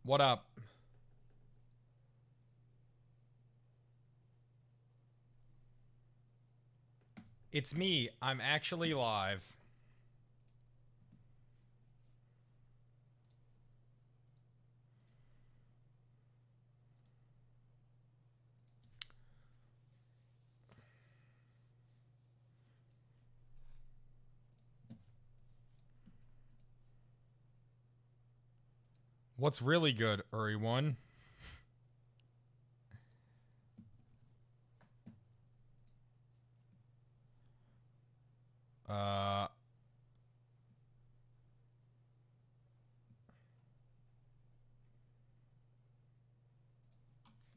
What up? It's me. I'm actually live. What's really good, Uri1? Uh...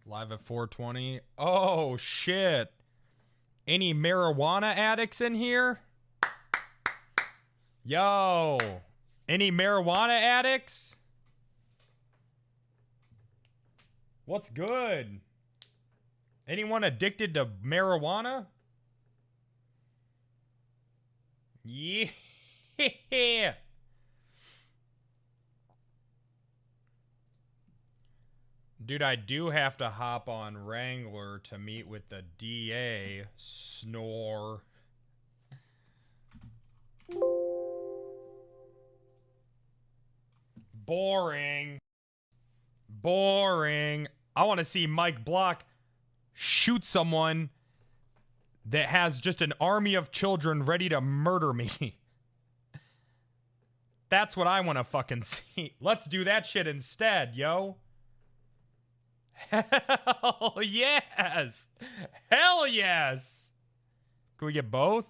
Live at 420. Oh, shit. Any marijuana addicts in here? Yo. Any marijuana addicts? What's good? Anyone addicted to marijuana? Yeah. Dude, I do have to hop on Wrangler to meet with the DA. Snore. Boring. Boring. I want to see Mike Block shoot someone that has just an army of children ready to murder me. That's what I want to fucking see. Let's do that shit instead, yo. Hell yes. Hell yes. Can we get both?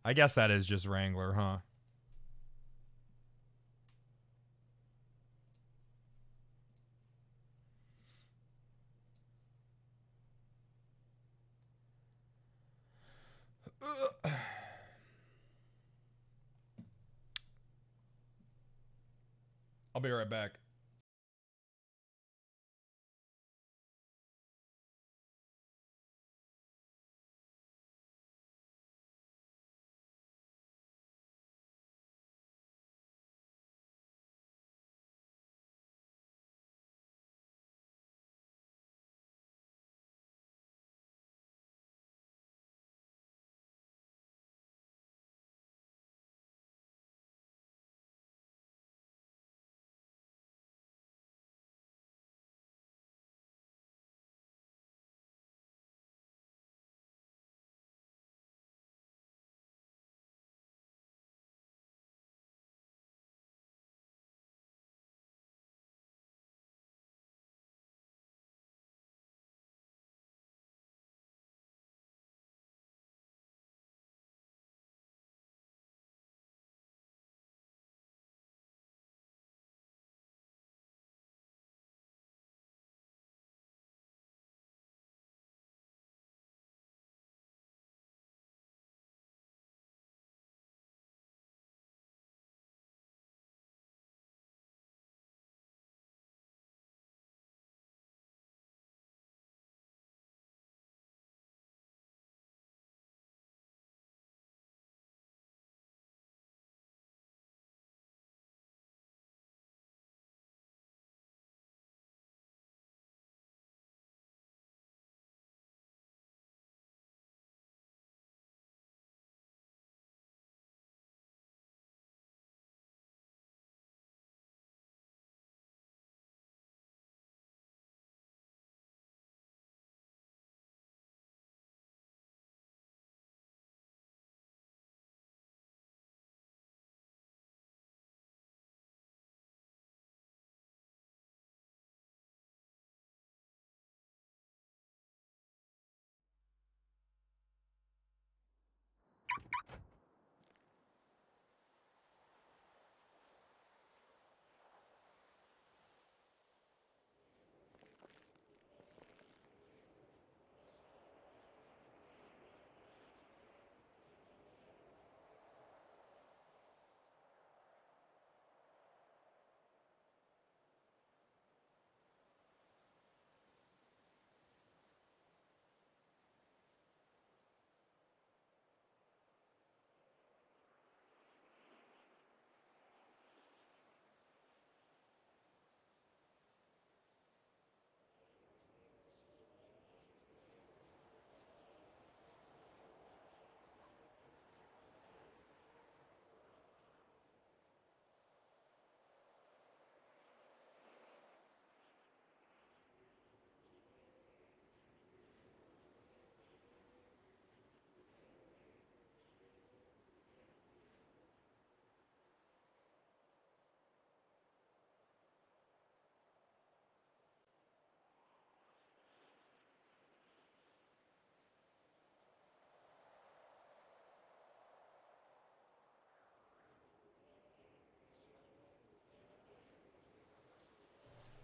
I guess that is just Wrangler, huh? I'll be right back.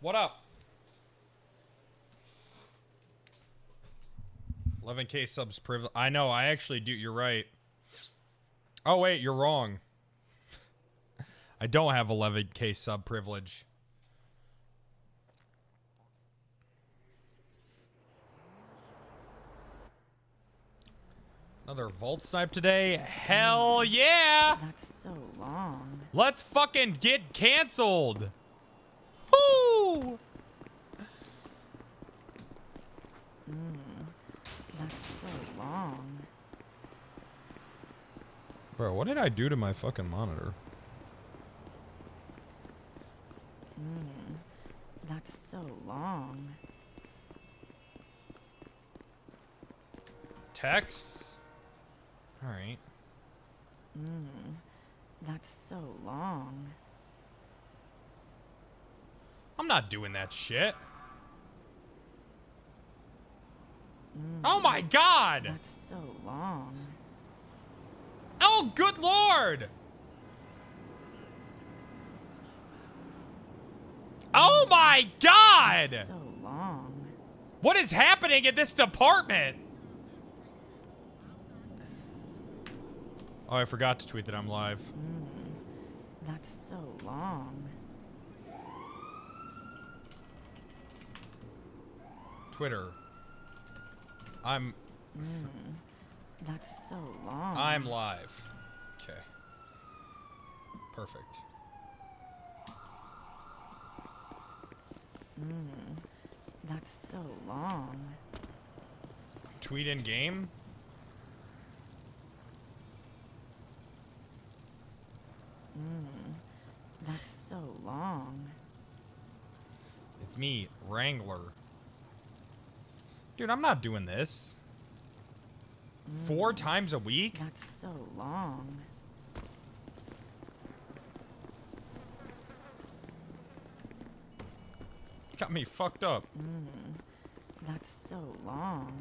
What up? 11K subs privilege. I know, I actually do. You're right. Oh, wait, you're wrong. I don't have 11K sub privilege. Another Vault Snipe today? Hell yeah! That's so long. Let's fucking get canceled! Woo! That's so long. Bro, what did I do to my fucking monitor? That's so long. Texts? Alright. That's so long. I'm not doing that shit. Oh my god! That's so long. Oh, good lord! Oh my god! That's so long. What is happening in this department? Oh, I forgot to tweet that I'm live. That's so long. Twitter. I'm That's so long. I'm live. Okay. Perfect. That's so long. Tweet in game? That's so long. It's me, Wrangler. Dude, I'm not doing this. 4 times a week? That's so long. Got me fucked up. That's so long.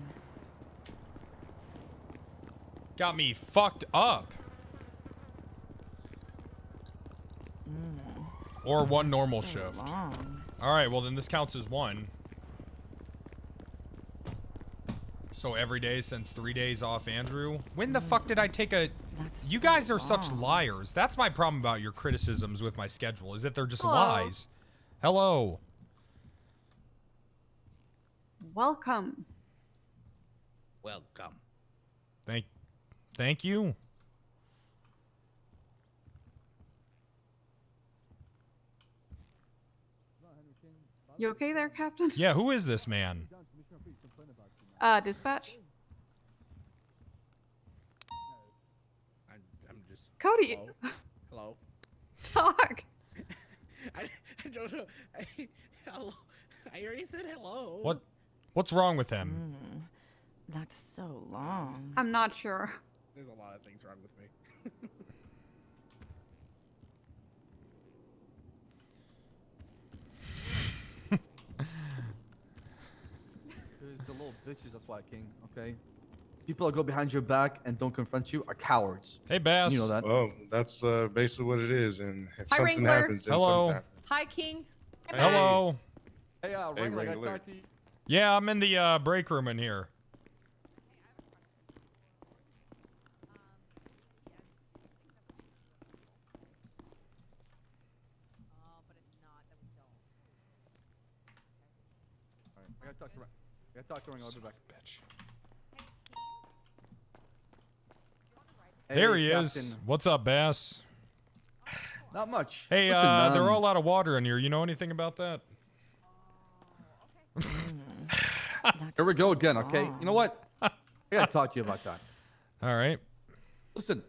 Got me fucked up. Or one normal so shift. Long. Alright, well then this counts as 1. So every day since 3 days off, Andrew. When the fuck did I take a... That's You so guys are such long. liars. That's my problem about your criticisms with my schedule, is that they're just Hello. lies. Hello. Welcome. Welcome. Thank you. You okay there, Captain? Yeah, who is this man? Dispatch. I'm just. Cody. Hello. Talk. I don't know. Hello. I already said hello. What's wrong with him? That's so long. I'm not sure. There's a lot of things wrong with me. Because the little bitches, that's why, King, okay? People that go behind your back and don't confront you are cowards. Hey, Bass. You know that. Well, that's basically what it is, and if Hi, something Wrangler. happens, then Hello. something happens. Hi, King. Hey. Hello. Hey, Hey, Wrangler, I gotta Wrangler. talk to you. Yeah, I'm in the break room in here. Alright, I gotta talk to Wrangler. I gotta talk to Wrangler. I'll be back. Bitch. Hey, There he Captain. is. What's up, Bass? Not much. Hey, Listen, they're all out of water in here. You know anything about that? That's Here we go so again, okay? You know long. what? I gotta talk to you about that. All right. Listen,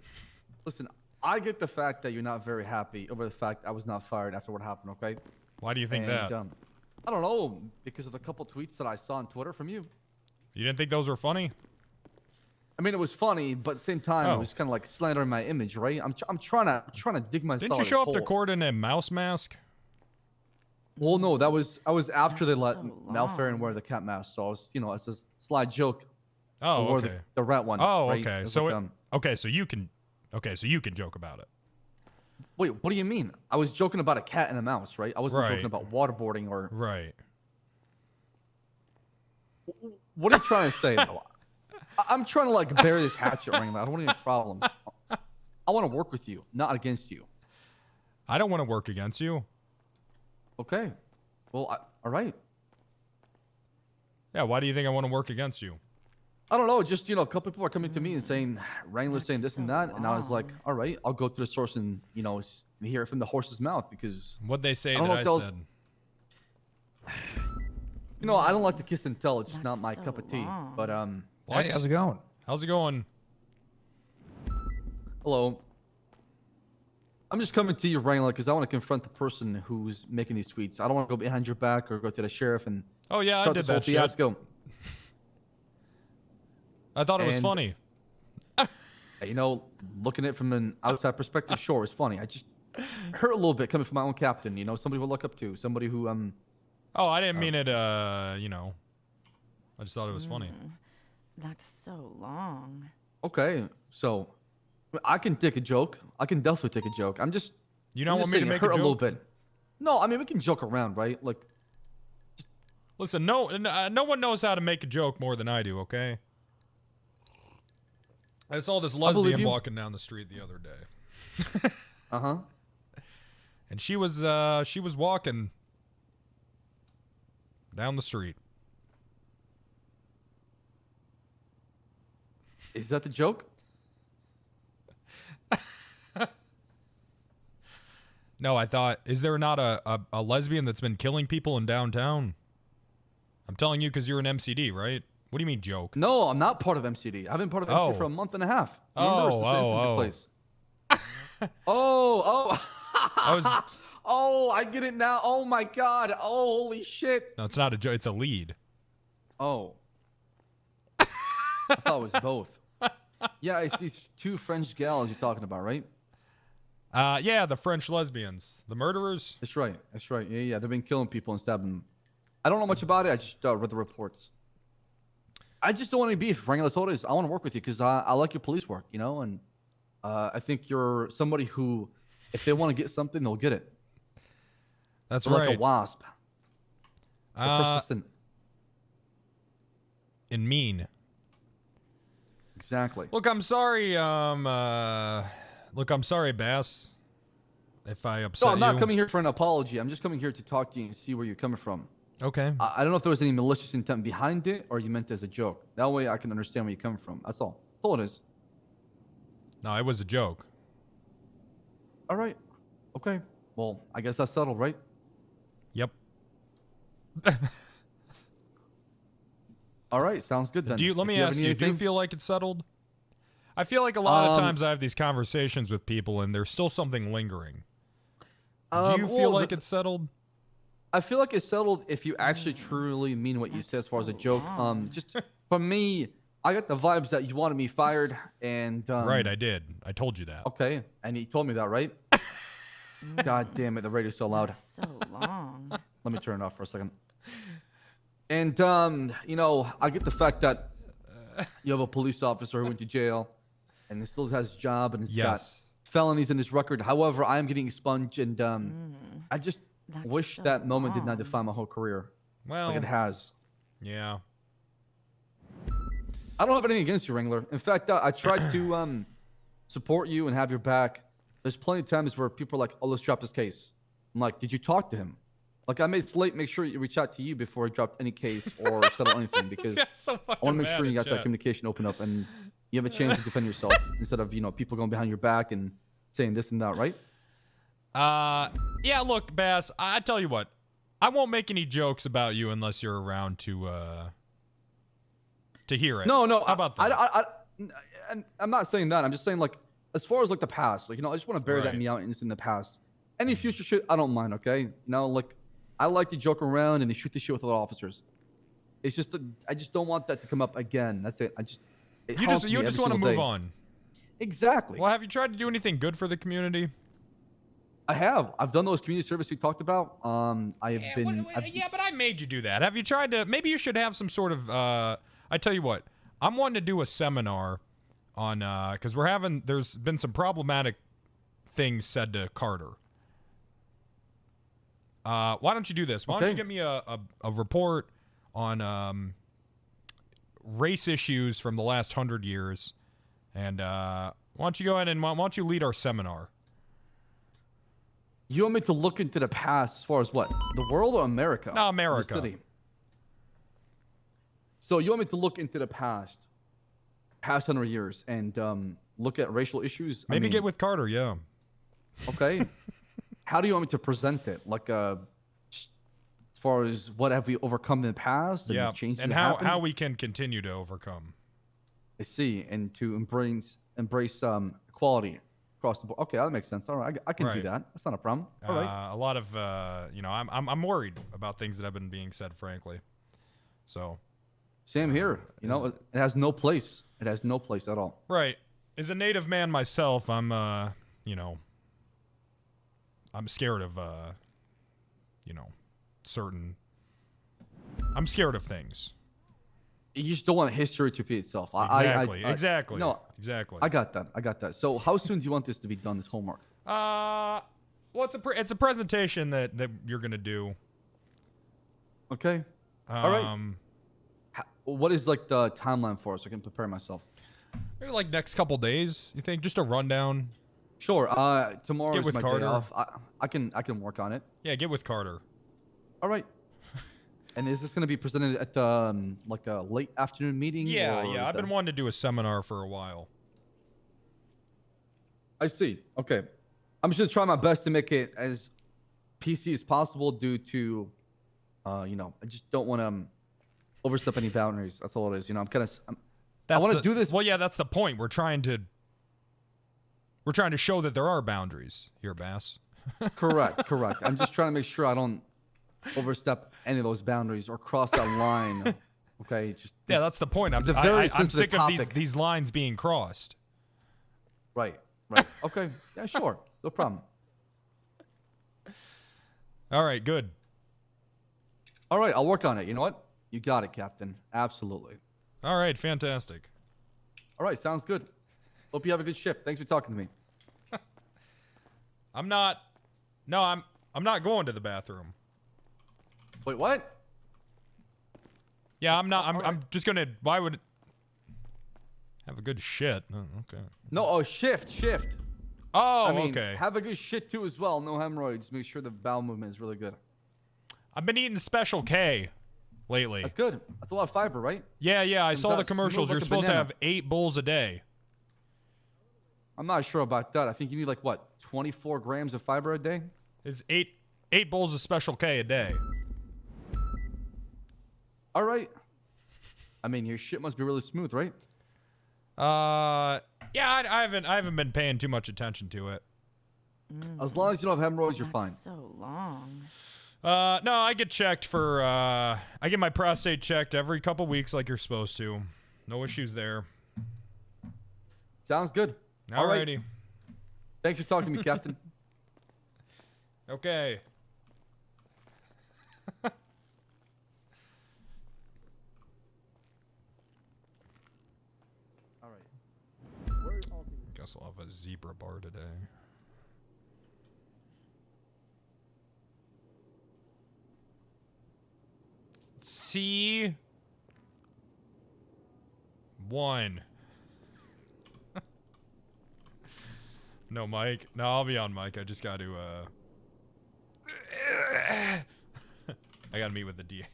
I get the fact that you're not very happy over the fact I was not fired after what happened, okay? Why do you think And, that? I don't know, because of the couple tweets that I saw on Twitter from you. You didn't think those were funny? I mean, it was funny, but at the same time, Oh. it was kind of like slandering my image, right? I'm trying to dig myself. Didn't you out of show up this to hole. court in a mouse mask? Well, no, I was after they That's let so Malfair long. wear the cat mask, so I was, it's a sly joke. Oh, Or okay. the rat one. Oh, right? okay. It's So like, so you can joke about it. Wait, what do you mean? I was joking about a cat and a mouse, right? I wasn't Right. joking about waterboarding or. Right. What are you trying to say, though? I'm trying to like bury this hatchet, Wrangler. I don't want any problems. I want to work with you, not against you. I don't want to work against you. Okay. Well, all right. Yeah, why do you think I want to work against you? I don't know. Just, a couple people are coming to me and saying, Wrangler's saying That's this and so that. And I was like, long. all right, I'll go to the source and, hear it from the horse's mouth because, What'd they say I don't that know I if that was- said? I don't like to kiss and tell. It's just not That's my so cup of tea. long. But, What? Hey, how's it going? How's it going? hello. I'm just coming to you, Wrangler, because I want to confront the person who's making these tweets. I don't want to go behind your back or go to the sheriff and Oh yeah, I start did this whole that shit. fiasco. I thought it was And- funny. Looking at it from an outside perspective, sure, it's funny. I just hurt a little bit coming from my own captain. Somebody who I look up to, somebody who Oh, I didn't mean it. I just thought it was funny. That's so long. Okay, so I can take a joke. I can definitely take a joke. I'm just. You don't I'm want just me to saying it make a hurt a little joke? bit. No, I mean we can joke around, right? Like, Listen, no one knows how to make a joke more than I do. Okay. I saw this believe lesbian you. walking down the street the other day, and she was walking down the street. Is that the joke? No, I thought, is there not a lesbian that's been killing people in downtown? I'm telling you because you're an MCD, right? What do you mean joke? No, I'm not part of MCD. I've been part of MCD Oh. for a month and a half. Oh, since the incident took oh. place. oh. I was- Oh, I get it now. Oh my God. Oh, holy shit. No, it's not a joke. It's a lead. Oh. I thought it was both. Yeah, it's these two French gals you're talking about, right? Yeah, the French lesbians, the murderers. That's right. That's right. Yeah. They've been killing people and stabbing them. I don't know much about it. I just read the reports. I just don't want any beef. Wrangler Sodas, I want to work with you because I like your police work, and I think you're somebody who, if they want to get something, they'll get it. That's They're right. like a wasp. They're persistent. And mean. Exactly. Look, I'm sorry. I'm sorry, Bass. If I upset No, I'm not you. coming here for an apology. I'm just coming here to talk to you and see where you're coming from. Okay. I don't know if there was any malicious intent behind it or you meant it as a joke. That way I can understand where you're coming from. That's all. That's all it is. No, it was a joke. All right. Okay. Well, I guess that's settled, right? Yep. All right. Sounds good then. Let If me ever ask need you, do you anything- feel like it's settled? I feel like a lot of Um, times I have these conversations with people and there's still something lingering. Do you feel well, like it's settled? I feel like it's settled if you actually truly mean what you That's say as far as a so joke. long. Just for me, I got the vibes that you wanted me fired, and Right, I did. I told you that. okay, and he told me that, right? God damn it, the radio's so loud. That's so long. Let me turn it off for a second. And I get the fact that you have a police officer who went to jail, and he still has his job, and he's got Yes. felonies in his record. However, I am getting expunged, and I just That's wish so that moment did not long. define my whole career Well, like it has. yeah. I don't have anything against you, Wrangler. In fact, I tried to support you and have your back. There's plenty of times where people are like, "Oh, let's drop this case." I'm like, "Did you talk to him?" Like, I made Slate make sure you reach out to you before I dropped any case or settle anything because Yeah, so I want to make sure you got that chat. communication open up and you have a chance to defend yourself instead of people going behind your back and saying this and that, right? Yeah, look, Bass, I tell you what. I won't make any jokes about you unless you're around to hear it. No, How about that? I'm not saying that. I'm just saying, like, as far as like the past, like, I just want to bury that Right. me out in the past. Any future shit, I don't mind. Okay, like, I like to joke around and they shoot the shit with other officers. It's just that I just don't want that to come up again. That's it. It You haunts just me every want to single move day. on. Exactly. Well, have you tried to do anything good for the community? I have. I've done those community service we talked about. I have Yeah, been. yeah, but I made you do that. Have you tried to? Maybe you should have some sort of. I tell you what, I'm wanting to do a seminar on because there's been some problematic things said to Carter. Why don't you do this? Why don't you get me a report on race issues from the last 100 years, and why don't you go ahead and why don't you lead our seminar? You want me to look into the past as far as what? The world or America? No, The America. city. So you want me to look into the past 100 years, and look at racial issues? Maybe get with Carter, yeah. Okay. How do you want me to present it? Like, as far as what have we overcome in the past? And Yeah, the changes and that how happened? we can continue to overcome. I see, and to embrace equality across the board. Okay, that makes sense. All right, I can do Right. that. That's not a problem. All right. A lot of I'm worried about things that have been being said, frankly. So Same here. You know, it has no place. It has no place at all. right, as a native man myself, I'm I'm scared of certain. I'm scared of things. You just don't want history to repeat itself. Exactly. No, Exactly. I got that. So how soon do you want this to be done? This homework? Well, it's a presentation that you're gonna do. Okay. All right. What is like the timeline for it so I can prepare myself? Maybe like next couple days. You think just a rundown? Sure. Tomorrow Get is with my Carter. day off. I can work on it. Yeah, get with Carter. All right. And is this going to be presented at like a late afternoon meeting? Yeah, or yeah. I've been wanting to do a seminar for a while. I see. Okay. I'm just going to try my best to make it as PC as possible due to, I just don't want to overstep any boundaries. That's all it is. I want to do this. Well, yeah, that's the point. We're trying to show that there are boundaries here, Bass. Correct. I'm just trying to make sure I don't overstep any of those boundaries or cross that line. Okay. Yeah, that's the point. I'm sensitive sick of topic. these lines being crossed. Right. Okay. Yeah, sure. No problem. All right, good. All right. I'll work on it. You know what? You got it, Captain. Absolutely. All right, fantastic. All right. Sounds good. Hope you have a good shift. Thanks for talking to me. I'm not going to the bathroom. Wait, what? Yeah, I'm not. I'm All right. just gonna. Why would? Have a good shit. Oh, okay. No, shift. Oh, I mean, okay. have a good shit too as well. No hemorrhoids. Make sure the bowel movement is really good. I've been eating Special K lately. That's good. That's a lot of fiber, right? Yeah. I Comes saw out the commercials. smooth You're like a supposed to banana. have 8 bowls a day. I'm not sure about that. I think you need like what, 24 grams of fiber a day? It's 8 bowls of Special K a day. All right. I mean, your shit must be really smooth, right? Yeah, I haven't been paying too much attention to it. As long as you don't have hemorrhoids, you're fine. That's so long. No, I get checked for I get my prostate checked every couple weeks like you're supposed to. No issues there. Sounds good. All right. Alrighty. Thanks for talking to me, Captain. Okay. All right. Guess I'll have a zebra bar today. C1. No, Mike. No, I'll be on Mike. I just got to I got to meet with the DA.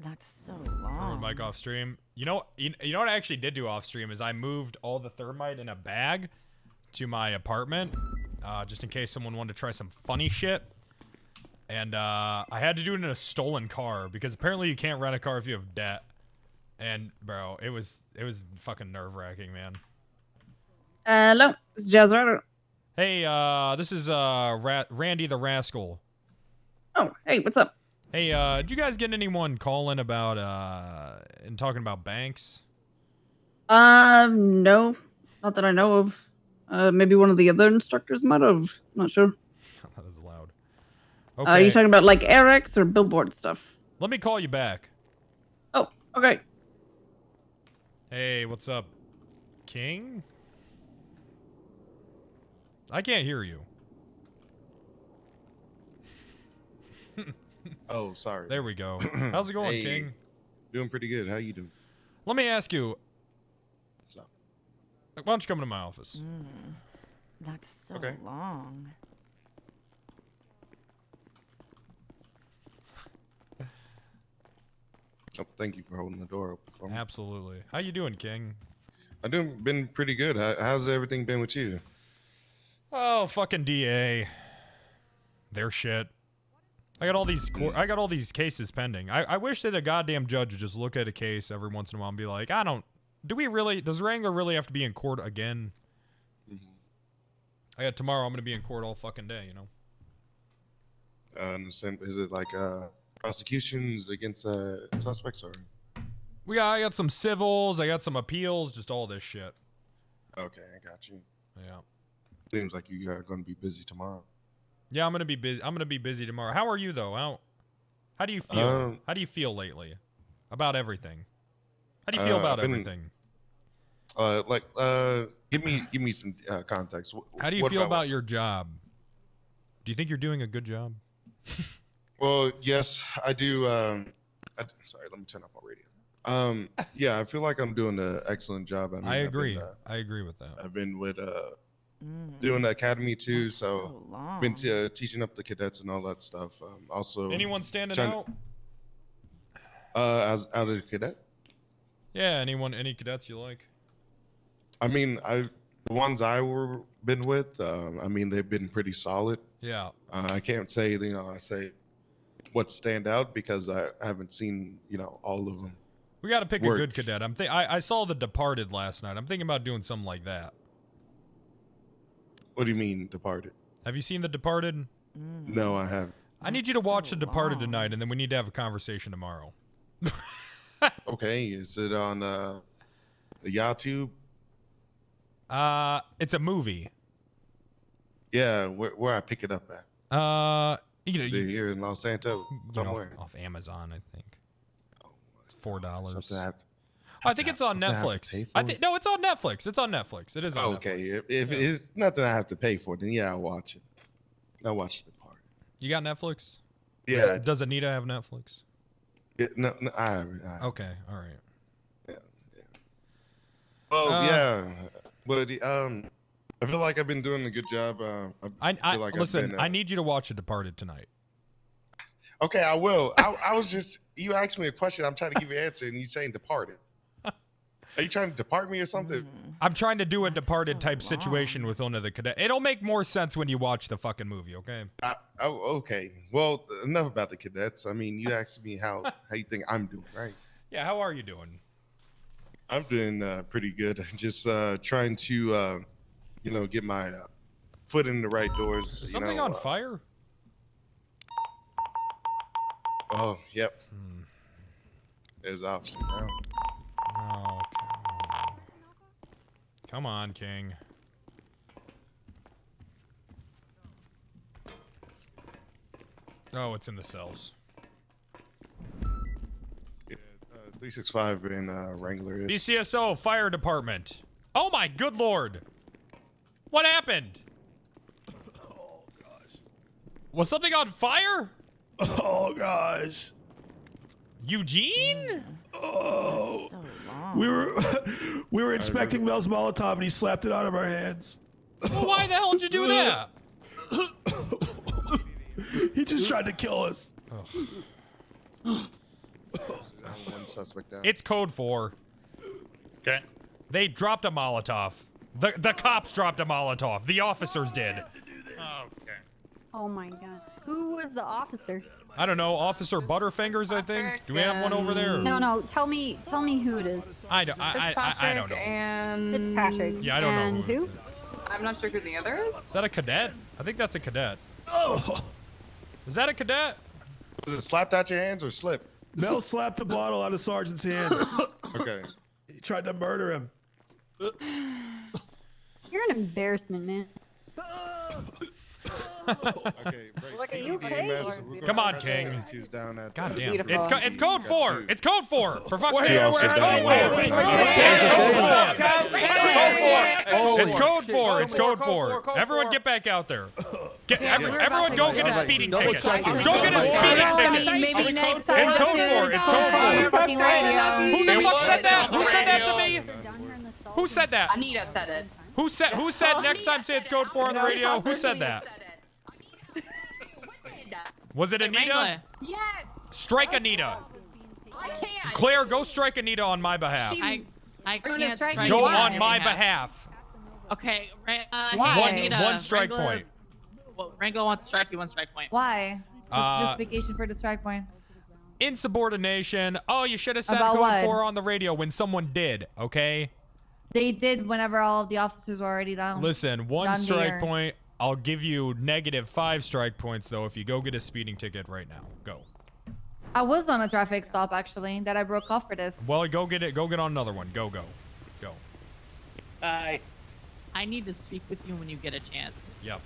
That's so Or long. Mike off stream. You know what I actually did do off stream is I moved all the thermite in a bag to my apartment just in case someone wanted to try some funny shit. And I had to do it in a stolen car because apparently you can't rent a car if you have debt. And bro, it was fucking nerve-wracking, man. Hello, it's Jazz Rider. Hey, this is Randy the Rascal. Oh, hey, what's up? Hey, did you guys get anyone calling about and talking about banks? No, not that I know of. Maybe one of the other instructors might have. Not sure. That is loud. Are Okay. you talking about like Eric's or billboard stuff? Let me call you back. Oh, okay. Hey, what's up, King? I can't hear you. Oh, sorry. There we go. How's it going, Hey. King? Doing pretty good. How you doing? Let me ask you, What's up? why don't you come to my office? That's so Okay. long. Oh, thank you for holding the door open for me. Absolutely. How you doing, King? Been pretty good. How's everything been with you? Oh, fucking DA. Their shit. I got all these cases pending. I wish that a goddamn judge would just look at a case every once in a while and be like, does Wrangler really have to be in court again? Tomorrow I'm gonna be in court all fucking day, you know? Is it like prosecutions against suspects or? I got some civils, I got some appeals, just all this shit. Okay, I got you. Yeah. Seems like you are going to be busy tomorrow. Yeah, I'm gonna be busy. I'm gonna be busy tomorrow. How are you though? How do you feel? How do you feel lately about everything? How do you feel about everything? Give me some context. How do you feel about your job? Do you think you're doing a good job? Well, yes, I do. Sorry, let me turn off my radio. Yeah, I feel like I'm doing an excellent job. I agree. I agree with that. I've been with doing the academy too, That's so long. been teaching up the cadets and all that stuff. Also, Anyone standing trying- out? as out of the cadet. Yeah, any cadets you like? I mean, the ones I were been with. I mean, they've been pretty solid. Yeah. I can't say I say what stand out because I haven't seen all of them. We got to pick Work. a good cadet. I saw The Departed last night. I'm thinking about doing something like that. What do you mean, Departed? Have you seen The Departed? No, I haven't. I need you to watch so The Departed long. tonight, and then we need to have a conversation tomorrow. Okay, is it on the YouTube? It's a movie. Yeah, where I pick it up at? Is it here in Los Santos somewhere? Off Amazon, I think. It's $4. Something I have to- I think it's on something I have to Netflix. pay I for? think no, it's on Netflix. It's on Netflix. It is on Okay, Netflix. if Yeah. it's nothing I have to pay for, then yeah, I'll watch it. I'll watch The Departed. You got Netflix? Yeah, Does Anita have Netflix? no, I haven't. Okay, all right. Oh yeah, but I feel like I've been doing a good job. I feel like I've listen. been, I need you to watch The Departed tonight. Okay, I will. I was just you asked me a question. I'm trying to give you an answer, and you saying Departed. Are you trying to depart me or something? I'm trying to do a That's Departed so type situation long. with one of the cadet. It'll make more sense when you watch the fucking movie. Okay. Okay. Well, enough about the cadets. I mean, you asked me how you think I'm doing, right? Yeah. How are you doing? I'm doing pretty good. Just trying to, get my foot in the right doors. Is something on fire? Oh, yep. There's officer now. Oh, okay. Come on, King. Oh, it's in the cells. Yeah, 365 in Wrangler is. BCSO Fire Department. Oh my good lord. What happened? Oh gosh. Was something on fire? Oh gosh. Eugene? Oh. So long. We were inspecting Mel's Molotov and he slapped it out of our hands. Well, why the hell did you do that? He just tried to kill us. One suspect down. It's code 4. Okay. They dropped a Molotov. The cops dropped a Molotov. The officers did. Okay. Oh my god. Who was the officer? I don't know, Officer Butterfingers, I think. Do we have one over there? No, tell me who it is. I don't know. And Fitzpatrick. Yeah, I don't know And who? I'm not sure who the other is. Is that a cadet? I think that's a cadet. Oh. Is that a cadet? Was it slapped out your hands or slipped? Mel slapped the bottle out of Sergeant's hands. Okay. He tried to murder him. You're an embarrassment, man. Okay. Look at you, okay? Come on, King. God God damn. It's code 4. It's code 4. For fuck's sake. It's code 4. It's code 4. Everyone get back out there. Everyone go get a speeding ticket. Go get a speeding ticket. Maybe next time. It's code 4. It's code 4. Who the fuck said that? Who said that to me? Who said that? Anita said it. Who said next time say it's code 4 on the radio? Who said that? Was it Anita? Yes. Strike Anita. I can't. Claire, go strike Anita on my behalf. I can't strike Go you on my behalf. Okay. One strike point. Well, Wrangler wants to strike you 1 strike point. Why? It's justification for the strike point. Insubordination. Oh, you should have said About code what? 4 on the radio when someone did, okay? They did whenever all of the officers were already down. Listen, 1 Down strike there. point. I'll give you -5 strike points, though, if you go get a speeding ticket right now. Go. I was on a traffic stop, actually, that I broke off for this. Well, go get it. Go get on another one. Go. Hi. I need to speak with you when you get a chance. Yep.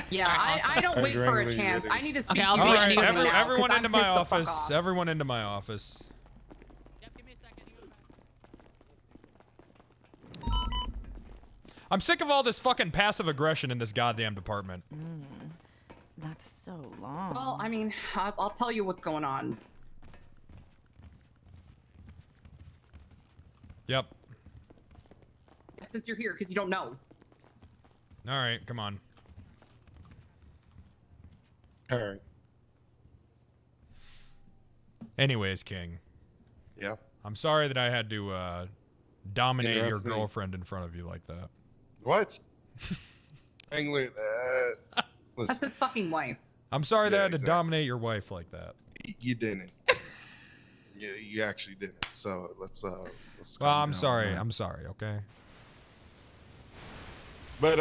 Yeah, I don't wait for a chance. I need to speak Okay, to I'll you be- right I need to- now, Everyone 'cause into I'm my pissed the fuck office. off. Everyone into my office. Yep, give me a second. I'm sick of all this fucking passive aggression in this goddamn department. That's so long. Well, I mean, I'll tell you what's going on. Yep. Since you're here, because you don't know. All right, come on. All right. Anyways, King. Yeah. I'm sorry that I had to dominate your Interrupt me. girlfriend in front of you like that. What? Wrangler, That's listen, his fucking wife. I'm sorry that I Yeah, had to exactly. dominate your wife like that. you didn't. You actually didn't. So let's Well, calm I'm down, sorry. man. I'm sorry, okay? But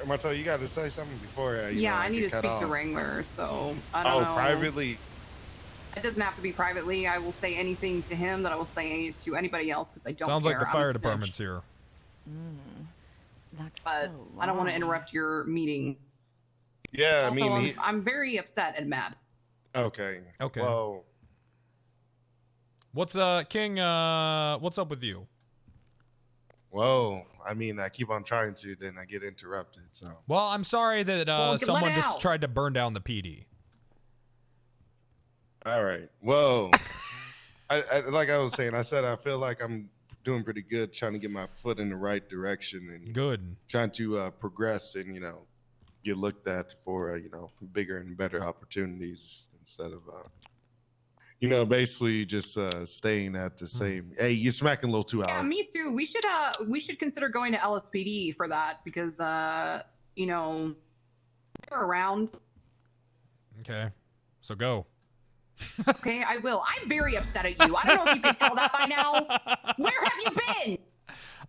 Martel, you got to say something before. I need to get cut speak to off. Wrangler, so I don't know. Privately. It doesn't have to be privately. I will say anything to him that I will say to anybody else because I don't Sounds care. like the I'm a fire snitch. department's here. That's But so long. I don't want to interrupt your meeting. Yeah, Also, I mean, I'm very upset and mad. okay. Okay. Well, What's King? What's up with you? I mean, I keep on trying to, then I get interrupted. So Well, I'm sorry that Well, let someone it just out. tried to burn down the PD. all right. Well, I like I was saying, I said I feel like I'm doing pretty good, trying to get my foot in the right direction and Good. trying to progress and get looked at for bigger and better opportunities instead of basically just staying at the same. Hey, you're smacking a little too Yeah, out. me too. We should consider going to LSPD for that because they're around. Okay. So go. Okay, I will. I'm very upset at you. I don't know if you can tell that by now. Where have you been?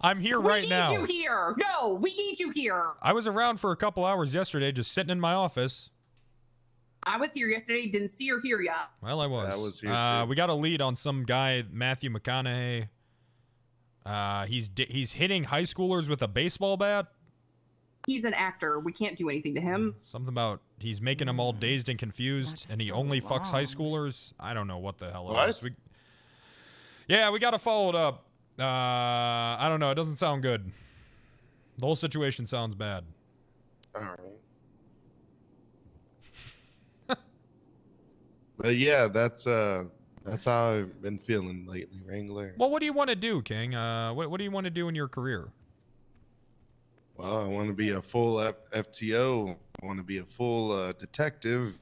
I'm here right now. We need you here. No, we need you here. I was around for a couple hours yesterday, just sitting in my office. I was here yesterday. Didn't see or hear ya. Well, I was. I was here too. We got a lead on some guy, Matthew McConaughey. He's hitting high schoolers with a baseball bat. He's an actor. We can't do anything to him. Something about he's making them all dazed and confused, That's and he so only fucks high long. schoolers. I don't know what the hell it What? is. We got to follow it up. I don't know. It doesn't sound good. The whole situation sounds bad. All right. But yeah, that's how I've been feeling lately, Wrangler. Well, what do you want to do, King? What do you want to do in your career? Well, I want to be a full FTO. I want to be a full detective,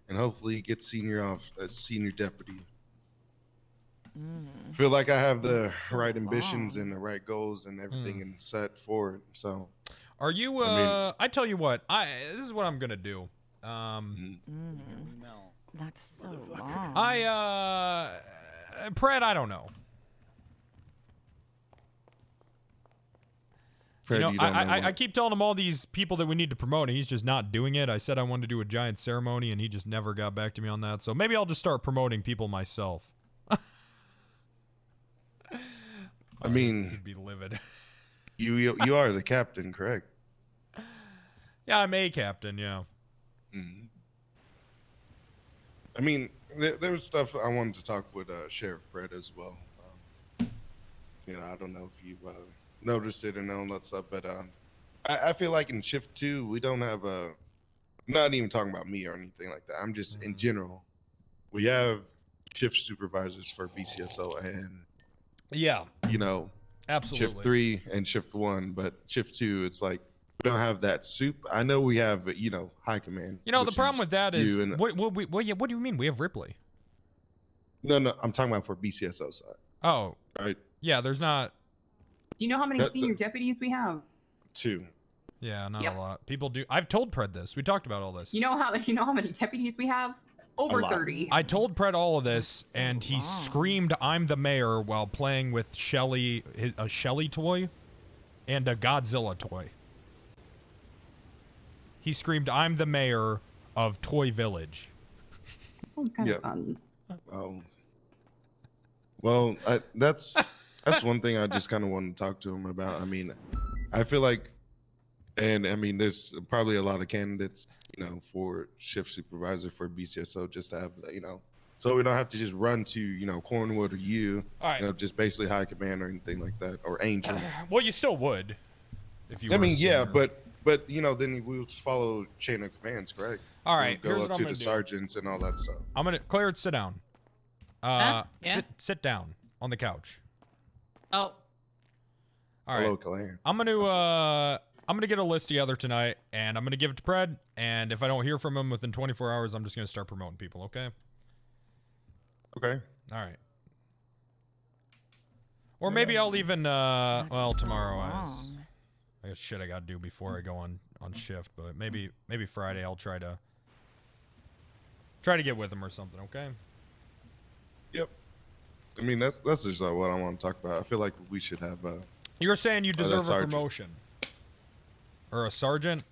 and hopefully get senior deputy. I feel like I have the That's so right ambitions long. and the right goals and everything and set for it. So Are you? I tell you what. This is what I'm gonna do. That's so long. Pred, I don't know. Fred, You know, you don't know I what? keep telling him all these people that we need to promote, and he's just not doing it. I said I wanted to do a giant ceremony, and he just never got back to me on that. So maybe I'll just start promoting people myself. I mean, he'd be livid. you are the captain, correct? Yeah, I'm a captain. Yeah. Mm-hmm. I mean, there was stuff I wanted to talk with Sheriff Brett as well. You know, I don't know if you've noticed it and all that stuff, but I feel like in shift 2 we don't have a. I'm not even talking about me or anything like that. I'm just in general. We have shift supervisors for BCSO and yeah, you know, absolutely. Shift 3 and shift 1, but shift 2 it's like we don't have that soup. I know we have high command. You know the problem with that is what do you mean we have Ripley? No, I'm talking about for BCSO side. Oh, right. Yeah, there's not. Do you know how many senior deputies we have? 2. Yeah, not a lot. People do. I've told Pred this. We talked about all this. You know how many deputies we have? Over 30. I told Pred all of this, and he screamed, "I'm the mayor," while playing with Shelly, a Shelly toy, and a Godzilla toy. He screamed, "I'm the mayor of Toy Village." That sounds kind of fun. Well, that's one thing I just kind of wanted to talk to him about. I mean, I feel like, and I mean, there's probably a lot of candidates, for shift supervisor for BCSO just to have, so we don't have to just run to, Cornwood or you, all right. Just basically high command or anything like that, or Angel. Well, you still would, if you. I mean, yeah, but then we'll just follow chain of commands, correct? All right, we'll go up to the sergeants and all that stuff. I'm gonna Claire, sit down. Yeah? Sit down on the couch. Oh. All right. Hello, Claire. I'm gonna get a list together tonight, and I'm gonna give it to Pred. And if I don't hear from him within 24 hours, I'm just gonna start promoting people. Okay. Okay. All right. Or maybe I'll even tomorrow I got shit I gotta do before I go on shift, but maybe Friday I'll try to get with him or something. Okay. Yep. I mean, that's just what I want to talk about. I feel like we should have You're saying you deserve a promotion or a sergeant?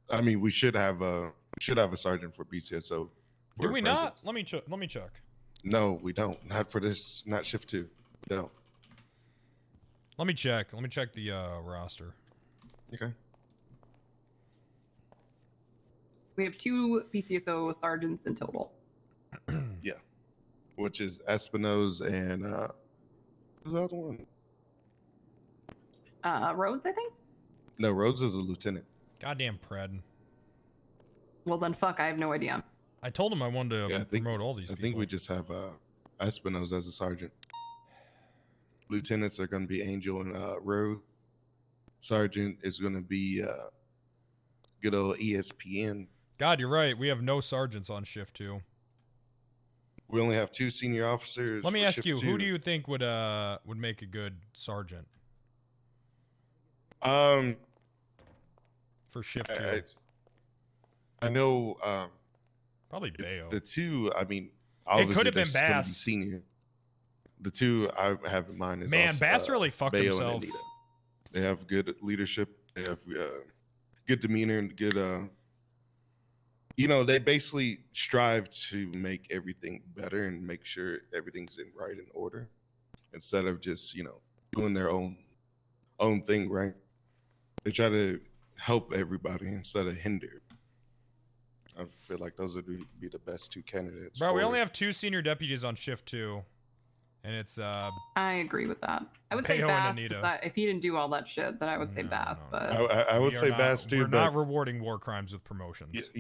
I mean, we should have a sergeant for BCSO. Do we not? Let me check. No, we don't. Not for this. Not shift 2. No. Let me check. Let me check the roster. Okay. We have 2 BCSO sergeants in total. Yeah. Which is Espinosa and who's the other one? Rhodes, I think. No, Rhodes is a lieutenant. Goddamn Pred. Well then, fuck. I have no idea. I told him I wanted to promote all these people. I think we just have Espinosa as a sergeant. Lieutenants are going to be Angel and Rhodes. Sergeant is going to be good old ESPN. God, you're right. We have no sergeants on shift 2. We only have 2 senior officers. Let me ask you, who do you think would make a good sergeant? For shift 2. I know. Probably Bayo. The 2, I mean, obviously it could have been Bass. Be senior. The 2 I have in mind is also, Bass really fucked Bayo himself. And Anita. They have good leadership. They have good demeanor and good. They basically strive to make everything better and make sure everything's in right and order, instead of just doing their own thing. Right? They try to help everybody instead of hinder. I feel like those would be the best 2 candidates. Bro, we only have 2 senior deputies on shift 2, and it's I agree with that. I would say Bass. If he didn't do all that shit, then I would say Bass. But I would say Bass too. We're not rewarding war crimes with promotions.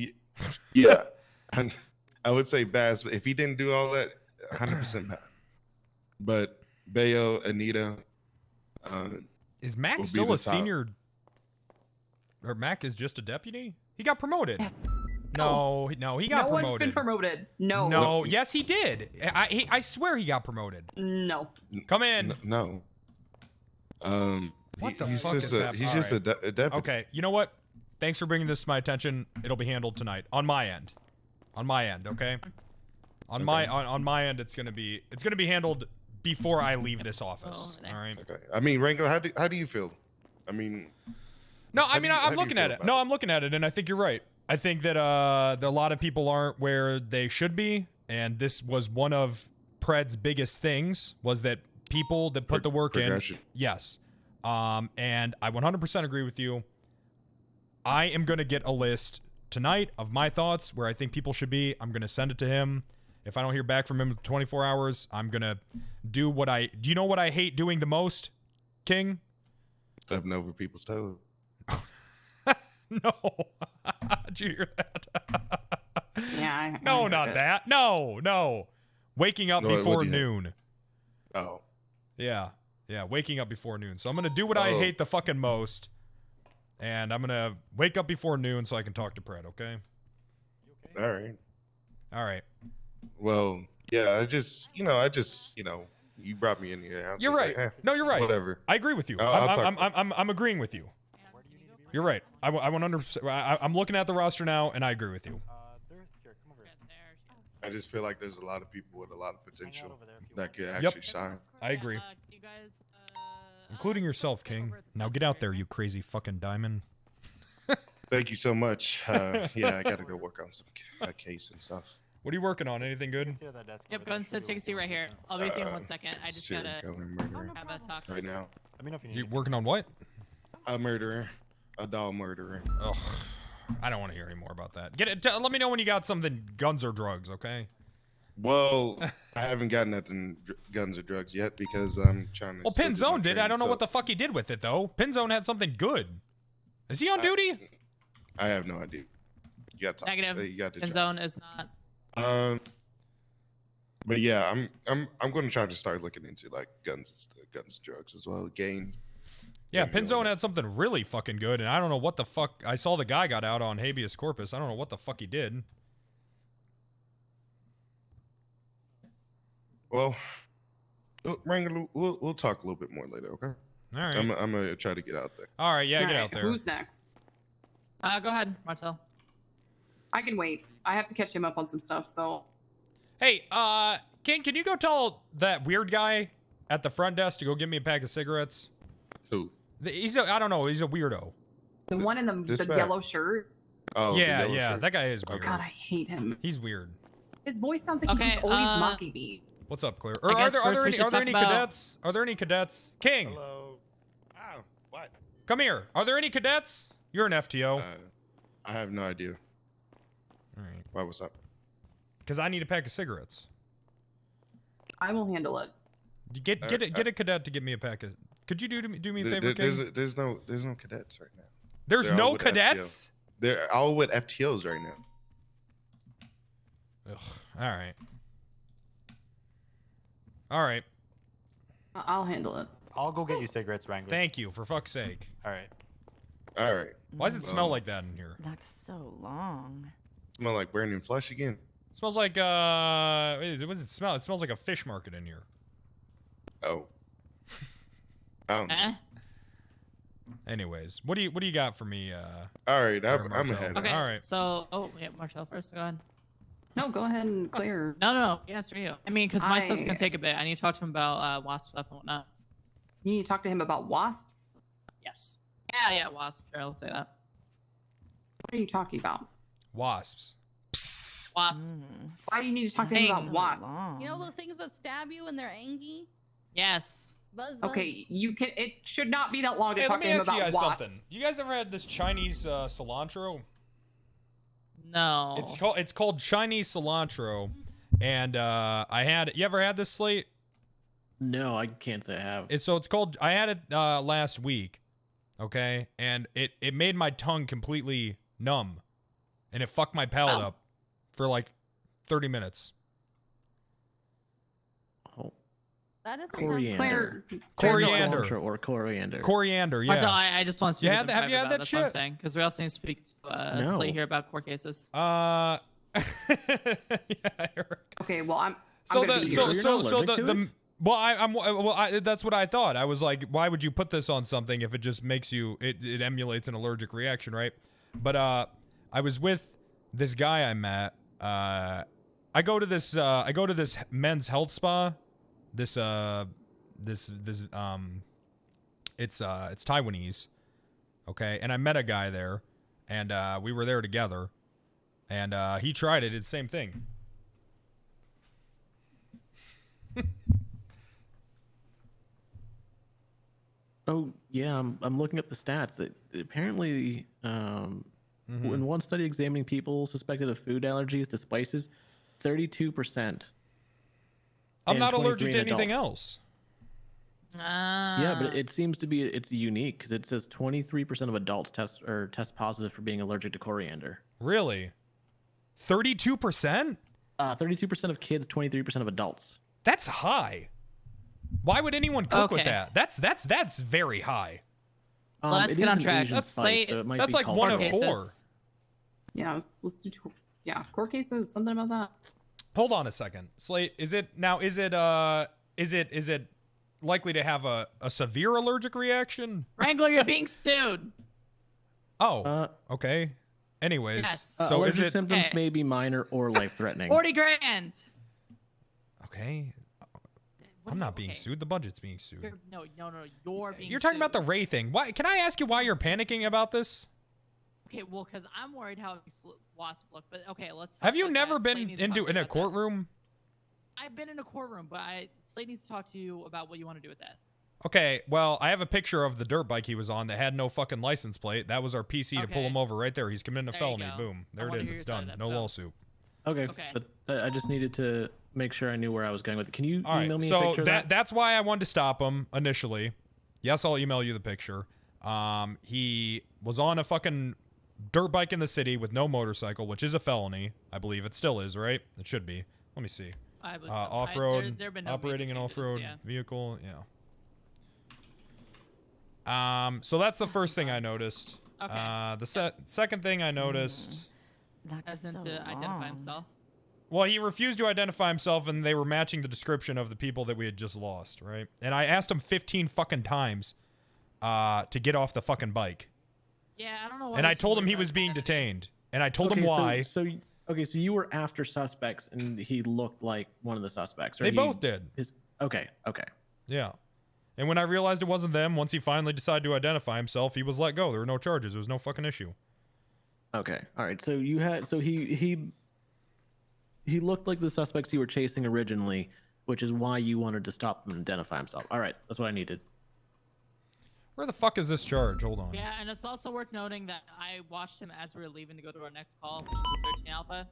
Yeah, I would say Bass. But if he didn't do all that, 100% Bass. But Bayo, Anita. Is Mac still a senior? Or Mac is just a deputy? He got promoted. Yes. No, he got promoted. No one's been promoted. No. No, yes, he did. I swear he got promoted. No. Come in. No. What? What the he's fuck just is a, happening? he's just a deputy. Okay, you know what? Thanks for bringing this to my attention. It'll be handled tonight on my end. On my end, okay? On my end, it's gonna be handled before I leave this office. All right. Okay. I mean, Wrangler, how do you feel? I mean. No, I mean, I'm how do you looking feel at it. about No, I'm looking at it, and I think you're right. I think that a lot of people aren't where they should be, and this was one of Pred's biggest things, was that people that put the work in. Yes. And I 100% agree with you. I am going to get a list tonight of my thoughts where I think people should be. I'm going to send it to him. If I don't hear back from him in 24 hours, I'm going to do what I... Do you know what I hate doing the most, King? Stepping over people's toes. No. Did you hear that? Yeah. No, not that. No. Waking up before noon. Oh. Yeah, waking up before noon. So I'm going to do what I hate the fucking most, and I'm going to wake up before noon so I can talk to Pred, okay? All right. Well, yeah, I just, you brought me in here. You're right. No, you're right. Whatever. I agree with you. I'm agreeing with you. You're right. I 100%. I'm looking at the roster now, and I agree with you. I just feel like there's a lot of people with a lot of potential that could actually shine. I agree. Including yourself, King. Now get out there, you crazy fucking diamond. Thank you so much. Yeah, I gotta go work on some case and stuff. What are you working on? Anything good? Yep, go and take a seat right here. I'll be with you in 1 second. I just gotta Serial killer murderer have a talk. right now. You working on what? A murderer. A doll murderer. Ugh. I don't want to hear any more about that. Let me know when you got something, guns or drugs, okay? Well, I haven't gotten nothing guns or drugs yet because I'm trying to. Well, Pinzone did. I don't know what the fuck he did with it though. Pinzone had something good. Is he on duty? I have no idea. You got to talk. Negative. You got to Pinzone is not. But yeah, I'm going to try to start looking into like guns and drugs as well, games. Yeah, Pinzone had something really fucking good, and I don't know what the fuck. I saw the guy got out on habeas corpus. I don't know what the fuck he did. Well, Wrangler, we'll talk a little bit more later, okay? All right. I'm gonna try to get out there. All right, yeah, get out there. Who's next? Go ahead, Martel. I can wait. I have to catch him up on some stuff, so. Hey, King, can you go tell that weird guy at the front desk to go get me a pack of cigarettes? Who? I don't know. He's a weirdo. The one in the yellow shirt. Oh, yeah, the yeah. shirt. That guy is weird. God, I hate him. He's weird. His voice sounds like he's just always mocking me. What's up, Claire? Are there any cadets? Are there any cadets? King. Hello. Oh, what? Come here. Are there any cadets? You're an FTO. I have no idea. All right. Why? What's up? Because I need a pack of cigarettes. I will handle it. Get a cadet to give me a pack of. Could you do me a favor, King? There's no cadets right now. There's no cadets? They're all with FTOs right now. Ugh. All right. All right. I'll handle it. I'll go get you cigarettes, Wrangler. Thank you, for fuck's sake. All right. All right. Why does it smell like that in here? That's so long. Smell like burning flesh again. It smells like what does it smell? It smells like a fish market in here. Oh. I don't know. Anyways, what do you got for me? All right, I'm ahead. Okay. All right. So, Martel first. Go ahead. No, go ahead and clear. No. Yes, for you. I mean, because my stuff's gonna take a bit. I need to talk to him about wasp stuff and whatnot. You need to talk to him about wasps? Yes. Yeah, wasps. Sure, I'll say that. What are you talking about? Wasps. Wasps. Why do you need to talk to him about wasps? You know the things that stab you when they're angry? Yes. Buzz. Okay, you can. It should not be that long to Hey, talk let me to him ask you about guys wasps. something. You guys ever had this Chinese cilantro? No. It's called Chinese cilantro, and you ever had this, Slate? No, I can't say I have. It's called. I had it last week, okay, and it made my tongue completely numb, and it fucked my palate up for like 30 minutes. Oh. That is Coriander. Coriander. Cilantro or coriander. Coriander, yeah. Martel, I just want to speak. Have you had that that's shit? What I'm saying, because we also need to speak to No. Slate here about court cases. Yeah, Eric. Okay, well I'm So gonna the be so here. so so allergic the to the it? Well, that's what I thought. I was like, why would you put this on something if it just makes you, it emulates an allergic reaction, right? But I was with this guy I met. I go to this men's health spa. It's Taiwanese. Okay, and I met a guy there, and we were there together, and he tried it. It's the same thing. Oh yeah, I'm looking up the stats. Apparently, in one study examining people suspected of food allergies to spices, 32%. I'm not allergic to anything else. Yeah, but it seems to be it's unique because it says 23% of adults test positive for being allergic to coriander. Really? 32%? 32% of kids, 23% of adults. That's high. Why would anyone cook with that? That's very high. Let's get on track. Let's say that's like 1 of 4. Yeah, let's do. Yeah, court cases. Something about that. Hold on a second, Slate. Is it likely to have a severe allergic reaction? Wrangler, you're being sued. Oh, okay. Anyways, yes. So allergic is it symptoms may be minor or life-threatening. 40 grand. Okay. I'm not being sued. The budget's being sued. No, you're being You're talking sued. about the Ray thing. Why? Can I ask you why you're panicking about this? Okay, well, because I'm worried how Wasp look. But okay, let's. Have you never been in a courtroom? I've been in a courtroom, but Slade needs to talk to you about what you want to do with that. Okay, well, I have a picture of the dirt bike he was on that had no fucking license plate. That was our PC to pull him over right there. He's committing a felony. Boom. There it is. It's done. No lawsuit. Okay. But I just needed to make sure I knew where I was going with it. Can you email me a so picture of that? That's why I wanted to stop him initially. Yes, I'll email you the picture. He was on a fucking dirt bike in the city with no motorcycle, which is a felony. I believe it still is, right? It should be. Let me see. Off-road, operating an off-road vehicle. Yeah. So that's the first thing I noticed. Okay. The second thing I noticed. Doesn't identify himself. Well, he refused to identify himself, and they were matching the description of the people that we had just lost, right? And I asked him 15 fucking times to get off the fucking bike. Yeah, I don't know why. And I told him he was being detained, and I told him why. So you were after suspects, and he looked like one of the suspects. Or They both did. Okay. Yeah. And when I realized it wasn't them, once he finally decided to identify himself, he was let go. There were no charges. There was no fucking issue. Okay. All right. So he looked like the suspects you were chasing originally, which is why you wanted to stop him and identify himself. All right. That's what I needed. Where the fuck is this charge? Hold on. Yeah, and it's also worth noting that I watched him as we were leaving to go to our next call, which is 13 Alpha.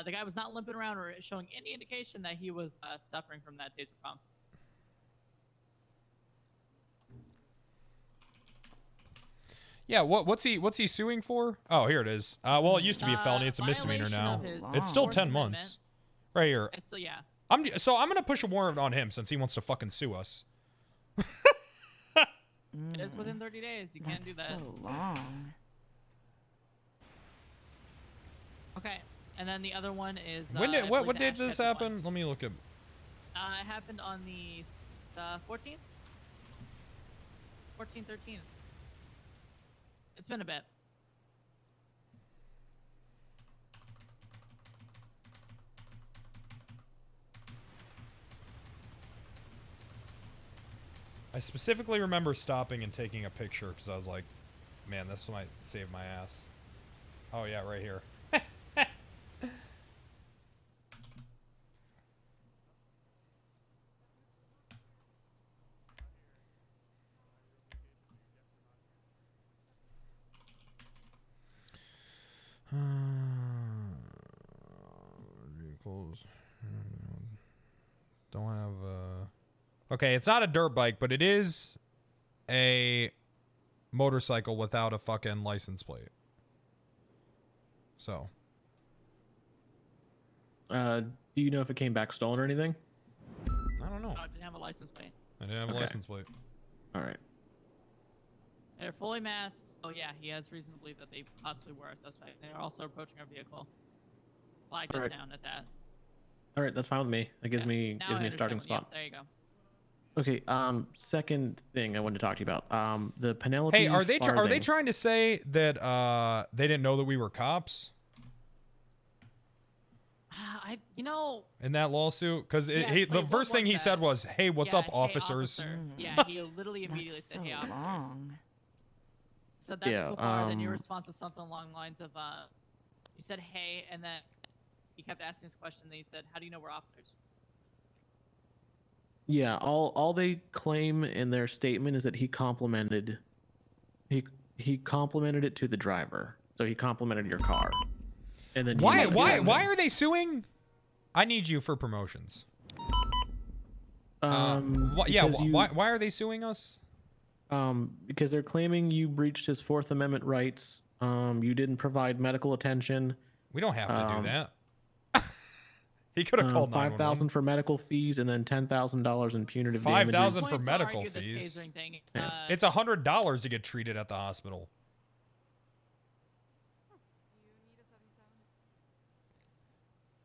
The guy was not limping around or showing any indication that he was suffering from that taser pump. Yeah, what's he suing for? Oh, here it is. Well, it used to be a felony. It's a misdemeanor now. It's still 10 months. Right here. So yeah. I'm gonna push a warrant on him since he wants to fucking sue us. It is within 30 days. You can't do that. So long. Okay, and then the other one is. What date did this happen? Let me look at. It happened on the 14th. 13th. It's been a bit. I specifically remember stopping and taking a picture because I was like, man, this might save my ass. Oh, yeah, right here. Vehicles. Don't have Okay, it's not a dirt bike, but it is a motorcycle without a fucking license plate. So. Do you know if it came back stolen or anything? I don't know. No, it didn't have a license plate. I didn't have a license plate. All right. They're fully masked. Oh yeah, he has reason to believe that they possibly were a suspect. They are also approaching our vehicle. Flag us down at that. All right, that's fine with me. That gives me a starting spot. There you go. Okay. Second thing I wanted to talk to you about. The Penelope. Hey, are they farthing. trying to say that they didn't know that we were cops You know. in that lawsuit? Because Yeah, the Slate, first thing he said was, "Hey, what's up, hey, officers?" officer. Yeah, he literally immediately said, "Hey, officers." So that's cool. Then your response was something along the lines of, "You said hey," and then he kept asking this question. Then he said, "How do you know we're officers?" Yeah. All they claim in their statement is that he complimented. He complimented it to the driver. So he complimented your car. And then Why are they suing? I need you for promotions. Why are they suing us? Because they're claiming you breached his Fourth Amendment rights. You didn't provide medical attention. We don't have to do that. He could have called 5,000 for medical fees and then $10,000 in punitive damages. 5,000 for medical fees. It's $100 to get treated at the hospital.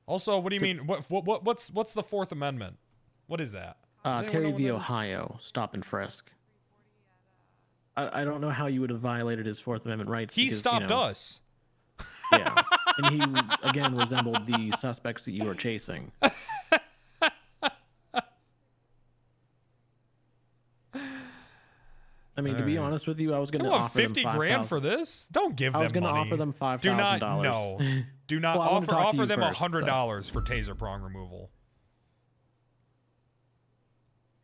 Also, what do you mean? What's the Fourth Amendment? What is that? Terry v. Ohio, stop and frisk. I don't know how you would have violated his Fourth Amendment rights. He stopped us. Yeah, and he again resembled the suspects that you were chasing. I mean, to be honest with you, I was going to offer 50 them grand for this. Don't give them money. I was going to offer them $5,000. Do not. No. Do not well, offer them $100 for taser prong removal.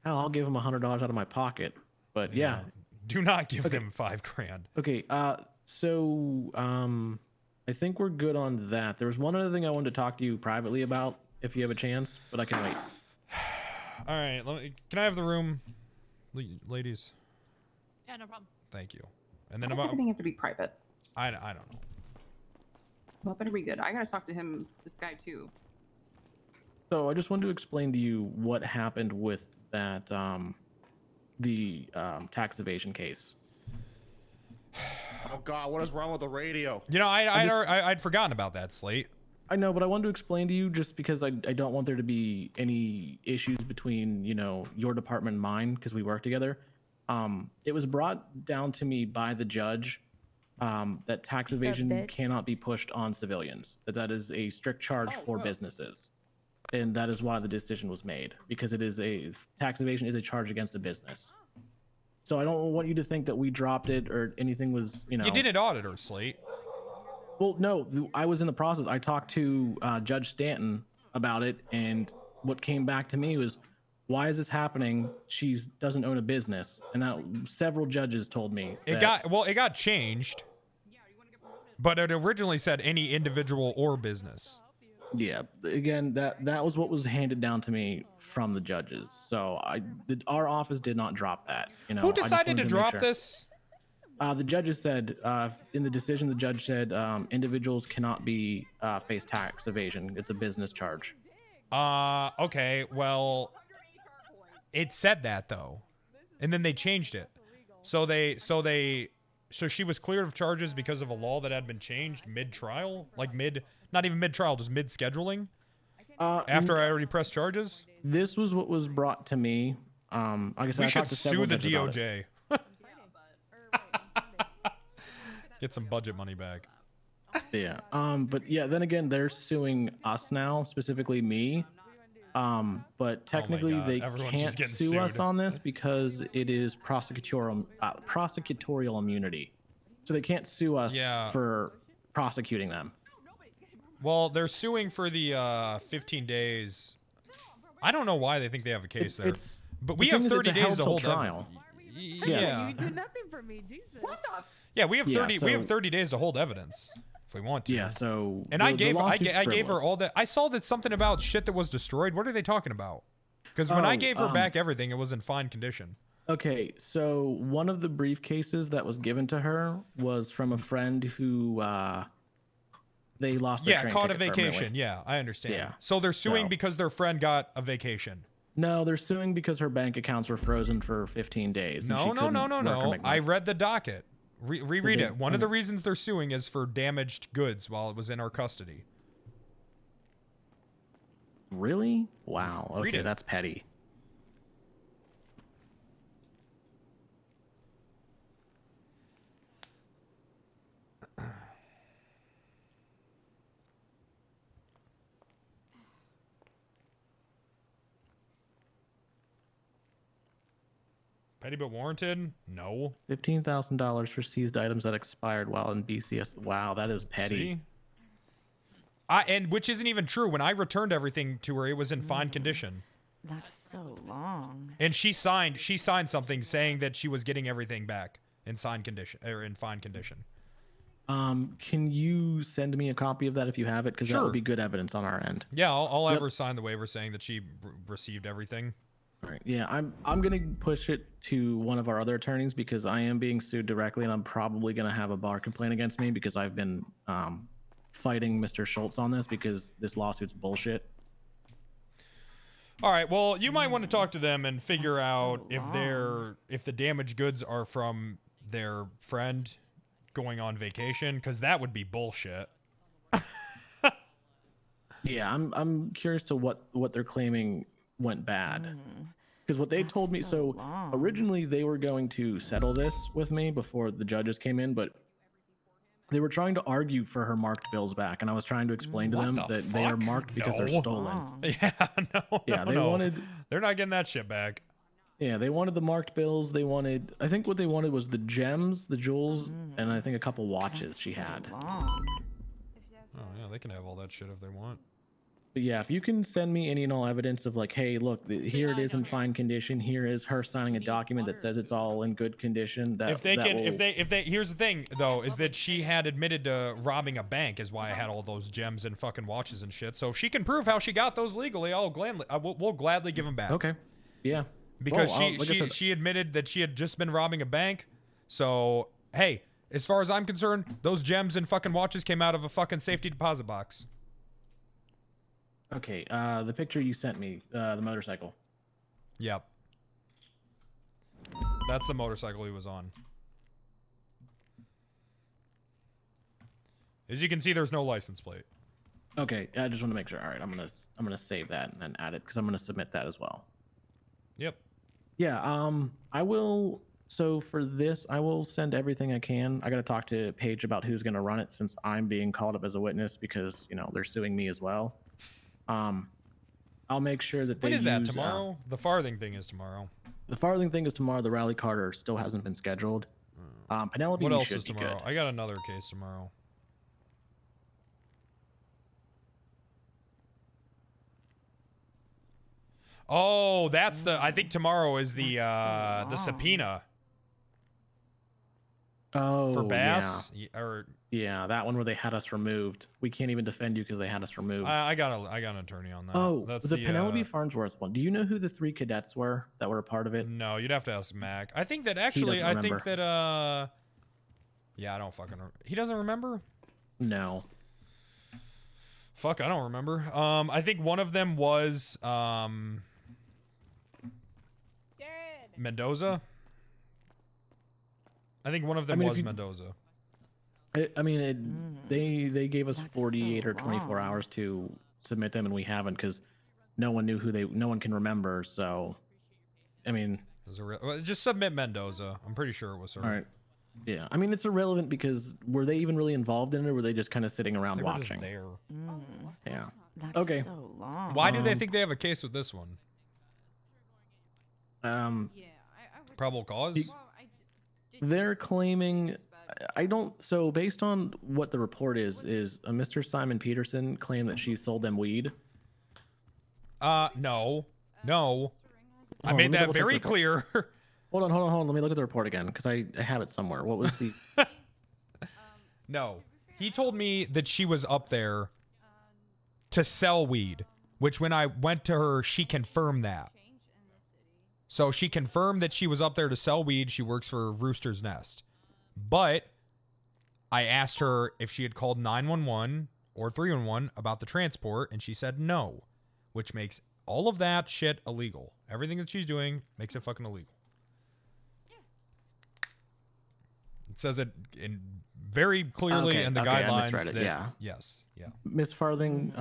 Hell, I'll give them $100 out of my pocket. But yeah. Do not give them $5 grand. Okay. So I think we're good on that. There was one other thing I wanted to talk to you privately about, if you have a chance, but I can wait. All right. Can I have the room, ladies? Yeah, no problem. Thank you. And then Why does everything have to be private? I don't know. Well, better be good. I gotta talk to him, this guy too. So I just wanted to explain to you what happened with that tax evasion case. Oh God, what is wrong with the radio? You know, I'd forgotten about that, Slate. I know, but I wanted to explain to you just because I don't want there to be any issues between, you know, your department and mine because we work together. It was brought down to me by the judge that tax evasion cannot be pushed on civilians. That is a strict charge for businesses. And that is why the decision was made, because tax evasion is a charge against a business. So I don't want you to think that we dropped it or anything was, you know. You didn't audit her, Slate. Well, no, I was in the process. I talked to Judge Stanton about it, and what came back to me was, why is this happening? She doesn't own a business. And now several judges told me it got changed. But it originally said any individual or business. Yeah, again, that was what was handed down to me from the judges. So our office did not drop that. You know, who decided to drop this? The judges said in the decision, the judge said individuals cannot be face tax evasion. It's a business charge. Okay, well, it said that though, and then they changed it. So she was cleared of charges because of a law that had been changed mid-trial, not even mid-trial, just mid-scheduling. After I already pressed charges. This was what was brought to me. Like I said, we should sue the DOJ. Get some budget money back. Yeah. But yeah, then again, they're suing us now, specifically me. But technically they can't sue us on this because it is prosecutorial immunity. So they can't sue us for prosecuting them. Well, they're suing for the 15 days. I don't know why they think they have a case there. But we have 30 days to hold trial. Yeah. You do nothing for me, Jesus. What the? Yeah, we have 30. We have 30 days to hold evidence if we want to. Yeah. So. And I gave her all that. I saw that something about shit that was destroyed. What are they talking about? Because when I gave her back everything, it was in fine condition. Okay, so one of the briefcases that was given to her was from a friend who they lost their train caught a ticket vacation. Yeah, I understand. Yeah. So they're suing because their friend got a vacation. No, they're suing because her bank accounts were frozen for 15 days. No. I read the docket. Reread it. One of the reasons they're suing is for damaged goods while it was in our custody. Really? Wow. Okay, that's petty. Petty but warranted? No. $15,000 for seized items that expired while in BCS. Wow, that is petty. See? And which isn't even true. When I returned everything to her, it was in fine condition. That's so long. And she signed something saying that she was getting everything back in fine condition. Can you send me a copy of that if you have it? Because that Sure. would be good evidence on our end. Yeah, I'll have her sign the waiver saying that she received everything. All right. Yeah, I'm gonna push it to one of our other attorneys because I am being sued directly, and I'm probably gonna have a bar complaint against me because I've been fighting Mr. Schultz on this because this lawsuit's bullshit. All right. Well, you might want to talk to them and figure out if the damaged goods are from their friend going on vacation, because that would be bullshit. Yeah, I'm curious to what they're claiming went bad. Because what they told me, so originally they were going to settle this with me before the judges came in, but they were trying to argue for her marked bills back, and I was trying to explain to them that they are marked because they're stolen. Yeah, They wanted. They're not getting that shit back. Yeah, they wanted the marked bills. They wanted. I think what they wanted was the gems, the jewels, and I think a couple watches she had. Oh yeah, they can have all that shit if they want. But yeah, if you can send me any and all evidence of like, hey, look, here it is in fine condition. Here is her signing a document that says it's all in good condition. If they here's the thing though, is that she had admitted to robbing a bank, is why I had all those gems and fucking watches and shit. So if she can prove how she got those legally, we'll gladly give them back. Okay. Yeah. Because she admitted that she had just been robbing a bank. So hey, as far as I'm concerned, those gems and fucking watches came out of a fucking safety deposit box. Okay, the picture you sent me, the motorcycle. Yep. That's the motorcycle he was on. As you can see, there's no license plate. Okay, I just want to make sure. All right, I'm gonna save that and then add it because I'm gonna submit that as well. Yep. Yeah. I will. So for this, I will send everything I can. I got to talk to Paige about who's gonna run it since I'm being called up as a witness because they're suing me as well. I'll make sure that they. When is that? Tomorrow? The farthing thing is tomorrow. The farthing thing is tomorrow. The Rally Carter still hasn't been scheduled. Penelope. What else is tomorrow? I got another case tomorrow. Oh, that's the. I think tomorrow is the subpoena. Oh, for Bass? Yeah, that one where they had us removed. We can't even defend you because they had us removed. I got an attorney on that. Oh, that's the Penelope Farnsworth one. Do you know who the 3 cadets were that were a part of it? No, you'd have to ask Mac. I think that actually, yeah, I don't fucking. He doesn't remember? No. Fuck, I don't remember. I think one of them was Mendoza. I think one of them was Mendoza. They gave us 48 or 24 hours to submit them, and we haven't because no one knew no one can remember. So, just submit Mendoza. I'm pretty sure it was her. All right. Yeah, it's irrelevant because were they even really involved in it, or were they just kind of sitting around watching? They were just there. Yeah. That's okay. so long. Why do they think they have a case with this one? Probable cause? They're claiming, so based on what the report is Mr. Simon Peterson claimed that she sold them weed? No. I made that very clear. Hold on. Let me look at the report again because I have it somewhere. What was the... No. He told me that she was up there to sell weed, which when I went to her, she confirmed that. So she confirmed that she was up there to sell weed. She works for Rooster's Nest. But I asked her if she had called 911 or 311 about the transport, and she said no, which makes all of that shit illegal. Everything that she's doing makes it fucking illegal. It says it very clearly in the guidelines. Yes. Miss Farthing,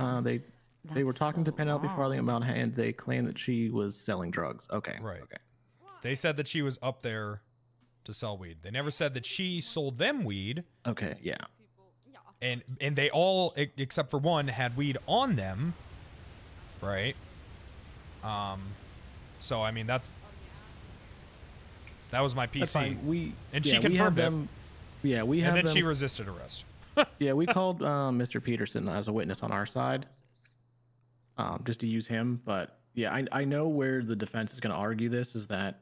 they were talking to Penelope Farthing about her, and they claimed that she was selling drugs. Okay. Right. Okay. They said that she was up there to sell weed. They never said that she sold them weed. Okay. Yeah. And they all, except for one, had weed on them. Right. So that's. That was my That's PC. fine. She confirmed it. Yeah, we have. And then them, she resisted arrest. yeah, we called Mr. Peterson as a witness on our side, just to use him. But yeah, I know where the defense is going to argue this is that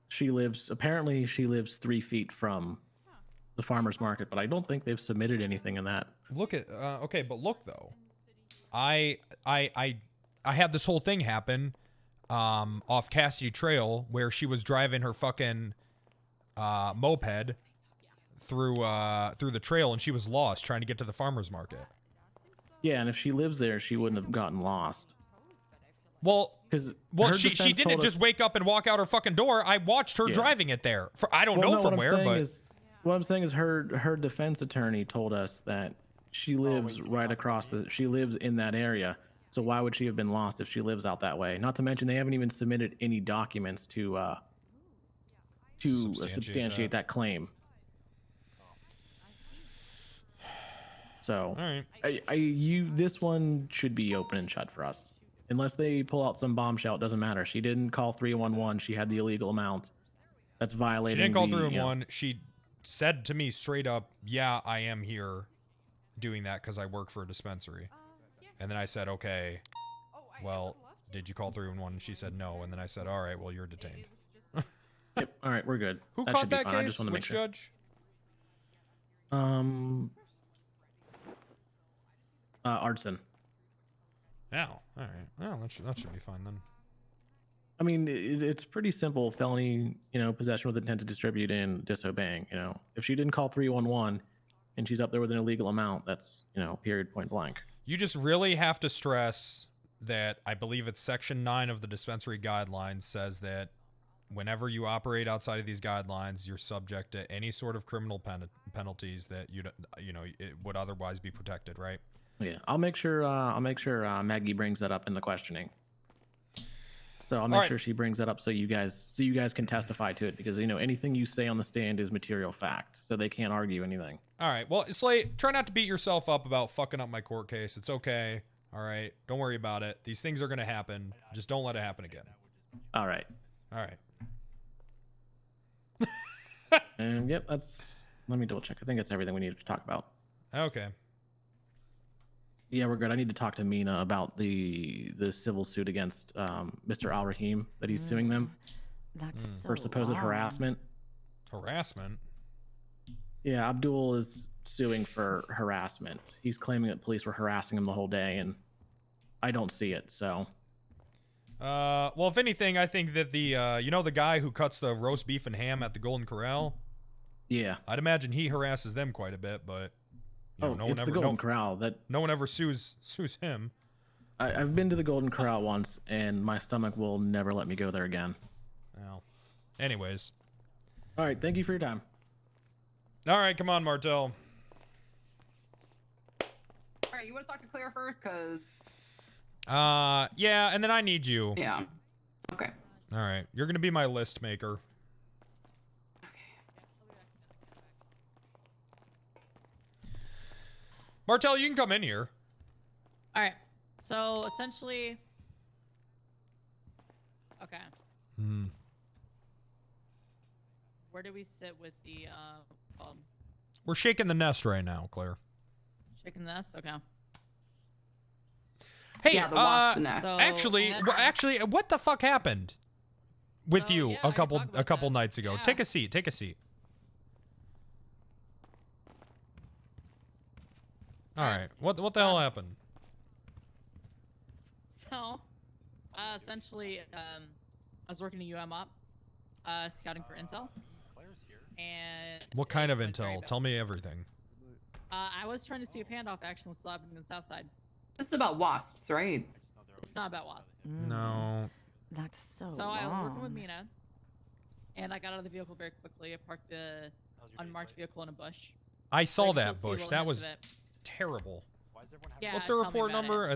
she lives 3 feet from the farmer's market, but I don't think they've submitted anything in that. Look at okay, but look though, I had this whole thing happen off Cassidy Trail where she was driving her fucking moped through the trail and she was lost trying to get to the farmer's market. Yeah, and if she lives there, she wouldn't have gotten lost. Well, because she didn't just wake up and walk out her fucking door. I watched her driving it there. I don't know from where, but what I'm saying is her defense attorney told us that she lives right across she lives in that area. So why would she have been lost if she lives out that way? Not to mention they haven't even submitted any documents to substantiate that claim. So this one should be open and shut for us. Unless they pull out some bombshell, it doesn't matter. She didn't call 311. She had the illegal amount. That's violating. She didn't call 311. She said to me straight up, "Yeah, I am here doing that because I work for a dispensary." And then I said, "Okay, well, did you call 311?" She said no. And then I said, "All right, well, you're detained." Yep. All right, we're good. Who caught that case? Which judge? Artson. Oh, all right. Well, that should be fine then. I mean, it's pretty simple. Felony, possession with intent to distribute and disobeying. If she didn't call 311 and she's up there with an illegal amount, that's, period, point blank. You just really have to stress that I believe it's Section 9 of the dispensary guidelines says that whenever you operate outside of these guidelines, you're subject to any sort of criminal penalties that it would otherwise be protected, right? Yeah, I'll make sure Maggie brings that up in the questioning. So I'll make sure she brings that up so you guys can testify to it because anything you say on the stand is material fact, so they can't argue anything. All right. Well, Slate, try not to beat yourself up about fucking up my court case. It's okay. All right. Don't worry about it. These things are going to happen. Just don't let it happen again. All right. All right. And yep, let me double check. I think that's everything we needed to talk about. Okay. Yeah, we're good. I need to talk to Mina about the civil suit against Mr. Al Rahim that he's suing them. That's for supposed harassment. Harassment? Yeah, Abdul is suing for harassment. He's claiming that police were harassing him the whole day, and I don't see it, so. Well, if anything, I think that the the guy who cuts the roast beef and ham at the Golden Corral? Yeah. I'd imagine he harasses them quite a bit, but no one ever, the Golden Corral. No one ever sues him. I've been to the Golden Corral once, and my stomach will never let me go there again. Well, anyways. All right, thank you for your time. All right, come on, Martel. All right, you want to talk to Claire first, cause. Yeah, and then I need you. Yeah. Okay. All right, you're gonna be my list maker. Martel, you can come in here. All right. So essentially, okay. Where do we sit with the what's it called? We're shaking the nest right now, Claire. Shaking the nest. Okay. Hey, yeah, the wasp nest. So, actually, what the fuck happened with you yeah, a couple that. nights ago? Yeah. Take a seat. Take a seat. All right. What the hell happened? So, essentially, I was working at UM scouting for intel. And What kind of went very intel? bad. Tell me everything. I was trying to see if handoff action was still happening in the south side. This is about wasps, right? It's not about wasps. No. That's so I was working with Mina, and I got out of the vehicle very quickly. I parked the unmarked vehicle in a bush. I saw You can that still see bush. little That hints was of it. terrible. Yeah, What's the tell me report about it. number? I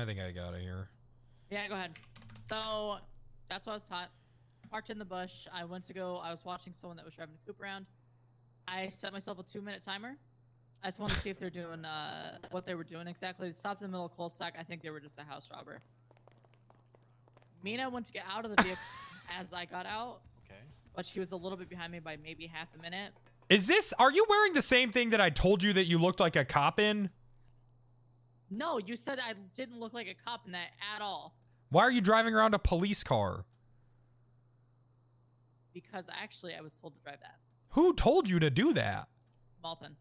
think I got it here. Yeah, go ahead. So that's what I was taught. Parked in the bush. I was watching someone that was driving a coupe around. I set myself a 2-minute timer. I just wanted to see if they're doing what they were doing exactly. They stopped in the middle of cul-de-sac. I think they were just a house robber. Mina went to get out of the vehicle. as I got out. Okay. But she was a little bit behind me by maybe half a minute. Are you wearing the same thing that I told you that you looked like a cop in? No, you said I didn't look like a cop in that at all. Why are you driving around a police car? Because actually I was told to drive that. Who told you to do that? Malton.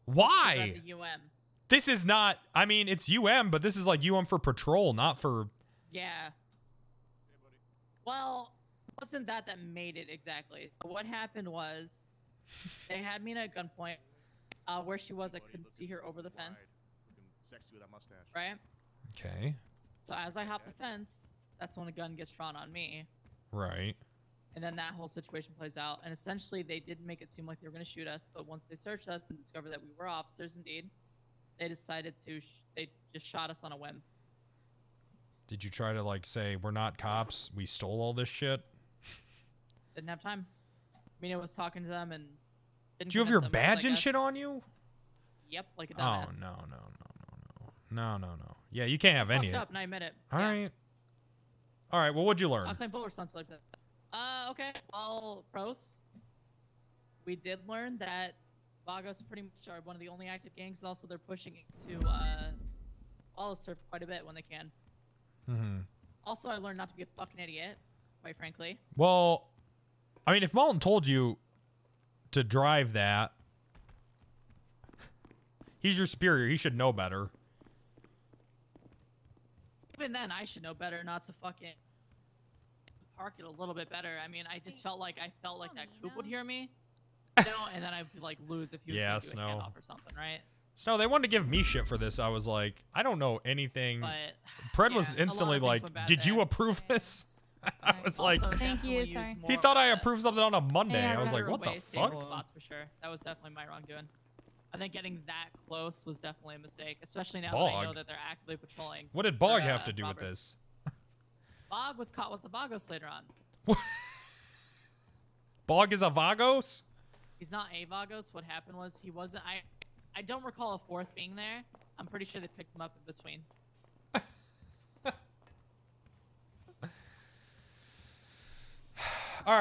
Why? The UM. This is not, I mean, it's UM, but this is like UM for patrol, not for... Yeah. Well, it wasn't that made it exactly. What happened was they had me at gunpoint. Where she was, I couldn't see her over the fence. Sexy with that mustache. Right? Okay. So as I hop the fence, that's when a gun gets drawn on me. Right. And then that whole situation plays out. And essentially, they didn't make it seem like they were going to shoot us. But once they searched us and discovered that we were officers indeed, they decided to, they just shot us on a whim. Did you try to, like, say, we're not cops, we stole all this shit? Didn't have time. Mina was talking to them and didn't. Do you have your badge and shit on you? Yep, like a dumbass. Oh, no. Yeah, you can't have any. Fucked up, and I admit it. All right. All right, well, what'd you learn? I'll claim full responsibility. Okay. Well, pros. We did learn that Vagos pretty much are one of the only active gangs, and also they're pushing into Wallace Surf quite a bit when they can. Mm-hmm. Also, I learned not to be a fucking idiot, quite frankly. Well, I mean, if Malton told you to drive that, he's your superior. He should know better. Even then, I should know better not to fucking park it a little bit better. I mean, I just felt like that Coop would hear me, you know, and then I'd like lose if he was gonna do a handoff or something, right? Snow, they wanted to give me shit for this. I was like, I don't know anything. But Pred was instantly like, did you approve this? I was like, thank you. Sorry. He thought I approved something on a Monday. Yeah, I was like, what the fuck? Spots for sure. That was definitely my wrongdoing. I think getting that close was definitely a mistake, especially now that I know that they're actively patrolling. What did Bog have to do with this? Bog was caught with the Vagos later on. Bog is a Vagos? He's not a Vagos. What happened was he wasn't. I don't recall a fourth being there. I'm pretty sure they picked him up in between. All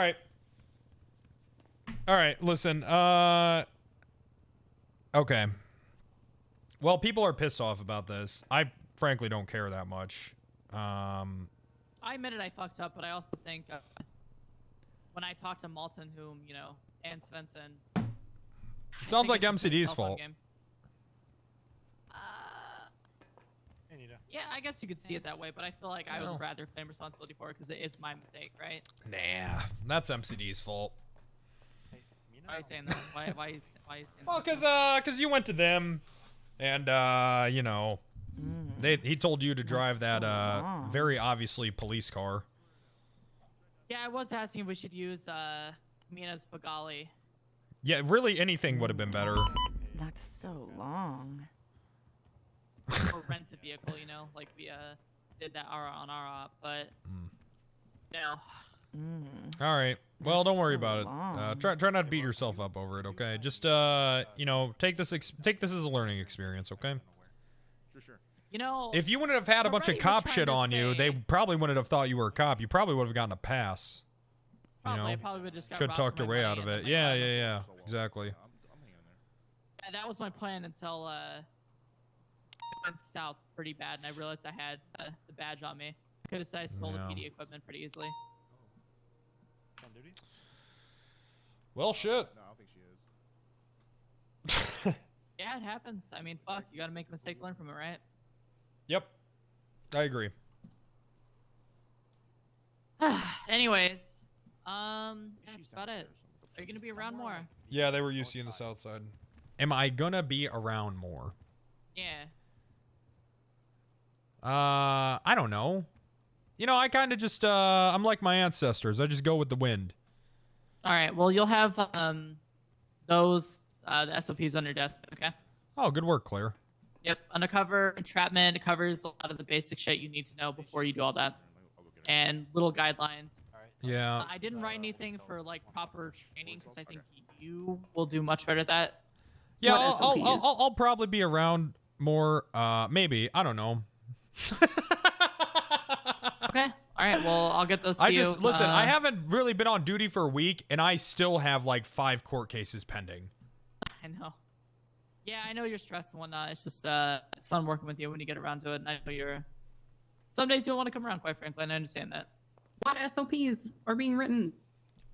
right, listen. Okay. Well, people are pissed off about this. I frankly don't care that much. I admitted I fucked up, but I also think when I talked to Malton, whom, you know, and Svensson. Sounds like MCD's fault. Yeah, I guess you could see it that way, but I feel like I would rather claim responsibility for it because it is my mistake, right? Nah, that's MCD's fault. Why are you saying that? Why are you saying well, that? Cause you went to them, and you know, he told you to drive that very obviously police car. Yeah, I was asking if we should use Mina's Pagali. Yeah, really anything would have been better. That's so long. Or rent a vehicle, you know, like we did that on our op, but no. All right. Well, don't worry about it. Try not to beat yourself up over it, okay? Just you know, take this as a learning experience, okay? Sure. You know, if you wouldn't have had a bunch of cop shit on you, they probably wouldn't have thought you were a cop. You probably would have gotten a pass. Probably, you know? probably would just got could talk your way out of it. Yeah, exactly. Yeah, that was my plan until it went south pretty bad, and I realized I had the badge on me. Could have said I stole the PD equipment pretty easily. On duty? Well, shit. No, I don't think she is. Yeah, it happens. I mean, fuck, you gotta make a mistake to learn from it, right? Yep. I agree. Anyways, that's about it. Are you gonna be around more? Yeah, they were used to you in the south side. Am I gonna be around more? Yeah. I don't know. You know, I kind of just, I'm like my ancestors. I just go with the wind. All right. Well, you'll have those the SOPs on your desk. Okay. Oh, good work, Claire. Yep. Undercover entrapment. It covers a lot of the basic shit you need to know before you do all that, and little guidelines. Yeah. I didn't write anything for like proper training because I think you will do much better at that. Yeah, I'll probably be around more. Maybe, I don't know. Okay. All right, well, I'll get those to you. Listen, I haven't really been on duty for a week, and I still have like 5 court cases pending. I know. Yeah, I know you're stressed and whatnot. It's just, it's fun working with you when you get around to it. And I know you're. Some days you don't want to come around, quite frankly, and I understand that. What SOPs are being written?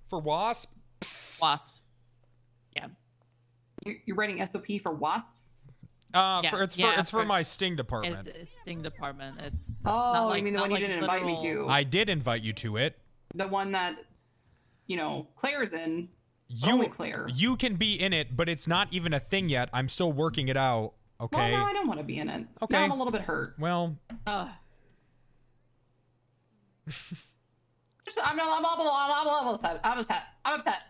For WASP? WASP. Yeah. You're writing SOP for WASPs? It's for my Sting department. It's Sting department. It's. Oh, you mean the one you didn't invite me to? I did invite you to it. The one that, Claire's in. Only Claire. You can be in it, but it's not even a thing yet. I'm still working it out. Okay. Well, no, I don't want to be in it. Okay. Now I'm a little bit hurt. Well. I'm upset. I'm upset.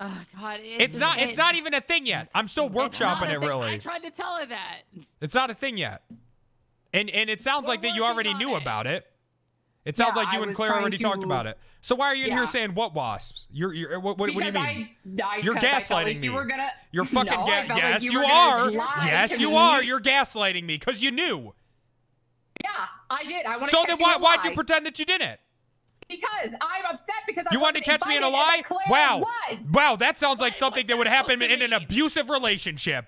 Oh God! It's not even a thing yet. I'm still workshopping it. Really. I tried to tell her that. It's not a thing yet. And it sounds like that you already knew about it. It sounds like you and Claire already talked about it. So why are you in here saying what wasps? What do you mean? You're gaslighting me. You're fucking yes, you are. Yes, you are. You're gaslighting me because you knew. Yeah, I did. I want to. So then why'd you pretend that you didn't? Because I'm upset because I you wanted to catch me in a lie? Wow, that sounds like something that would happen in an abusive relationship.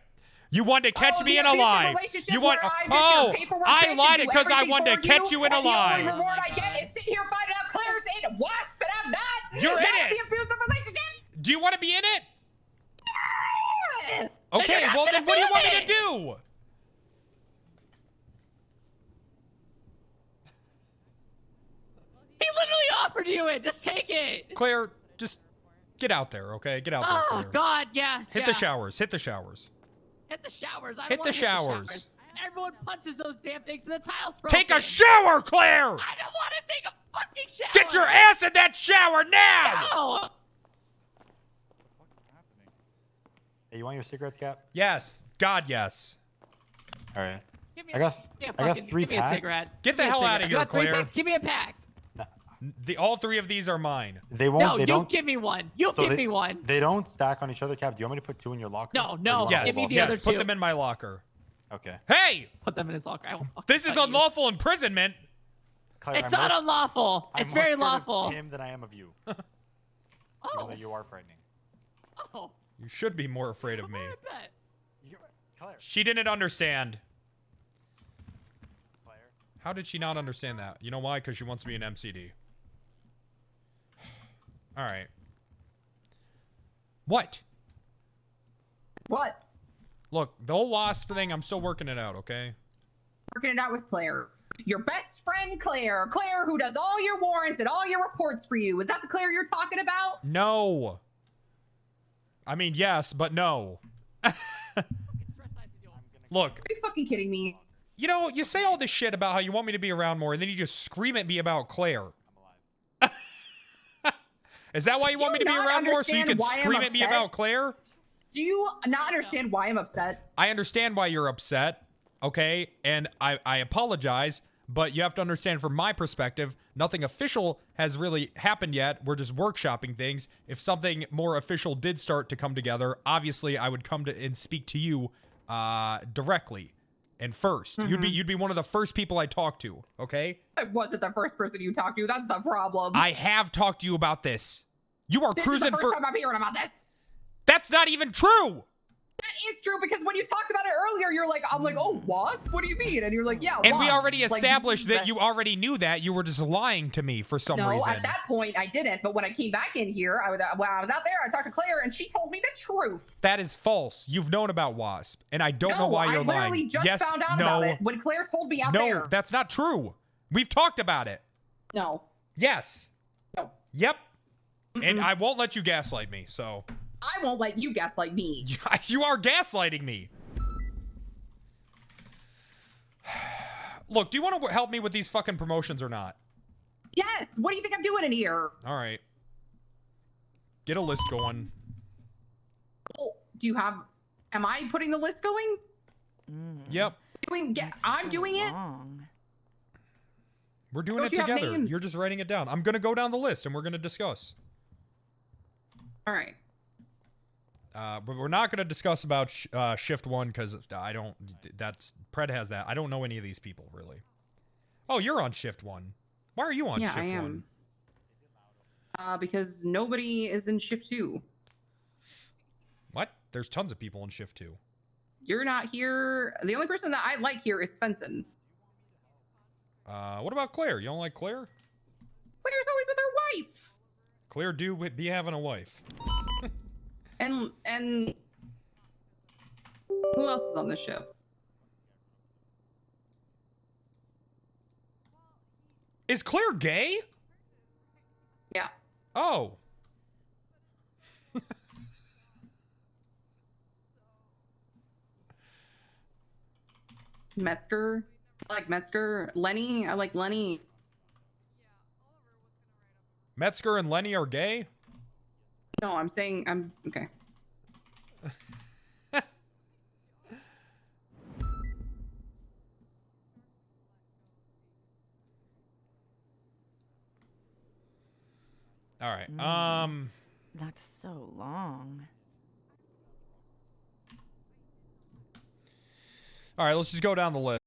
You wanted to catch me in a lie. I lied because I wanted to catch you in a lie. The only reward I get is sit here finding out Claire's in WASP and I'm not. You're in it. That's the abusive relationship. Do you want to be in it? Okay, well then what do you want me to do? He literally offered you it. Just take it. Claire, just get out there, okay? Get out there. Oh God, yeah. Hit the showers. Hit the showers. Hit the showers. Hit the showers. Everyone punches those damn things and the tiles broken. Take a shower, Claire! I don't want to take a fucking shower. Get your ass in that shower now! No! Hey, you want your cigarettes, Cap? Yes. God, yes. All right. I got 3 packs. Get the hell out of here, Claire. 3 packs. Give me a pack. All 3 of these are mine. They won't. No, they don't give me one. Give me one. They don't stack on each other, Cap. Do you want me to put 2 in your locker? No. Yes, give me the other 2. Put them in my locker. Okay. Hey! Put them in his locker. This is unlawful imprisonment. Claire, it's not unlawful. It's very lawful. I'm more scared of him than I am of you. Even though you are frightening. Oh. You should be more afraid of me. Claire. She didn't understand. Claire. How did she not understand that? You know why? Because she wants to be an MCD. All right. What? What? Look, the whole WASP thing, I'm still working it out, okay? Working it out with Claire. Your best friend, Claire. Claire, who does all your warrants and all your reports for you. Is that the Claire you're talking about? No. I mean, yes, but no. Look. Are you fucking kidding me? You know, you say all this shit about how you want me to be around more, and then you just scream at me about Claire. Is that why you want me to be around more, so you can scream at me about Claire? Do you not understand why I'm upset? I understand why you're upset, okay? And I apologize, but you have to understand from my perspective, nothing official has really happened yet. We're just workshopping things. If something more official did start to come together, obviously I would come to and speak to you directly and first. Mm-hmm. You'd be one of the first people I talk to, okay? I wasn't the first person you talked to. That's the problem. I have talked to you about this. You are cruising This is the first time I'm hearing about this. That's not even true. That is true, because when you talked about it earlier, you're like, I'm like, oh, WASP? What do you mean? And you're like, yeah, and WASP. we already established that you already knew that. You were just lying to me for some reason. No, at that point, I didn't. But when I came back in here, when I was out there, I talked to Claire, and she told me the truth. That is false. You've known about WASP, and I don't know why you're lying. I literally just found out about it when Claire told me out there. No, that's not true. We've talked about it. No. Yes. No. Yep. And I won't let you gaslight me, so... I won't let you gaslight me. You are gaslighting me. Look, do you want to help me with these fucking promotions or not? Yes. What do you think I'm doing in here? All right. Get a list going. Oh, do you have... Am I putting the list going? Yep. I'm doing it? We're doing it together. You're just writing it down. I'm going to go down the list, and we're going to discuss. All right. But we're not going to discuss about shift 1 because I don't. Pred has that. I don't know any of these people really. Oh, you're on shift 1. Why are you on Yeah, shift I one? am. Because nobody is in shift 2. What? There's tons of people in shift 2. You're not here. The only person that I like here is Svensson. What about Claire? You don't like Claire? Claire's always with her wife. Claire do be having a wife. And who else is on this shift? Is Claire gay? Yeah. Oh. Metzger. I like Metzger. Lenny. I like Lenny. Metzger and Lenny are gay? No, I'm saying I'm okay. All right. That's so long. All right, let's just go down the list.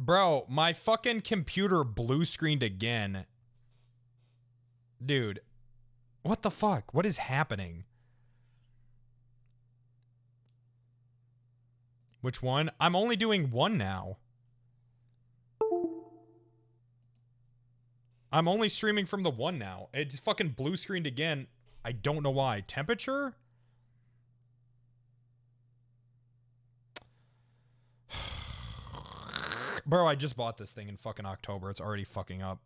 Bro, my fucking computer blue screened again. Dude, what the fuck? What is happening? Which one? I'm only doing one now. I'm only streaming from the one now. It just fucking blue screened again. I don't know why. Temperature? Bro, I just bought this thing in fucking October. It's already fucking up.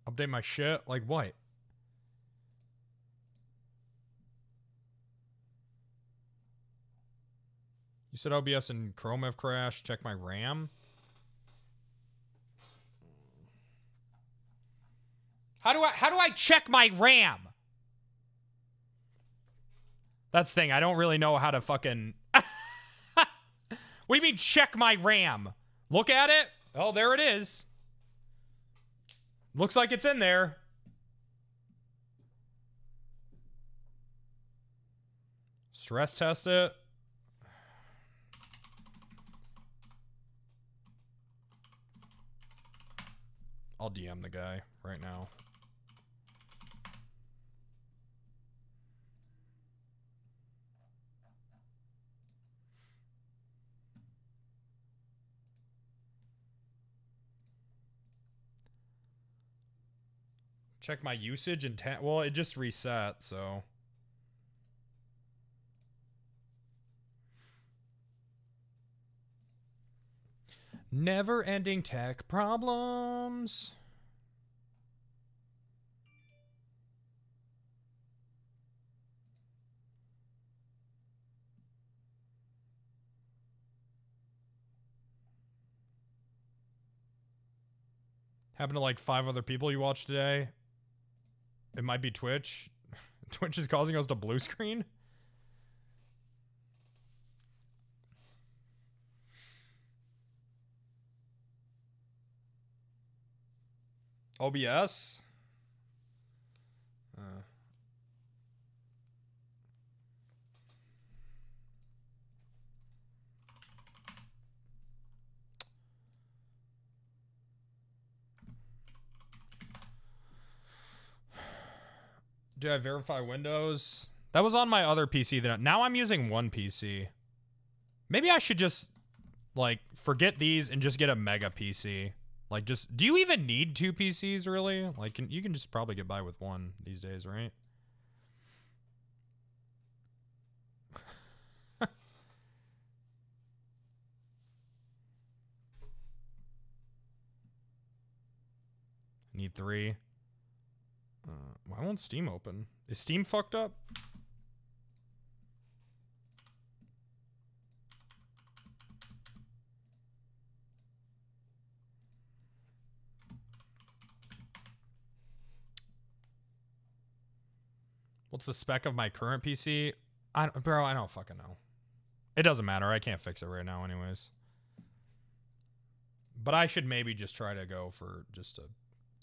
Update my shit? Like what? You said OBS and Chrome have crashed. Check my RAM. How do I check my RAM? That's the thing. I don't really know how to fucking. What do you mean check my RAM? Look at it. Oh, there it is. Looks like it's in there. Stress test it. I'll DM the guy right now. Check my usage and well, it just reset, so. Never-ending tech problems. Happened to like 5 other people you watched today. It might be Twitch. Twitch is causing us to blue screen. OBS. Do I verify Windows? That was on my other PC. Now I'm using one PC. Maybe I should just, like, forget these and just get a mega PC. Like, just, do you even need 2 PCs, really? Like, you can just probably get by with one these days, right? Need 3. Why won't Steam open? Is Steam fucked up? What's the spec of my current PC? Bro, I don't fucking know. It doesn't matter. I can't fix it right now anyways. But I should maybe just try to go for just a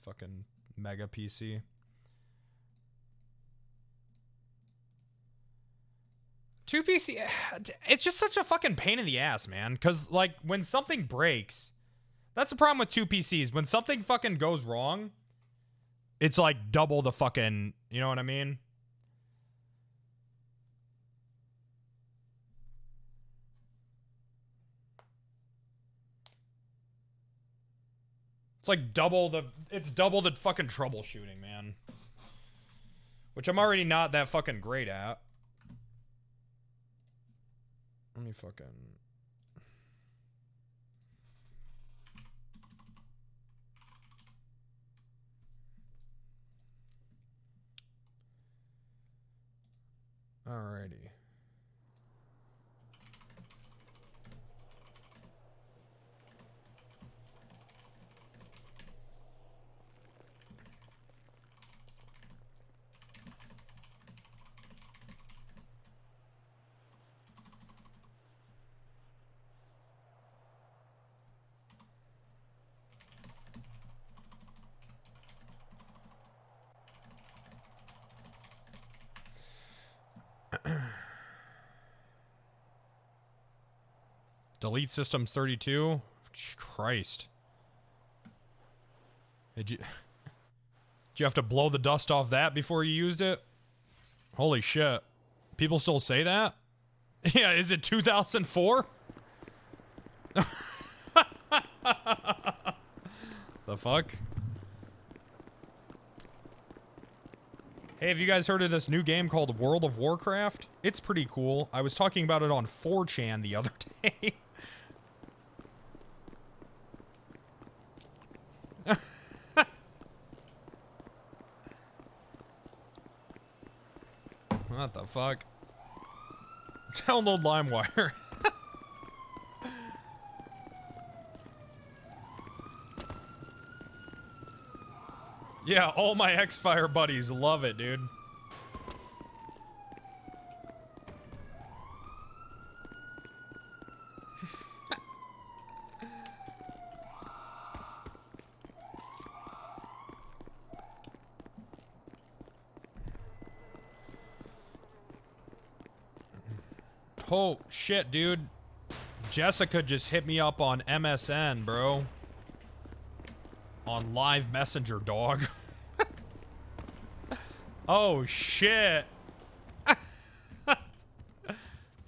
fucking mega PC. Two PC, it's just such a fucking pain in the ass, man. Because, like, when something breaks, that's the problem with two PCs. When something fucking goes wrong, it's like double the fucking, you know what I mean? It's like double the fucking troubleshooting, man. Which I'm already not that fucking great at. Let me fucking... Alrighty. Delete systems 32? Christ. Did you have to blow the dust off that before you used it? Holy shit. People still say that? Yeah, is it 2004? The fuck? Hey, have you guys heard of this new game called World of Warcraft? It's pretty cool. I was talking about it on 4chan the other day. What the fuck? Download LimeWire. Yeah, all my X-Fire buddies love it, dude. Oh, shit, dude. Jessica just hit me up on MSN, bro. On live messenger, dog. Oh, shit.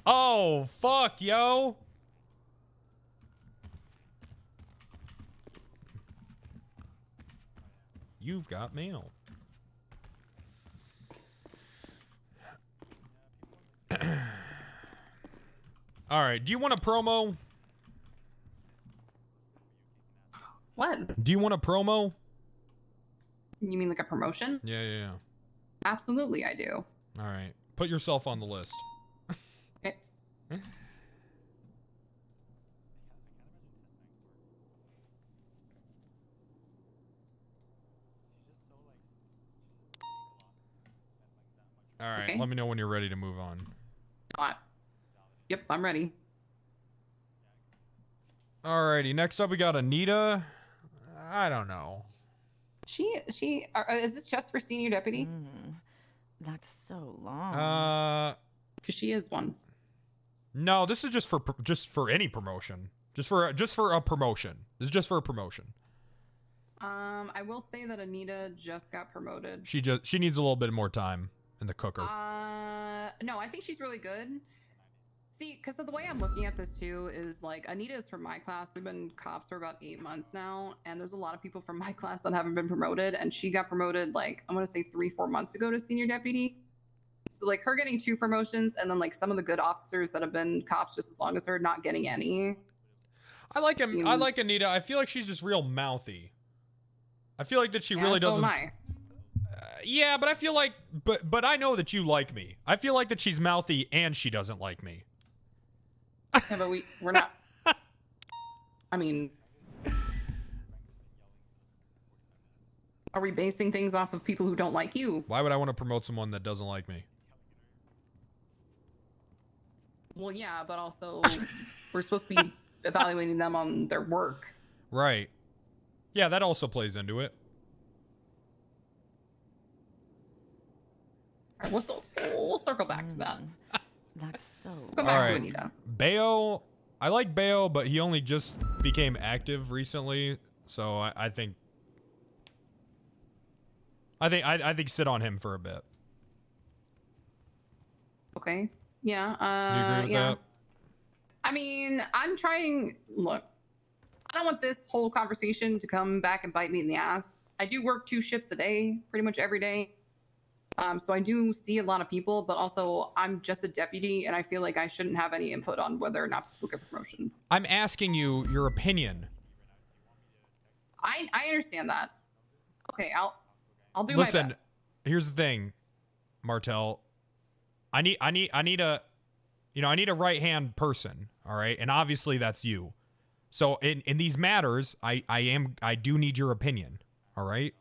Oh, fuck, yo. You've got mail. All right, do you want a promo? What? Do you want a promo? You mean like a promotion? Yeah. Absolutely, I do. All right, put yourself on the list. Okay. All right, Okay. let me know when you're ready to move on. Yep, I'm ready. Alrighty, next up we got Anita. I don't know. Is this just for senior deputy? That's so long. Because she is one. No, this is just for any promotion. Just for a promotion. This is just for a promotion. I will say that Anita just got promoted. She needs a little bit more time in the cooker. No, I think she's really good. See, because the way I'm looking at this too is like Anita is from my class. We've been cops for about 8 months now, and there's a lot of people from my class that haven't been promoted, and she got promoted like I'm gonna say 3-4 months ago to senior deputy. So like her getting 2 promotions, and then like some of the good officers that have been cops just as long as her not getting any. I like Anita. I feel like she's just real mouthy. I feel like that she really doesn't. So am I. Yeah, but I feel like, but I know that you like me. I feel like that she's mouthy and she doesn't like me. Yeah, but we're not. I mean, are we basing things off of people who don't like you? Why would I want to promote someone that doesn't like me? Well, yeah, but also we're supposed to be evaluating them on their work. Right. Yeah, that also plays into it. We'll circle back to that. That's so. Go back to Anita. Bayo, I like Bayo, but he only just became active recently, so I think sit on him for a bit. Okay. Yeah. Do you agree with that? I mean, I'm trying. Look, I don't want this whole conversation to come back and bite me in the ass. I do work 2 shifts a day, pretty much every day. So I do see a lot of people, but also I'm just a deputy, and I feel like I shouldn't have any input on whether or not people get promotions. I'm asking you your opinion. I understand that. Okay, I'll do Listen, my best. Here's the thing, Martel. I need a right-hand person, all right? And obviously that's you. So in these matters, I do need your opinion, all right?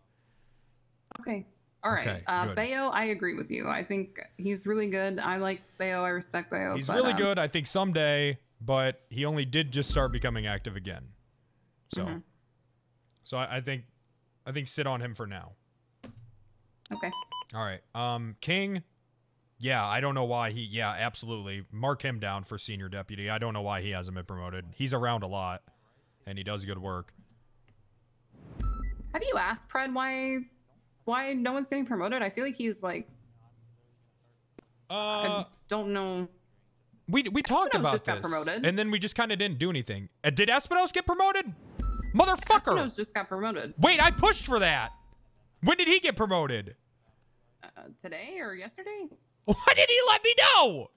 Okay. All right. Okay, good. Bayo, I agree with you. I think he's really good. I like Bayo. I respect Bayo. He's really good. I think someday, but he only did just start becoming active again. So, so I think sit on him for now. Okay. All right. King. Yeah, I don't know why he. Yeah, absolutely. Mark him down for senior deputy. I don't know why he hasn't been promoted. He's around a lot, and he does good work. Have you asked Pred why no one's getting promoted? I feel like he's like. I don't know. We talked about just this, got promoted. and then we just kind of didn't do anything. Did Espinos get promoted? Motherfucker! Espinos just got promoted. Wait, I pushed for that. When did he get promoted? Today or yesterday? Why did he let me know?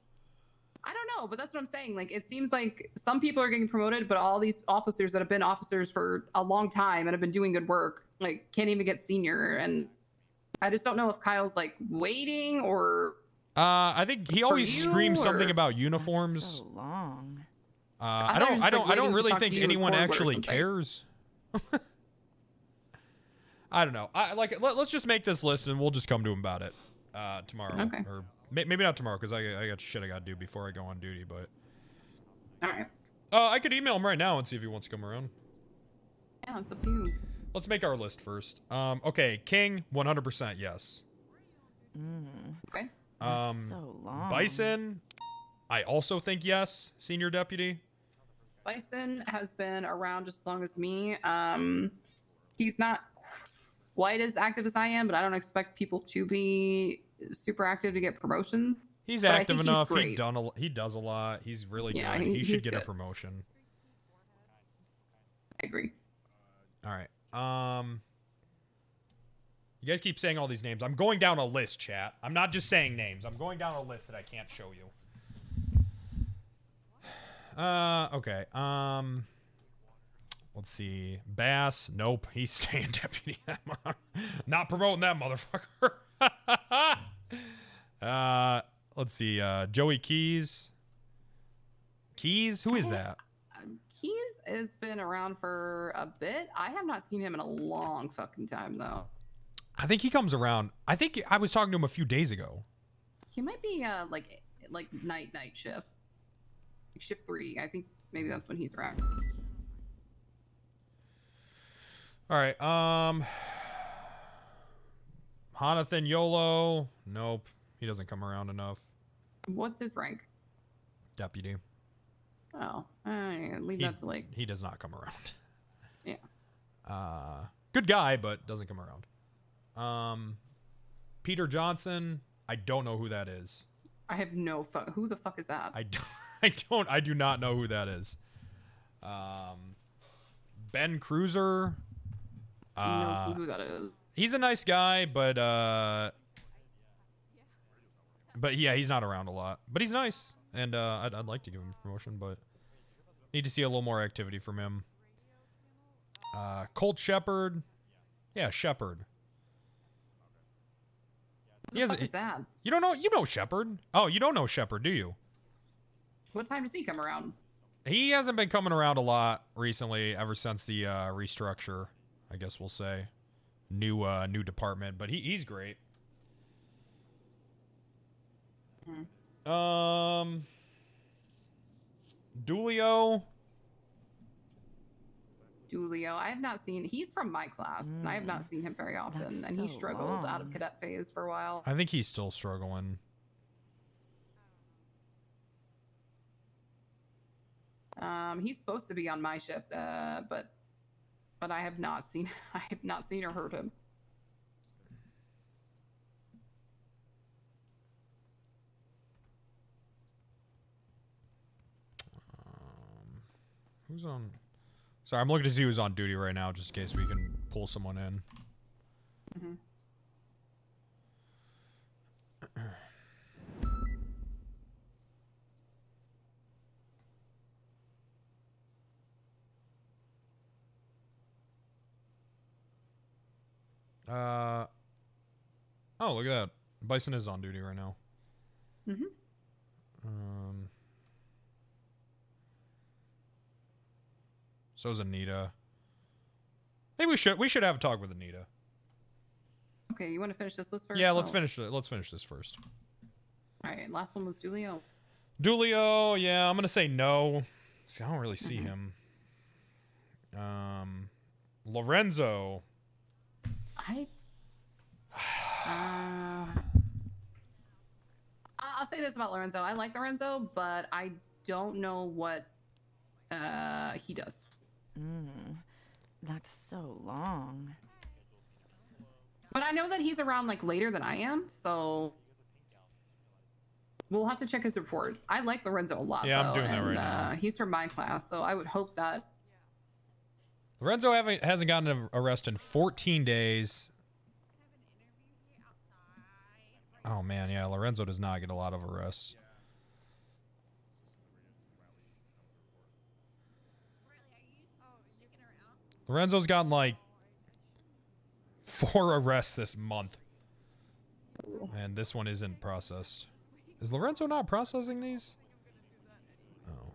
I don't know, but that's what I'm saying. Like, it seems like some people are getting promoted, but all these officers that have been officers for a long time and have been doing good work, like, can't even get senior. And I just don't know if Kyle's like waiting or. I think he always screams something about uniforms. That's so long. I don't really think anyone actually cares. I don't know. Let's just make this list and we'll just come to him about it tomorrow. Okay. Or maybe not tomorrow because I got shit I got to do before I go on duty. But all right. I could email him right now and see if he wants to come around. Yeah, it's up to you. Let's make our list first. Okay, King, 100% yes. Okay. That's so long. Bison, I also think yes. Senior deputy. Bison has been around just as long as me. He's not quite as active as I am, but I don't expect people to be super active to get promotions. He's active enough. He does a lot. He's really good. He should get a promotion. I agree. All right. You guys keep saying all these names. I'm going down a list, chat. I'm not just saying names. I'm going down a list that I can't show you. Okay. Let's see. Bass. Nope. He's staying deputy. Not promoting that motherfucker. Let's see. Joey Keys. Keys? Who is that? Keys has been around for a bit. I have not seen him in a long fucking time, though. I think he comes around. I think I was talking to him a few days ago. He might be like night shift. Shift 3. I think maybe that's when he's around. All right. Jonathan Yolo. Nope. He doesn't come around enough. What's his rank? Deputy. Oh, leave that to like. He does not come around. Yeah. Good guy, but doesn't come around. Peter Johnson. I don't know who that is. I have no fuck. Who the fuck is that? I do not know who that is. Ben Cruiser. No clue who that is. He's a nice guy, but yeah, he's not around a lot. But he's nice, and I'd like to give him a promotion, but need to see a little more activity from him. Colt Shepard. Yeah, Shepard. the fuck is that? You don't know? You know Shepard. Oh, you don't know Shepard, do you? What time does he come around? He hasn't been coming around a lot recently, ever since the restructure, I guess we'll say. New department, but he's great. Dulio. I have not seen. He's from my class, and I have not seen him very often. And he struggled out of cadet phase for a while. I think he's still struggling. He's supposed to be on my shift, but I have not seen. I have not seen or heard him. Who's on? Sorry, I'm looking to see who's on duty right now, just in case we can pull someone in. Oh, look at that. Bison is on duty right now. So is Anita. Maybe we should have a talk with Anita. Okay, you want to finish this list first? Yeah, let's finish this first. All right, last one was Dulio. Dulio, yeah, I'm gonna say no. See, I don't really see him. Lorenzo. I'll say this about Lorenzo. I like Lorenzo, but I don't know what he does. That's so long. But I know that he's around like later than I am, so we'll have to check his reports. I like Lorenzo a lot. Yeah, though, I'm doing that and, right now. He's from my class, so I would hope that. Lorenzo hasn't gotten an arrest in 14 days. Oh man, yeah, Lorenzo does not get a lot of arrests. Lorenzo's gotten like 4 arrests this month. And this one isn't processed. Is Lorenzo not processing these? Oh.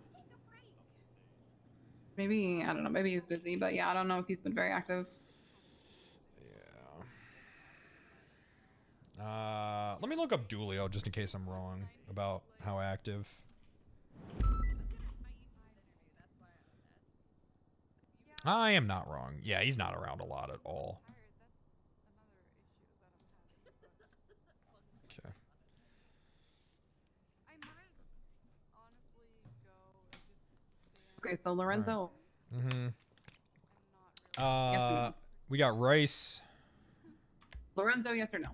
Maybe, I don't know, maybe he's busy, but yeah, I don't know if he's been very active. Yeah. Let me look up Dulio just in case I'm wrong about how active. I am not wrong. Yeah, he's not around a lot at all. Okay. Okay, so Lorenzo. Right. We got Rice. Lorenzo, yes or no?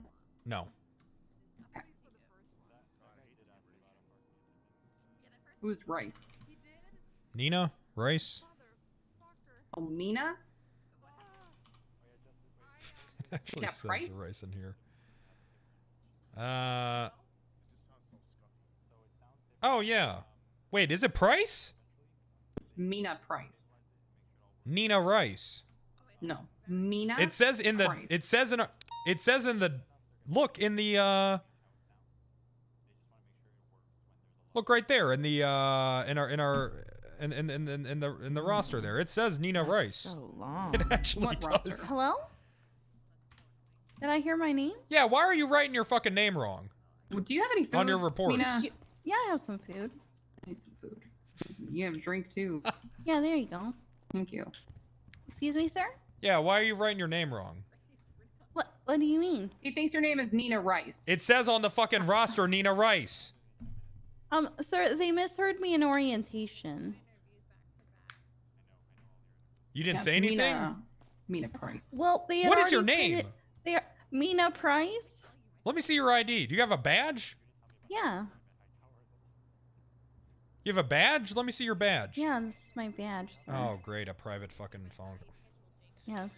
No. Okay. Who's Rice? Nina? Rice? Oh, Nina? It actually Yeah, says Price? Rice in here. Oh, yeah. Wait, is it Price? It's Mina Price. Nina Rice. No, Mina. It says in the. Price. It says in the. Look in the. Look right there in the in the roster there. It says Nina Rice. So long. It actually What does. roster? Hello? Did I hear my name? Yeah, why are you writing your fucking name wrong? Well, do you have any food On your reports. Mina? Yeah, I have some food. I need some food. You have a drink too. Yeah, there you go. Thank you. Excuse me, sir? Yeah, why are you writing your name wrong? What do you mean? He thinks your name is Nina Rice. It says on the fucking roster Nina Rice. Sir, they misheard me in orientation. You didn't Yeah, say it's anything? It's Mina Price. Well, they had What is your already name? created- They are Mina Price? Let me see your ID. Do you have a badge? Yeah. You have a badge? Let me see your badge. Yeah, this is my badge, sir. Oh, great. A private fucking phone. Yes.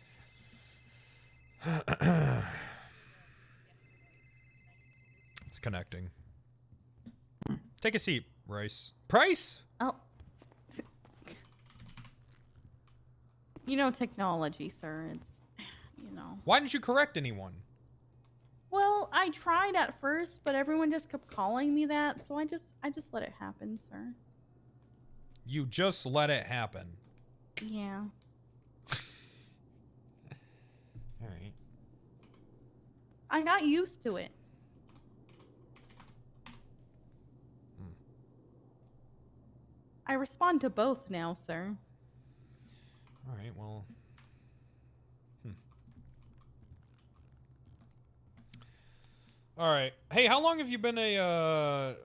It's connecting. Take a seat, Rice. Price? Oh. You know technology, sir. It's, you know. Why didn't you correct anyone? Well, I tried at first, but everyone just kept calling me that, so I just let it happen, sir. You just let it happen. Yeah. All right. I got used to it. I respond to both now, sir. All right, well. All right. Hey, how long have you been a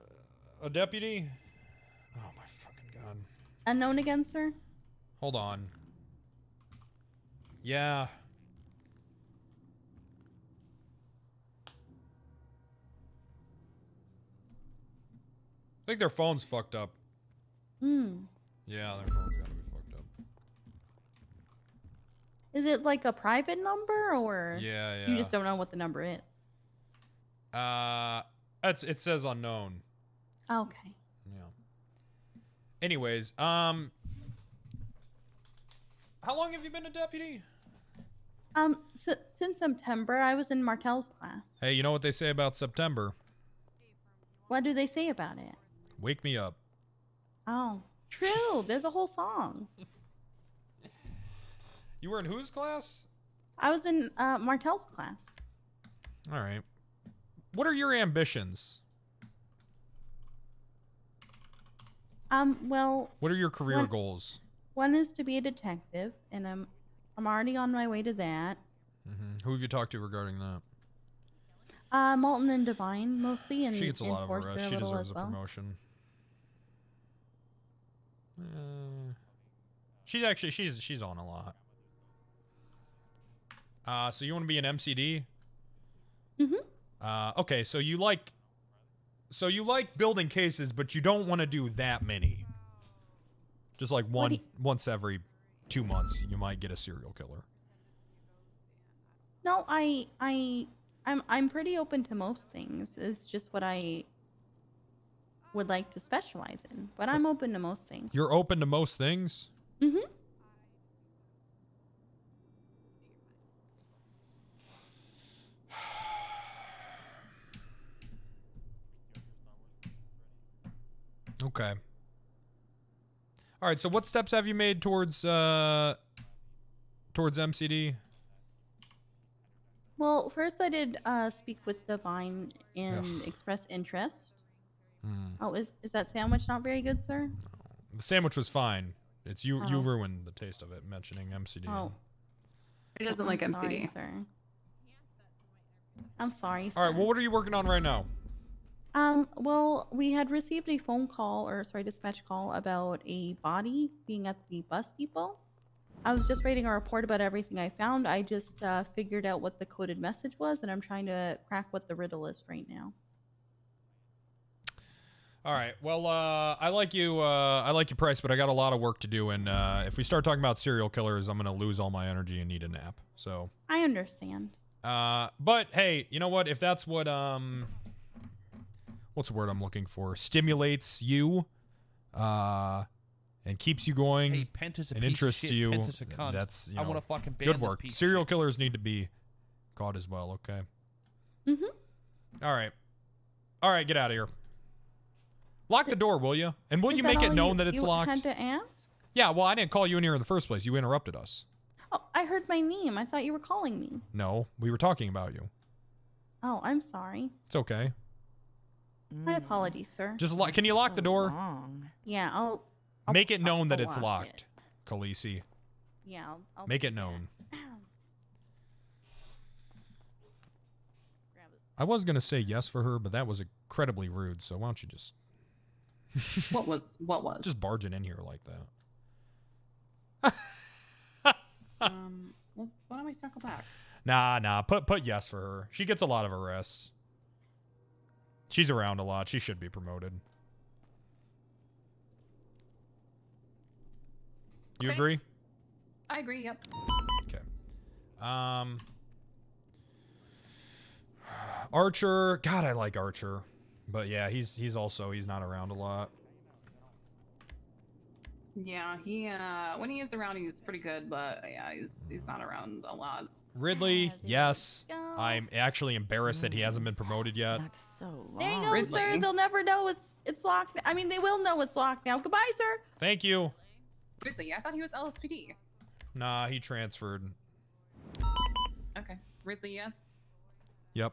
deputy? Oh my fucking god. Unknown again, sir? Hold on. Yeah. I think their phone's fucked up. Hmm. Yeah, their phone's gotta be fucked up. Is it like a private number, or Yeah. you just don't know what the number is? It says unknown. Okay. Yeah. Anyways, how long have you been a deputy? Since September, I was in Martel's class. Hey, you know what they say about September? What do they say about it? Wake me up. Oh, true. There's a whole song. You were in whose class? I was in Martel's class. All right. What are your ambitions? Well. What are your career goals? One is to be a detective, and I'm already on my way to that. Who have you talked to regarding that? Malton and Divine, mostly, and she gets a lot of Enforcer arrests. She deserves a well. promotion. She's on a lot. So you want to be an MCD? Okay, so you like building cases, but you don't want to do that many. Just like once every 2 months, you might get a serial killer. No, I'm pretty open to most things. It's just what I would like to specialize in, but I'm open to most things. You're open to most things? Okay. All right, so what steps have you made towards MCD? Well, first I did speak with Divine and express interest. Oh, is that sandwich not very good, sir? The sandwich was fine. It's you ruined the taste of it mentioning MCD. Oh. He doesn't like MCD. Sorry, sir. I'm sorry, sir. All right, well, what are you working on right now? Well, we had received a dispatch call about a body being at the bus depot. I was just writing a report about everything I found. I just figured out what the coded message was, and I'm trying to crack what the riddle is right now. All right. Well, I like you, Price, but I got a lot of work to do, and if we start talking about serial killers, I'm gonna lose all my energy and need a nap. So. I understand. But hey, you know what? If that's what what's the word I'm looking for? Stimulates you, and keeps you going, and interests you. That's I want to fucking ban good this work. piece of Serial shit. killers need to be caught as well. Okay. All right. All right. Get out of here. Lock the door, will you? And will you make it known that it's locked? Had to ask? Yeah. Well, I didn't call you in here in the first place. You interrupted us. Oh, I heard my name. I thought you were calling me. No, we were talking about you. Oh, I'm sorry. It's okay. My apologies, sir. Just can you lock the door? Yeah, I'll make it known that I'll it's lock locked, Khaleesi. Yeah, I'll make it known. I was gonna say yes for her, but that was incredibly rude. So why don't you just? What was? Just barging in here like that. Why don't we circle back? Nah. Put yes for her. She gets a lot of arrests. She's around a lot. She should be promoted. You agree? I agree. Yep. Okay. Archer. God, I like Archer. But yeah, he's not around a lot. Yeah, he when he is around, he's pretty good, but yeah, he's not around a lot. Ridley, yes. I'm actually embarrassed that he hasn't been promoted yet. That's so long. There you go, Ridley. sir. They'll never know it's locked. I mean, they will know it's locked now. Goodbye, sir. Thank you. Ridley, I thought he was LSPD. Nah, he transferred. Okay. Ridley, yes. Yep.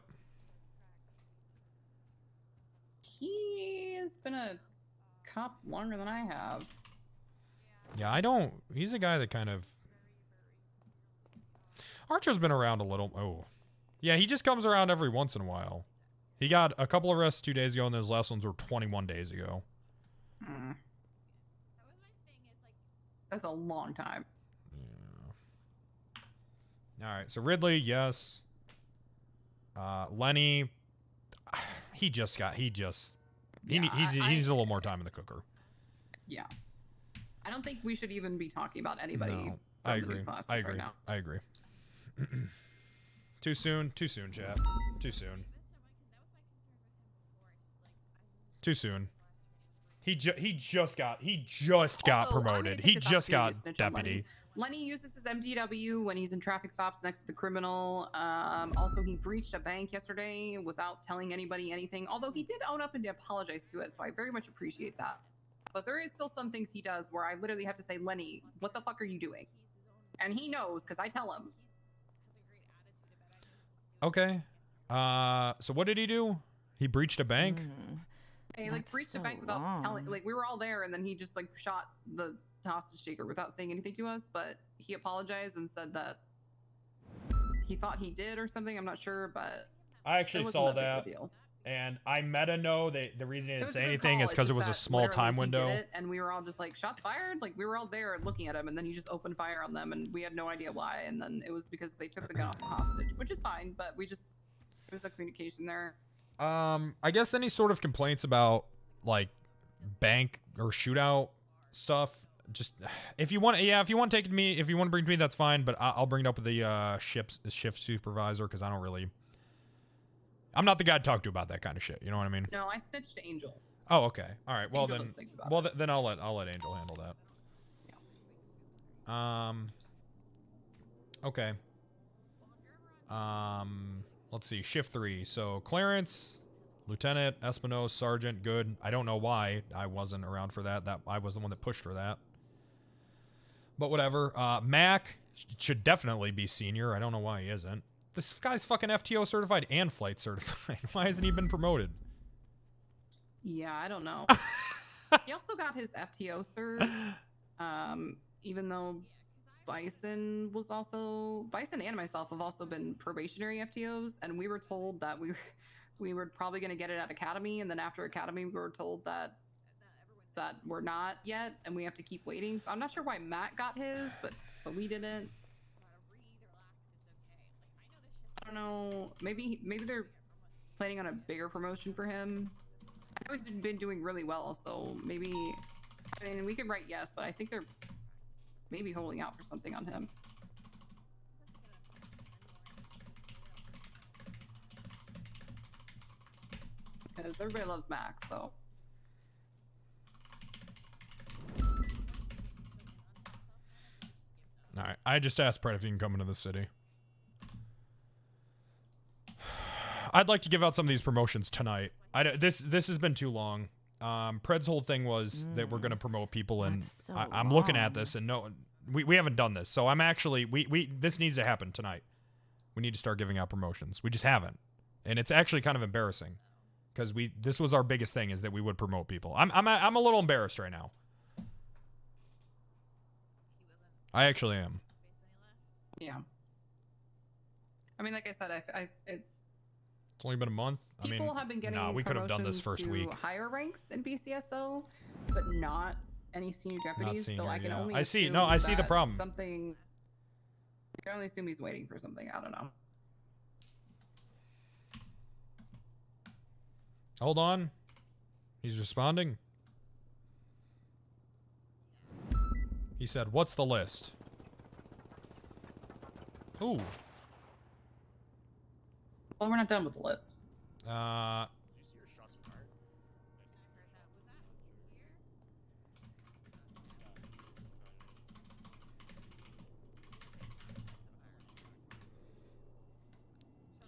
He's been a cop longer than I have. Yeah, he's a guy that kind of... Archer's been around a little. Oh. Yeah, he just comes around every once in a while. He got a couple of arrests 2 days ago, and his last ones were 21 days ago. That's a long time. Yeah. All right, so Ridley, yes. Lenny, he needs a little more time in the cooker. Yeah. I don't think we should even be talking about anybody. No, from I the new agree. classes I agree. Right now. I agree. Too soon, chat. Too soon. Too soon. He just got promoted. He just got deputy. Lenny uses his MDW when he's in traffic stops next to the criminal. Also, he breached a bank yesterday without telling anybody anything, although he did own up and apologize to it, so I very much appreciate that. But there is still some things he does where I literally have to say, Lenny, what the fuck are you doing? And he knows because I tell him. Okay. So what did he do? He breached a bank? He breached a bank without telling. Like, we were all there, and then he just shot the hostage taker without saying anything to us. But he apologized and said that he thought he did or something. I'm not sure, but I actually saw that. And I meta know that the reason he didn't say anything is because it was a small time window. And we were all just like, shots fired? Like, we were all there looking at him, and then he just opened fire on them, and we had no idea why. And then it was because they took the gun off the hostage, which is fine, but there's no communication there. I guess any sort of complaints about, like, bank or shootout stuff, just, if you want to take it to me, if you want to bring it to me, that's fine, but I'll bring it up with the shift supervisor, because I'm not the guy to talk to about that kind of shit. You know what I mean? No, I snitched to Angel. Oh, okay. All right. Well, Angel then I'll let Angel handle that. Okay. Let's see. Shift 3. So Clarence, Lieutenant, Espino, Sergeant, good. I don't know why I wasn't around for that. I was the one that pushed for that. But whatever. Mac should definitely be senior. I don't know why he isn't. This guy's fucking FTO certified and flight certified. Why hasn't he been promoted? Yeah, I don't know. He also got his FTO cert, even though Bison and myself have also been probationary FTOs, and we were told that we were probably going to get it at Academy, and then after Academy we were told that we're not yet, and we have to keep waiting. So I'm not sure why Matt got his, but we didn't. I don't know. Maybe they're planning on a bigger promotion for him. I know he's been doing really well, so maybe. I mean, we could write yes, but I think they're maybe holding out for something on him. Because everybody loves Max, so. All right. I just asked Brett if he can come into the city. I'd like to give out some of these promotions tonight. This has been too long. Pred's whole thing was that we're going to promote people, and I'm looking at this, and no, we haven't done this. So I'm actually this needs to happen tonight. We need to start giving out promotions. We just haven't, and it's actually kind of embarrassing because this was our biggest thing, is that we would promote people. I'm a little embarrassed right now. I actually am. Yeah. I mean, like I said, it's only been a month. People have been getting we could have done this first week. Higher ranks in BCSO, but not any senior deputies. Senior, so I can only I see. assume No, I see the that problem. Something. I can only assume he's waiting for something. I don't know. Hold on. He's responding. He said, "What's the list?" Ooh. Well, we're not done with the list.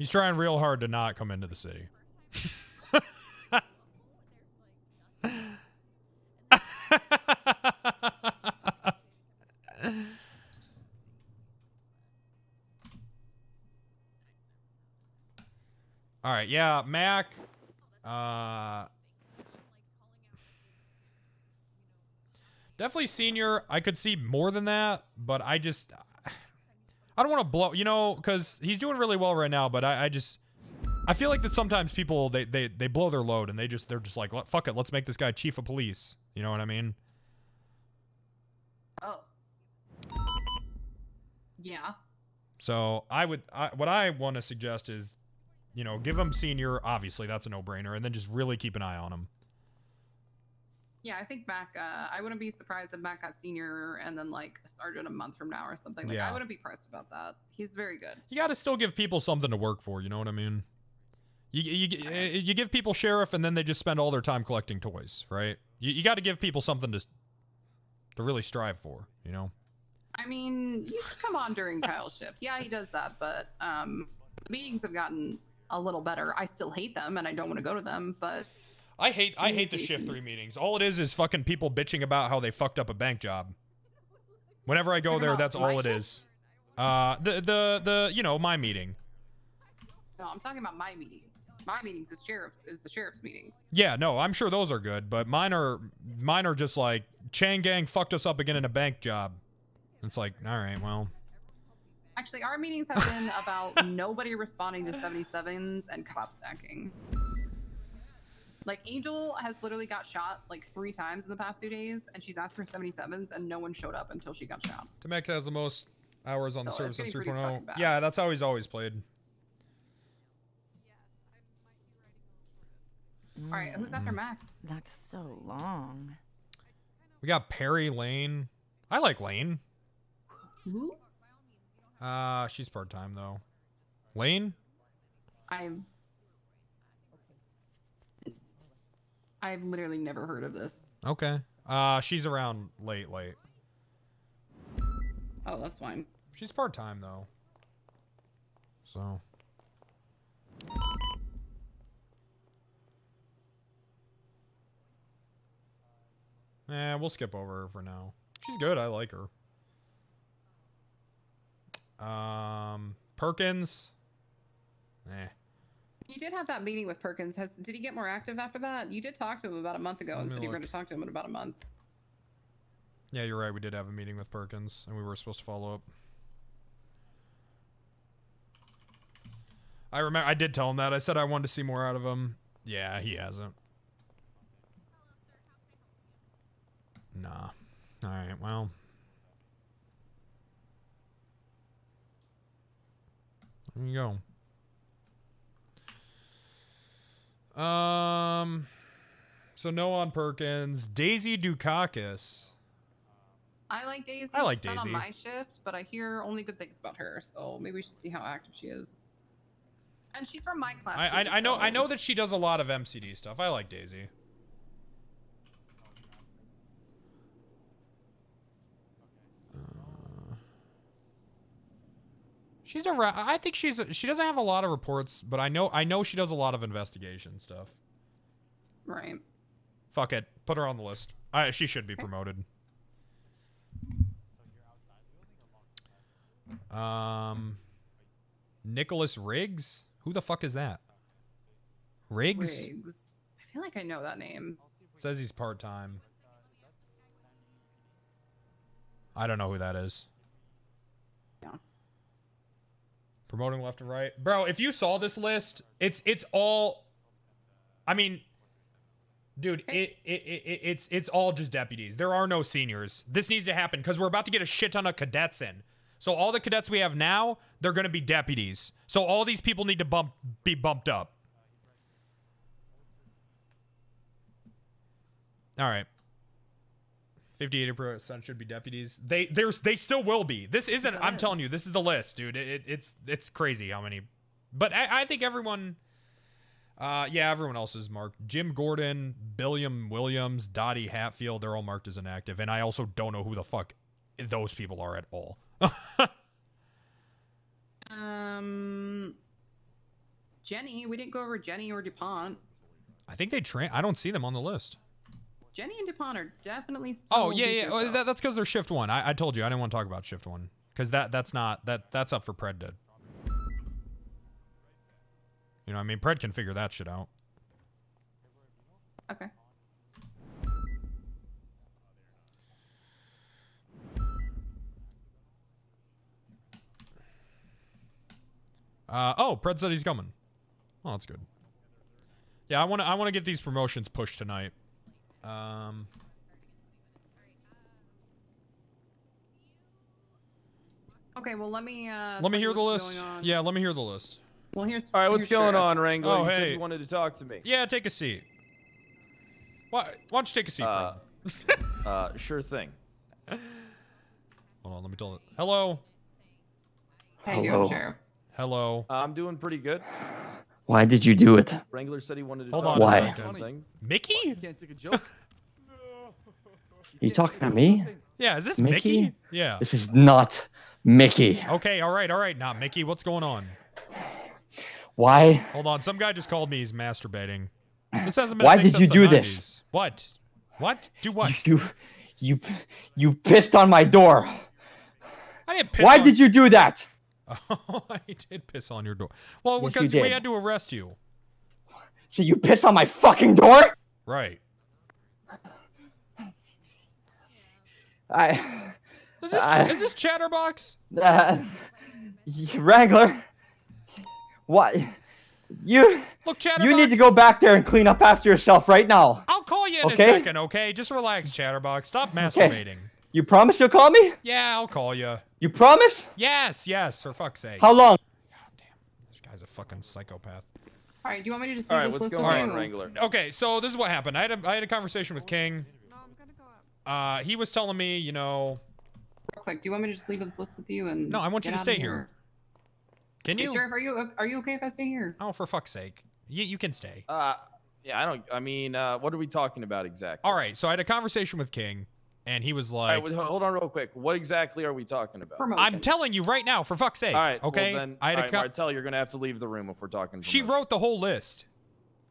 He's trying real hard to not come into the city. All right, yeah, Mac. Definitely senior. I could see more than that, but I don't want to blow, you know, because he's doing really well right now. But I feel like that sometimes people they blow their load and they're just like, fuck it, let's make this guy chief of police. You know what I mean? Oh. Yeah. So what I want to suggest is, you know, give him senior. Obviously, that's a no-brainer, and then just really keep an eye on him. Yeah, I think Mac, I wouldn't be surprised if Mac got senior and then like started a month from now or something. Like, Yeah. I wouldn't be pressed about that. He's very good. You got to still give people something to work for. You know what I mean? You give people sheriff, and then they just spend all their time collecting toys, right? You got to give people something to really strive for. You know? I mean, you should come on during Kyle's shift. Yeah, he does that, but the meetings have gotten a little better. I still hate them, and I don't want to go to them, but... I hate the shift 3 meetings. All it is fucking people bitching about how they fucked up a bank job. Whenever I go there, that's all it is. The you know, my meeting. No, I'm talking about my meeting. My meetings is the sheriff's meetings. Yeah, no, I'm sure those are good, but mine are just like Chang Gang fucked us up again in a bank job. It's like, all right, well. Actually, our meetings have been about nobody responding to 77s and cop stacking. Like, Angel has literally got shot like 3 times in the past 2 days, and she's asked for 77s, and no one showed up until she got shot. Temec has the most hours on the So service it's in getting pretty 3.0. fucking bad. Yeah, that's how he's always played. All right, who's after Mac? That's so long. We got Perry Lane. I like Lane. Who? She's part-time though. Lane? I've literally never heard of this. Okay. She's around late. Oh, that's fine. She's part-time though. So. We'll skip over her for now. She's good. I like her. Perkins. You did have that meeting with Perkins. Did he get more active after that? You did talk to him about a month ago and said you were going to talk to him in about a month. Yeah, you're right. We did have a meeting with Perkins, and we were supposed to follow up. I remember. I did tell him that. I said I wanted to see more out of him. Yeah, he hasn't. Nah. All right. Well. There you go. So no on Perkins. Daisy Dukakis. I like Daisy. I like She's not Daisy. on my shift, but I hear only good things about her. So maybe we should see how active she is. And she's from my class. I know that she does a lot of MCD stuff. I like Daisy. She's around. I think she doesn't have a lot of reports, but I know she does a lot of investigation stuff. Right. Fuck it. Put her on the list. She should be promoted. Nicholas Riggs? Who the fuck is that? Riggs? I feel like I know that name. Says he's part-time. I don't know who that is. Yeah. Promoting left and right. Bro, if you saw this list, it's all, I mean, dude, it's all just deputies. There are no seniors. This needs to happen because we're about to get a shit ton of cadets in. So all the cadets we have now, they're going to be deputies. So all these people need to be bumped up. All right. 58% should be deputies. They still will be. This isn't. I'm telling you, this is the list, dude. It's crazy how many. But I think everyone. Yeah, everyone else is marked. Jim Gordon, Billiam Williams, Dottie Hatfield. They're all marked as inactive, and I also don't know who the fuck those people are at all. Jenny, we didn't go over Jenny or DuPont. I think they I don't see them on the list. Jenny and DuPont are definitely still. Oh yeah. Oh, that's because they're shift 1. I told you I didn't want to talk about shift 1 because that's up for Pred to. You know, I mean, Pred can figure that shit out. Okay. Oh, Pred said he's coming. Oh, that's good. Yeah, I want to get these promotions pushed tonight. Okay, well let me hear the list. Yeah, let me hear the list. Well, here's all right. What's going on, Wrangler? Oh, you hey. said you wanted to talk to me. Yeah, take a seat. Why don't you take a seat, Pred? Sure thing. Hold on, let me tell it. Hello. How you doing, Sheriff? Hello. I'm doing pretty good. Why did you do it? Wrangler said he wanted to Hold talk on Why? a second. Mickey? Can't take a joke. You talking about me? Yeah, is this Mickey? Yeah. This is not Mickey. Okay, all right. Not Mickey. What's going on? Why? Hold on. Some guy just called me. He's masturbating. This hasn't been Why a thing did you since do the this? 90s. What? What? Do what? You pissed on my door. I didn't piss Why on... did you do that? Oh, I did piss on your door. Well, Yes, because you we did. had to arrest you. So you pissed on my fucking door? Right. Is this Chatterbox? Wrangler. What? Look, Chatterbox. You need to go back there and clean up after yourself right now. I'll call you in a Okay? second, okay? Just relax, Chatterbox. Stop masturbating. You promise you'll call me? Yeah, I'll call you. You promise? Yes, for fuck's sake. How long? God damn, this guy's a fucking psychopath. All right, do you want me to just All leave right, this what's list going with on, you? Wrangler? Okay, so this is what happened. I had a conversation with King. He was telling me, you know. Real quick, do you want me to just leave this list with you and? No, I want you get to out of stay here. Can Hey, you? Sheriff, are you okay if I stay here? Oh, for fuck's sake. You can stay. Yeah, I mean, what are we talking about exactly? All right, so I had a conversation with King, and he was like, all right, hold on real quick. What exactly are we talking about? I'm telling you right now, for fuck's sake. All right, okay? well then, I had all right, Martell, you're gonna have to leave the room if we're talking. She wrote the whole list.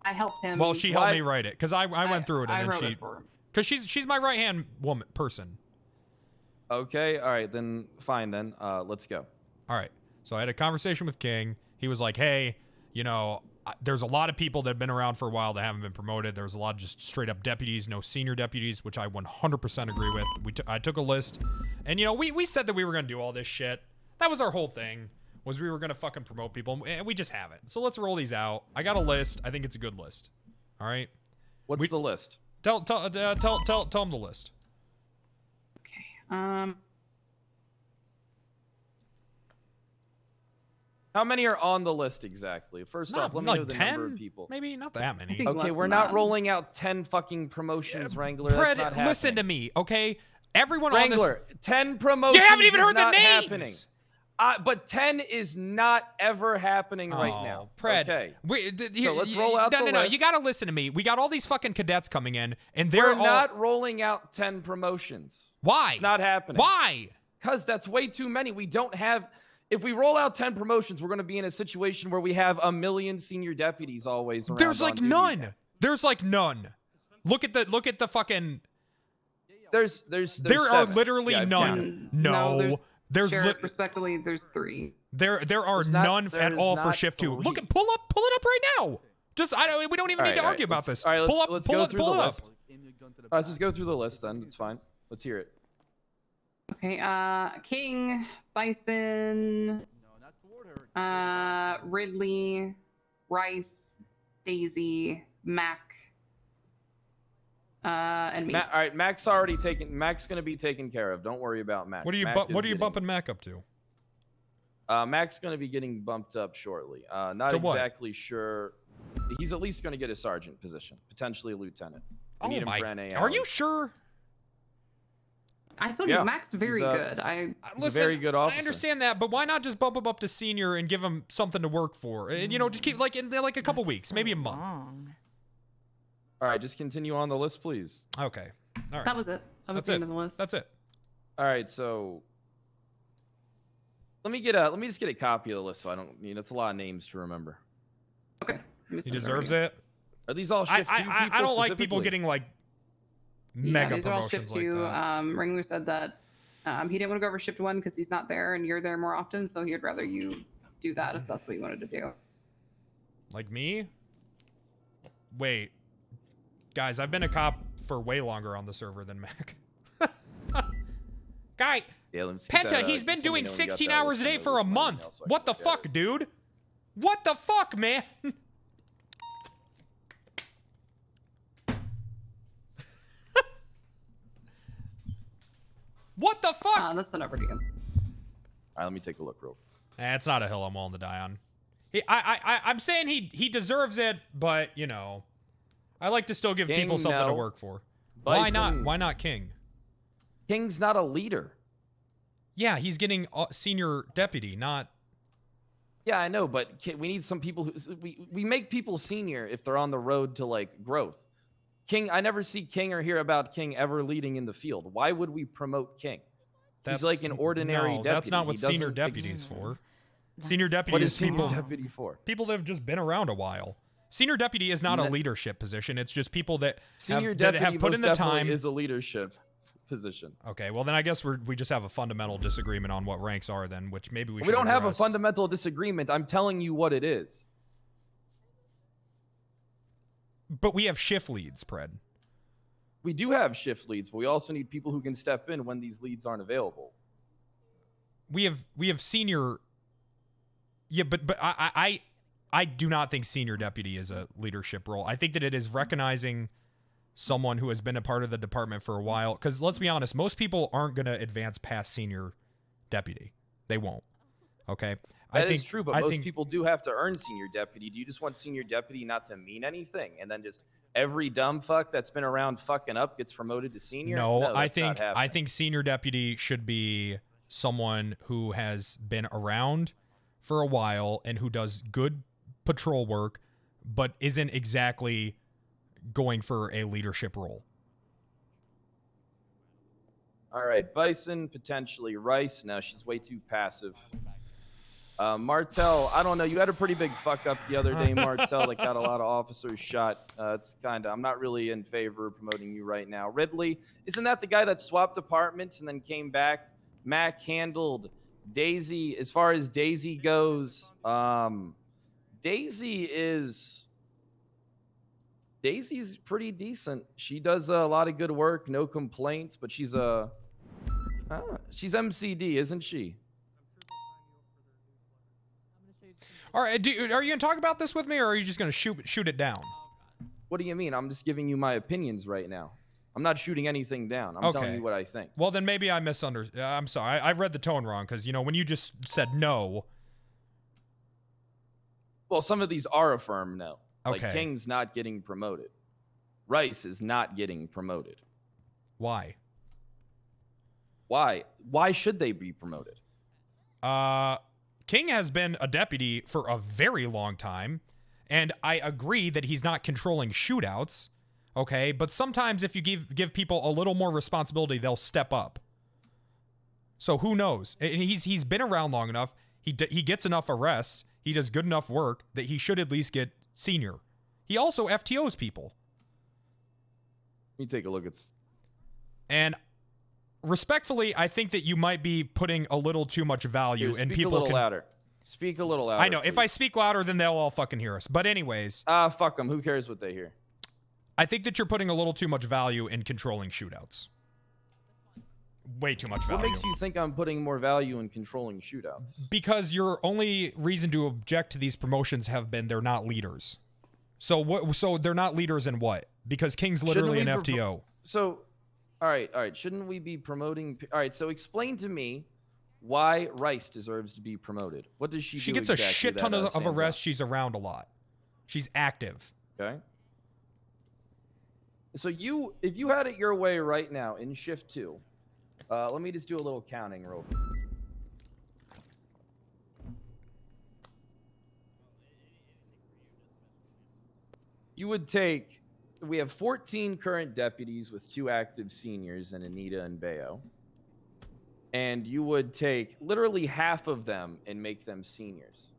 I helped him. Well, she helped me write it because I went through it and I then wrote she, it for him. because she's my right hand person. Okay, all right, then fine then. Let's go. All right. So I had a conversation with King. He was like, hey, you know, there's a lot of people that have been around for a while that haven't been promoted. There's a lot of just straight up deputies, no senior deputies, which I 100% agree with. I took a list, and you know, we said that we were gonna do all this shit. That was our whole thing, was we were gonna fucking promote people, and we just haven't. So let's roll these out. I got a list. I think it's a good list. All right. What's the list? Tell them the list. Okay. How many are on the list exactly? First off, let me know the 10? number of people. Maybe not that many. Okay, we're not rolling out 10 fucking promotions, Wrangler. That's Fred, not happening. listen to me, okay? Everyone Wrangler, on this... 10 promotions. You haven't even is heard the not names. happening. But 10 is not ever happening right now. Pred. Okay. So let's roll out the No, list. you gotta listen to me. We got all these fucking cadets coming in, and they're We're not rolling out 10 promotions. Why? It's not happening. Why? Because that's way too many. We don't have... If we roll out 10 promotions, we're going to be in a situation where we have 1 million senior deputies always around. There's like none. There's like none. Look at the fucking... There are literally none. No. There's Sheriff, respectfully, there's 3. There are none at all for shift 2. Look at pull it up right now. Just we don't even need to argue about this. All right, let's go through the list. Let's just go through the list then. It's fine. Let's hear it. Okay, King, Bison, Ridley, Rice, Daisy, Mac, and me. All right, Mac's already taken. Mac's gonna be taken care of. Don't worry about Mac. What are you bumping Mac up to? Mac's gonna be getting bumped up shortly. Not to what? exactly sure. He's at least gonna get a sergeant position, potentially a lieutenant. We need him for NA Are you sure? I told you, Mac's very good. Listen, very good officer. I understand that, but why not just bump him up to senior and give him something to work for? And, you know, just keep, like, in like a couple weeks, maybe a month. All right, just continue on the list, please. Okay. All right. That was it. That was the end of the list. That's it. All right, so let me just get a copy of the list so I don't, it's a lot of names to remember. Okay. He deserves it. Are these all shift 2 people? I don't like people getting like mega these are all promotions shift 2. like that. Wrangler said that he didn't want to go over shift 1 because he's not there and you're there more often, so he'd rather you do that if that's what you wanted to do. Like me? Wait. Guys, I've been a cop for way longer on the server than Mac. Guy, Penta, he's been doing 16 hours a day for a month. What the fuck, dude? What the fuck, man? What the fuck? That's an overdue. All right, let me take a look real quick. It's not a hill I'm willing to die on. I'm saying he deserves it, but, you know, I like to still give King, people something to no. work for. Bison. Why not? Why not King? King's not a leader. Yeah, he's getting senior deputy, not... Yeah, I know, but we need some people who... We make people senior if they're on the road to, like, growth. King, I never see King or hear about King ever leading in the field. Why would we promote King? He's like an ordinary deputy. That's not what senior deputies for. Senior deputy is people... deputy for? People that have just been around a while. Senior deputy is not a leadership position. It's just people that senior that deputy have put in the time. Is a leadership position. Okay, well then I guess we just have a fundamental disagreement on what ranks are then, which maybe we should We don't have a address. fundamental disagreement. I'm telling you what it is. But we have shift leads, Pred. We do have shift leads, but we also need people who can step in when these leads aren't available. We have senior. Yeah, but I do not think senior deputy is a leadership role. I think that it is recognizing someone who has been a part of the department for a while. Because let's be honest, most people aren't going to advance past senior deputy. They won't. Okay? That is true, but most people do have to earn senior deputy. Do you just want senior deputy not to mean anything, and then just every dumb fuck that's been around fucking up gets promoted to senior? No, I think senior deputy should be someone who has been around for a while and who does good patrol work, but isn't exactly going for a leadership role. All right, Bison, potentially. Rice, no, she's way too passive. Martel, I don't know. You had a pretty big fuck up the other day, Martel, that got a lot of officers shot. It's kind of, I'm not really in favor of promoting you right now. Ridley, isn't that the guy that swapped apartments and then came back? Mac handled Daisy. As far as Daisy goes, Daisy's pretty decent. She does a lot of good work, no complaints, but she's MCD, isn't she? All right, are you going to talk about this with me, or are you just going to shoot it down? What do you mean? I'm just giving you my opinions right now. I'm not shooting anything down. I'm telling you what I think. Well, then maybe I misunderstood. I'm sorry. I've read the tone wrong, because, you know, when you just said no. Well, some of these are a firm no. Okay. Like King's not getting promoted. Rice is not getting promoted. Why? Why? Why should they be promoted? King has been a deputy for a very long time, and I agree that he's not controlling shootouts, okay? But sometimes if you give people a little more responsibility, they'll step up. So who knows? And he's been around long enough. He gets enough arrests. He does good enough work that he should at least get senior. He also FTOs people. Let me take a look at. And respectfully, I think that you might be putting a little too much value in people. Speak a little louder. Speak a little louder. I know. Please. If I speak louder, then they'll all fucking hear us. But anyways. Fuck them. Who cares what they hear? I think that you're putting a little too much value in controlling shootouts. Way too much value. What makes you think I'm putting more value in controlling shootouts? Because your only reason to object to these promotions have been they're not leaders. So what? So they're not leaders in what? Because King's literally an FTO. So, all right. Shouldn't we be promoting? All right. So explain to me why Rice deserves to be promoted. What does she do? She gets exactly a shit ton of arrests. She's around a lot. She's active. Okay. So if you had it your way right now in shift 2, let me just do a little counting real quick. You would take, we have 14 current deputies with 2 active seniors in Anita and Bayo. And you would take literally half of them and make them seniors.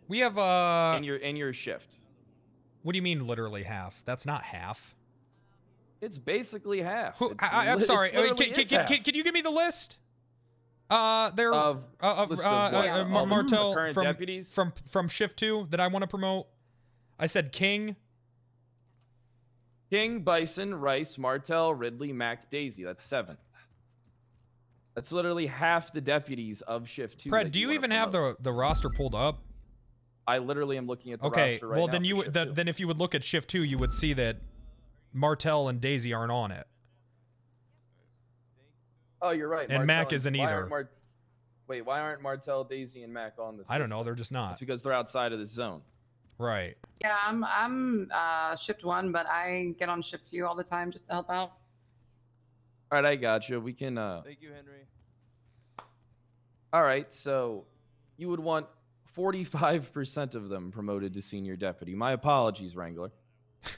We have in your shift. What do you mean literally half? That's not half. It's basically half. I'm sorry. Can you give me the list? There of Martel current deputies from shift 2 that I want to promote. I said King, Bison, Rice, Martel, Ridley, Mac, Daisy. That's 7. That's literally half the deputies of shift 2. Pred, do you even have the roster pulled up? I literally am looking at the roster roster right well, now. Then if you would look at shift 2, you would see that Martel and Daisy aren't on it. Oh, you're right. And Mac isn't either. Wait, why aren't Martel, Daisy, and Mac on this? I don't know. They're just not. It's because they're outside of the zone. Right. Yeah, I'm shift 1, but I get on shift 2 all the time just to help out. All right, I got you. We can. Thank you, Henry. All right, so you would want 45% of them promoted to senior deputy. My apologies, Wrangler.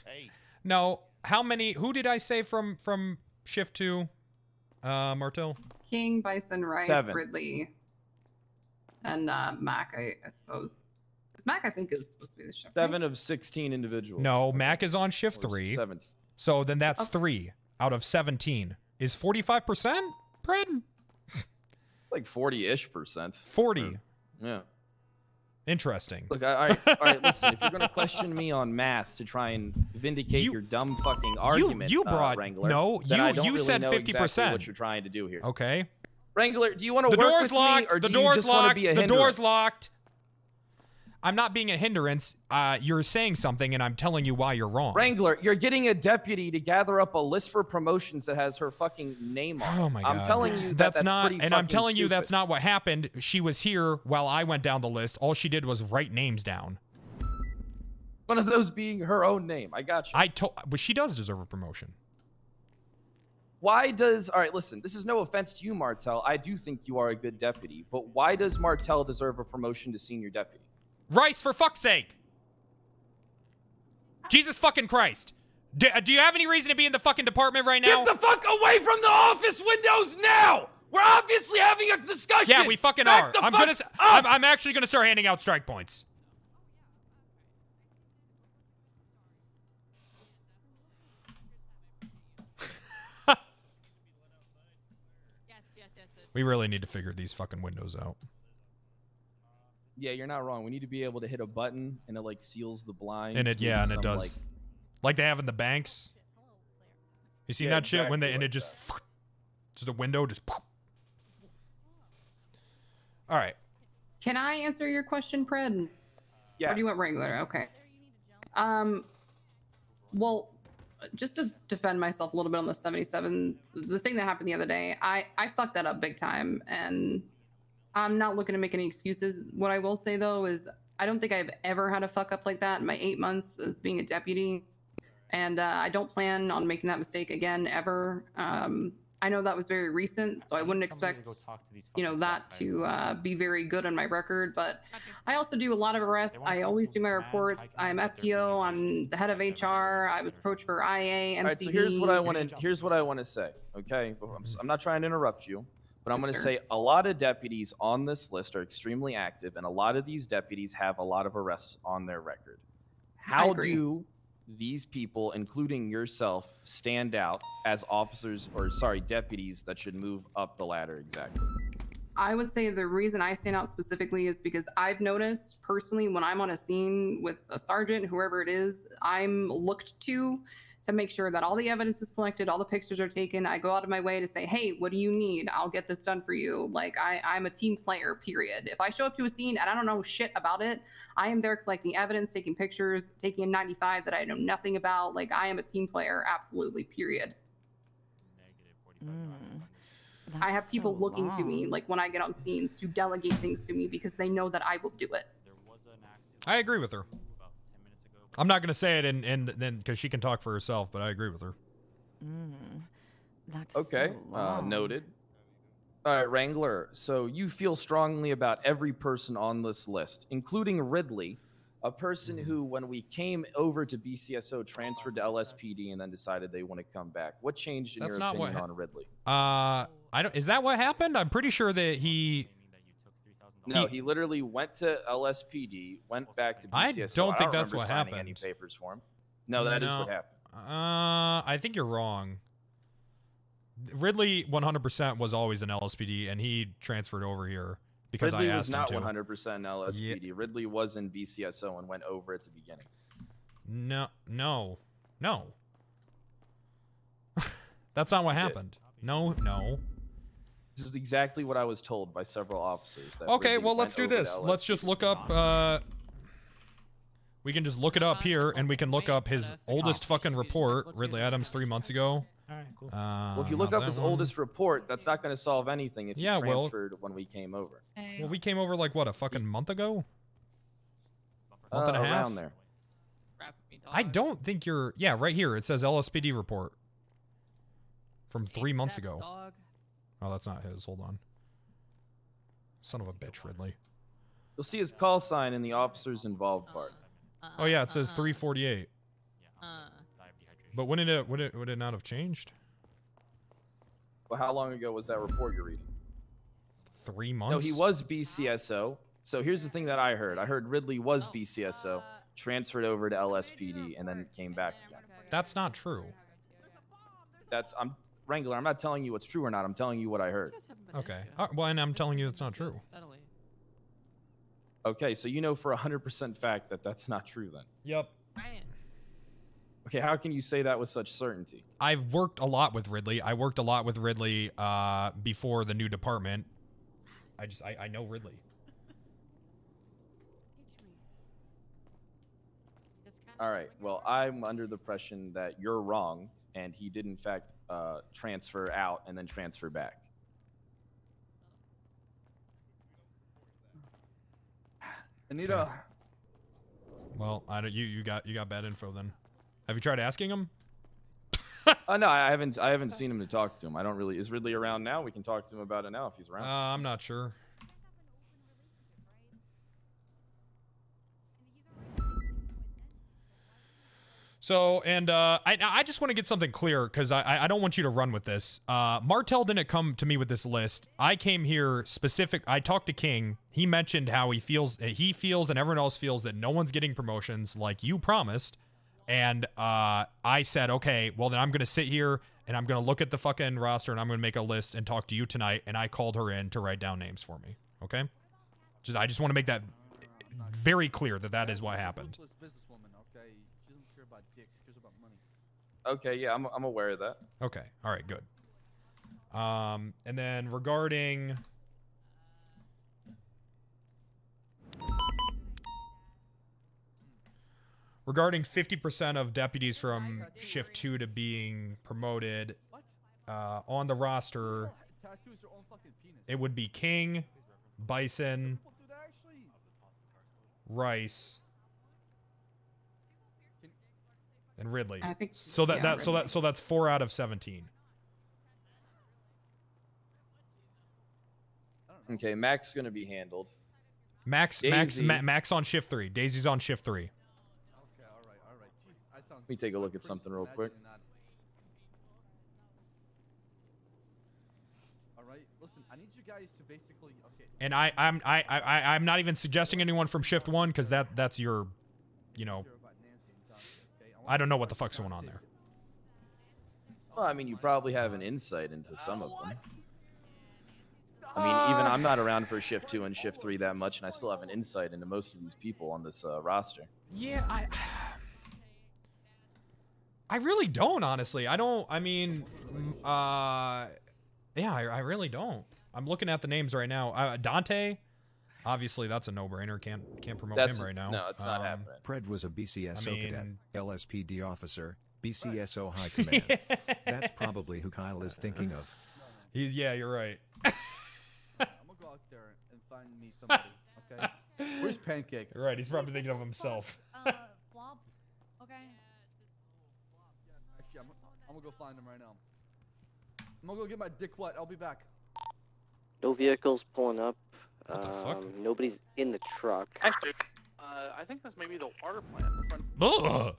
Hey. No, how many? Who did I say from shift 2? Martel. King, Bison, Rice, 7. Ridley, and Mac, I suppose. Because Mac, I think, is supposed to be the shift. 7 of 16 individuals. No, Mac is on shift 3. 7. So then that's 3 out of 17. Is 45%, Pred? Like 40-ish%. 40. Yeah. Interesting. Look, all right, listen, if you're going to question me on math to try and vindicate your dumb fucking argument, you brought, Wrangler, no, then I don't you really said know 50%. exactly what you're trying to do here. Okay. Wrangler, do you want to The work door's with locked. me, or The do you door's just want to locked. be a The hindrance? door's locked. I'm not being a hindrance. You're saying something, and I'm telling you why you're wrong. Wrangler, you're getting a deputy to gather up a list for promotions that has her fucking name on it. Oh my God. I'm telling you that's not, pretty and I'm fucking telling you stupid. that's not what happened. She was here while I went down the list. All she did was write names down. One of those being her own name. I got you. But she does deserve a promotion. Why does... All right, listen. This is no offense to you, Martel. I do think you are a good deputy. But why does Martel deserve a promotion to senior deputy? Rice, for fuck's sake. Jesus fucking Christ. Do you have any reason to be in the fucking department right now? Get the fuck away from the office windows now! We're obviously having a discussion! Yeah, we fucking are. I'm actually gonna start handing out strike points. We really need to figure these fucking windows out. Yeah, you're not wrong. We need to be able to hit a button and it like seals the blinds. And it it does. Like they have in the banks. You seen that shit when it just a window just. All right. Can I answer your question, Pred? Yes. Or do you want Wrangler? Okay. Well, just to defend myself a little bit on the 77, the thing that happened the other day, I fucked that up big time, and I'm not looking to make any excuses. What I will say, though, is I don't think I've ever had a fuck up like that in my 8 months as being a deputy, and I don't plan on making that mistake again, ever. I know that was very recent, so I wouldn't expect, that to be very good on my record, but I also do a lot of arrests. I always do my reports. I'm FTO. I'm the head of HR. I was approached for IA, MCD. All right, so here's what I want to say, okay? I'm not trying to interrupt you, but I'm going to say a lot of deputies on this list are extremely active, and a lot of these deputies have a lot of arrests on their record. How do these people, including yourself, stand out as deputies that should move up the ladder exactly? I would say the reason I stand out specifically is because I've noticed personally when I'm on a scene with a sergeant, whoever it is, I'm looked to make sure that all the evidence is collected, all the pictures are taken. I go out of my way to say, hey, what do you need? I'll get this done for you. Like, I'm a team player, period. If I show up to a scene and I don't know shit about it, I am there collecting evidence, taking pictures, taking a 95 that I know nothing about. Like, I am a team player, absolutely, period. I have people looking to me, like, when I get on scenes to delegate things to me because they know that I will do it. I agree with her. I'm not going to say it and then because she can talk for herself, but I agree with her. That's okay. Noted. All right, Wrangler. So you feel strongly about every person on this list, including Ridley, a person who, when we came over to BCSO, transferred to LSPD and then decided they want to come back. What changed in your opinion on Ridley? I don't. Is that what happened? I'm pretty sure that he. No, he literally went to LSPD, went back to BCSO. I don't think that's remember what signing happened. Any papers for him? No, that is what happened. I think you're wrong. Ridley 100% was always an LSPD, and he transferred over here because Ridley I asked him to. was not 100% LSPD. Yeah. Ridley was in BCSO and went over at the beginning. No. That's not what happened. No. This is exactly what I was told by several officers. That Okay, Ridley well, let's do went over this. to Let's just look up, we can just look it up here, and we can look up his oldest fucking report, Ridley Adams, 3 months ago. Alright, cool. Well, if you look up his oldest report, that's not going to solve anything if he transferred when we came over. Well, we came over like, what, a fucking month ago? Month and a half? Around there. I don't think you're... Yeah, right here. It says LSPD report. From 3 months ago. Oh, that's not his. Hold on. Son of a bitch, Ridley. You'll see his call sign in the officers involved part. Oh yeah, it says 348. But would it not have changed? Well, how long ago was that report you're reading? 3 months? No, he was BCSO. So here's the thing that I heard. I heard Ridley was BCSO, transferred over to LSPD, and then came back again. That's not true. I'm Wrangler. I'm not telling you what's true or not. I'm telling you what I heard. Okay. Well, and I'm telling you it's not true. Okay, so you know for 100% fact that that's not true then. Yep. Okay, how can you say that with such certainty? I've worked a lot with Ridley. I worked a lot with Ridley before the new department. I know Ridley. All right. Well, I'm under the impression that you're wrong, and he did in fact transfer out and then transfer back. Anita. Okay. Well, you got bad info then. Have you tried asking him? No, I haven't seen him to talk to him. I don't really. Is Ridley around now? We can talk to him about it now if he's around. I'm not sure. So, and I just want to get something clear because I don't want you to run with this. Martel didn't come to me with this list. I came here specific. I talked to King. He mentioned how he feels and everyone else feels that no one's getting promotions like you promised. And I said, okay, well then I'm going to sit here and I'm going to look at the fucking roster and I'm going to make a list and talk to you tonight. And I called her in to write down names for me. Okay. I just want to make that very clear that is what happened. Okay, yeah, I'm aware of that. Okay, all right, good. And then regarding regarding 50% of deputies from shift 2 to being promoted on the roster, it would be King, Bison, Rice, and Ridley. I think so that's 4 out of 17. Okay, Mac's gonna be handled. Max on shift 3. Daisy's on shift 3. Okay, all right. Jeez, Let me take a look at something real quick. All right, listen, I need you guys to basically And I'm not even suggesting anyone from shift 1 because that's your, you know. I don't know what the fuck's going on there. Well, I mean, you probably have an insight into some of them. I mean, even I'm not around for shift 2 and shift 3 that much, and I still have an insight into most of these people on this roster. Yeah, I really don't, honestly. I really don't. I'm looking at the names right now. Dante, obviously that's a no-brainer. Can't promote him right now. No, it's not happening. Pred was a BCSO cadet, LSPD officer, BCSO high command. That's probably who Kyle is thinking of. Yeah, you're right. I'm gonna go out there and find me somebody, okay? Where's Pancake? You're right, he's probably thinking of himself. Flop. Okay. Actually, I'm gonna go find him right now. I'm gonna go get my dick wet. I'll be back. No vehicles pulling up. What the fuck? Nobody's in the truck. I think that's maybe the water plant. Ugh.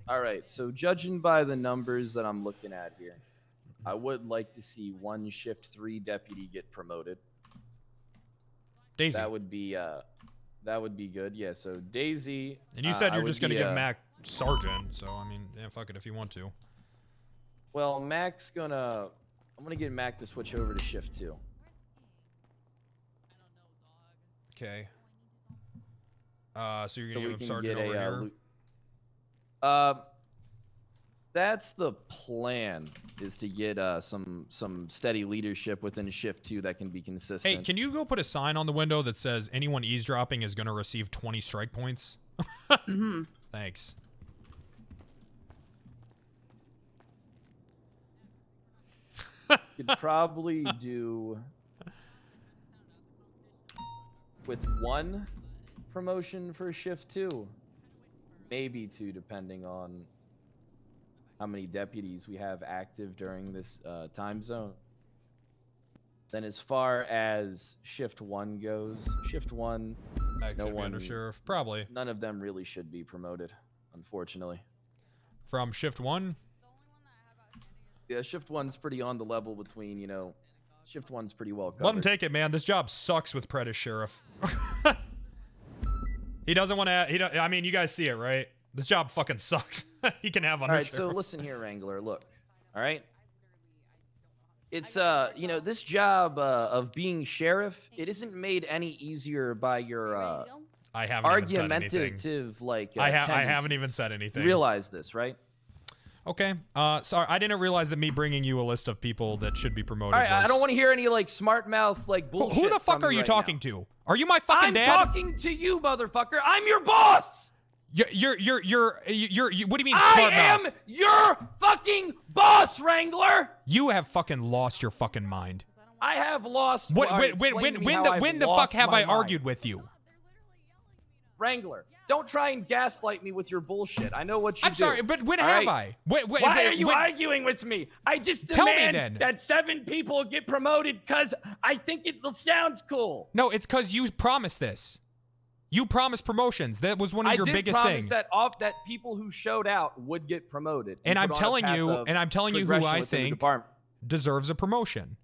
All right, so judging by the numbers that I'm looking at here, I would like to see one shift 3 deputy get promoted. Daisy. That would be good. Yeah. So Daisy. And you said you're just gonna give Mac sergeant. So I mean, yeah, fuck it if you want to. Well, I'm gonna get Mac to switch over to shift 2. Okay. So you're gonna give him sergeant over here. That's the plan, is to get some steady leadership within shift 2 that can be consistent. Hey, can you go put a sign on the window that says anyone eavesdropping is gonna receive 20 strike points? Thanks. Could probably do with 1 promotion for shift 2, maybe 2, depending on how many deputies we have active during this time zone. Then as far as shift 1 goes, shift 1, Sheriff, probably. None of them really should be promoted, unfortunately. From shift 1? Yeah, shift 1's pretty on the level between, shift 1's pretty well covered. Let him take it, man. This job sucks with Pred as sheriff. He doesn't want to. I mean, you guys see it, right? This job fucking sucks. He can have on. All right, so listen here, Wrangler. Look, all right. It's this job of being sheriff. It isn't made any easier by your I haven't argumentative I haven't even said anything. You realize this, right? Okay. Sorry, I didn't realize that me bringing you a list of people that should be promoted. All right, I don't want to hear any smart mouth bullshit. Who the fuck are you talking to? Are you my fucking dad? I'm talking to you, motherfucker. I'm your boss. You're what do you mean smart mouth? I am your fucking boss, Wrangler. You have fucking lost your fucking mind. I have lost. When the fuck have I argued with you? Wrangler, don't try and gaslight me with your bullshit. I know what you do. I'm sorry, but when have I? Why are you arguing with me? I just demand that 7 people get promoted because I think it sounds cool. No, it's because you promised this. You promised promotions. That was one of your biggest things. I did promise that people who showed out would get promoted. And I'm telling you who I think deserves a promotion.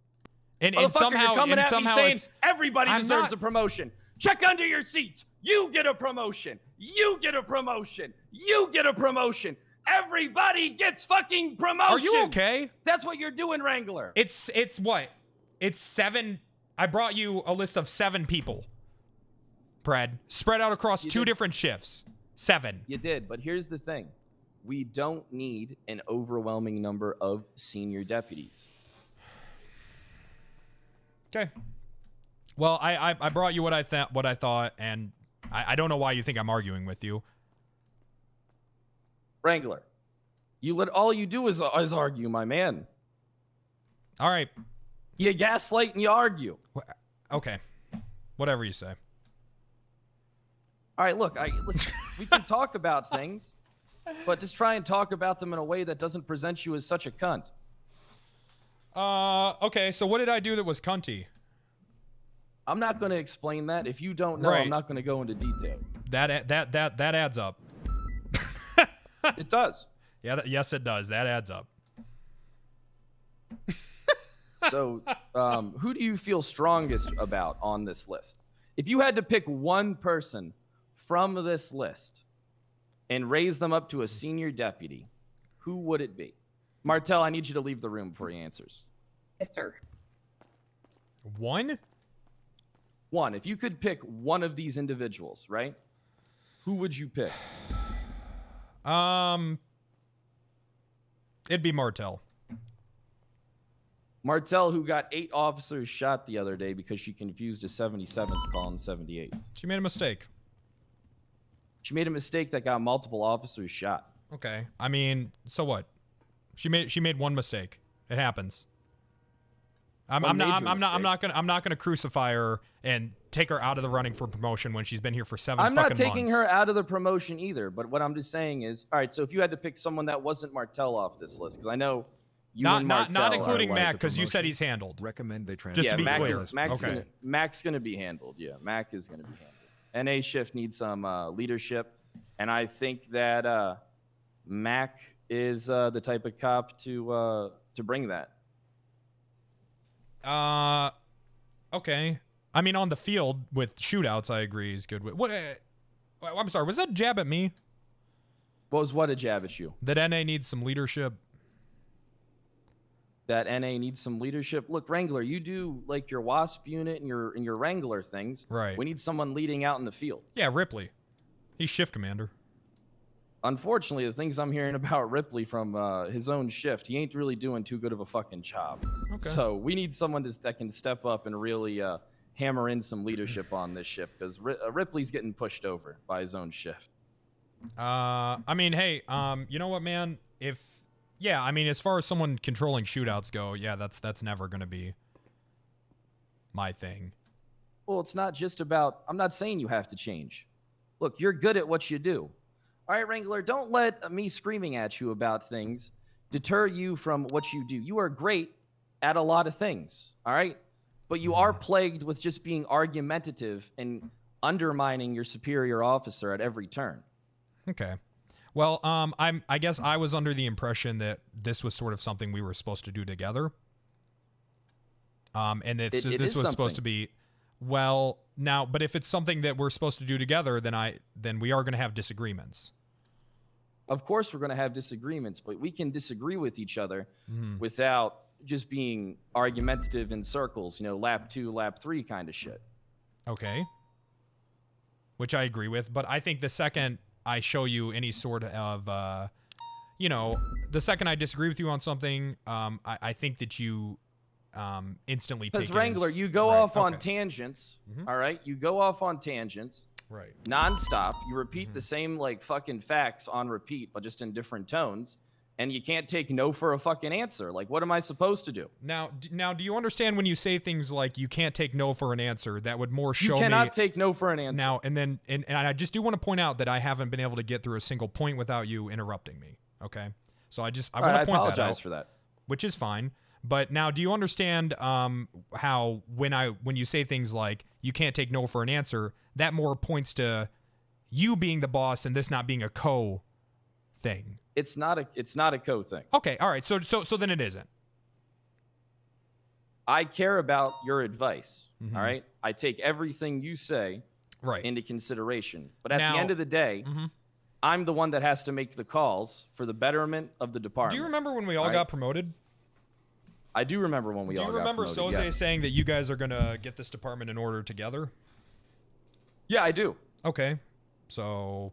And somehow you're coming at me saying everybody I'm deserves not- a promotion. Check under your seats. You get a promotion. You get a promotion. You get a promotion. Everybody gets fucking promotion. Are you okay? That's what you're doing, Wrangler. It's what? It's 7. I brought you a list of 7 people. Brad, spread out across 2 different shifts. 7. You did, but here's the thing. We don't need an overwhelming number of senior deputies. Okay. Well, I brought you what I thought, and I don't know why you think I'm arguing with you. Wrangler, all you do is argue, my man. All right. You gaslight and you argue. Okay. Whatever you say. All right, look, listen, we can talk about things, but just try and talk about them in a way that doesn't present you as such a cunt. Okay, so what did I do that was cunty? I'm not going to explain that. If you don't know, Right. I'm not going to go into detail. That adds up. It does. Yeah, yes, it does. That adds up. So, who do you feel strongest about on this list? If you had to pick one person from this list and raise them up to a senior deputy, who would it be? Martel, I need you to leave the room before he answers. Yes, sir. One? If you could pick one of these individuals, right? Who would you pick? It'd be Martel. Martel, who got 8 officers shot the other day because she confused a 77's calling 78's. She made a mistake. She made a mistake that got multiple officers shot. Okay. I mean, so what? She made one mistake. It happens. I'm not gonna crucify her and take her out of the running for promotion when she's been here for 7 fucking months. I'm not taking her out of the promotion either, but what I'm just saying is, all right, so if you had to pick someone that wasn't Martel off this list, because I know you and Martel not including Mac, because you said he's handled. Recommend they transfer. Just to be clear. Mac's gonna be handled. Yeah, Mac is gonna be handled. NA shift needs some leadership, and I think that Mac is the type of cop to bring that. Okay. I mean, on the field with shootouts, I agree he's good with. What? I'm sorry. Was that a jab at me? What a jab at you? That NA needs some leadership. That NA needs some leadership. Look, Wrangler, you do like your WASP unit and your Wrangler things. Right. We need someone leading out in the field. Yeah, Ripley. He's shift commander. Unfortunately, the things I'm hearing about Ripley from his own shift, he ain't really doing too good of a fucking job. Okay. So we need someone that can step up and really hammer in some leadership on this shift, because Ripley's getting pushed over by his own shift. I mean, hey, you know what, man? Yeah, I mean, as far as someone controlling shootouts go, yeah, that's never gonna be my thing. Well, it's not just about. I'm not saying you have to change. Look, you're good at what you do. All right, Wrangler, don't let me screaming at you about things deter you from what you do. You are great at a lot of things, all right? But you are plagued with just being argumentative and undermining your superior officer at every turn. Okay. Well, I guess I was under the impression that this was sort of something we were supposed to do together. And that this was supposed to be, well, now, but if it's something that we're supposed to do together, then we are going to have disagreements. Of course we're going to have disagreements, but we can disagree with each other without just being argumentative in circles, you know, lap 2, lap 3 kind of shit. Okay. Which I agree with, but I think the second I show you any sort of, you know, the second I disagree with you on something, I think that you instantly take it as... Because Wrangler, you go off on tangents, all right? You go off on tangents. Right. Non-stop. You repeat the same, like, fucking facts on repeat, but just in different tones. And you can't take no for a fucking answer. Like, what am I supposed to do? Now, do you understand when you say things like you can't take no for an answer? That would more show me... You cannot take no for an answer. Now, and I just do want to point out that I haven't been able to get through a single point without you interrupting me, okay? So I want to point that out. I apologize for that. Which is fine. But now, do you understand how when you say things like you can't take no for an answer, that more points to you being the boss and this not being a co thing? It's not a co thing. Okay, all right. So then it isn't. I care about your advice. All right, I take everything you say into consideration. But at the end of the day, I'm the one that has to make the calls for the betterment of the department. Do you remember when we all got promoted? I do remember when we all got promoted. Do you remember Soze saying that you guys are going to get this department in order together? Yeah, I do. Okay. So...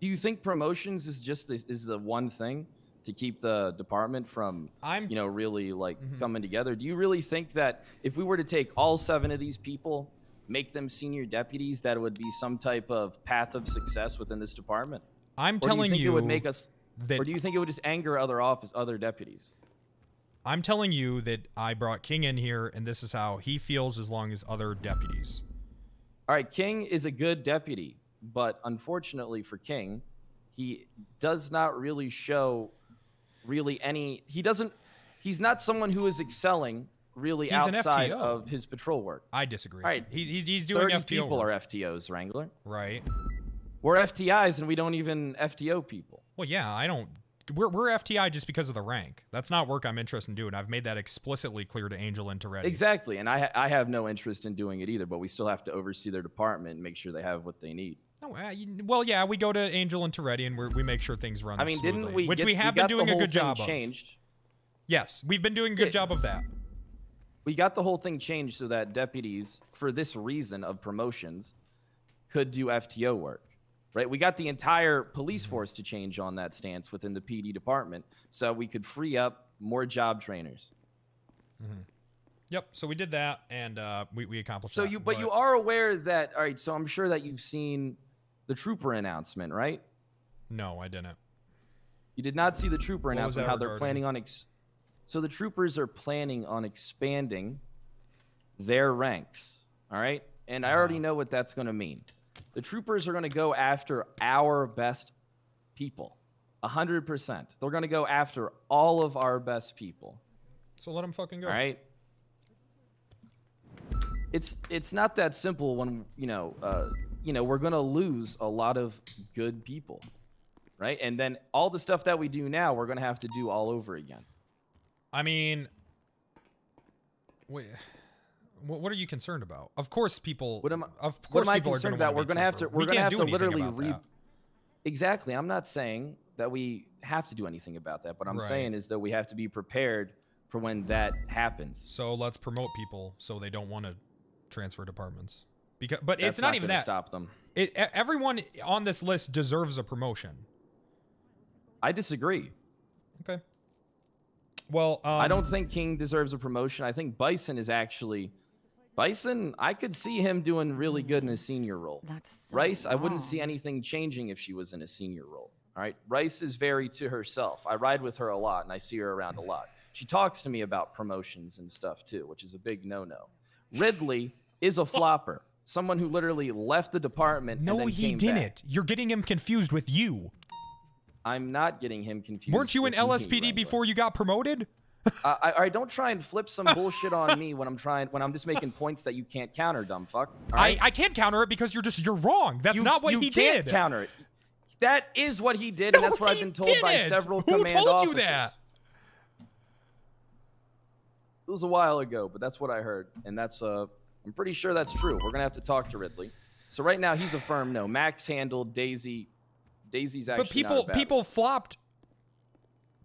Do you think promotions is just the one thing to keep the department from, you know, really, like, coming together? Do you really think that if we were to take all 7 of these people, make them senior deputies, that it would be some type of path of success within this department? I'm telling you... it would make us... Or do you think it would just anger other deputies? I'm telling you that I brought King in here, and this is how he feels as long as other deputies. All right, King is a good deputy, but unfortunately for King, he does not really show any... He's not someone who is excelling really outside of his patrol work. I disagree. All right, he's doing 30 FTO people work. are FTOs, Wrangler. Right. We're FTIs and we don't even FTO people. Well, yeah, I don't... We're FTI just because of the rank. That's not work I'm interested in doing. I've made that explicitly clear to Angel and Toretti. Exactly, and I have no interest in doing it either, but we still have to oversee their department and make sure they have what they need. No, well, yeah, we go to Angel and Toretti and we make sure things run smoothly. Didn't we... Which we have been doing a good job of. Changed. Yes, we've been doing a good job of that. We got the whole thing changed so that deputies, for this reason of promotions, could do FTO work. Right, we got the entire police force to change on that stance within the PD department, so we could free up more job trainers. Yep. So we did that, and we accomplished. So that. But you are aware that. All right. So I'm sure that you've seen the trooper announcement, right? No, I didn't. You did not see the trooper announcement. How they're planning on. So the troopers are planning on expanding their ranks. All right, and I already know what that's going to mean. The troopers are going to go after our best people, 100%. They're going to go after all of our best people. So let them fucking go. All right. It's not that simple when we're going to lose a lot of good people, right? And then all the stuff that we do now, we're going to have to do all over again. I mean, Wait, what are you concerned about? Of course, people. What am people I are concerned about? We're gonna have to. We're gonna have to literally Exactly. I'm not saying that we have to do anything about that. What I'm saying is that we have to be prepared for when that happens. So let's promote people so they don't want to transfer departments. But That's it's not even that. Stop them. Everyone on this list deserves a promotion. I disagree. Okay. Well, I don't think King deserves a promotion. I think Bison is actually... Bison, I could see him doing really good in a senior role. That's so Rice, I wouldn't wrong. see anything changing if she was in a senior role. All right? Rice is very to herself. I ride with her a lot, and I see her around a lot. She talks to me about promotions and stuff, too, which is a big no-no. Ridley is a flopper. Someone who literally left the department and then he came didn't. back. You're getting him confused with you. I'm not getting him confused. Weren't you in with me, LSPD Wrangler. before you got promoted? I don't try and flip some bullshit on me when I'm just making points that you can't counter, dumb fuck. All right? I can't counter it because you're wrong. That's not what he did. You can't counter it. That is what he did, and that's what I've been told by several command officers. Who told you that? It was a while ago, but that's what I heard, and that's I'm pretty sure that's true. We're gonna have to talk to Ridley. So right now he's a firm no. Max handled Daisy. Daisy's actually But people flopped.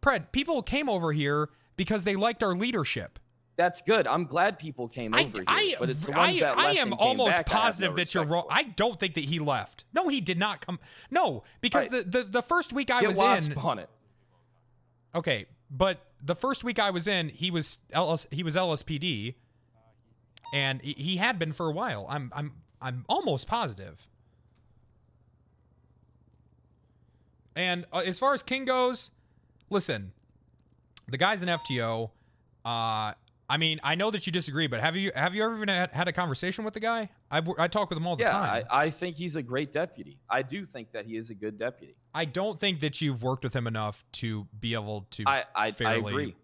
Pred, people came over here because they liked our leadership. That's good. I'm glad people came over here. But it's the ones that left I am and came almost back positive I have no that you're wrong. respect for. I don't think that he left. No, he did not come. No, because the first week I Get was wasp in. on it. Okay, but the first week I was in, he was LSPD, and he had been for a while. I'm almost positive. And as far as King goes, listen, the guy's an FTO. I mean, I know that you disagree, but have you ever even had a conversation with the guy? I talk with him all the time. Yeah, I think he's a great deputy. I do think that he is a good deputy. I don't think that you've worked with him enough to be able to I fairly... agree.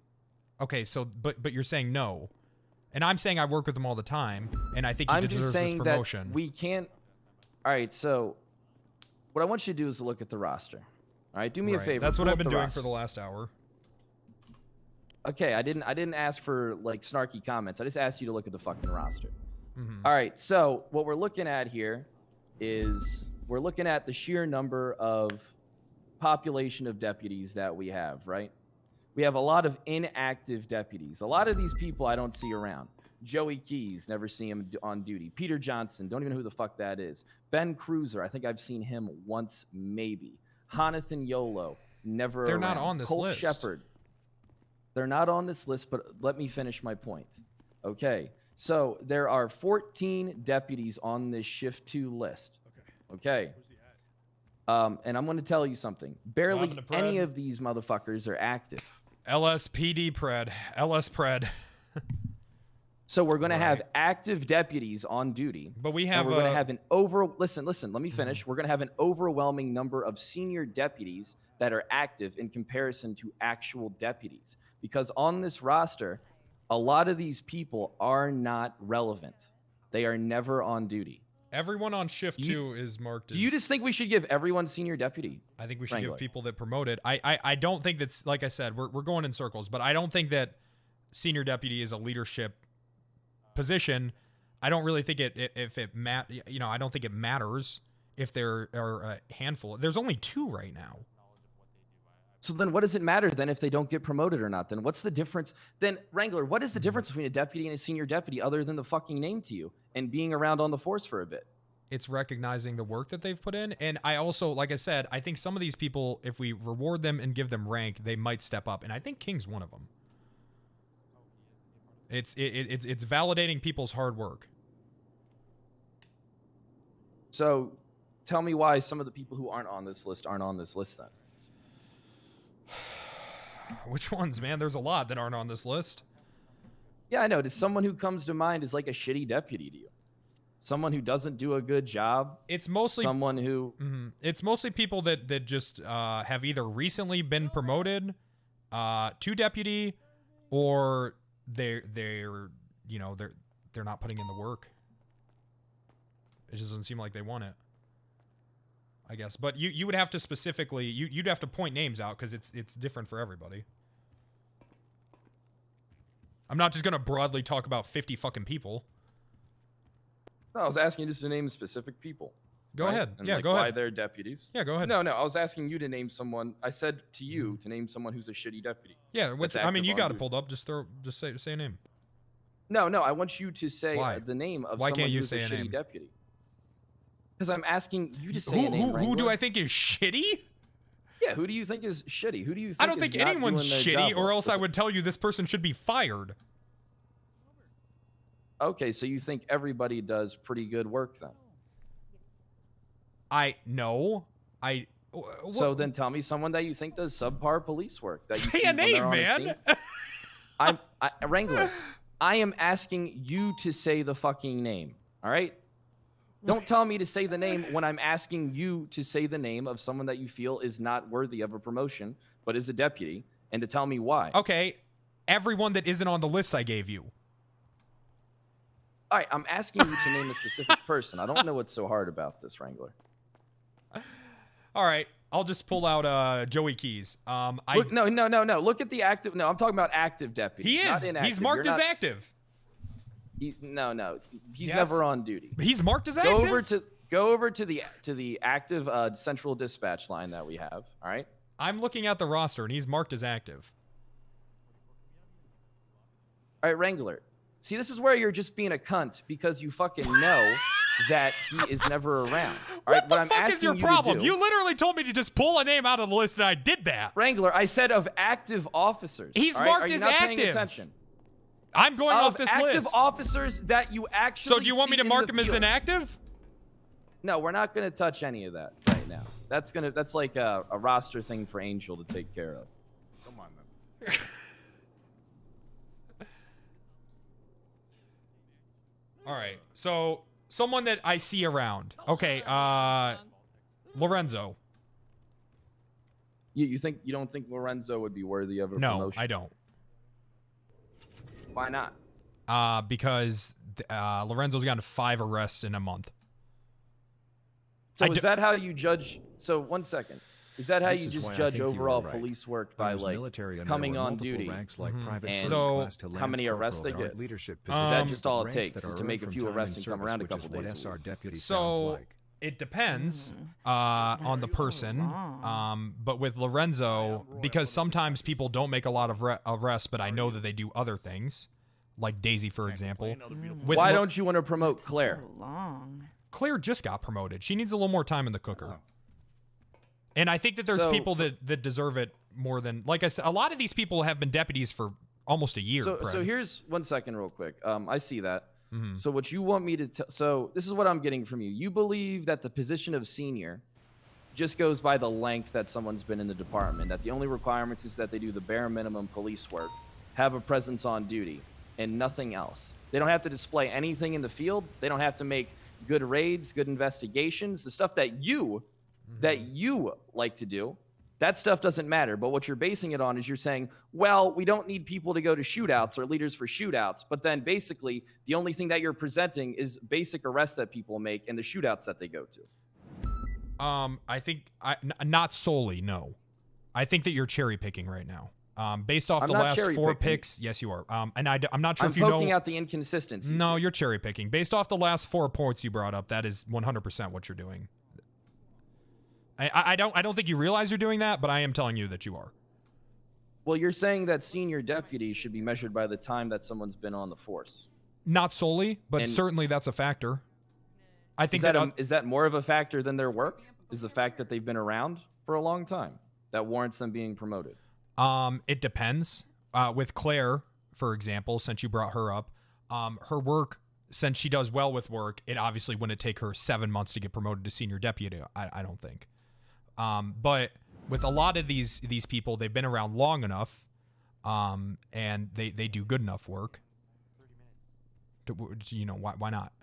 Okay, so but you're saying no. And I'm saying I work with him all the time, and I think he deserves this promotion. That we can't... All right, so what I want you to do is look at the roster. All right, do me a favor. That's what pull I've up been the doing roster. for the last hour. Okay, I didn't ask for like snarky comments. I just asked you to look at the fucking roster. Mm-hmm. All right, so what we're looking at here is we're looking at the sheer number of population of deputies that we have, right? We have a lot of inactive deputies. A lot of these people I don't see around. Joey Keys, never see him on duty. Peter Johnson, don't even know who the fuck that is. Ben Cruiser, I think I've seen him once, maybe. Jonathan Yolo, never They're around. not on this Colt list. Shepard. They're not on this list, but let me finish my point. Okay, so there are 14 deputies on this Shift 2 list. Okay. And I'm going to tell you something. Barely any of these motherfuckers are active. LSPD Pred. LS Pred. So we're going to have active deputies on duty. But we have... We're going to have an Listen, let me finish. We're going to have an overwhelming number of senior deputies that are active in comparison to actual deputies. Because on this roster, a lot of these people are not relevant. They are never on duty. Everyone on Shift 2 is marked as... Do you just think we should give everyone senior deputy? I think we should give people that promoted. I don't think that's... Like I said, we're going in circles, but I don't think that senior deputy is a leadership position. I don't really think I don't think it matters if there are a handful. There's only 2 right now. So then what does it matter then if they don't get promoted or not? Then what's the difference? Then, Wrangler, what is the difference between a deputy and a senior deputy other than the fucking name to you and being around on the force for a bit? It's recognizing the work that they've put in. And I also, like I said, I think some of these people, if we reward them and give them rank, they might step up. And I think King's one of them. It's validating people's hard work. So tell me why some of the people who aren't on this list aren't on this list then. Which ones, man? There's a lot that aren't on this list. Yeah, I know. Does someone who comes to mind as like a shitty deputy to you? Someone who doesn't do a good job? It's mostly someone who... It's mostly people that just have either recently been promoted to deputy, or they're not putting in the work. It just doesn't seem like they want it, I guess. But you would have to specifically you'd have to point names out because it's different for everybody. I'm not just gonna broadly talk about 50 fucking people. No, I was asking you just to name specific people. Go ahead. And Yeah, like go why ahead. they're deputies. Yeah, go ahead. No, I was asking you to name someone. I said to you to name someone who's a shitty deputy. Yeah, which I mean, you got it it pulled up. Just say a name. No, I want you to say Why? the name of Why someone can't you who's say a a shitty name? deputy. Because I'm asking you to say a name. Who do Wrangler. I think is shitty? Yeah, who do you think is shitty? Who do you think I don't is think not anyone's doing their shitty, job or well? else I would tell you this person should be fired. Okay, so you think everybody does pretty good work then? So then tell me someone that you think does subpar police work. That you Say see a when they're name, on a man. scene. Wrangler, I am asking you to say the fucking name, all right? Don't tell me to say the name when I'm asking you to say the name of someone that you feel is not worthy of a promotion, but is a deputy, and to tell me why. Okay, everyone that isn't on the list I gave you. All right, I'm asking you to name a specific person. I don't know what's so hard about this, Wrangler. All right, I'll just pull out Joey Keys. No. Look at the active. No, I'm talking about active deputies. He not is. inactive. He's marked as active. No. He's Yes. never on duty. He's marked as active. Go over to the active central dispatch line that we have. All right. I'm looking at the roster, and he's marked as active. All right, Wrangler. See, this is where you're just being a cunt because you fucking know that he is never around. All right, What the fuck is your problem? You literally told me to just pull a name out of the list, and I did that. Wrangler, I said of active officers. He's all right? marked Are you as not paying active. attention? I'm going off this active list. officers that you actually So do you want me see to in mark the him as field. inactive? No, we're not going to touch any of that right now. That's like a roster thing for Angel to take care of. Come on, man. All right. So someone that I see around. Okay. Lorenzo. You don't think Lorenzo would be worthy of a No, promotion? I don't. Why not? Because Lorenzo's gotten 5 arrests in a month. So is that how you judge? So 1 second. Is that how This you is just why I judge think you overall were right. police work I by was like military and coming there were on multiple duty? ranks like private And service class to how many lance arrests they corporal, get? leadership Is that positions, just all but it ranks takes? that Is are to make a earned few from time arrests in and come service, around a which is couple what days a SR week? deputy sounds So like. it depends on the person. But with Lorenzo, because sometimes people don't make a lot of arrests, but I know that they do other things, like Daisy, for example. Why don't you want to promote Claire? Claire just got promoted. She needs a little more time in the cooker. And I think that there's people that deserve it more than, like I said, a lot of these people have been deputies for almost a year. So here's 1 second real quick. I see that. Mhm. So what you want me to so this is what I'm getting from you. You believe that the position of senior just goes by the length that someone's been in the department, that the only requirements is that they do the bare minimum police work, have a presence on duty, and nothing else. They don't have to display anything in the field. They don't have to make good raids, good investigations, the stuff that you like to do. That stuff doesn't matter. But what you're basing it on is you're saying, well, we don't need people to go to shootouts or leaders for shootouts. But then basically the only thing that you're presenting is basic arrests that people make and the shootouts that they go to. I think not solely, no. I think that you're cherry picking right now. Based off I'm the not last 4 cherry-picking. picks, yes, you are. And I'm not sure I'm if you know. poking out the inconsistencies. No, you're cherry picking. Based off the last 4 points you brought up, that is 100% what you're doing. I don't think you realize you're doing that, but I am telling you that you are. Well, you're saying that senior deputies should be measured by the time that someone's been on the force. Not solely, but And- certainly that's a factor. I think is that more of a factor than their work? Is the fact that they've been around for a long time that warrants them being promoted? It depends. With Claire, for example, since you brought her up, her work, since she does well with work, it obviously wouldn't take her 7 months to get promoted to senior deputy. I don't think. But with a lot of these people, they've been around long enough, and they do good enough work. Why not?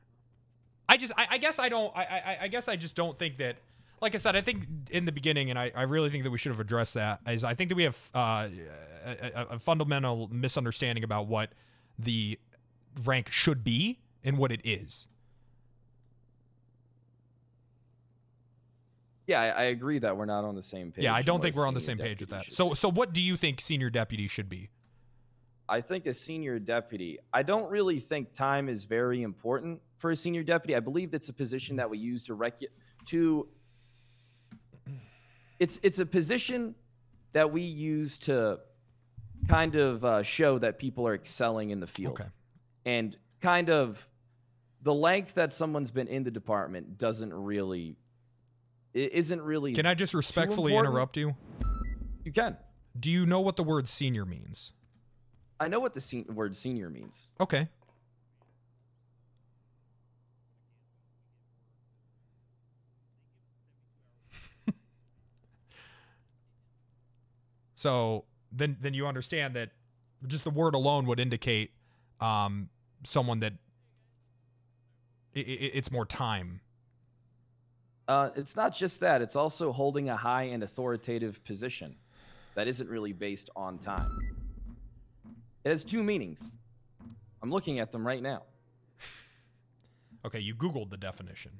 I guess I just don't think that. Like I said, I think in the beginning, and I really think that we should have addressed that, is I think that we have a fundamental misunderstanding about what the rank should be and what it is. Yeah, I agree that we're not on the same page. Yeah, I don't on think what we're on the senior same page with deputy that. should So what do you think senior deputy should be? I think a senior deputy, I don't really think time is very important for a senior deputy. I believe it's a position that we use it's a position that we use to kind of show that people are excelling in the field. Okay. And kind of the length that someone's been in the department isn't really. Can I just respectfully interrupt you? You can. Do you know what the word senior means? I know what the word senior means. Okay. So then you understand that just the word alone would indicate someone that it's more time. It's not just that. It's also holding a high and authoritative position that isn't really based on time. It has two meanings. I'm looking at them right now. Okay, you Googled the definition.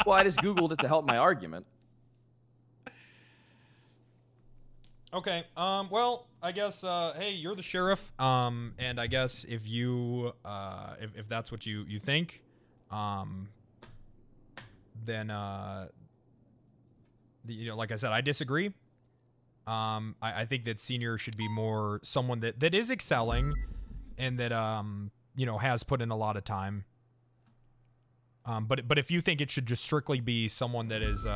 Well, I just Googled it to help my argument. Okay, well, I guess, hey, you're the sheriff, and I guess if you, if that's what you think, then, you know, like I said, I disagree. I think that senior should be more someone that is excelling and that, you know, has put in a lot of time. But if you think it should just strictly be someone that is,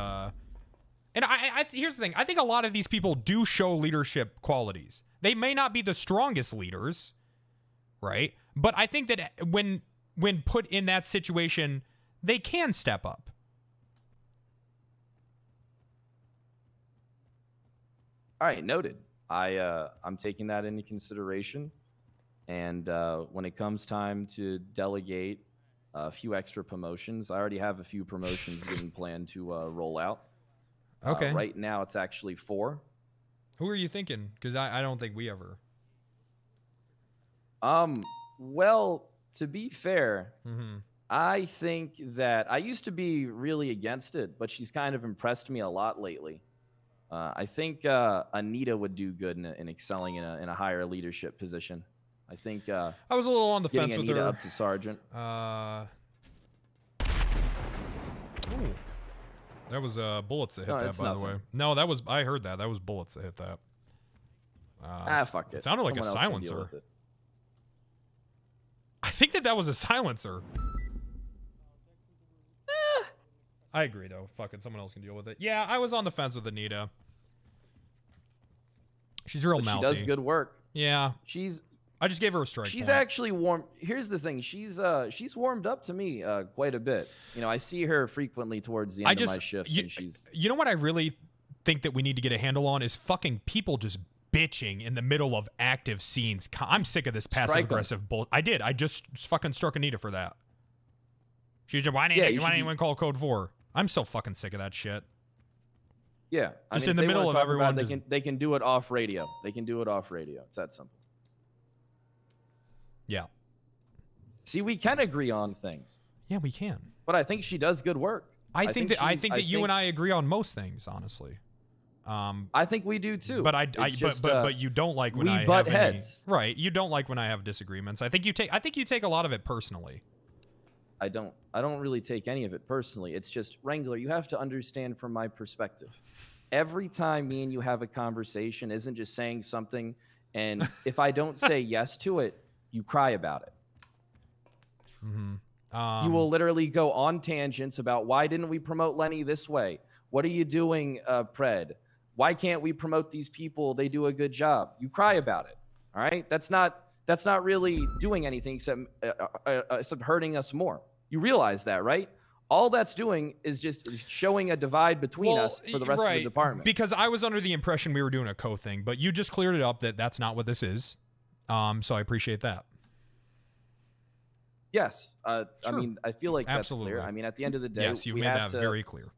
and here's the thing. I think a lot of these people do show leadership qualities. They may not be the strongest leaders, right? But I think that when put in that situation, they can step up. All right, noted. I'm taking that into consideration. And when it comes time to delegate a few extra promotions, I already have a few promotions getting planned to roll out. Okay. Right now, it's actually 4. Who are you thinking? Because I don't think we ever. Well, to be fair, Mm-hmm. I think that I used to be really against it, but she's kind of impressed me a lot lately. I think Anita would do good in excelling in a higher leadership position. I think I was a little on the fence with Anita her. up to sergeant. Ooh. That was bullets that hit No, that, it's by the nothing. way. No, that was, I heard that. That was bullets that hit that. Fuck it. It sounded like a Someone else can deal silencer. with it. I think that was a silencer. I agree, though. Fuck it. Someone else can deal with it. Yeah, I was on the fence with Anita. She's real But mouthy. she does good work. Yeah. I just gave her a strike She's point. actually warm. Here's the thing. She's warmed up to me quite a bit. You know, I see her frequently towards the end of my shifts, and she's. You know what I really think that we need to get a handle on is fucking people just bitching in the middle of active scenes. I'm sick of this passive aggressive bull. I just fucking struck Anita for that. She's just, why didn't anyone call code 4? I'm so fucking sick of that shit. Yeah, just I mean, in the middle of everyone. They can do it off radio. They can do it off radio. It's that simple. Yeah. See, we can agree on things. Yeah, we can. But I think she does good work. I think that you and I agree on most things, honestly. I think we do too. But but you don't like when I butt have heads. Right. You don't like when I have disagreements. I think you take a lot of it personally. I don't really take any of it personally. It's just, Wrangler, you have to understand from my perspective. Every time me and you have a conversation isn't just saying something, and if I don't say yes to it, you cry about it. Mm-hmm. You will literally go on tangents about why didn't we promote Lenny this way? What are you doing, Pred? Why can't we promote these people? They do a good job. You cry about it. All right? That's not really doing anything except hurting us more. You realize that, right? All that's doing is just showing a divide between us for the rest of the department. Because I was under the impression we were doing a co-thing, but you just cleared it up that that's not what this is. So I appreciate that. Yes. Sure. I mean, I feel like Absolutely. That's clear. I mean, at the end of the day, yes, you've made that very clear.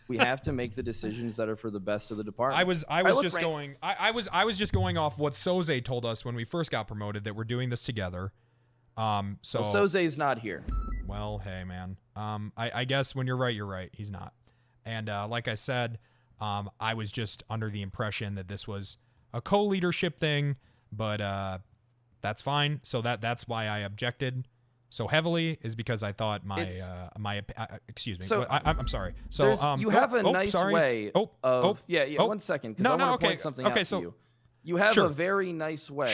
We have to make the decisions that are for the best of the department. I was just going off what Soze told us when we first got promoted, that we're doing this together. So Soze's not here. Well, hey man. I guess when you're right. He's not. And like I said, I was just under the impression that this was a co-leadership thing, but that's fine. So that's why I objected so heavily, is because I thought excuse me. So, I'm sorry. So you have a nice way of 1 second, because I want to point something out to you. You have a very nice way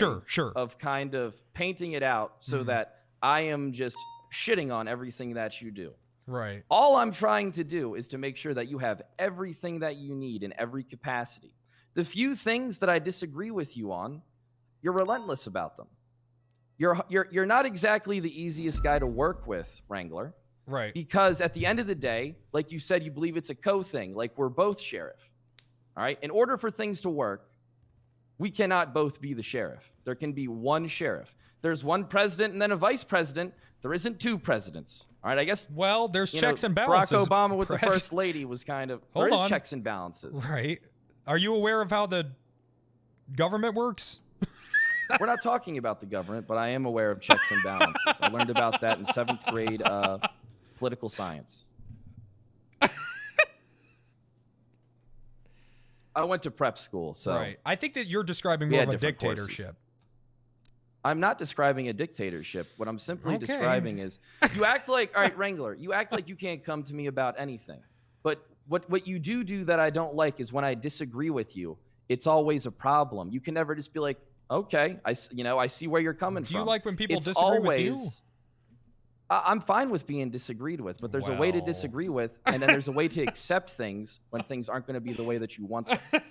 of kind of painting it out so that I am just shitting on everything that you do. Right. All I'm trying to do is to make sure that you have everything that you need in every capacity. The few things that I disagree with you on, you're relentless about them. You're not exactly the easiest guy to work with, Wrangler. Right. Because at the end of the day, like you said, you believe it's a co-thing, like we're both sheriff. All right? In order for things to work, we cannot both be the sheriff. There can be one sheriff. There's one president and then a vice president. There isn't two presidents. All right, I guess. Well, there's checks and balances. Barack Obama with the first lady was kind of. There is checks and balances. Right. Are you aware of how the government works? We're not talking about the government, but I am aware of checks and balances. I learned about that in 7th grade political science. I went to prep school, so. Right. I think that you're describing more of a dictatorship. Courses. I'm not describing a dictatorship. What I'm simply describing is, you act like, all right, Wrangler, you act like you can't come to me about anything. But what you do that I don't like is when I disagree with you, it's always a problem. You can never just be like, okay, I see where you're coming from. Do you like when people disagree with you? I'm fine with being disagreed with, but there's a way to disagree with, and then there's a way to accept things when things aren't going to be the way that you want them.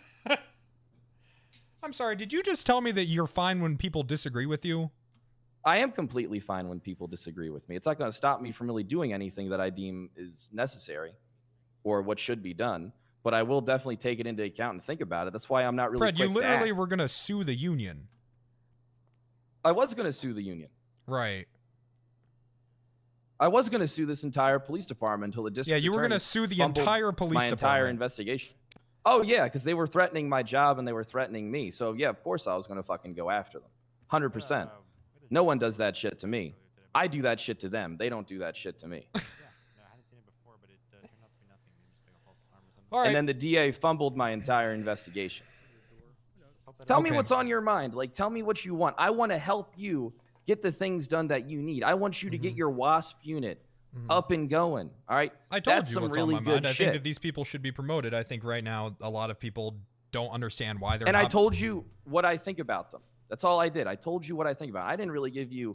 I'm sorry, did you just tell me that you're fine when people disagree with you? I am completely fine when people disagree with me. It's not going to stop me from really doing anything that I deem is necessary or what should be done, but I will definitely take it into account and think about it. That's why I'm not really Fred, you literally were going to sue the union. I was going to sue the union. Right. I was going to sue this entire police department until the district attorney. Yeah, you were going to sue the entire police department. My entire investigation. Oh, yeah, because they were threatening my job and they were threatening me. So, yeah, of course I was going to fucking go after them. 100%. No one does that shit to me. I do that shit to them. They don't do that shit to me. All right. And then the DA fumbled my entire investigation. Tell me what's on your mind. Like, tell me what you want. I want to help you get the things done that you need. I want you to get your WASP unit up and going. All right. I told That's you some what's really on my good mind. shit. I think that these people should be promoted. I think right now a lot of people don't understand why they're And not. I told you what I think about them. That's all I did. I told you what I think about. I didn't really give you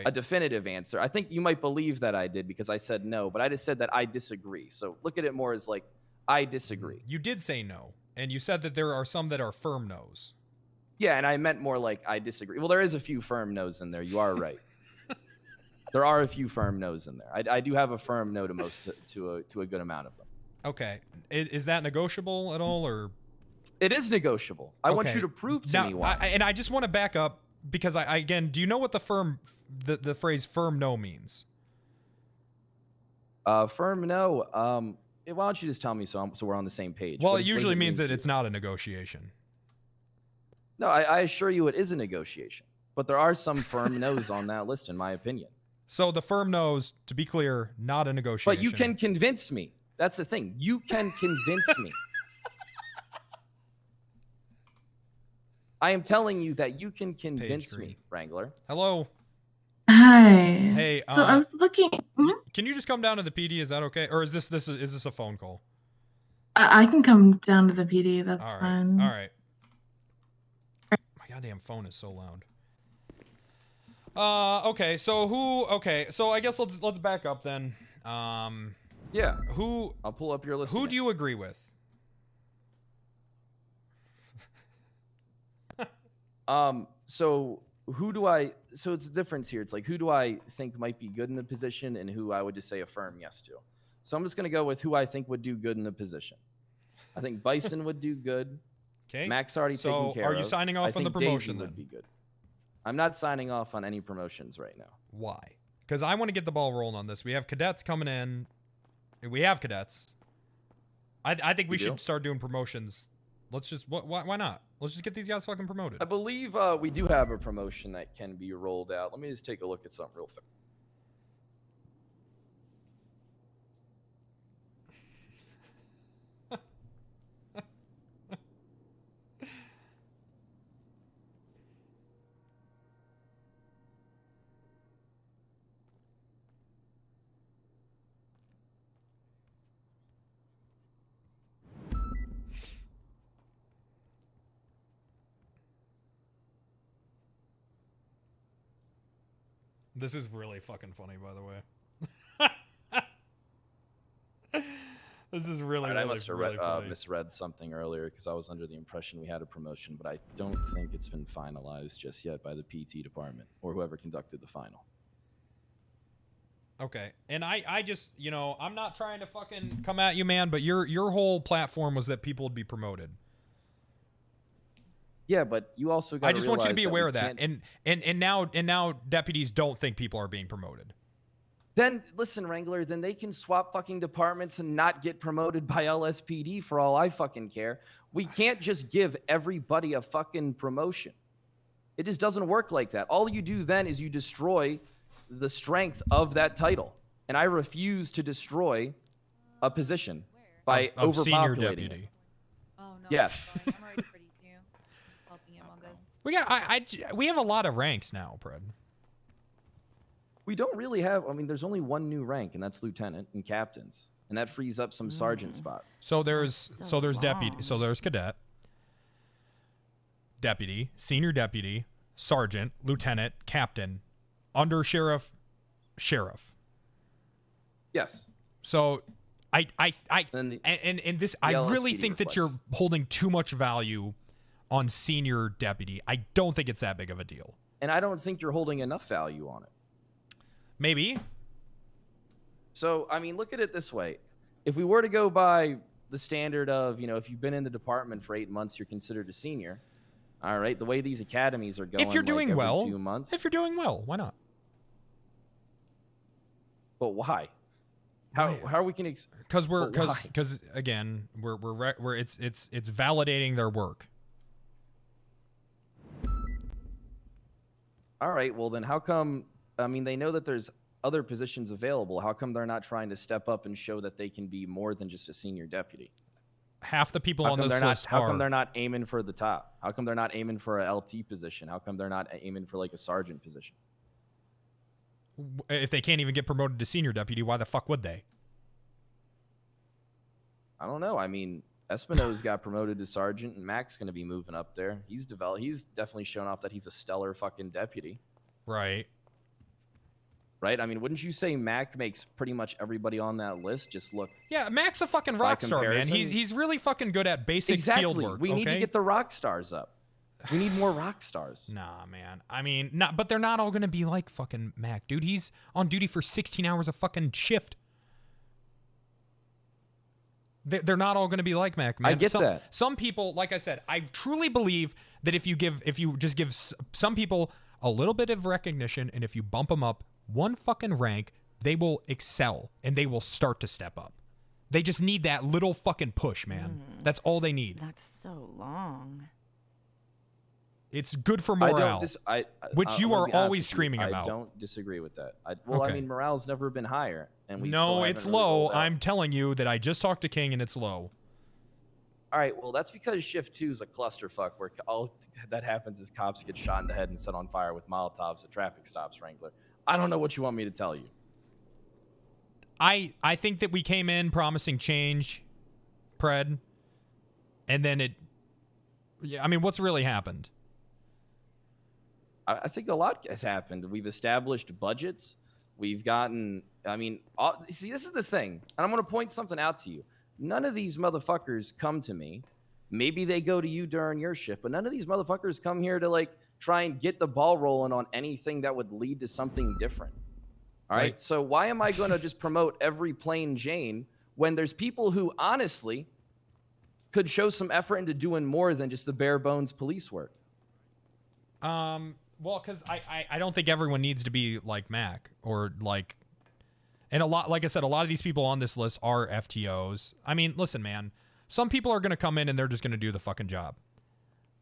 a definitive answer. I think you might believe that I did because I said no, but I just said that I disagree. So look at it more as like, I disagree. You did say no, and you said that there are some that are firm no's. Yeah, and I meant more like I disagree. Well, there is a few firm no's in there. You are right. There are a few firm no's in there. I do have a firm no to a good amount of them. Okay. Is that negotiable at all, or? It is negotiable. I want you to prove to me why. And I just want to back up because I again, do you know what the phrase firm no means? Firm no. Why don't you just tell me so we're on the same page? Well, it usually means that it's not a negotiation. No, I assure you it is a negotiation. But there are some firm no's on that list, in my opinion. So the firm no's, to be clear, not a negotiation. But you can convince me. That's the thing. You can convince me. I am telling you that you can convince me, Wrangler. Hello. Hi. Hey. So I was looking. Can you just come down to the PD? Is that okay? Or is this a phone call? I can come down to the PD. That's all right. fine. All right. My goddamn phone is so loud. Okay. So I guess let's back up then. Yeah. I'll pull up your list. Who do you agree with? So it's a difference here. It's like, who do I think might be good in the position and who I would just say a firm yes to. So I'm just going to go with who I think would do good in the position. I think Bison would do good. Okay. Mac's already taken care of. So are you signing off on the promotion Daisy then? Would be good. I'm not signing off on any promotions right now. Why? Because I want to get the ball rolling on this. We have cadets coming in. We have cadets. I think we should start doing promotions. Let's just, why not? Let's just get these guys fucking promoted. I believe we do have a promotion that can be rolled out. Let me just take a look at something real fast. This is really fucking funny, by the way. This is really, I must have funny. misread something earlier because I was under the impression we had a promotion, but I don't think it's been finalized just yet by the PT department or whoever conducted the final. Okay, and I just, you know, I'm not trying to fucking come at you, man, but your whole platform was that people would be promoted. Yeah, but you also got. I just want you to be aware of that, and now deputies don't think people are being promoted. Then listen, Wrangler, then they can swap fucking departments and not get promoted by LSPD for all I fucking care. We can't just give everybody a fucking promotion. It just doesn't work like that. All you do then is you destroy the strength of that title. And I refuse to destroy a position by of overpopulating senior deputy. it. Oh no. Yes. I'm ready for DQ. Just helping him on this. We have a lot of ranks now, Pred. We don't really have, I mean, there's only one new rank, and that's lieutenant and captains. And that frees up some sergeant spots. So there's deputy, so there's cadet, deputy, senior deputy, sergeant, lieutenant, captain, under sheriff. Yes. So I really think that you're holding too much value on senior deputy. I don't think it's that big of a deal. And I don't think you're holding enough value on it. Maybe. So, I mean, look at it this way. If we were to go by the standard of, you know, if you've been in the department for 8 months, you're considered a senior. All right. The way these academies are going, if you're doing every well, 2 months. If you're doing well, why not? But why? How are we can? Because again, it's validating their work. All right. Well, then how come? I mean, they know that there's other positions available. How come they're not trying to step up and show that they can be more than just a senior deputy? Half the people on this list How come they're not aiming for the top? How come they're not aiming for a LT position? How come they're not aiming for like a sergeant position? If they can't even get promoted to senior deputy, why the fuck would they? I don't know. I mean, Espino's got promoted to sergeant, and Mac's going to be moving up there. He's definitely shown off that he's a stellar fucking deputy. Right. Right? I mean, wouldn't you say Mac makes pretty much everybody on that list just look? Yeah, Mac's a fucking rock star, man. He's really fucking good at basic field work. We need to get the rock stars up. We need more rock stars. Nah, man. I mean, but they're not all gonna be like fucking Mac, dude. He's on duty for 16 hours a fucking shift. They're not all gonna be like Mac, man. I get that. Some people, like I said, I truly believe that if you just give some people a little bit of recognition, and if you bump them up one fucking rank, they will excel and they will start to step up. They just need that little fucking push, man. That's all they need. That's so long. It's good for morale, which you are always screaming about. I don't disagree with that. I mean, morale's never been higher, and we still it's haven't low. really I'm telling you that I just talked to King, and it's low. All right, well, that's because Shift 2 is a clusterfuck where all that happens is cops get shot in the head and set on fire with Molotovs at traffic stops, Wrangler. I don't know what you want me to tell you. I think that we came in promising change, Pred, and then I mean, what's really happened? I think a lot has happened. We've established budgets. We've gotten, I mean, see, this is the thing, and I'm going to point something out to you. None of these motherfuckers come to me. Maybe they go to you during your shift, but none of these motherfuckers come here to, like, try and get the ball rolling on anything that would lead to something different. All right? So why am I going to just promote every plain Jane when there's people who honestly could show some effort into doing more than just the bare bones police work? Well, because I don't think everyone needs to be like Mac or like, and like I said, a lot of these people on this list are FTOs. I mean, listen, man, some people are going to come in and they're just going to do the fucking job.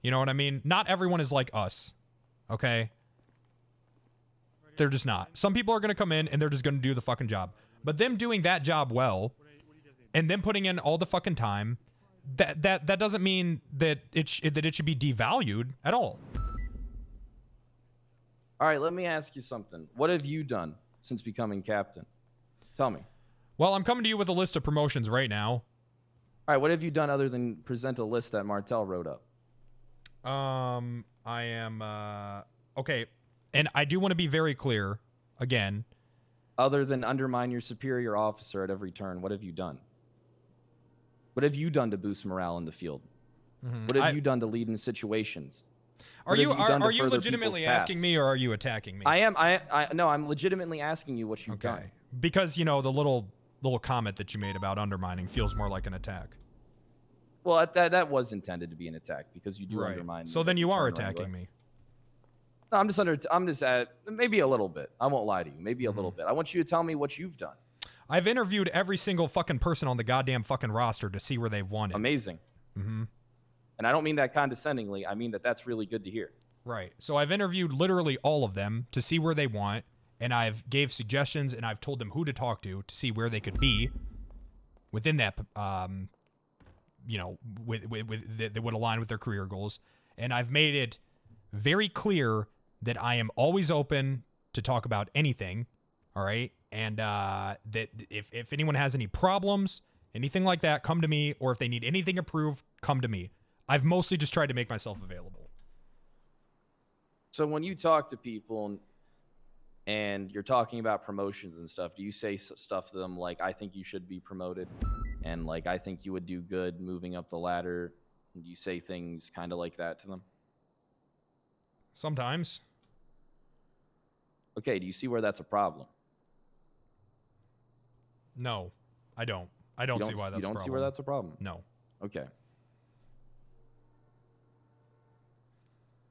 You know what I mean? Not everyone is like us. Okay. They're just not. Some people are going to come in and they're just going to do the fucking job, but them doing that job well and them putting in all the fucking time, that doesn't mean that it should be devalued at all. All right, let me ask you something. What have you done since becoming captain? Tell me. Well, I'm coming to you with a list of promotions right now. All right, what have you done other than present a list that Martel wrote up? I am, okay, and I do want to be very clear. again. Other than undermine your superior officer at every turn, what have you done? What have you done to boost morale in the field? What have you done to lead in situations? Are you legitimately asking me, or are you attacking me? I am. No, I'm legitimately asking you what you've done. Because, you know, the little comment that you made about undermining feels more like an attack. Well, that was intended to be an attack because you do undermine. So then you are attacking me. No, I'm just at maybe a little bit. I won't lie to you. Maybe a little bit. I want you to tell me what you've done. I've interviewed every single fucking person on the goddamn fucking roster to see where they've won it. Amazing. And I don't mean that condescendingly. I mean that's really good to hear. Right. So I've interviewed literally all of them to see where they want, and I've gave suggestions, and I've told them who to talk to see where they could be within that, you know, that would align with their career goals. And I've made it very clear that I am always open to talk about anything. All right. And that if anyone has any problems, anything like that, come to me. Or if they need anything approved, come to me. I've mostly just tried to make myself available. So when you talk to people and you're talking about promotions and stuff, do you say stuff to them like, I think you should be promoted, and like, I think you would do good moving up the ladder? Do you say things kind of like that to them? Sometimes. Okay, do you see where that's a problem? No, I don't. I don't see why that's a problem. You don't see where that's a problem? No. Okay.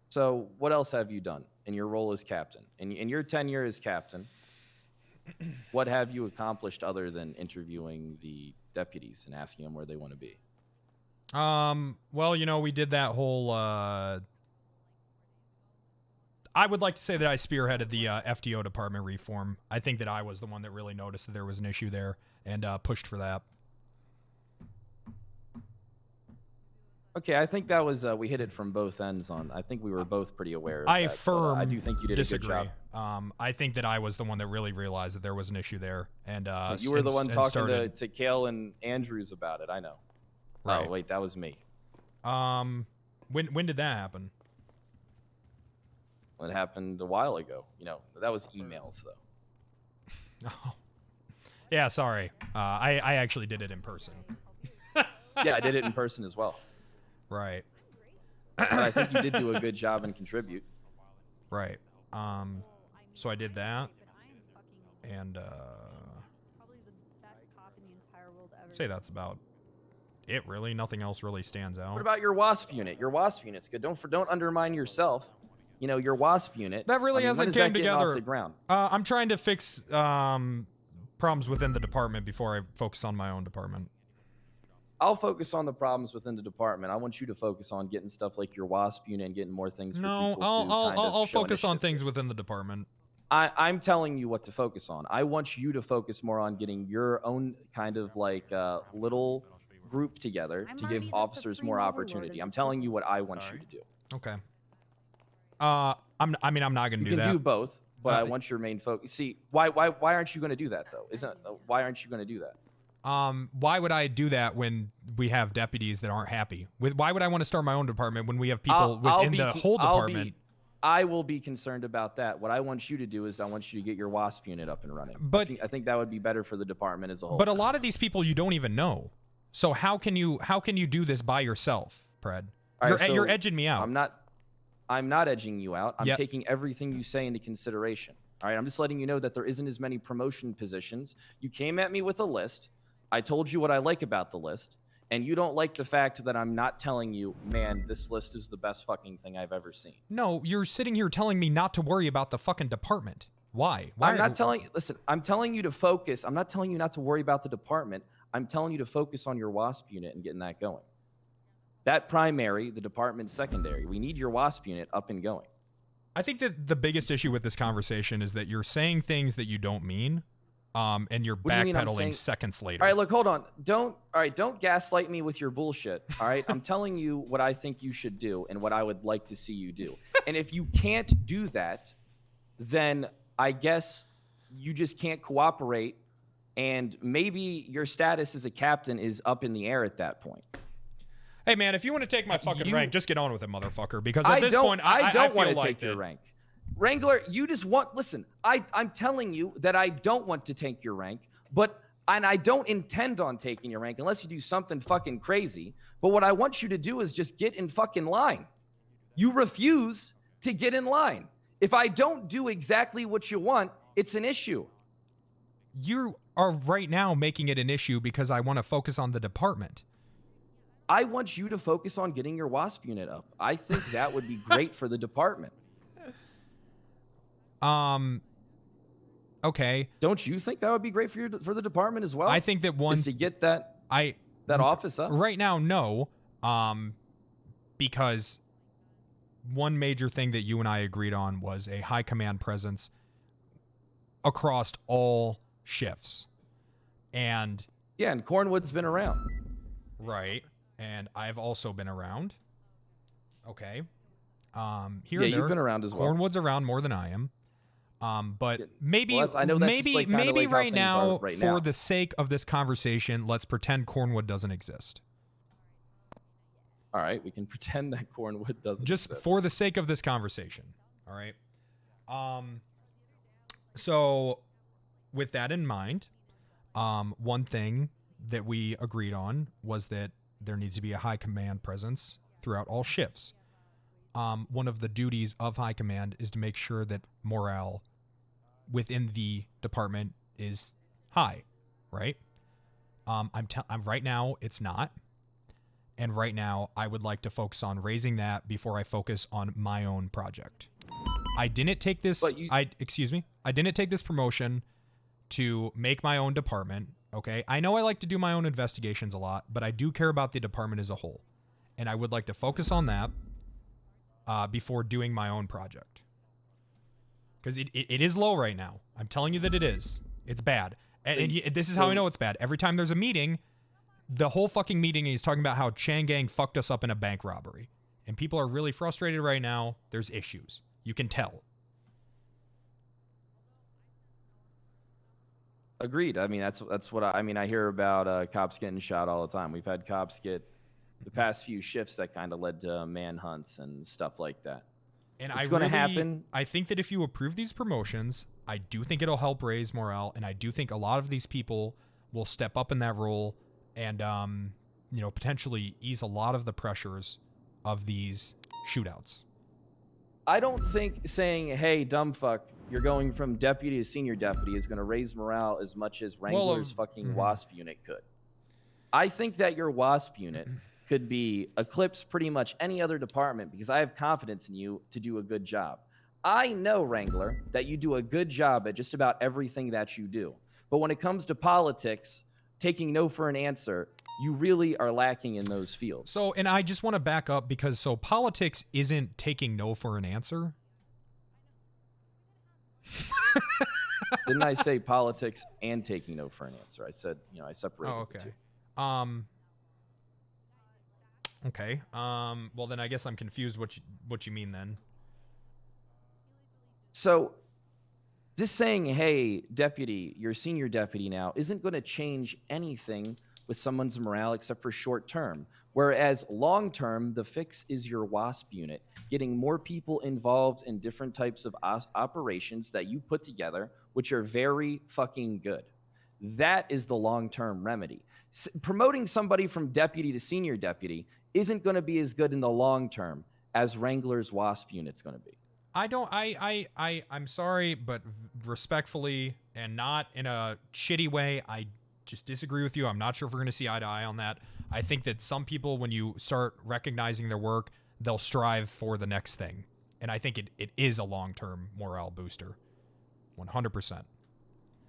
So what else have you done in your role as captain? In your tenure as captain, what have you accomplished other than interviewing the deputies and asking them where they want to be? Well, you know, we did that whole, I would like to say that I spearheaded the FDO department reform. I think that I was the one that really noticed that there was an issue there and pushed for that. Okay, I think that was we hit it from both ends on. I think we were both pretty aware of I that. firm I do think you did disagree. a good job. I think that I was the one that really realized that there was an issue there, and you were the one talking to Kale and Andrews about it. I know. Right. Oh wait, that was me. When did that happen? It happened a while ago. You know, that was emails though. Oh. Yeah, sorry. I actually did it in person. Yeah, I did it in person as well. Right. But I think you did do a good job and contribute. Right. So I did that, and say that's about it. Really, nothing else really stands out. What about your WASP unit? Your WASP unit's good. Don't undermine yourself. You know, your WASP unit. That really hasn't came together. Off the ground? I'm trying to fix problems within the department before I focus on my own department. I'll focus on the problems within the department. I want you to focus on getting stuff like your WASP unit and getting more things. No, I'll focus on things within the department. I'm telling you what to focus on. I want you to focus more on getting your own kind of like little group together to give officers more opportunity. I'm telling you what I want you to do. Okay. I'm not going to do that. You can do both, but I want your main focus. See, why aren't you going to do that though? Why aren't you going to do that? Why would I do that when we have deputies that aren't happy? Why would I want to start my own department when we have people within the whole department? I will be concerned about that. What I want you to do is I want you to get your WASP unit up and running. But I think that would be better for the department as a whole. But a lot of these people you don't even know. So how can you do this by yourself, Pred? You're edging me out. I'm not edging you out. I'm taking everything you say into consideration. All right, I'm just letting you know that there isn't as many promotion positions. You came at me with a list. I told you what I like about the list, and you don't like the fact that I'm not telling you, man, this list is the best fucking thing I've ever seen. No, you're sitting here telling me not to worry about the fucking department. Why? I'm not telling you. Listen, I'm telling you to focus. I'm not telling you not to worry about the department. I'm telling you to focus on your WASP unit and getting that going. That primary, the department secondary. We need your WASP unit up and going. I think that the biggest issue with this conversation is that you're saying things that you don't mean. And you're backpedaling seconds later. All right, look, hold on. Don't gaslight me with your bullshit. All right, I'm telling you what I think you should do and what I would like to see you do. And if you can't do that, then I guess you just can't cooperate, and maybe your status as a captain is up in the air at that point. Hey, man, if you want to take my fucking rank, just get on with it, motherfucker. Because at this point, I don't want to like take your rank. Wrangler, you just want, listen, I'm telling you that I don't want to take your rank, and I don't intend on taking your rank unless you do something fucking crazy. But what I want you to do is just get in fucking line. You refuse to get in line. If I don't do exactly what you want, it's an issue. You are right now making it an issue because I want to focus on the department. I want you to focus on getting your WASP unit up. I think that would be great for the department. Okay. Don't you think that would be great for the department as well? I think that to get that office up right now. No, because one major thing that you and I agreed on was a high command presence across all shifts, and Cornwood's been around, right? And I've also been around. Okay. Here you've been around as well. Cornwood's around more than I am. But maybe I know that's maybe right now, right for the sake of this conversation, let's pretend Cornwood doesn't exist. All right, we can pretend that Cornwood doesn't just exist. For the sake of this conversation. All right. So with that in mind, one thing that we agreed on was that there needs to be a high command presence throughout all shifts. One of the duties of high command is to make sure that morale within the department is high, right? I'm right now it's not. And right now I would like to focus on raising that before I focus on my own project. I didn't take this I didn't take this promotion to make my own department, okay? I know I like to do my own investigations a lot, but I do care about the department as a whole. And I would like to focus on that before doing my own project. Because it is low right now. I'm telling you that it is. It's bad. And this is how I know it's bad. Every time there's a meeting, the whole fucking meeting is talking about how Changgang fucked us up in a bank robbery. And people are really frustrated right now. There's issues. You can tell. Agreed. I mean, that's what I hear about cops getting shot all the time. We've had cops get the past few shifts that kind of led to manhunts and stuff like that. And it's going to happen. I think that if you approve these promotions, I do think it'll help raise morale, and I do think a lot of these people will step up in that role and potentially ease a lot of the pressures of these shootouts. I don't think saying, hey, dumb fuck, you're going from deputy to senior deputy is going to raise morale as much as Wrangler's fucking WASP unit could. I think that your WASP unit could be eclipse pretty much any other department because I have confidence in you to do a good job. I know, Wrangler, that you do a good job at just about everything that you do. But when it comes to politics, taking no for an answer, you really are lacking in those fields. So, and I just want to back up because politics isn't taking no for an answer. Didn't I say politics and taking no for an answer? I said, I separated the two. Okay. Well, then I guess I'm confused what you mean then. So, just saying, hey, deputy, you're senior deputy now, isn't going to change anything with someone's morale except for short term. Whereas long term, the fix is your WASP unit, getting more people involved in different types of operations that you put together, which are very fucking good. That is the long-term remedy. Promoting somebody from deputy to senior deputy isn't going to be as good in the long term as Wrangler's WASP unit's going to be. I'm sorry, but respectfully and not in a shitty way, I just disagree with you. I'm not sure if we're going to see eye to eye on that. I think that some people, when you start recognizing their work, they'll strive for the next thing. And I think it is a long-term morale booster. 100%.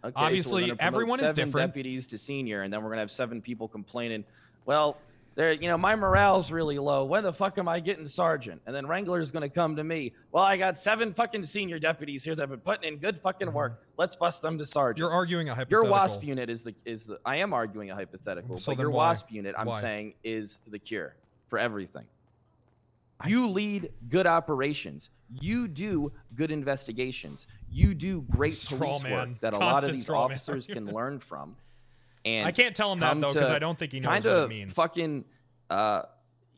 Okay, obviously, so everyone is different. 7 deputies to senior, and then we're going to have 7 people complaining, well, my morale's really low. When the fuck am I getting sergeant? And then Wrangler's going to come to me. Well, I got 7 fucking senior deputies here that have been putting in good fucking work. Let's bust them to sergeant. You're arguing a hypothetical. Your WASP unit is the I am arguing a hypothetical, but your WASP unit, I'm saying, is the cure for everything. You lead good operations. You do good investigations. You do great police work that a lot of these officers can learn from. And I can't tell him that, though, because I don't think he knows what it means. Fucking,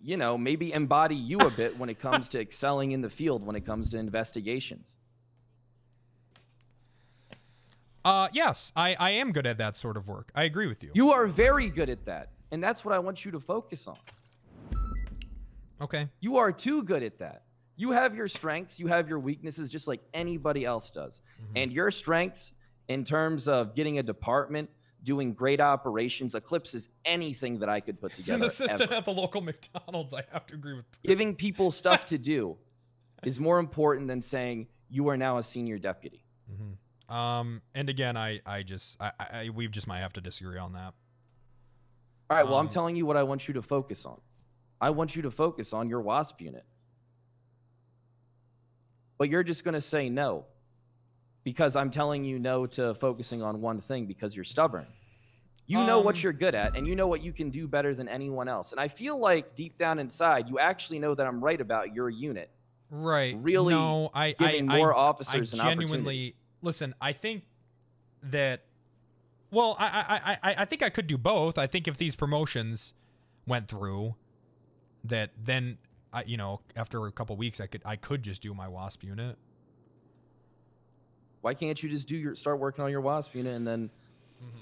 maybe embody you a bit when it comes to excelling in the field, when it comes to investigations. Yes, I am good at that sort of work. I agree with you. You are very good at that, and that's what I want you to focus on. Okay. You are too good at that. You have your strengths, you have your weaknesses, just like anybody else does. And your strengths, in terms of getting a department, doing great operations, eclipses anything that I could put together. As an assistant ever. at the local McDonald's, I have to agree with. Giving people stuff to do is more important than saying you are now a senior deputy. And again, we just might have to disagree on that. All right, well, I'm telling you what I want you to focus on. I want you to focus on your WASP unit. But you're just going to say no because I'm telling you no to focusing on one thing because you're stubborn. You know what you're good at, and you know what you can do better than anyone else. And I feel like deep down inside, you actually know that I'm right about your unit. Right. Really giving more officers an genuinely, opportunity. Listen, I think that, well, I think I could do both. I think if these promotions went through, that then, after a couple weeks, I could just do my WASP unit. Why can't you just start working on your WASP unit and then,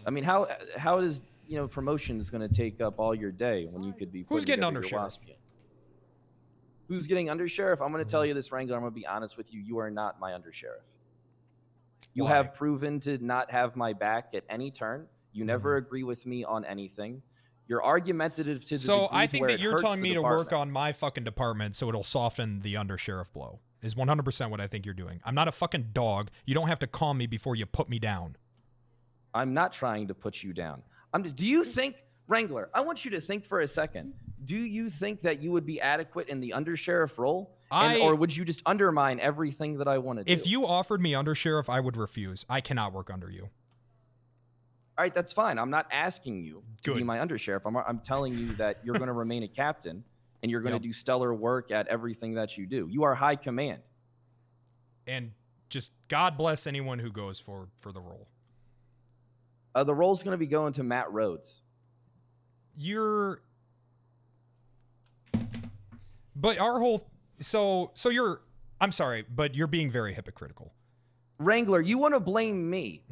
I mean, how is promotions going to take up all your day when you could be Who's getting under your sheriff? WASP unit? Who's getting under sheriff? I'm going to tell you this, Wrangler. I'm going to be honest with you. You are not my under sheriff. You Why? have proven to not have my back at any turn. You never agree with me on anything. You're argumentative to the So degree I to think where that it you're hurts telling the me to work department. on my fucking department so it'll soften the under sheriff blow. Is 100% what I think you're doing. I'm not a fucking dog. You don't have to calm me before you put me down. I'm not trying to put you down. Do you think, Wrangler, I want you to think for a second. Do you think that you would be adequate in the undersheriff role? Or would you just undermine everything that I want to do? If you offered me undersheriff, I would refuse. I cannot work under you. All right, that's fine. I'm not asking you to be Good. my undersheriff. I'm telling you that you're going to remain a captain and you're going to do stellar work at everything that you do. You are high command. And just God bless anyone who goes for the role. The role's going to be going to Matt Rhodes. But our whole... So you're... I'm sorry, but you're being very hypocritical. Wrangler, you want to blame me.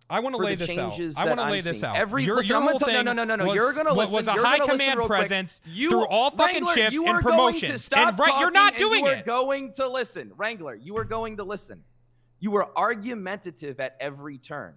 I want to lay this out. I want to lay this out. Your whole thing no. You're gonna listen. Was a You're high gonna command listen presence you, through all fucking Wrangler, shifts you and are going promotions. to stop And right, you're not talking doing and it. You are going to listen, Wrangler. You are going to listen. You are argumentative at every turn.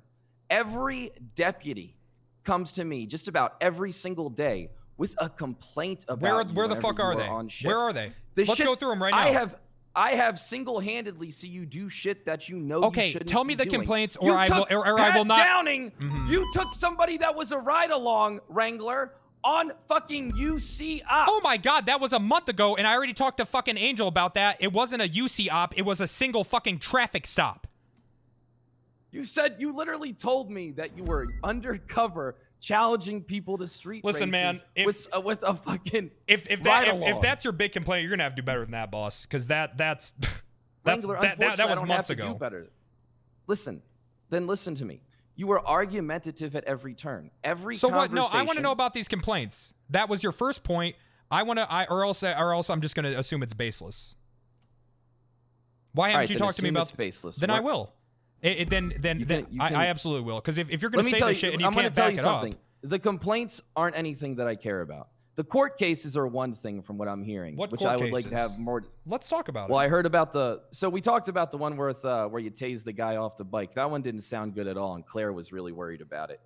Every deputy comes to me just about every single day with a complaint about where the fuck are they? Where are they? Let's go through them right now. I have single-handedly see you do shit that you know you shouldn't tell me be the doing. complaints, You or I took will Pat not. Downing. You took somebody that was a ride-along, Wrangler, on fucking UC Ops. Oh my God, that was a month ago, and I already talked to fucking Angel about that. It wasn't a UC op, it was a single fucking traffic stop. You literally told me that you were undercover challenging people to street Listen, man, with a fucking if that's your big complaint, you're gonna have to do better than that, boss. Because that was months ago. Do better. Listen to me. You were argumentative at every turn. So what? No, I want to know about these complaints. That was your first point. Or else I'm just gonna assume it's baseless. Why haven't you talked to me about baseless? Then I will. I absolutely will. Because if you're gonna say this shit and you can't back it up, the complaints aren't anything that I care about. The court cases are one thing from what I'm hearing, which I would like to have more. Let's talk about it. Well, I heard about we talked about the one where you tased the guy off the bike. That one didn't sound good at all, and Claire was really worried about it.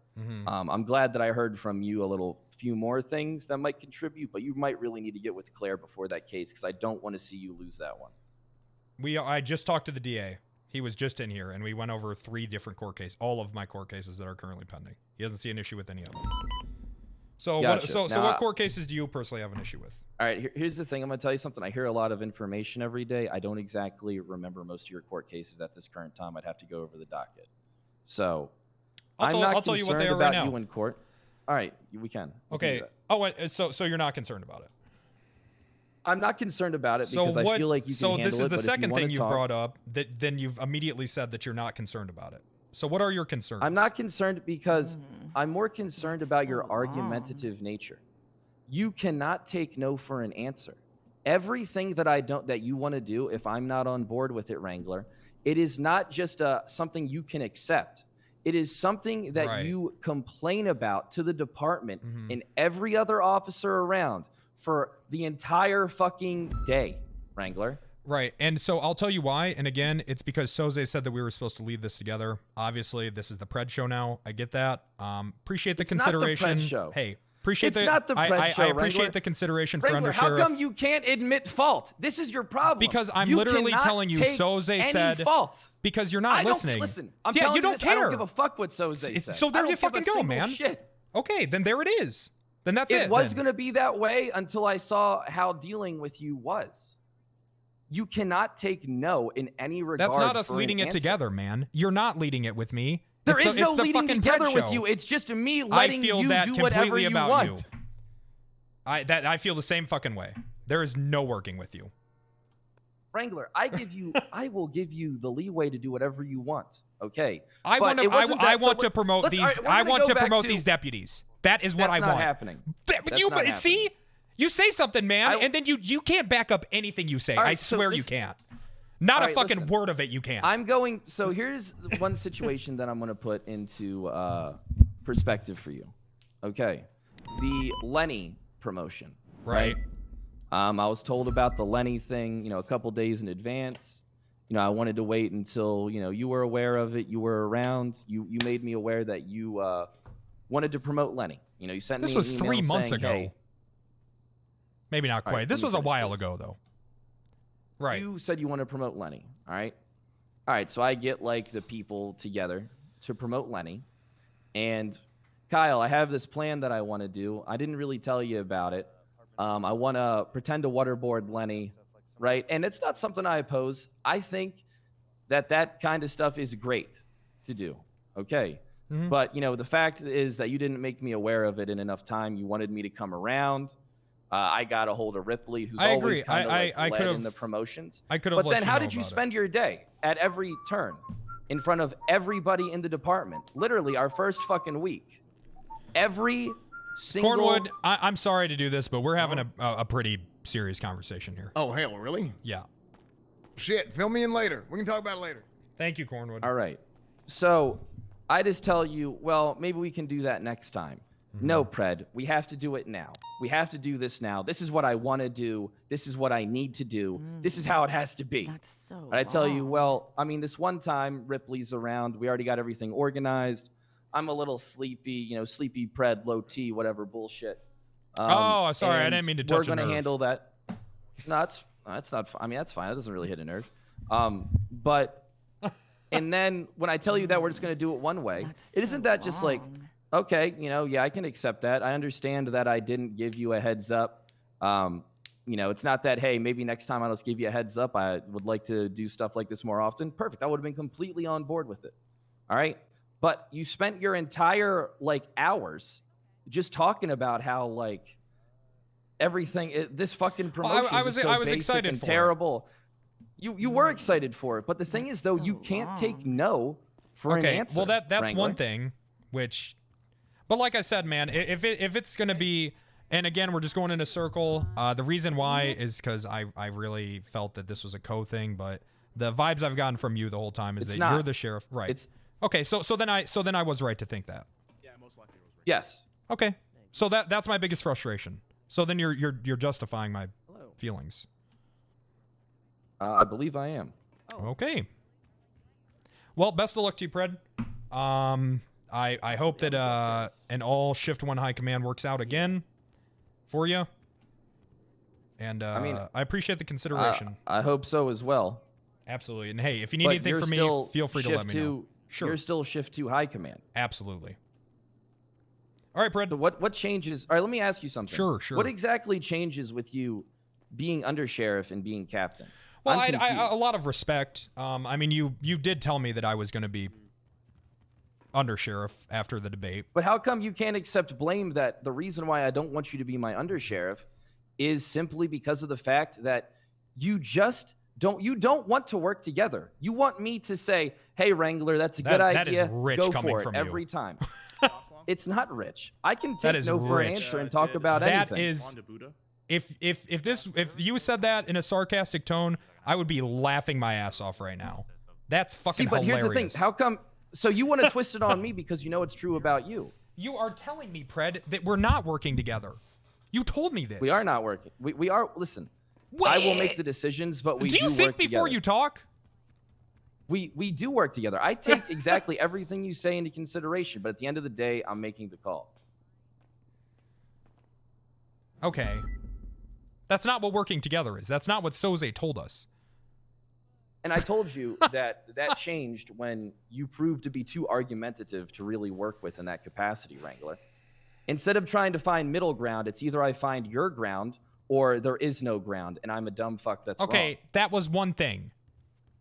I'm glad that I heard from you a few more things that might contribute, but you might really need to get with Claire before that case because I don't want to see you lose that one. I just talked to the DA. He was just in here, and we went over 3 different court cases, all of my court cases that are currently pending. He doesn't see an issue with any of them. So, Gotcha. what court cases do you personally have an issue with? All right, here's the thing. I'm going to tell you something. I hear a lot of information every day. I don't exactly remember most of your court cases at this current time. I'd have to go over the docket. So, I'll tell you what they are right now. You in court. All right, we can. Okay. So you're not concerned about it? I'm not concerned about it because I feel like you can handle it. So this is the second thing you've brought up that then you've immediately said that you're not concerned about it. So what are your concerns? I'm not concerned because I'm more concerned about your argumentative nature. You cannot take no for an answer. Everything that you want to do, if I'm not on board with it, Wrangler, it is not just something you can accept. It is something that you complain about to the department and every other officer around for the entire fucking day, Wrangler. Right, and so I'll tell you why. And again, it's because Soze said that we were supposed to lead this together. Obviously, this is the Pred show now. I get that. Appreciate the consideration. Not the Pred show. Hey, appreciate it's not the Pred show, I appreciate Wrangler. the consideration for Wrangler, Undersheriff. how come you can't admit fault? This is your problem. Because I'm you literally cannot telling you, take Soze any said. Fault. Because you're not listening. Listen, I'm yeah, telling you don't this, care. I don't give a fuck what Soze said. So there you fucking go, man. Shit. Okay, then there it is. Then that's it. It was going to be that way until I saw how dealing with you was. You cannot take no in any regard. That's not us for leading an it answer. together, man. You're not leading it with me. There is no it's the leading fucking together Pred with show. you. It's just me letting I feel you that do completely whatever you about want. you. I feel the same fucking way. There is no working with you. Wrangler, I will give you the leeway to do whatever you want. Okay. I want to promote these. I want to promote these deputies. That is what I want. That's not happening. See, you say something, man, and then you can't back up anything you say. Right, I swear you can't. Not a fucking word of it you can't. I'm going. So here's one situation that I'm going to put into perspective for you. Okay, the Lenny promotion. Right. I was told about the Lenny thing, a couple days in advance. I wanted to wait until, you were aware of it, you were around. You made me aware that you wanted to promote Lenny. You sent me an email This was 3 months saying, ago. hey, Maybe not quite. right, This was a while this. ago, though. Right. You said you want to promote Lenny, all right? All right, so I get, the people together to promote Lenny. And, Kyle, I have this plan that I want to do. I didn't really tell you about it. I want to pretend to waterboard Lenny, right? And it's not something I oppose. I think that kind of stuff is great to do, okay? But, the fact is that you didn't make me aware of it in enough time. You wanted me to come around. I got a hold of Ripley, who's always kind of led in the promotions. I could have. But then how did you spend your day at every turn in front of everybody in the department? Literally, our first fucking week. Every single... Cornwood, I'm sorry to do this, but we're having a pretty serious conversation here. Oh, hell, really? Yeah. Shit, fill me in later. We can talk about it later. Thank you, Cornwood. All right. So I just tell you, well, maybe we can do that next time. No, Pred, we have to do it now. We have to do this now. This is what I want to do. This is what I need to do. This is how it has to be. That's so And I tell you, well, I mean, this one time Ripley's around. We already got everything organized. I'm a little sleepy, sleepy Pred, low T, whatever bullshit. Oh, sorry, I didn't mean to touch a We're going nerve. to handle that. No, that's not. I mean, that's fine. That doesn't really hit a nerve. But and then when I tell you that we're just going to do it one way, it isn't that just like, okay, yeah, I can accept that. I understand that I didn't give you a heads up. It's not that, hey, maybe next time I'll just give you a heads up. I would like to do stuff like this more often. Perfect. I would have been completely on board with it. All right. But you spent your entire hours just talking about how everything, this fucking promotion is so basic excited and for terrible. You were excited for it. But the thing is, though, you can't take no for an answer. Well, that's Wrangler. one thing, but like I said, man, if it's going to be, and again, we're just going in a circle. The reason why is because I really felt that this was a thing, but the vibes I've gotten from you the whole time is that you're the sheriff. Right. Okay, so then I was right to think that. Yeah, most likely it was right. Yes. Okay. So that's my biggest frustration. So then you're justifying my feelings. I believe I am. Okay. Well, best of luck to you, Pred. I hope that an all Shift 1 High Command works out again for you. And I appreciate the consideration. I hope so as well. Absolutely. And hey, if you need anything from me, feel free to let me know. Sure. You're still Shift 2 High Command. Absolutely. All right, Pred. So what changes? All right, let me ask you something. Sure. What exactly changes with you being undersheriff and being captain? Well, a lot of respect. I mean, you did tell me that I was going to be undersheriff after the debate. But how come you can't accept blame that the reason why I don't want you to be my undersheriff is simply because of the fact that you just don't want to work together. You want me to say, "Hey, Wrangler, that's a good idea. That is rich Go coming for it from every you. time." It's not rich. I can That take is no for an rich. answer and talk about anything. That is, if you said that in a sarcastic tone, I would be laughing my ass off right now. That's fucking but hilarious. here's the thing. So you want to twist it on me because you know it's true about you. You are telling me, Pred, that we're not working together. You told me this. We are not working. We are. Listen, I will make the decisions, but we do you think work before together. you talk? We do work together. I take exactly everything you say into consideration, but at the end of the day, I'm making the call. Okay. That's not what working together is. That's not what Soze told us. And I told you that changed when you proved to be too argumentative to really work with in that capacity, Wrangler. Instead of trying to find middle ground, it's either I find your ground or there is no ground, and I'm a dumb fuck that's wrong. Okay, that was one thing.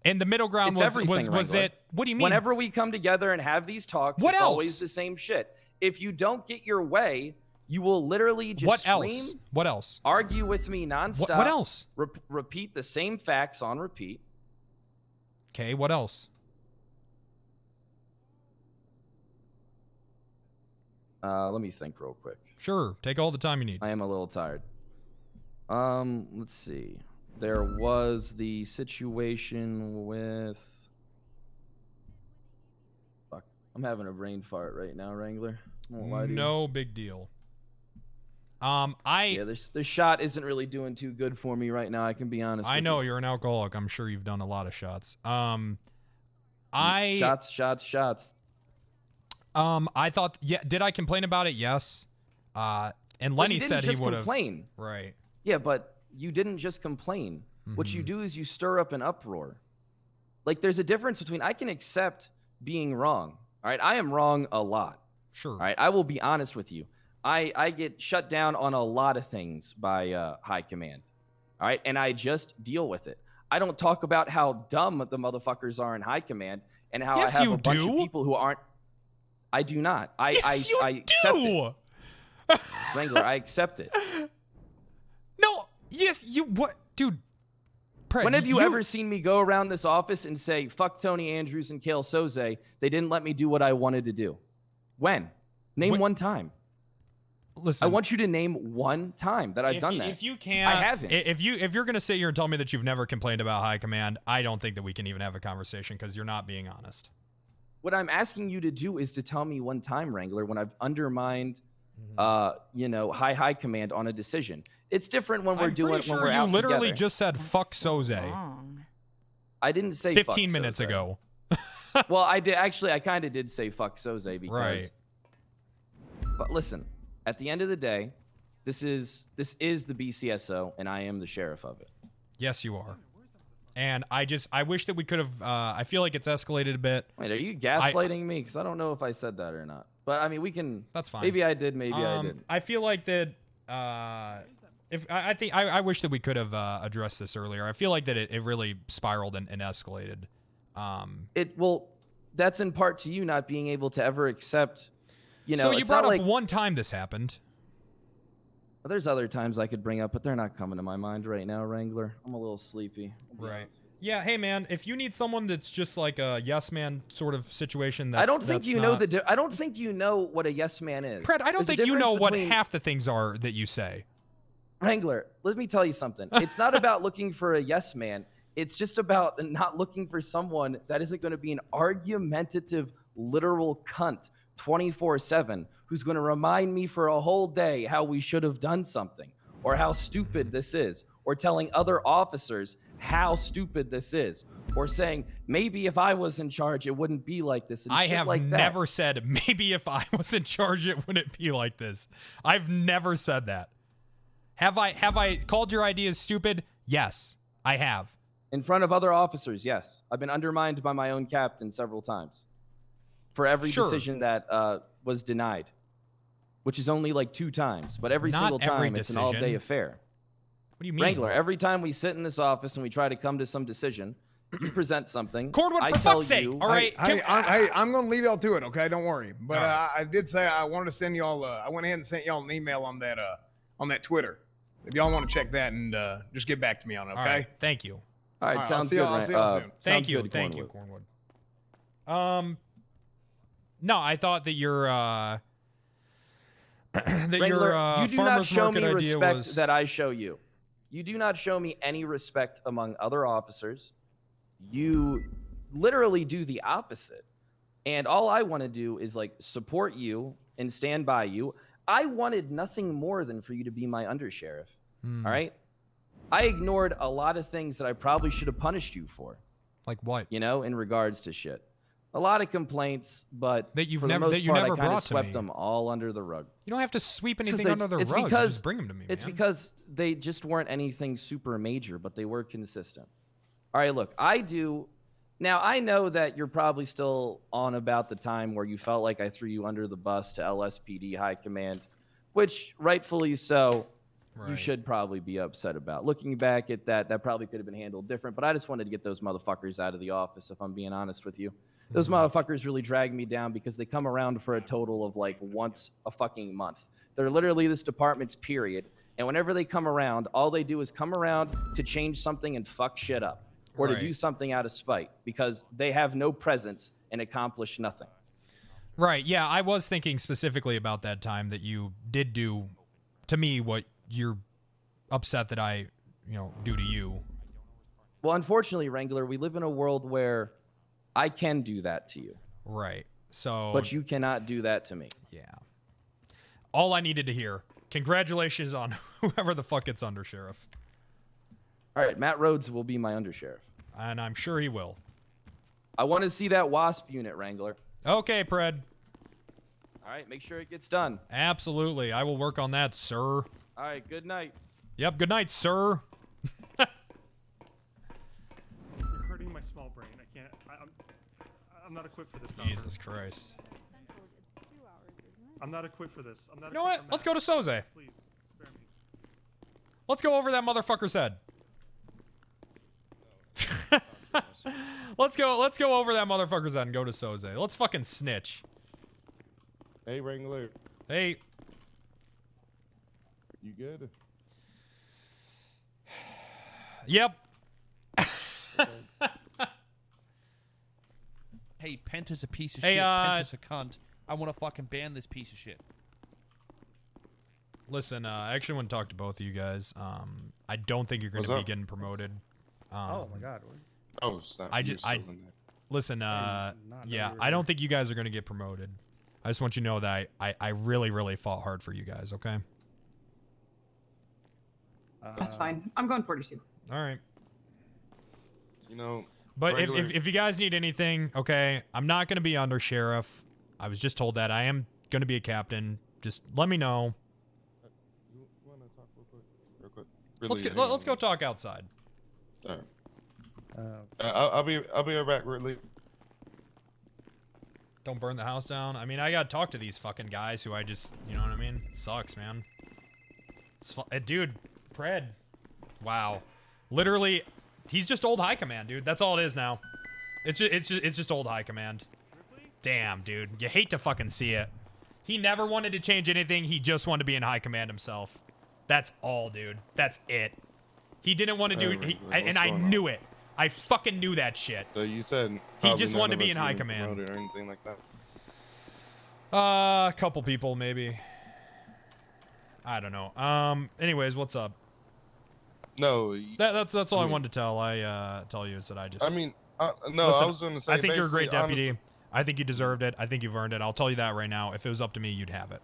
And the middle ground was that, what do you mean? Whenever we come together and have these talks, it's always the same shit. If you don't get your way, you will literally just scream. What else? Argue with me nonstop. What else? Repeat the same facts on repeat. Okay, what else? Let me think real quick. Sure, take all the time you need. I am a little tired. Let's see. There was the situation with... Fuck, I'm having a brain fart right now, Wrangler. I won't lie to you. No big deal. Yeah, this shot isn't really doing too good for me right now. I can be honest. I know you're an alcoholic. I'm sure you've done a lot of shots. Shots. I thought, yeah. Did I complain about it? Yes. And Lenny said he would have. Complain. Right. Yeah, but you didn't just complain. What you do is you stir up an uproar. Like, there's a difference between I can accept being wrong. All right, I am wrong a lot. Sure. All right, I will be honest with you. I get shut down on a lot of things by high command. All right, and I just deal with it. I don't talk about how dumb the motherfuckers are in high command and how I have a bunch of people who aren't. I do not. I accept it. Wrangler, I accept it. No, yes, you what, dude? Pred, when have you ever seen me go around this office and say, "Fuck Tony Andrews and Kale Soze"? They didn't let me do what I wanted to do. When? Name one time. Listen, I want you to name one time that I've done that. If you can't, I haven't. If you're gonna sit here and tell me that you've never complained about high command, I don't think that we can even have a conversation because you're not being honest. What I'm asking you to do is to tell me one time, Wrangler, when I've undermined, high command on a decision. It's different when we're doing when we're out together. You literally together. just said "fuck Soze." I didn't say 15 fuck minutes Soze. ago. Well, I did actually. I kind of did say "fuck Soze" because. Right. But listen, at the end of the day, this is the BCSO, and I am the sheriff of it. Yes, you are. And I wish that we could have. I feel like it's escalated a bit. Wait, are you gaslighting me? Because I don't know if I said that or not. But I mean, we can. That's fine. Maybe I did. Maybe I didn't. I feel like that. I wish that we could have addressed this earlier. I feel like that it really spiraled and escalated. That's in part to you not being able to ever accept. So you brought up one time this happened. Well, there's other times I could bring up, but they're not coming to my mind right now, Wrangler. I'm a little sleepy. Right. Yeah. Hey, man. If you need someone that's just like a yes man sort of situation, that's, I don't think you know I don't think you know what a yes man is. Pred, I don't think you know what half the things are that you say. Wrangler, let me tell you something. It's not about looking for a yes man. It's just about not looking for someone that isn't going to be an argumentative, literal cunt 24/7 who's going to remind me for a whole day how we should have done something or how stupid this is, or telling other officers how stupid this is, or saying maybe if I was in charge it wouldn't be like this. And I shit have like that. never said maybe if I was in charge it wouldn't be like this. I've never said that. Have I called your ideas stupid? Yes, I have. In front of other officers, yes. I've been undermined by my own captain several times for every decision that was denied, which is only like 2 times, but every single time it's an all-day affair. What do you mean? Wrangler, every time we sit in this office and we try to come to some decision, you present something. Cordwood, for fuck's sake! All right, I'm going to leave y'all to it, okay? Don't worry. But I did say I wanted to send y'all. I went ahead and sent y'all an email on that Twitter. If y'all want to check that and just get back to me on it, okay? All right, thank you. All right, sounds good. I'll see y'all soon. Thank you, Cornwood. No, I thought that your Wrangler, you do not farmer's show market me idea respect was that I show you. You do not show me any respect among other officers. You literally do the opposite. And all I want to do is like support you and stand by you. I wanted nothing more than for you to be my undersheriff. All right. I ignored a lot of things that I probably should have punished you for. Like what? You know, in regards to shit. A lot of complaints, but that you've for never the most that you part, never I kind brought of to swept me. them all under the rug. You don't have to sweep anything They- under the it's rug. Because, you just bring them to me. It's man. because they just weren't anything super major, but they were consistent. All right, look, I do. Now, I know that you're probably still on about the time where you felt like I threw you under the bus to LSPD High Command, which rightfully so, you should probably be upset about. Looking back at that, that probably could have been handled different, but I just wanted to get those motherfuckers out of the office, if I'm being honest with you. Those motherfuckers really drag me down because they come around for a total of like once a fucking month. They're literally this department's period. And whenever they come around, all they do is come around to change something and fuck shit up. Or to do something out of spite because they have no presence and accomplish nothing. Right. Yeah, I was thinking specifically about that time that you did do to me what you're upset that I, do to you. Well, unfortunately, Wrangler, we live in a world where I can do that to you. Right. So. But you cannot do that to me. Yeah. All I needed to hear. Congratulations on whoever the fuck gets under, Sheriff. All right, Matt Rhodes will be my undersheriff. And I'm sure he will. I want to see that WASP unit, Wrangler. Okay, Pred. All right, make sure it gets done. Absolutely. I will work on that, sir. All right, good night. Yep, good night, sir. You're hurting my small brain. I can't. I'm not equipped for this. Jesus Christ. I'm not equipped for this. I'm not. You know what? Let's go to Soze. Please spare me. Let's go over that motherfucker's head. Let's go over that motherfucker's head and go to Soze. Let's fucking snitch. Hey, Wrangler. Hey. You good? Yep. Hey, Penta's a piece of Hey, shit. Penta's a cunt. I want to fucking ban this piece of shit. Listen, I actually want to talk to both of you guys. I don't think you're going to be getting promoted. Oh my God. Oh, snap. Listen, yeah, I don't think you guys are going to get promoted. I just want you to know that I really, really fought hard for you guys, okay? That's fine. I'm going 42. All right. But if you guys need anything, okay, I'm not going to be under sheriff. I was just told that. I am going to be a captain. Just let me know. You want to talk real quick? Let's go talk outside. All right. I'll be right back, Ridley. Don't burn the house down. I mean, I gotta talk to these fucking guys who I just, you know what I mean? It sucks, man. Dude, Pred. Wow. Literally, he's just old high command, dude. That's all it is now. It's just old high command. Damn, dude. You hate to fucking see it. He never wanted to change anything. He just wanted to be in high command himself. That's all, dude. That's it. He didn't want to do it, and I knew it. I fucking knew that shit. So you said he just wanted to be in high command or anything like that. A couple people maybe. I don't know. Anyways, what's up? No. That's all I wanted to tell you is that I just. I mean, no. Listen, I was going to say. I think you're a great deputy. Honestly, I think you deserved it. I think you've earned it. I'll tell you that right now. If it was up to me, you'd have it.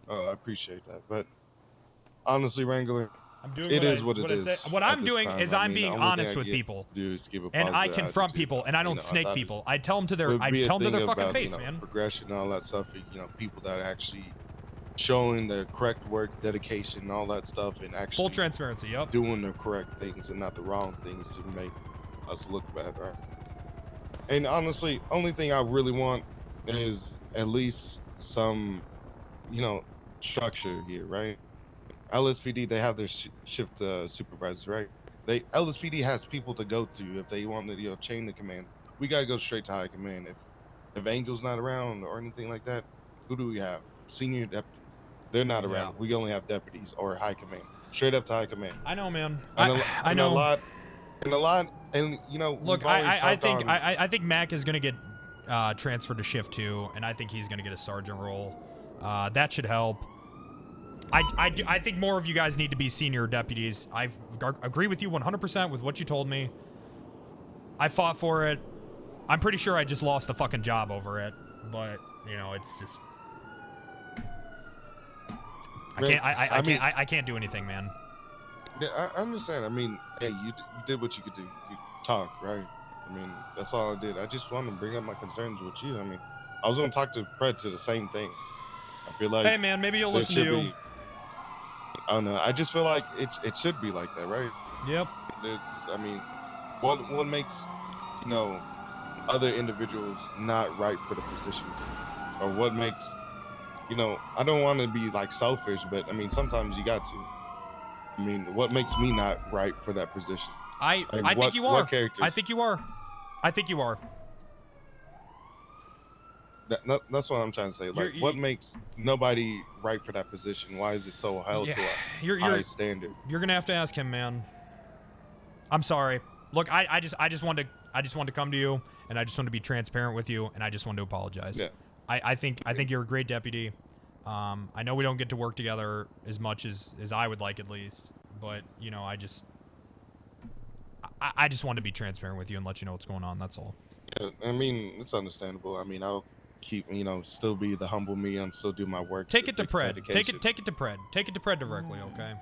Oh, I appreciate that, but honestly, Wrangler. I'm doing it is what it is. What I'm doing is I'm being honest with people, and I confront people, and I don't snake people. I tell them to their fucking face, man. Progression and all that stuff. People that are actually showing the correct work, dedication, and all that stuff, and actually full transparency. Yep. Doing the correct things and not the wrong things to make us look bad, right? And honestly, only thing I really want is at least some, structure here, right? LSPD, they have their shift supervisors, right? LSPD has people to go to if they want to chain the command. We gotta go straight to high command. If Angel's not around or anything like that, who do we have? Senior deputies. They're not around. We only have deputies or high command. Straight up to high command. I know, man. I know. And look, I think Mac is gonna get transferred to shift 2, and I think he's gonna get a sergeant role. That should help. I think more of you guys need to be senior deputies. I agree with you 100% with what you told me. I fought for it. I'm pretty sure I just lost the fucking job over it, but you know, it's just I can't do anything, man. Yeah, I understand. I mean, hey, you did what you could do. You talk, right? I mean, that's all I did. I just wanted to bring up my concerns with you. I mean, I was going to talk to Fred to the same thing. I feel like, hey man, maybe you'll listen to you. I don't know. I just feel like it should be like that, right? Yep. I mean, what makes, you know, other individuals not right for the position, or what makes, you know, I don't want to be like selfish, but I mean, sometimes you got to. I mean, what makes me not right for that position? I think you are. What characters? I think you are. I think you are. That's what I'm trying to say. Like, what makes nobody right for that position? Why is it so held to a high standard? You're gonna have to ask him, man. I'm sorry. Look, I just wanted to come to you, and I just want to be transparent with you, and I just want to apologize. Yeah. I think you're a great deputy. I know we don't get to work together as much as I would like, at least, but you know, I just want to be transparent with you and let you know what's going on. That's all. Yeah, I mean, it's understandable. I mean, I'll keep, you know, still be the humble me and still do my work. Take it to Pred. Take it to Pred. Take it to Pred directly, okay?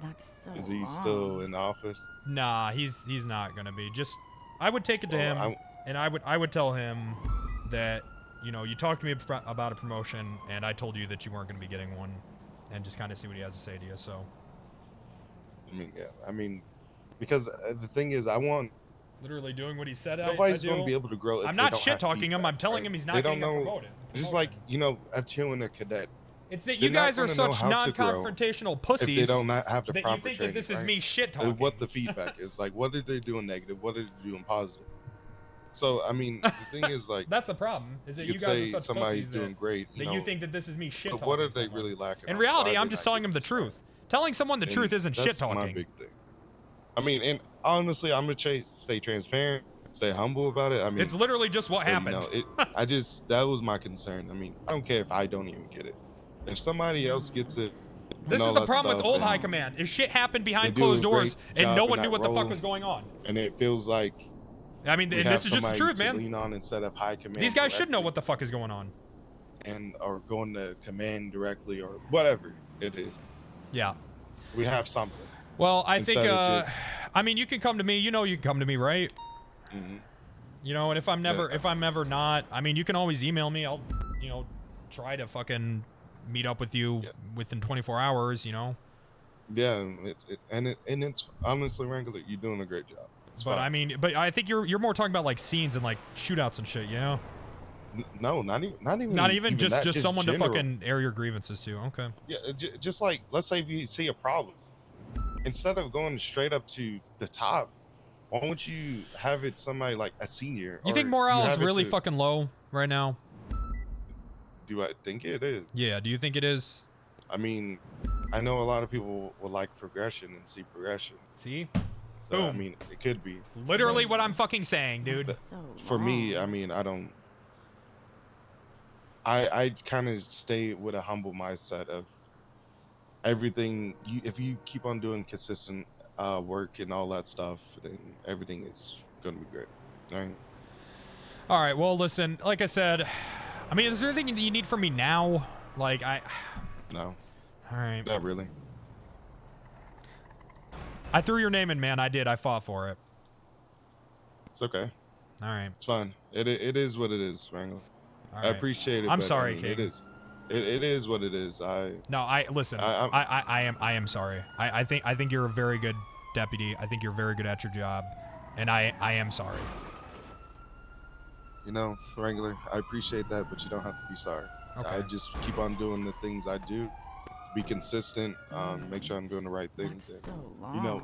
That's so Is he still in the office? Nah, he's not gonna be. Just, I would take it to him, and I would tell him that, you know, you talked to me about a promotion, and I told you that you weren't gonna be getting one, and just kind of see what he has to say to you. So. I mean, yeah. I mean, because the thing is, I want. Literally doing what he said. Nobody's going to be able to grow. If I'm they not don't shit have talking him. I'm feedback, telling right? him he's They not don't getting know. promoted. Just like, you know, FTO and a cadet. It's that you guys are such non-confrontational pussies. If they don't have the that proper you think training, that this is right? me shit talking. What the feedback is like? What are they doing negative? What are they doing positive? So I mean, the thing is, like, that's the problem. Is that you guys say are such somebody's pussies doing great, that you think that this is me shit talking. But what are they really lacking? In reality, I'm just telling them the truth. Telling someone the truth isn't shit talking. That's my big thing. I mean, and honestly, I'm gonna stay transparent, stay humble about it. I mean, it's literally just what happened. You know, that was my concern. I mean, I don't care if I don't even get it. If somebody else gets it, this is the problem with old high command. Is shit happened behind closed doors, and no one knew what the fuck was going on. And it feels like, I mean, and this is just the truth, man. Lean on instead of high command. These guys should know what the fuck is going on, or going to command directly, or whatever it is. Yeah, we have something. Well, I think, I mean, you can come to me. You know, you can come to me, right? Mm-hmm. You know, and if I'm ever not, I mean, you can always email me. I'll, you know, try to fucking meet up with you within 24 hours. You know. Yeah, it's honestly, Wrangler, you're doing a great job. But I mean, I think you're more talking about like scenes and like shootouts and shit. You know. No, not even just someone general. to fucking air your grievances to. Okay. Yeah, just like, let's say if you see a problem, instead of going straight up to the top, why don't you have it somebody like a senior? You think morale is really fucking low right now? Do I think it is? Yeah. Do you think it is? I mean, I know a lot of people would like progression and see progression. See? So, Boom. I mean, it could be. Literally what I'm fucking saying, dude. For me, I mean, I kind of stay with a humble mindset of everything. If you keep on doing consistent work and all that stuff, then everything is gonna be great. All right. Well, listen. Like I said, I mean, is there anything that you need from me now? Like No. All right. Not really. I threw your name in, man. I did. I fought for it. It's okay. All right. It's fine. It is what it is, Wrangler. Right. I appreciate it. I'm sorry, I mean, King. It is. It is what it is. Listen. I am sorry. I think you're a very good deputy. I think you're very good at your job, and I am sorry. You know, Wrangler, I appreciate that, but you don't have to be sorry. Okay. I just keep on doing the things I do, be consistent, make sure I'm doing the right things. That's so long. You know,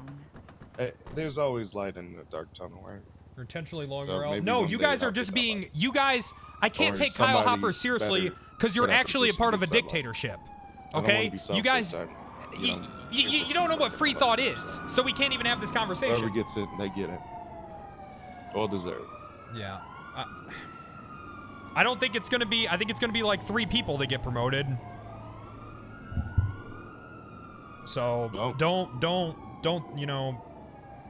there's always light in the dark tunnel, right? You're intentionally lowering So morale. maybe No, one you day guys I'll are just get that being. light. You guys, I can't Or take Kyle somebody Hopper seriously better because you're in that actually a part of a position gets that light. dictatorship. I don't wanna Okay, be you selfish, guys. know, You don't know what free thought is, so we can't even have this conversation. Whoever gets it, they get it. Well deserved. Yeah. I don't think it's gonna be. I think it's gonna be like 3 people that get promoted. So don't you know?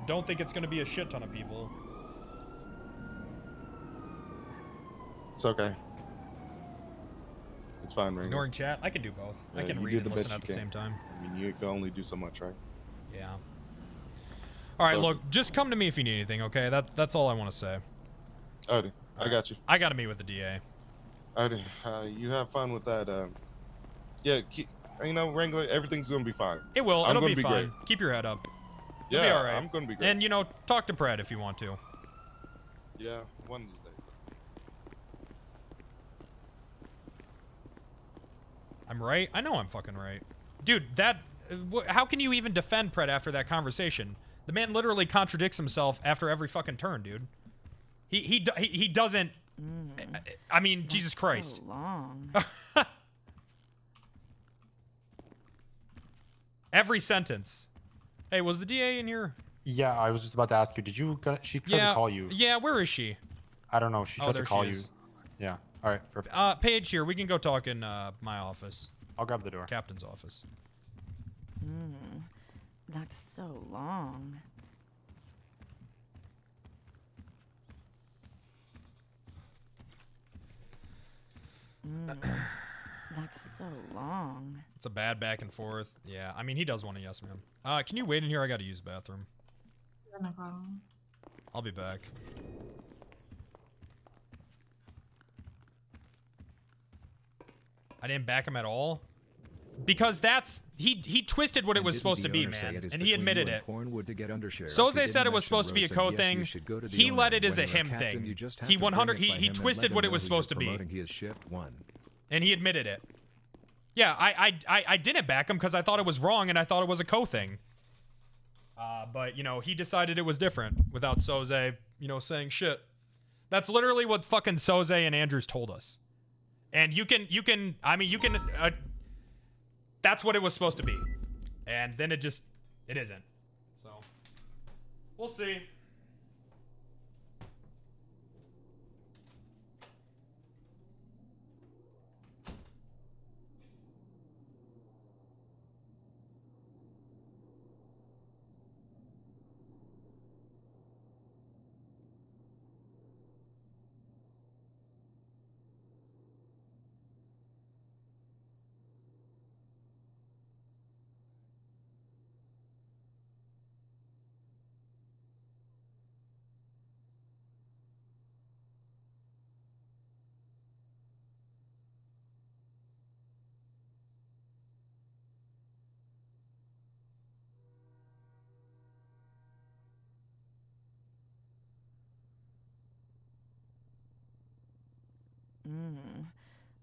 Don't think it's gonna be a shit ton of people. It's okay. It's fine, Wrangler. Ignoring chat? I can do both. I can read and listen at the same time. I mean, you can only do so much, right? Yeah. All right, look, just come to me if you need anything, okay? That's all I want to say. Alrighty, I got you. I got to meet with the DA. Alrighty, you have fun with that. Yeah, you know, Wrangler, everything's gonna be fine. It will. I'm It'll gonna be fine. great. Keep your head up. Yeah, It'll be all right. I'm gonna be great. And, you know, talk to Pred if you want to. Yeah, Wednesday. I'm right? I know I'm fucking right. Dude, how can you even defend Pred after that conversation? The man literally contradicts himself after every fucking turn, dude. He doesn't... I mean, Jesus Christ. So long. Every sentence. Hey, was the DA in here? Yeah, I was just about to ask you. Did you? She tried to call you. Yeah, where is she? I don't know. She tried to call you. Is. Yeah. All right. Perfect. Paige here. We can go talk in my office. I'll grab the door. Captain's office. That's so long. That's so long. It's a bad back and forth. Yeah, I mean, he does want a yes, man. Can you wait in here? I gotta use the bathroom. No problem. I'll be back. I didn't back him at all. Because he twisted what it was supposed to be, man, and he admitted it. Soze said it was supposed to be a co thing. He led it as a him thing. He twisted what it was supposed to be, and he admitted it. Yeah, I didn't back him because I thought it was wrong and I thought it was a co thing. But you know, he decided it was different without Soze, you know, saying shit. That's literally what fucking Soze and Andrews told us. And you can. That's what it was supposed to be. And then it isn't. So, we'll see.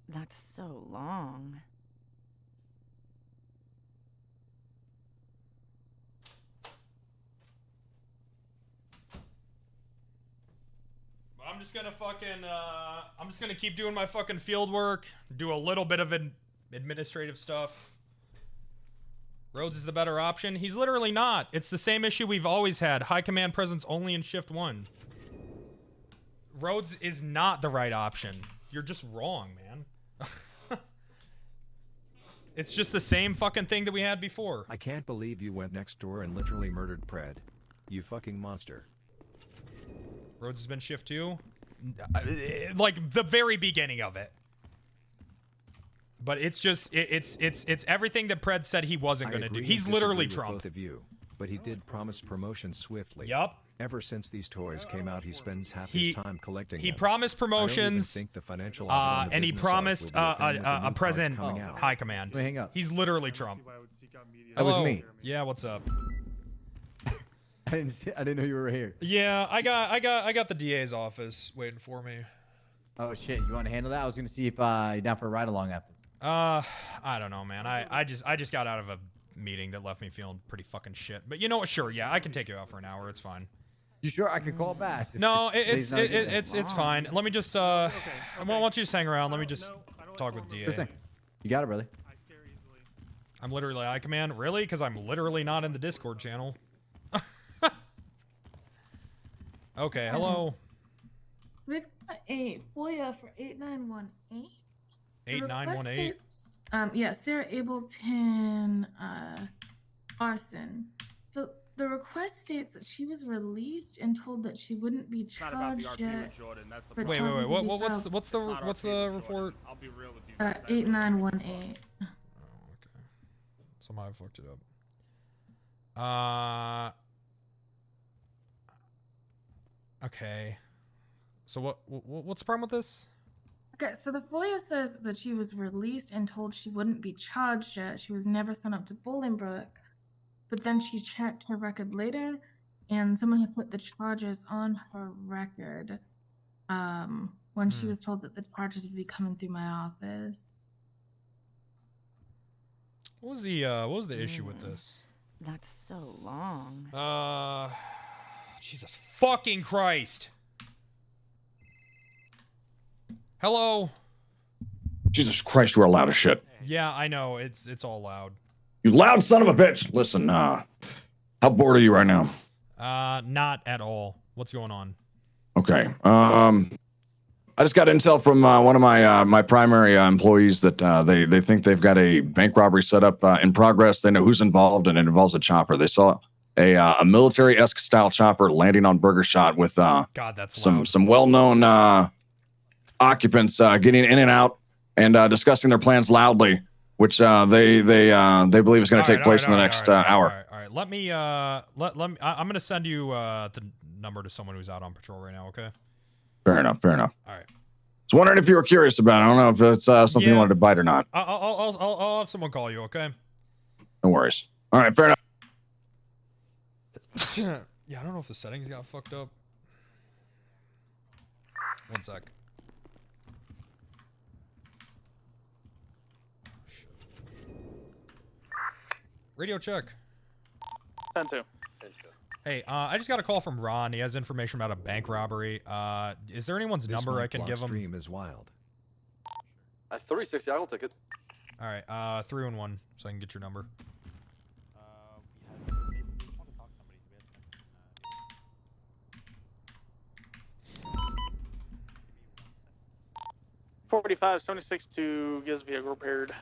That's so long. I'm just gonna I'm just gonna keep doing my fucking field work, do a little bit of administrative stuff. Rhodes is the better option. He's literally not. It's the same issue we've always had. High command presence only in shift 1. Rhodes is not the right option. You're just wrong, man. It's just the same fucking thing that we had before. I can't believe you went next door and literally murdered Pred. You fucking monster. Rhodes has been shift 2? Like, the very beginning of it. But it's just, it's everything that Pred said he wasn't going to do. He's literally Trump. Both of you, but he did promise promotion swiftly. Yup. Ever since these toys came out, he spends half his time collecting He them. promised promotions, think the financial and he promised a present high command. Let me hang up. He's literally Trump. That was me. Yeah, what's up? I didn't know you were here. Yeah, I got the DA's office waiting for me. Oh shit, you want to handle that? I was gonna see if you're down for a ride along after. I don't know, man. I just got out of a meeting that left me feeling pretty fucking shit. But you know what? Sure, yeah, I can take you out for an hour. It's fine. You sure I could call Bass? No, it's fine. Let me just why don't you just hang around? Let me just talk with DA. Sure thing. You got it, brother. I'm literally I command. Really? Because I'm literally not in the Discord channel. Okay, hello. We've got a FOIA for 8918. 8918. Yeah, Sarah Ableton, arson. So the request states that she was released and told that she wouldn't be It's not about the charged RP yet. with Jordan. That's the but Wait. charges will be What's filed. the report? I'll be real with you. 8918. Okay. Somehow I fucked it up. Okay. So what's the problem with this? Okay, so the FOIA says that she was released and told she wouldn't be charged yet. She was never sent up to Bolingbrook, but then she checked her record later, and someone had put the charges on her record. When she was told that the charges would be coming through my office. What was the issue with this? That's so long. Jesus fucking Christ. Hello. Jesus Christ, we're loud as shit. Yeah, I know. It's all loud. You loud son of a bitch. Listen, how bored are you right now? Not at all. What's going on? Okay. I just got intel from one of my primary employees that they think they've got a bank robbery set up in progress. They know who's involved, and it involves a chopper. They saw a military-esque style chopper landing on Burger Shot with God, that's loud. some well-known occupants getting in and out and discussing their plans loudly, which they believe is going to take place in the next hour. All right. Let me I'm going to send you the number to someone who's out on patrol right now. Okay. Fair enough. All right. I was wondering if you were curious about it. I don't know if it's something you wanted to bite or not. I'll have someone call you. Okay. No worries. All right. Fair enough. Yeah, I don't know if the settings got fucked up. One sec. Radio check. 10-2. Hey, I just got a call from Ron. He has information about a bank robbery. Is there anyone's number I can give him? Stream is wild. 360, I will take it. All right, 311, so I can get your number. 45, 76 to get his vehicle repaired.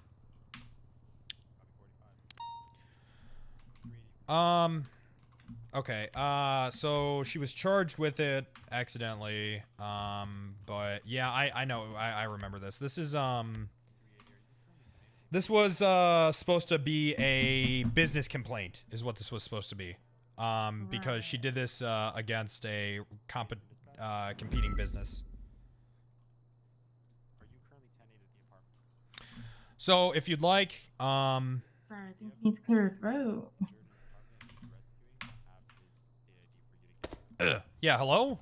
Okay, so she was charged with it accidentally, but yeah, I know, I remember this. This is, this was, supposed to be a business complaint, is what this was supposed to be, because she did this, against a competing business. So, if you'd like, Sorry, I think he needs clear throat. Yeah, hello?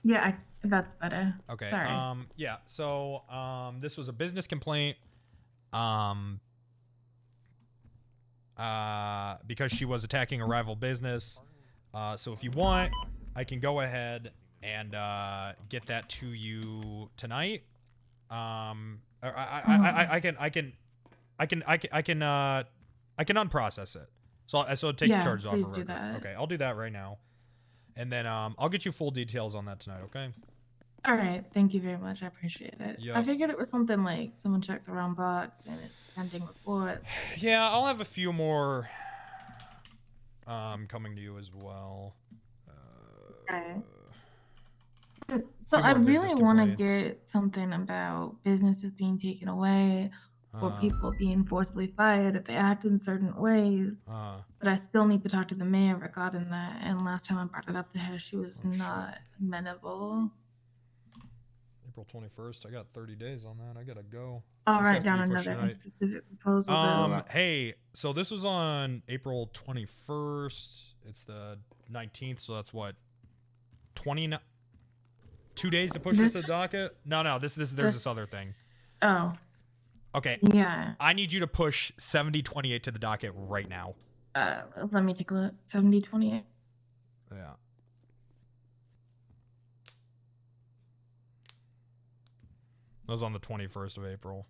Yeah, that's better. Okay. Sorry. Yeah. So, this was a business complaint. Because she was attacking a rival business. So if you want, I can go ahead and get that to you tonight. I can unprocess it. So take the charges off. Please do that. Okay, I'll do that right now. And then I'll get you full details on that tonight, okay? All right, thank you very much. I appreciate it. Yep. I figured it was something like someone checked the wrong box and it's pending report. Yeah, I'll have a few more coming to you as well. Okay. So I really want to get something about businesses being taken away or people being forcibly fired if they act in certain ways. But I still need to talk to the mayor regarding that. And last time I brought it up to her, she was not amenable. April 21st. I got 30 days on that. I gotta go. I'll write down another specific proposal. Hey, so this was on April 21st. It's the 19th, so that's what, 2 days to push this to the docket? No, there's this other thing. Oh. Okay. Yeah. I need you to push 7028 to the docket right now. Let me take a look. 7028. Yeah. That was on the 21st of April.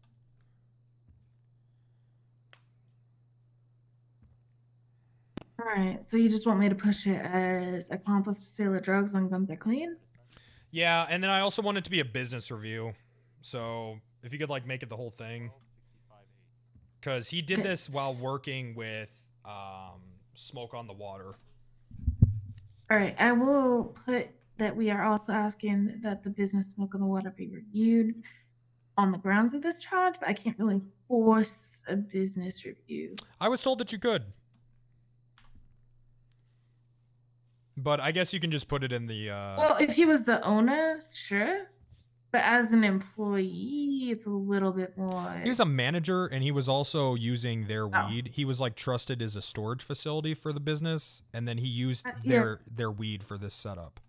All right. So you just want me to push it as accomplice to sale of drugs on Gunther Clean? Yeah, and then I also want it to be a business review. So if you could like make it the whole thing. Because he did this while working with Smoke on the Water. All right, I will put that we are also asking that the business smoke on the water be reviewed on the grounds of this charge, but I can't really force a business review. I was told that you could. But I guess you can just put it in the... Well, if he was the owner, sure. But as an employee, it's a little bit more... He was a manager, and he was also using their weed. He was, like, trusted as a storage facility for the business, and then he used their weed for this setup.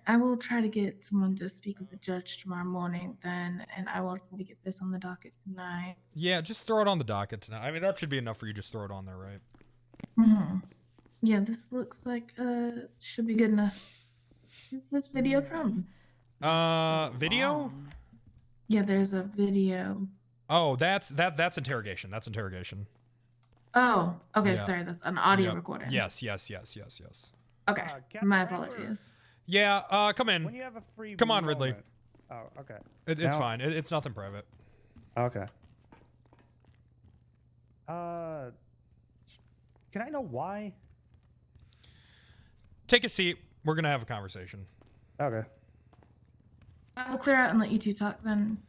I will try to get someone to speak with the judge tomorrow morning then, and I will try to get this on the docket tonight. Yeah, just throw it on the docket tonight. I mean, that should be enough for you. Just throw it on there, right? Mm-hmm. Yeah, this looks like should be good enough. Who's this video from? Video? Yeah, there's a video. Oh, that's interrogation. That's interrogation. Oh, okay, Yeah. sorry, that's an audio recording. Yes. Okay, my apologies. Yeah, come in. When you have a free Come on, Ridley. moment- Oh, okay. It's Now- fine. It's nothing private. Okay. Can I know why? Take a seat. We're gonna have a conversation. Okay. I'll clear out and let you two talk then.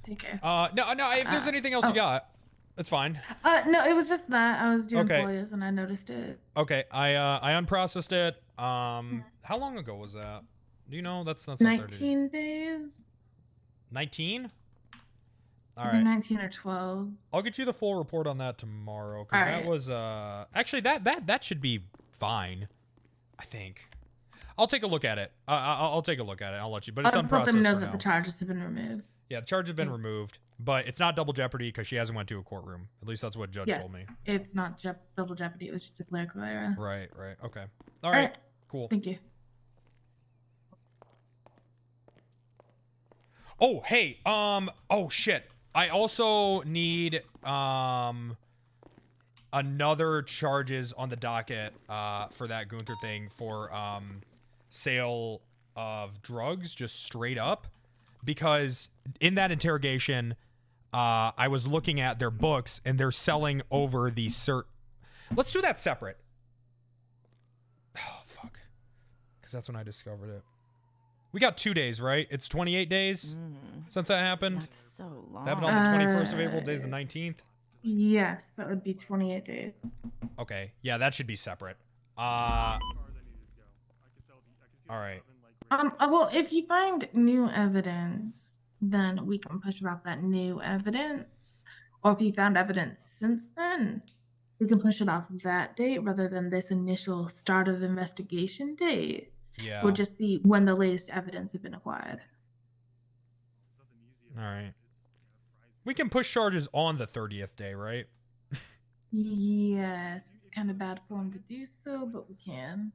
Take care. No. If there's anything else you got, it's fine. No, it was just that I was doing Okay. employees and I noticed it. Okay, I unprocessed it. How long ago was that? Do you know? That's 19 days. 19. All Maybe right. 19 or 12. I'll get you the full report on that tomorrow because that was actually that should be fine. I think. I'll take a look at it. I'll take a look at it. I'll let you. But it's I'll unprocessed let them know for that now. the charges have been removed. Yeah, the charge has been removed, but it's not double jeopardy because she hasn't went to a courtroom. At least that's what judge Yes, told me. it's not double jeopardy. It was just a clerical error. Right. Okay. All right. Cool. Thank you. Oh, hey. Oh shit. I also need another charges on the docket for that Gunther thing for sale of drugs, just straight up, because in that interrogation I was looking at their books and they're selling over the Let's do that separate. Oh fuck, because that's when I discovered it. We got 2 days, right? It's 28 days since that happened. That's so long. That happened on the 21st of April. Today's the 19th. Yes, that would be 28 days. Okay, yeah, that should be separate. All right. Well, if you find new evidence, then we can push it off that new evidence. Or if you found evidence since then, we can push it off that date rather than this initial start of the investigation date. Yeah. Would just be when the latest evidence had been acquired. All right. We can push charges on the 30th day, right? Yes, it's kind of bad form to do so, but we can.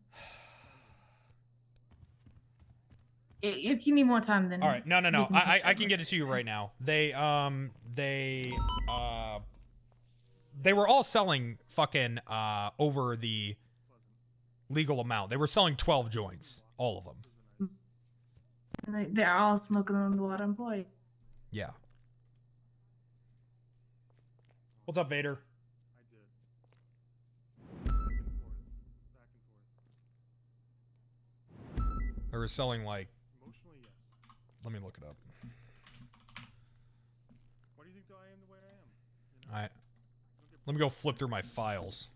If you need more time, then all right. No. we can push I it. can get it to you right now. They were all selling fucking over the legal amount. They were selling 12 joints, all of them. They're all smoking on the water employee. Yeah. What's up, Vader? They were selling like. Let me look it up. Why do you think I am the way I am? All right. Let me go flip through my files.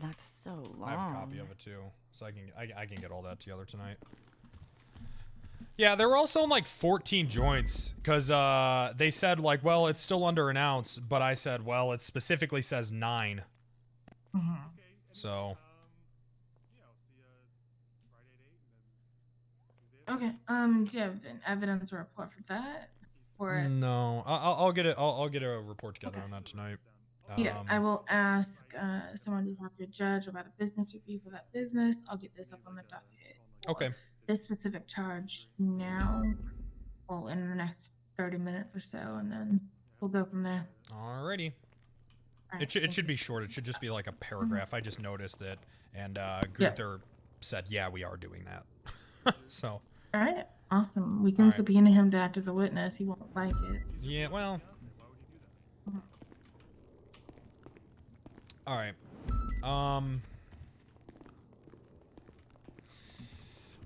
That's so long. I have a copy of it too, so I can get all that together tonight. Yeah, they were all selling like 14 joints because they said like, well, it's still under an ounce, but I said, well, it specifically says 9. So. Okay. Do you have an evidence or report for that? Or No, I'll get it. I'll get a report together on that tonight. Yeah, I will ask someone to talk to a judge about a business review for that business. I'll get this up on the docket. Okay. This specific charge now, well, in the next 30 minutes or so, and then we'll go from there. Alrighty. Alright, It should be short. It should just be like a paragraph. I just noticed it, and Gunther said, "Yeah, we are doing that." So. All right, awesome. We can subpoena him to act as a witness. He won't like it. Yeah, well. All right.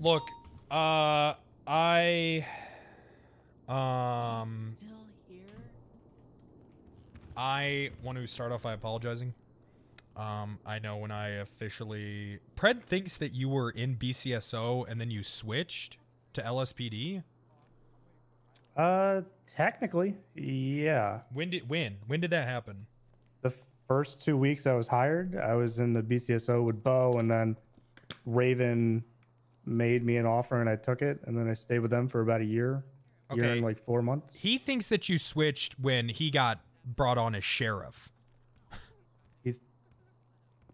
Look, I want to start off by apologizing. I know when I officially... Pred thinks that you were in BCSO and then you switched to LSPD? Technically, yeah. When did that happen? The first 2 weeks I was hired, I was in the BCSO with Bo, and then Raven made me an offer and I took it, and then I stayed with them for about a year and like 4 months. He thinks that you switched when he got brought on as sheriff.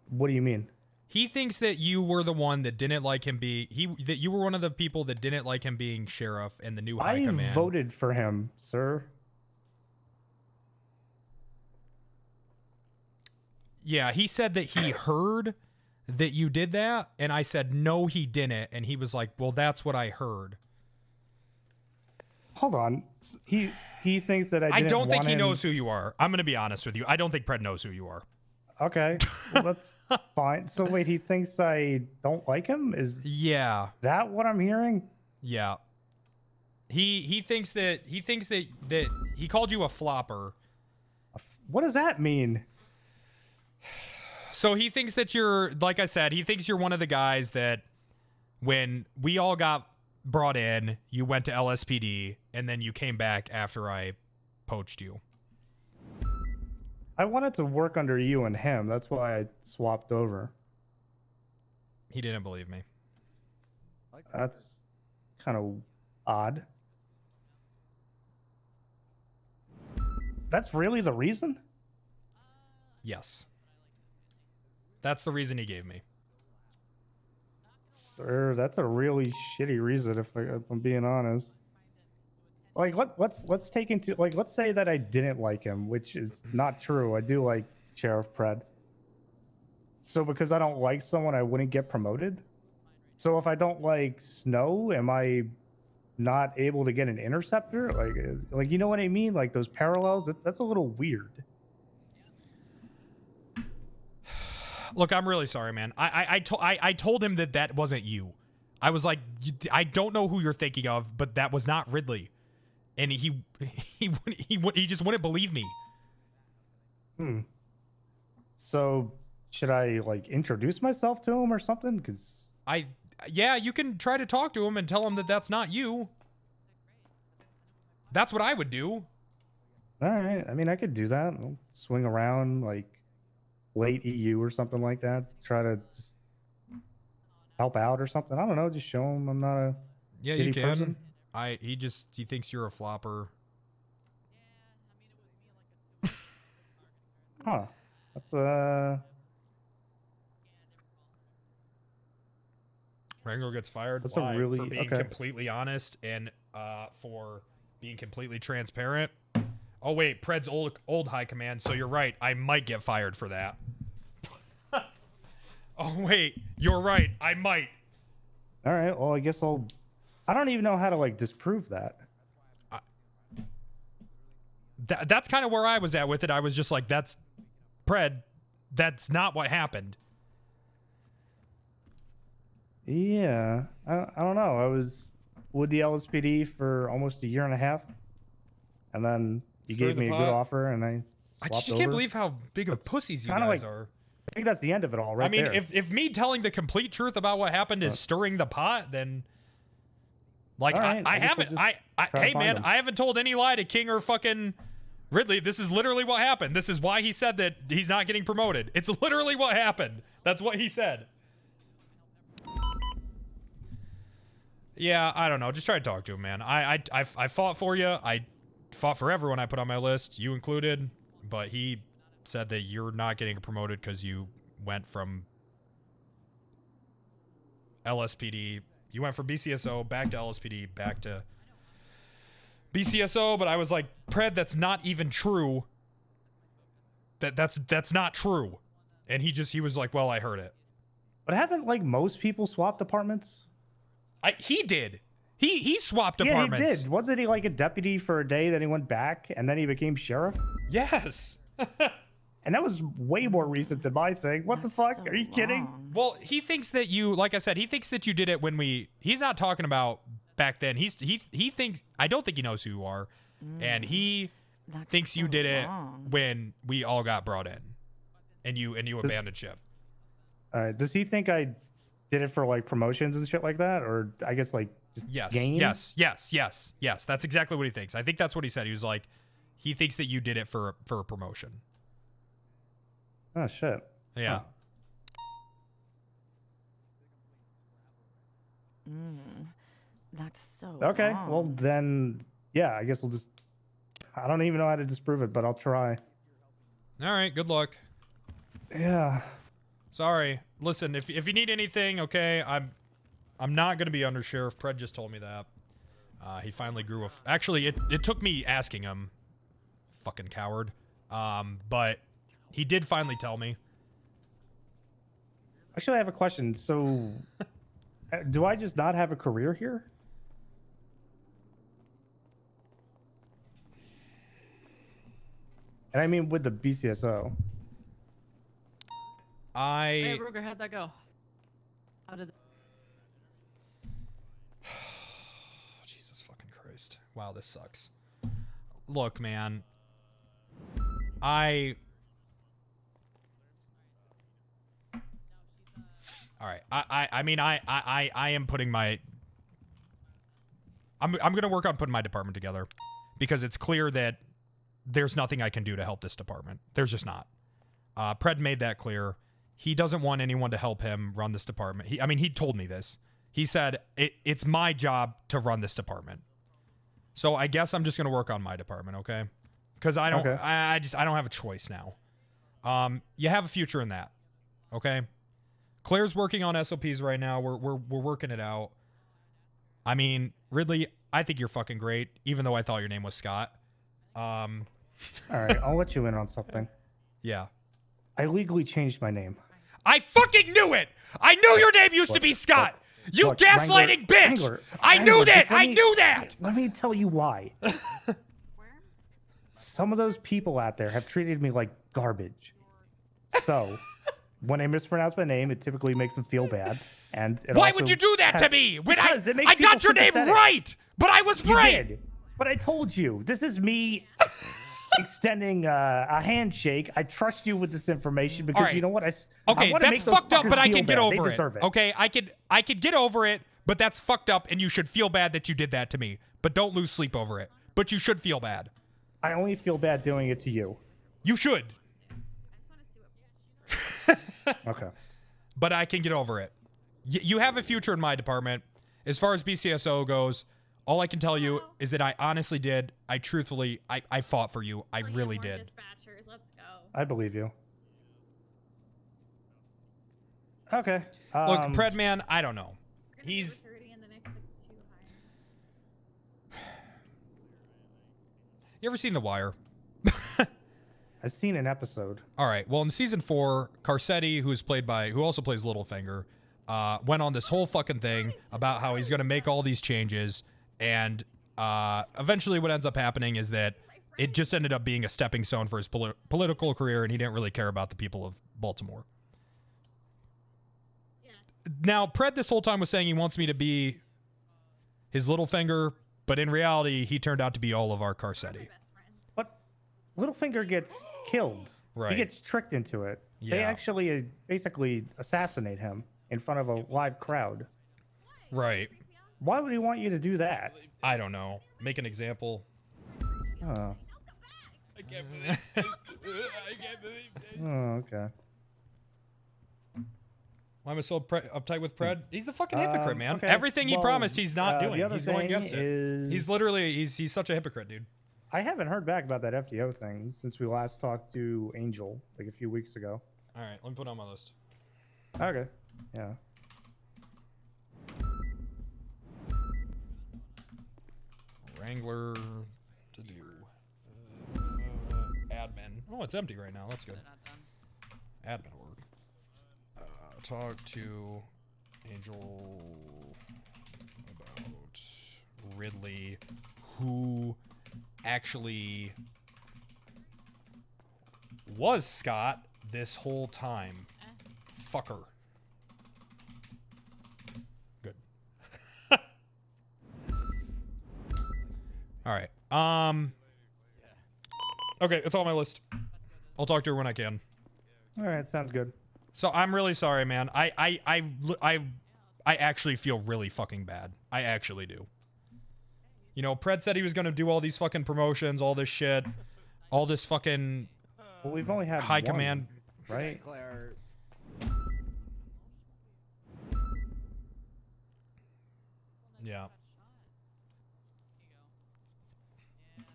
What do you mean? He thinks that you were the one that didn't like him that you were one of the people that didn't like him being sheriff and the new high command. I voted for him, sir. Yeah, he said that he heard that you did that, and I said, no, he didn't. And he was like, well, that's what I heard. Hold on. He thinks that I don't think he knows who you are. I'm going to be honest with you. I don't think Pred knows who you are. Okay, well, that's fine. So wait, he thinks I don't like him? Is that what I'm hearing? Yeah. He thinks that he called you a flopper. What does that mean? So he thinks that you're, like I said, he thinks you're one of the guys that when we all got brought in, you went to LSPD and then you came back after I poached you. I wanted to work under you and him. That's why I swapped over. He didn't believe me. That's kind of odd. That's really the reason? Yes. That's the reason he gave me. Sir, that's a really shitty reason if I'm being honest. Like, let's take into, like, let's say that I didn't like him, which is not true. I do like Sheriff Pred. So because I don't like someone, I wouldn't get promoted? So if I don't like Snow, am I not able to get an interceptor? Like you know what I mean? Like those parallels, that's a little weird. Look, I'm really sorry, man. I told him that wasn't you. I was like, I don't know who you're thinking of, but that was not Ridley. And he just wouldn't believe me. So should I like introduce myself to him or something? Because yeah, you can try to talk to him and tell him that that's not you. That's what I would do. All right. I mean, I could do that. I'll swing around like late EU or something like that. Try to just help out or something. I don't know. Just show him I'm not a shitty you can. person. He thinks you're a flopper. Huh. That's Wrangler gets fired. That's Why? a really For being completely honest and for being completely transparent. Oh wait, Pred's old high command, so you're right. I might get fired for that. Oh wait, you're right. I might. All right. Well, I guess I don't even know how to like disprove that. That's kind of where I was at with it. I was just like, that's Pred. That's not what happened. Yeah. I don't know. I was with the LSPD for almost a year and a half, and then you gave me a good offer, and I just can't believe how big of pussies you guys are. I think that's the end of it all, right? I mean, there. if me telling the complete truth about what happened is stirring the pot, then like right, I haven't. Hey man, I haven't told any lie to King or fucking Ridley. This is literally what happened. This is why he said that he's not getting promoted. It's literally what happened. That's what he said. Yeah, I don't know. Just try to talk to him, man. I fought for you. I fought for everyone I put on my list, you included. But he said that you're not getting promoted because you went from LSPD. You went from BCSO back to LSPD back to BCSO, but I was like, Pred, that's not even true. That's not true. And he was like, well, I heard it. But haven't like most people swapped departments? He did. He swapped Yeah, departments. he did. Wasn't he like a deputy for a day, then he went back, and then he became sheriff? Yes. And that was way more recent than my thing. What the fuck? Are you kidding? Well, he thinks that you, like I said, he thinks that you did it when he's not talking about back then. He thinks, I don't think he knows who you are. And he thinks you did it when we all got brought in and you abandoned ship. Does he think I did it for like promotions and shit like that? Or I guess like just gain? Yes. That's exactly what he thinks. I think that's what he said. He was like, he thinks that you did it for a promotion. Oh shit. Yeah. That's so Okay. long. Well then, yeah. I guess we'll just. I don't even know how to disprove it, but I'll try. All right. Good luck. Yeah. Sorry. Listen, if you need anything, okay, I'm not gonna be under sheriff. Pred just told me that. He finally grew actually, it took me asking him. Fucking coward. But he did finally tell me. Actually, I have a question. So, do I just not have a career here? And I mean, with the BCSO. Hey, Ruger, how'd that go? How did? Jesus fucking Christ! Wow, this sucks. Look, man. All right. I mean, I am putting my. I'm gonna work on putting my department together, because it's clear that there's nothing I can do to help this department. There's just not. Pred made that clear. He doesn't want anyone to help him run this department. He told me this. He said it's my job to run this department. So I guess I'm just gonna work on my department, okay? Because I don't. Okay. I don't have a choice now. You have a future in that, okay? Claire's working on SOPs right now. We're working it out. I mean, Ridley, I think you're fucking great, even though I thought your name was Scott. All right, I'll let you in on something. Yeah. I legally changed my name. I fucking knew it! I knew your name used to be Scott! You Look, gaslighting bitch! Wrangler, I knew Wrangler, that! just let I me- knew that! Let me tell you why. Some of those people out there have treated me like garbage. So, when I mispronounce my name, it typically makes them feel bad. And it Why also would you do that to has- me? When Because it makes I got people your name sympathetic. right! But I was You right! did. But I told you, this is me extending a handshake. I trust you with this information because right. you know what? I Okay, wanna that's make those fucked up, fuckers but I feel can get bad. They over it. deserve it. Okay, I could get over it, but that's fucked up, and you should feel bad that you did that to me. But don't lose sleep over it. But you should feel bad. I only feel bad doing it to you. You should. Okay. But I can get over it. You have a future in my department. As far as BCSO goes, all I can tell you is that I honestly did. I truthfully, I fought for you. I really did. Dispatchers, let's go. I believe you. Okay. Look, Pred man, I don't know. He's. You ever seen The Wire? I've seen an episode. All right. Well, in season 4, Carcetti, who also plays Littlefinger, went on this whole fucking thing about how he's going to make all these changes, and eventually, what ends up happening is that it just ended up being a stepping stone for his political career, and he didn't really care about the people of Baltimore. Now, Pred this whole time was saying he wants me to be his Littlefinger, but in reality, he turned out to be all of our Carcetti. But Littlefinger gets killed. Right. He gets tricked into it. They Yeah. actually basically assassinate him in front of a live crowd. Right. Why would he want you to do that? I don't know. Make an example. Oh. I can't believe Oh, okay. Why am I so uptight with Pred? He's a fucking hypocrite, man. okay. Everything he Well, promised, he's not the doing. other He's going thing against it. is- He's literally, he's such a hypocrite, dude. I haven't heard back about that FTO thing since we last talked to Angel like a few weeks ago. All right, let me put it on my list. Okay. Yeah. Wrangler to do. Admin. Oh, it's empty right now. That's good. Admin work. Talk to Angel about Ridley, who actually was Scott this whole time. Fucker. Good. All right. Okay, it's on my list. I'll talk to her when I can. All right, sounds good. So I'm really sorry, man. I actually feel really fucking bad. I actually do. You know, Pred said he was gonna do all these fucking promotions, all this shit, all this fucking. Well, we've only had high one, command, right? Yeah.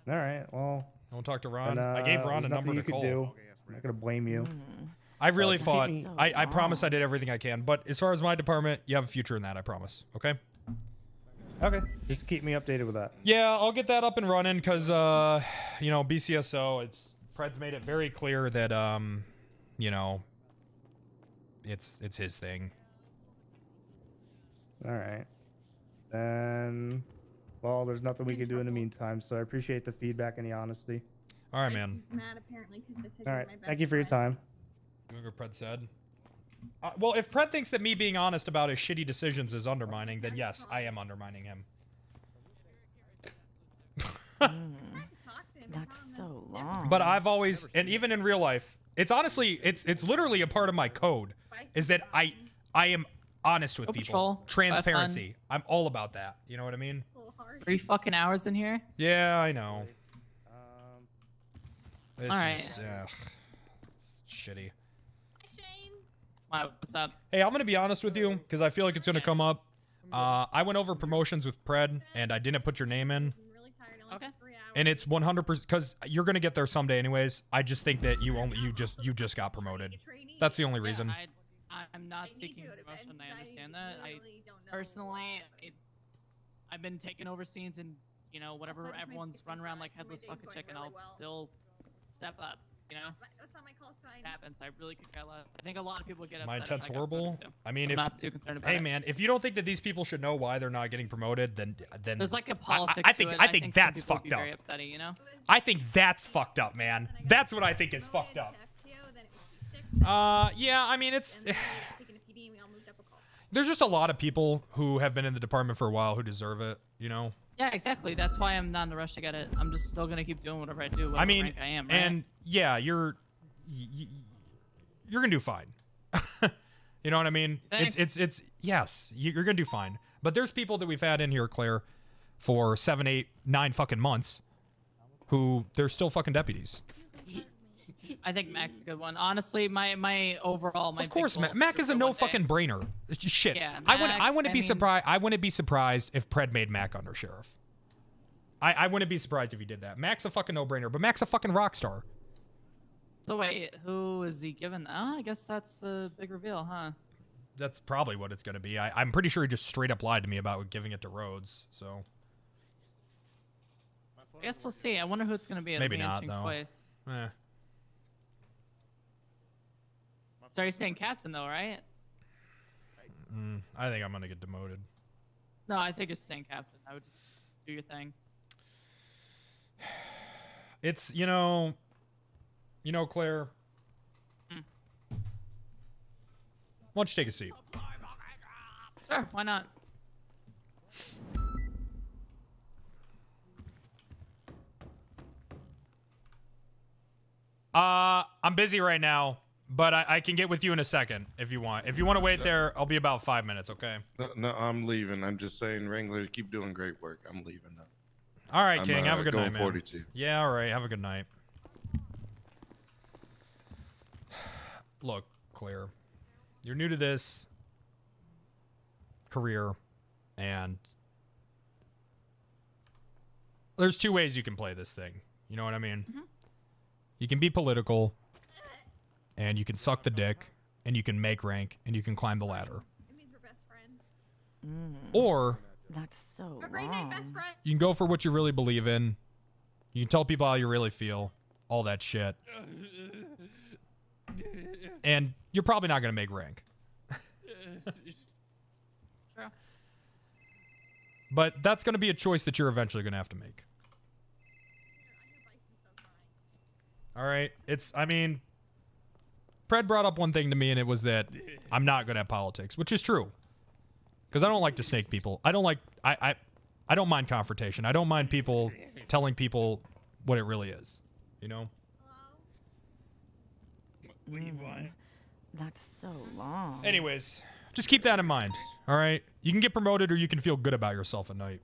All right. Well. Don't talk to Ron. Then, I gave Ron a there's number nothing to you could call. do. I'm not gonna blame you. I really Just fought. keep me- I promise I did everything I can. But as far as my department, you have a future in that. I promise. Okay. Okay. Just keep me updated with that. Yeah, I'll get that up and running because, you know, BCSO, Pred's made it very clear that, you know, it's his thing. All right. Then, well, there's nothing we can do in the meantime. So I appreciate the feedback and the honesty. All right, man. Mad apparently because I said All you were right. my best Thank you for your friend. time. You know what Pred said? Well, if Pred thinks that me being honest about his shitty decisions is undermining, then yes, I am undermining him. That's so long. But I've always, and even in real life, it's honestly, it's literally a part of my code, is that I am honest with Go people. patrol. Transparency. I'm all about that. You know what I mean? 3 fucking hours in here. Yeah, I know. This All right. is, it's shitty. What's up? Hey, I'm gonna be honest with you because I feel like it's gonna come up. I went over promotions with Pred and I didn't put your name in. Okay. And it's 100% because you're gonna get there someday anyways. I just think that you just got promoted. That's the only reason. I'm not seeking promotion. I understand that. I personally, I've been taking over scenes and you know whatever everyone's run around like headless fucking chicken. I'll still step up. You know, it happens. I really could care less. I think a lot of people get upset. My intent's if I got horrible. promoted too. I mean, So if I'm not too concerned about hey it. man, if you don't think that these people should know why they're not getting promoted, then There's like a politics I think to it. I think some that's people would be fucked up. Very upsetting, you know. I think that's fucked up, man. That's what I think is fucked up. Yeah, I mean it's. There's just a lot of people who have been in the department for a while who deserve it, you know. Yeah, exactly. That's why I'm not in a rush to get it. I'm just still gonna keep doing whatever I do. Whatever I mean, rank I am, right? and yeah, you're gonna do fine. You know what I mean? It's yes, you're gonna do fine. But there's people that we've had in here, Claire, for 7, 8, 9 fucking months, who they're still fucking deputies. I think Mac's a good one. Honestly, my overall Of course, Mac is a no fucking brainer. It's just shit. Yeah, I wouldn't I be mean- surprised. I wouldn't be surprised if Pred made Mac under sheriff. I wouldn't be surprised if he did that. Mac's a fucking no brainer, but Mac's a fucking rock star. So wait, who is he given? Oh, I guess that's the big reveal, huh? That's probably what it's gonna be. I'm pretty sure he just straight up lied to me about giving it to Rhodes. So I guess we'll see. I wonder who it's gonna be. It'll maybe be not interesting though. choice. Eh. So you're saying captain though, right? I think I'm gonna get demoted. No, I think you're staying captain. I would just do your thing. It's you know, Claire. Why don't you take a seat? Sure, why not? I'm busy right now, but I can get with you in a second if you want. If you want to wait there, I'll be about 5 minutes, okay? No, I'm leaving. I'm just saying, Wrangler, keep doing great work. I'm leaving now. All right, I'm, King. Have a good going night, man. 42. Yeah, all right. Have a good night. Look, Claire, you're new to this career, and there's two ways you can play this thing. You know what I mean? You can be political, and you can suck the dick, and you can make rank, and you can climb the ladder. Or That's so you can go for what you really believe in. You can tell people how you really feel, all that shit. And you're probably not going to make rank. But that's going to be a choice that you're eventually going to have to make. All right. I mean, Pred brought up one thing to me, and it was that I'm not good at politics, which is true. Because I don't like to snake people. I don't like, I don't mind confrontation. I don't mind people telling people what it really is. You know? That's so long. Anyways, just keep that in mind. All right? You can get promoted or you can feel good about yourself at night.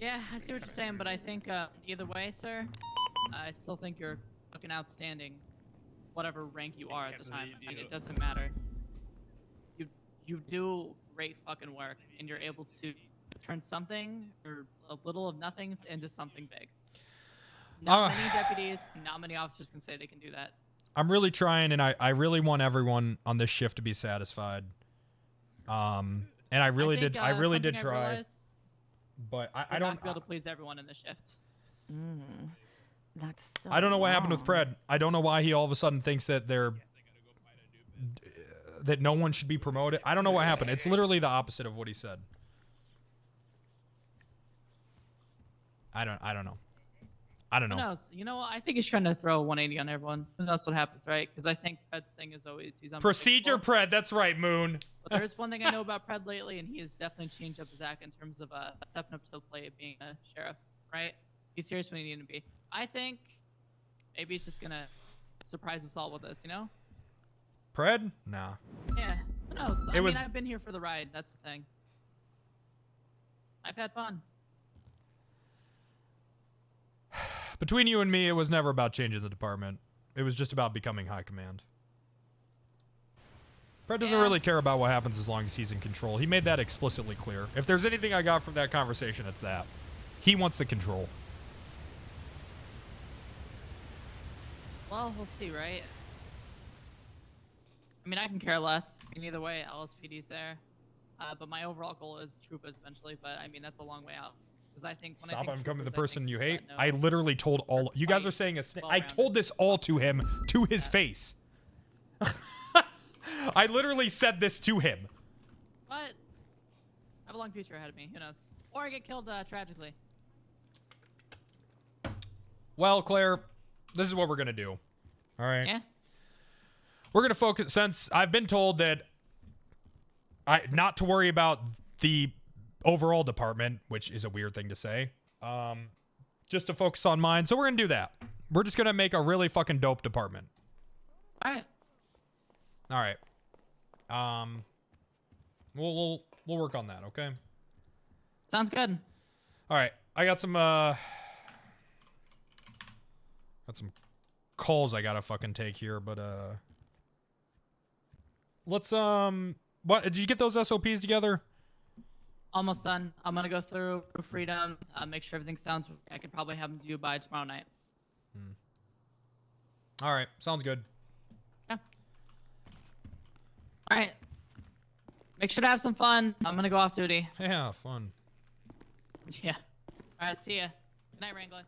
Yeah, I see what you're saying, but I think either way, sir, I still think you're looking outstanding, whatever rank you are at the time. Like, it doesn't matter. You do great fucking work, and you're able to turn something or a little of nothing into something big. Not many deputies, not many officers can say they can do that. I'm really trying, and I really want everyone on this shift to be satisfied. And I really did try. But I don't be able to please everyone in the shift. That's so I don't know what happened with Pred. I don't know why he all of a sudden thinks that that no one should be promoted. I don't know what happened. It's literally the opposite of what he said. I don't know. Who knows? You know, I think he's trying to throw 180 on everyone. And that's what happens, right? Because I think Pred's thing is always he's on procedure. Pred, that's right, Moon. But there's one thing I know about Pred lately, and he has definitely changed up his act in terms of stepping up to the plate of being a sheriff, right? He's serious when he needs to be. I think maybe he's just gonna surprise us all with this, you know? Pred? Nah. Yeah. Who knows? I mean, I've been here for the ride. That's the thing. I've had fun. Between you and me, it was never about changing the department. It was just about becoming high command. Pred doesn't really care about what happens as long as he's in control. He made that explicitly clear. If there's anything I got from that conversation, it's that. He wants the control. Well, we'll see, right? I mean, I can care less. I mean, either way, LSPD's there. But my overall goal is Troopas eventually, but I mean, that's a long way out. Because I think when Stop, I think I'm becoming the Troopers, person you hate. no, I literally told all... You guys are saying a snake. I told this all to him, to his face. I literally said this to him. But I have a long future ahead of me. Who knows? Or I get killed tragically. Well, Claire, this is what we're going to do. All right? Yeah? We're going to focus... Since I've been told that not to worry about the overall department, which is a weird thing to say, just to focus on mine. So we're going to do that. We're just going to make a really fucking dope department. All right. All right. We'll work on that, okay? Sounds good. All right. I got some calls I got to fucking take here, but let's what did you get those SOPs together? Almost done. I'm gonna go through Freedom, make sure everything sounds. I could probably have them due by tomorrow night. All right, sounds good. Yeah. All right. Make sure to have some fun. I'm gonna go off duty. Yeah, fun. Yeah. All right. See ya. Good night, Wrangler.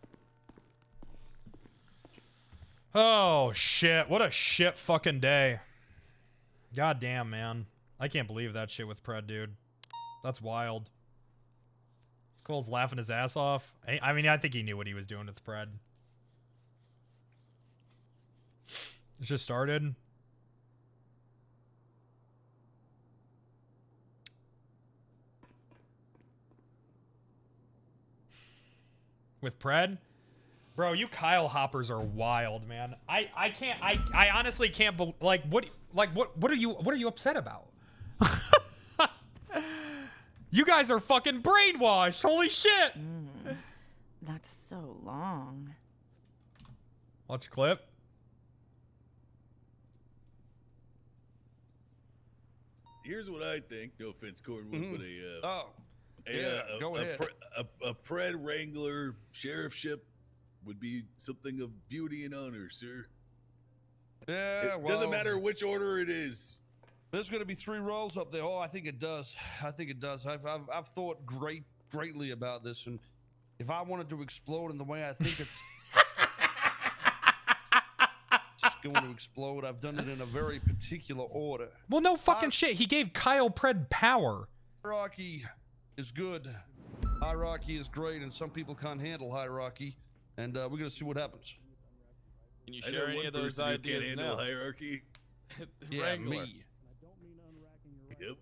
Oh shit! What a shit fucking day. God damn, man. I can't believe that shit with Pred, dude. That's wild. Cole's laughing his ass off. I mean, I think he knew what he was doing with Pred. It just started. With Pred? Bro, you Kyle hoppers are wild, man. I honestly can't believe, what are you upset about? You guys are fucking brainwashed. Holy shit. That's so long. Watch a clip. Here's what I think. No offense, Cornwood, but Go ahead. A Pred Wrangler sheriffship would be something of beauty and honor, sir. Yeah, It doesn't matter which order it is. There's going to be 3 roles up there. Oh, I think it does. I think it does. I've thought greatly about this, and if I wanted to explode in the way I think it's going to explode, I've done it in a very particular order. Well, no fucking shit. He gave Kyle Pred power. Hierarchy is good. Hierarchy is great, and some people can't handle hierarchy, and we're going to see what happens. Can you share any of those ideas can't now? handle hierarchy. Yeah, Wrangler. me. Yep.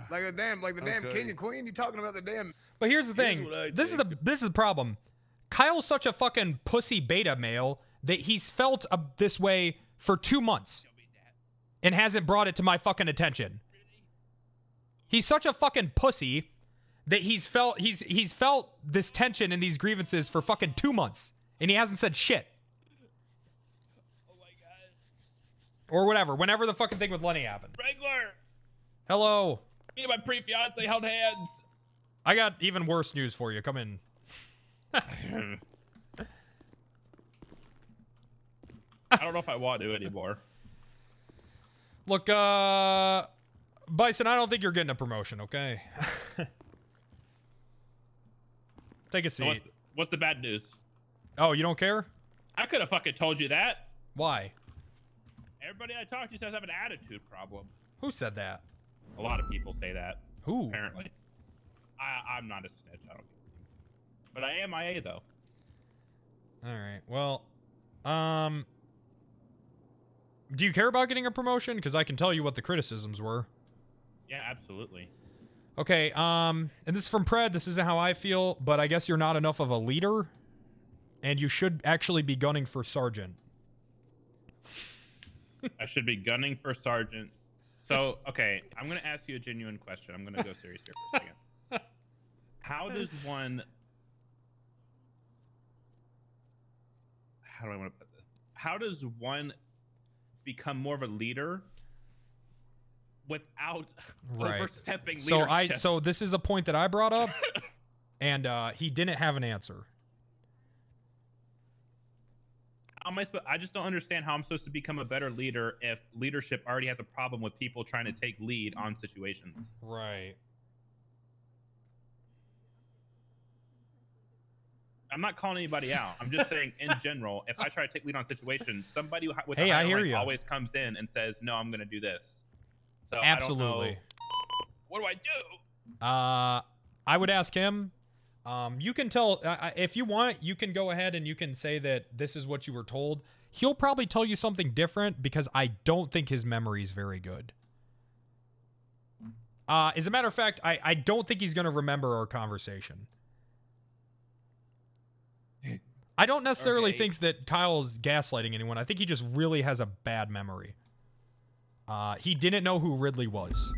like the damn Okay. king and queen. You talking about the damn? But here's the thing. what I This is the problem. Kyle's such a fucking pussy beta male that he's felt this way for 2 months and hasn't brought it to my fucking attention. He's such a fucking pussy that he's felt this tension and these grievances for fucking 2 months and he hasn't said shit. Oh my god. Or whatever. Whenever the fucking thing with Lenny happened. Wrangler! Hello. Me and my pre-fiance held hands. I got even worse news for you. Come in. I don't know if I want to anymore. Look, Bison, I don't think you're getting a promotion, okay? Take a seat. So what's the bad news? Oh, you don't care? I could have fucking told you that. Why? Everybody I talk to says I have an attitude problem. Who said that? A lot of people say that. Who? Apparently. I'm not a snitch. I don't. But I am IA though. All right. Well, do you care about getting a promotion? Because I can tell you what the criticisms were. Yeah, absolutely. Okay. And this is from Pred. This isn't how I feel, but I guess you're not enough of a leader, and you should actually be gunning for sergeant. I should be gunning for sergeant. So, okay, I'm going to ask you a genuine question. I'm going to go serious here for a second. How does one... How do I want to put this? How does one become more of a leader without overstepping leadership? So this is a point that I brought up, and he didn't have an answer. How am I just don't understand how I'm supposed to become a better leader if leadership already has a problem with people trying to take lead on situations. Right. I'm not calling anybody out. I'm just saying in general, if I try to take lead on situations, somebody with Hey, a I higher hear rank ya. always comes in and says, "No, I'm going to do this." So Absolutely. I don't know, what do I do? I would ask him. You can tell if you want. You can go ahead and you can say that this is what you were told. He'll probably tell you something different because I don't think his memory is very good. As a matter of fact, I don't think he's going to remember our conversation. I don't necessarily think that Kyle's gaslighting anyone. I think he just really has a bad memory. He didn't know who Ridley was.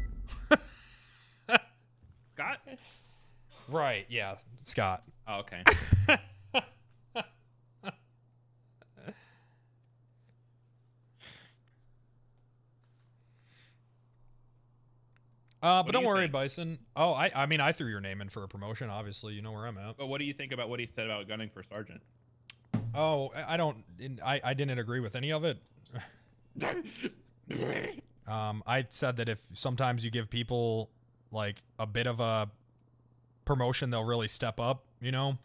Scott? Right, yeah, Scott. Oh, okay. But do don't you worry, think? Bison. Oh, I mean, I threw your name in for a promotion. Obviously, you know where I'm at. But what do you think about what he said about gunning for sergeant? Oh, I didn't agree with any of it. I said that if sometimes you give people like a bit of a promotion, they'll really step up, you know?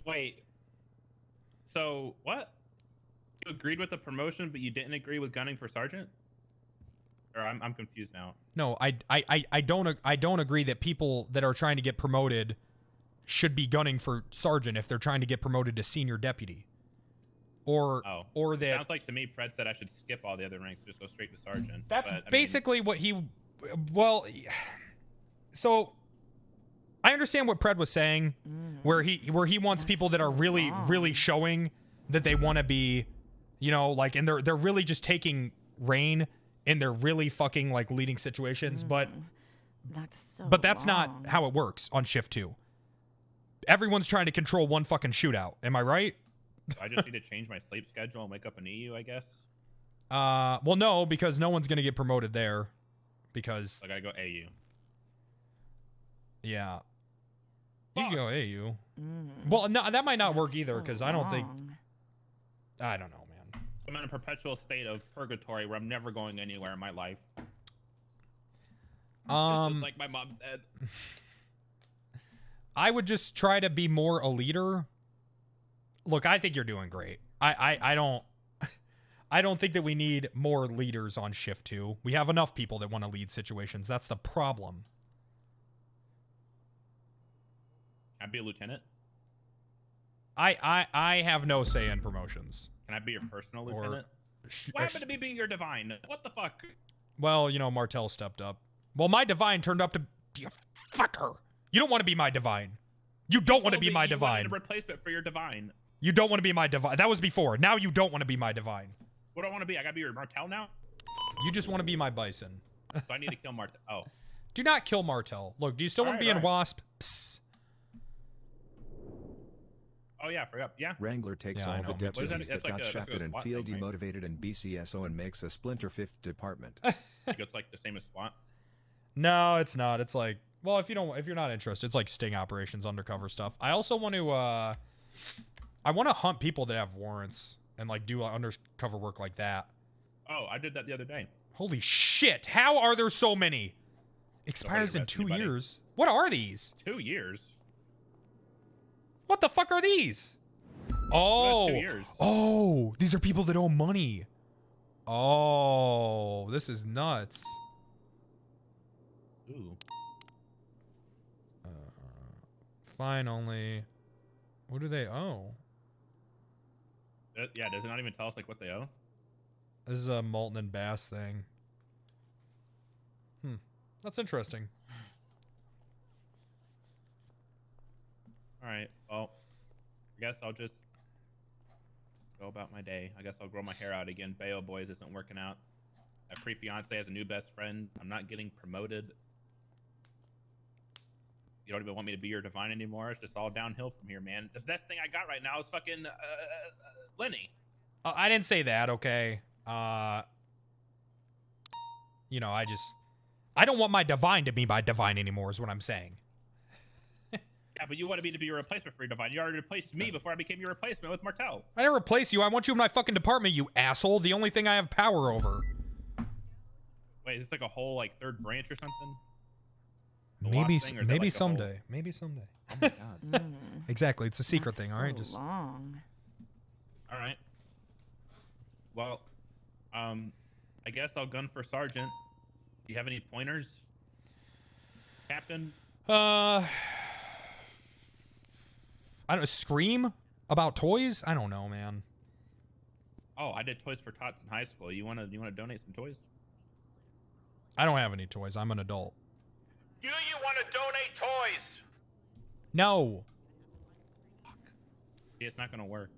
Wait. So what? You agreed with the promotion, but you didn't agree with gunning for sergeant? Or I'm confused now. No, I don't agree that people that are trying to get promoted should be gunning for sergeant if they're trying to get promoted to senior deputy. Or that sounds like to me Pred said I should skip all the other ranks, just go straight to sergeant. That's But, I mean, basically what he. Well, so I understand what Pred was saying, where he wants people that are really showing that they want to be, you know, like, and they're really just taking reign and they're really fucking like leading situations, but that's not how it works on shift 2. Everyone's trying to control one fucking shootout. Am I right? I just need to change my sleep schedule and wake up an EU, I guess. Well, no, because no one's gonna get promoted there. because I gotta go AU. Yeah. You can go AU. Well, no, that might not work either because I don't think. I don't know, man. I'm in a perpetual state of purgatory where I'm never going anywhere in my life. It's just like my mom said. I would just try to be more a leader. Look, I think you're doing great. I don't think that we need more leaders on shift 2. We have enough people that want to lead situations. That's the problem. Can I be a lieutenant? I have no say in promotions. Can I be your personal lieutenant? What happened to me being your divine? What the fuck? Well, you know, Martel stepped up. Well, my divine turned up to be a fucker. You don't want to be my divine. You don't want to be my divine. You wanted a replacement for your divine. You don't want to be my divine. That was before. Now you don't want to be my divine. What do I want to be? I gotta be your Martel now? You just want to be my bison. So I need to kill Martel. Oh. Do not kill Martel. Look, do you still want to be in Wasp? Psst. Oh yeah, I forgot. Yeah. Wrangler takes all the deputies that got shafted and feel demotivated in BCSO and makes a splinter 5th department. It's like the same as SWAT. No, it's not. It's like, well, if you're not interested, it's like sting operations, undercover stuff. I also want to I want to hunt people that have warrants and like do undercover work like that. Oh, I did that the other day. Holy shit. How are there so many? Expires in 2 years. What are these? 2 years. What the fuck are these? Oh. 2 years. Oh, these are people that owe money. Oh, this is nuts. Ooh. Fine only. What do they owe? Yeah, does it not even tell us like what they owe? This is a Molten and Bass thing. That's interesting. All right. Well, I guess I'll just go about my day. I guess I'll grow my hair out again. Bayo Boys isn't working out. My pre-fiance has a new best friend. I'm not getting promoted. You don't even want me to be your divine anymore. It's just all downhill from here, man. The best thing I got right now is fucking Lenny. I didn't say that, okay? You know, I don't want my divine to be my divine anymore is what I'm saying. Yeah, but you wanted me to be your replacement for your divine. You already replaced me before I became your replacement with Martel. I didn't replace you. I want you in my fucking department, you asshole. The only thing I have power over. Wait, is this like a whole like third branch or something? Maybe someday. Maybe someday. Oh my god. Exactly. It's a secret thing, all right? Just long. All right. Well, I guess I'll gun for sergeant. Do you have any pointers, Captain? I don't scream about toys? I don't know, man. Oh, I did Toys for Tots in high school. You wanna donate some toys? I don't have any toys. I'm an adult. Do you want to donate toys? No. Fuck. See, it's not gonna work.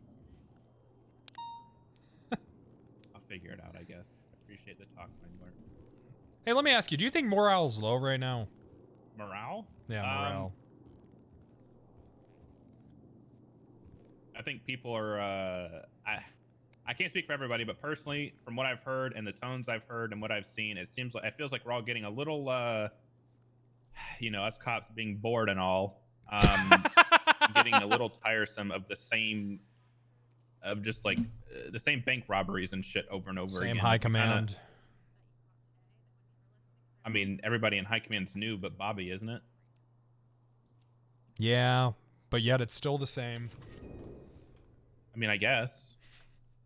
I'll figure it out, I guess. I appreciate the talk, Wrangler. Hey, let me ask you, do you think morale's low right now? Morale? Yeah, morale. I think people are, I can't speak for everybody, but personally, from what I've heard and the tones I've heard and what I've seen, it feels like we're all getting a little, you know, us cops being bored and all, getting a little tiresome of the same bank robberies and shit over and over again. Same high command. I mean, everybody in high command's new, but Bobby, isn't it? Yeah, but yet it's still the same. I mean, I guess.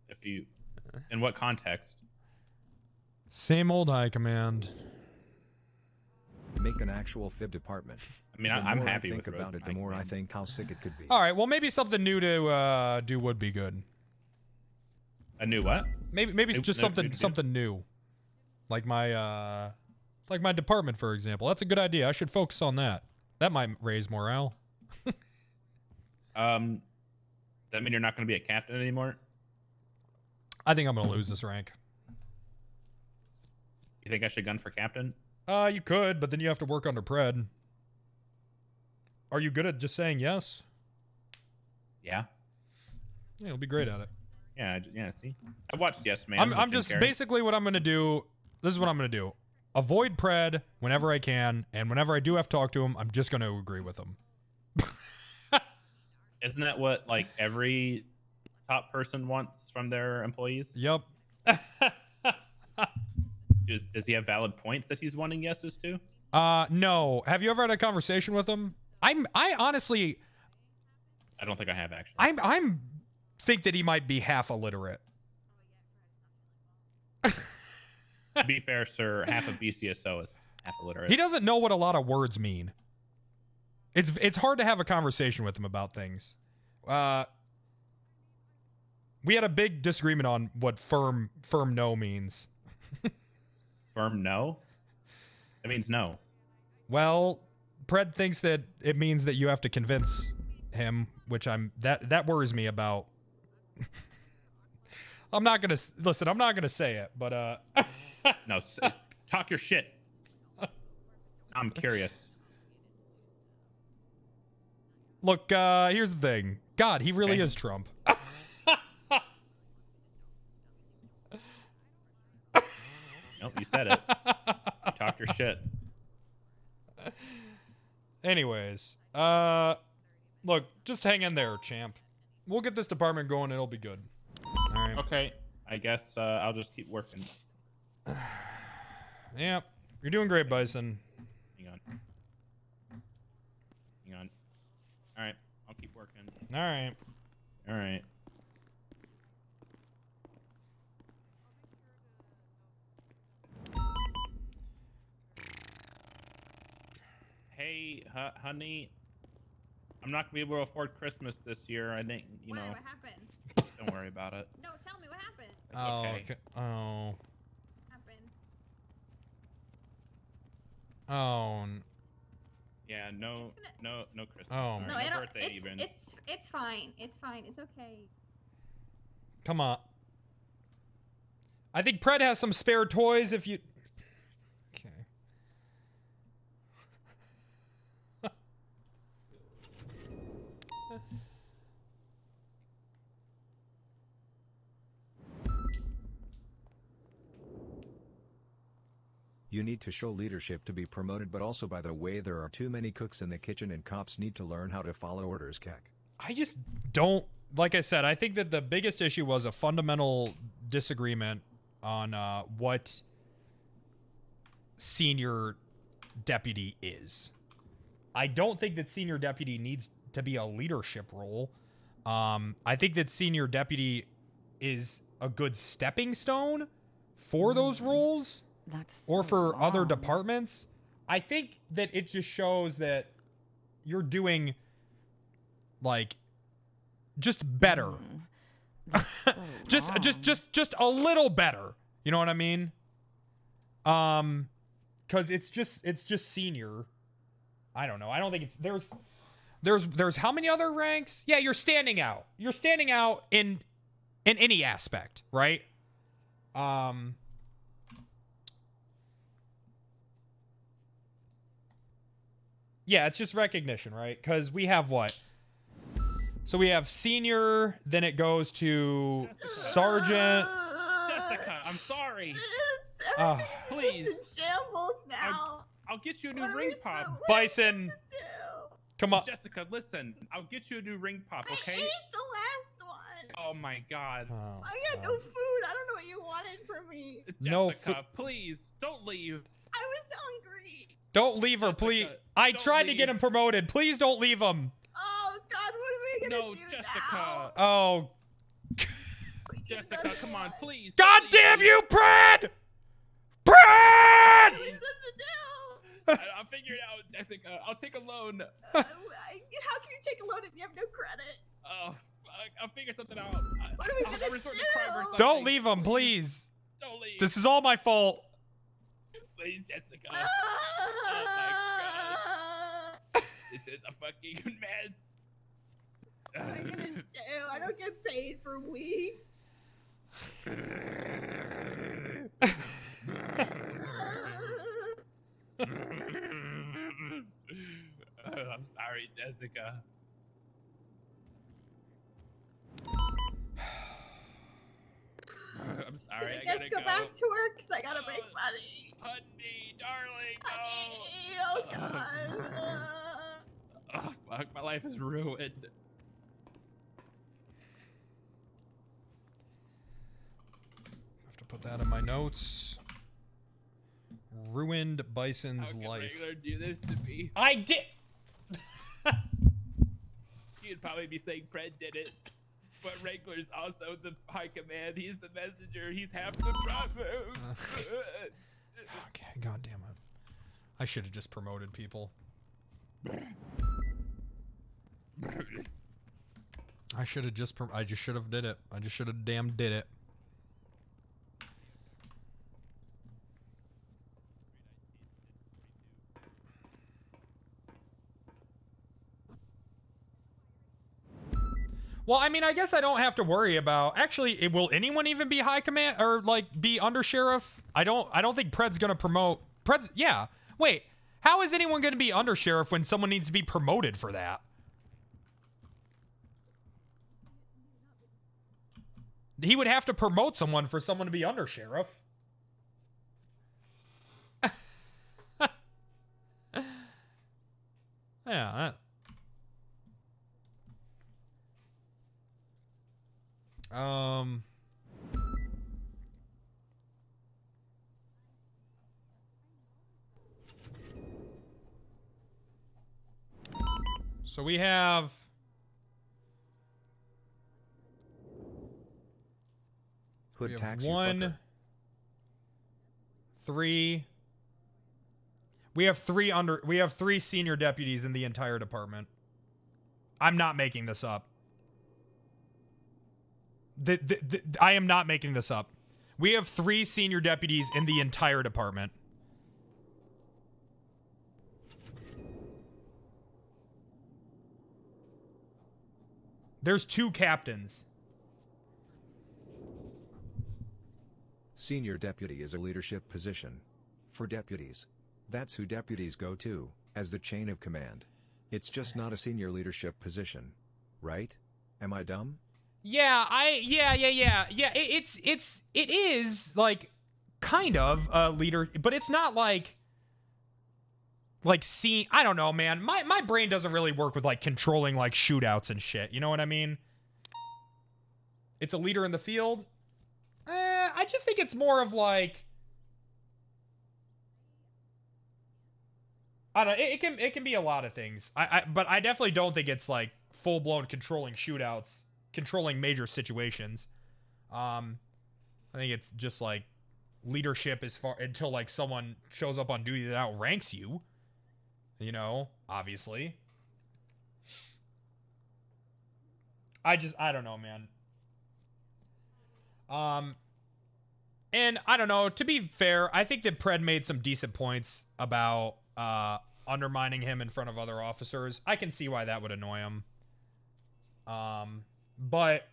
If you, in what context? Same old high command. Make an actual fib department. I mean, I'm happy with about it. The more I think how sick it could be. All right, well, maybe something new to do would be good. A new what? Maybe just something new, like my department, for example. That's a good idea. I should focus on that. That might raise morale. That mean you're not going to be a captain anymore? I think I'm going to lose this rank. You think I should gun for captain? You could, but then you have to work under Pred. Are you good at just saying yes? Yeah. Yeah, you'll be great at it. Yeah, see? I watched Yes Man. I'm just, basically what I'm going to do, this is what I'm going to do. avoid Pred whenever I can, and whenever I do have to talk to him, I'm just going to agree with him. Isn't that what like every top person wants from their employees? Yep. Does he have valid points that he's wanting yeses to? No. Have you ever had a conversation with him? I honestly, I don't think I have actually. I'm think that he might be half illiterate. To be fair, sir, half of BCSO is half illiterate. He doesn't know what a lot of words mean. It's hard to have a conversation with him about things. We had a big disagreement on what firm no means. Firm no? That means no. Well, Pred thinks that it means that you have to convince him, which that worries me about. I'm not gonna say it, but No, talk your shit. I'm curious. Look, here's the thing. God, he really is Trump. Nope, you said it. You talked your shit. Anyways, look, just hang in there, champ. We'll get this department going. It'll be good. All right. Okay, I guess I'll just keep working. Yeah, you're doing great, Bison. Hang on. All right, I'll keep working. All right. Hey, honey, I'm not gonna be able to afford Christmas this year. I think What happened? Don't worry about it. No, tell me what happened. Okay. Oh. Happened. Oh. Yeah, no Christmas. Oh. Sorry, No, I no don't. birthday even. It's fine. It's fine. It's okay. Come on. I think Pred has some spare toys if you... Okay. You need to show leadership to be promoted, but also, by the way, there are too many cooks in the kitchen and cops need to learn how to follow orders, Keck. I just don't... Like I said, I think that the biggest issue was a fundamental disagreement on what senior deputy is. I don't think that senior deputy needs to be a leadership role. I think that senior deputy is a good stepping stone for those roles. Or for other departments. I think that it just shows that you're doing, like, just better. Just a little better. You know what I mean? Cause it's just senior. I don't know. I don't think it's there's how many other ranks? Yeah, you're standing out. You're standing out in any aspect, right? Yeah, it's just recognition, right? Because we have what? So we have senior, then it goes to sergeant. Jessica, I'm sorry. Please. It's in shambles now. I'll get you a new ring pop. Bison. Come on. Jessica, listen. I'll get you a new ring pop, okay? I ate the last one. Oh my god. I got no food. I don't know what you wanted from me. Jessica, please don't leave. I was hungry. Don't leave her, please. I tried to get him promoted. Please don't leave him. Oh God, what are we gonna do Jessica. now? Oh. Jessica, come on, please. God damn you, Brad! Brad! What are we supposed to do? I'll figure it out, Jessica. I'll take a loan. How can you take a loan if you have no credit? Oh, fuck. I'll figure something out. What are we gonna resort to crime or something. Don't leave him, please. Don't leave. This is all my fault. Please, Jessica. Oh my god. This is a fucking mess. What am I gonna do? I don't get paid for weeks. I'm sorry, Jessica. I'm sorry. I guess go back to work because I gotta make money. Honey, darling, Honey, oh god. Oh fuck, my life is ruined. Have to put that in my notes. Ruined Bison's life. Wrangler do this to me? I did. You'd probably be saying Fred did it, but Wrangler's also the high command. He's the messenger. He's half the problem. Okay, god damn it. I should have just promoted people. I should have just I just should have did it. I just should have damn did it. Well, I mean, I guess I don't have to worry about. Actually, will anyone even be high command or like be under sheriff? I don't think Pred's gonna promote. Pred's, yeah. Wait, how is anyone gonna be under sheriff when someone needs to be promoted for that? He would have to promote someone for someone to be under sheriff. Yeah. So we have Hood taxi 1, fucker. 3. We have 3 senior deputies in the entire department. I'm not making this up. I am not making this up. We have 3 senior deputies in the entire department. There's 2 captains. Senior deputy is a leadership position. For deputies, that's who deputies go to, as the chain of command. It's just not a senior leadership position. Right? Am I dumb? Yeah, it is like kind of a leader, but it's not like I don't know, man. My brain doesn't really work with like controlling like shootouts and shit. You know what I mean? It's a leader in the field. I just think it's more of like, I don't know. It can be a lot of things. But I definitely don't think it's like full blown controlling shootouts, controlling major situations. I think it's just like leadership as far until like someone shows up on duty that outranks you. You know, obviously. I don't know, man. And I don't know, to be fair, I think that Pred made some decent points about undermining him in front of other officers. I can see why that would annoy him. But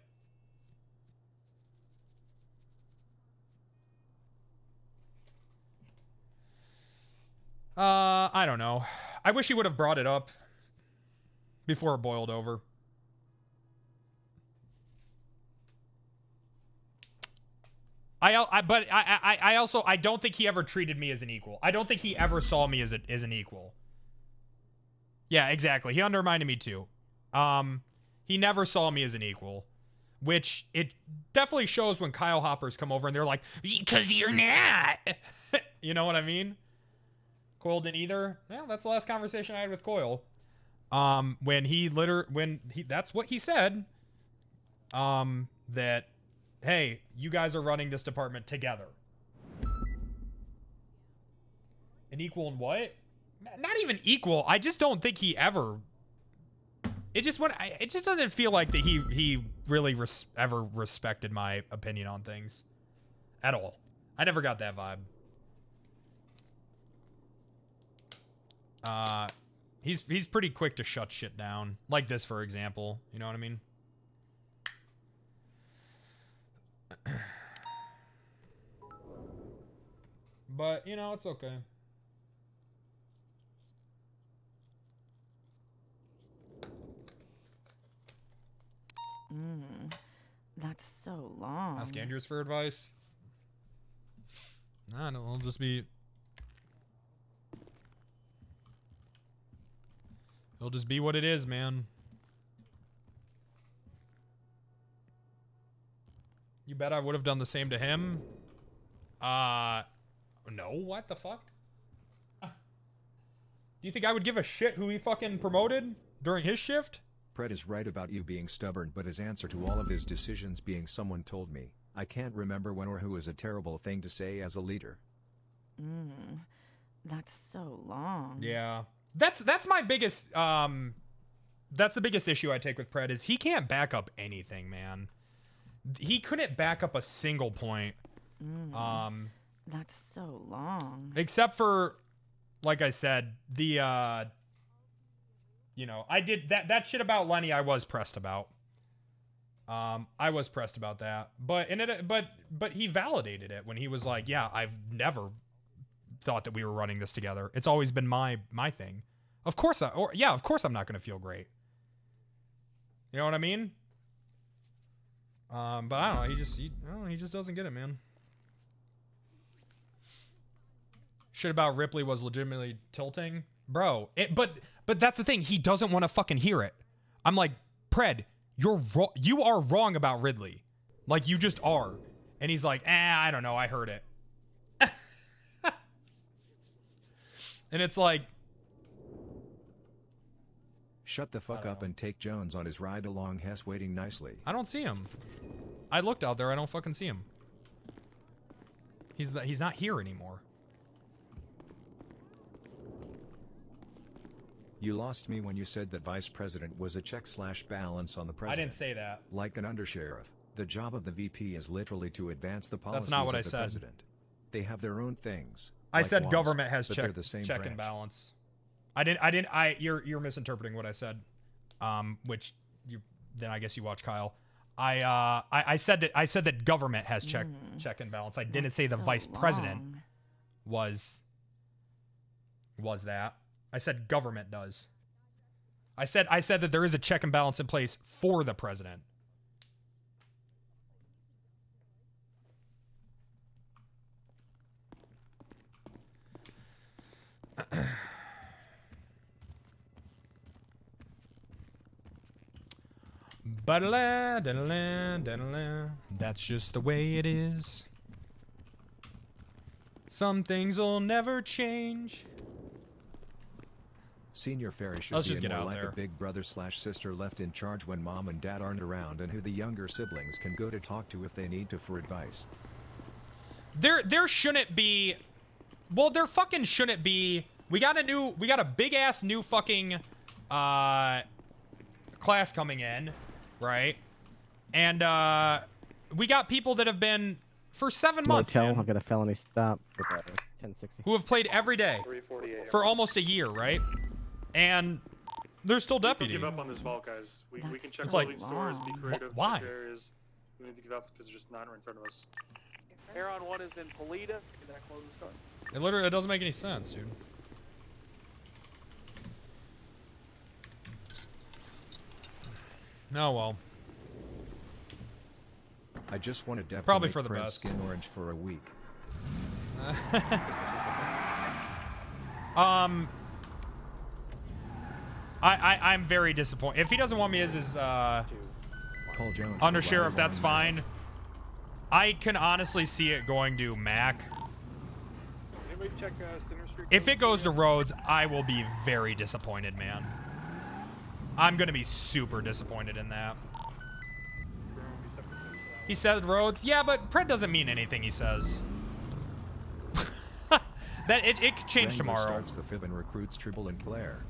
I don't know. I wish he would have brought it up before it boiled over. I also don't think he ever treated me as an equal. I don't think he ever saw me as an equal. Yeah, exactly. He undermined me too. He never saw me as an equal, which it definitely shows when Kyle hoppers come over and they're like, "Because you're not." You know what I mean? Coyle didn't either. Well, that's the last conversation I had with Coyle. That's what he said. That, hey, you guys are running this department together. An equal in what? Not even equal. I just don't think he ever. It just doesn't feel like that he really ever respected my opinion on things, at all. I never got that vibe. He's pretty quick to shut shit down, like this, for example. You know what I mean? But, you know, it's okay. That's so long. Ask Andrews for advice. Nah, no, it'll just be. It'll just be what it is, man. You bet I would have done the same to him. No, what the fuck? Do you think I would give a shit who he fucking promoted during his shift? Pred is right about you being stubborn, but his answer to all of his decisions being someone told me. I can't remember when or who is a terrible thing to say as a leader. That's so long. Yeah. That's my biggest that's the biggest issue I take with Pred is he can't back up anything, man. He couldn't back up a single point. That's so long. Except for, like I said, the you know, I did that shit about Lenny. I was pressed about. I was pressed about that, but he validated it when he was like, "Yeah, I've never thought that we were running this together. It's always been my thing. Of course, of course, I'm not gonna feel great. You know what I mean? But I don't know. He just doesn't get it, man. Shit about Ripley was legitimately tilting, bro. But that's the thing. He doesn't want to fucking hear it. I'm like, Pred, you are wrong about Ridley. Like, you just are. And he's like, I don't know. I heard it. And it's like, shut the fuck up and take Jones on his ride along. Hess waiting nicely. I don't see him. I looked out there. I don't fucking see him. He's not here anymore. You lost me when you said that vice president was a check/balance on the president. I didn't say that. Like an undersheriff, the job of the VP is literally to advance the policies That's not what of I the said. president. They have their own things. I like said laws, government has but check they're the same and branch. balance. You're misinterpreting what I said. Which then I guess you watch Kyle. I said that government has check and balance. I didn't say the vice president was that. I said government does. I said that there is a check and balance in place for the president. That's just the way it is. Some things will never change. Senior Ferry should Let's be just get more out like there. a big brother/sister left in charge when mom and dad aren't around, and who the younger siblings can go to talk to if they need to for advice. There shouldn't be. Well, there fucking shouldn't be. We got a big ass new fucking class coming in, right? And we got people that have been for 7 months. Motel, I've got a felony stop with 1060. Who have played every day for almost a year, right? And they're still Don't deputy. give up on this vault, guys. We can check It's all like, these stores, be creative. check why? areas. We need to give up because there's just nine right in front of us. Heron 1 is in Polita. Can that close the store? It doesn't make any sense, dude. Oh well. I just wanted Dev Probably to make for the Prince best. skin orange for a week. I'm very disappointed. If he doesn't want me as his Call Jones under for sheriff, ride that's along. fine. I can honestly see it going to Mac. Anybody check Center Street? If it goes to Rhodes, I will be very disappointed, man. I'm gonna be super disappointed in that. He said Rhodes, yeah, but Pred doesn't mean anything he says. That it could change Wrangler tomorrow. starts the fib and recruits Tribble and Claire.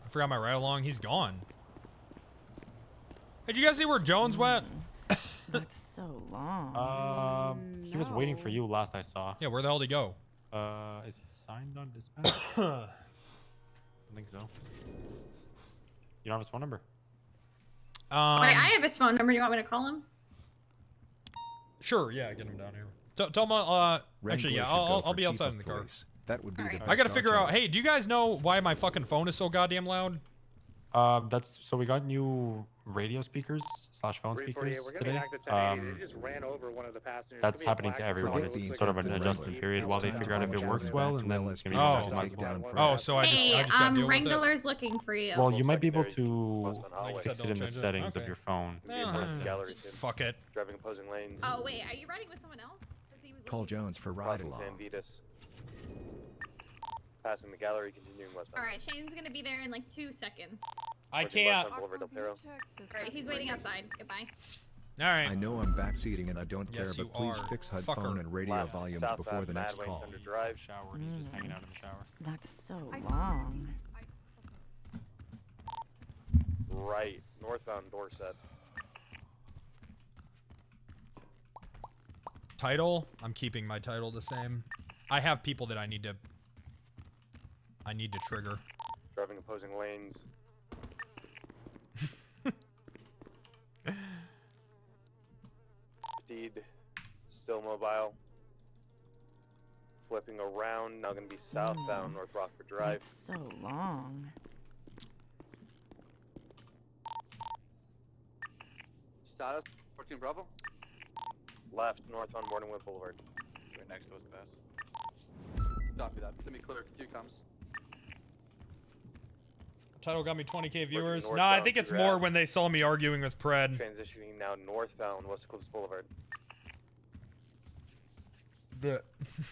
I forgot my ride along. He's gone. Hey, did you guys see where Jones went? That's so long. He was waiting for you last I saw. Yeah, where the hell did he go? Is he signed on dispatch? I think so. You don't have his phone number? Wait, I have his phone number. Do you want me to call him? Sure, yeah, get him down here. Tell him, actually, Wrangler yeah, should go I'll for be chief outside of in the car. police. That would be the I gotta best figure out, alternative. hey, do you guys know why my fucking phone is so goddamn loud? That's so we got new radio speakers / phone speakers today. That's happening to everyone. It's sort of an adjustment period while they figure out if it works well, and then it's gonna be customizable. Oh, so I just got to deal with it. Wrangler's looking for you. Well, you might be able to Like you fix said, it in don't the change it. settings of Okay. your phone. Fuck it. Driving opposing lanes. Oh wait, are you riding with someone else? 'Cause he was Call Jones for ride along. San Vitus. Passing the gallery, continuing westbound. All right, Shane's gonna be there in like 2 seconds. I Working can't. westbound Boulevard Del Perro. All right, he's waiting outside. Goodbye. All right. I know I'm backseating and I don't Yes, care, you but please are. fix HUD Fucker. phone and radio Left, volumes southbound before the next Mad Lanes call. under drive. Shower. He's just hanging out in the shower. That's so long. Right, northbound Dorset. Title. I'm keeping my title the same. I have people that I need to trigger. Driving opposing lanes. Steed, still mobile. Flipping around, now gonna be southbound North Rockford Drive. That's so long. Status, 14 Bravo. Left, north on Morningwood Boulevard. Right next to us, pass. Copy that. Send me clear. Continue comms. Title got me 20K viewers. northbound No, I think it's through more Ave. when they saw me arguing with Pred. Transitioning now northbound West Eclipse Boulevard.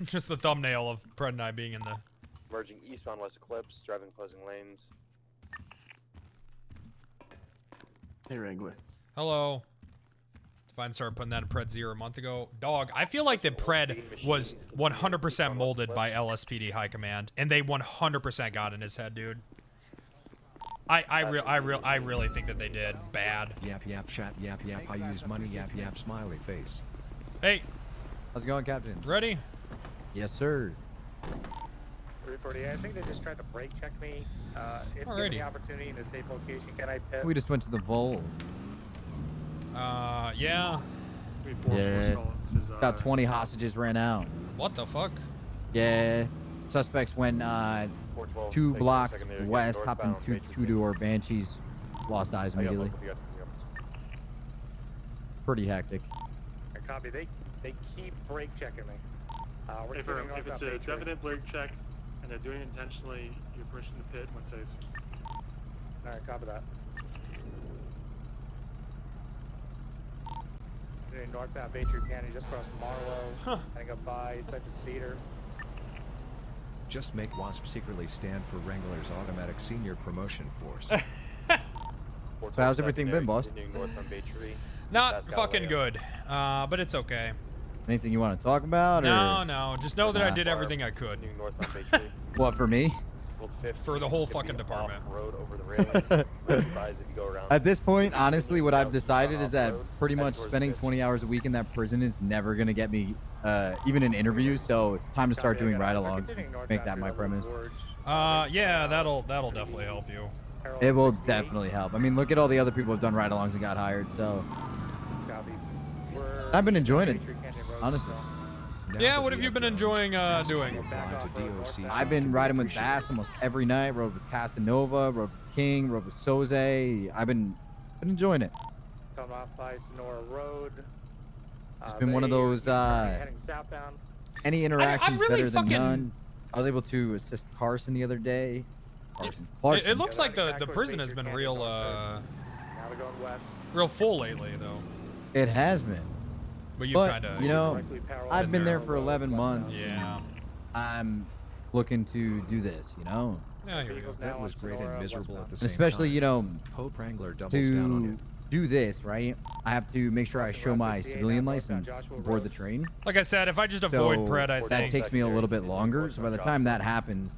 Just the thumbnail of Pred and I being in the. Merging eastbound West Eclipse, driving opposing lanes. Hey, Wrangler. Hello. If I started putting that in Pred 0 a month ago. Dog, I feel like that Pred was 100% molded by LSPD High Command, and they 100% got in his head, dude. I really think that they did bad. Yap yap chat yap yap. I use money yap yap smiley face. Hey. How's it going, Captain? Ready? Yes, sir. 340. I think they just tried to brake check me. If given Alrighty. the opportunity in a safe location, can I pit? We just went to the Vol. Yeah. Yeah. Got 20 hostages ran out. What the fuck? Yeah. Suspects went 2 blocks west, hopped into 2-door Banshees, lost eyes immediately. Pretty hectic. I copy. They keep brake checking me. We're If turning it's off a that evident brake check and they're doing it intentionally, you're permission to pit when safe. All right, copy that. Doing northbound Bay Tree Canyon, just across Marlowe. Hang up by Cypress Theater. Just make WASP secretly stand for Wrangler's automatic senior promotion force. So how's everything been, boss? Not fucking good, but it's okay. Anything you want to talk about? No. Just know that I did everything I could. What, for me? For the whole fucking department. At this point, honestly, what I've decided is that pretty much spending 20 hours a week in that prison is never going to get me even an interview, so time to start doing ride-alongs. Make that my premise. Yeah, that'll definitely help you. It will definitely help. I mean, look at all the other people who've done ride-alongs and got hired, so... I've been enjoying it, honestly. Yeah, what have you been enjoying doing? I've been riding with Bass almost every night. Rode with Casanova, rode with King, rode with Soze. I've been enjoying it. Coming off by Sonora Road. It's been one of those Heading southbound. any interactions really better than fucking- none. I was able to assist Carson the other day. Clarkson. It looks like the prison has been real real full lately, though. It has been. But you've But, kind of, you know, I've been there for 11 months. Yeah. I'm looking to do this, you know? Yeah, here we go. That was great and miserable at the And same especially, time. you know, Hope Wrangler doubles down on to it. do this, right? I have to make sure I show my civilian license aboard the train. Like I said, if I just avoid So Pred, I that think takes me a little bit longer. So by the time that happens,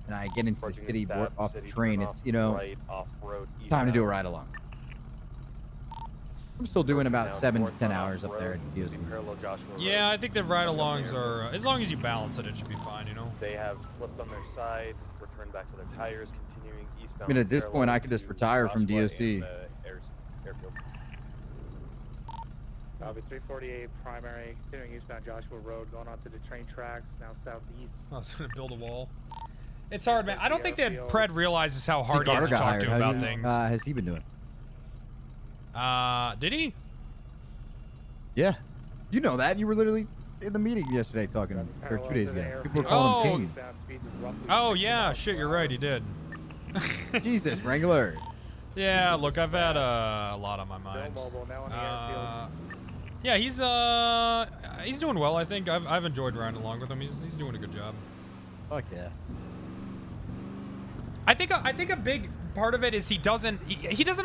and I get into the city off the train, it's, you know, time to do a ride along. I'm still doing about 7 to 10 hours up there at DOC. Yeah, I think the ride-alongs are, as long as you balance it, it should be fine, you know? They have flipped on their side, returned back to their tires, continuing eastbound. I mean, at this parallel point, I could just to retire from Joshua DOC. and the airfield. Copy 348 primary, continuing eastbound Joshua Road, going onto the train tracks, now southeast. I was gonna build a wall. It's hard, man. I don't think that Pred realizes how hard he is Carter to got talk hired. to How about do you- things. has he been doing? Did he? Yeah. You know that. You were literally in the meeting yesterday talking, or 2 days ago. People were calling him King. Oh, yeah. Shit, you're right. He did. Jesus, Wrangler. Yeah, look, I've had a lot on my mind. Yeah, he's doing well. I think I've enjoyed riding along with him. He's doing a good job. Fuck yeah. I think a big part of it is he doesn't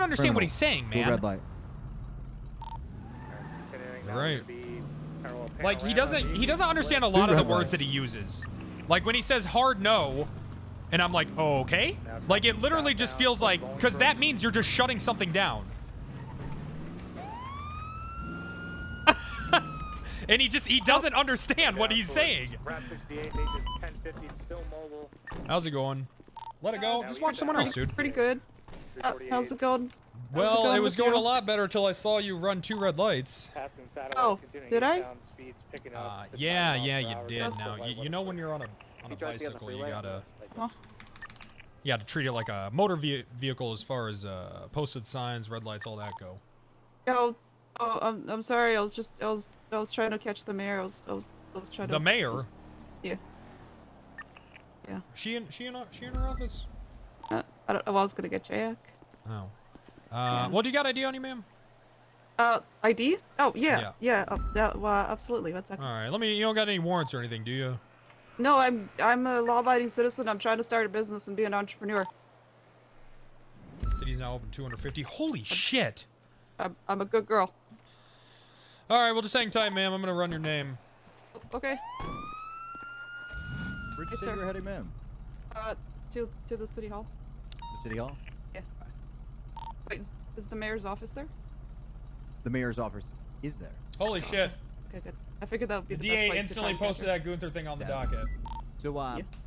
understand what he's saying, man. Blue red light. Right. Like he doesn't understand a lot of the words that he uses. Like when he says hard no, and I'm like, oh, okay. Like it literally just feels like, because that means you're just shutting something down. And he doesn't understand what he's saying. How's it going? Let it go. Just watch someone else, dude. Pretty good. How's it going? Well, it was going a lot better till I saw you run 2 red lights. Oh, did I? Yeah, you did. Now you know when you're on a bicycle, you gotta treat it like a motor vehicle as far as posted signs, red lights, all that go. I'm sorry. I was trying to catch the mayor. I was trying to. The mayor? Yeah. Yeah. She in her office? I was gonna get Jack. Oh. Well, do you got ID on you, ma'am? ID? Oh yeah. Well, absolutely. 1 second. All right. You don't got any warrants or anything, do you? No, I'm a law-abiding citizen. I'm trying to start a business and be an entrepreneur. The city's now open 250. Holy shit! I'm a good girl. All right. Well, just hang tight, ma'am. I'm gonna run your name. Okay. Where'd you say you were heading, ma'am? To the city hall. The city hall? Yeah. Wait, is the mayor's office there? The mayor's office is there. Holy shit! Okay, good. I figured that would be The the best DA place instantly to try and posted catch that Gunther thing on the Yeah. docket. So,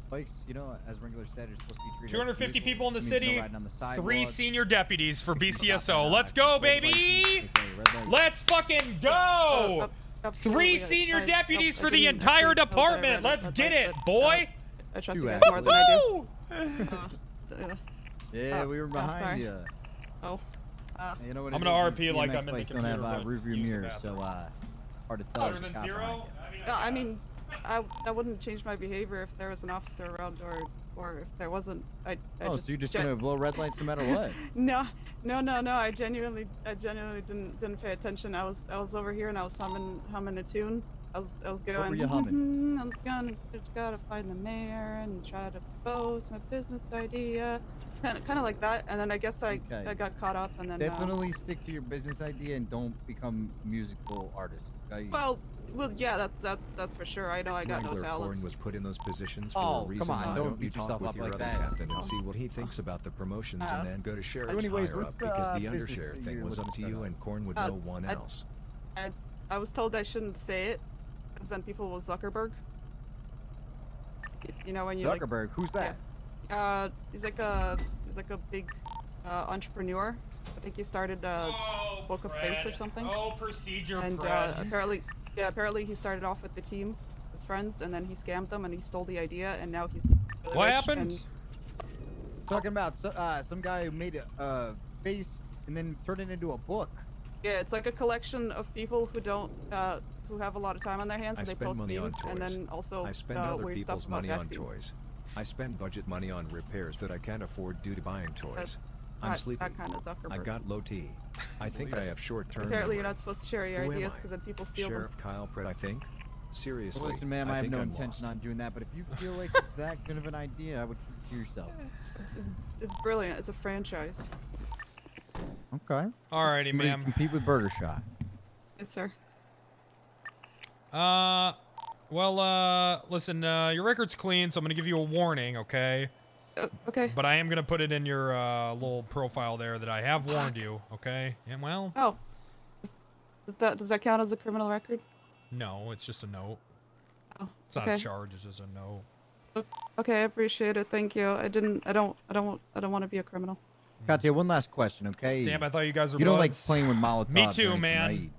Bikes, you know, as Wrangler said, it's supposed to be treated 250 as people in the means no city, riding on the 3 sidewalk. senior deputies for BCSO. Let's go, baby! Let's fucking go! 3 senior deputies for the entire department. Let's get it, boy! I trust you guys more than I do. Yeah, we were behind sorry. you. Oh. You know what I'm it gonna is, RP these like BMX I'm in the bikes don't computer, have but rearview use the mirrors, so bathroom. hard to tell. Better than 0? I mean, I wouldn't change my behavior if there was an officer around or if there wasn't. So you're just gonna blow red lights no matter what? No. I genuinely didn't pay attention. I was over here and I was humming a tune. I was going. What were you humming? I'm gotta find the mayor and try to propose my business idea, kind of like that. And then I guess I got caught up and then. Definitely stick to your business idea and don't become musical artists. Okay? Well, yeah, that's for sure. I know I got no Wrangler talent. Corn was put in those positions for Oh, a reason. come on, Why don't don't you beat talk yourself with up your like other that. captain and see what he thinks about the promotions, and then go to sheriff's anyways, higher what's up, the, because the business undersheriff that thing you're was up to looking to you, start and Corn would Uh, know one else. I was told I shouldn't say it, because then people will Zuckerberg. You know when you Zuckerberg, who's that? He's like a big entrepreneur. I think he started Book of Face or something. Oh, procedure, and apparently he started off with the team, his friends, and then he scammed them and he stole the idea, and now he's really What rich happened? and- Talking about some guy who made a face and then turned it into a book. Yeah, it's like a collection of people who don't who have a lot of time on their hands, I and they spend post money on memes, and toys. then also I spend other weird stuff people's about money on vaccines. toys. I spend budget money on repairs that I can't afford due to buying toys. I'm That sleepy. kind of Zuckerberg. I got low T. I think I have short-term Apparently, you're memory. not supposed to share your Who am ideas I? because then people steal Sheriff Kyle Pratt, I think. Seriously. Well, listen, ma'am, I have think no I'm intention lost. on doing that, but if you feel like it's that good of an idea, I would keep it to yourself. them. It's brilliant. It's a franchise. Okay. Alrighty, Somebody ma'am. compete with Burger Shot. Yes, sir. Listen, your record's clean, so I'm gonna give you a warning, okay? Okay. But I am gonna put it in your little profile there that I have warned you, okay? Yeah, well, Oh. Does that count as a criminal record? no, it's just a note. Oh, It's not okay. a charge, it's just a note. Okay, I appreciate it. Thank you. I don't want to be a criminal. Katya, one last question, okay? Stamp, I thought you guys were You don't like buds. playing with Molotovs. Me or too, anything, man. right?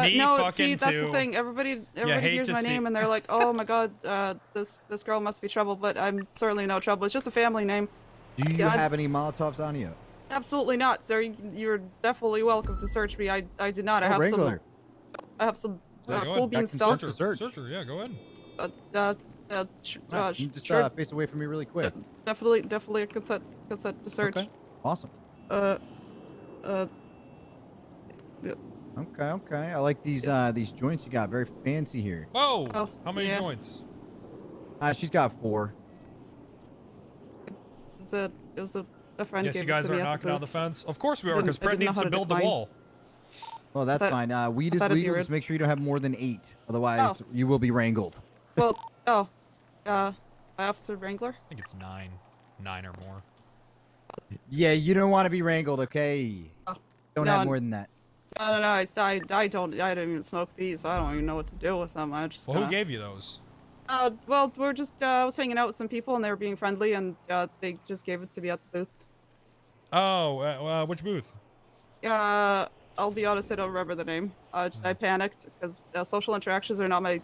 Me no, fucking see, that's too. the thing. Everybody hears my name and they're like, "Oh my god, this girl must be trouble." But I'm certainly no trouble. It's just a family name. Do you have any Molotovs on you? Absolutely not, sir. You're definitely welcome to search me. I did not. I have Wrangler. some Yeah, go cool ahead. bean stuff. Searcher, yeah, go ahead. You just sure. face away from me really quick. Definitely a consent to search. Okay. Awesome. Yeah. Okay. I like these joints you got. Very fancy here. Oh, how many joints? She's got 4. It was a friend Guess gave you guys it to are me at knocking down the booths. fence. Of course we are, because Brett needs to build the wall. Well, that's fine. Weed is legal. Just make sure you don't have more than 8. Otherwise, you will be wrangled. Well, Officer Wrangler. I think it's 9 or more. Yeah, you don't want to be wrangled, okay? Don't have more than that. No. I don't even smoke these. So I don't even know what to do with them. I just. Well, who gave you those? Well, we're just I was hanging out with some people and they were being friendly and they just gave it to me at the booth. Oh, which booth? I'll be honest, I don't remember the name. I panicked because social interactions are not my.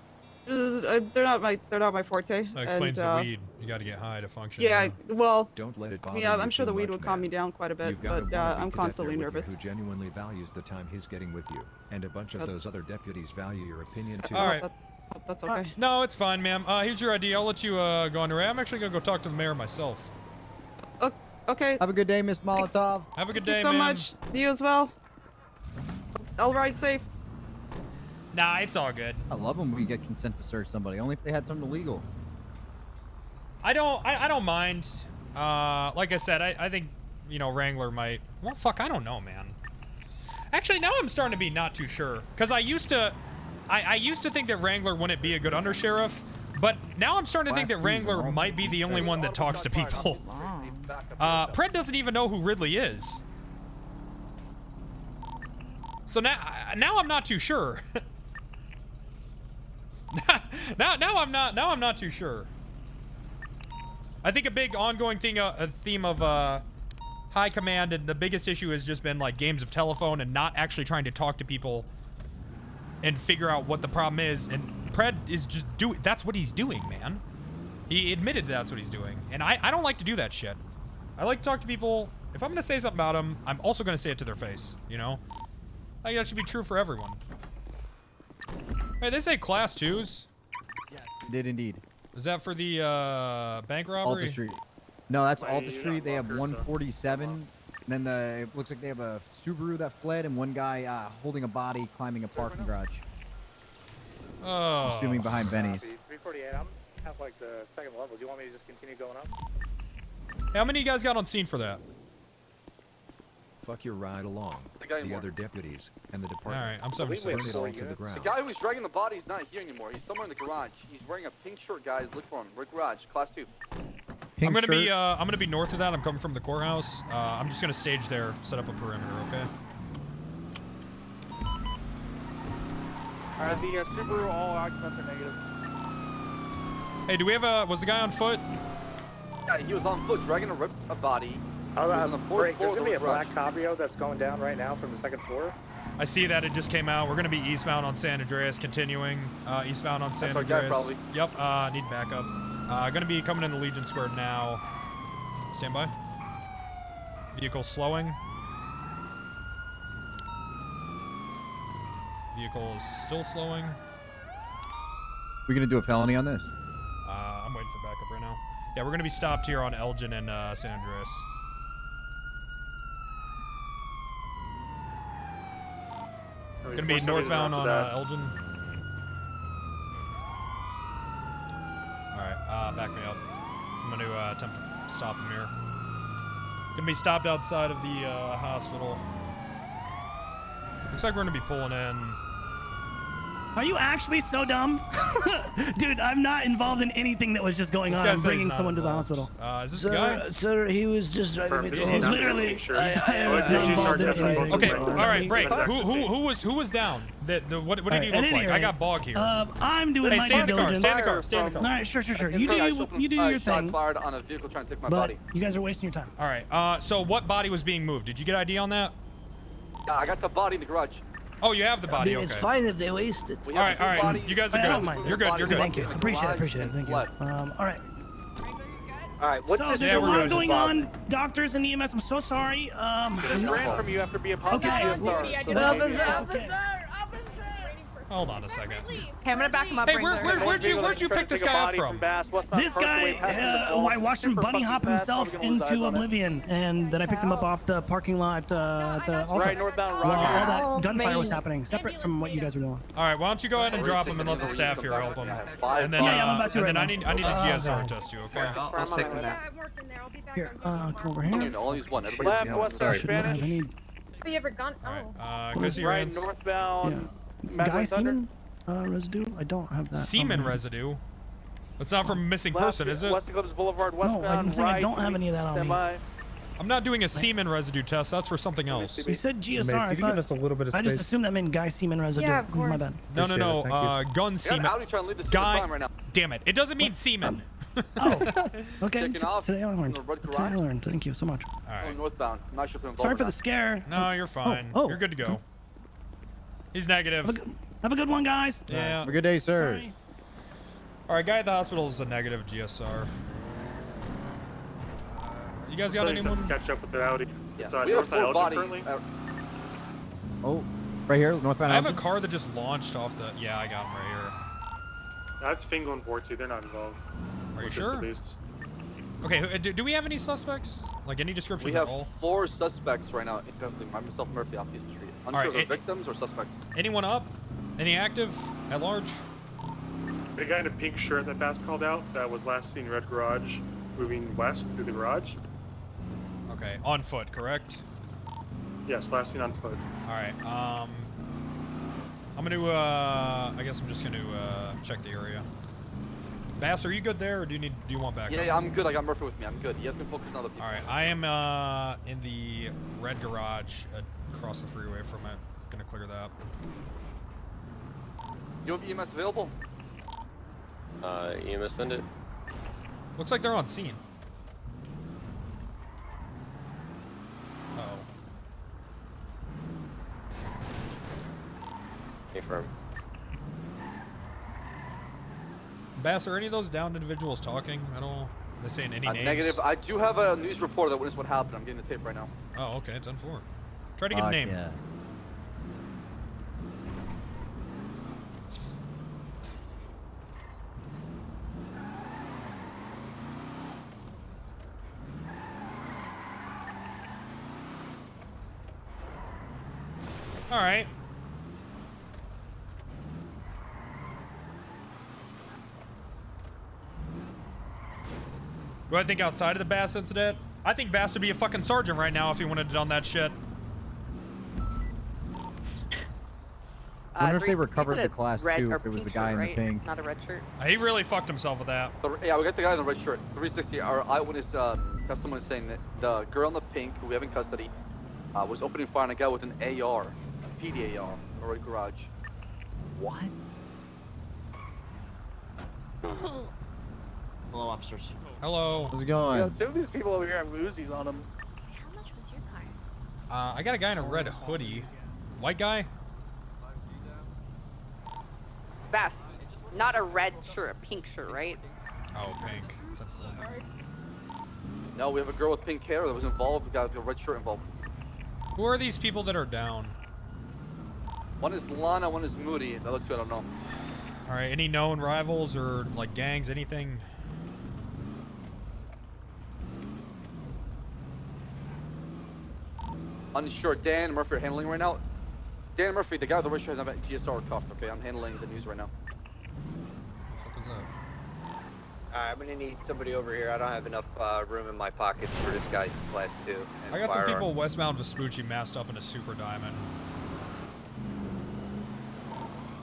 They're not my forte. That explains the weed. You got to get high to function. Yeah, well. Don't let it bother Yeah, you I'm sure too the weed much, would calm man. me down quite a bit, You've got but a wannabe I'm cadet constantly there with you nervous. who genuinely values the time he's getting with you, and a bunch of those other deputies value your opinion too. All right. That's okay. No, it's fine, ma'am. Here's your ID. I'll let you go on your way. I'm actually gonna go talk to the mayor myself. Okay. Have a good day, Miss Molotov. Have a good Thank day, you so ma'am. much. You as well. I'll ride safe. Nah, it's all good. I love them when you get consent to search somebody, only if they had something illegal. I don't mind. Like I said, I think, Wrangler might. Well, fuck, I don't know, man. Actually, now I'm starting to be not too sure. Because I used to think that Wrangler wouldn't be a good undersheriff. But now I'm starting to think that Wrangler might be the only one that talks to people. Pred doesn't even know who Ridley is. So now I'm not too sure. now I'm not too sure. I think a big ongoing theme of high command, and the biggest issue has just been like games of telephone and not actually trying to talk to people and figure out what the problem is. And Pred is just that's what he's doing, man. He admitted that's what he's doing, and I don't like to do that shit. I like to talk to people. If I'm gonna say something about them, I'm also gonna say it to their face. I think that should be true for everyone. Hey, they say class 2s. Yes, they did indeed. Is that for the bank robbery? Alta Street. No, that's Alta Street. They have 147. And then it looks like they have a Subaru that fled and one guy holding a body climbing a parking garage. Oh. Assuming behind Benny's. 348, I'm at like the second level. Do you want me to just continue going up? Hey, how many of you guys got on scene for that? Fuck your ride along. The other deputies and the department. All right, I'm 76. To the ground. The guy who was dragging the body is not here anymore. He's somewhere in the garage. He's wearing a pink shirt, guys. Look for him. We're garage, class 2. I'm gonna be north of that. I'm coming from the courthouse. I'm just gonna stage there, set up a perimeter. Okay. Alright, the Subaru, all occupants are negative. Hey, do we have was the guy on foot? Yeah, he was on foot dragging a body. There's going to be a black cabrio that's going down right now from the second floor. I see that. It just came out. We're going to be eastbound on San Andreas, continuing eastbound on San Andreas. Probably. Yep, need backup. Going to be coming into Legion Square now. Stand by. Vehicle slowing. Vehicle is still slowing. We going to do a felony on this? I'm waiting for backup right now. Yeah, we're going to be stopped here on Elgin and San Andreas. Gonna be northbound on Elgin. Alright, back me up. I'm gonna attempt to stop him here. Gonna be stopped outside of the hospital. Looks like we're gonna be pulling in. Are you actually so dumb? Dude, I'm not involved in anything that was just going on. I'm bringing someone to the hospital. Is this the guy? Sir, he was just driving me to He's literally. I was not involved in anything. Okay, all right, break. Who was down? What did he look like? I got Bog here. I'm doing my due diligence. Stay in the car. Stay in the car. All right, sure. You do your thing. Fired on a vehicle trying to take my But body. you guys are wasting your time. All right. So what body was being moved? Did you get ID on that? I got the body in the garage. Oh, you have the body. I mean, okay. It's fine if they waste it. All right. You guys are I good. don't mind. You're good. You're good. Thank you. Appreciate it. Thank you. All right. All right. What's So this? there's a lot going on, doctors and EMS. I'm so sorry. Just ran from you after being positive. Okay. Hold on a second. Okay, I'm gonna back him up. Hey, where'd you pick this guy up from? This guy, I watched him bunny hop himself into oblivion, and then I picked him up off the parking lot. The Right, northbound while Rock. all that gunfire was happening, separate from what you guys were doing. All right, why don't you go ahead and drop him and let the staff here help him, and then I'm about to and right then I now. need a GSR test you, okay? I'll take him now. Here, come over here. Only use one. Left, Everybody's west, Sorry, south, should not have Spanish. any Have you ever gone? Go see your Right, hands. northbound. guy semen residue. I don't have that. Semen residue? It's not from a missing person, is it? West Eclipse Boulevard, No, westbound. I'm saying I right, don't have any of that on me. semi. I'm not doing a semen residue test. That's for something else. You said GSR. Mate, I could you give us a little bit of I just space? assumed that meant guy semen residue. Yeah, of course. My bad. No, Appreciate it, thank you. gun semen. Audi trying to lead the Guy. crime right now. Damn it! It doesn't mean semen. Okay, Taking off today I learned. in the red Today garage. I learned. Thank you so much. All right. Northbound. I'm not sure if they're involved. Sorry or for the not. scare. No, you're fine. Oh, You're good to go. He's negative. Have a good one, guys. Yeah. Have a good day, sir. Sorry. All right, guy at the hospital is a negative GSR. You guys got anyone? Catch up with the Audi. Yeah. It's on We have Northside 4 Elgin bodies. currently. Oh, right here, northbound. I have a Elgin. car that just launched off the. Yeah, I got him right here. That's Fingal and Bortu. They're not involved. Are you With this sure? at least. Okay, do we have any suspects? Like any descriptions We at have all? 4 suspects right now in custody. Myself, Murphy, off East Street. Unsure right, if they're it- victims or suspects. Anyone up? Any active at large? The guy in a pink shirt that Bass called out that was last seen red garage moving west through the garage. Okay, on foot, correct? Yes, last seen on foot. All right. I'm gonna. I guess I'm just gonna check the area. Bass, are you good there, or do you want backup? Yeah, I'm good. I got Murphy with me. I'm good. He has been focused on other people. All right, I am in the red garage across the freeway from it. Gonna clear that. You have EMS available? EMS send it. Looks like they're on scene. Uh-oh. Confirm. Bass, are any of those downed individuals talking at all? They saying any names? Negative. I do have a news reporter that witnessed what happened. I'm getting the tape right now. Oh, okay, 10-4. Try to get a name. Yeah. All right. Do I think outside of the Bass incident? I think Bass would be a fucking sergeant right now if he wanted to done that shit. Wonder if they recovered the class too, if it was the guy in the right? pink. Not a red shirt. He really fucked himself with that. Yeah, we got the guy in the red shirt. 360. Our eyewitness testimony is saying that the girl in the pink, who we have in custody, was opening fire on a guy with an AR, a PD AR, in the red garage. What? Hello, officers. Hello. How's it going? Yeah, 2 of these people over here have Uzis on them. How much was your car? I got a guy in a red hoodie. White guy? Bass. Not a red shirt, a pink shirt, right? Oh, pink. No, we have a girl with pink hair that was involved. We got a red shirt involved. Who are these people that are down? One is Lana, one is Moody. The other 2 I don't know. All right, any known rivals or like gangs, anything? Unsure. Dan and Murphy are handling right now. Dan and Murphy, the guy with the red shirt has not GSR cuffed. Okay, I'm handling the news right now. What the fuck is that? Alright, I'm gonna need somebody over here. I don't have enough room in my pockets for this guy's class 2. I got some people westbound Vespucci masked up in a super diamond.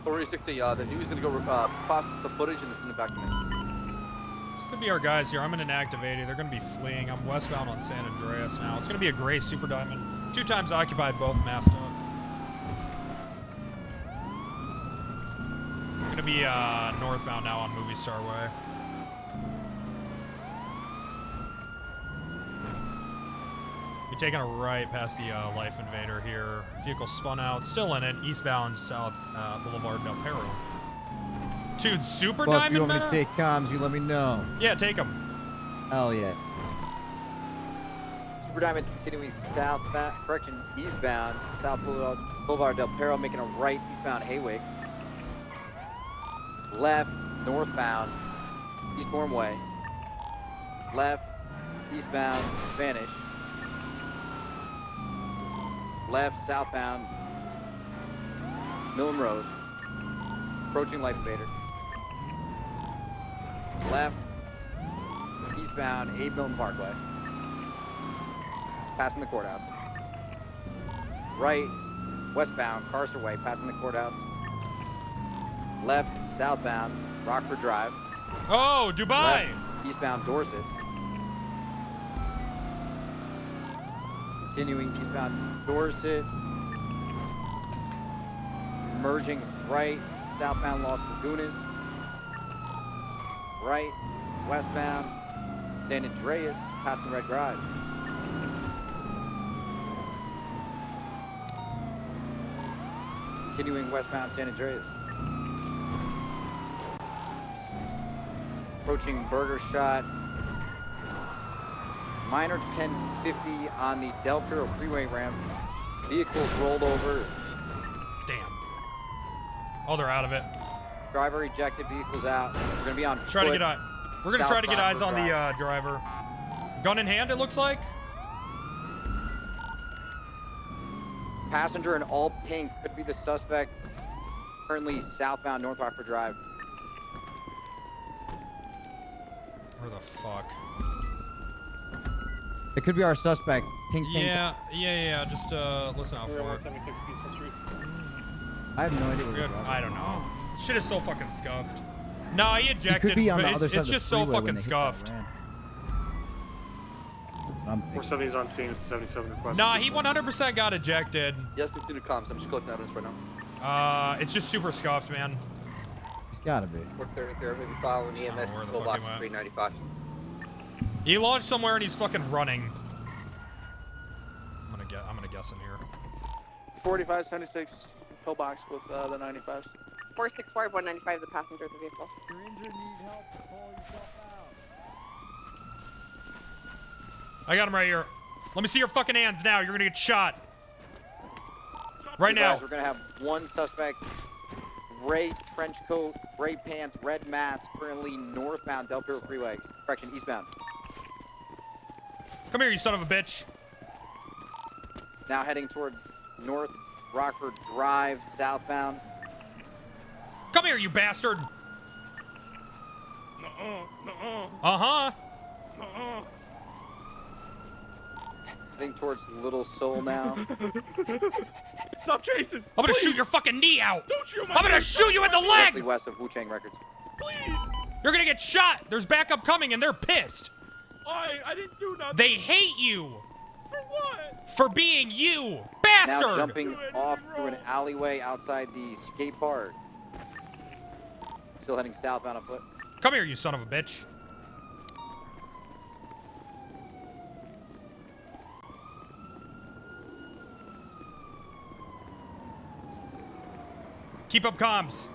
360, the news is gonna go process the footage and send it back to me. This could be our guys here. I'm in an active 80. They're gonna be fleeing. I'm westbound on San Andreas now. It's gonna be a gray super diamond. 2 times occupied, both masked up. Gonna be northbound now on Movie Star Way. Be taking a right past the Life Invader here. Vehicle spun out, still in it, eastbound South Boulevard Del Perro. Dude, Super Boss, Diamond if you want me meta? to take comms, you let me know. Yeah, take them. Hell yeah. Super Diamond's continuing southbound, correction, eastbound, South Boulevard Del Perro, making a right eastbound Haywick. Left, northbound, Eastbourne Way. Left, eastbound, Spanish. Left, southbound, Millen Road. Approaching Life Invader. Left, eastbound, 8 Milton Parkway. Passing the courthouse. Right, westbound, Carcer Way, passing the courthouse. Left, southbound, Rockford Drive. Oh, Dubai! Left, eastbound, Dorset. Continuing eastbound, Dorset. Merging right, southbound, Los Lagunas. Right, westbound, San Andreas, passing Red Garage. Continuing westbound San Andreas. Approaching Burger Shot. Minor 1050 on the Del Perro freeway ramp. Vehicles rolled over. Damn. Oh, they're out of it. Driver ejected, vehicles out. We're gonna be on Try to foot. get We're gonna try to get South eyes on Rockford the driver. Gun in hand, it looks like. Passenger in all pink could be the suspect. Currently southbound North Rockford Drive. Where the fuck? It could be our suspect. Pink. Yeah. Just listen out for it. 176 Peaceful Street. I have no idea what Good. I don't know. Shit is so fucking scuffed. Nah, he ejected. could be on the but other side it's of the just so freeway when fucking they hit that scuffed. ramp. 470 is on scene. It's 77 request. Nah, he 100% got ejected. Yes, it's due to comms. I'm just collecting evidence right now. It's just super scuffed, man. It's gotta be. 433, maybe following EMS, where the full fuck box he went. 395. He launched somewhere and he's fucking running. I'm gonna guess him here. 4576 pillbox with the 95s. 465 195, the passenger of the vehicle. You're injured, need help, call yourself out. I got him right here. Let me see your fucking hands now. You're gonna get shot. Right now. We're gonna have one suspect, gray trench coat, gray pants, red mask, currently northbound Del Perro Freeway. Correction, eastbound. Come here, you son of a bitch. Now heading toward North Rockford Drive, southbound. Come here, you bastard. Uh-huh. Heading towards Little Seoul now. Stop chasing! I'm gonna shoot your fucking knee out. Don't shoot my I'm gonna knee. shoot you in the Directly leg. west of Wu Chang Records. Please! You're gonna get shot. There's backup coming and they're pissed. I didn't do nothing. They hate you. For what? For being you, Now bastard. jumping off through an alleyway outside the skate park. Still heading southbound on foot. Come here, you son of a bitch. Keep up comms.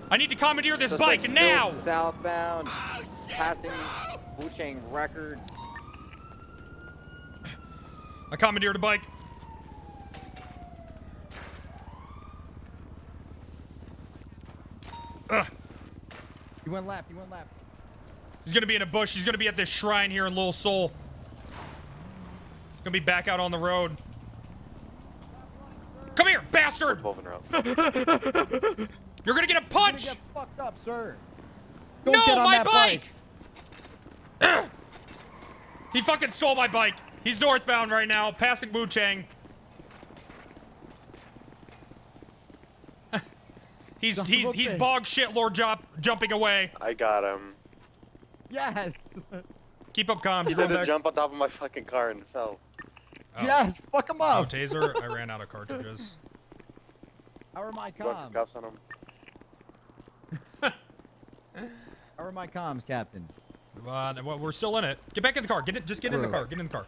I need to commandeer this Suspect bike still now. Southbound, passing Wu Chang Records. I commandeered a bike. Ugh. He went left. He went left. He's gonna be in a bush. He's gonna be at this shrine here in Little Seoul. Gonna be back out on the road. Come here, bastard! You're gonna get a punch! You're gonna get fucked up, sir. No, Don't get on my that bike! He fucking stole my bike. He's northbound right now, passing Wu Chang. he's bog shit lord jumping away. I got him. Yes. Keep up comms. He going did a back. jump on top of my fucking car and fell. Oh. Yes, fuck him Oh, up. taser. I ran out of cartridges. How are my Got comms? cuffs on him. How are my comms, Captain? Well, we're still in it. Get back in the car. Just get in the True. car. Get in the car.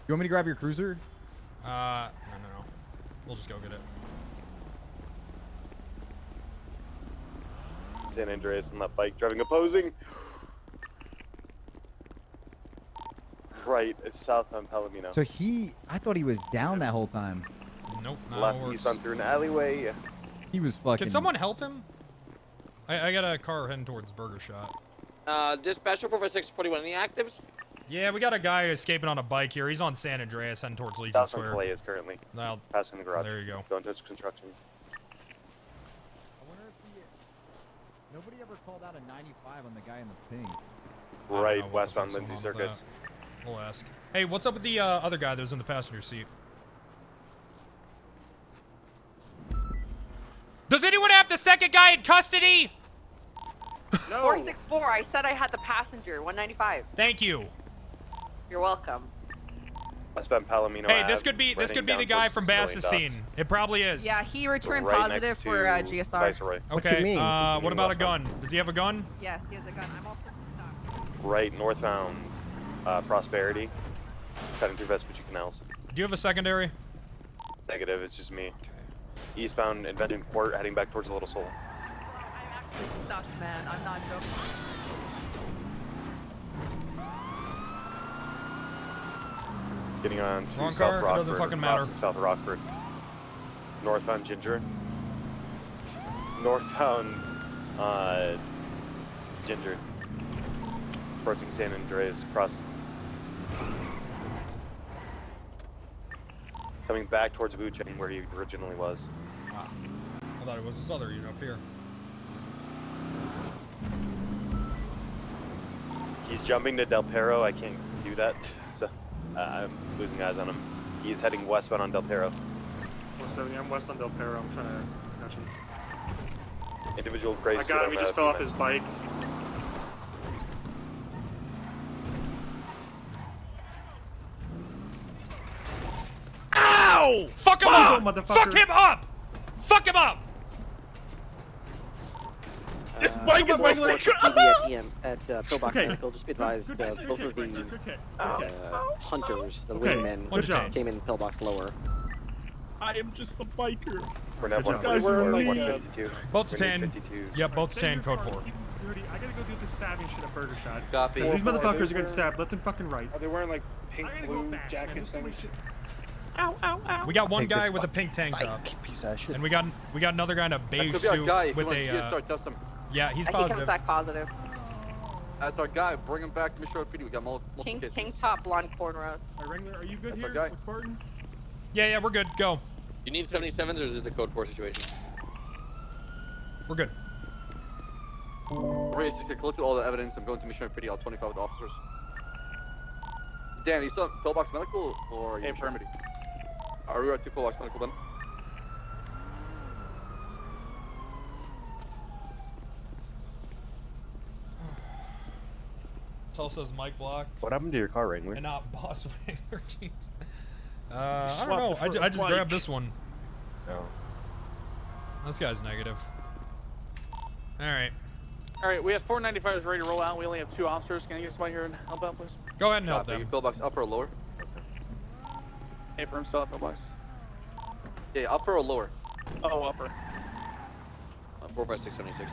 You want me to grab your cruiser? No. We'll just go get it. San Andreas on that bike driving opposing. Right, it's southbound Palomino. So I thought he was down that whole time. Nope, not Left works. east on through an alleyway. He was fucking. Can someone help him? I got a car heading towards Burger Shot. Dispatcher 4641, any actives? Yeah, we got a guy escaping on a bike here. He's on San Andreas heading towards Legion South Square. on Clay is currently. Now, passing the garage. there you go. Don't touch construction. I wonder if nobody ever called out a 95 on the guy in the pink. Right, westbound Lindsay Circus. We'll ask. Hey, what's up with the other guy that was in the passenger seat? Does anyone have the second guy in custody? No. 464, I said I had the passenger, 195. Thank you. You're welcome. Westbound Palomino. Hey, this could be the guy from Bassasine. It probably is. Yeah, he returned Right positive next for to GSR. Viceroy. Okay, what about a gun? Does he have a gun? Yes, he has a gun. I'm also stuck. Right, northbound Prosperity. Cutting through Vespucci Canals. Do you have a secondary? Negative, it's just me. Okay. Eastbound Inventing Port, heading back towards the Little Soul. I'm actually stuck, man. I'm not joking. Getting on to Wrong South car, it Rockford. doesn't fucking matter. South Rockford. Northbound Ginger. Northbound Ginger. Approaching San Andreas across. Coming back towards Bucheng where he originally was. I thought it was this other unit up here. He's jumping to Del Perro. I can't do that, so I'm losing eyes on him. He's heading westbound on Del Perro. 470, I'm west on Del Perro. I'm trying to catch him. Individual gray I got him. He just fell off his bike. Ow! Fuck him up! Fuck him up! Fuck him up! This bike is my secret. At Pillbox Medical, just be advised, both of the hunters, the wingmen, came in Pillbox lower. I am just a biker. We're now Guys are me. 152. Both to 10. Yep, both to 10, code 4. Security. I gotta go do this stabbing shit at Burger Shot. Copy. These motherfuckers are getting stabbed. Let them fucking right. Are they wearing like pink, blue jackets? Ow, ow, ow. We got one guy with a pink tank top. Piece of shit. And we got another guy in a beige That could be our suit guy. with He a wants test him. yeah, he's He positive. comes back positive. That's our guy. Bring him back to Mission PD. We got multiple cases. King top, blonde cornrows. Wrangler, are you good That's here our guy. with Spartan? Yeah, we're good. Go. You need 77s or is this a code 4 situation? We're good. Ray, just collected all the evidence. I'm going to Mission PD. All 25 with officers. Dan, you still at Pillbox Medical or are you Mission PD? Are we at 2 Pillbox Medical then? Tulsa says Mike Block. What happened to your car, Wrangler? And not Boss Wrangler jeans. I don't know. I just grabbed this one. No. This guy's negative. Alright. Alright, we have 495s ready to roll out. We only have 2 officers. Can I get somebody here and help out, please? Go ahead and help them. Pillbox upper or lower? Hey, firm still at Pillbox. Yeah, upper or lower? Oh, upper. 45676.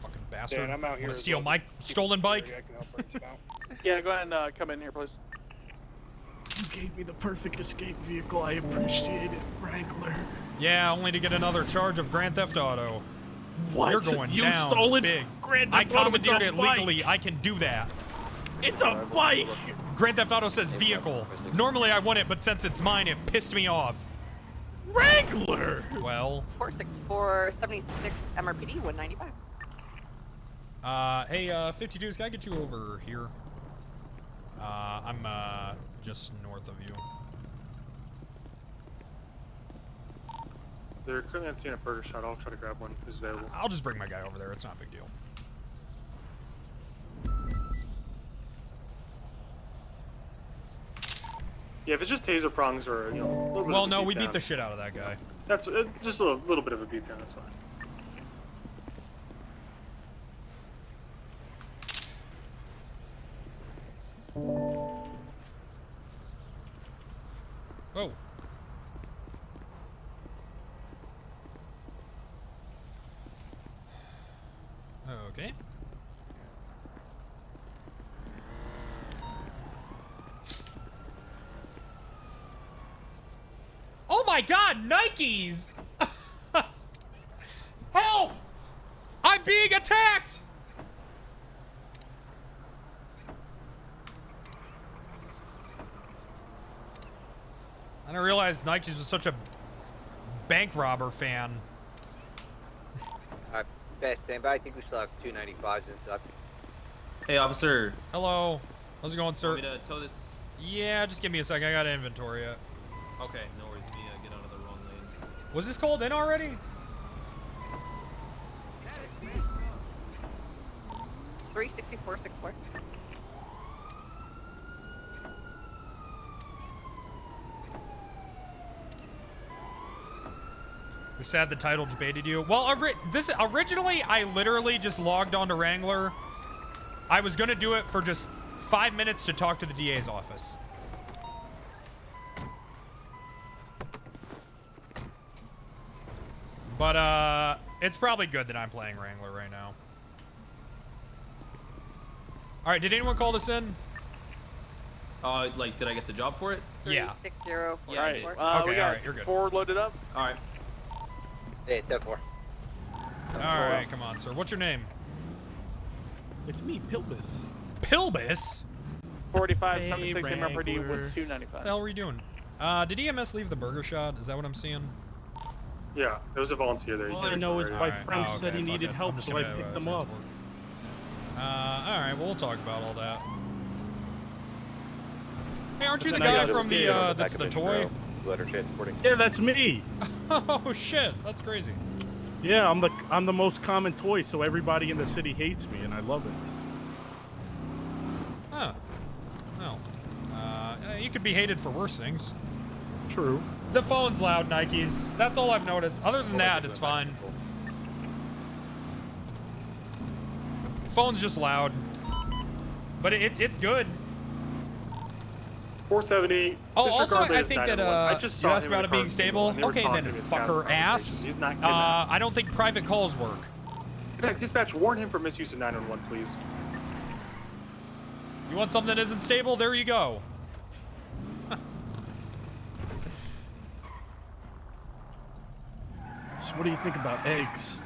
Fucking bastard. Dan, I'm out here Wanna as steal well. my stolen bike? I can help race him out. Yeah, go ahead and come in here, please. You gave me the perfect escape vehicle. I appreciate it, Wrangler. Yeah, only to get another charge of Grand Theft Auto. What? You're going You down stole big. Grand I Theft Auto, it's a commandeered it bike. legally. I can do that. It's a bike. Grand Theft Auto says vehicle. Normally I want it, but since it's mine, it pissed me off. Wrangler. Well. 464, 76, MRPD, 195. Hey, 52s, can I get you over here? I'm just north of you. They're currently on scene at Burger Shot. I'll try to grab one who's available. I'll just bring my guy over there. It's not a big deal. Yeah, if it's just taser prongs or, you know, a little bit Well, of a no, we beat beat down. the shit out of that guy. That's just a little bit of a beat down, that's fine. Oh. Okay. Oh my God, Nikes! Help! I'm being attacked! I didn't realize Nikes was such a bank robber fan. Alright, best stand by. I think we still have 295s inside. Hey, officer. Hello. How's it going, sir? Want me to tow this? Yeah, just give me a sec. I got an inventory yet. Okay, no worries. Let me get out of the wrong lane. Was this called in already? 36464. You're sad the title debated you. Well, originally, I literally just logged on to Wrangler. I was gonna do it for just 5 minutes to talk to the DA's office. But, it's probably good that I'm playing Wrangler right now. Alright, did anyone call this in? Like, did I get the job for it? Yeah. 360. Yeah, Alright, I did. we Okay, got alright, you're good. 4 loaded up. Alright. Hey, 10-4. Alright, come on, sir. What's your name? It's me, Pilbus. Pilbus? 45, Hey, 76 MRPD Wrangler. with 295. What the hell were you doing? Did EMS leave the burger shot? Is that what I'm seeing? Yeah, there was a volunteer there. All I know is my Alright, friend oh, said he okay, needed fuck it. help, I'm just so I gonna, picked him up. Alright, well, we'll talk about all that. Hey, aren't you the But then I guy got from scared. that's the toy? Letter transporting. Yeah, that's me. Oh shit, that's crazy. Yeah, I'm the most common toy, so everybody in the city hates me, and I love it. Huh. No. You could be hated for worse things. True. The phone's loud, Nikes. That's all I've noticed. Other than that, it's fine. Phone's just loud. But it's good. 470. Oh, also, disregard I his think that 911. I just you saw asked him about in it being the stable. car. They were Okay, talking then to his fucker gas ass. station. He's not kidnapped. I don't think private calls work. Dispatch, warn him for misuse of 911, please. You want something that isn't stable? There you go. So what do you think about eggs?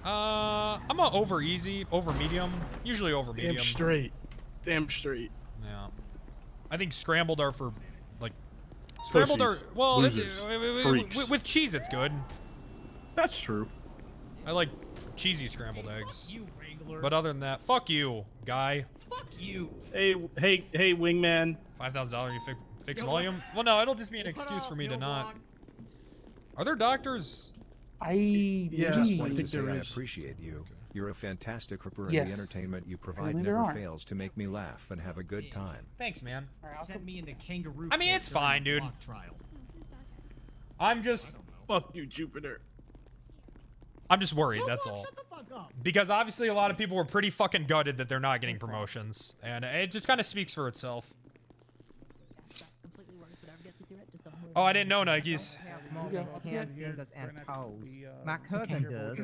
I'm a over easy, over medium, usually over medium. Damn straight. Damn straight. Yeah. I think scrambled are for, like, scrambled Pussies. are, well, Losers. Freaks. with cheese it's good. That's true. I like cheesy scrambled eggs. You, Wrangler. But other than that, fuck you, guy. Fuck you. Hey, wingman. $5,000 you fix volume? Well, no, it'll just be an excuse for me to not. Are there doctors? Yeah, I think To say there I is. appreciate you. You're a fantastic ripper, and Yes. the entertainment you provide Apparently there never aren't. fails to make me laugh and have a good time. Thanks, man. Sent me into kangaroo. I mean, court it's during fine, the dude. mock Trial. I'm just Jupiter. I'm just worried, that's all. Shut the fuck up. Because obviously a lot of people were pretty fucking gutted that they're not getting promotions. And it just kind of speaks for itself. Oh, I didn't know, Nikes. My cousin does.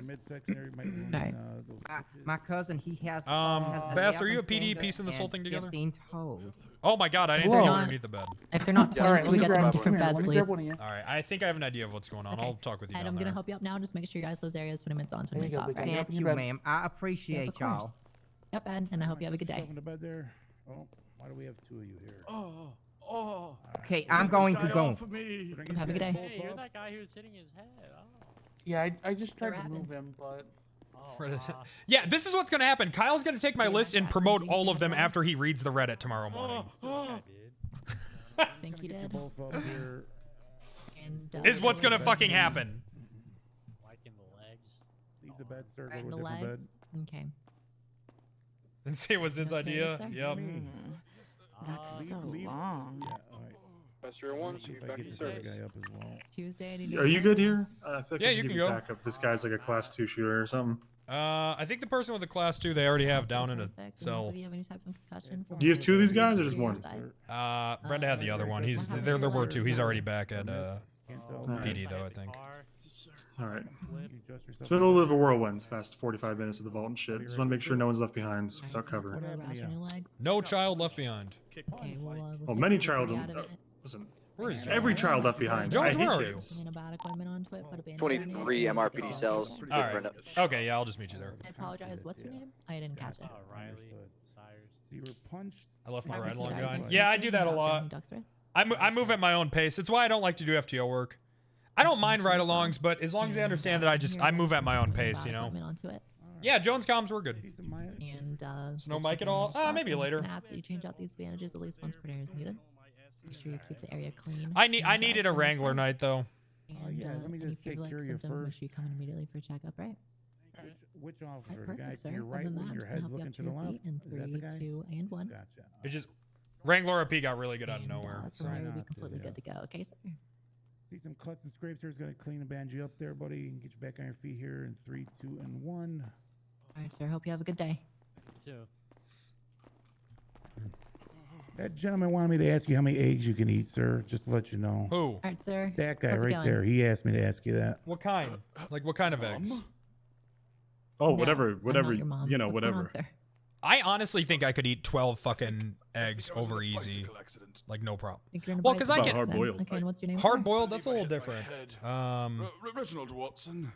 My cousin, he has. Bass, are you a PD piecing this whole thing together? 15 toes. Oh my god, I didn't If see they're you not- underneath the bed. If they're not twins, can we get them in different beds, please? Alright, I think I have an idea of what's going on. I'll talk with you And down I'm there. gonna help you out now. Just make sure you guys those areas 20 minutes on, 20 minutes off, right? Thank you, ma'am. I appreciate Of y'all. course. Yep, Ed, and I hope you have a good day. In the bed there. Oh, why do we have two of you here? Oh. Okay, I'm going to go. Have a good day. Hey, you're that guy who's hitting his head. Oh. Yeah, I just tried to move him, but. Yeah, this is what's gonna happen. Kyle's gonna take my list and promote all of them after he reads the Reddit tomorrow morning. Thank you, Dad. Is what's gonna fucking happen. Liking the legs. Leave the bed, sir. Right in Go the to a different legs. bed. Okay. And say it was his idea. sir. Yep. That's so long. Yeah, all right. Passenger 1, See if I back get in this other service. guy up as well. Tuesday. I need to Are you good here? I feel like Yeah, I you should can give go. back if this guy's like a class 2 shooter or something. I think the person with the class 2 they already have down in a cell. Do you have any type of concussion? Do you have two of these guys or just one? Brenda had the other one. There were two. He's already back at PD though, I think. All right. It's been a little bit of a whirlwind the past 45 minutes of the vault and shit. Just want to make sure no one's left behind without cover. No child left behind. Okay, Well, many child. Listen. Every child left behind. Jones, I where hate are you? kids. 23 MRPD cells. All right. Okay, yeah, I'll just meet you there. I apologize. What's your name? I didn't catch it. Riley, Sires. You were punched. I left my ride along behind. Yeah, I do that a lot. I move at my own pace. It's why I don't like to do FTO work. I don't mind ride-alongs, but as long as they understand that I move at my own pace, you know. Yeah, Jones comms were good. And so no mic at all? Maybe later. Ask that you change out these bandages at least once per day is needed. Make sure you keep the area clean. I needed a Wrangler night though. And, let me just take care of you first. Make sure you come in immediately for a checkup, right? Which officer? Right, The guy perfect, to sir. your right Other than when that, your I'm just head's gonna looking help to you the up to left? your feet in Is that the 3, guy? 2, and 1. Gotcha. It's just Wrangler RP got really good out of nowhere. From So. there, you'll be completely good to go. Okay, sir. See some cuts and scrapes here. It's gonna clean and band you up there, buddy. And get you back on your feet here in 3, 2, and 1. All right, sir. Hope you have a good day. You too. That gentleman wanted me to ask you how many eggs you can eat, sir. Just to let you know. Who? All right, sir. That guy How's it right going? there. He asked me to ask you that. What kind? Like what kind of eggs? Oh, No, whatever, I'm whatever, not your mom. you know, What's going whatever. on, sir? I honestly think I could eat 12 fucking eggs over easy. Like no problem. Think you're in a Well, bike because I then? get hard boiled. Okay, and what's your name? hard sir? boiled. That's a little different. Reginald Watson.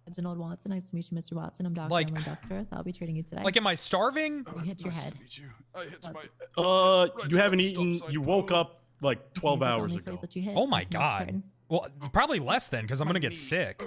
Reginald Watson. Nice to meet you, Mr. Watson. I'm Dr. Like- Emily Duxworth. I'll be treating you today. Like, am I starving? You hit your Nice head. to meet you. I hit my. You haven't eaten. You woke up like 12 Is that the hours only ago. place that you hit? Oh my I'm not god. certain. Well, probably less then, because I'm gonna get sick.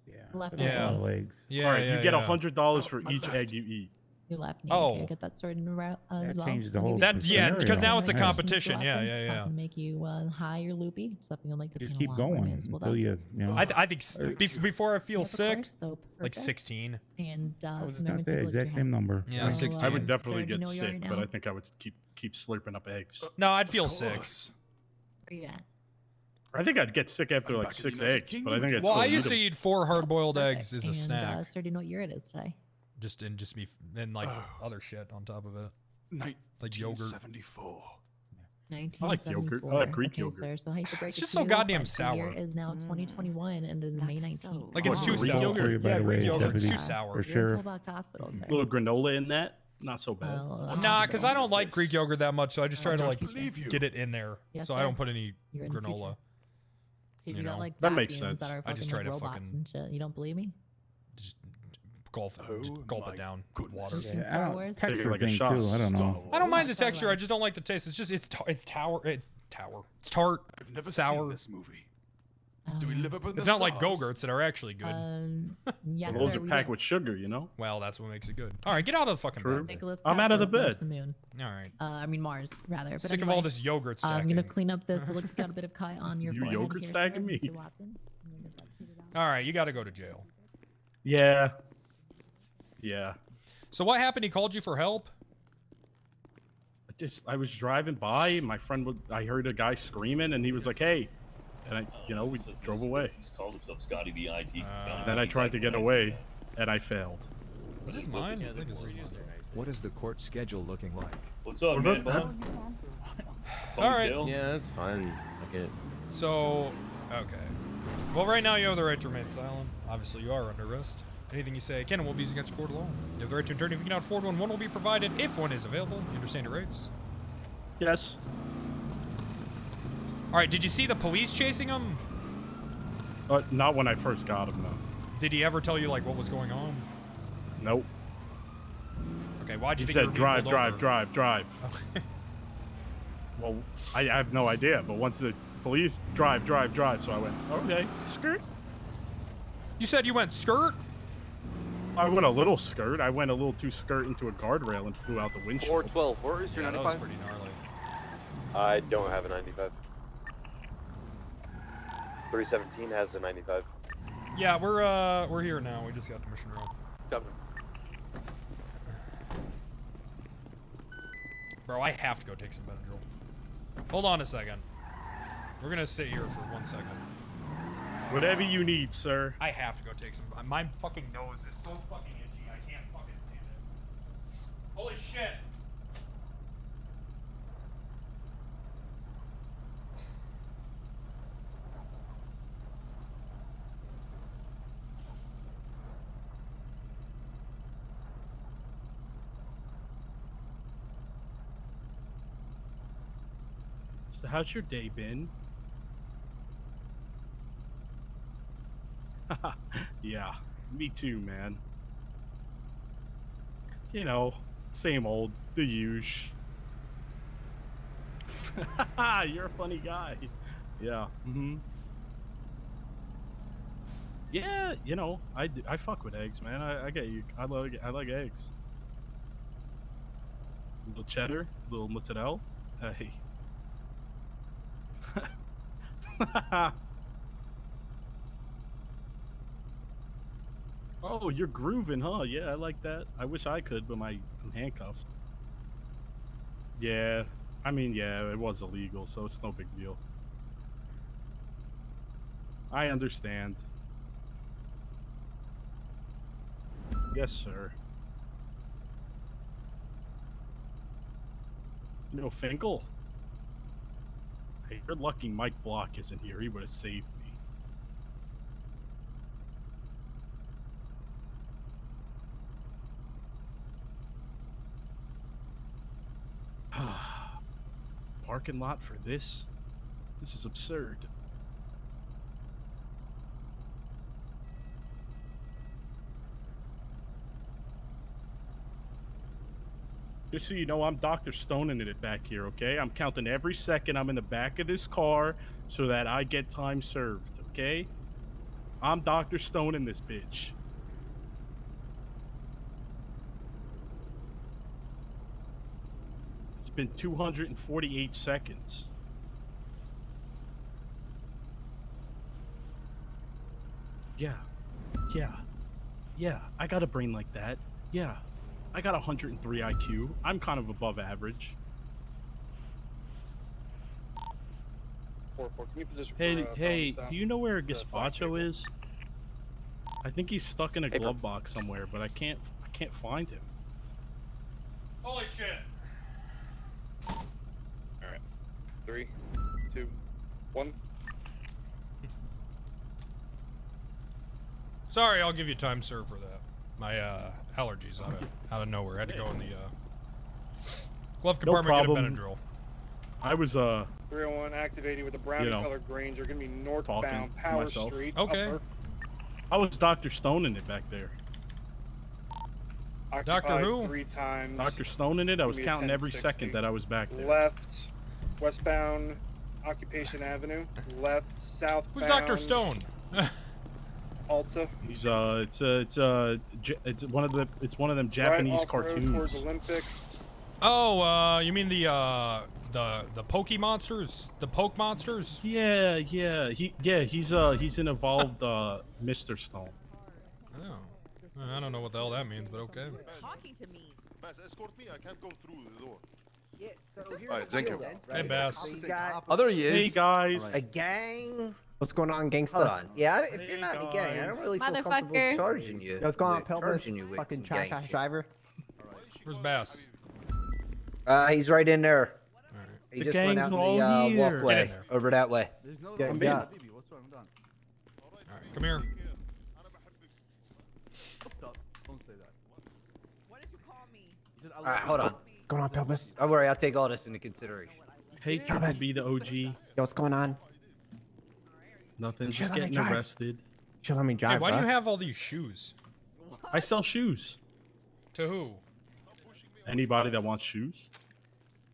Yeah. Left That's Yeah. a lot of eggs. Yeah, All right, yeah, you get yeah. $100 for each egg you eat. You left me. Oh. Okay, get that sorted as That well. changes the I'll whole give you That some yeah, scenario. because now it's a Nice. competition. Mr. Yeah, Watson, yeah, yeah. Something to make you high or loopy. Something that'll make the Just pain keep a lot more going manageable, until though. you know. I think before I feel Yep, of sick, course, so like perfect. 16. And I was from just there, gonna we say take a look at exact your same head. number. Yeah, So, 16. I would sir, definitely do you get know where you are sick, right but now? I think I would keep slurping up eggs. No, I'd feel sick. Where you at? I think I'd get sick after like back in 6 the United eggs, Kingdom but I think I'd Well, still I eat used to them. eat 4 hard-boiled Perfect. eggs as a And, snack. sir, do you know what year it is today? Just me and like other shit on top of it, like yogurt. 1974. 1974. like yogurt. I like Greek okay, yogurt. sir. So I hate to break It's it just to so you, goddamn but sour. The year is now 2021 and it is May That's so 19th. Like it's long. too Greek sour. yogurt, for you, by Yeah, the Greek way, yogurt's deputy. too Or sour. You're in sheriff. Pillbox Hospital, sir. A little granola in that, not so bad. Nah, because I don't like Greek yogurt that much, so I just try to don't like believe you. get it in there, Yes, so I sir. don't put any You're in the future. granola. See, you you got know, like that makes vacuums sense. that are I just fucking try like to robots fucking- and shit. You don't believe me? Just gulp my it down with goodness. water. In Yeah, Star I don't- Wars? texture like a thing shot. too. I don't know. I don't mind the Star texture. I Wars. just don't like the taste. It's just it's tart. It's tart. I've never Sour. seen this movie. Do we live up in the It's not like stars? Go-Gurts that are actually good. Yes, Those sir. are we packed do. with sugar, you know. Well, that's what makes it good. All right, get out of the fucking True. bed. Nicholas I'm out of the Tesla's going bed. to the moon. All right. I mean Mars, rather. But Sick anyway, of all this yogurt stacking. I'm gonna clean up this. It looks like you got a bit of cut on your You forehead yogurt here, stacking sir, me? Mr. Watson. I'm gonna get that cleared out. All right, you got to go to jail. Yeah. Yeah. So what happened? He called you for help? I was driving by. My friend, I heard a guy screaming, and he was like, "Hey," and we drove away. He's called himself Scotty the IT. Then I tried to get away, and I failed. Is this mine? I think this is mine. What is the court schedule looking like? What's up, What man? about All right. Yeah, that's fine. I get it. So, okay. Well, right now you have the right to remain silent. Obviously, you are under arrest. Anything you say can and will be used against court of law. You have the right to an attorney if you cannot afford one. One will be provided if one is available. You understand your rights? Yes. All right. Did you see the police chasing him? Not when I first got him, no. Did he ever tell you like what was going on? Nope. Okay. Why'd you He think you said, were being pulled drive. over? Well, I have no idea, but once the police drive, so I went, okay, skirt. You said you went skirt? I went a little skirt. I went a little too skirt into a guardrail and flew out the windshield. 412, where is your Yeah, that 95? was pretty gnarly. I don't have a 95. 317 has a 95. Yeah, we're here now. We just got to Mission Road. Copy. Bro, I have to go take some Benadryl. Hold on a second. We're gonna sit here for 1 second. Whatever you need, sir. I have to go take some. My fucking nose is so fucking itchy. I can't fucking stand it. Holy shit. So how's your day been? Yeah, me too, man. You know, same old, the usual. You're a funny guy. Yeah. Yeah, you know, I fuck with eggs, man. I get you. I like eggs. A little cheddar, a little mozzarella. Hey. Oh, you're grooving, huh? Yeah, I like that. I wish I could, but I'm handcuffed. Yeah, I mean, yeah, it was illegal, so it's no big deal. I understand. Yes, sir. No, Finkel? Hey, you're lucky Mike Block isn't here. He would have saved me. Parking lot for this? This is absurd. Just so you know, I'm Dr. Stoning it back here, okay? I'm counting every second I'm in the back of this car so that I get time served, okay? I'm Dr. Stoning this bitch. It's been 248 seconds. Yeah. Yeah, I got a brain like that. Yeah. I got 103 IQ. I'm kind of above average. 4-4, can you position Hey, do you know where Gazpacho is? I think he's stuck in a glove box somewhere, but I can't find him. Holy shit. Alright. 3, 2, 1. Sorry, I'll give you time, sir, for that. My allergies out of nowhere. I had to go in the glove compartment no get a Benadryl. I was 301 activating with the brown colored Granger, gonna be northbound Power Street. Okay. Upper. I was Dr. Stoning it back there. Doctor who? 3 times. Dr. Stoning it. I was counting every second that I was back there. Left, westbound Occupation Avenue. Left, southbound. Who's Dr. Stone? Alta. He's it's one of them Japanese cartoons. Oh, you mean the Pokey monsters? The Poke monsters? Yeah. He's an evolved Mr. Stone. Oh. I don't know what the hell that means, but okay. Talking to me. Bass, escort me. I can't go through the door. Yeah, so here's Alright, the thank deal you. then. Hey, Bass. You got Oh, there he is. Hey guys. a gang. What's going on, gangsta? Hold on. Yeah, if you're not in a gang, I don't really feel comfortable Motherfucker. charging you. Yo, what's going on, Pelvis? Charging you with Fucking some trash gang ass driver. Where's Bass? He's right in there. He The just went gang's out in all the here. Get in walkway there. over that way. Yeah, yeah. Alright, come here. Don't say that. What did you call me? All right, hold on. Going on, Pelvis? Don't worry, I'll take all this into consideration. Hey, Triple B, the OG. Yo, what's going on? Nothing. You Just should let me getting drive. arrested. Should let me drive, Hey, why do bruh. you have all these shoes? I sell shoes. To who? Anybody that wants shoes?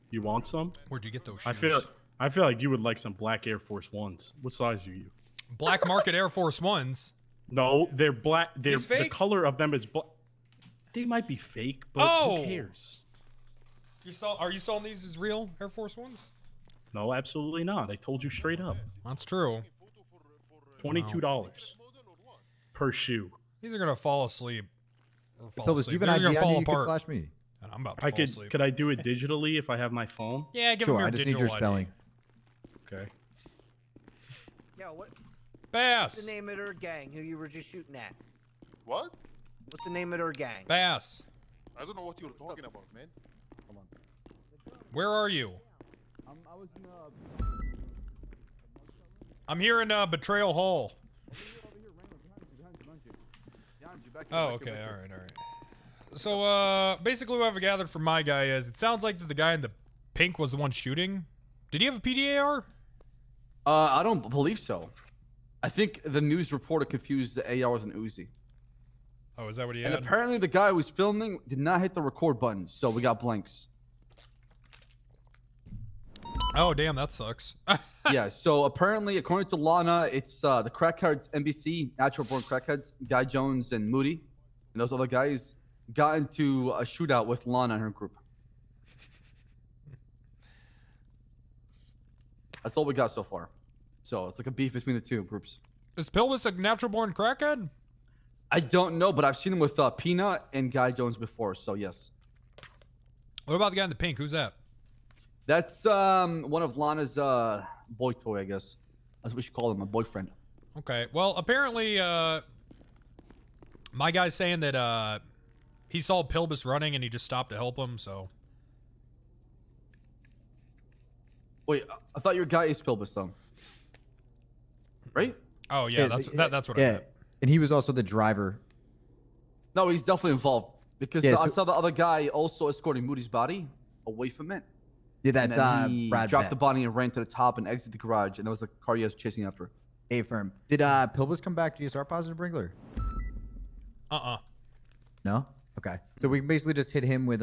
You want some? Where'd you get those shoes? I feel like you would like some black Air Force Ones. What size are you? Black market Air Force Ones. No, they're black. It's The fake? color of them is black. They might be fake, but who cares? Are you selling these as real Air Force Ones? No, absolutely not. I told you straight up. That's true. $22 per shoe. These are gonna fall asleep. Or fall Pelvis, asleep. you have an They're idea gonna fall you could apart. flash me. And I'm about to fall asleep. Could I do it digitally if I have my phone? Yeah, give Sure, them your I just digital need your spelling. Okay. Yo, what? Bass. What's the name of their gang who you were just shooting at? What? What's the name of their gang? Bass. I don't know what you're talking about, man. Come on. Where are you? I was in I'm here in Betrayal Hall. Oh, okay. All right. So, basically what I've gathered from my guy is it sounds like that the guy in the pink was the one shooting. Did he have a PDAR? I don't believe so. I think the news reporter confused the AR with an Uzi. Oh, is that what he And had? apparently the guy who was filming did not hit the record button, so we got blanks. Oh, damn, that sucks. Yeah, so apparently, according to Lana, it's the crackheads, NBC, Natural Born Crackheads, Guy Jones and Moody, and those other guys got into a shootout with Lana and her group. That's all we got so far. So it's like a beef between the two groups. Is Pilbus a natural born crackhead? I don't know, but I've seen him with Peanut and Guy Jones before, so yes. What about the guy in the pink? Who's that? That's one of Lana's boy toy, I guess. That's what we should call him, a boyfriend. Okay, well, apparently, my guy's saying that he saw Pilbus running and he just stopped to help him, so. Wait, I thought your guy is Pilbus, though. Right? Oh, yeah, that's what I meant. And he was also the driver. No, he's definitely involved. Because Yeah, I so- saw the other guy also escorting Moody's body away from it. Yeah, And that's then he Brad dropped Beck. the body and ran to the top and exited the garage. And there was the car he was chasing after. A-firm. Did Pilbus come back GSR positive, Wrangler? No? Okay. So we basically just hit him with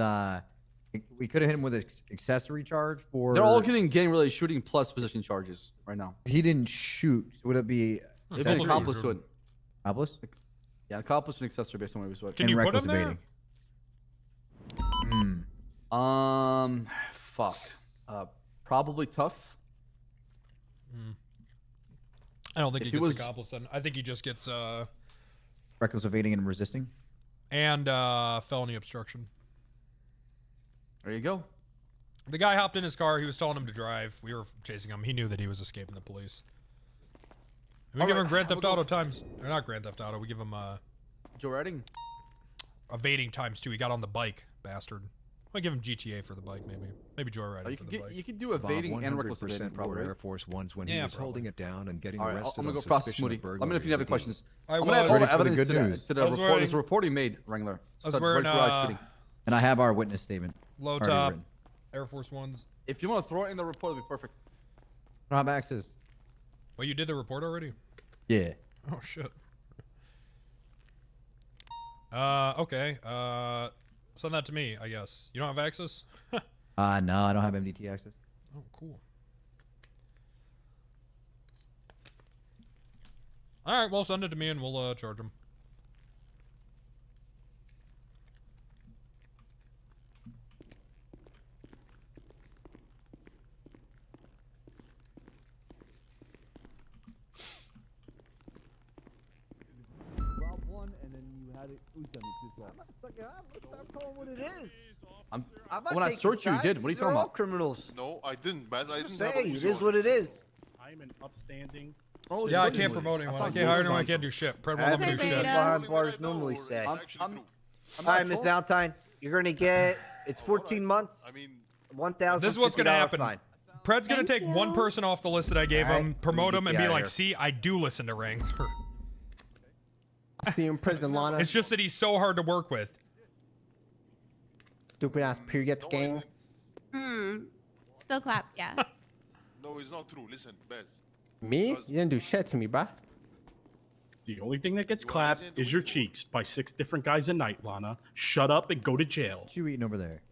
we could have hit him with an accessory charge for. They're all getting gang-related shooting plus possession charges right now. He didn't shoot. So would it be They've been accomplice to it. accomplice? Yeah, accomplice and accessory based on what he was with. Can you put him there? Fuck. Probably tough. I don't think If he he gets was- accomplice then. I think he just gets Reckless evading and resisting. and felony obstruction. There you go. The guy hopped in his car. He was telling him to drive. We were chasing him. He knew that he was escaping the police. We give him Grand Theft Auto times. Or not Grand Theft Auto. We give him Joe Redding. evading times 2. He got on the bike, bastard. I give him GTA for the bike, maybe. Maybe joyriding You for could the get, bike. you could do evading and reckless evading, probably. Air Force Ones when he Yeah, was probably. holding it down and getting All right, arrested I'm gonna on go process suspicion Moody. of burglary. Let me know if you have any questions. I I'm gonna add all was. the Ready for the evidence good news. to the I was report. wearing- There's a report he made, Wrangler. I was Said wearing, red garage shooting. And I have our witness statement. Low already top, written. Air Force Ones. If you want to throw it in the report, it'll be perfect. I don't have access. Well, you did the report already? Yeah. Oh, shit. Okay. Send that to me, I guess. You don't have access? No, I don't have MDT access. Oh, cool. All right, well, send it to me and we'll charge him. Rob one, and then you had it. Stop calling what it is. I'm not when I taking searched you, you sides. did. What are you These talking all about? criminals. No, I didn't, Baz. I didn't Say have a it Uzi is on. what it is. I'm an upstanding. Oh, Yeah, I listen, can't Moody. promote anyone. I found can't hire you. anyone. I can't do shit. Pred won't let me do That's shit. what Beta. behind bars What I know normally is say. actually I'm true. not Hi, Miss trolling. Valentine. You're gonna get it's 14 months. I mean, $1,000. This is what's gonna happen. Fine. Pred's gonna Thank take one you. person off the list that I gave All him, right, promote let him, me and get be you like, outta see, I do listen to Wrangler. See you in prison, Lana. It's just that he's so hard to work with. Stupid ass period gang. Still clapped, yeah. no, it's not true. Listen, Baz. Me? You didn't do shit to me, bruh. The only thing that gets clapped is your cheeks by 6 different guys a night, Lana. Shut up and go to jail. What you eating over there?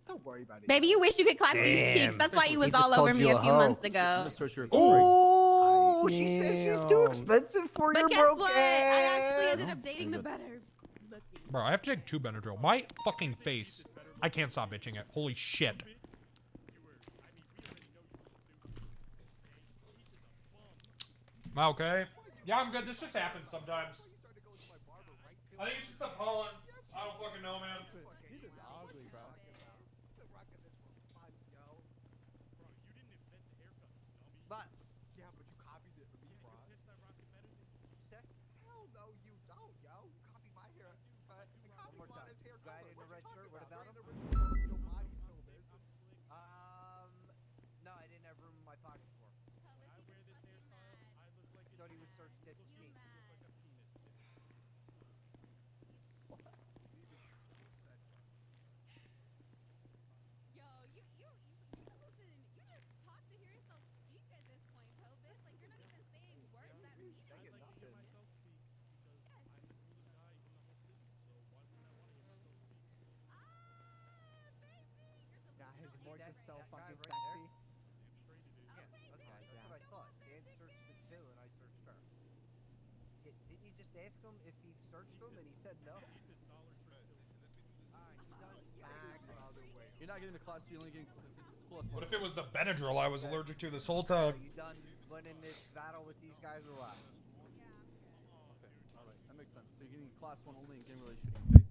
Don't worry about it. Baby, you wish you could clap these cheeks. That's why you was just all over called me you a a few hoe. months ago. Let's search your Oh, she said she's too Damn. expensive for But your guess broke what? I actually ass. ended up dating the better looking. Bro, I have to take 2 Benadryl. My fucking face. I can't stop bitching it. Holy shit. Am I okay? Yeah, I'm good. This just happens sometimes. I think it's just the pollen. I don't fucking know, man. guy in the red shirt. What about him? No, I didn't have room in my pockets for him. Thought he was searched at the scene. Yo, you listen. You just talk to hear yourself speak at this point, Pelvis. Like you're not even saying words that mean anything. Yeah, his voice is so fucking sexy. Okay, That's what I thought. Dan searched it too, and I searched her. Didn't you just ask him if he searched him, and he said no? You're not getting the class 2, you're only getting plus 1. What if it was the Benadryl I was allergic to this whole time? Are you done winning this battle with these guys or what? Okay, alright, that makes sense. So you're getting class 1 only and game related shooting, okay?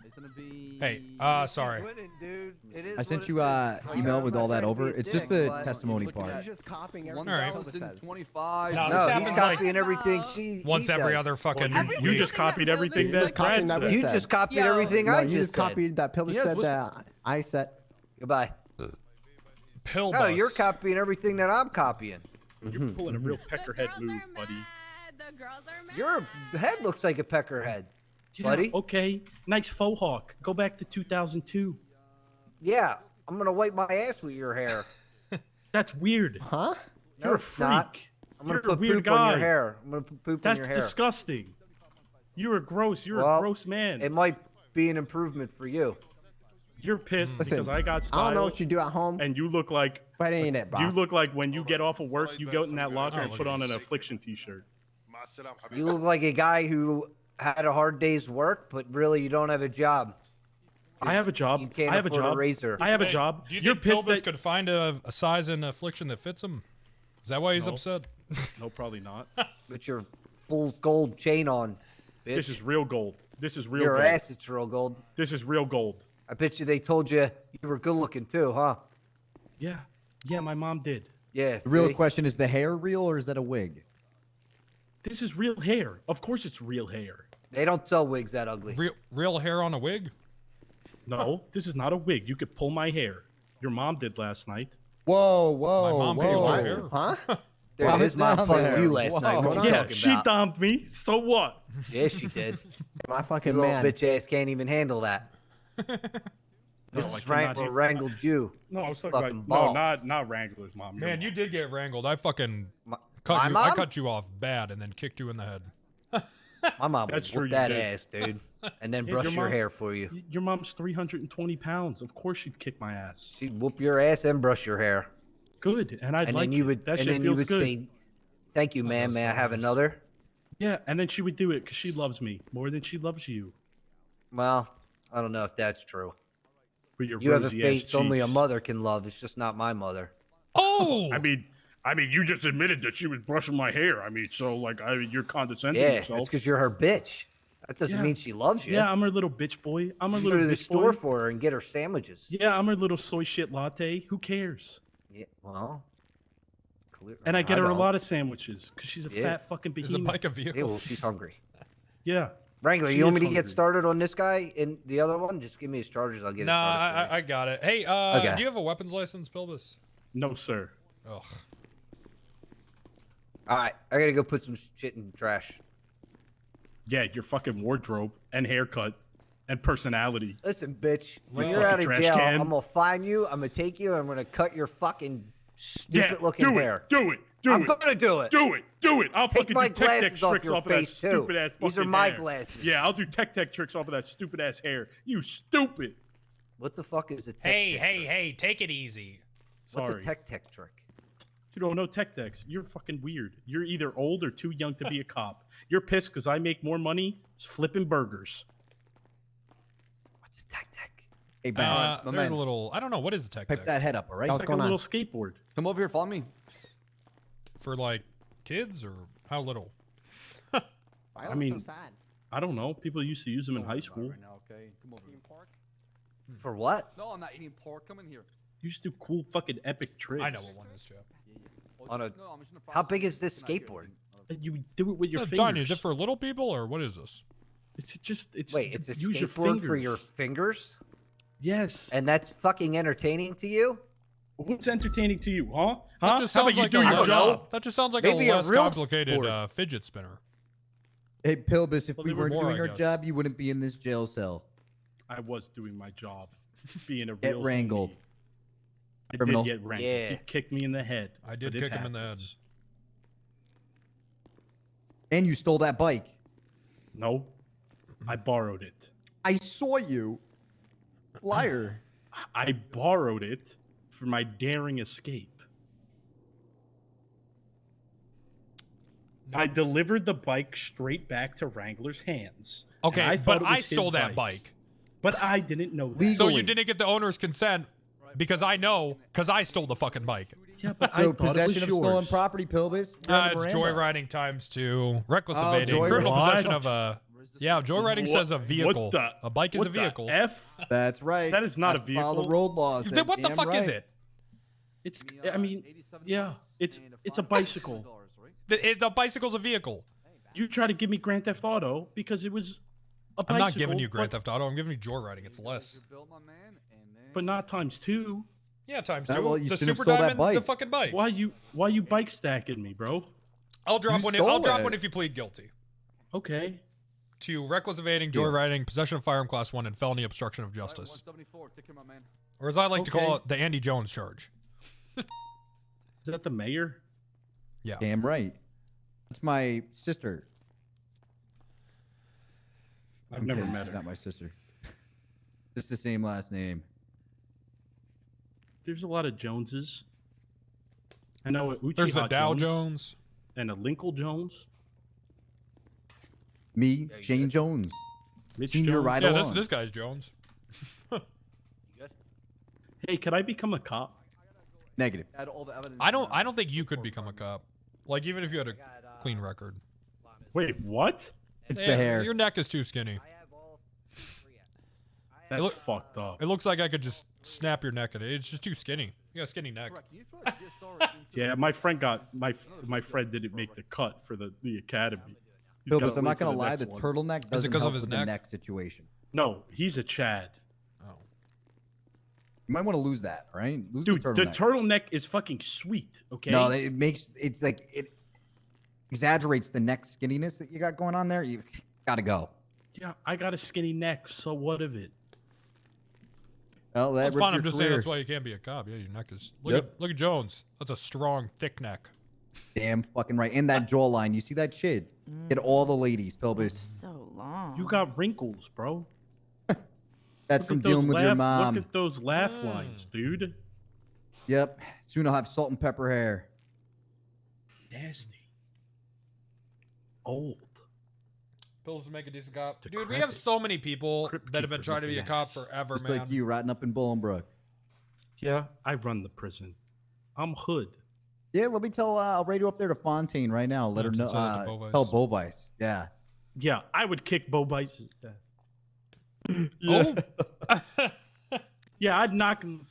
It's gonna be... Hey, sorry. Winning, dude. It is I sent you like, email I'm with not all that trying to over. be a It's just dick, the but testimony Looking part. at She's just copying everything. Alright. 1,025. No, No, this he's happens like copying everything she once he every says. other fucking. You just copied everything that Brad said. You just copied Yo. everything No, I you just just said. copied that Pilbus Yes, said what's- that I said. Goodbye. Pill No, bus. you're copying everything that I'm copying. You're pulling a real peckerhead move, buddy. The girls are mad. Your head looks like a peckerhead, Yeah, buddy. Okay, nice faux hawk. Go back to 2002. Yeah, I'm gonna wipe my ass with your hair. That's weird. Huh? You're a freak. I'm gonna You're put a weird poop on guy. your hair. I'm gonna put poop on That's your hair. disgusting. You're a gross. You're Well, a gross man. It might be an improvement for you. You're pissed Listen, because I got style. I don't know what you do at home, and you look like. but it ain't it, boss. You look like when you get off of work, you go in that locker and look put at on this. an affliction T-shirt. You look like a guy who had a hard day's work, but really you don't have a job. I have a job. You can't I have a afford a job. razor. I have a Hey, job. Do you You're think pissed Pilbus that. could find a size and affliction that fits him? Is that why he's No. upset? No, probably not. With your fool's gold chain on, bitch. This is real gold. This is real your gold. ass is real gold. This is real gold. I bet you they told you you were good looking too, huh? Yeah. Yeah, my mom did. Yeah. The real see? question is the hair real or is that a wig? This is real hair. Of course it's real hair. They don't sell wigs that ugly. Real hair on a wig? No, this is not a wig. You could pull my hair. Your mom did last night. Whoa, whoa, My mom paid whoa. for hair. Huh? Wow, Dude, his mom down fucked there. you last night. Whoa. What are you Yeah, talking she about? dumped me. So what? Yeah, she did. My fucking man. little bitch ass can't even handle that. No, This I is cannot Wrangler handle- wrangled you. No, I was talking Fucking about balls. no, not Wrangler's mom. Man, you did get wrangled. I fucking my cut you. mom? I cut you off bad and then kicked you in the head. My mom That's would true, whoop you that did. ass, dude, and then Yeah, brush your your mom- hair for you. Your mom's 320 pounds. Of course she'd kick my ass. She'd whoop your ass and brush your hair. Good, and I'd And like then you it. would, That and shit then you feels would good. say, "Thank you, ma'am. does May I sound have nice. another?" Yeah, and then she would do it because she loves me more than she loves you. Well, I don't know if that's true. With your You have a rosy-ass face only a cheeks. mother can love. It's just not my mother. Oh! I mean, you just admitted that she was brushing my hair. I mean, so like, you're condescending Yeah, yourself. that's because you're her bitch. That doesn't Yeah. mean she loves you. Yeah, I'm her little bitch boy. I'm her You go little to the bitch store boy. for her and get her sandwiches. Yeah, I'm her little soy shit latte. Who cares? Yeah, well, clear. And I get her a don't. lot of sandwiches because she's a Yeah. fat fucking Is behemoth. a bike a Yeah, vehicle? well, she's hungry. Yeah. Wrangler, She you want is me to get hungry. started on this guy and the other one? Just give me his charges. I'll get it Nah, started. I got it. Hey, Okay. do you have a weapons license, Pilbus? No, sir. Ugh. All right, I gotta go put some shit in the trash. Yeah, your fucking wardrobe and haircut and personality. Listen, bitch, when You you're out fucking of trash jail, can. I'm gonna find you. I'm gonna take you. And I'm gonna cut your fucking Yeah, stupid-looking do hair. it. Do it. Do I'm it. gonna do it. Do it. Do it. I'll Take fucking my do tech glasses tech off tricks your off of that face, too. stupid ass fucking These are my hair. glasses. Yeah, I'll do tech tech tricks off of that stupid ass hair. You stupid. What the fuck is a tech Hey, tech hey, trick? hey, take it easy. Sorry. What's a tech trick? You don't know tech techs. You're fucking weird. You're either old or too young to be a cop. You're pissed because I make more money flipping burgers. What's a tech tech? Hey, Ben, my There's man, a little. I don't know what is the tech pipe deck that head up, all right? It's like a little skateboard. Come over here, follow me. for like kids or how little? I mean, I don't know. People used to use them in high school. Right now, okay? Come over. Eating pork? For what? No, I'm not eating pork. Come in here. Used to do cool fucking epic tricks. I know what one is, Joe. On a, No, I'm just in the how process big of is this cooking out here. skateboard? You do it with your Tiny, fingers. is it for little people or what is this? Wait, it's a use your skateboard for your fingers? Yes. And that's fucking entertaining to you? What's entertaining to you, huh? That just How sounds about you like do a your less, job? That just sounds like Maybe a a less real complicated sport. fidget spinner. Hey, Pilbus, if Well, we they were weren't more, doing I our guess. job, you wouldn't be in this jail cell. I was doing my job, being a Get real wrangled. homie. I Criminal. did get wrangled. Yeah. He kicked me in the head. I did but it kick him in the head. happens. And you stole that bike. No, I borrowed it. I saw you. Liar. I borrowed it for my daring escape. I delivered the bike straight back to Wrangler's hands. and Okay, thought but it I was his stole that bike. But I didn't know that. So you didn't get the owner's consent because I know, because I stole the fucking bike. Yeah, but So possession of stolen property, Pilbus. You're on the It's Miranda. joyriding times 2, reckless Oh, evading, joyriding. criminal possession What? of a... Yeah, joyriding says a vehicle. A bike is a vehicle. F? That's right. That is not a Have to follow vehicle. the road laws. Then what the Damn fuck is right. it? It's. I mean, yeah, it's a bicycle. The bicycle's a vehicle. You try to give me Grand Theft Auto because it was a bicycle. I'm not giving you Grand Theft Auto. I'm giving you joyriding. It's less. But not times 2. Yeah, times Ah, 2. well, you The shouldn't have Super stole that Diamond, the bike. fucking bike. Why you bike stacking me, bro? I'll drop You one. stole I'll drop it. one if you plead guilty Okay. to reckless evading, joyriding, possession of firearm class 1, and felony obstruction of justice. 174, take care, my man. Or as I like to Okay. call it, the Andy Jones charge. Is that the mayor? Yeah. Damn right. That's my sister. I've never kidding, met she's her. Not my sister. Just the same last name. There's a lot of Joneses. I know Uchiha There's the Dow Jones Jones. and a Linkle Jones. Me, Shane Jones. Mitch Senior Jones. ride Yeah, along. this guy's Jones. Hey, could I become a cop? Negative. Add all the evidence. I don't think you could become a cop. Like even if you had a clean record. Wait, what? It's Yeah, the hair. Your neck is too skinny. That's fucked up. It looks like I could just snap your neck at it. It's just too skinny. You got a skinny neck. Yeah, my friend got my friend didn't make the cut for the academy. He's Pilbus, gotta I'm wait not for gonna lie. next The one. turtleneck doesn't 'cause of help his with the neck? neck situation. No, he's a Chad. You might want to lose that, right? Lose Dude, the the turtleneck. turtleneck is fucking sweet. Okay. No, it makes it's like it exaggerates the neck skinniness that you got going on there. You gotta go. Yeah, I got a skinny neck. So what of it? Well, that That's ripped fine. your I'm just saying career. that's why you can't be a cop. Yeah, your neck is. Yep. Look at Jones. That's a strong, thick neck. Damn fucking right. And that jawline. You see that shit? Get all the ladies, Pilbus. So long. You got wrinkles, bro. That's Look from at those dealing with your laugh- mom. Look at those laugh lines, dude. Yep. Soon I'll have salt and pepper hair. Nasty. Old. Pills to make a decent cop. Dude, we have so many people that have been trying to be a cop forever, Just man. like you, rotting up in Bolingbrook. Yeah, I run the prison. I'm hood. Yeah, let me tell. I'll radio up there to Fontaine right now. Let her know. send it to Bovice. Tell Bovice. Yeah. Yeah, I would kick Bo Bites. Oh. Yeah, I'd knock him.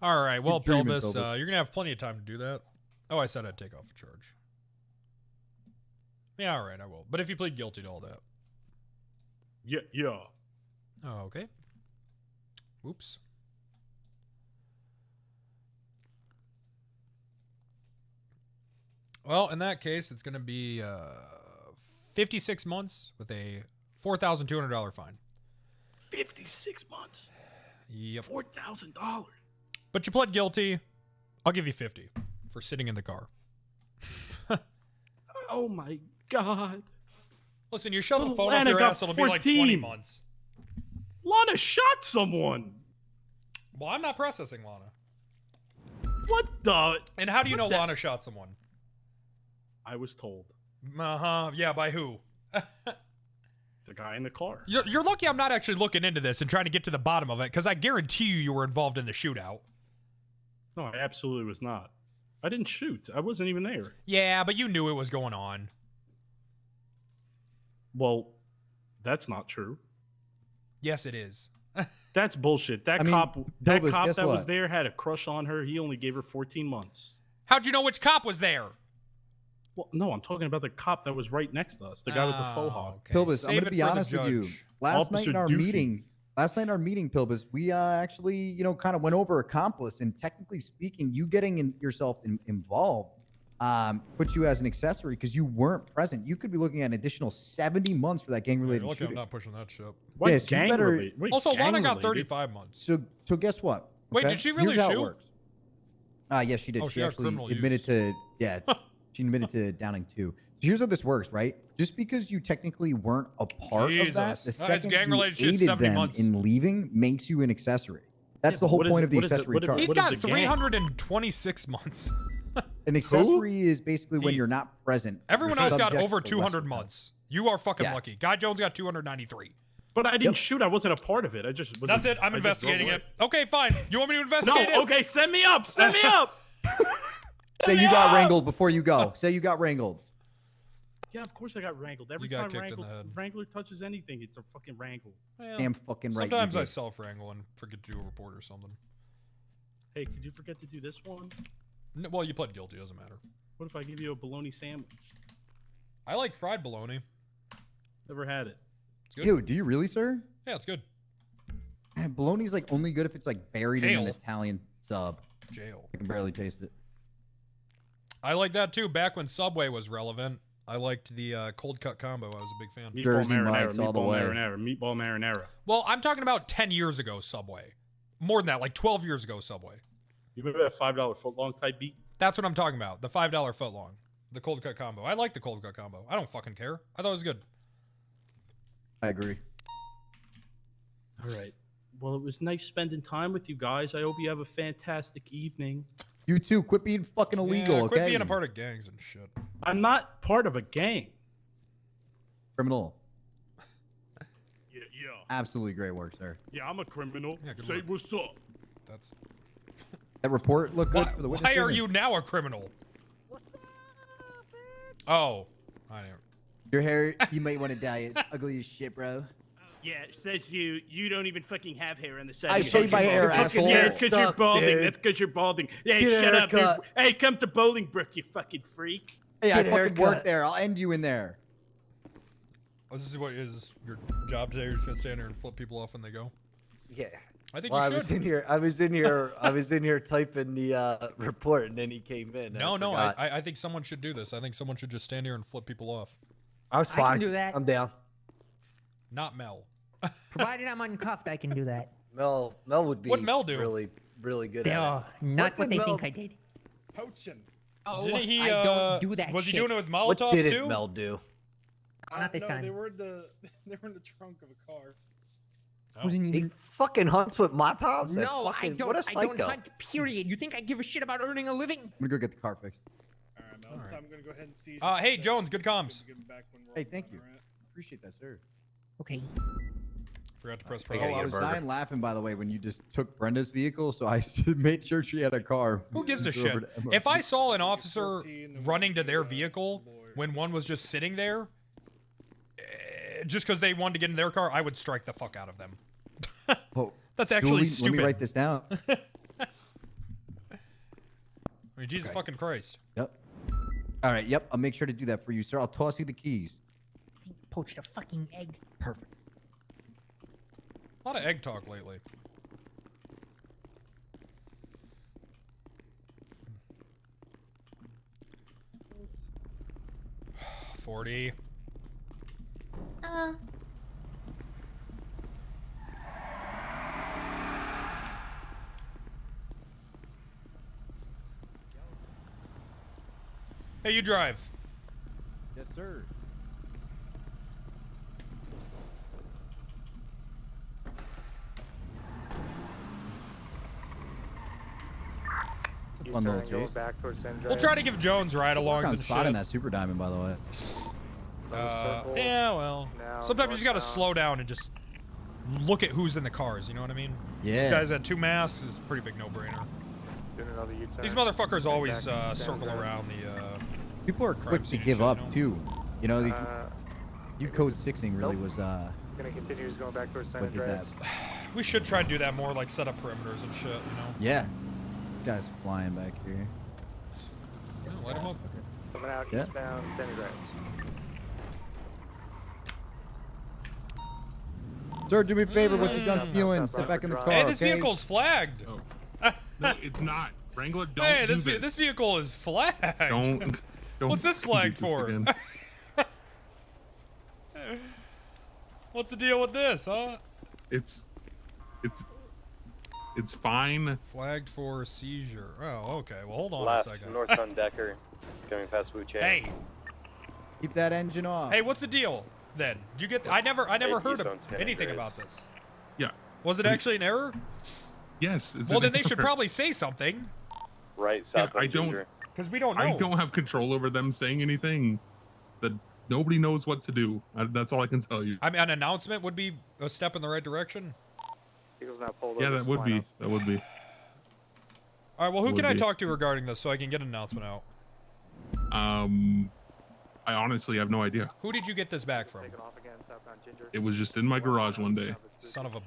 All right. Well, Keep dreaming, Pilbus, Pilbus. you're gonna have plenty of time to do that. Oh, I said I'd take off a charge. Yeah, all right, I will. But if you plead guilty to all that. Yeah, yeah. Oh, okay. Oops. Well, in that case, it's going to be 56 months with a $4,200 fine. 56 months. Yep. $4,000. But you pled guilty. I'll give you 50 for sitting in the car. Oh my God. Listen, you shove a Oh, phone up Lana your got ass, it'll be like 20 14. months. Lana shot someone. Well, I'm not processing Lana. What the? And how do you know What the- Lana shot someone? I was told. Uh-huh. Yeah, by who? The guy in the car. You're lucky I'm not actually looking into this and trying to get to the bottom of it, because I guarantee you were involved in the shootout. No, I absolutely was not. I didn't shoot. I wasn't even there. Yeah, but you knew it was going on. Well, that's not true. Yes, it is. That's bullshit. That I mean, cop Pilbus, that guess was what? there had a crush on her. He only gave her 14 months. How'd you know which cop was there? Well, no, I'm talking about the cop that was right next to us, the guy with the faux hawk. Okay. Pilbus, I'm Save gonna it be for the honest with you. judge. Last night in our Doofy. meeting, Pilbus, we actually, you know, kind of went over accomplice, and technically speaking, you getting yourself involved puts you as an accessory because you weren't present. You could be looking at an additional 70 months for that gang-related Look, I'm shooting. not pushing that shit. What Yes, you gang better- related? Wait, Also, gang Lana got related? 35 months. So guess what? Wait, okay? did she really Here's how it shoot? works. Yes, she did. Oh, she she had actually criminal admitted use. to, yeah, she admitted to downing 2. So here's how this works, right? Just because you technically weren't a part of that, Jesus. the It's second gang-related you shit, aided 70 them months. in leaving makes you an accessory. That's the but whole what is point it- of the what is it- accessory what is- charge. He's what is got the gang? 326 months. An accessory is basically when He- you're not present. Everyone You're else got subject over to 200 lesser months. You are fucking Yeah. lucky. Guy Jones got 293. But I didn't shoot. I wasn't a part of it. I just. That's it. I'm investigating it. Okay, fine. You want me to investigate it? No. Okay. Send me up. Send me up. Say you got wrangled before you go. Say you got wrangled. Yeah, of course I got wrangled. Every got time kicked in the head. Wrangler touches anything, it's a fucking wrangle. Well, Damn fucking right. Sometimes you I did. self-wrangle and forget to do a report or something. Hey, could you forget to do this one? No, well, you pled guilty. Doesn't matter. What if I give you a bologna sandwich? I like fried bologna. Never had it. It's good. Dude, do you really, sir? Yeah, it's good. Man, bologna's like only good if it's like buried in an Jail. Italian sub. Jail. I can barely taste it. I like that too. Back when Subway was relevant, I liked the cold cut combo. I was a big fan. Meatball Jersey marinara, Mike's all the meatball way. marinara, meatball marinara. Well, I'm talking about 10 years ago Subway. More than that, like 12 years ago Subway. You remember that $5 footlong type beat? That's what I'm talking about. The $5 foot long. The cold cut combo. I like the cold cut combo. I don't fucking care. I thought it was good. I agree. All right. Well, it was nice spending time with you guys. I hope you have a fantastic evening. You too. Quit being fucking illegal, Yeah, okay? quit being a part of gangs and shit. I'm not part of a gang. Criminal. Yeah. Absolutely great work, sir. Yeah, I'm a criminal. Yeah, good Say work. what's up. That's That report looked good why, for the witness why are statement. you now a criminal? Oh, I know. Your hair, you might want to dye it. Ugly as shit, bro. Yeah, it says you don't even fucking have hair on the side. I of your shave my fucking hair, bald. asshole. Yeah, it's because you're Sucks, balding. dude. That's because you're balding. Hey, Get a shut up, dude. haircut. Hey, come to Bolingbrook, you fucking freak. Hey, I Get a fucking haircut. work there. I'll end you in there. Oh, this is what is your job today? You're just gonna stand there and flip people off when they go? Yeah. I think well, you I was should. in here. I was in here typing the report, and then he came in. No, no. forgot. I think someone should do this. I think someone should just stand here and flip people off. I was I can fine. do that. I'm down. Not Mel. Provided I'm uncuffed, I can do that. Mel would be. What'd Mel do? Really good They at are not what did they Mel- think I did. Poaching. Oh, Didn't he? I don't do that Was shit. he doing it with it. Molotovs What did too? Mel do? Oh, not this no, time. they were in the trunk of a car. Wasn't He even... fucking hunts with Matas? That No, I fucking- don't. What a I psycho. don't hunt. Period. You think I give a shit about earning a living? I'm gonna go get the car fixed. All right, Mel. So I'm gonna go ahead and seize. Hey Jones, good comms. Hey, thank you. Appreciate that, sir. Okay. Forgot to press I Oh, gotta press. get I a was burger. dying laughing, by the way, when you just took Brenda's vehicle, so I made sure she had a car. Who gives a Moved her over shit? to MOP. If I saw an officer running to their vehicle when one was just sitting there, just because they wanted to get in their car, I would strike the fuck out of them. Oh, That's actually Julie, stupid. Let me write this down. I mean, Jesus fucking Christ. Yep. All right. Yep. I'll make sure to do that for you, sir. I'll toss you the keys. Poached a fucking egg. Perfect. A lot of egg talk lately. $40. Hey, you drive. Yes, sir. Fun little chase. back towards San We'll try to give Jones ride-alongs On and spot in shit. that super diamond, by the way. Yeah, well, Now, sometimes you just gotta northbound. slow down and just look at who's in the cars. You know what I mean? Yeah. These guys at 2 mass is a pretty big no-brainer. Doing another U-turn. These motherfuckers always Back to San circle Drive. around the. People are crime quick to scene and give shit, up you know? too. You know, Uh, you code 6ing really was gonna continue going back towards San what did Andreas. that. We should try to do that more, like set up perimeters and shit. You know? Yeah. This guy's flying back here. Yeah, light him up. Coming out Yeah. eastbound San Andreas. Sir, do me a favor. What's your gun feeling? Step back in the car. Hey, this okay? vehicle's flagged. No, it's not. Wrangler, don't Hey, do this vehicle is flagged. Don't What's this flagged do this for? again. What's the deal with this, huh? It's fine. Flagged for seizure. Oh, okay. Well, hold on Left, a second. north on Decker, going past Wu Chang. Hey, Keep that engine off. hey, what's the deal then? Did you get? I never heard of Eastbound San anything Andreas. about this. Yeah. Was it actually an error? Yes. It's Well, an then they should error. probably say something. Right, Yeah, south I on don't. Ginger. Because we don't know. I don't have control over them saying anything. That nobody knows what to do. That's all I can tell you. I mean, an announcement would be a step in the right direction. Vehicle's now pulled Yeah, over. that would be. That would be. All right. Well, who Would can I be. talk to regarding this so I can get an announcement out? I honestly have no idea. Who did you get this back from? It was just in my garage one day. Son of a.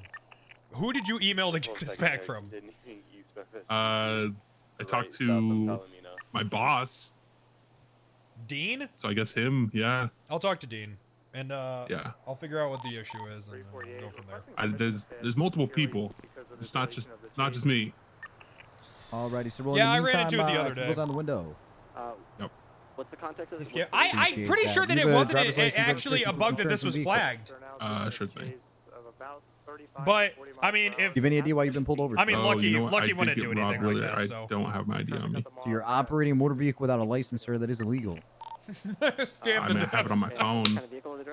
Who did you email to get this back from? I talked to my boss. Dean? So I guess him. Yeah. I'll talk to Dean, and Yeah. I'll figure out what the issue is and then go from there. There's multiple people. It's not just me. Alrighty, so well, Yeah, I in the ran into it the meantime, other day. roll down the window. Yep. What's the context of this? I'm pretty sure that You it have a wasn't driver's license, actually a registration, bug that insurance, this was and vehicle. flagged. Sure thing. But I mean, if Do you have any idea why you've been pulled over? I mean, Oh, lucky, you know what? lucky I wouldn't did do get anything robbed like earlier. that. I So don't have my ID on me. So you're operating a motor vehicle without a license, sir. That is illegal. Scam I mean, I have it on my phone.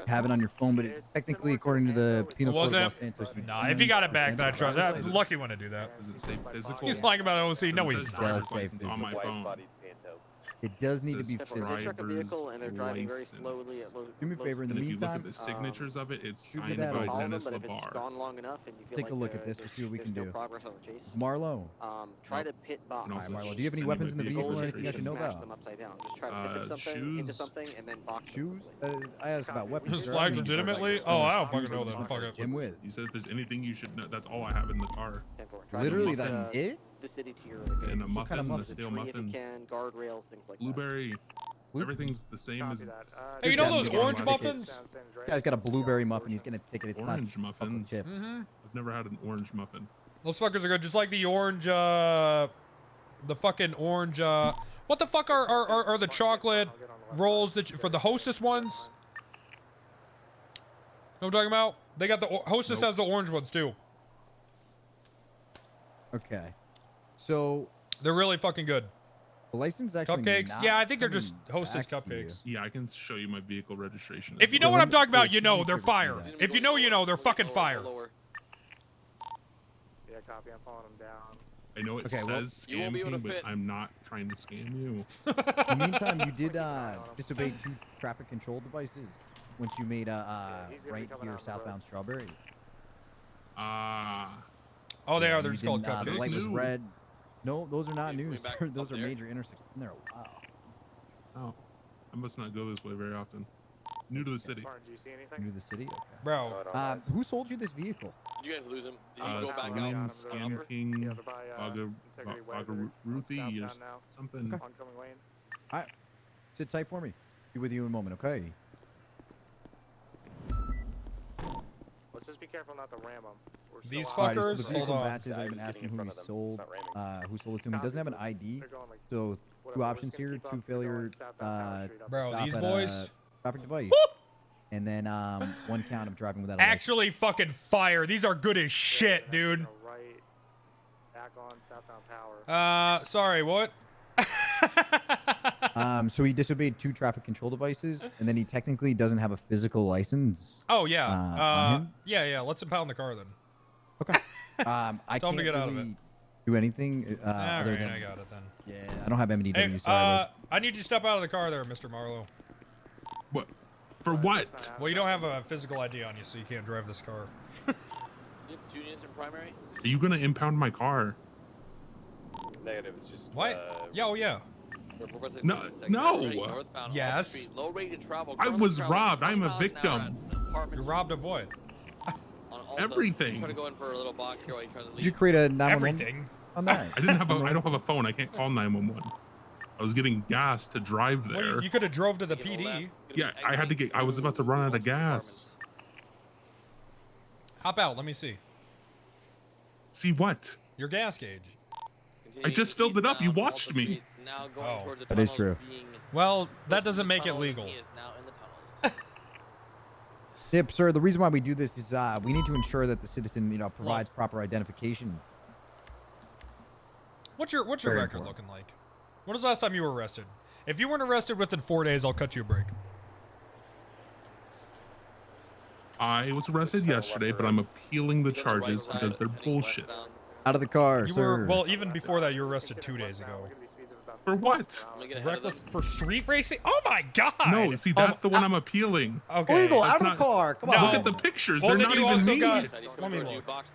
Have it on your phone, but technically, according to the penal code of Los Santos, you Nah, if he got it back, that truck, lucky wouldn't do that. Does it say physical? He's lying about OC. No, It he's says not. driver's say license on my physical. phone. It does need to It be says physical. driver's license. Do me a favor. In the And if you look meantime, at the signatures of it, it's shoot me signed that by over. Dennis Labar. take a look at this. We'll see what we can do. Marlo. Try to pit box. And All right, also Marlo. Do you have any send me weapons in my the vehicle vehicle or anything I should know registration. about? Upside down. Just try to pivot something into Shoes. something and then box. Shoes? I asked about weapons. Is sir. flagged I mean, legitimately? like, Oh, I don't shoes fucking know and then. Fuck it. Gym with. You said if there's anything you should know, that's all I have in the car. Literally, muffin. that's it? The city to your And a What kind of muffin, a muffin? steel tree if you muffin. can, guardrails, things like that. Blueberry. Everything's the same as. Hey, you know Yeah, those you got orange one. muffins? Guy's got a blueberry muffin. He's gonna take it. It's Orange not chocolate muffins. chip. I've never had an orange muffin. Those fuckers are good, just like the orange, the fucking orange, what the fuck are the chocolate rolls that for the Hostess ones? Know what I'm talking about? They got the, Hostess has the orange ones too. Okay. So They're really fucking good. the license actually Cupcakes? not Yeah, I think they're just coming Hostess back to you. cupcakes. Yeah, I can show you my vehicle registration. If you know what I'm talking about, you know, they're fire. If you know, you know, they're fucking fire. Yeah, copy. I'm following them down. I know it Okay, well, says you won't be scam able to king, but fit. I'm not trying to scam you. In the meantime, you did disobey 2 traffic control devices once you made right here southbound Strawberry. Oh, they Yeah, are. They're you just called didn't, The light was cupcakes. red. No, those are not news. back Those up are there? major intersections. Been there a while. Oh, I must not go this way very often. New to the city. Martin, do you see anything? New to the city. Okay. Bro. Who sold you this vehicle? Did you guys lose him? Did you go back Salim out? Scam King, Ruthie, or something. Oncoming lane. All right. Sit tight for me. Be with you in a moment, okay? Let's just be careful not to ram him. We're These All still right, so fuckers, the hold vehicle on. matches. I've been asking who he sold. Who sold it to him? He doesn't have an ID. So 2 options here: 2 failure. Bro, stop these at boys. a traffic device. And then 1 count of driving without a Actually fucking fire. These are good as shit, dude. right back on southbound power. Sorry, what? So he disobeyed 2 traffic control devices, and then he technically doesn't have a physical license. Oh, yeah. on him? Yeah. Let's impound the car then. Okay. I Tell him can't to get out of really it. do anything. All Other right, than, I got it then. Yeah, I don't have MDW. Hey, sorry. I need you to step out of the car there, Mr. Marlowe. What? For what? Well, you don't have a physical ID on you, so you can't drive this car. You have 2 units in primary? Are you gonna impound my car? Negative. It's just. What? Yeah, oh yeah. No, no. Yes. Low rate to travel. I was robbed. I'm a victim. You're robbed of what? Everything. Trying to go in for a little box here while you're trying to leave. Did you create a 911 Everything. on that? I don't have a phone. I can't call 911. I I was getting gas to drive there. Well, you could have drove to the PD. Yeah, I had to get. I was about to run out of gas. Hop out. Let me see. See what? Your gas gauge. I just filled it up. You watched me. Oh, that is true. Well, that doesn't make it legal. Yep, sir. The reason why we do this is we need to ensure that the citizen, provides proper identification. What's your Very record important. looking like? When was the last time you were arrested? If you weren't arrested within 4 days, I'll cut you a break. I was arrested yesterday, but I'm appealing the charges because they're bullshit. Out of the car, You sir. were, well, even before that, you were arrested 2 days ago. For what? Reckless for street racing? Oh my god! No, see, that's the one I'm appealing. Okay. Illegal, That's out of the not- car. Come No. on. Look at the pictures. Well, They're then not you even also me. got- Let me look. Box.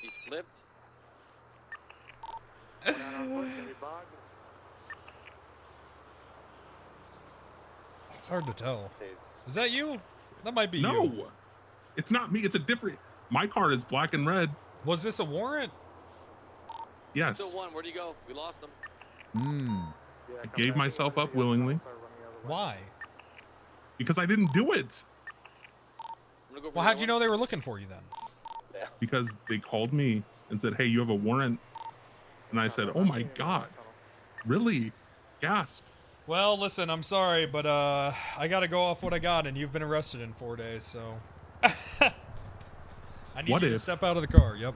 He's flipped. It's hard to tell. Is that you? That might be No, you. it's not me. It's a different. My car is black and red. Was this a warrant? Yes. Still one. Where'd he go? We lost him. I gave myself up willingly Why? because I didn't do it. Well, how'd you know they were looking for you then? Because they called me and said, "Hey, you have a warrant," and I said, "Oh my god, really?" Gasp. Well, listen, I'm sorry, but I gotta go off what I got, and you've been arrested in 4 days, so. I need What you to if- step out of the car. Yep.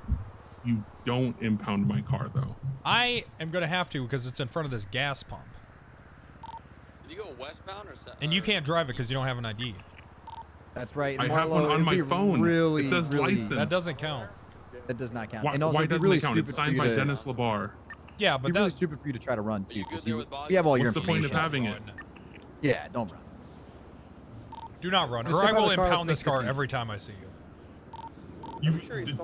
You don't impound my car though. I am gonna have to because it's in front of this gas pump, Did you go westbound or and you can't drive it because you don't have an ID. That's right. I have one Marlo, on it'd my be phone. Really, It says really, license. That doesn't count. That does not count. Why, And also, why it'd be doesn't really it count? stupid It's for signed you by to- Dennis Labar. Yeah, It'd but be really that. stupid for you to try to run too, you because good there with Bog? you have all your What's the point of information. having it? Yeah, don't run. Do not run, Just or step I out of will the car, impound let's this make this car easy. every time I see you. You,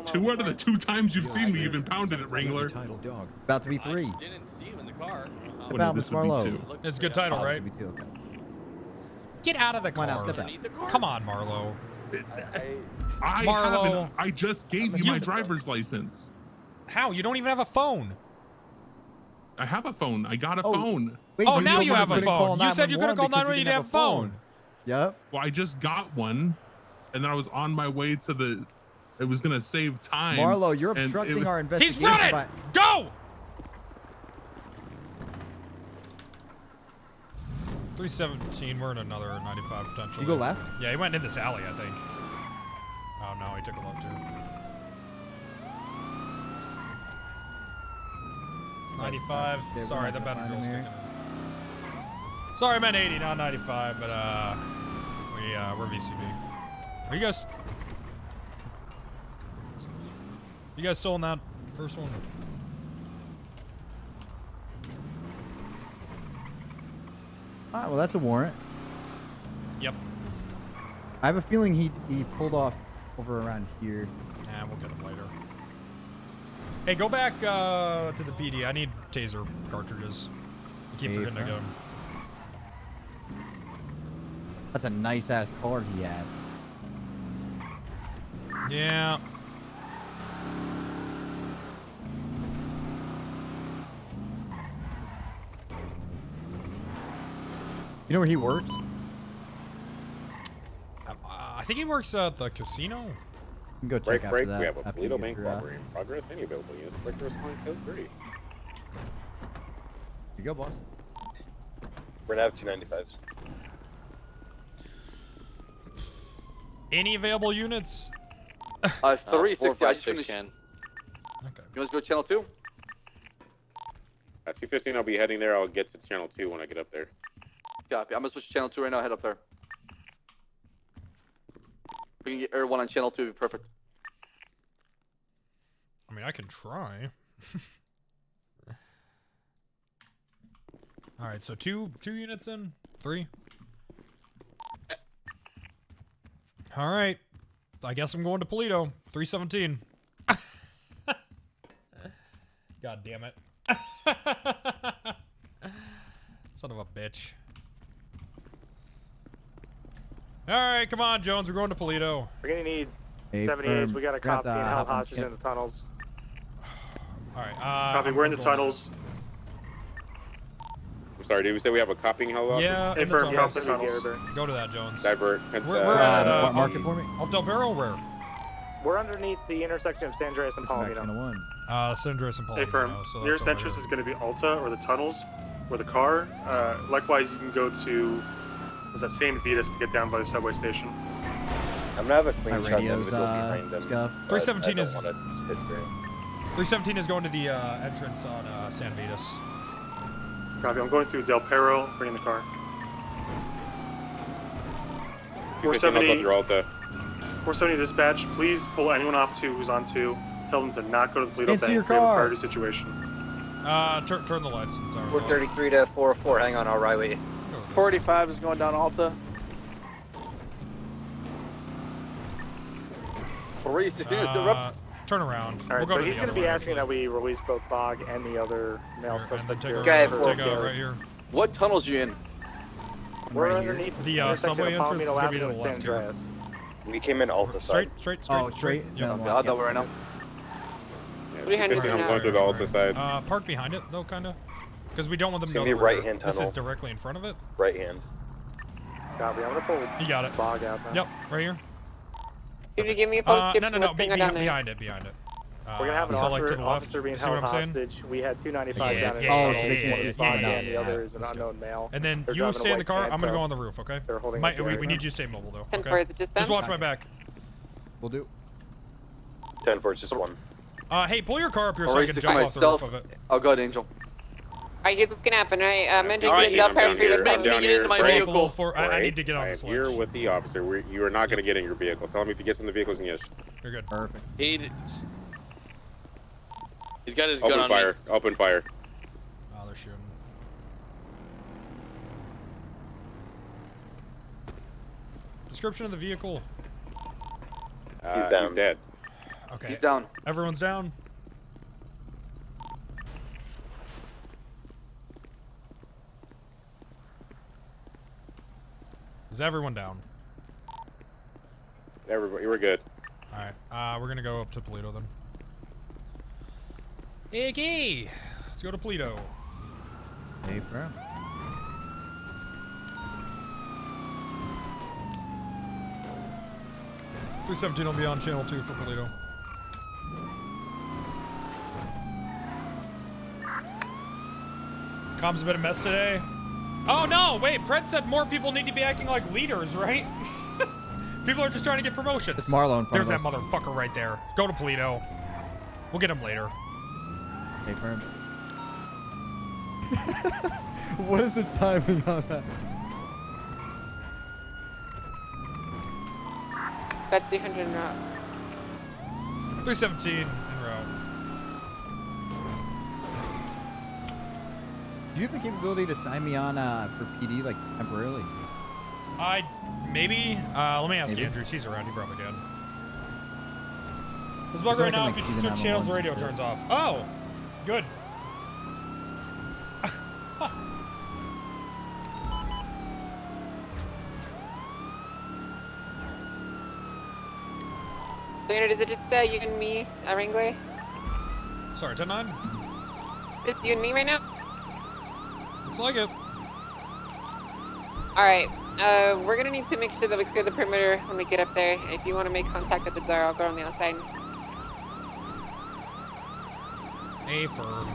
2 out of the 2 times you've seen me, you've impounded it, Wrangler. Title dog. About to be 3. I didn't see him in the car. Oh, no, About this Miss would be Marlowe. 2. It's a good title, Oh, right? this would be 2, okay. Get out of the Come on car. now, step out. Come on, Marlo. I Marlo. haven't. I just gave you my You- driver's license. How? You don't even have a phone. I have a phone. I got a Oh, phone. Wait, Oh, but now you couldn't have a call phone. You said you could have called 911. because You didn't have a phone. Yep. Well, I just got one, and then I was on my way to the. It was gonna save time. Marlo, you're and it obstructing was- our investigation. He's running. by- Go. 317. We're in another 95 potentially. You go left? Yeah, he went in this alley, I think. Oh no, he took a left too. 95. Okay, Sorry, we're the not better gonna girl's find him sticking in. Sorry, I meant 80, not 95, but we're VCB. Are you guys? You guys still in that first one? All right, well, that's a warrant. Yep. I have a feeling he pulled off over around here. Nah, we'll get him later. Hey, go back to the PD. I need taser cartridges. I keep Hey, forgetting to get friend. them. That's a nice ass car he had. Yeah. You know where he works? I think he works at the casino. You can go check Break, after break. that. We have a after you Toledo get Bank through, robbery in progress. Any available units, quick to respond code 3. Here you go, boss. We're gonna have 295s. Any available units? 360. I just 456 finished. can. Okay. You want to go channel 2? At 215, I'll be heading there. I'll get to channel 2 when I get up there. Copy. I'm gonna switch to channel 2 right now. Head up there. We can get everyone on channel 2. It'd be perfect. I mean, I can try. All right, so two units in, 3. All right, I guess I'm going to Polito. 317. God damn it! Son of a bitch. All right, come on, Jones. We're going to Polito. We're gonna need Hey, 78s. firm. We got a We're gonna have cop being to held hop on hostage in the tunnels. All right. Copy. We're in the tunnels. I'm sorry, did we say we have a copying helicopter? Yeah, in the tunnels. Go to that, Jones. Divert. We're at mark it for me. Off Del Barrel, where? We're underneath the intersection of San Andreas and Palomino. San Andreas and Hey, firm. Palomino. So Nearest that's entrance is going to be Alta or the tunnels or the car. Likewise, you can go to that San Vitas to get down by the subway station. I'm gonna have a clean My shot radio's, then we go behind them. scuff. but 317 I is- don't wanna hit through. 317 is going to the entrance on San Vitas. Copy. I'm going through Del Perro, bringing the car. 470. 470 dispatch. Please pull anyone off 2 who's on 2. Tell them to not go to the Toledo Into Bank. your We have a car. priority situation. Turn the lights. It's alright. 433 to 404. Hang on, I'll Riley. 45 is going down Alta. 460 is still up. Turn around. All right, we'll go so to he's the going to other be way, asking that we release both Bog and the other male and then suspect. take a, here. take a right here. What tunnels you in? We're Right here. underneath The intersection subway of entrance is Palomino gonna be to Avenue the and San left here. Andreas. We came in Alta side. Straight. Oh, straight? Yeah. No, Okay, I'll double right now. I'm going to the Alta side. Park behind it though, kinda, because we don't want them to It's know gonna be that right-hand this is tunnel. directly in front of it. Right hand. Copy. I'm going to pull You got it. Bog out now. Yep, right here. Could you give me a post skip No, to what's going on down there? behind it. We're gonna have an so like to the left. officer being You see what held I'm saying? hostage. We had 295 Yeah, down in yeah, the yeah, tunnel. yeah, One is yeah, Bog yeah, and the yeah, other is an let's go. unknown male. And then They're you driving a stay in the white car. I'm gonna Panther. go on the roof, okay? They're holding We a need you to stay mobile though. 10 Okay? for, is it just them? Just watch my back. We'll do. 10 for it's just one. Hey, pull your car up here so I can 486 jump off the roof myself. of it. Oh, go ahead, Angel. Alright, here's what's gonna happen, right? I'm entering Alright, the Del I'm Perro down Street. here. Let's I'm make down it here. into my Right. vehicle. I need to get on I this am here ledge. with the officer. You are not going to get in your vehicle. Tell him if he gets in the vehicles, and yes. You're good. Perfect. He's got his gun Open on fire. me. Open fire. Oh, they're shooting. Description of the vehicle. He's down. He's dead. Okay. He's down. Everyone's down. Is everyone down? Everybody, we're good. Alright, we're gonna go up to Polito then. Iggy! Let's go to Polito. Hey, bro. .317 will be on channel 2 for Polito. Comms a bit of mess today. Oh no, wait, Pred said more people need to be acting like leaders, right? People are just trying to get promotions. It's Marlo in front There's of that us. motherfucker right there. Go to Polito. We'll get him later. Hey, firm. What is the timing on that? That's 300 en route. 317 en route. Do you have the capability to sign me on for PD, like, temporarily? Maybe. Let me ask Maybe. Andrew. He's around. He probably can. This Is bug there right like a, now, like, if you even switch channels, the 911 radio feature? turns off. Oh! Good. Leonard, is it just you and me, Wrangler? Sorry, 10-9? Just you and me right now? Looks like it. Alright, we're gonna need to make sure that we clear the perimeter when we get up there. If you want to make contact at the door, I'll go on the outside. A firm.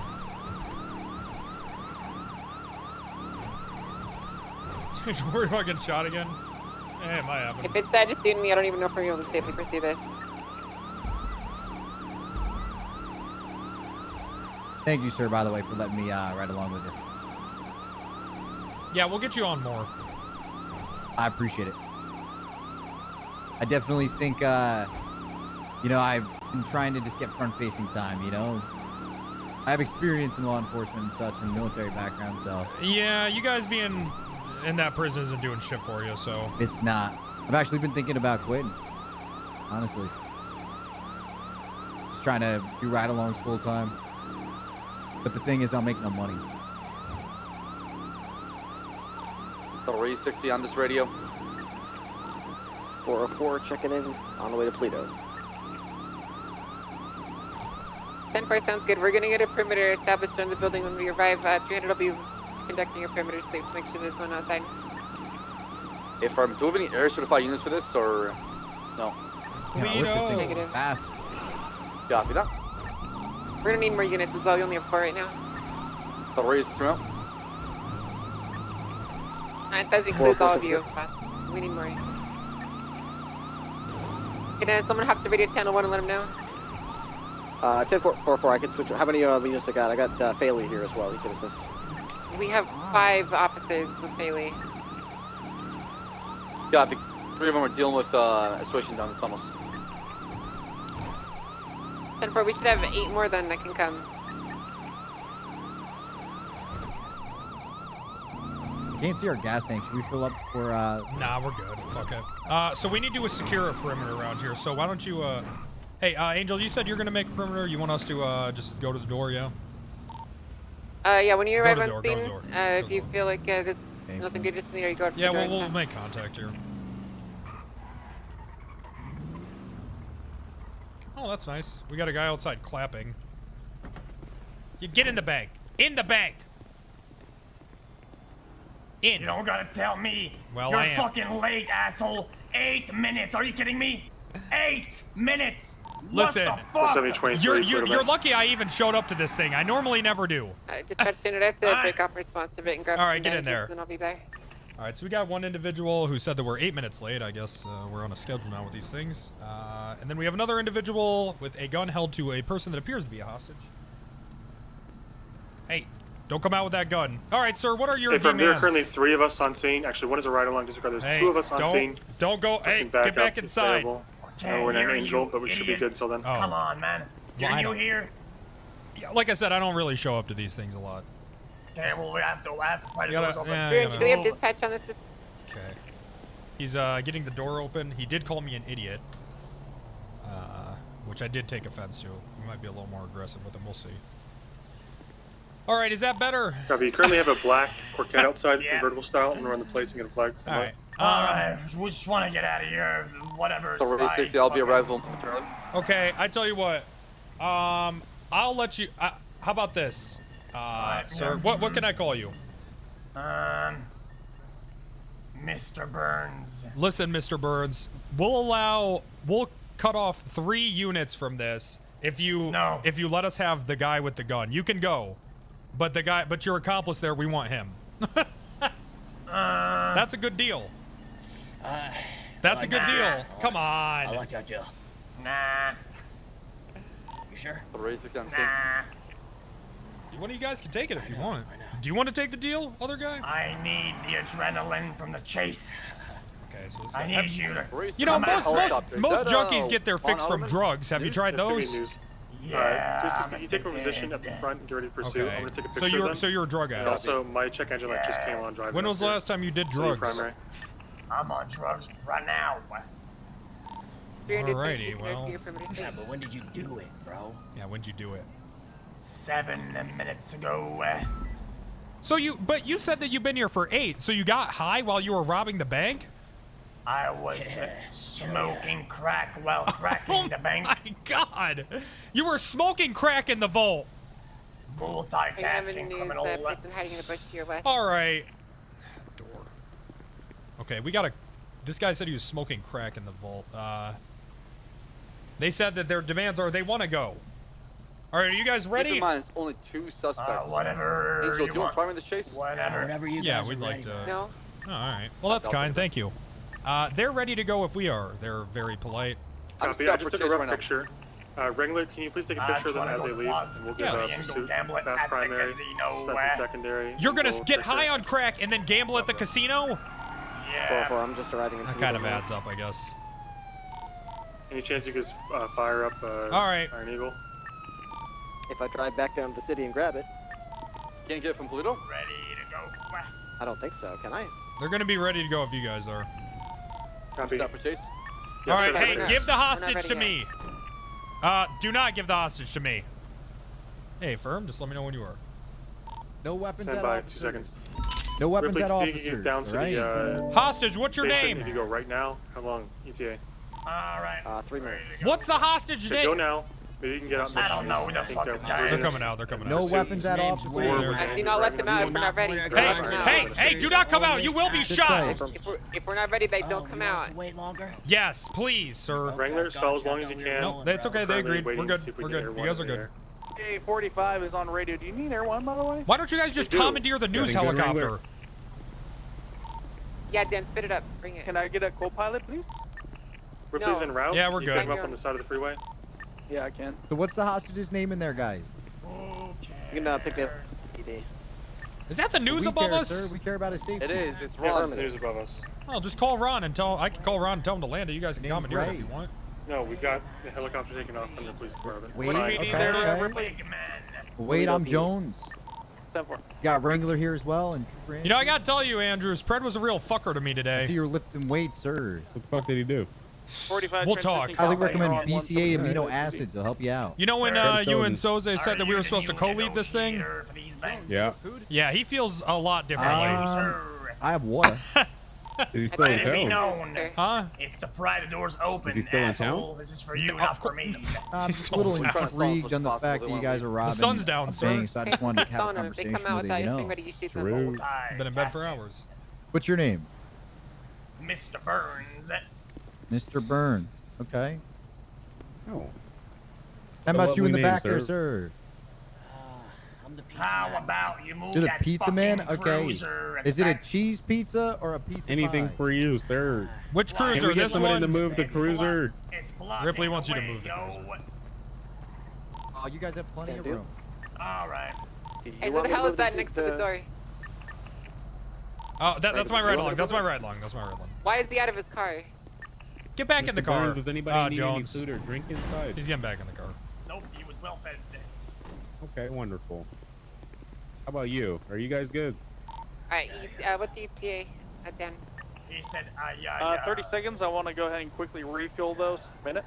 Did you worry about getting shot again? Eh, it might happen. If it's just you and me, I don't even know if we're able to safely pursue this. Thank you, sir, by the way, for letting me ride along with you. Yeah, we'll get you on more. I appreciate it. I definitely think, you know, I've been trying to just get front-facing time, you know? I have experience in law enforcement and such, and military background, so... Yeah, you guys being in that prison isn't doing shit for you, so... It's not. I've actually been thinking about quitting. Honestly. Just trying to do ride-alongs full-time. But the thing is, I'll make no money. 360 on this radio. 404 checking in on the way to Toledo. 10-4 sounds good. We're gonna get a perimeter established around the building when we arrive. 300 will be conducting a perimeter sweep to make sure there's no one outside. If do we have any air certified units for this or no? Yeah, I wish this thing Negative. was fast. Copy that. We're gonna need more units as well. We only have 4 right now. The raise is out. That does include all of you. We need more. Can someone have to radio channel 1 and let them know? 10-4-4, I can switch. How many units I got? I got Faley here as well. He can assist. We have 5 officers with Bailey. Copy. 3 of them are dealing with switching down the tunnels. 10-4, we should have 8 more then that can come. Can't see our gas tank. Should we fill up for? Nah, we're good. Fuck it. So we need to secure a perimeter around here. So why don't you? Hey, Angel, you said you're gonna make a perimeter. You want us to just go to the door, yeah? Yeah, when you arrive Go to the on door, go scene, to the door. if you feel like there's nothing dangerous in the area, you go up to Yeah, the door. we'll make contact here. Oh, that's nice. We got a guy outside clapping. You get in the bank. In the bank. In. You don't gotta tell me. Well, You're I am. fucking late, asshole. 8 minutes. Are you kidding me? 8 minutes. Listen, What the fuck? you're lucky I even showed up to this thing. I normally never do. Dispatch center, I have to break off response a bit and grab All some right, get in bandages, there. and I'll be there. All right, so we got one individual who said that we're 8 minutes late. I guess we're on a schedule now with these things. And then we have another individual with a gun held to a person that appears to be a hostage. Hey, don't come out with that gun. All right, sir, what are your Hey, there are demands? currently 3 of us on scene. Actually, one is a ride-along disregard. There's 2 of us on scene. Don't go. Hey, get back inside. We're in an Angel, but we should be good till then. Oh. Come on, man. You're Well, I new don't- here. Yeah, like I said, I don't really show up to these things a lot. Okay, well, we have to pry the You gotta- doors open. yeah, Do we have dispatch on this? Okay. He's getting the door open. He did call me an idiot, which I did take offense to. We might be a little more aggressive with him. We'll see. All right, is that better? Copy. You currently have a black Corvette outside, convertible style. I'm gonna run the plates and get a flag. All right. All right, we just want to get out of here. Whatever. So raise 60, I'll be arrival momentarily. Okay, I tell you what. I'll let you. How about this, sir? What can I call you? Mr. Burns. Listen, Mr. Burns. We'll cut off 3 units from this if you let us have the guy with the gun. You can go, but your accomplice there, we want him. That's a good deal. That's a good deal. Come on. I like that deal. Nah. You sure? Raise 60 on scene. One of you guys can take it if you want. Do you want to take the deal, other guy? I need the adrenaline from the chase. Okay, so I need you to. You know, most that, junkies get their fix from drugs. Have you tried those? Yeah. You take a position up in front and get ready to pursue. Okay. I'm gonna take a picture. So you're a drug And addict. also, my check engine light just came on driving. When was the last time you did drugs? Primary. I'm on drugs right now. Alrighty, well. Yeah, but when did you do it, bro? Yeah, when'd you do it? 7 minutes ago. But you said that you've been here for 8, so you got high while you were robbing the bank? I was smoking crack while cracking the bank. My God! You were smoking crack in the vault! Multitasking criminal. Person hiding in a bush to your west. Alright. Door. Okay, we gotta... This guy said he was smoking crack in the vault. They said that their demands are they want to go. Alright, are you guys ready? Keep in mind, it's only 2 suspects. Whatever Angel, you do you want want. primary the chase? Whatever you guys Yeah, we'd are like ready. to... No? Oh, alright. Well, that's kind. Thank you. They're ready to go if we are. They're very polite. Copy. I just took a rough picture. Wrangler, can you please take a picture of them as they leave? And we'll get pursuit, fast primary, fast secondary. You're gonna get high on crack and then gamble at the casino? Yeah. I'm just arriving in That kind of adds up, I guess. Any chance you could fire up Alright. Iron Eagle? If I drive back down to the city and grab it. Can't get it from Pluto? Ready to go. I don't think so, can I? They're gonna be ready to go if you guys are. Copy. Stop for chase. Alright, hey, sir. give the We're not hostage ready to yet. me. Do not give the hostage to me. Hey, firm, just let me know when you are. No weapons Stand at by, officers. 2 seconds. No weapons Ripley, at can you officers. get down to right? the, Hostage, what's your station? name? Need to go right now. How long? ETA. All right. 3 minutes. What's the hostage Okay, name? go now. Maybe you can get out. I don't know who the fuck this guy They're is. coming out. They're coming out. No weapons at all. Do not let them out if we're not ready. Hey, do not come out. You will be shot. If we're not ready, they don't come out. Wait longer. Yes, please, sir. Wrangler, stall as long as you can. No, that's okay. They agreed. We're good. We're good. You guys are good. Hey, 45 is on radio. Do you need Air 1, by the way? Why don't you guys just commandeer the news helicopter? Yeah, Dan, spit it up. Bring it. Can I get a co-pilot, please? Ripley's en route. Yeah, we're You good. pick him up on the side of the freeway. Yeah, I can. So what's the hostage's name in there, guys? You can pick me up. Is that the news We above care, us? Sir. We care about his safety. It is. It's Yeah, Ron. that's the news above us. Oh, just call Ron and tell. I can call Ron and tell him to land it. You guys can Name's commandeer it Ray. if you want. No, we've got the helicopter taking off from the police department. Wait, We're not- okay. Wait, I'm Jones. Got Wrangler here as well, and You know, I gotta tell you, Andrews, Pred was a real fucker to me I today. see you're lifting weights, sir. What the fuck did he do? 45. We'll talk. Highly recommend BCA amino acids. It'll help you out. You know when you and Soze said that we were supposed to co-lead this thing? Yeah. Yeah, he feels a lot differently. I have water. Is he still in Let it be town? known. Huh? It's to pry the doors open. Is he still in asshole. town? This is for you, No, not of for me. I'm He's a still little in town. intrigued on the fact that you guys are robbing. sun's down, a sir. bank, so I just wanted to have a If they conversation come out with without you. you You saying know. ready, you shoot them. True. Been in bed for hours. What's your name? Mr. Burns. Mr. Burns. Okay. Oh. How about what you we in the name, back there, sir? sir? I'm the pizza How about you move You're the that pizza man? fucking Okay. cruiser at Is the it a back? cheese pizza or a pizza Anything pie? for you, sir. Which Can cruiser? we get This somebody one? to move the cruiser? It's blocking Ripley wants you to the way, move the yo. cruiser. Oh, you guys have plenty of room. All right. Hey, who the hell is that next to the door? Oh, that's my ride along. That's my ride along. That's my ride along. Why is he out of his car? Get back in the car. Burns, does anybody need Jones. any food or drink inside? He's getting back in the car. Nope, he was well fed today. Okay, wonderful. How about you? Are you guys good? Alright, what's the ETA at Dan? He said, 30 seconds. I want to go ahead and quickly refuel those. Minute.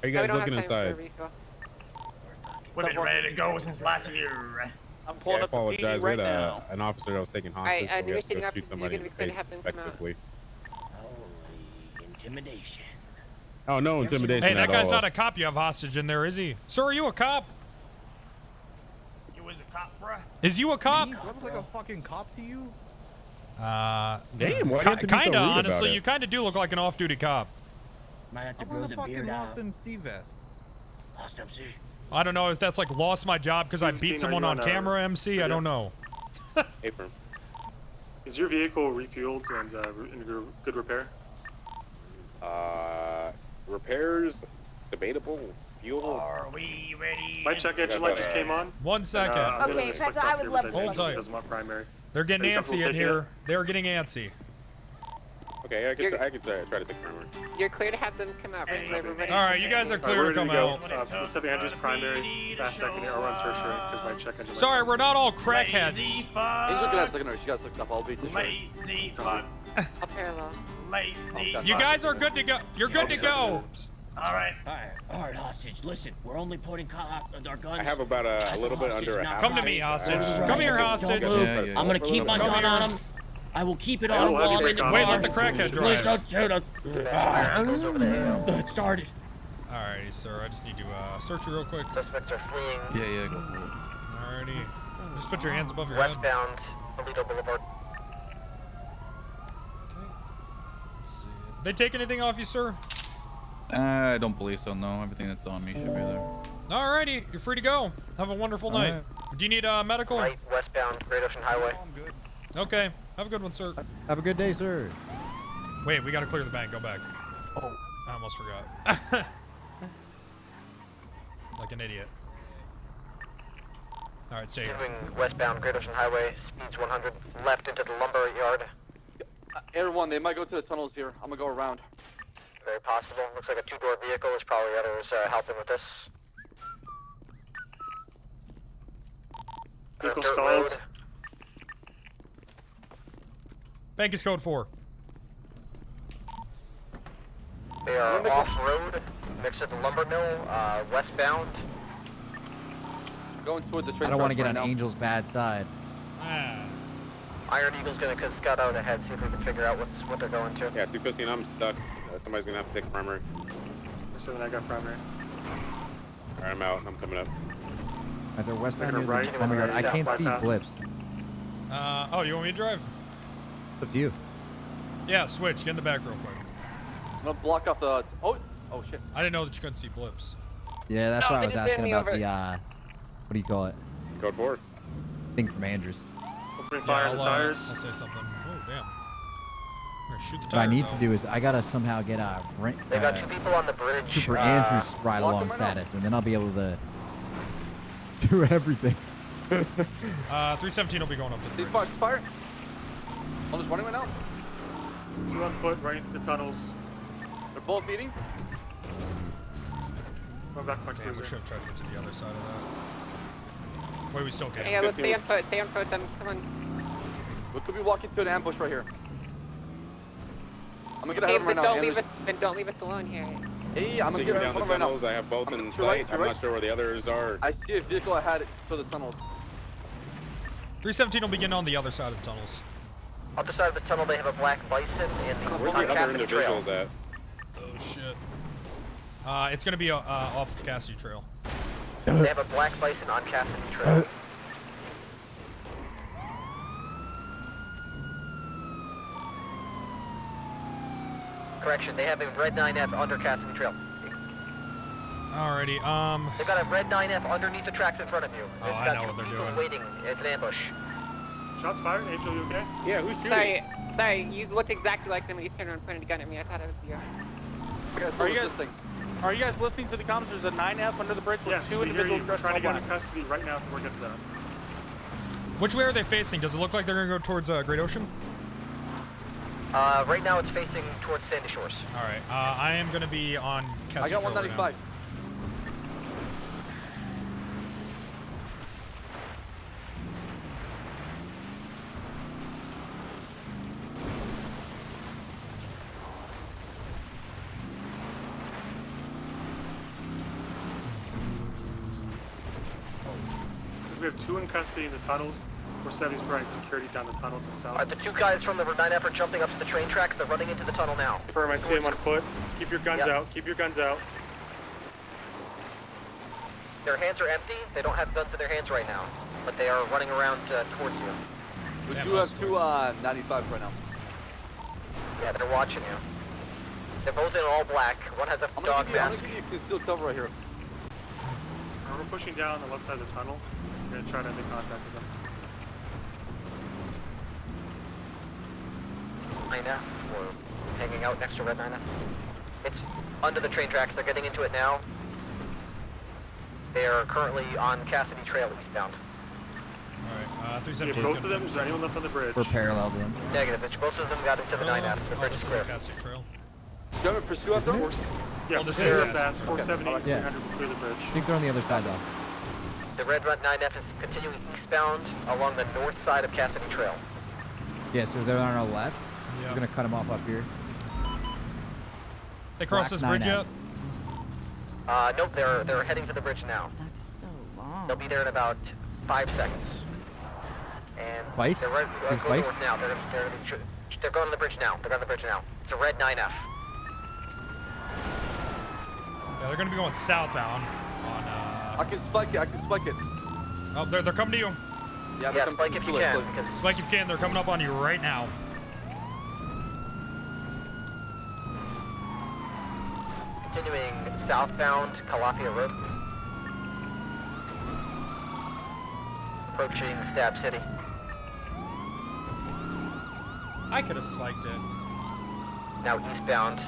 Are you No, we guys don't looking have time for a inside? refill. We've been ready to go since last year. I'm Yeah, pulling I up the PD apologize. right We had now. an officer that was taken hostage, Alright, so we have to negotiating go up, shoot you're somebody in gonna the be clear to face have them come out. respectively. Holy intimidation. Oh, no intimidation Hey, that at guy's all. not a cop you have hostage in there, is he? Sir, are you a cop? You was a cop, bruh? Is you a cop? Do I look like a fucking cop to you? Damn, why do you have to be so Kinda, rude about honestly. it? You kinda do look like an off-duty cop. Might have to I'm grow on the the fucking beard Lost out. MC vest. Lost MC. I don't know if that's like lost my job because I 17, beat are someone you on on, camera, MC. I don't know. Apron. Is your vehicle refueled and in good repair? Repairs, debatable. Fuel. Are we ready? My check engine light just came on. 1 second. Okay, Pets, I would love to Hold tight. Doesn't want primary. They're getting Are you comfortable antsy in taking here. They're getting antsy. Okay, I could try to take primary. You're clear to have them come out, Wrangler. We're ready. All right, you guys are clear we're to come ready out. to go. Let's have Andrew's primary, fast secondary, or run tertiary, because my check engine. Sorry, we're not all crackheads. Lazy Angel's gonna have fucks. secondary. She got sucked up. I'll be too. Lazy fucks. I'll parallel. Lazy. You guys are good to go. You're good to go. All right, hostage. Listen, we're only pointing our guns. I have about a little bit under a half. Come to me, hostage. Come here, hostage. I'm gonna keep my gun on him. I will keep it on him while I'm in the car. Wait, let the crackhead Please drive. don't shoot us. It started. Alrighty, sir. I just need to search you real quick. Suspects are fleeing. Yeah, go for it. Alrighty. Just put your hands above your head. Westbound, Alito Boulevard. They take anything off you, sir? I don't believe so, no. Everything that's on me should be there. Alrighty, you're free to go. Have a wonderful night. Do you need medical? Right, westbound, Great Ocean Highway. Okay. Have a good one, sir. Have a good day, sir. Wait, we gotta clear the bank. Go back. Oh, I almost forgot. Like an idiot. All right, stay here. Moving westbound, Great Ocean Highway, speeds 100, left into the lumber yard. Everyone, they might go to the tunnels here. I'm gonna go around. Very possible. Looks like a two-door vehicle. There's probably others helping with this. Vehicle Dirt stalled. road. Bank is code 4. They are off-road, next to the lumber mill, westbound. Going toward the train. I don't want to get tracks on right now. Angel's bad side. Ah. Iron Eagle's gonna scout out ahead, see if we can figure out what they're going to. Yeah, 215, I'm stuck. Somebody's gonna have to take primary. 7, I got primary. Alright, I'm out. I'm coming up. They're westbound near right, the corner yard. I can't see bypass. blips. Oh, you want me to drive? It's up to you. Yeah, switch. Get in the back real quick. I'm gonna block off the. Oh shit. I didn't know that you couldn't see blips. Yeah, that's No, why I they was just ran asking me about over. the, what do you call it? Code 4. Thing from Andrews. Opening fire on the tires. I'll say something. Oh, damn. I'm gonna shoot the tires What I need out. to do is I gotta somehow get They got 2 people on the bridge. Super Andrews ride lock along them right now. status, and then I'll be able to do everything. 317 will be going up to the bridge. Fire. I'm just running right now. 2 on foot, right into the tunnels. They're both meeting. Going back to my Damn, we cruiser. should have tried to get to the other side of that. Wait, we still can. Yeah, let's stay on foot. Stay on foot. Then come on. We could be walking to an ambush right here. I'm gonna get Okay, ahead of him right but now. don't leave us alone here. Hey, I'm gonna Taking get down ahead of the him right now. tunnels. I have both in to your sight. right, to I'm your not right. sure where the others are. I see a vehicle ahead to the tunnels. 317 will begin on the other side of the tunnels. Other side of the tunnel, they have a black bison in the Where's the other Cassidy Trail. individuals at? Oh, shit. It's gonna be off of Cassidy Trail. They have a black bison on Cassidy Trail. Correction, they have a red 9F under Cassidy Trail. Alrighty, They've got a red 9F underneath the tracks in front of you. Oh, It's I got know 2 what they're people doing. waiting. It's an ambush. Shots fired. Angel, you okay? Yeah, who's shooting? Sorry, you looked exactly like them when you turned around and pointed a gun at me. I thought it was you. Are you guys listening to the comms? There's a 9F under the bridge with Yes, 2 we hear you. individuals dressed Trying to all get black. into custody right now before it gets to that. which way are they facing? Does it look like they're gonna go towards Great Ocean? Right now it's facing towards Sandy Shores. Alright, I am gonna be on Cassidy I got Trail right now. 195. We have 2 in custody in the tunnels. 470's providing security down the tunnels itself. Alright, the 2 guys from the 9F are jumping up to the train tracks. They're running into the tunnel now. Confirm, I see him on foot. Keep your guns Yep. out. Keep your guns out. Their hands are empty. They don't have guns in their hands right now, but they are running around towards you. We Yeah, do have most 2 95s right now. Yeah, they're watching you. They're both in all black. One has a I'm dog gonna mask. give you concealed cover right here. We're pushing down the left side of the tunnel. We're gonna try to make contact with them. 9F, or hanging out next to red 9F. It's under the train tracks. They're getting into it now. They are currently on Cassidy Trail eastbound. Alright, Yeah, 317. both of them. Is there anyone left on the bridge? We're parallel to them. Negative. It's both of them got into the 9F. The bridge this is is clear. the Cassidy Trail. Do you have a pursue after? Yeah, Oh, this clear is up fast. 470, Yeah. 300 will clear the bridge. I think they're on the other side though. The red 9F is continuing eastbound along the north side of Cassidy Trail. Yeah, so they're on our left. Yeah. We're gonna cut them off up here. They crossed Black this bridge 9F. yet? Nope, they're heading to the bridge now. That's so long. They'll be there in about 5 seconds. And Fight? they're right, There's going fight? north now. They're going to the bridge now. They're going to the bridge now. It's a red 9F. Yeah, they're gonna be going southbound on I can spike it. I can spike it. Oh, they're coming to you. Yeah, Yeah, spike if you can. Because Spike if you can, they're coming up on you right now. continuing southbound Calafia Road. Approaching Stab City. I could have spiked it. Now eastbound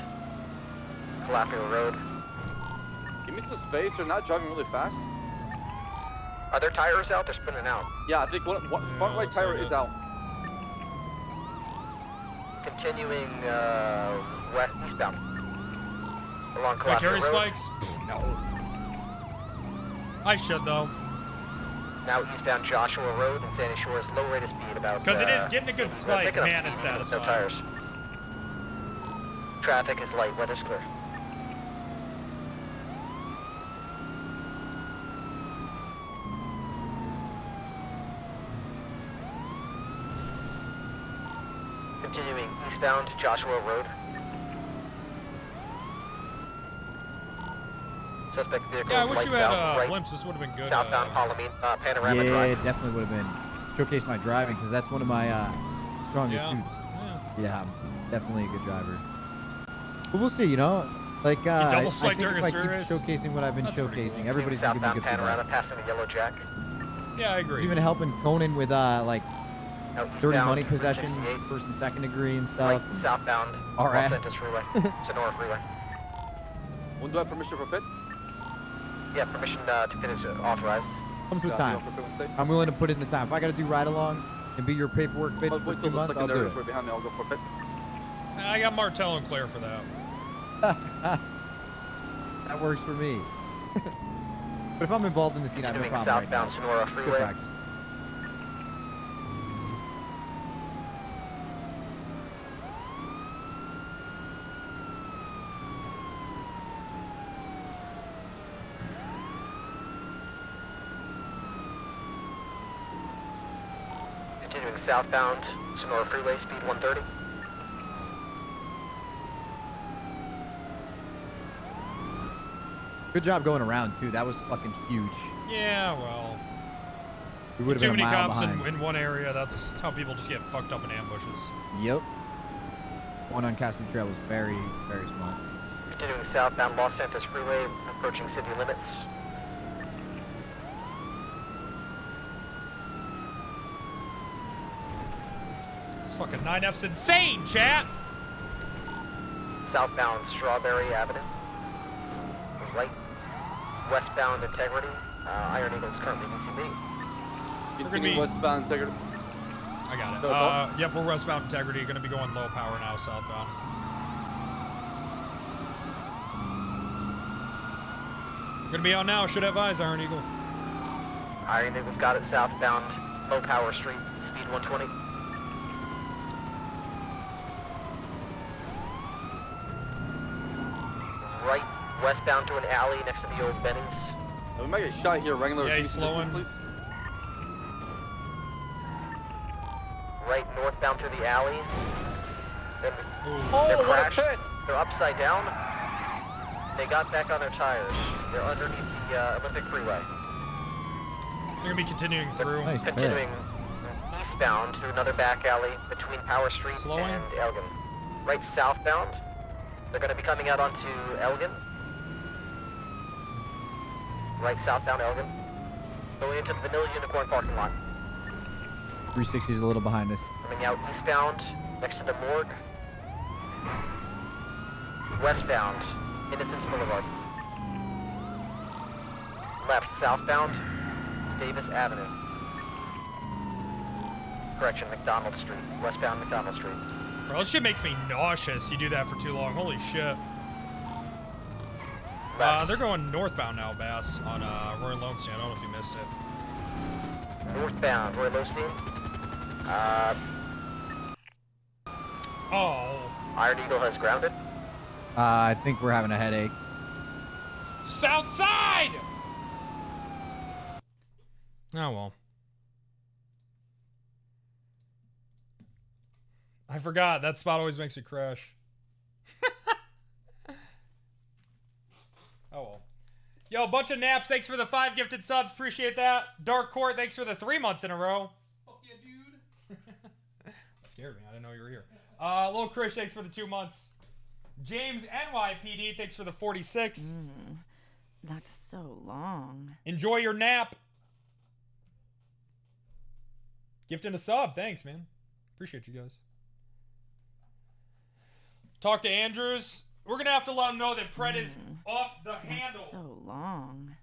Calafia Road. Give me some space. They're not driving really fast. Are their tires out? They're spinning out. Yeah, I think one front right looks tire like is it. out. Continuing west eastbound. Along Can I Calafia carry Road. spikes? No. I should though. Now eastbound Joshua Road and Sandy Shores, low rate of speed about. Because it is getting a good spike, picking up man, speed it's with no satisfying. tires. Traffic is light, weather's clear. Continuing eastbound Joshua Road. Suspect vehicle. Yeah, I wish lights you had out, right, blimps. This would have been good. Southbound Panorama Yeah, Drive. it definitely would have been. Showcase my driving, because that's one of my strongest Yeah. suits. Yeah, I'm definitely a good driver. But we'll see, you know? Like, double I spike think during if a I keep service? showcasing what I've been That's pretty showcasing, cool. everybody's gonna give me Southbound good Panorama feedback. passing the Yellow Jack. Yeah, I It's agree. even helping Conan with, like, Now dirty eastbound money possession, 368. first and second degree and Right, stuff. southbound RS. Los Santos Freeway, Sonora Freeway. When do I have permission for pit? Yeah, permission to pit is authorized. Comes with Copy, time. officer, safe. I'm willing to put in the time. If I gotta do ride along and be your paperwork bitch I'll for wait 2 till the months, I'll do secondary it. is right behind me. I'll go for pit. I got Martel and Claire for that. That works for me. But if I'm involved in the scene, I have no Continuing problem right now. southbound Sonora Good Freeway. practice. Continuing southbound Sonora Freeway, speed 130. Good job going around, too. That was fucking huge. Yeah, well. We would have Too been a many mile cops behind. in one area. That's how people just get fucked up in ambushes. Yep. One on Castle Trail was very, very small. Continuing southbound Los Santos Freeway, approaching city limits. This fucking 9F's insane, chat! Southbound Strawberry Avenue. Right. Westbound Integrity. Iron Eagle's currently DCB. Continuing westbound Integrity. I got it. Go. Yep, we're westbound Integrity. Gonna be going low power now, southbound. Gonna be out now. Should have eyes, Iron Eagle. Iron Eagle's got it southbound Low Power Street, speed 120. Right, westbound to an alley next to the old Benny's. We might get shot here, Wrangler. Yeah, Can he's you distance, slowing. please? Right, northbound through the alley. Then Oh, they're what a crashed. pit! They're upside down. They got back on their tires. They're underneath the Olympic Freeway. They're gonna be continuing through. Nice pit. Continuing eastbound to another back alley between Power Street Slowing. and Elgin. Right southbound. They're going to be coming out onto Elgin. Right southbound Elgin. Going into the Vanilla Unicorn parking lot. 360 is a little behind us. Coming out eastbound next to the morgue. Westbound Innocence Boulevard. Left southbound Davis Avenue. Correction, McDonald Street. Westbound McDonald Street. Bro, this shit makes me nauseous. You do that for too long. Holy shit. They're going northbound now, Bass, on Roy Lonestein. I don't know if you missed it. Northbound Roy Lonestein. Oh. Iron Eagle has grounded. I think we're having a headache. South side! Oh, well. I forgot. That spot always makes me crash. Oh, well. Yo, bunch of naps. Thanks for the 5 gifted subs. Appreciate that. Dark Court, thanks for the 3 months in a row. Fuck yeah, dude. That scared me. I didn't know you were here. Lil Chris, thanks for the 2 months. James NYPD, thanks for the 46. That's so long. Enjoy your nap. Gifting a sub. Thanks, man. Appreciate you guys. Talk to Andrews. We're going to have to let him know that Pred is off the handle. That's so long.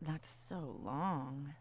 That's so long.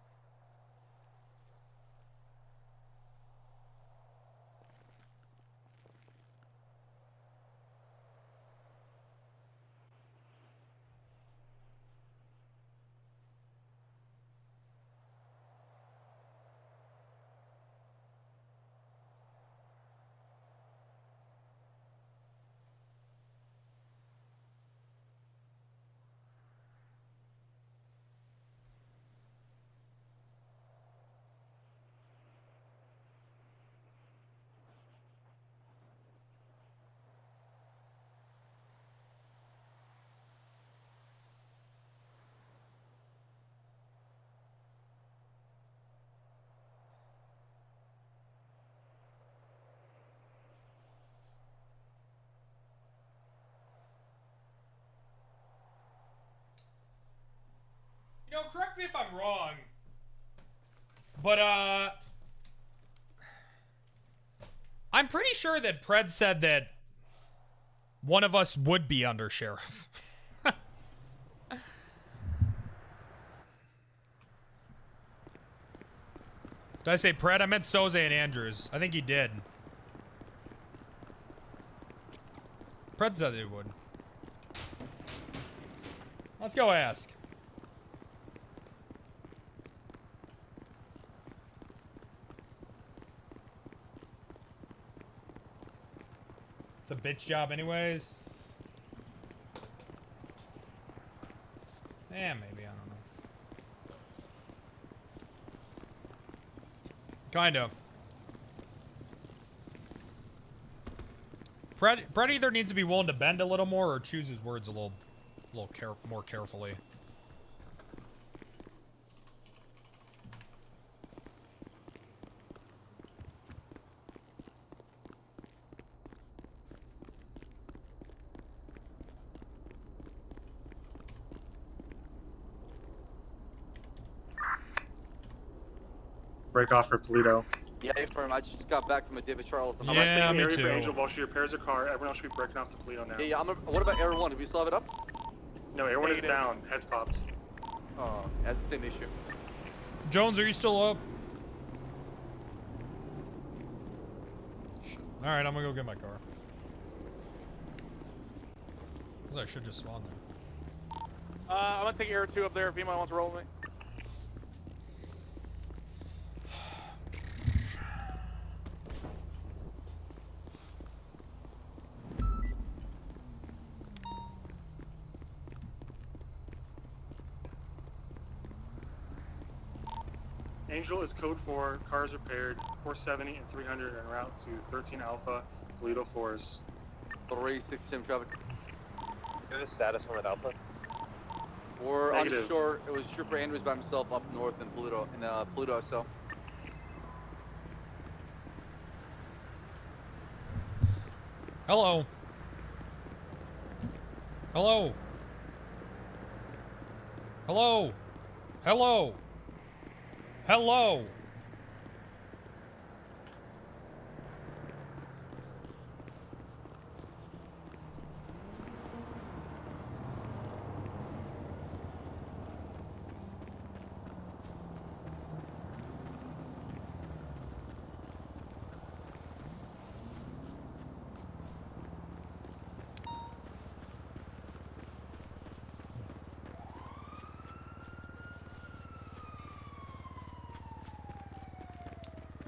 know, correct me if I'm wrong, but I'm pretty sure that Pred said that one of us would be under sheriff. Did I say Pred? I meant Soze and Andrews. I think he did. Pred said he would. Let's go ask. It's a bitch job anyways. Eh, maybe, I don't know. Kind of. Brett either needs to be willing to bend a little more or choose his words a little more carefully. Break off for Polito. Yeah, affirm. I just got back from a David Charles. I'm yeah, me too. For Angel while she repairs her car, everyone else should be breaking off to Polito now. Yeah, what about Air 1? Do we still have it up? No, Air 1 is down. Heads popped. Oh, that's the same issue. Jones, are you still up? Alright, I'm gonna go get my car. I should just spawn there. I'm gonna take Air 2 up there if anyone wants to roll with me. Angel is code 4, cars repaired, 470 and 300 en route to 13 Alpha, Polito 4s. 367 traffic. Give the status on that Alpha. We're Negative. unsure. It was Trooper Andrews by himself up north in Polito, so. Hello. Hello. Hello. Hello. Hello.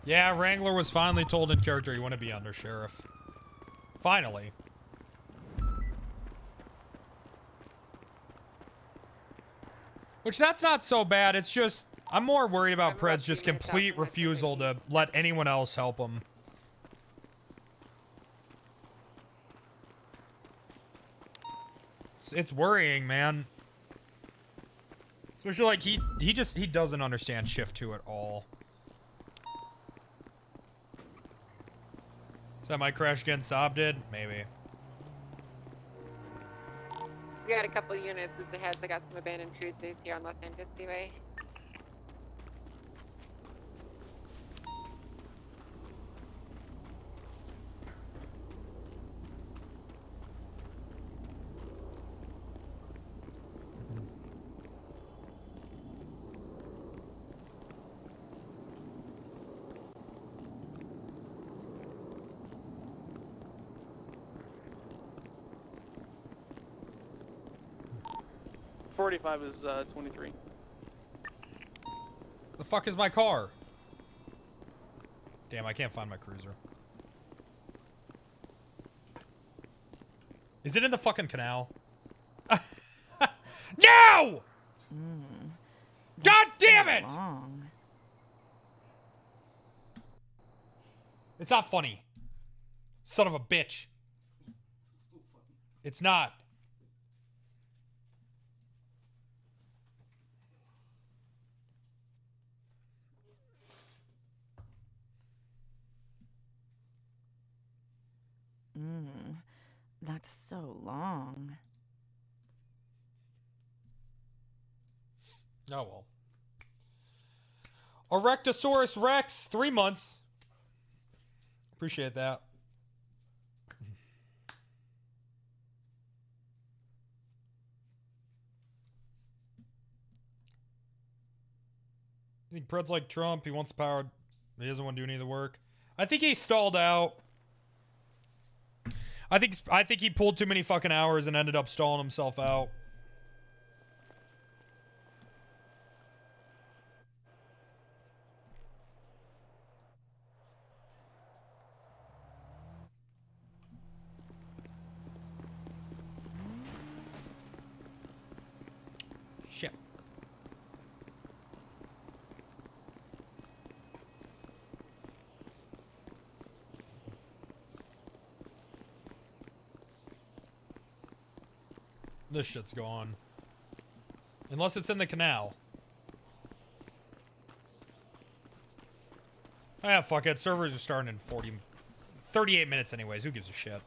Yeah, Wrangler was finally told in character you want to be under sheriff. Finally. Which that's not so bad. It's just I'm more worried about Pred's just complete refusal to let anyone else help him. It's worrying, man. Especially like he doesn't understand shift 2 at all. Is that my crash again Saab did? Maybe. We got a couple units as ahead. I got some abandoned cruisers here on Los Angeles Way. .45 is 23. The fuck is my car? Damn, I can't find my cruiser. Is it in the fucking canal? No! God damn it! It's not funny. Son of a bitch. It's not. That's so long. Oh, well. Erectosaurus Rex, 3 months. Appreciate that. I think Pred's like Trump. He wants power. He doesn't want to do any of the work. I think he stalled out. I think he pulled too many fucking hours and ended up stalling himself out. Shit. This shit's gone. Unless it's in the canal. Ah, fuck it. Servers are starting in 38 minutes anyways. Who gives a shit?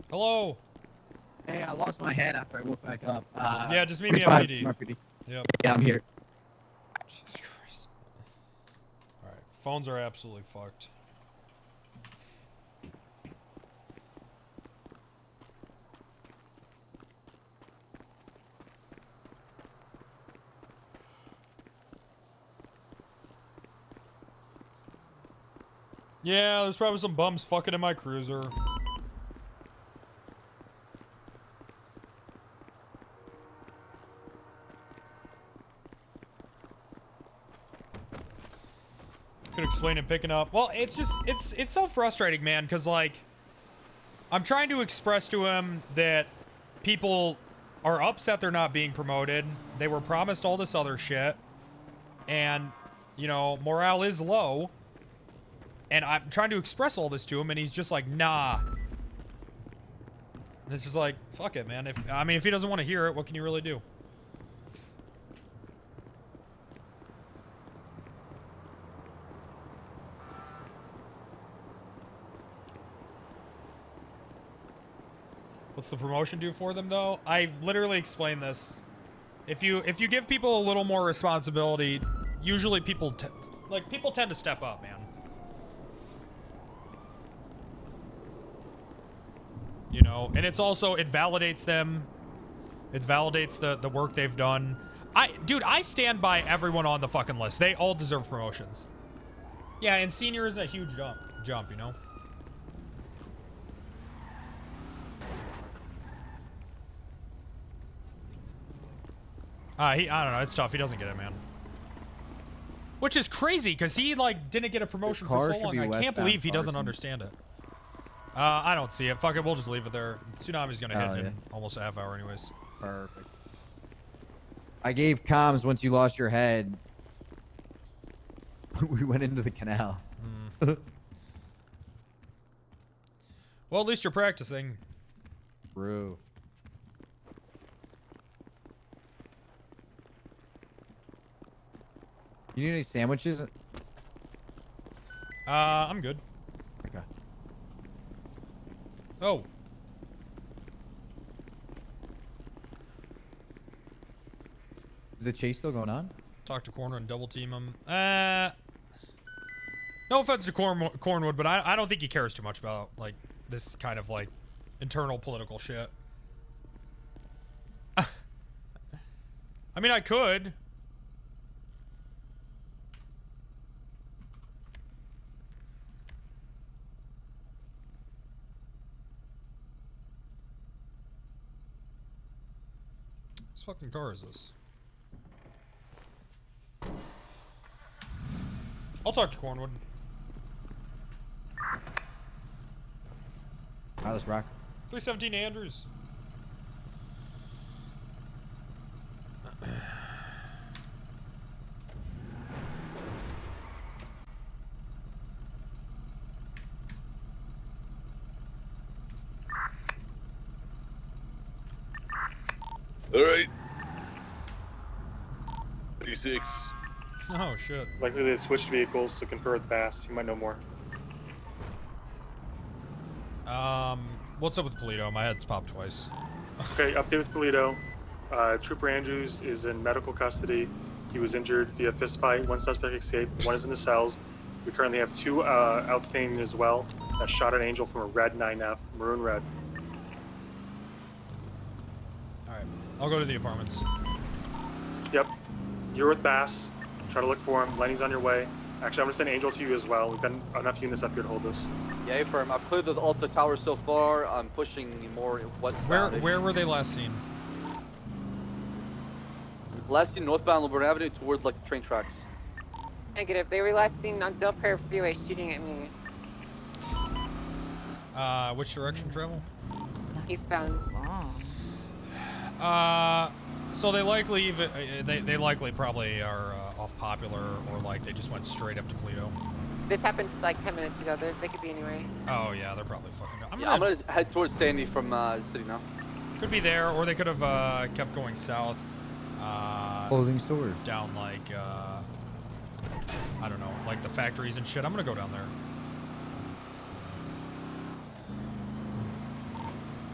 Hello. Hey, I lost my head after I woke back up. Yeah, just meet me at PD. Yep. Yeah, I'm here. Jesus Christ. Alright, phones are absolutely fucked. Yeah, there's probably some bums fucking in my cruiser. Could explain it picking up. Well, it's just, it's so frustrating, man, because, like, I'm trying to express to him that people are upset they're not being promoted. They were promised all this other shit. And, you know, morale is low. And I'm trying to express all this to him, and he's just like, nah. And it's just like, fuck it, man. If he doesn't want to hear it, what can you really do? What's the promotion do for them, though? I literally explained this. If you give people a little more responsibility, usually people tend to step up, man. You know, and it's also, it validates them. It validates the work they've done. Dude, I stand by everyone on the fucking list. They all deserve promotions. Yeah, and senior is a huge jump, you know? I don't know, it's tough. He doesn't get it, man. Which is crazy, because he, like, didn't get a promotion for so long. I can't believe he doesn't understand it. I don't see it. Fuck it, we'll just leave it there. Tsunami's gonna hit in almost a half hour anyways. Perfect. I gave comms once you lost your head. We went into the canals. Well, at least you're practicing. True. You need any sandwiches? I'm good. Okay. Oh. Is the chase still going on? Talk to Corner and double team him. No offense to Cornwood, but I don't think he cares too much about, like, this kind of, like, internal political shit. I mean, I could. Whose fucking car is this? I'll talk to Cornwood. Alright, let's rock. 317 Andrews. All right. 36. Oh shit. Likely they switched vehicles to confer with Bass. He might know more. What's up with Polito? My head's popped twice. Okay, update with Polito. Trooper Andrews is in medical custody. He was injured via fist fight. One suspect escaped. One is in the cells. We currently have 2 outstanding as well. That shot an Angel from a red 9F, maroon red. Alright, I'll go to the apartments. Yep. You're with Bass. Try to look for him. Lenny's on your way. Actually, I'm gonna send Angel to you as well. We've got enough units up here to hold this. Yeah, firm. I've cleared the Alta Tower so far. I'm pushing more westbound. Where were they last seen? Last seen northbound Lilburn Avenue towards like the train tracks. Negative. They were last seen on Del Perro Freeway shooting at me. Which direction travel? Eastbound. So they likely they likely probably are off Popular, or like they just went straight up to Polito. This happened like 10 minutes ago. They could be anywhere. Oh yeah, they're probably fucking. I'm gonna head towards Sandy from the city now. Could be there, or they could have kept going south. Clothing store. Down like I don't know, like the factories and shit. I'm gonna go down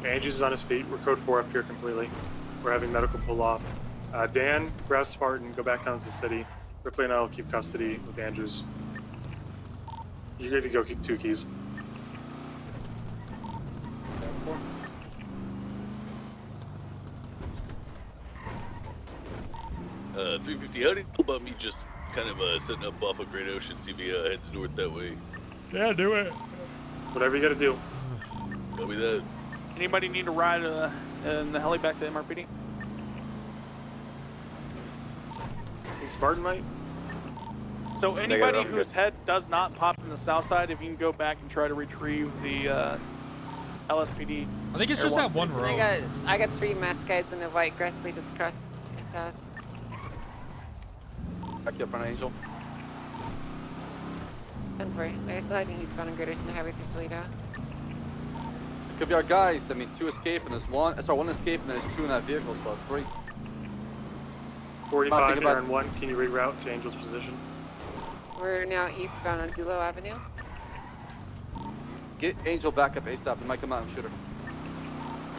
there. Andrews is on his feet. We're code 4 up here completely. We're having medical pull off. Dan, grab Spartan, go back down to the city. Ripley and I will keep custody with Andrews. You're good to go, keep 2 keys. 350, how do you feel about me just kind of setting up off of Great Ocean, see if he heads north that way? Yeah, do it. Whatever you gotta do. Copy that. Anybody need a ride in the heli back to MRPD? Spartan might? So anybody whose head does not pop from the south side, if you can go back and try to retrieve the LSPD. I think it's just that one road. I got 3 masked guys in a white Grassley just crossed my path. Back you up front, Angel. 10-4. They're still heading eastbound on Great Ocean Highway through Toledo. Could be our guys. I mean, 2 escape and there's 1. Sorry, 1 escape and there's 2 in that vehicle, so 3. 45 here on 1. Can you reroute to Angel's position? We're now eastbound on Dulo Avenue. Get Angel back up ASAP. He might come out and shoot her.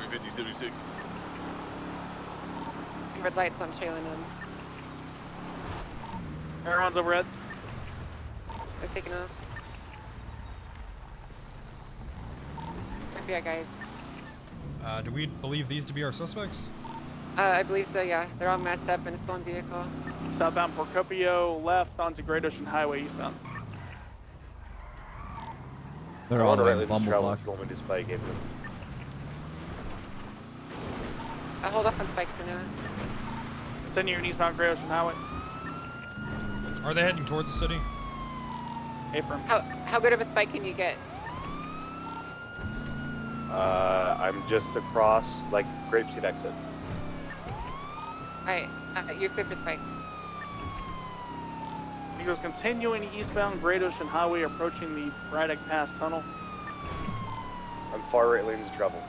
350, 76. Red lights, I'm trailing them. Everyone's overhead. They're taking off. FBI guys. Do we believe these to be our suspects? I believe so, yeah. They're all masked up in a stolen vehicle. Southbound Procopio, left onto Great Ocean Highway, eastbound. They're all wearing Bumblefuck. I hold off on spikes for now. Sending you an eastbound Great Ocean Highway. Are they heading towards the city? Apron. How good of a spike can you get? I'm just across, like, Grapeseed exit. Alright, you're clear for spike. He goes continuing eastbound Great Ocean Highway, approaching the Braddock Pass Tunnel. I'm far right lanes of trouble.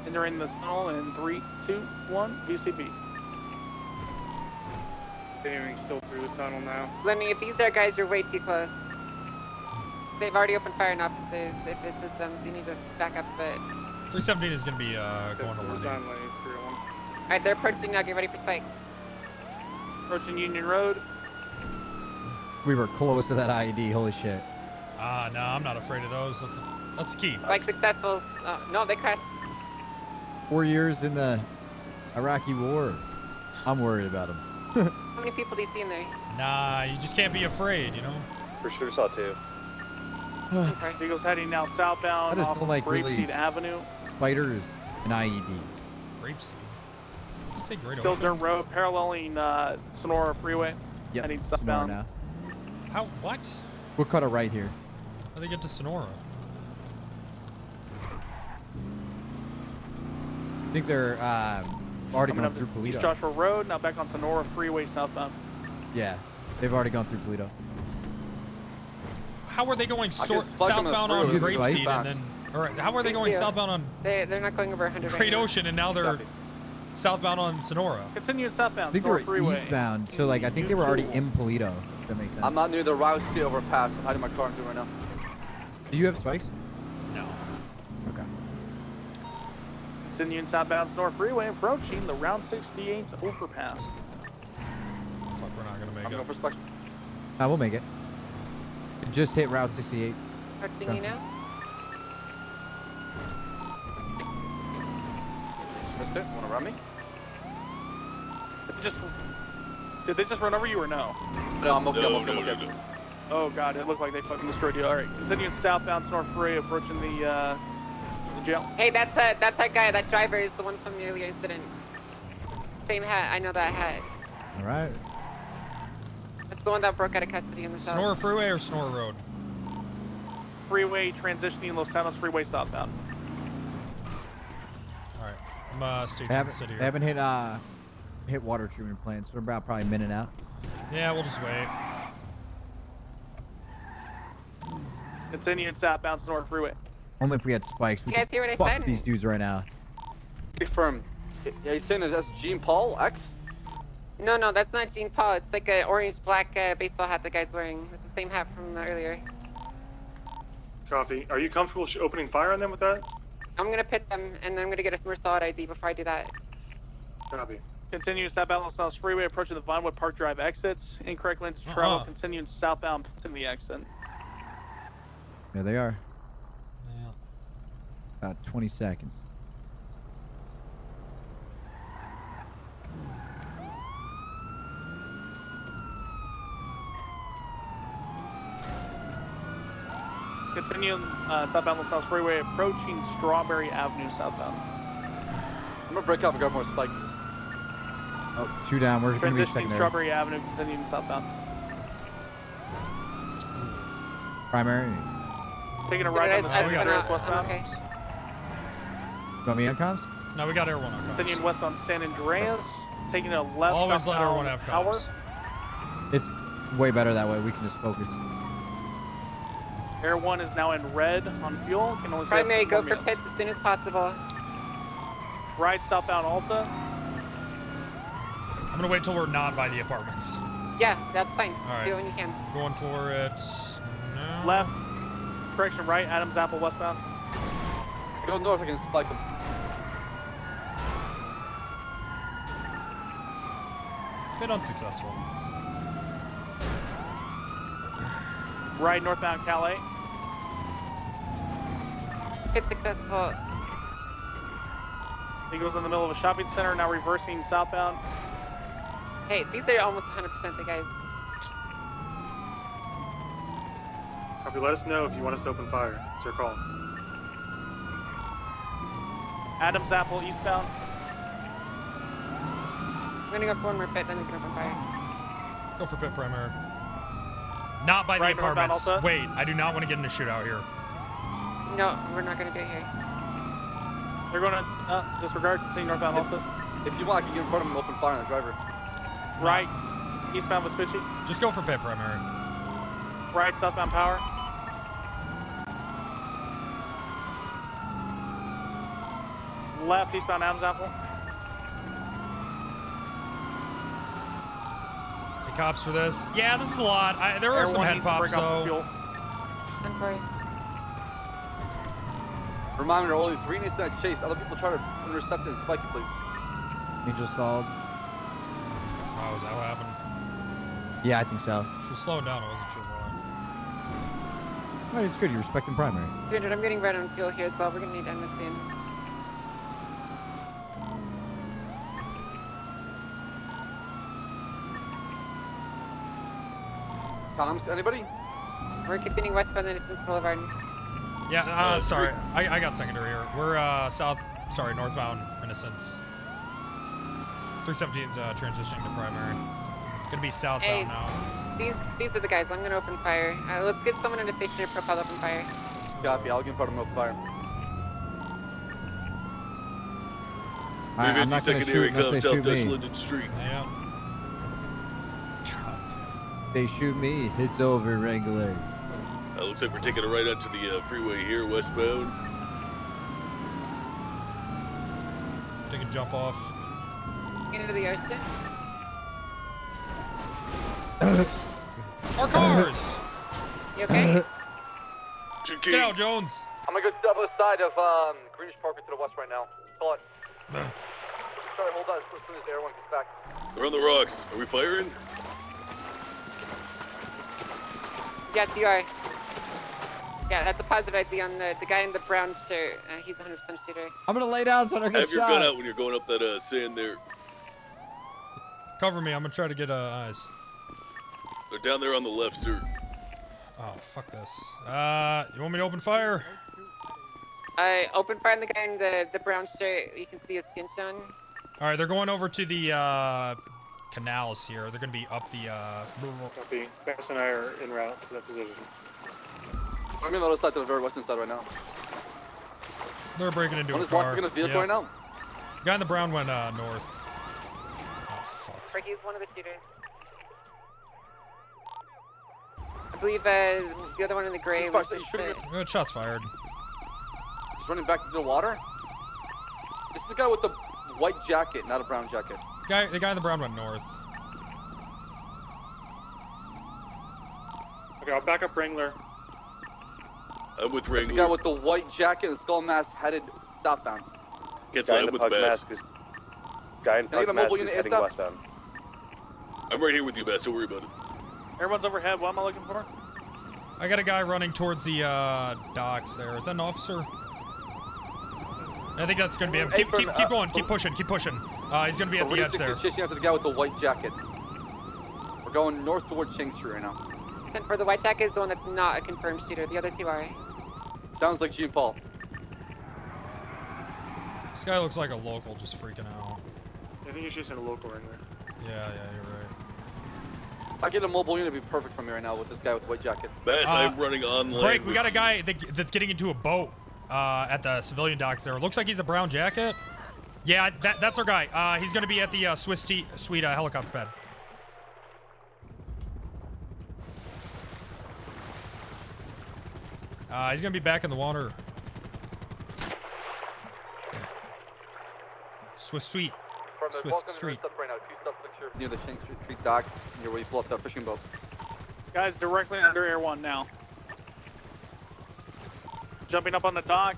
Entering the tunnel in 3, 2, 1, VCB. Continuing still through the tunnel now. Lenny, if these are guys, you're way too close. They've already opened fire on officers. If this is them, you need to back up a bit. 317 is going to be going to Lenny. Alright, they're approaching now. Get ready for spike. Approaching Union Road. We were close to that IED. Holy shit. No, I'm not afraid of those. That's key. Spike successful. No, they crashed. 4 years in the Iraqi war. I'm worried about them. How many people do you see in there? Nah, you just can't be afraid, you know? For sure saw 2. Eagles heading now southbound I just off don't like Grapeseed really Avenue. Spiders and IEDs. Grapeseed? Let's say Great Still Ocean. dirt road, paralleling Sonora Freeway. Yep. Heading Sonora southbound. now. How? What? We'll cut it right here. How do they get to Sonora? I think they're already Coming gone up through East Polito. Joshua Road, now back on Sonora Freeway southbound. Yeah, they've already gone through Polito. How are they going I can spike them southbound on through. Grapeseed and then... All right, how are they Thank going you. southbound on They're not going over 100 Great right now. Ocean and now they're southbound on Sonora? Continue southbound. I think they were Freeway. eastbound, so like I think they were already in Polito. If that makes sense. I'm not near the Rouse City overpass. I'm hiding my car and doing right now. Do you have spikes? No. Okay. Continuing southbound Sonora Freeway, approaching the Route 68 overpass. Fuck, we're not gonna make I'm it. going for spikes. We'll make it. It just hit Route 68. Touching you now? Missed it. Want to run me? Did they just run over you or no? No, I'm okay. I'm okay. Oh god, it looked like they fucking destroyed you. All right, continuing southbound Sonora Freeway, approaching the jail. Hey, that's that guy. That driver is the one from the earlier incident. Same hat. I know that hat. All right. That's the one that broke out of custody in the south. Sonora Freeway or Sonora Road? Freeway transitioning Los Santos Freeway southbound. All right, I'm stationed in the city. They haven't hit water treatment plants. We're about probably a minute out. Yeah, we'll just wait. Continuing southbound Sonora Freeway. Only if we had spikes. We You guys could hear what I fuck said? these dudes right now. Confirm. Yeah, you saying that's Jean Paul X? No, that's not Jean Paul. It's like an orange-black baseball hat the guy's wearing. It's the same hat from earlier. Coffee. Are you comfortable opening fire on them with that? I'm gonna pit them, and then I'm gonna get a solid ID before I do that. Copy. Continuing southbound Los Santos Freeway, approaching the Vinewood Park Drive exits. Incorrect lane to travel. Continuing southbound to the exit. There they are. About 20 seconds. Continuing southbound Los Santos Freeway, approaching Strawberry Avenue southbound. I'm gonna break up and grab more spikes. Oh, 2 down. We're gonna be Transitioning secondary. Strawberry Avenue, continuing southbound. Primary. Taking a right on the we got Andreas westbound. Okay. You want me on comms? No, we got Air 1 on comms. Continuing westbound San Andreas, taking a left. Always let Air 1 southbound have Power. comms. It's way better that way. We can just focus. Air 1 is now in red on fuel. Can only stay up Primary, to go 4 for meals. pits as soon as possible. Right southbound Alta. I'm gonna wait till we're not by the apartments. Yeah, that's fine. All right. Do it when you can. Going for it now. Left. Correction, right. Adams Apple westbound. Go north, I can spike them. Bit unsuccessful. Right northbound Calais. Pit successful. He goes in the middle of a shopping center, now reversing southbound. Hey, these are almost 100% the guys. Copy. Let us know if you want us to open fire. It's your call. Adams Apple eastbound. I'm gonna go for one more pit, then we can open fire. Go for pit primary. Not by Right the northbound apartments. Alta. Wait, I do not want to get in a shootout here. No, we're not gonna do it here. They're going to disregard, continue northbound Alta. If you want, I can get in front of him and open fire on the driver. Right eastbound Vespucci. Just go for pit primary. Right southbound Power. Left eastbound Adams Apple. The cops for this. Yeah, this is a lot. There Air are some 1 head needs to pops break off the though. fuel. I'm sorry. Reminder, only 3 needs to chase. Other people try to intercept and spike it, please. Angel stalled. Oh, is that what happened? Yeah, I think so. She was slowing down. I wasn't sure why. Oh, it's good. You're respecting primary. 300, I'm getting red on fuel here as well. We're gonna need to end this soon. Comms, anybody? We're continuing westbound Innocence Boulevard. Yeah, sorry. I got secondary here. We're northbound Innocence. 317's transitioning to primary. Gonna be southbound Hey, now. these are the guys. I'm gonna open fire. Let's get someone in a stationary profile to open fire. Copy, I'll get in front of him, open fire. I'm not gonna shoot unless they shoot me. Linden Street. Yeah. They shoot me, it's over, Wrangler. Looks like we're taking a right onto the freeway here, westbound. Take a jump off. Into the ocean. Our cars! You okay? Get out, Jones! I'm gonna go to the other side of Greenish Parker to the west right now. Hold on. Sorry, hold on. As soon as everyone gets back. They're on the rocks. Are we firing? Yes, you are. Yeah, that's a positive ID on the guy in the brown shirt. He's 100% shooter. I'm gonna lay down so I don't get Have your shot. gun out when you're going up that sand there. Cover me, I'm gonna try to get eyes. They're down there on the left, sir. Oh, fuck this. You want me to open fire? I open fire on the guy in the brown shirt. You can see his skin tone. Alright, they're going over to the canals here. They're gonna be up the Copy. Bass and I are en route to that position. I'm on the other side to the very western side right now. They're breaking into One a is car. walking in a vehicle Yep. right now. Guy in the brown went north. Oh fuck. He's one of the shooters. I believe the other one in the gray was Good shots fired. He's running back into the water. This is the guy with the white jacket, not a brown jacket. The guy in the brown went north. Okay, I'll back up Wrangler. I'm with The Wrangler. guy with the white jacket and skull mask headed southbound. Gets Guy out in the with pug Bass. mask is. Guy in Can I get pug a mask mobile is unit heading ASAP? westbound. I'm right here with you, Bass. Don't worry about it. Everyone's overhead. What am I looking for? I got a guy running towards the docks there. Is that an officer? I think that's gonna be him. Keep going. Keep pushing. Keep pushing. He's gonna be at the edge there. Chasing after the guy with the white jacket. We're going north towards Ching Street right now. And for the white jacket is the one that's not a confirmed shooter. The other two are. Sounds like Jean Paul. This guy looks like a local, just freaking out. I think he's just in a local Wrangler. Yeah, you're right. I get a mobile unit to be perfect for me right now with this guy with the white jacket. Bass, I'm running online. Break, we got a guy that's getting into a boat at the civilian docks there. Looks like he's a brown jacket. Yeah, that's our guy. He's gonna be at the Swiss Suite helicopter pad. He's gonna be back in the water. Swiss Suite. Swiss Street. Right now, 2 suspects here near the Ching Street docks, near where you pull up that fishing boat. Guys, directly under Air 1 now. Jumping up on the dock.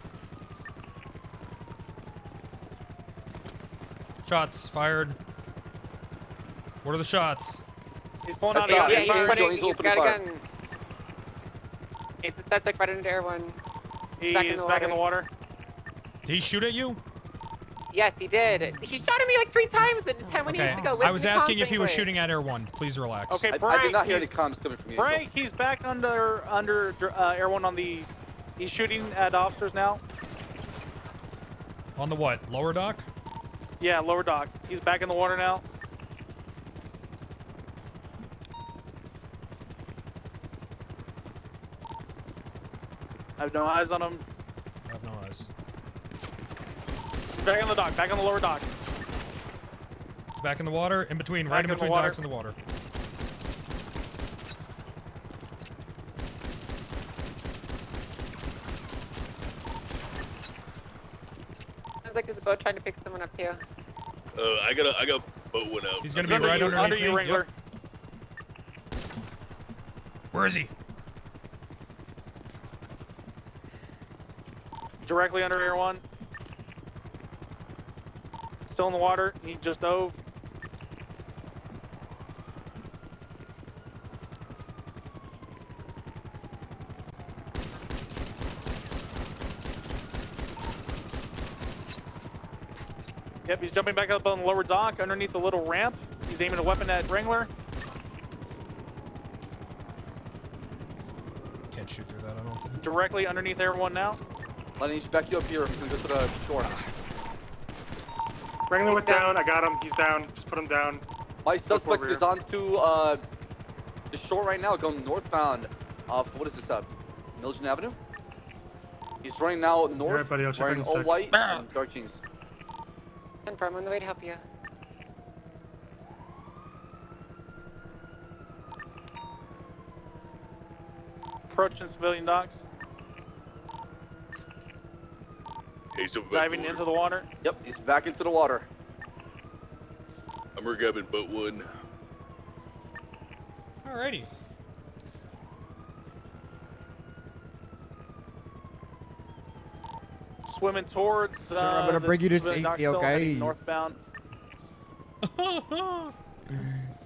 Shots fired. What are the shots? He's pulling out a Yeah, gun. he's got a gun. It's a suspect right under Air 1. He's back in the water. Did he shoot at you? Yes, he did. He shot at me like 3 times in 10 minutes ago. I was asking if he was shooting at Air 1. Please relax. Okay, break. I did not hear any comms coming from you. Break. He's back under Air 1 on the. He's shooting at officers now. On the what? Lower dock? Yeah, lower dock. He's back in the water now. I have no eyes on him. I have no eyes. He's back on the dock. Back on the lower dock. He's back in the water, in between, Back right in in the between water. docks and the water. Sounds like there's a boat trying to pick someone up too. I got boat one out. He's gonna be right underneath under you, me. Wrangler. Yep. Where is he? Directly under Air 1. Still in the water. He just dove. Yep, he's jumping back up on the lower dock underneath the little ramp. He's aiming a weapon at Wrangler. Can't shoot through that, I don't think. Directly underneath Air 1 now. Lenny, back you up here. We can go to the shore. Wrangler went down. I got him. He's down. Just put him down. My Look suspect over is here. onto the shore right now, going northbound off, what is this, Milton Avenue? He's running now north, Alright, buddy, I'll check wearing in a all sec. white and dark jeans. Confirm, on the way to help you. Approaching civilian docks. He's jumping back Diving into the water. Yep, he's back into the water. I'm grabbing boat 1. Alrighty. Swimming towards. I'm gonna bring you to safety, Knoxville, okay? heading northbound.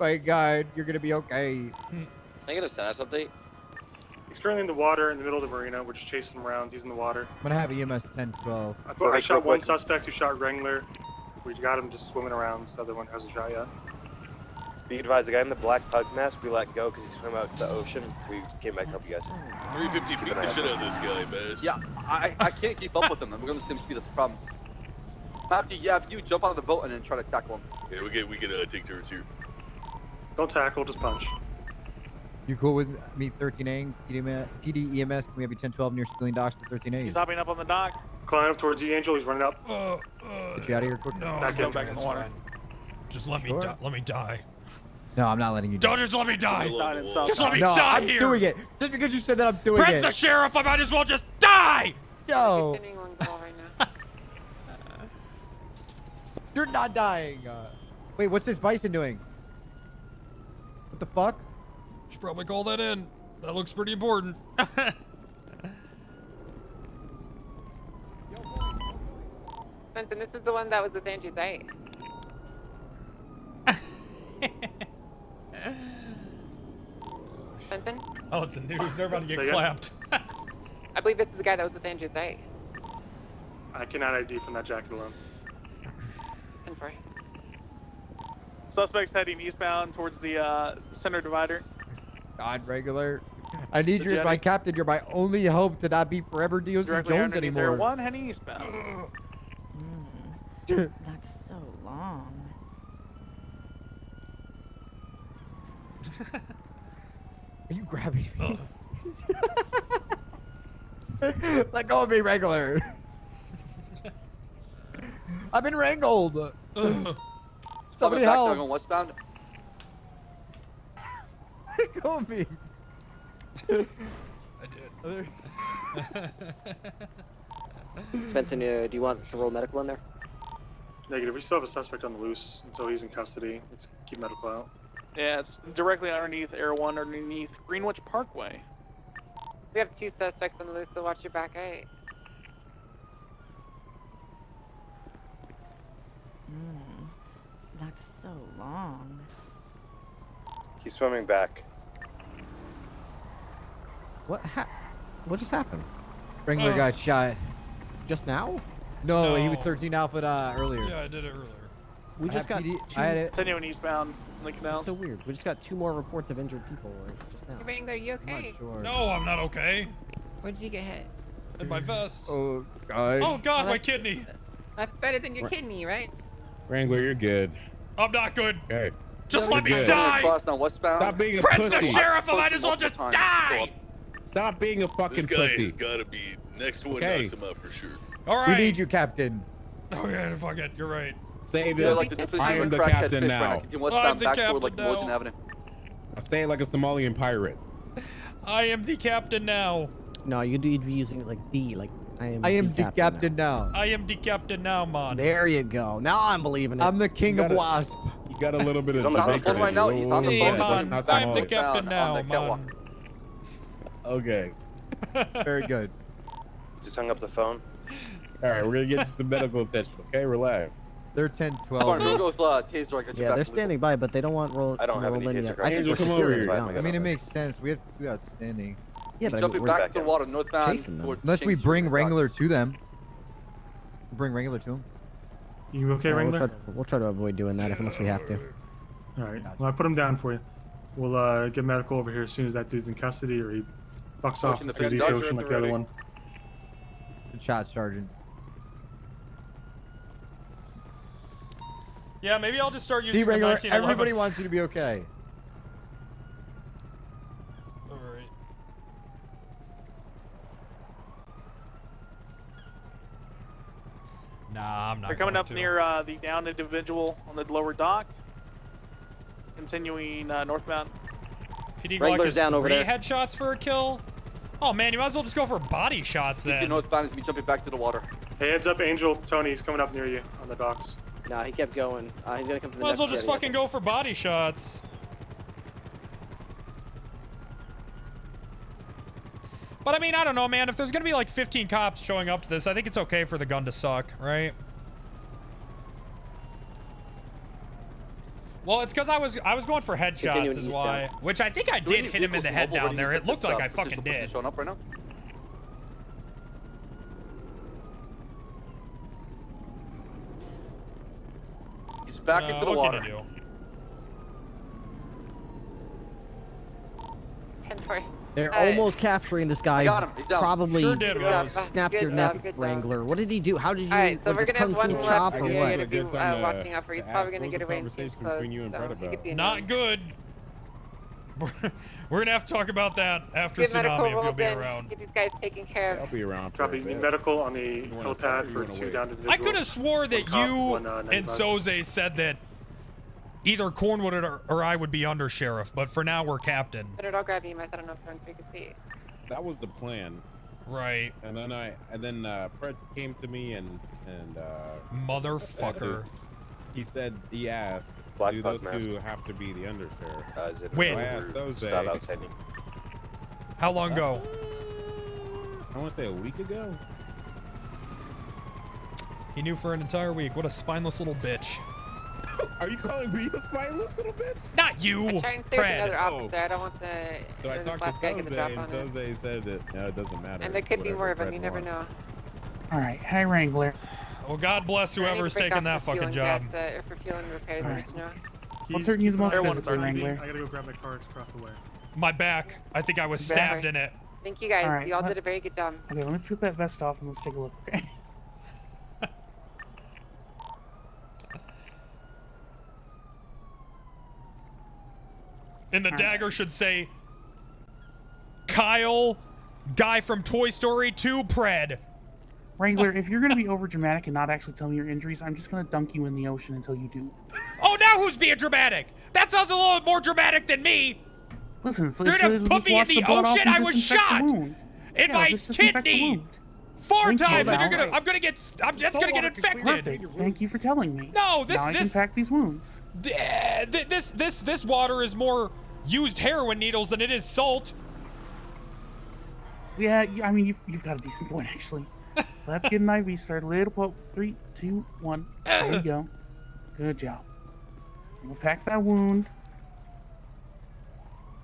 My God, you're gonna be okay. Can I get a status update? He's currently in the water in the middle of the marina. We're just chasing him around. He's in the water. I'm gonna have EMS 1012. I shot one suspect who shot Wrangler. We got him just swimming around. This other one hasn't shot yet. Be advised, the guy in the black pug mask, we let go because he swam out to the ocean. We came back to help you guys. 350 feet the shit out of this guy, Bass. Yeah, I can't keep up with them. We're going the same speed. That's the problem. Have you jump out of the boat and then try to tackle him. Yeah, we can take turns here. Don't tackle, just punch. You cool with me 13A? PD EMS, can we have you 1012 near civilian docks for 13A? He's hopping up on the dock. Climb up towards you, Angel. He's running up. Get you out of here quick. No, back in the water. fine. Just let me Sure. let me die. No, I'm not letting you die. Don't just let me die. Just let me no, die I'm here. doing it. Just because you said that, I'm doing Prince it. the sheriff, I might as well just die. Yo. Right now. You're not dying. Wait, what's this bison doing? What the fuck? Should probably call that in. That looks pretty important. Benson, this is the one that was with Angie's right? Benson? Oh, it's the news. They're about to get Say clapped. I believe this is the guy that was with Angie's right? I cannot ID from that jacket alone. Confirm. Suspect's heading eastbound towards the center divider. God, regular. I need The you as my jetty. captain. You're my only hope to not be forever DOC Directly Jones underneath anymore. Air 1 heading eastbound. That's so long. Are you grabbing me? Let go of me, regular. I've been wrangled. Somebody help. Going westbound. Let go of me. I did. Spencer, do you want to roll medical in there? Negative. We still have a suspect on the loose until he's in custody. Let's keep medical out. Yeah, it's directly underneath Air 1, underneath Greenwich Parkway. We have 2 suspects on the loose, so watch your back, right? That's so long. He's swimming back. What What just happened? Wrangler got shot. Just now? No, he was No. 13 Alpha earlier. Yeah, I did it earlier. We just got two, I had it. Continuing eastbound, in the canal. so weird. We just got 2 more reports of injured people just now. Wrangler, you okay? Sure. No, I'm not okay. Where'd you get hit? In my vest. Oh, God. Oh, God, Well, my kidney. That's better than your kidney, right? Wrangler, you're good. I'm not good. Okay. Just You're let me good. die. Cross now westbound. Stop being a Prince the pussy. sheriff, I might as well just die. Stop being a This fucking guy pussy. has got to be next one Okay. knocks him out for sure. All We right. need you, Captain. Okay, fuck it. You're right. Say Yeah, this. like the difference I between am the crackhead captain fish now. brand. Continue westbound I'm the back toward like captain Moulton now. Avenue. I say it like a Somalian pirate. I am the captain now. No, you'd be using it like D, like I am. I am the captain now. I am the captain now, man. There you go. Now I'm believing it. I'm the king of gotta- Wasp. You got a little bit He's of on the Jamaican phone right in now. you. He's on the Hey, phone. man. Not I'm the Somali. captain On now, the catwalk. man. Okay. Very good. Just hung up the phone. All right, we're gonna get you some medical attention. Okay, relax. They're 10, Come on, 12. we'll go with Taser. I got you Yeah, back they're to standing by, but they don't want roll. I don't have any roll in taser yet. cards. I think Angel, we're come over secure, here. to be honest. I mean, it makes sense. We have 2 outstanding. Yeah, but I mean, Jumping we're back back to the in. water northbound. Chasing them. towards Unless we King bring Street Wrangler Docks. to them. Bring Wrangler to him. You okay, Wrangler? We'll try to avoid doing that unless we have to. All right. Well, I put him down for you. We'll get medical over here as soon as that dude's in custody or he fucks off Approaching and the to the doctor ocean at like the the other ready. one. Good shot, Sergeant. Yeah, maybe I'll just start using See, the Wrangler, 1911. everybody wants you to be okay. All right. Nah, I'm not. They're coming going up to. near the downed individual on the lower dock. Continuing northbound. PD Glock Wrangler's is down over 3 there. headshots for a kill. Oh man, you might as well just go for body shots Keep then. northbound as me jumping back to the water. Hey, heads up, Angel. Tony, he's coming up near you on the docks. Nah, he kept going. He's gonna come to the Might as well next just jetty, I fucking think. go for body shots. But I mean, I don't know, man. If there's gonna be like 15 cops showing up to this, I think it's okay for the gun to suck, right? Well, it's because I was going for headshots is why. Which I think I did hit him in the head down there. It looked like I fucking did. Showing up right now. He's back into the what water. can you do? 10-4. They're almost capturing this guy. got him. He's down. Probably Sure did, Rose. snapped Good your job, neck, good job. Wrangler. What did he do? How did you? Alright, so was we're it gonna have Kung one Fu left. chop or You're what? gonna be watching out for. He's probably gonna get away and change clothes. So he could be Not good. We're gonna have to talk about that after Get medical Tsunami if you'll rolled be in. around. Get these guys taken care of. I'll be around. Copy. Need medical on the helipad for 2 downed individuals. I could have swore that One cop, you one, and 95. Soze said that either Cornwood or I would be under sheriff, but for now we're captain. Better I'll grab you, I don't know if you can see. That was the plan. Right. And then Fred came to me and motherfucker. He said he asked, Black do Pug those mask. two have to be the undersheriff? Is it When? So I asked Soze. Stop outstanding. How long ago? I want to say a week ago. He knew for an entire week. What a spineless little bitch. Are you calling me a spineless little bitch? Not you, I try and stay with Fred. another officer. I don't want the, So I the talked last to guy to get the drop Soze, on and it. Soze said that no, it doesn't matter. And there could be Whatever more of them. Fred You never wants. know. All right, hi Wrangler. Well, God bless whoever's taking that fucking job. Or for fueling repairs, All let right. us know. What's hurting you the most Everyone physically, start leaving. Wrangler? I gotta go grab my car. It's across the way. My back. I think I was stabbed in it. Thank you guys. All right, You all let- did a very good job. Okay, let me take that vest off and let's take a look. Okay. And the dagger should say, Kyle, guy from Toy Story 2, Pred. Wrangler, if you're gonna be over dramatic and not actually tell me your injuries, I'm just gonna dunk you in the ocean until you do. Oh, now who's being dramatic? That sounds a little more dramatic than me. Listen, it's, You're gonna just put me in wash the blood off ocean? and I was disinfect the shot wound. in Yeah, my just disinfect the kidney wound. 4 Thank you, times. now. I'm gonna get infected. Perfect. Thank you for telling me. No, now I can pack these wounds. This water is more used heroin needles than it is salt. Yeah, I mean you've got a decent point actually. Let's get an IV started. Little poke. 3, 2, 1. There you go. Good job. We'll pack that wound.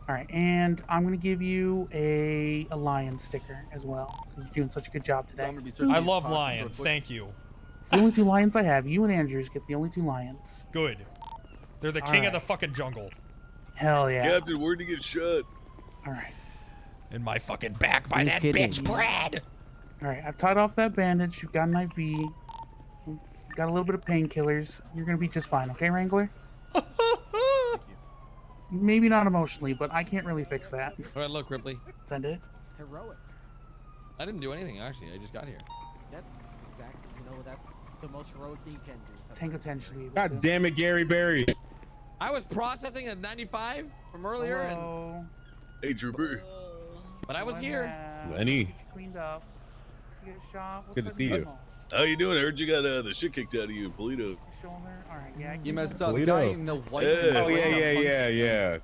All right, and I'm gonna give you a lion sticker as well because you're doing such a good job today. I love lions. Thank you. It's the only 2 lions I have. You and Andrews get the only 2 lions. Good. They're the king of the fucking jungle. Hell yeah. Captain, where'd you get shot? All right. In my fucking back by that bitch, Brad. All right, I've tied off that bandage. You've got an IV. You've got a little bit of painkillers. You're gonna be just fine, okay, Wrangler? Maybe not emotionally, but I can't really fix that. All right, look, Ripley. Send it. Heroic. I didn't do anything, actually. I just got here. That's exactly, that's the most heroic thing you can do. Tango tension. God damn it, Gary Barry. I was processing a 95 from earlier, and hey, Trooper. but I was here. Lenny. Get you cleaned up. You get a shot. What's Good to that see you. email? How you doing? I heard you got the shit kicked out of you in Polito. Shoulder. All right, yeah. You messed up. Polito. Guy in the white. Oh yeah.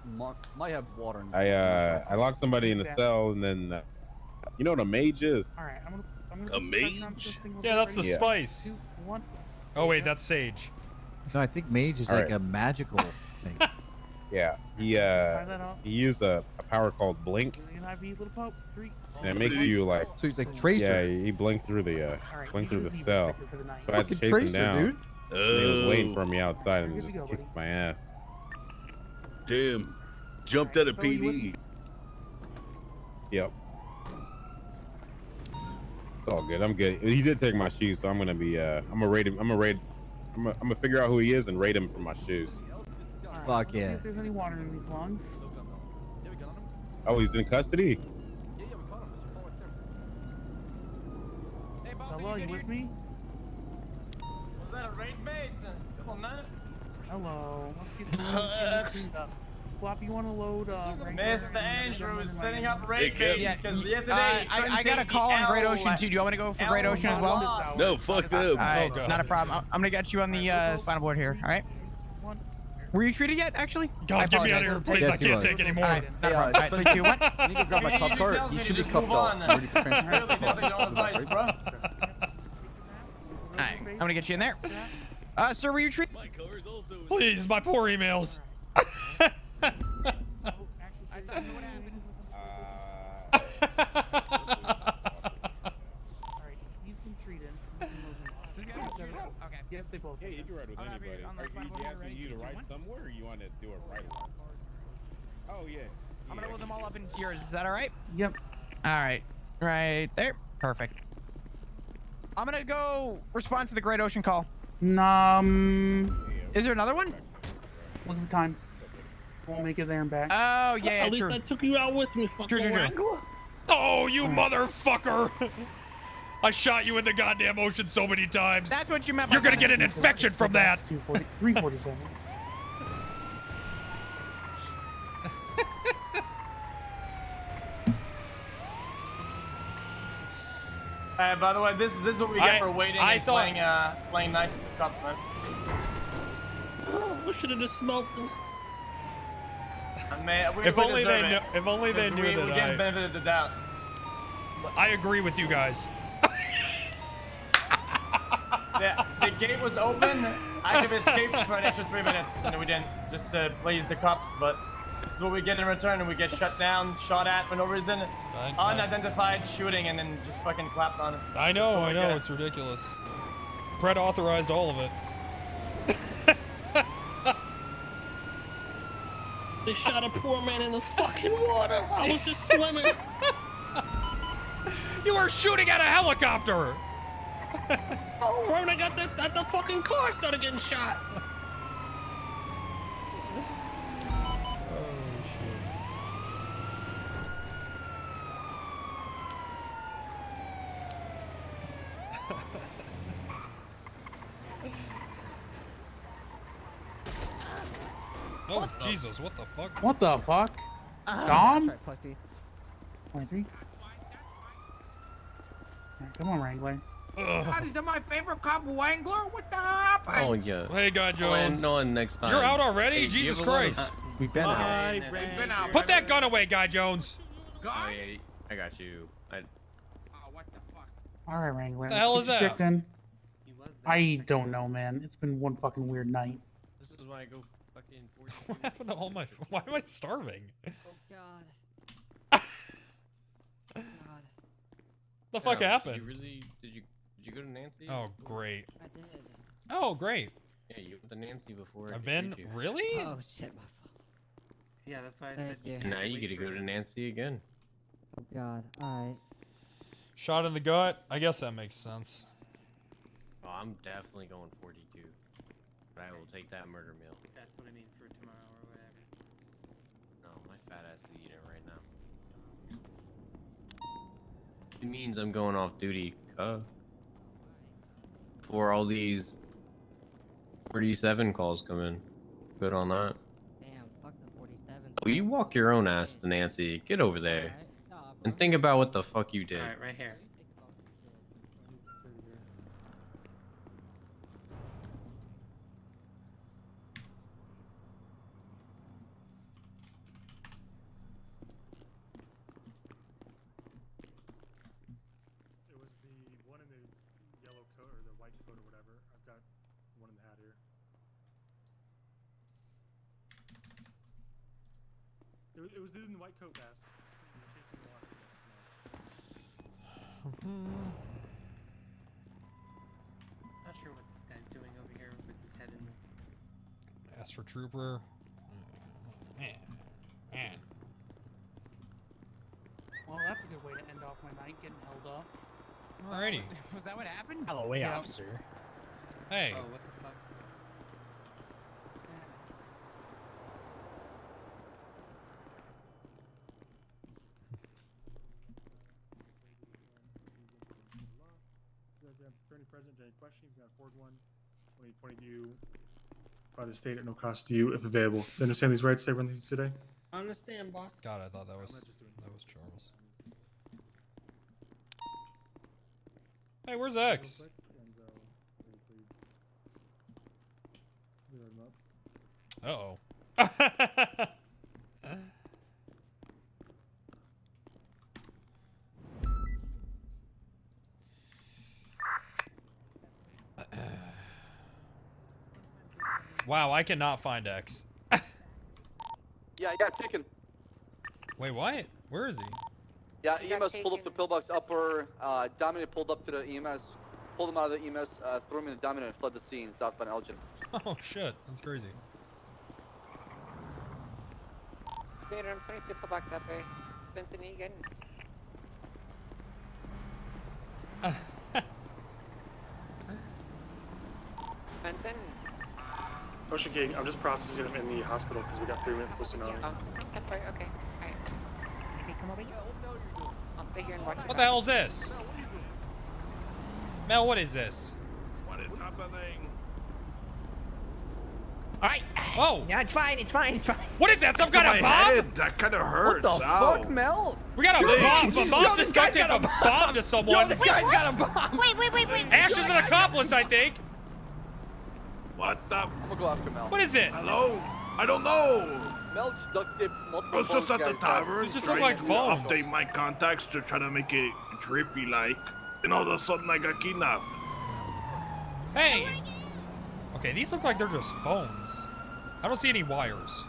Might have water. In I locked somebody in the cell, and then you know what a mage is? All right, I'm gonna A mage? Yeah, that's the Yeah. spice. 2, 1. Oh wait, that's sage. No, I think mage is All like right. a magical thing. Yeah, tie that up. he used a power called blink, Give me an IV, little pope. 3. and it makes you like. So he's like Tracer. Yeah, he blinked through the All right, blinked you through get the a cell. sticker for the night. So I had to Fucking chase him Tracer, down. dude. And he was waiting Oh, for me outside and You're good just to go, kicked buddy. my ass. damn. Jumped out of So you PD. Yep. It's all good. I'm good. He did take my shoes, so I'm gonna be. I'm gonna rate him. I'm gonna figure out who he is and rate him for my shoes. All right, Fuck let's See yeah. if there's any water in these lungs. Oh, he's in custody. Hello, you with me? Was that a raid bait? Come on, man. Hello. Let's get cleaned up. Flop, you want to load? Mr. Andrews setting up Hey, rate Kev. base because yesterday I got a call on Great Ocean too. Do you want me to go for Great Ocean as well? No, fuck them. Alright, not a problem. I'm gonna get you on the spinal board here. All right. Were you treated yet, actually? God, get me out of here, please. I can't take anymore. All right, not a problem. All right, 3, 2, 1. You need to grab my cup card. You should be cuffed up. Ready for transfer? Really, that's your own advice, bro. Alright, I'm gonna get you in there. Sir, were you treated? Please, my poor emails. Alright, he's been treated. So we can move him. Okay. Yep, they both. Hey, you can ride with anybody. Are you asking you to ride somewhere, or you want to do it right away? Oh yeah. I'm gonna load them all up into yours. Is that all right? Yep. All right, right there. Perfect. I'm gonna go respond to the Great Ocean call. Is there another one? Look at the time. Won't make it there and back. Oh yeah, At least true. I took you out with me, fucking Wrangler. Oh, you motherfucker! I shot you in the goddamn ocean so many times. That's what you meant. You're gonna get an infection from that. 347. By the way, this is what we get for waiting and playing nice with the cops, man. Oh, we should have just smoked them. If only they knew. If only they knew we that get benefit of the doubt. I agree with you guys. The gate was open. I could have escaped for an extra 3 minutes, and we didn't, just to please the cops. But this is what we get in return, and we get shut down, shot at for no reason, unidentified shooting, and then just fucking clapped on it. I know, it's ridiculous. Pred authorized all of it. They shot a poor man in the fucking water. I was just swimming. You were shooting at a helicopter. Oh, Rona got the fucking car started getting shot. Oh, Jesus, what the fuck? What the fuck? Dom? 23? Right, come on, Wrangler. God, is that my favorite cop, Wrangler? What the happened? Oh yeah. Hey, God Jones. No, next time. You're out already? Hey, Jesus Christ. We've been out. We've been out. Put that gun away, Guy Jones. Oh, yeah, I got you. All right, Wrangler. The hell let's is get you that? checked in. I don't know, man. It's been one fucking weird night. This is why I go fucking 40. What happened to all my... Why am I starving? Oh, God. The fuck happened? Did you go to Nancy? Oh, great. I did. Oh, great. Yeah, you went to Nancy before. I've been... Really? Oh, shit, my fault. Yeah, that's why I Thank you. And now you get to go to Nancy again. Oh, God. All right. Shot in the gut? I guess that makes sense. Oh, I'm definitely going 42. But I will take that murder meal. That's what I mean for tomorrow or whatever. No, my fat ass is eating it right now. It means I'm going off duty, before all these 47 calls come in. Good on that. Damn, fuck the 47. Oh, you walk your own ass to Nancy. Get over there. And think about what the fuck you did. Alright, right here. It was the one in the yellow coat or the white coat or whatever. I've got one in the hat here. It was in the white coat, Bass. You were chasing the water. Not sure what this guy's doing over here with his head in the... Ask for trooper. Well, that's a good way to end off my night, getting held up. Alrighty. Was that what happened? Hello, officer. Hey. Oh, what the fuck? For any present, any question, you've got Ford 1. 2022 by the state at no cost to you if available. Do you understand these rights everyone needs today? Understand, boss. God, I thought that was Charles. Hey, where's X? Uh-oh. Wow, I cannot find X. Yeah, I got taken. Wait, what? Where is he? Yeah, EMS pulled up the pillbox upper. Dominant pulled up to the EMS, pulled him out of the EMS, threw him in the Dominant, and fled the scene southbound Elgin. Oh shit, that's crazy. Later, I'm 22 pillbox that way. Benson, you getting? Benson? Ocean King, I'm just processing him in the hospital because we got 3 minutes till tsunami. Oh, that's right, okay. Alright. Okay, come over here. I'll stay here and watch What the hell is this? Mel, what is this? What is happening? Alright. Oh! Yeah, it's fine, it's fine, it's fine. What is that? Some kind of bomb? That kind of hurts. What the fuck, Mel? We got a bomb. A bomb just got got a bomb to someone. Yo, this guy's got a bomb. Wait. Ash is an accomplice, I think. What the? I'm gonna go after Mel. What is this? Hello? I don't know. Mel just duct taped multiple I was just at the tavern These just look trying like to phones. update my contacts to try to make it drippy like, and all of a sudden I got kidnapped. Hey. Okay, these look like they're just phones. I don't see any wires.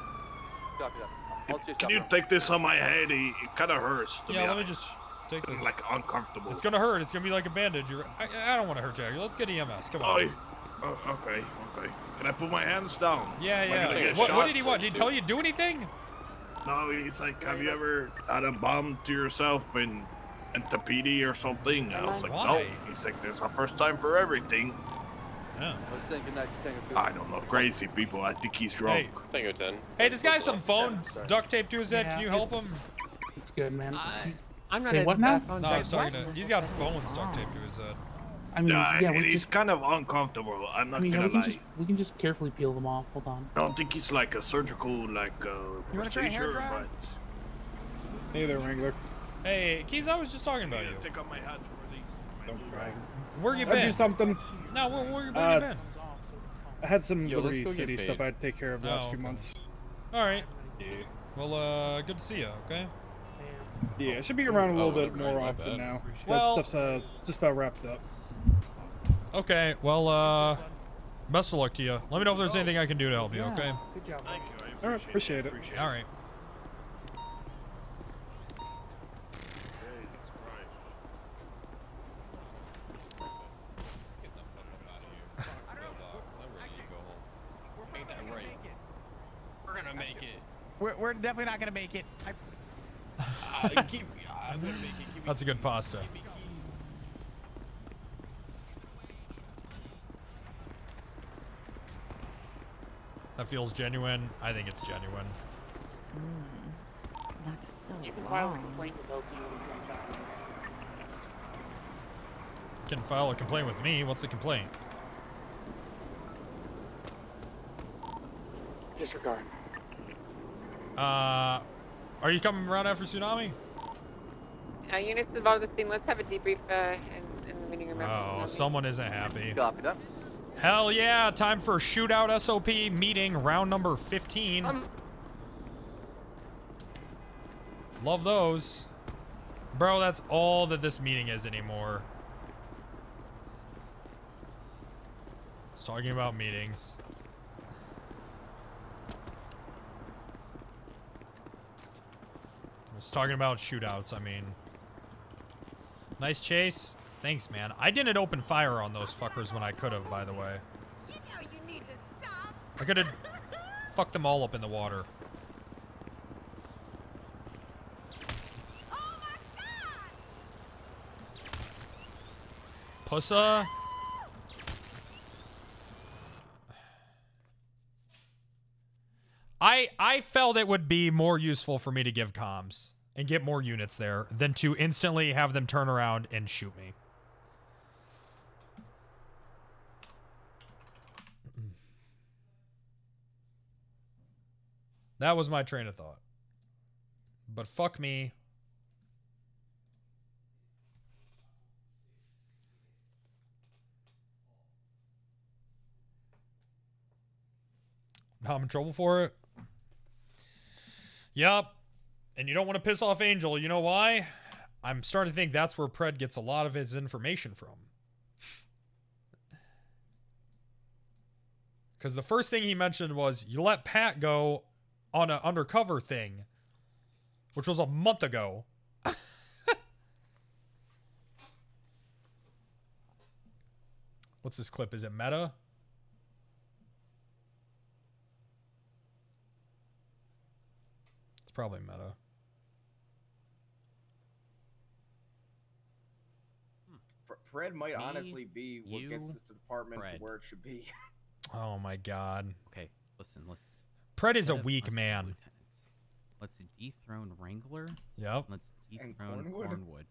Copy that. I'll chase Can after you him. take this on my head? It kind of hurts. To Yeah, be let me honest. just take this. I'm like uncomfortable. It's gonna hurt. It's gonna be like a bandage. I don't want to hurt you. Let's get EMS. Come on. Oh, okay. Can I put my hands down? Yeah, Am I gonna yeah. get What shot? did he want? Did he tell you to do anything? No, he's like, have you ever had a bomb to yourself in Tapiti or something? And I was like, Why? no. He's like, there's a first time for everything. Yeah. I was thinking that I don't know. Crazy people. I think he's drunk. Hey. Tango 10. Hey, this guy has some phones duct taped to his head. Can you help him? It's good, man. I'm not Say in what now? No, I was talking to. He's got phones duct taped to his head. I mean, yeah, and we he's just, kind of uncomfortable. I'm not I mean, yeah, gonna we can lie. we can just carefully peel them off. Hold on. I don't think he's like a surgical wanna try a hair procedure, dryer? but Hey there, Wrangler. Hey, Keys, I was just talking about you. take off my hat for these. Don't cry. Where you I'd been? do something. No, where you been? I had some Yo, let's Liberty go get City paid. stuff I had to take care of the Oh, last few okay. months. All right. Well, good to see you. Okay. Yeah, I should be around a little bit right, more my often bad. now. Well- That stuff's just about wrapped up. Okay. Well, best of luck to you. Let me know if there's anything I can do to help you. Okay. Good job. Thank you. All right, appreciate it. All right. Make that right. We're gonna make it. We're definitely not gonna make it. I'm gonna make it. That's a good pasta. That feels genuine. I think it's genuine. That's so You can file a long. complaint with LT. Can file a complaint with me. What's the complaint? Disregard. Are you coming around after tsunami? Units involved in the scene, let's have a debrief in the meeting room. Oh, someone isn't happy. Copy that. Hell yeah, time for shootout SOP meeting, round number 15. Love those. Bro, that's all that this meeting is anymore. It's talking about meetings. It's talking about shootouts, I mean. Nice chase. Thanks, man. I didn't open fire on those fuckers when I could have, by the way. I could have fucked them all up in the water. Pussa. I felt it would be more useful for me to give comms and get more units there than to instantly have them turn around and shoot me. That was my train of thought. But fuck me. I'm in trouble for it. Yup. And you don't want to piss off Angel. You know why? I'm starting to think that's where Pred gets a lot of his information from. Because the first thing he mentioned was, you let Pat go on an undercover thing, which was a month ago. What's this clip? Is it meta? It's probably meta. Fred might honestly be what gets this department to where it should be. Oh my god. Okay, listen. Pred is a weak man. Let's dethrone Wrangler. Yep. Let's dethrone Cornwood.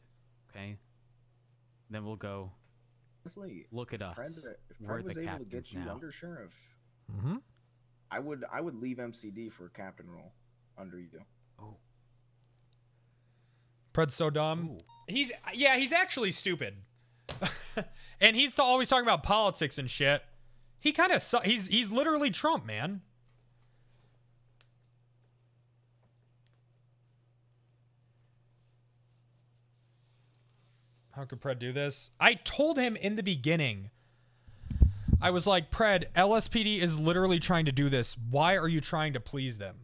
Okay. Then we'll go. Honestly, look at us. If We're Fred was the able to get captains you now. under sheriff, mm-hmm. I would leave MCD for a captain role under you. Oh. Pred's so dumb. Ooh. He's actually stupid. And he's always talking about politics and shit. He kind of he's literally Trump, man. How could Pred do this? I told him in the beginning. I was like, Pred, LSPD is literally trying to do this. Why are you trying to please them?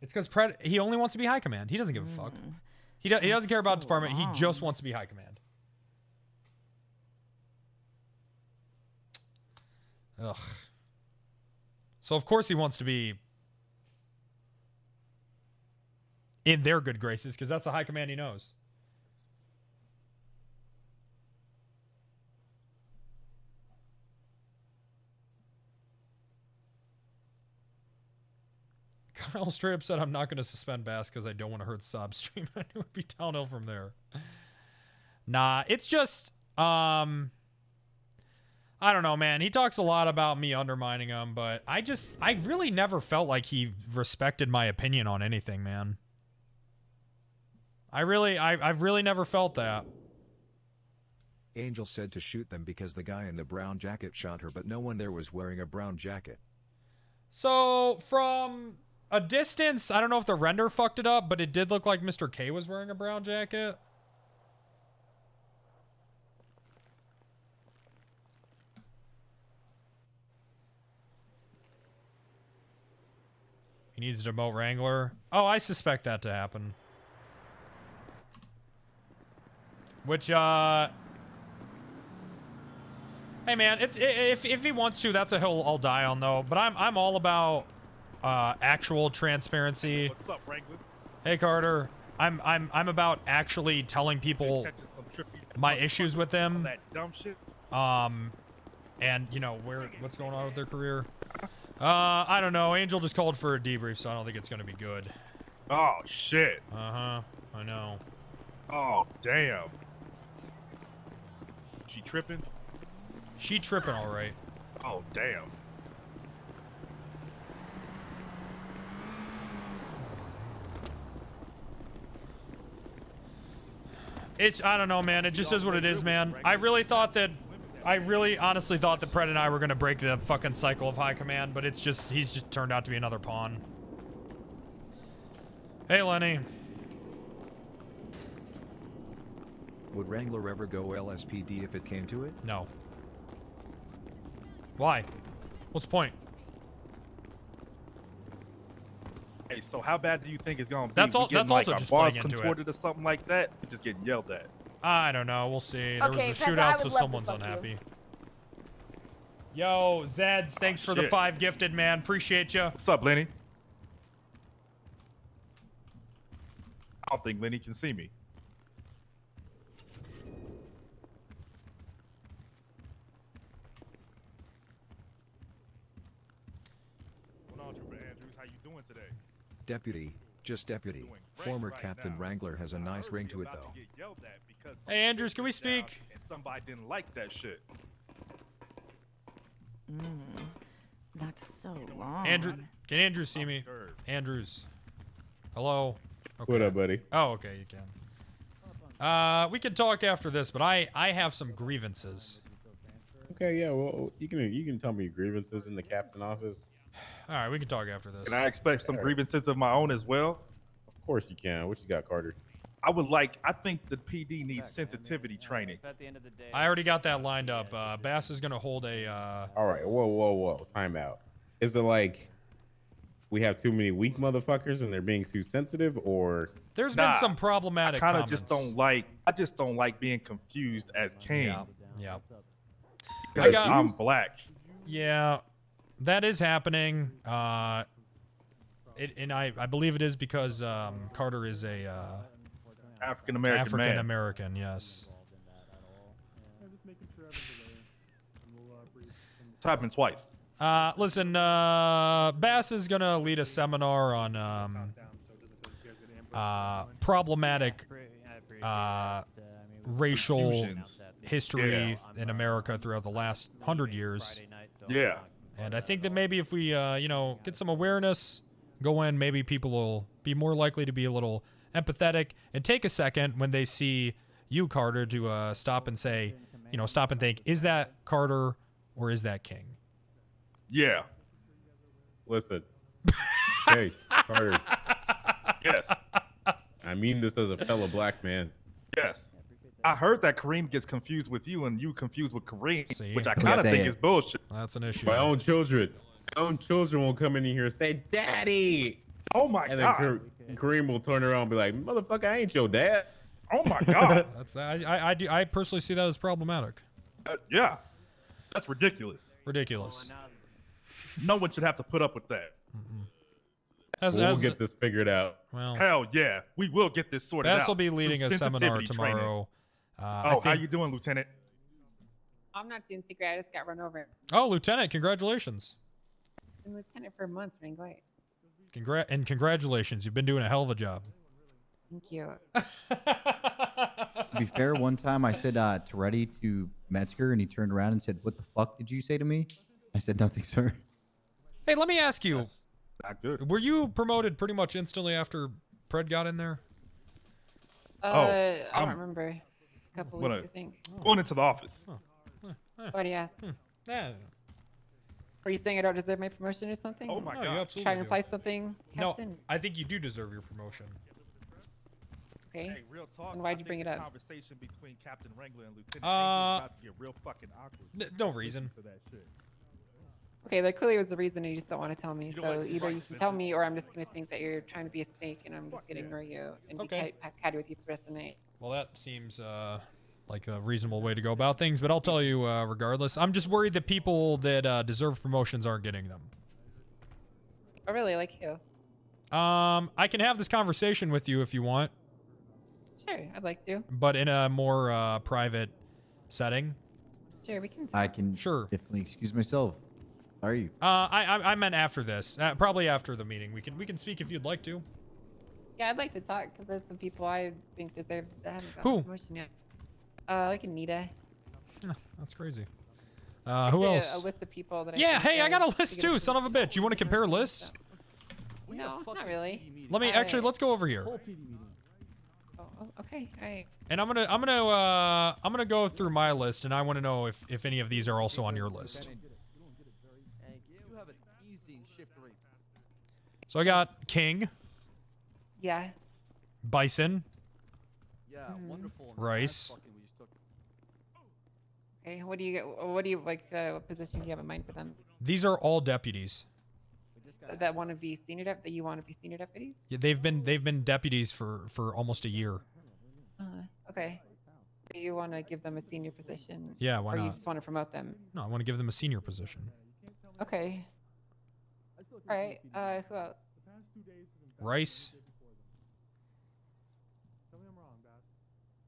It's because Pred, he only wants to be high command. He doesn't give a fuck. He doesn't care about the department. He just wants to be high command. Ugh. So of course he wants to be in their good graces, because that's the high command he knows. Kyle straight up said, I'm not going to suspend Bass because I don't want to hurt Sob stream. I knew it would be downhill from there. Nah, it's just, I don't know, man. He talks a lot about me undermining him, but I really never felt like he respected my opinion on anything, man. I've really never felt that. Angel said to shoot them because the guy in the brown jacket shot her, but no one there was wearing a brown jacket. So, from a distance, I don't know if the render fucked it up, but it did look like Mr. K was wearing a brown jacket. He needs to demote Wrangler. Oh, I suspect that to happen. Which, hey man, if he wants to, that's a hill I'll die on though. But I'm all about actual transparency. What's up, Wrangler? Hey Carter, I'm about actually telling people my issues with them. That dumb shit. And you know what's going on with their career. I don't know. Angel just called for a debrief, so I don't think it's gonna be good. Oh shit. I know. Oh damn. She tripping? She tripping, all right. Oh damn. I don't know, man. It just is what it is, man. I really honestly thought that Pred and I were gonna break the fucking cycle of high command, but he's just turned out to be another pawn. Hey, Lenny. Would Wrangler ever go LSPD if it came to it? No. Why? What's the point? Hey, so how bad do you think it's gonna be? That's all. That's like also our just bars playing into contorted it. or something like that. We're just getting yelled at. I don't know. We'll see. There Okay, was a Pezza, I shootout, would so love to someone's fuck you. unhappy. Yo, Zeds, thanks for the shit. 5 gifted, man. Appreciate you. What's up, Lenny? I don't think Lenny can see me. What's on, Trooper Andrews? How you doing today? Deputy, just deputy. Former Captain Wrangler has a nice ring to it though. Hey, Andrews, can we speak? And somebody didn't like that shit. Not it's so long. Andrew, can Andrews see me? Andrews. Hello? Okay. What up, buddy? Oh, okay, you can. We can talk after this, but I have some grievances. Okay, yeah, well, you can tell me your grievances in the captain office. All right, we can talk after this. Can I expect some grievances of my own as well? Of course you can. What you got, Carter? I think the PD needs sensitivity training. I already got that lined up. Bass is gonna hold a. All right, whoa, time out. Is it like we have too many weak motherfuckers and they're being too sensitive, or There's been some problematic I comments. just don't like being confused as King. Yeah. Because I'm black. Yeah, that is happening. I believe it is because Carter is a African American man. African American, yes. It's happened twice. Listen, Bass is gonna lead a seminar on problematic racial Fusions. history in America throughout the last 100 years. Yeah. And I think that maybe if we, get some awareness, go in, maybe people will be more likely to be a little empathetic and take a second when they see you, Carter, to stop and say, stop and think, is that Carter or is that King? Yeah. listen? Hey, Carter. Yes. I mean this as a fellow black man. Yes. I heard that Kareem gets confused with you and you confused with Kareem, which I kind of Say think it. is bullshit. That's an issue. My own children will come in here and say, "Daddy." Oh my and God. then Kareem will turn around and be like, "Motherfucker, I ain't your dad." Oh my God. That's I personally see that as problematic. Yeah. That's ridiculous. Ridiculous. No one should have to put up with that. We'll get this figured out. Well, hell yeah, we will get this sorted out. Bass will be leading through a seminar sensitivity training. tomorrow. How you doing, Lieutenant? I'm not doing secret. I just got run over. Oh, Lieutenant, congratulations. Been lieutenant for a month, Wrangler. Congratulations. You've been doing a hell of a job. Thank you. To be fair, one time I said Toretti to Metzger, and he turned around and said, "What the fuck did you say to me?" I said, "Nothing, sir." Hey, let me ask you. Not good. Were you promoted pretty much instantly after Pred got in there? I don't remember. A couple weeks, I think. Going into the office. Why do you ask? Are you saying I don't deserve my promotion or something? Oh my No, you God. absolutely Trying to do. imply something, Captain? No, I think you do deserve your promotion. Okay. Hey, real talk. And why'd you bring it up? Conversation between Captain Wrangler and Lieutenant Uh, Angel is about to get real fucking awkward. No reason. For that shit. Okay, there clearly was a reason and you just don't want to tell me. You know So what? either you can tell me or I'm just going to think that you're trying to be a snake and I'm just going to ignore you and Okay. be catty with you for the rest of the night. Well, that seems like a reasonable way to go about things, but I'll tell you regardless. I'm just worried that people that deserve promotions aren't getting them. Oh, really? Like who? I can have this conversation with you if you want, Sure, I'd like to. but in a more private setting. Sure, we can. I can Sure. definitely excuse myself. How are you? I meant after this, probably after the meeting. We can speak if you'd like to. Yeah, I'd like to talk because there's some people I think deserve that haven't gotten Who? a promotion yet. Like Anita. That's crazy. Who Actually, else? A list of people that. Yeah, think hey, I got a should list get too, son of a bitch. You want to compare lists? No, not really. Let's go over here. Oh, okay, all right. And I'm gonna go through my list, and I want to know if any of these are also on your list. You have an easy shift rate. So I got King, Yeah. Bison, Yeah, wonderful. Rice, Okay, what do you get? What do you like? What position do you have in mind for them? These are all deputies. That want to be senior that you want to be senior deputies? Yeah, they've been deputies for almost a year. Okay. Do you want to give them a senior position? Yeah, why or you not? just want to promote them? No, I want to give them a senior position. Okay. All right. Who else? Rice.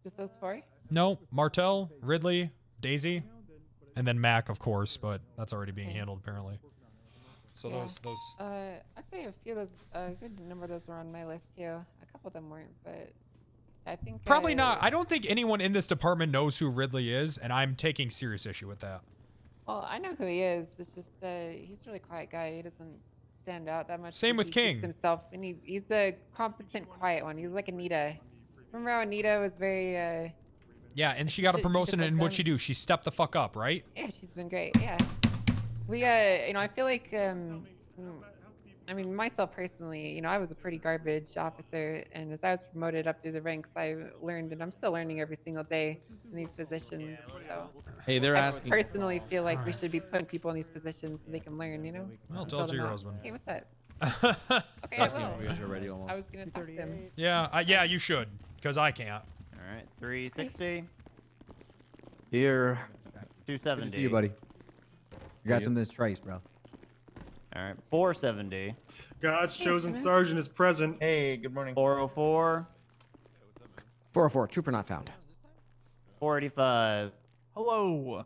Just those four? No, Martell, Ridley, Daisy, and then Mac, of course, but that's already being handled apparently. So Yeah. those. I'd say a few of those, a good number of those were on my list too. A couple of them weren't, but I think Probably not. I don't think anyone in this department knows who Ridley is, and I'm taking serious issue with that. Well, I know who he is. It's just he's a really quiet guy. He doesn't stand out that much. Same 'cause with he keeps King. himself, and he's a competent, quiet one. He's like Anita. Remember how Anita was very Yeah, and she got a promotion, and what'd she do? She stepped the fuck up, right? Yeah, she's been great. Yeah. We you know, I feel like I mean, myself personally, you know, I was a pretty garbage officer, and as I was promoted up through the ranks, I learned, and I'm still learning every single day in these positions. So, Hey, they're I asking. personally feel like we should be putting people in these positions so they can learn. You know. Well, tell it to your husband. Hey, what's up? Okay, I Asking will. if you guys are ready almost. I was gonna talk to him. Yeah, yeah, you should, because I can't. All right, 360. Here. Good 270. to see you, buddy. You got some of this trace, bro. All right, 470. God's chosen sergeant is present. Hey, good morning. 404. 404. Trooper not found. 485. Hello.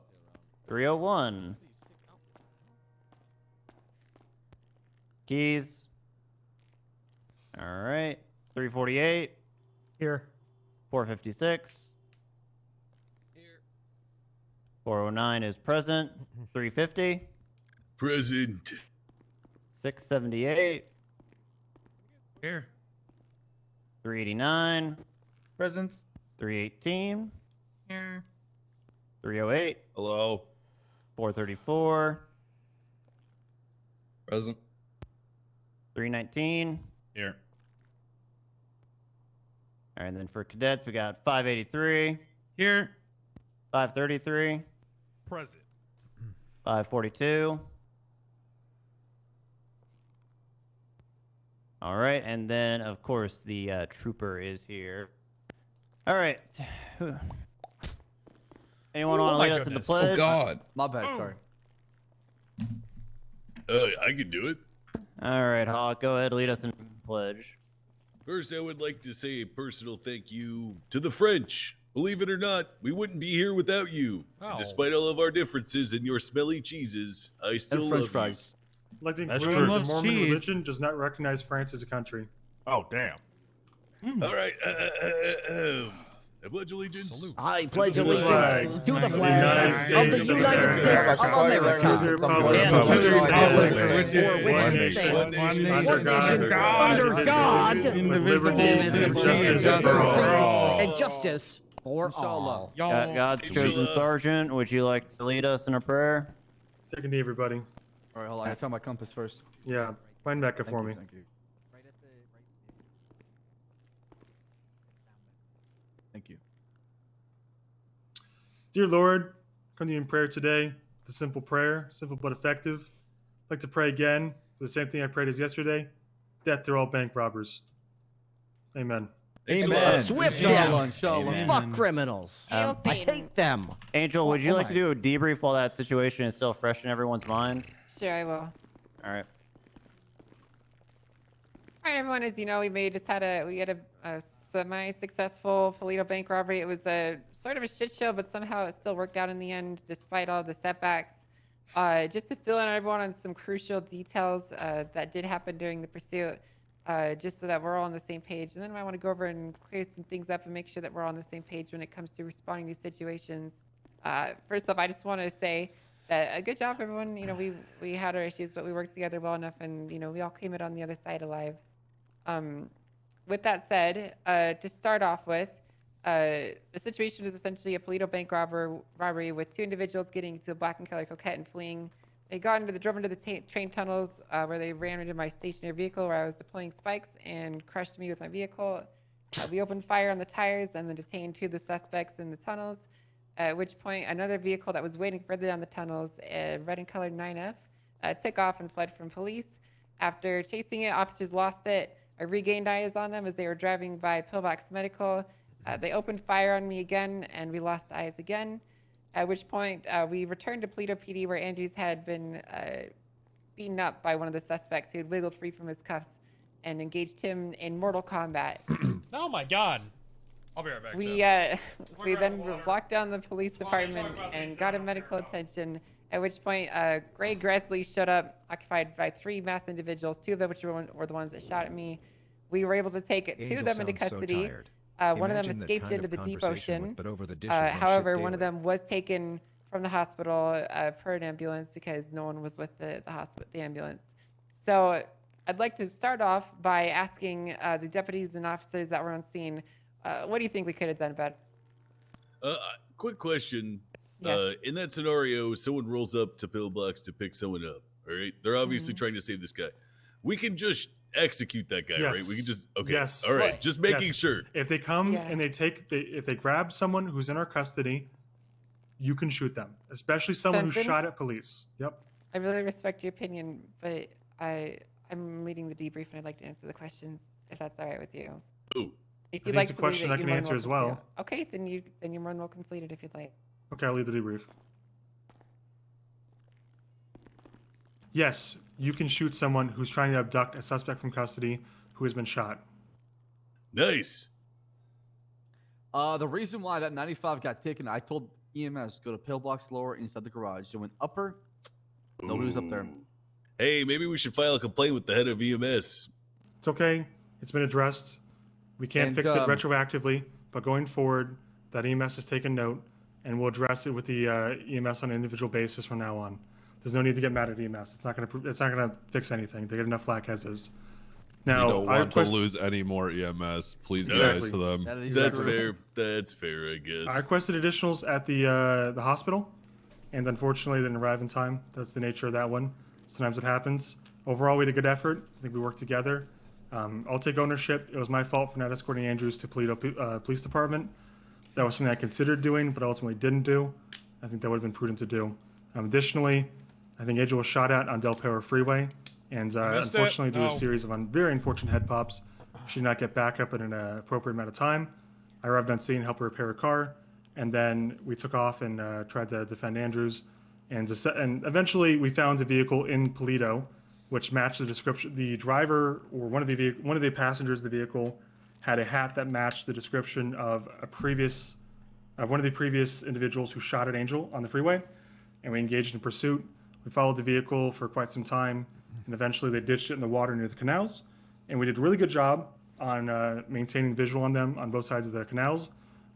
301. Keys. All right. 348. Here. 456. 409 is present. 350. Present. 678. Here. 389. Present. 318. Here. 308. Hello. 434. Present. 319. Here. All right, and then for cadets, we got 583. Here. 533. Present. 542. All right, and then, of course, the trooper is here. All right. Anyone want to lead us in the pledge? Oh, God. My bad, sorry. I could do it. All right, Hawk, go ahead, lead us in the pledge. First, I would like to say a personal thank you to the French. Believe it or not, we wouldn't be here without you. Oh. And despite all of our differences and your smelly cheeses, I still French love fries. I'd like to That's include true. the Mormon Cheese. religion does not recognize France as a country. Oh, damn. you. All right. I pledge allegiance. I pledge To the allegiance flag to the of the flag United of the States of United America, States of to the America, republic and to the republic for which One it nation, stands, one nation, under God, under God, indivisible, indivisible, and justice for all. and justice for all. God's chosen sergeant, would you like to lead us in a prayer? Take a knee, everybody. All right, hold on. I gotta tell my compass first. Yeah, find Mecca for me. Thank you. Thank you. Dear Lord, come to you in prayer today. It's a simple prayer, simple but effective. I'd like to pray again for the same thing I prayed as yesterday. Death to all bank robbers. Amen. Amen. Swift Inshallah, death. inshallah. Fuck criminals. I hate them. Angel, would you Oh like to my. do a debrief while that situation is still fresh in everyone's mind? Sure, I will. All right. All right, everyone. As you know, we had a semi-successful Polito bank robbery. It was a sort of a shit show, but somehow it still worked out in the end, despite all the setbacks. Just to fill in everyone on some crucial details that did happen during the pursuit, just so that we're all on the same page. And then I want to go over and clear some things up and make sure that we're all on the same page when it comes to responding to these situations. First off, I just want to say that a good job, everyone. You know, we had our issues, but we worked together well enough, and you know, we all came out on the other side alive. With that said, to start off with, the situation is essentially a Polito bank robbery with two individuals getting into a black and color coquette and fleeing. They drove into the train tunnels where they ran into my stationary vehicle where I was deploying spikes and crushed me with my vehicle. We opened fire on the tires and then detained two of the suspects in the tunnels, at which point another vehicle that was waiting further down the tunnels, red and colored 9F, took off and fled from police. After chasing it, officers lost it. I regained eyes on them as they were driving by Pillbox Medical. They opened fire on me again, and we lost eyes again. At which point, we returned to Polito PD, where Andrews had been beaten up by one of the suspects who had wiggled free from his cuffs and engaged him in mortal combat. Oh my God. I'll be right back. We then locked down the police department and got him medical attention. At which point, Gray Gresley showed up, occupied by three masked individuals, two of them which were the ones that shot at me. We were able to take two of them into custody. One of them escaped into the deep ocean. However, one of them was taken from the hospital per an ambulance because no one was with the ambulance. So I'd like to start off by asking the deputies and officers that were on scene, what do you think we could have done better? Quick question. Yes. In that scenario, someone rolls up to pillbox to pick someone up. All right, they're obviously trying to save this guy. We can just execute that guy, right? We can just Yes. All right, just making sure. If they come and if they grab someone who's in our custody, you can shoot them, especially someone who Benson? shot at police. Yep. I really respect your opinion, but I'm leading the debrief and I'd like to answer the questions if that's all right with you. Ooh. If I you'd think like it's a to lead question it, I can you're more than answer as welcome well. to. Okay, then you're more than welcome to lead it if you'd like. Okay, I'll lead the debrief. Yes, you can shoot someone who's trying to abduct a suspect from custody who has been shot. Nice. The reason why that 95 got taken, I told EMS go to pillbox lower inside the garage. They went upper. Nobody was up there. Hey, maybe we should file a complaint with the head of EMS. It's okay. It's been addressed. We can't And, fix it retroactively, but going forward, that EMS has taken note, and we'll address it with the EMS on an individual basis from now on. There's no need to get mad at EMS. It's not gonna fix anything. They get enough flack as is. Now, we don't want to lose any more EMS. Please be nice to them. That's fair. That's fair, I guess. I requested additionals at the hospital, and unfortunately, they didn't arrive in time. That's the nature of that one. Sometimes it happens. Overall, we had a good effort. I think we worked together. I'll take ownership. It was my fault for not escorting Andrews to Toledo Police Department. That was something I considered doing, but ultimately didn't do. I think that would have been prudent to do. Additionally, I think Angel was shot at on Del Perro Freeway, and unfortunately, due to a series of very unfortunate head pops, she did not get back up in an appropriate amount of time. I arrived on scene, helped her repair her car, and then we took off and tried to defend Andrews. And eventually, we found a vehicle in Toledo, which matched the description. The driver or one of the passengers of the vehicle had a hat that matched the description of one of the previous individuals who shot at Angel on the freeway, and we engaged in pursuit. We followed the vehicle for quite some time, and eventually they ditched it in the water near the canals. And we did a really good job on maintaining visual on them on both sides of the canals.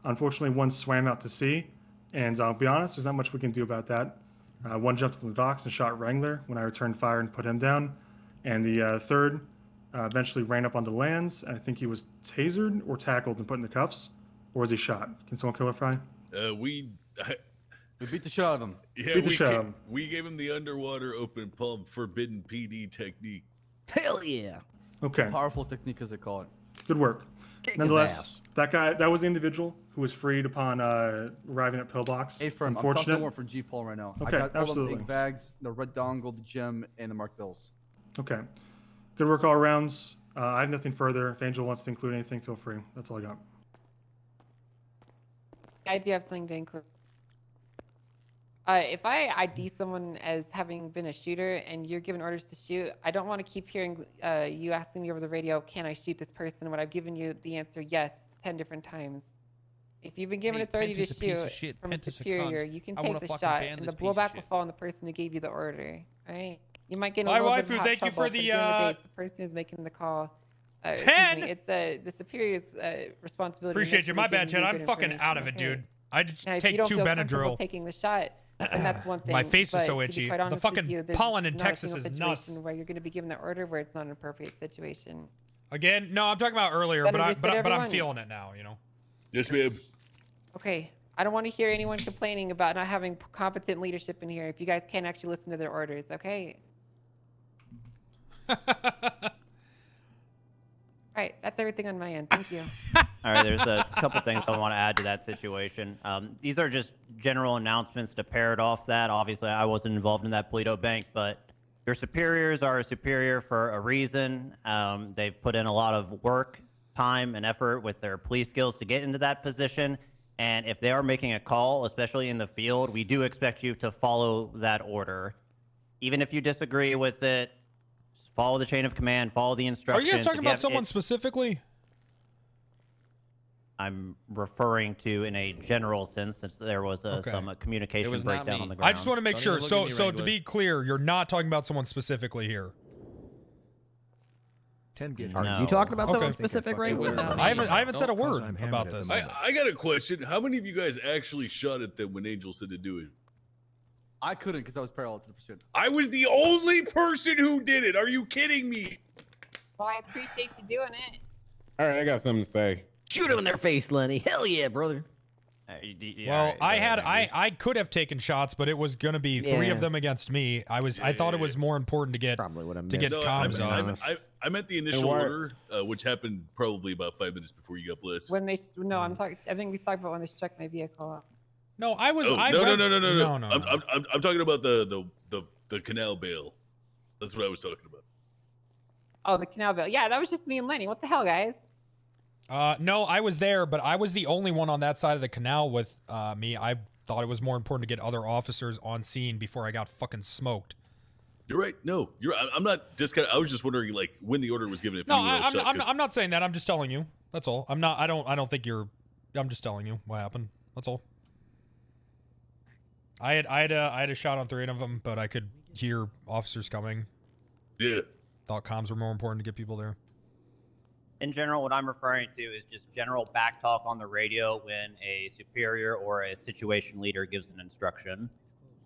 Unfortunately, one swam out to sea, and I'll be honest, there's not much we can do about that. One jumped from the docks and shot Wrangler when I returned fire and put him down. And the third eventually ran up onto lands, and I think he was tasered or tackled and put in the cuffs. Or was he shot? Can someone clarify? We beat the shit out of him. Yeah, Beat the shit out of him. we gave him the underwater open palm forbidden PD technique. Hell yeah. Okay. Powerful technique, as they call it. Good work. Kick his Nonetheless, ass. that was the individual who was freed upon arriving at Pillbox. Hey, firm, I'm Unfortunate. tossing one for G-Paul right now. Okay, I got all absolutely. the big bags, the red dongle, the gem, and the marked bills. Okay. Good work all arounds. I have nothing further. If Angel wants to include anything, feel free. That's all I got. I do have something to include. If I ID someone as having been a shooter and you're given orders to shoot, I don't want to keep hearing you asking me over the radio, can I shoot this person, when I've given you the answer yes 10 different times. If you've been given authority to shoot from a superior, you can take the shot, and the blowback will fall on the person who gave you the order. All right? You might get in a My little bit waifu, of hot thank you trouble, for but the, at end of the day, it's the person who's making the call. Excuse 10? me, it's the superior's responsibility. to Appreciate make you. sure My you're bad, giving Chad. you I'm good fucking out of it, information, dude. I just now, if you take don't 2 feel comfortable Benadryl. taking the shot, then that's one thing. My face is but so to be itchy. quite The honest with fucking you, there's pollen in not a Texas single is situation nuts. where you're going to be given the order where it's not an appropriate situation. Again, no, I'm talking about earlier, Then but I'm understood, I'm everyone? feeling it now. You know. Yes, ma'am. Okay, I don't want to hear anyone complaining about not having competent leadership in here if you guys can't actually listen to their orders, okay? All right, that's everything on my end. Thank you. All right, there's a couple things I want to add to that situation. These are just general announcements to parrot off that. Obviously, I wasn't involved in that Toledo bank, but your superiors are a superior for a reason. They've put in a lot of work, time, and effort with their police skills to get into that position. And if they are making a call, especially in the field, we do expect you to follow that order. Even if you disagree with it, follow the chain of command, follow the Are instructions. you guys talking If you about have- someone specifically? I'm referring to in a general sense, since there was some communication breakdown on the ground. I just want to make sure. So to be clear, you're not talking about someone specifically here. 10 gift. Are you talking about someone specific, right? I haven't said a word about this. I got a question. How many of you guys actually shot at them when Angel said to do it? I couldn't because I was parallel to the pursuit. I was the only person who did it. Are you kidding me? Well, I appreciate you doing it. All right, I got something to say. Shoot him in their face, Lenny. Hell yeah, brother. Well, I could have taken shots, but it was gonna be three of them against me. I thought it was more important to get comms on. I meant the initial order, which happened probably about 5 minutes before you got blessed. When they I'm talking. I think he's talking about when they struck my vehicle. No, I was. No. I'm talking about the canal bail. That's what I was talking about. Oh, the canal bill. Yeah, that was just me and Lenny. What the hell, guys? No, I was there, but I was the only one on that side of the canal with me. I thought it was more important to get other officers on scene before I got fucking smoked. You're right. No, I'm not discounting. I was just wondering, like, when the order was given. If No, you were I'm not saying that. I'm just telling you. That's all. I'm not. I don't think you're. I'm just telling you what happened. That's all. I had a shot on 3 of them, but I could hear officers coming. Yeah. Thought comms were more important to get people there. In general, what I'm referring to is just general back talk on the radio when a superior or a situation leader gives an instruction.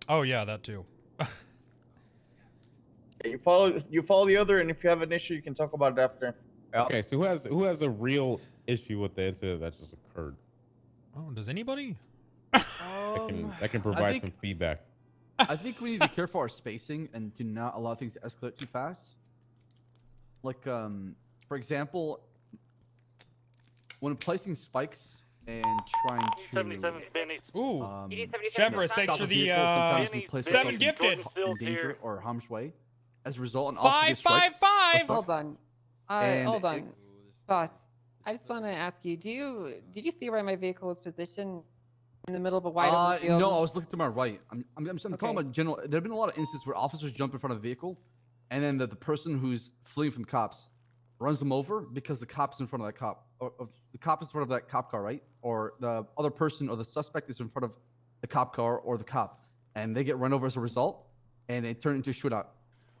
Oh yeah, that too. You follow the other, and if you have an issue, you can talk about it after. Okay, so who has a real issue with the incident that just occurred? Oh, does anybody? I can provide some feedback. I think we need to be careful our spacing and to not allow things to escalate too fast. Like, for example, when placing spikes and trying to... Ooh, Chevrolet, thanks for the sometimes we place 7 gifted. in danger or harm's way. As a result, an 555. Hold on. Hold on, boss. I just want to ask you: did you see where my vehicle was positioned in the middle of a wide open field? No, I was looking to my right. I'm talking about general. There have been a lot of instances where officers jump in front of a vehicle, and then the person who's fleeing from cops runs them over because the cop's in front of that cop, or the cop is in front of that cop car, right? Or the other person or the suspect is in front of the cop car or the cop, and they get run over as a result, and they turn into a shootout.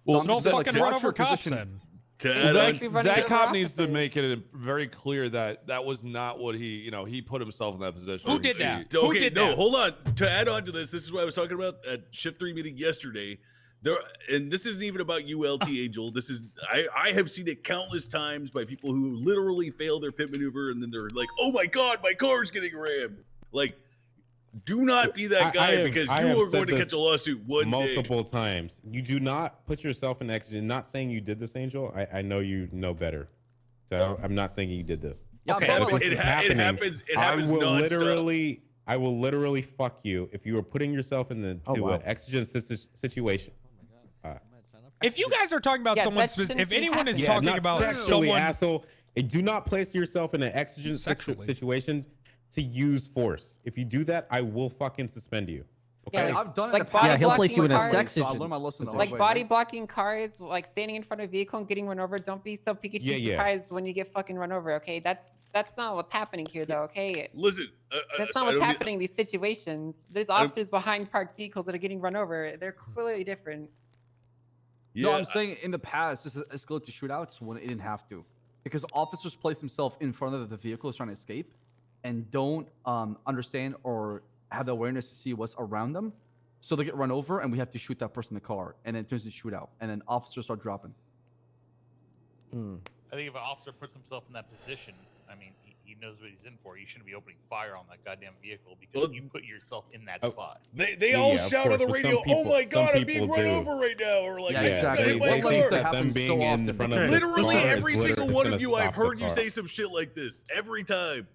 Well, no fucking run over cops then. That cop needs to make it very clear that that was not what he put himself in that position. Who did that? Okay, Who did no, that? hold on. To add on to this is what I was talking about at Shift 3 meeting yesterday. And this isn't even about you, LT Angel. This is I have seen it countless times by people who literally fail their pit maneuver and then they're like, "Oh my god, my car's getting rammed." Like, do not be that guy because you are going to catch a lawsuit multiple times. You do not put yourself in accident. Not saying you did this, Angel. I know you know better. So I'm not saying you did this. Okay, it happens. It happens nonstop. I will literally fuck you if you are putting yourself in an exigent situation. If you guys are talking about someone specific, if anyone is talking about someone, asshole, do not place yourself in an exigent situation to use force. If you do that, I will fucking suspend you. Okay? Yeah, I've done it. Like body he'll place you in a cars, section. So I learned my lesson the like hard way, body right? blocking cars, like standing in front of a vehicle and getting run over. Don't be so Pikachu surprised when you get fucking run over. Okay, that's not what's happening here, though. Okay, listen, that's not what's happening in these situations. There's officers behind parked vehicles that are getting run over. They're clearly different. No, I'm saying in the past, this has escalated to shootouts when it didn't have to, because officers place themselves in front of the vehicle trying to escape, and don't understand or have the awareness to see what's around them, so they get run over, and we have to shoot that person in the car, and then it turns into shootout, and then officers start dropping. I think if an officer puts himself in that position, I mean, he knows what he's in for. You shouldn't be opening fire on that goddamn vehicle because you put yourself in that spot. They all shout on the radio, "Oh my god, I'm being run over right now!" Or like, "I just got hit by a car." Literally every single one of you, I've heard you say some shit like this every time.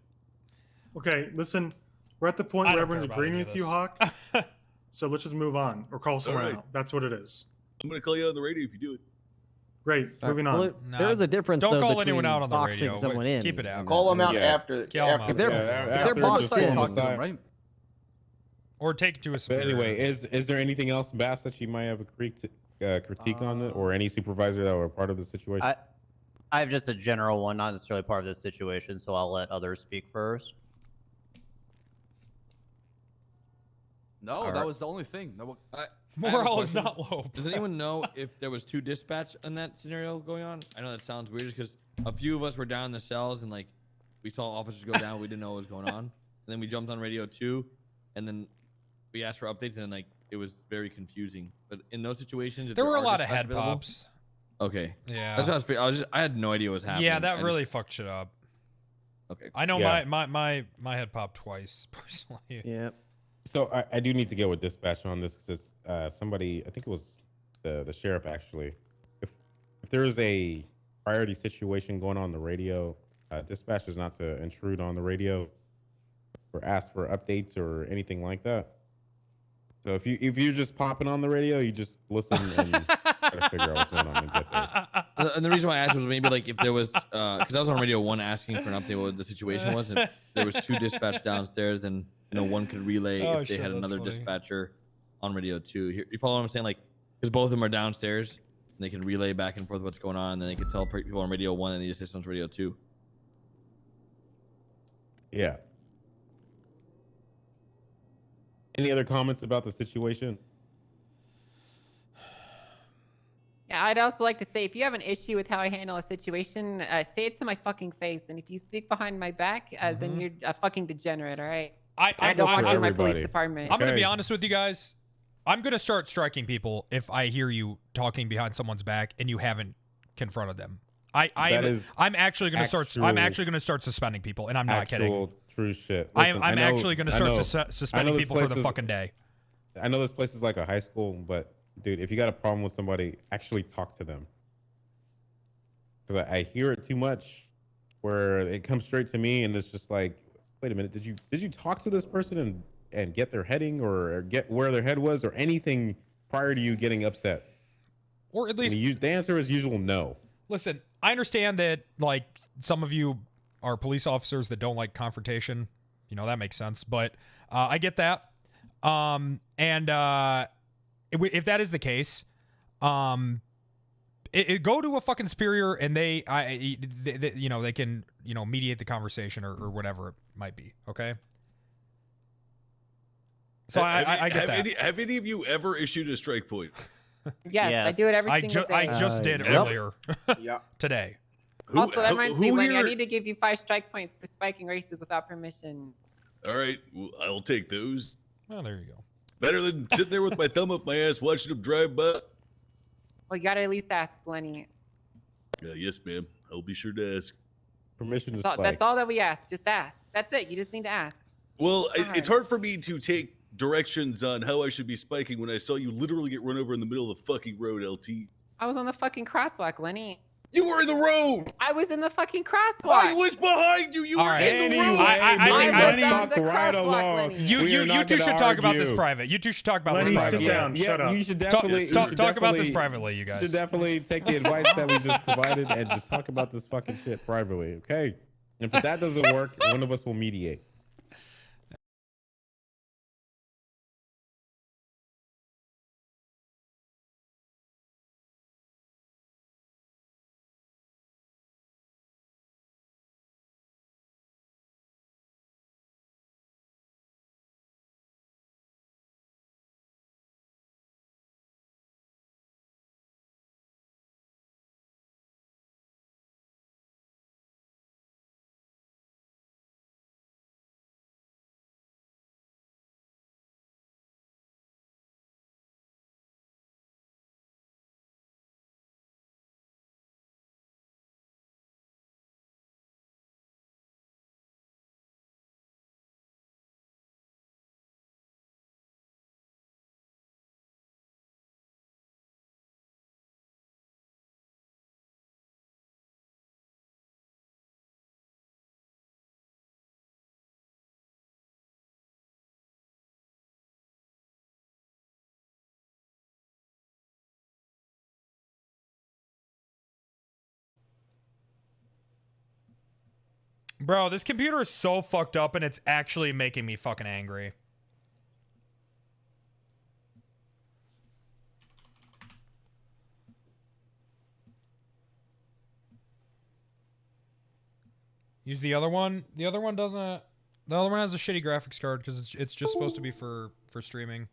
Okay, listen, we're at the point where everyone's agreeing with you, Hawk. So let's just move on or call someone out. That's what it is. I'm gonna call you on the radio if you do it. Great, moving on. Well, there is a difference. Don't call between anyone out on the boxing radio. someone in. Keep it out. Call them out after. If they're boxed in, talk to them, right? Or take it to a But superior. anyway, is there anything else, Bass, that you might have a critique on it, or any supervisor that were part of the situation? I have just a general one, not necessarily part of this situation, so I'll let others speak first. No, that was the only thing. Morale is not low. Does anyone know if there was 2 dispatch in that scenario going on? I know that sounds weird because a few of us were down in the cells and like we saw officers go down. We didn't know what was going on. And then we jumped on radio 2, and then we asked for updates, and then like it was very confusing. But in those situations, if There were a are lot of dispatch head available- pops. Okay. Yeah. That's what I had no idea what was happening. Yeah, that I really just- fucked shit up. Okay. I know Yeah. my head popped twice personally. Yeah. So I do need to get with dispatch on this because somebody, I think it was the sheriff actually. If there is a priority situation going on the radio, dispatch is not to intrude on the radio or ask for updates or anything like that. So if you're just popping on the radio, you just listen and try to figure out what's going on and get there. And the reason why I asked was maybe like if there was, because I was on Radio 1 asking for an update what the situation was, and there was 2 dispatch downstairs, and one could relay if they had another dispatcher on Radio 2. You follow what I'm saying? Like, because both of them are downstairs, and they can relay back and forth what's going on, and then they can tell people on Radio 1 and the assistants on Radio 2. Yeah. Any other comments about the situation? Yeah, I'd also like to say, if you have an issue with how I handle a situation, say it to my fucking face. And if you speak behind my back, then you're a fucking degenerate, all right? I don't want you in my police department. I'm gonna be honest with you guys. I'm gonna start striking people if I hear you talking behind someone's back and you haven't confronted them. I'm actually gonna start suspending people, and I'm not kidding. True shit. I'm actually gonna start suspending people for the fucking day. I know this place is like a high school, but dude, if you got a problem with somebody, actually talk to them. Because I hear it too much, where it comes straight to me, and it's just like, wait a minute, did you talk to this person and get their heading or get where their head was or anything prior to you getting upset? Or at least the answer is usual no. Listen, I understand that like some of you are police officers that don't like confrontation. You know, that makes sense. But I get that. If that is the case, go to a fucking superior and they can, mediate the conversation or whatever it might be. Okay. So I get that. Have any of you ever issued a strike point? Yes, I do it every single day. I just did earlier. Yeah. Today. Also, that reminds me, Lenny, I need to give you 5 strike points for spiking races without permission. All right, well, I'll take those. Oh, there you go. Better than sitting there with my thumb up my ass watching them drive by. Well, you gotta at least ask, Lenny. Yes, ma'am. I'll be sure to ask. Permission to That's all, spike. that's all that we ask. Just ask. That's it. You just need to ask. Well, it's hard for me to take directions on how I should be spiking when I saw you literally get run over in the middle of the fucking road, LT. I was on the fucking crosswalk, Lenny. You were in the road. I was in the fucking crosswalk. I was behind you. You were in the road. You two should talk about this private. You two should talk about this privately. Sit down. Shut up. You should definitely talk about this privately, you guys. You should definitely take the advice that we just provided and just talk about this fucking shit privately, okay? And if that doesn't work, one of us will mediate. Bro, this computer is so fucked up and it's actually making me fucking angry. Use the other one. The other one doesn't. The other one has a shitty graphics card because it's just supposed to be for streaming.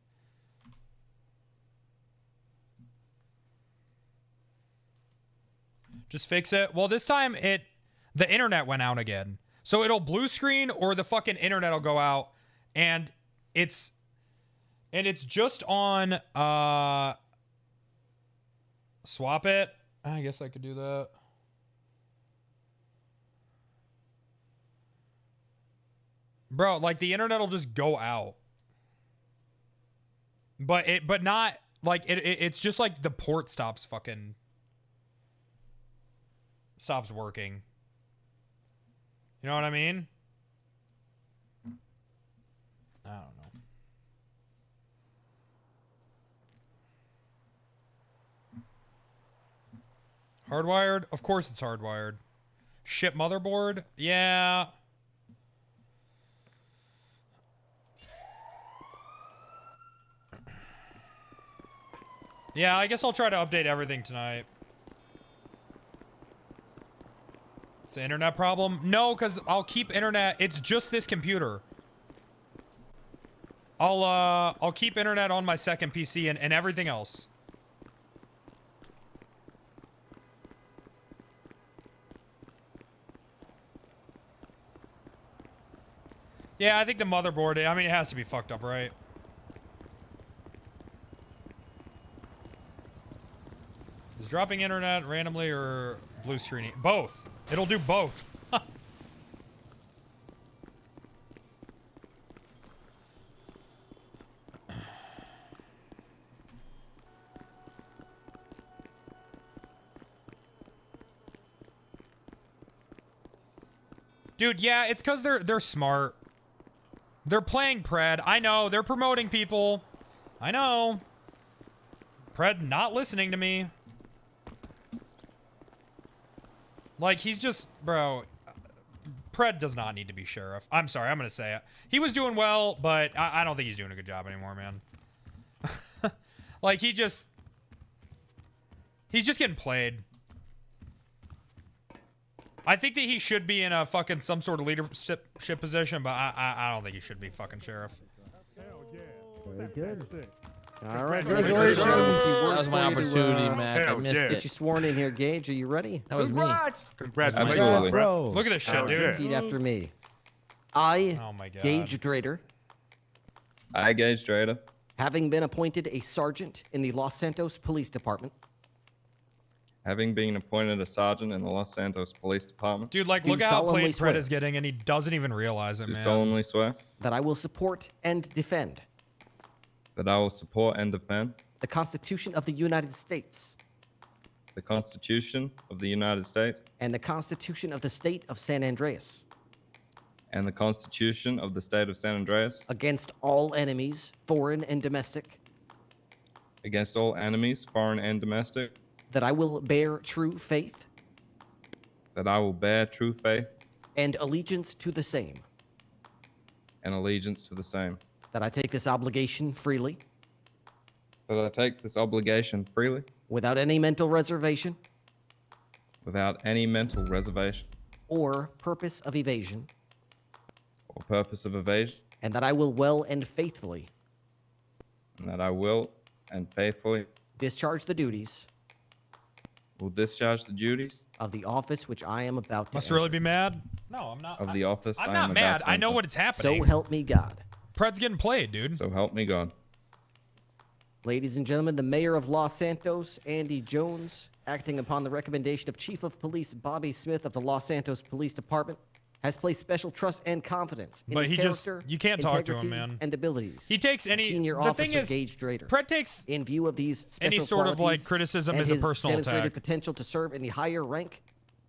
Just fix it. Well, this time the internet went out again. So it'll blue screen or the fucking internet will go out, and it's And it's just on swap it. I guess I could do that. Bro, like the internet will just go out. But not like it's just like the port stops working. You know what I mean? I don't know. Hardwired? Of course it's hardwired. Ship motherboard? Yeah. Yeah, I guess I'll try to update everything tonight. It's an internet problem? No, because I'll keep internet. It's just this computer. I'll keep internet on my second PC and everything else. Yeah, I think the motherboard, I mean, it has to be fucked up, right? Is dropping internet randomly or blue screening? Both. It'll do both. Dude, yeah, it's because they're smart. They're playing Pred. I know. They're promoting people. I know. Pred not listening to me. Like, he's just... Bro, Pred does not need to be sheriff. I'm sorry, I'm going to say it. He was doing well, but I don't think he's doing a good job anymore, man. Like, he's just getting played. I think that he should be in a fucking some sort of leadership position, but I don't think he should be fucking sheriff. Very good. All right, Congratulations. That was my opportunity, Mac. I missed it. Get you sworn in here, Gage. Are you ready? That was Congrats. me. Congratulations, bro. Look at this shit, dude. Repeat after me. I, oh my God. Gage Drader, I, Gage Drader, having been appointed a sergeant in the Los Santos Police Department, having been appointed a sergeant in the Los Santos Police Department. Dude, like, look how played Pred is getting, and he doesn't even realize it, do man. solemnly swear that I will support and defend that I will support and defend the Constitution of the United States, the Constitution of the United States, and the Constitution of the State of San Andreas, and the Constitution of the State of San Andreas, against all enemies, foreign and domestic, against all enemies, foreign and domestic, that I will bear true faith that I will bear true faith and allegiance to the same, and allegiance to the same, that I take this obligation freely, that I take this obligation freely, without any mental reservation without any mental reservation or purpose of evasion, or purpose of evasion, and that I will well and faithfully and that I will and faithfully discharge the duties will discharge the duties of the office which I am about to Must enter. really be mad? No, I'm not. of the office I'm I not am mad. about to I know enter. what it's happening. So help me God. Pred's getting played, dude. So help me God. Ladies and gentlemen, the mayor of Los Santos, Andy Jones, acting upon the recommendation of Chief of Police Bobby Smith of the Los Santos Police Department, has placed special trust and confidence in But the he just- character, you can't talk to him, integrity, man. and abilities. He takes of any- senior the officer thing is, Gage Drader. Pred takes in view of these special any sort of, like, qualities criticism and as a his personal demonstrated attack. potential to serve in the higher rank.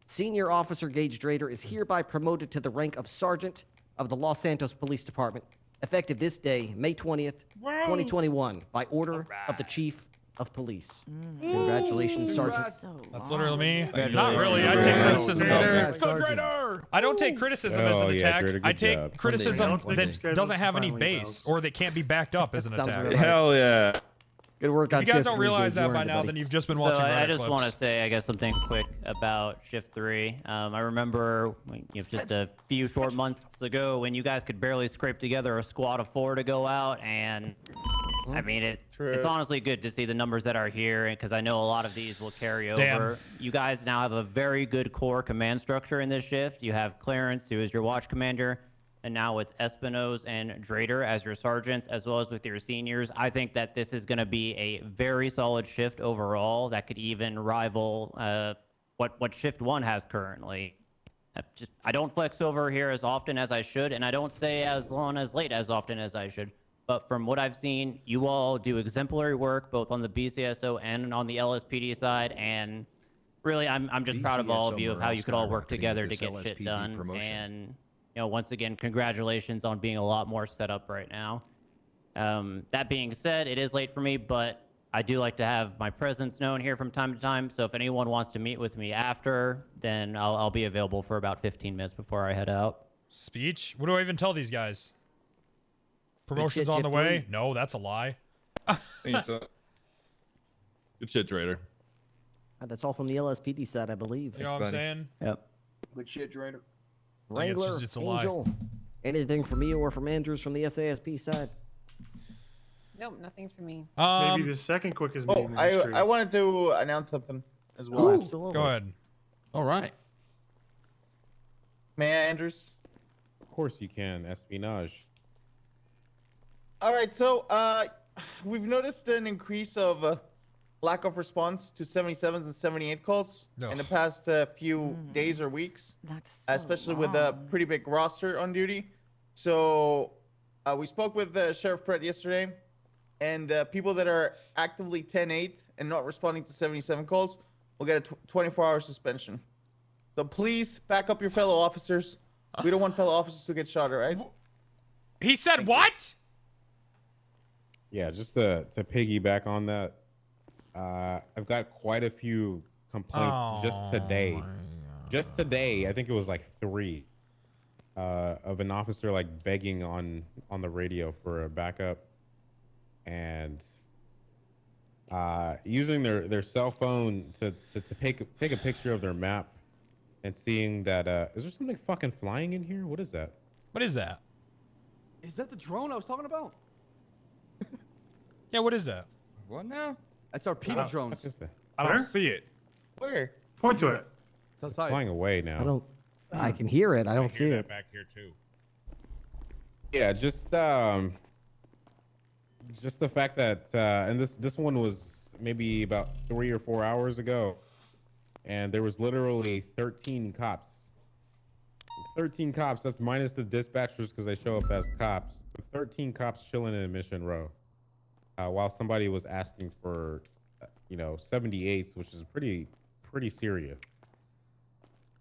Senior Officer Gage Drader is hereby promoted to the rank of Sergeant of the Los Santos Police Department, effective this day, May 20th, 2021, by order of the Chief of Police. Congratulations, Sergeant. That's literally me. Congratulations. Not really. I take criticism. Congrats, I don't take criticism as Oh, an yeah, attack. Drader, I good take job. criticism Monday. that doesn't have any base or that can't be backed up as an Sounds attack. right. Hell yeah. Good work If on you guys Shift don't 3, realize Gage. that You by earned it, now, buddy. then you've just been So watching I Reddit just clips. want to say, I guess, something quick about Shift 3. I remember just a few short months ago when you guys could barely scrape together a squad of 4 to go out, and I mean, it's honestly good to see the numbers that are here, because I know a lot of these will carry Damn. over. You guys now have a very good core command structure in this shift. You have Clarence, who is your watch commander. and now with Espinosa and Drader as your sergeants, as well as with your seniors, I think that this is going to be a very solid shift overall that could even rival what Shift 1 has currently. I don't flex over here as often as I should, and I don't stay as long as late as often as I should. But from what I've seen, you all do exemplary work both on the BCSO and on the LSPD side, and really, I'm just proud of all of you of how you could all work together to get shit done. And once again, congratulations on being a lot more set up right now. That being said, it is late for me, but I do like to have my presence known here from time to time. So if anyone wants to meet with me after, then I'll be available for about 15 minutes before I head out. Speech? What do I even tell these guys? Promotion's on the way? No, that's a lie. Good shit, Trader. That's all from the LSPD side, I believe. You know what I'm saying? Yep. Good shit, Drader. Wrangler, it's a Angel, anything from you or from Andrews from the SASP side? Nope, nothing for me. This may be the second quickest meeting in history. I wanted to announce something as well. Oh, absolutely. Go ahead. All right. May I, Andrews? Of course you can. Espionage. All right, so we've noticed an increase of lack of response to 77s and 78 calls in the past few days or weeks. That's especially with a pretty big roster on duty. So we spoke with Sheriff Pratt yesterday, and people that are actively 10-8 and not responding to 77 calls will get a 24-hour suspension. So please back up your fellow officers. We don't want fellow officers to get shot, all right? He said what? Yeah, just to piggyback on that, I've got quite a few complaints just today. Just today, I think it was like 3 of an officer like begging on the radio for a backup and using their cell phone to take a picture of their map and seeing that is there something fucking flying in here? What is that? What is that? Is that the drone I was talking about? Yeah, what is that? What now? That's our PD drones. I don't see it. Where? Point to it. It's outside. Flying away now. I don't. I can hear it. I don't see it. Back here too. Yeah, just the fact that and this one was maybe about 3 or 4 hours ago, and there was literally 13 cops. 13 cops. That's minus the dispatchers because they show up as cops. 13 cops chilling in Mission Row, while somebody was asking for, 78s, which is pretty serious.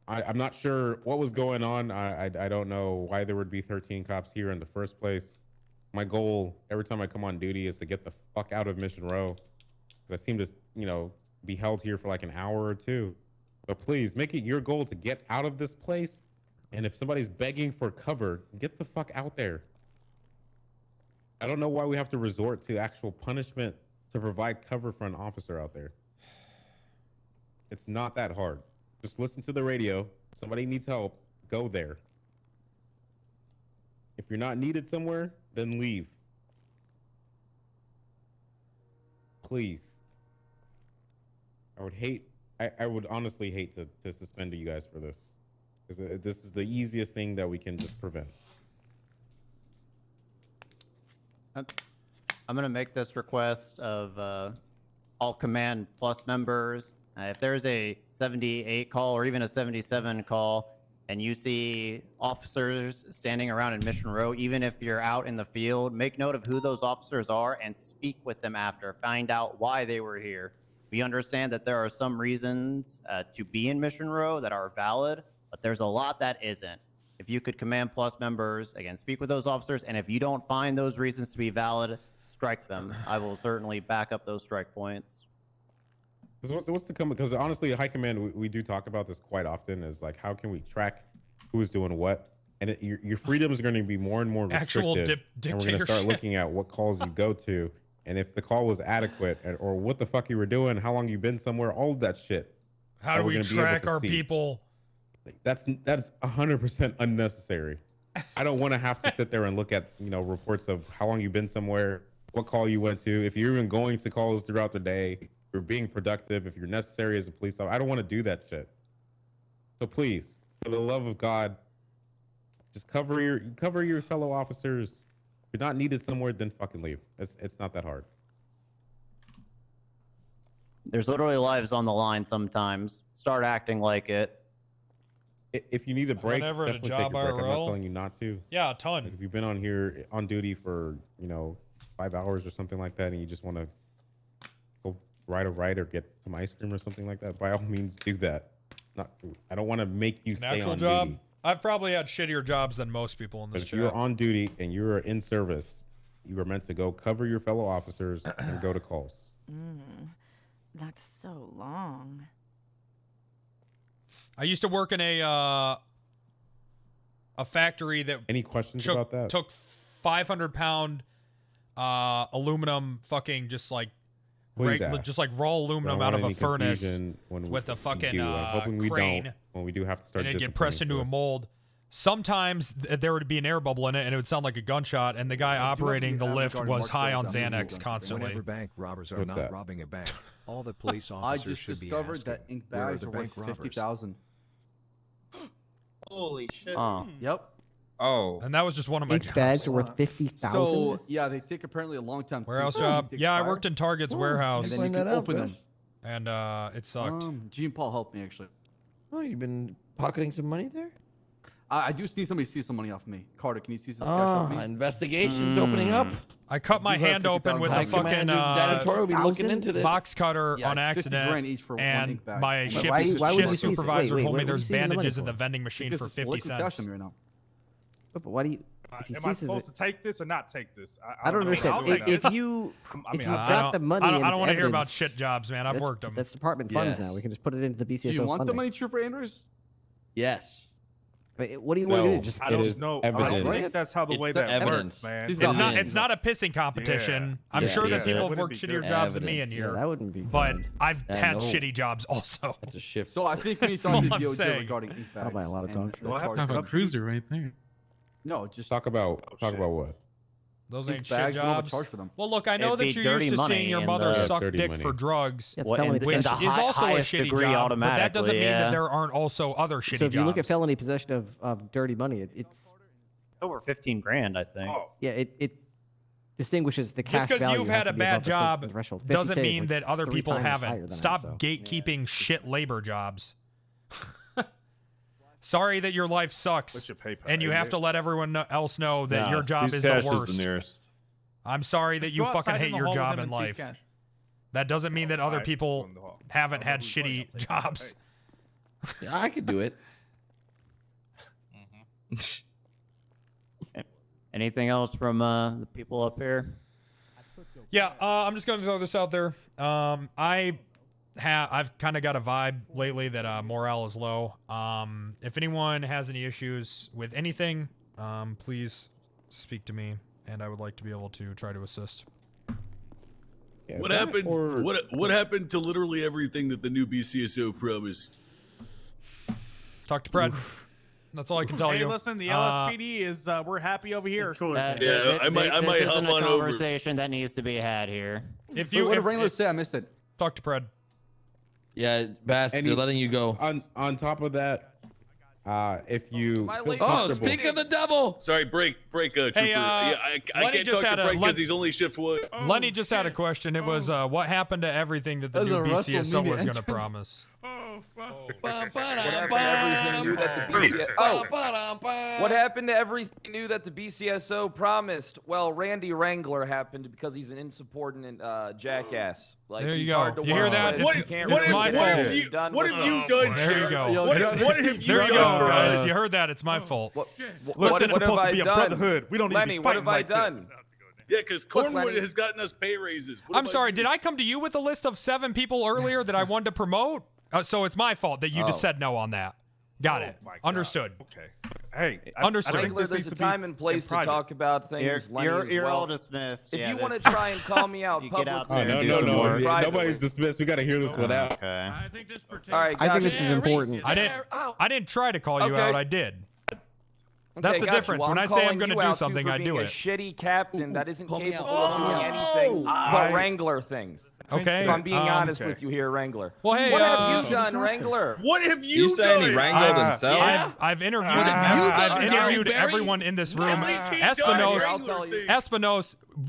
I'm not sure what was going on. I don't know why there would be 13 cops here in the first place. My goal every time I come on duty is to get the fuck out of Mission Row, because I seem to, be held here for like an hour or 2. But please make it your goal to get out of this place. And if somebody's begging for cover, get the fuck out there. I don't know why we have to resort to actual punishment to provide cover for an officer out there. It's not that hard. Just listen to the radio. Somebody needs help, go there. If you're not needed somewhere, then leave. Please. I would honestly hate to suspend you guys for this. Because this is the easiest thing that we can just prevent. I'm going to make this request of all Command Plus members. If there's a 78 call or even a 77 call, and you see officers standing around in Mission Row, even if you're out in the field, make note of who those officers are and speak with them after. Find out why they were here. We understand that there are some reasons to be in Mission Row that are valid, but there's a lot that isn't. If you could Command Plus members, again, speak with those officers, and if you don't find those reasons to be valid, strike them. I will certainly back up those strike points. What's to come? Because honestly, High Command, we do talk about this quite often. Is like, how can we track who is doing what? And your freedoms are going to be more and more restricted. Actual and we're going to start looking at what calls you go to, and if the call was adequate, or what the fuck you were doing, how long you've been somewhere, all of that shit. How do we track our people? That's 100% unnecessary. I don't want to have to sit there and look at reports of how long you've been somewhere, what call you went to, if you're even going to calls throughout the day, if you're being productive, if you're necessary as a police officer. I don't want to do that shit. So please, for the love of God, Just cover your fellow officers. If you're not needed somewhere, then fucking leave. It's not that hard. There's literally lives on the line sometimes. Start acting like it. If you need a break, Whenever at a definitely take job a break. I'm not IRL? telling you not to. Yeah, a ton. Like if you've been on here on duty for 5 hours or something like that, and you just want to go ride a ride or get some ice cream or something like that, by all means do that. I don't want to make you An stay actual on job? duty. I've probably had shittier jobs than most people in But this if chat. you're on duty and you're in service, you are meant to go cover your fellow officers and go to calls. That's so long. I used to work in a factory that Any questions about that? took 500-pound aluminum fucking just like Please ask. just like raw aluminum Don't out of want a any furnace confusion when with a we fucking do. I'm hoping we crane, don't when we do have to start and it'd get disciplining pressed into for a this. mold. Sometimes there would be an air bubble in it, and it would sound like a gunshot, and the guy operating the lift was high on Xanax constantly. Whenever bank robbers are What's not that? robbing a bank, all the police I officers just should be discovered asking, that ink where are bags the are worth bank robbers? 50,000. Holy shit. Yep. Oh. And that was just one of my Ink jobs. bags are worth 50,000. So yeah, they take apparently a long time. Warehouse to job. to Yeah, I expire. worked in Target's warehouse. And then you can open them. And it sucked. Gene Paul helped me actually. Oh, you've been pocketing some money there? I do see somebody steal some money off me. Carter, can you see some cash Ah, off me? investigations opening up. I cut my You have hand open with a 50,000. fucking Commander Danator will be looking into this. box cutter Yeah, on it's 50 grand accident, each for one and ink bag. my But shift, why would shift you seize it? supervisor Wait, told what me are there's you seizing the money bandages in for? the vending machine Because for it's 50 liquid cash cents. on me right now. But why do you? If he Am I seizes supposed it, to take this or not take this? I don't know. understand. I'll take If it. you I if mean, you I got the money, I and don't it's want to hear about evidence, shit jobs, man. I've that's- worked them. That's department funds Yes. now. We can just put it into the BCSO Do you want the funding. money, Trooper Andrews? Yes. But what do you want to No. do? Just I don't is know. I evidence. don't think that's how the It's way the that evidence. works, man. It's not a pissing competition. I'm Yeah. sure Yeah. that people have Wouldn't worked be shittier good. jobs than me in Evidence. yeah, here, that wouldn't be. but good. I've Yeah, had no. shitty jobs also. That's a shift. So I think we need to That's talk to all I'm DOJ saying. regarding ink bags. I'll buy a lot of and dog shit. the Well, I have charge to them. cruiser right there. No, just Talk about shit. what? Those ink ain't shit bags. We don't have a jobs. charge for them. Well, look, I know It'd that be you're dirty used to money seeing your in mother the- suck dirty dick money. for drugs, That's Well, felony in the which possession. is also a highest shitty degree job. But that doesn't mean that automatically, there aren't also other shitty So if you look at jobs. felony possession of dirty money, it's Over 15 grand, I think. Oh, yeah, it distinguishes the cash Just because value you've has had to a be above bad a certain job threshold. doesn't 50K is mean like that other 3 people times higher haven't. than Stop that, so. gatekeeping shit labor jobs. Sorry that your life sucks, What's your PayPal, and you have AJ? to let everyone else know that Nah, your job C's is the Cash worst. the nearest. I'm sorry that you Go fucking outside hate in the your hall with job him in and C's life. Cash. That doesn't mean that other Alright, people go in the hall. haven't had who's going, I'll shitty take it. jobs. Yeah, I could do it. Anything else from the people up here? Yeah, I'm just gonna throw this out there. I've kind of got a vibe lately that morale is low. If anyone has any issues with anything, please speak to me, and I would like to be able to try to assist. Yeah, What that happened? or- What happened to literally everything that the new BCSO promised? Talk to Pred. That's all I can tell Hey, you. listen, the LSPD is we're happy over here. Yeah, I might this hop isn't a on over. conversation that needs to be had here. If Wait, you what did if- Wrangler if- say? I missed it. talk to Pred. Yeah, Bass, And they're you- letting you go. On top of that, if you My feel lady- Oh, comfortable- speak of the devil. Sorry, break, Trooper. Hey, yeah, I Lenny can't just talk had to a- Fred because Len- he's only shift one. Lenny just had a question. It was, what happened to everything that the That was new a BCSO WrestleMania was going to entrance. promise? What Everything new that the what happened to everything new that the BCSO promised? Well, Randy Wrangler happened because he's an insubordinate jackass. Like, There you he's go. hard to You hear work that? with. What, He can't what, really my get fault. anything done What with have it. you done, There you Sheriff? go. What have you There you go, done for guys. us? You heard that. It's my fault. What, Listen, what it's have supposed to I be a done? brotherhood. We don't need to Lenny, be what have I fighting like done? this. Yeah, because Cornwood Lenny- has gotten us pay raises. What I'm about sorry. you? Did I come to you with a list of 7 people earlier that I wanted to promote? So it's my fault that you just Oh. said no on that. Got it. my God. Understood. Okay. Hey, Understood. I think Wrangler, this there's needs a to be time and place in to private. talk about things. Lenny, You're as well. all dismissed. If Yeah, you this- want to try and call me out You get out publicly, there Oh, and no, do no, some no. work. Yeah, nobody's dismissed. We got to hear this one out. Okay. All right, I think gotcha. this is important. I didn't try to call you Okay. out. I did. That's the got you. difference. Well, When I'm I say I'm calling going to you do out, too, something, for I being do a it. shitty captain that isn't Call me capable out. of doing anything but Wrangler things. Okay. If I'm being honest with you here, Wrangler. Well, hey, what have you done, Wrangler? What have You you saying done? he wrangled himself? I've interviewed. I've interviewed everyone in this room. Espinos.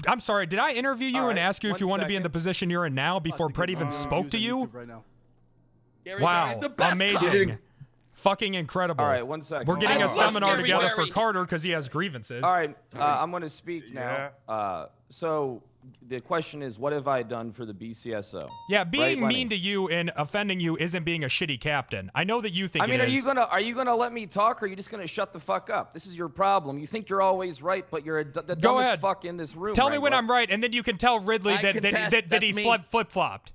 I'm sorry. Did I interview you and ask you if you want to be in the position you're in now before Pred even spoke to you? Wow. Amazing. Fucking incredible. All right, 1 second. We're getting a seminar together for Carter because he has grievances. All right, I'm going to speak now. So the question is, what have I done for the BCSO? Yeah, being right, mean to you and offending you isn't being a shitty captain. I know that you think I mean, it are is. you gonna let me talk, or are you just gonna shut the fuck up? This is your problem. You think you're always right, but you're the Go dumbest ahead. fuck in this room. Tell me Wrangler. when I'm right, and then you can tell Ridley that he flip-flopped.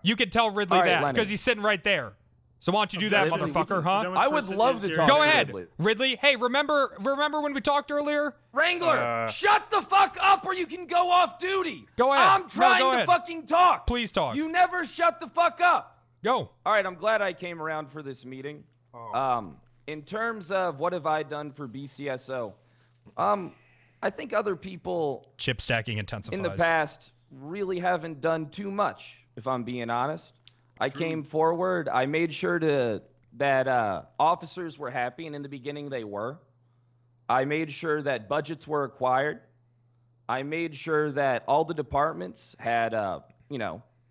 You can tell Ridley All right, that Lenny. because he's sitting right there. So why don't you do that, Ridley, motherfucker, huh? I would love to talk Go to ahead, Ridley. Ridley. Hey, remember when we talked earlier? Wrangler, shut the fuck up, or you can go off duty. Go ahead. I'm trying go to ahead. fucking talk. Please talk. You never shut the fuck up. Go. All right, I'm glad I came around for this meeting. In terms of what have I done for BCSO, I think other people Chip stacking intensifies. in the past really haven't done too much, if I'm being honest. I came forward. I made sure that officers were happy, and in the beginning they were. I made sure that budgets were acquired. I made sure that all the departments had,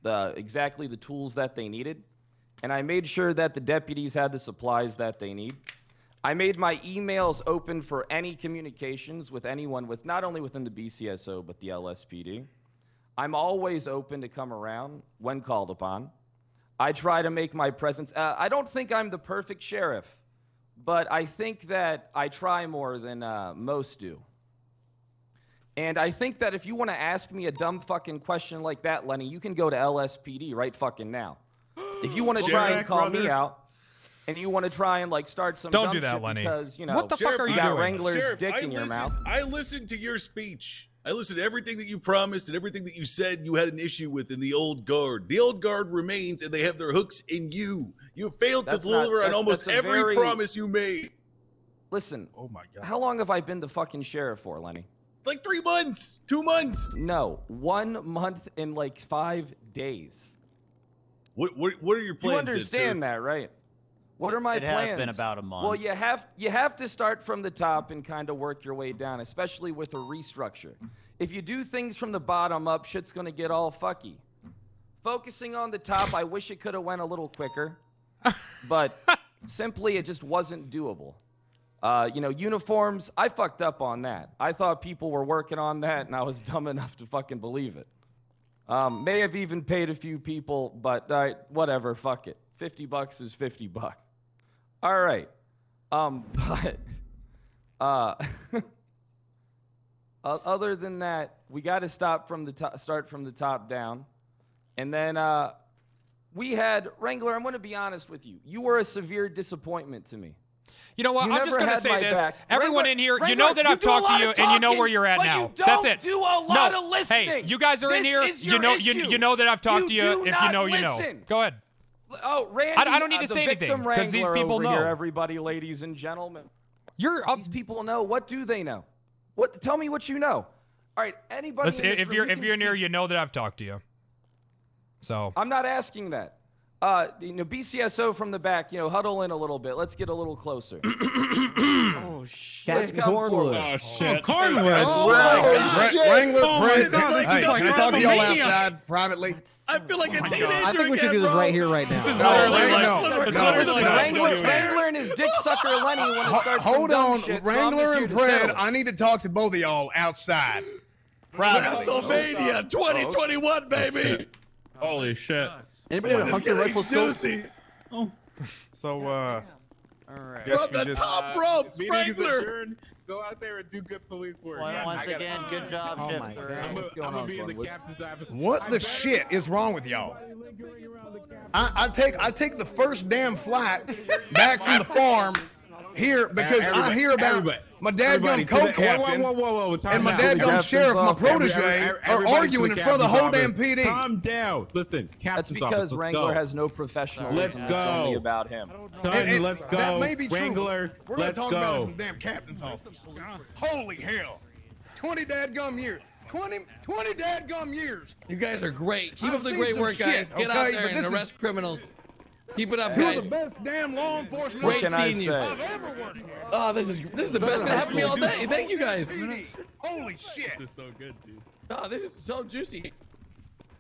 exactly the tools that they needed. And I made sure that the deputies had the supplies that they need. I made my emails open for any communications with anyone, with not only within the BCSO, but the LSPD. I'm always open to come around when called upon. I try to make my presence. I don't think I'm the perfect sheriff, but I think that I try more than most do. And I think that if you want to ask me a dumb fucking question like that, Lenny, you can go to LSPD right fucking now. If you want to try and call me out, and you want to try and start some Don't dumb do that, shit Lenny. Because, What the fuck are you got doing? Wrangler's Sheriff, dick in your mouth. I listened to your speech. I listened to everything that you promised and everything that you said you had an issue with in the old guard. The old guard remains, and they have their hooks in you. You failed to deliver on almost every promise you made. Listen. Oh my God. How long have I been the fucking sheriff for, Lenny? Like 3 months, 2 months. No, 1 month and 5 days. What are your plans? You understand that, right? What are my plans? It has been about a month. Well, you have to start from the top and kind of work your way down, especially with a restructure. If you do things from the bottom up, shit's gonna get all fucky. Focusing on the top, I wish it could have went a little quicker, but simply it just wasn't doable. Uniforms, I fucked up on that. I thought people were working on that, and I was dumb enough to fucking believe it. May have even paid a few people, but whatever, fuck it. $50 is $50. All right. Other than that, we got to start from the top down. And then we had Wrangler, I'm going to be honest with you. You were a severe disappointment to me. You know what? You I'm just never going to had say my this. back. Everyone Wrangler, in here, you Wrangler, know that I've do a talked to lot you, of and you know talking, where you're at but now. you don't That's it. do a lot no. of listening. Hey, you guys are in This here. is You your know, issue. you know that I've talked to you. do If you not know, you know. listen. Go ahead. Oh, Randy, I don't need to the say anything victim because these Wrangler people over know. Here, everybody, ladies and gentlemen. These people know. What do they know? What? Tell me what you know. All right, anybody. Listen, in this if room, you're you if can you're in here, speak. you know that I've talked to you. So I'm not asking that. BCSO from the back, huddle in a little bit. Let's get a little closer. Oh, shit. Let's come forward. Oh, shit. Cornwood. Oh, my shit. Wrangler, Oh, my Brett, God, hey, this is like can I talk to y'all Romania. outside privately? I feel like a teenager I think we should do this right here, right now. This is No, literally no, it's no. literally Wrangler and his dick sucker Lenny want to start Hold some dumb on, shit, Wrangler so I'm and just here to Brett, settle. I need to talk to both of y'all outside. Privately. WrestleMania 2021, baby. Holy shit. Anybody have a hunter rifle scope? Oh. So, All right. From the top rope, Meeting is Wrangler. adjourned. Go out there and do good police work. Once again, good job, Oh Shift my 3. God. I'm gonna be in the captain's office. What the shit is wrong with y'all? I take the first damn flight back from the farm here because I hear about my dadgum co-captain Whoa, and my dadgum sheriff, my protege, are arguing in front of the whole damn PD. Calm down. Listen, That's captain's because office. Let's Wrangler go. has no professionalism. Let's to tell me go. about him. Son, And let's go. That may be true. Wrangler, We're gonna let's talk about go. some damn captain's office. Holy hell. 20 dadgum years. 20 dadgum years. You guys are great. Keep I've up the seen great some work, guys. shit, Get out okay, there but and this is- arrest criminals. Keep it up, You're guys. the best damn law enforcement Great officer seeing you. I've ever worked with. Oh, this is the best that happened to me all day. Thank you guys. Holy shit. This is so good, dude. Oh, this is so juicy.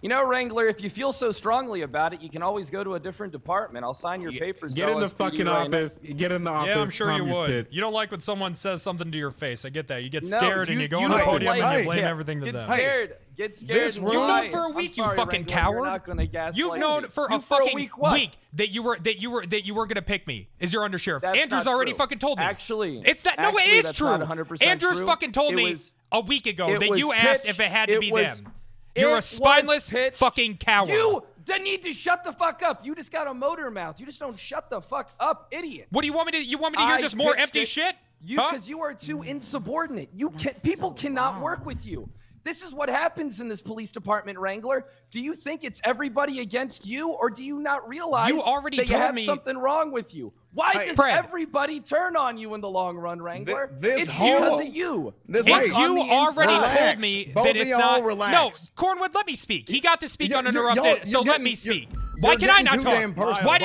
You know, Wrangler, if you feel so strongly about it, you can always go to a different department. I'll sign your papers. Get in the fucking office. Get in the office. Yeah, I'm sure you calm your would. tits. You don't like when someone says something to your face. I get that. You get No, scared and you go on the don't podium and like- you blame yeah, everything to get them. Scared. Get scared. This and room- cry. You've known for a I'm week, you sorry, fucking Wrangler, coward. You're not gonna gaslight You've known me. for You a fucking week, what? that you were gonna pick me as your undersheriff. That's Andrew's not already true. fucking told me. Actually, it's not. No, it actually, is that's true. not 100% Andrew's true. fucking told It me was- a week ago it that was you asked pitched- if it had to it be was- them. You're a it spineless was pitched- fucking coward. You need to shut the fuck up. You just got a motor mouth. You just don't shut the fuck up, idiot. What do you want me to? You want me to hear just more pitched empty it. shit? You Huh? because you are too insubordinate. You can people cannot work with you. This is what happens in this police department, Wrangler. Do you think it's everybody against you, or do you not realize You already that you told have me- something wrong with you? Why Hey, does Fred. everybody turn on you in the long run, Wrangler? This it's whole- because of you. This If hey, you already relax. told me Both that of it's y'all not. relax. No, Cornwood, let me speak. He got to speak You're- uninterrupted, so you're let me getting- speak. you're Why can I getting not too talk? damn personal. Why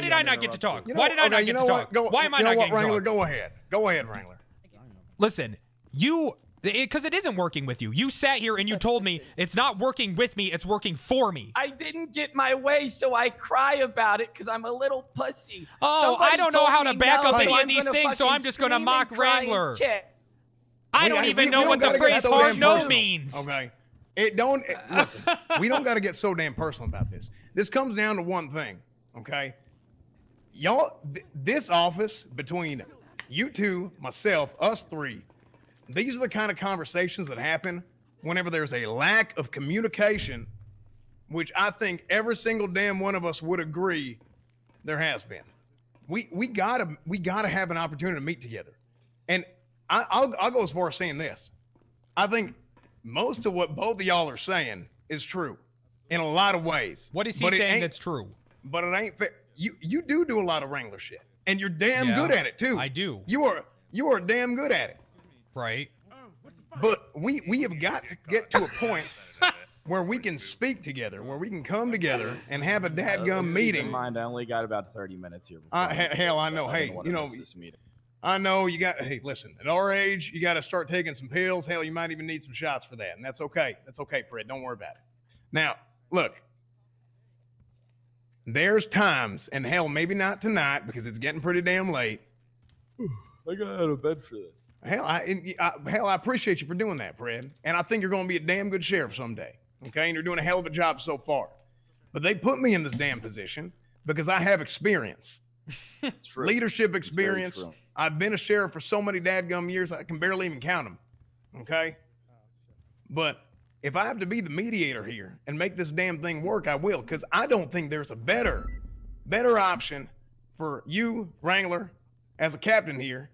did I not get to talk? You know, Why did I not okay, get you to know talk? what? Go, Why am I you not know what, getting to Wrangler? talk? Go ahead. Go ahead, Wrangler. Listen, because it isn't working with you. You sat here and you told me it's not working with me, it's working for me. I didn't get my way, so I cry about it because I'm a little pussy. Oh, Somebody I don't know told how to me back no, up so any I'm of these gonna things, so fucking I'm just going to scream mock and cry and Wrangler. kick. I don't even know what the gotta get phrase so hard damn no personal, means. Okay. Listen, we don't got to get so damn personal about this. This comes down to one thing, okay? Y'all, this office between you two, myself, us three, these are the kind of conversations that happen whenever there's a lack of communication, which I think every single damn one of us would agree there has been. We gotta have an opportunity to meet together. And I'll go as far as saying this. I think most of what both of y'all are saying is true in a lot of ways. What is he But it saying ain't- that's true? But it ain't fair. You do a lot of Wrangler shit, and you're damn Yeah, good at it too. I do. You are damn good at it. Right. But we have got to get to a point where we can speak together, where we can come together and have a dadgum Keep meeting. in mind, I only got about 30 minutes here. Hell, I know. I Hey, don't wanna you know, miss this meeting. I know you got. Hey, listen. At our age, you got to start taking some pills. Hell, you might even need some shots for that, and that's okay. That's okay, Fred. Don't worry about it. Now, look. There's times, and hell, maybe not tonight because it's getting pretty damn late. I got out of bed for this. Hell, I appreciate you for doing that, Fred. And I think you're going to be a damn good sheriff someday. Okay, and you're doing a hell of a job so far. But they put me in this damn position because I have experience, leadership experience. true. I've been a sheriff for so many dadgum years I can barely even count them. Okay, but if I have to be the mediator here and make this damn thing work, I will, because I don't think there's a better option for you, Wrangler, as a captain here,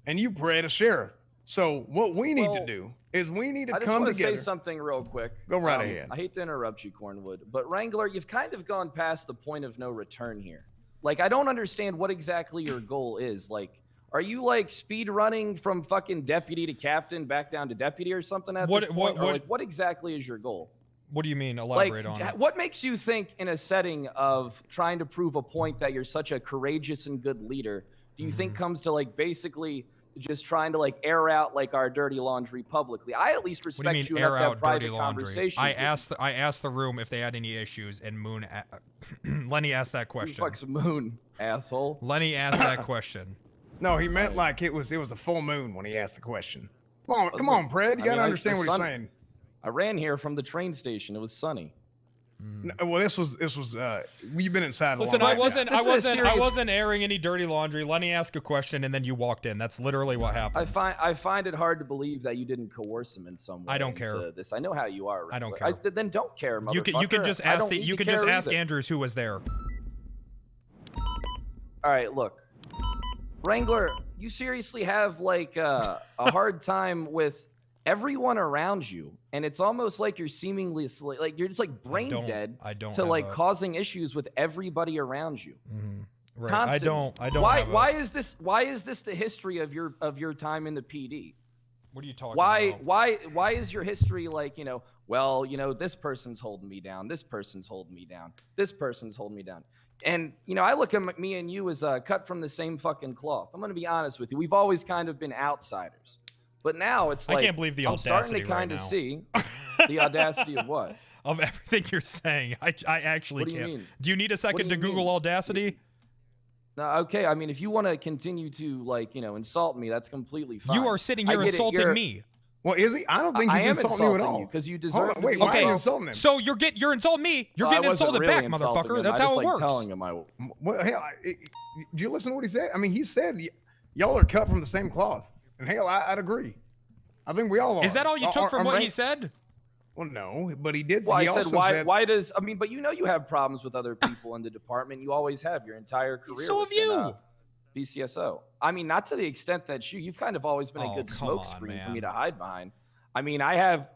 and you, Brad, as sheriff. So what we need to do is we need to I just come want to together. say something real quick. Go right ahead. I hate to interrupt you, Cornwood, but Wrangler, you've kind of gone past the point of no return here. Like, I don't understand what exactly your goal is. Like, are you like speed running from fucking deputy to captain back down to deputy or something at this point? Or, like, what exactly is your goal? What do you mean? Elaborate on it. What makes you think in a setting of trying to prove a point that you're such a courageous and good leader, do you think comes to like basically just trying to like air out like our dirty laundry publicly? I at least What do you respect mean you enough air to have out private dirty laundry? conversations. I asked the room if they had any issues, and Lenny asked that question. Who the fuck's Moon, asshole? Lenny asked that question. No, he meant like it was a full moon when he asked the question. Come on, Fred. You got to understand what he's saying. I ran here from the train station. It was sunny. No, well, this was you've been inside. Listen, long I enough. wasn't airing any dirty laundry. Lenny asked a question, and then you walked in. That's literally what happened. I find it hard to believe that you didn't coerce him in some way. I don't care. into This I know how you are. I don't Wrangler. care. Then don't care, You can motherfucker. just I ask don't the, need you to can just care ask either. Andrews who was there. All right, look, Wrangler, you seriously have like a hard time with everyone around you, and it's almost like you're seemingly like you're just like brain dead I don't to have like a- causing issues with everybody around you. Right. Constantly. I don't. Why? have a- Why is this? Why is this the history of your time in the PD? What are you talking Why about? why is your history like, well, this person's holding me down, this person's holding me down, this person's holding me down. And, I look at me and you as cut from the same fucking cloth. I'm going to be honest with you. We've always kind of been outsiders. But now it's like I can't believe the I'm starting audacity to kind right of now. see the audacity of what? Of everything you're saying. I actually What do you can't. mean? Do you need a second do to you Google mean? Audacity? No, okay. I mean, if you want to continue to insult me, that's completely fine. You are sitting I here get it. insulting You're- me. Well, is he? I don't think I he's am insulting you at insulting all. you because you Hold deserve on, to wait, be why are you insulted. insulting him? So you're insulting me. You're Well, I getting wasn't insulted really back, insulting motherfucker. him. That's I how just it works. telling him Well, hell, did you listen to what he said? I mean, he said y'all are cut from the same cloth, and hell, I'd agree. I think we all are. Is that all you took from what right. he said? Well, no, but he did. Well, he I said, also why? said, Why does? I mean, but you have problems with other people in the department. You always have your entire career. So have you. BCSO. I mean, not to the extent that you've kind of always been a Oh, good come on, smokescreen for man. me to hide behind. I mean, I have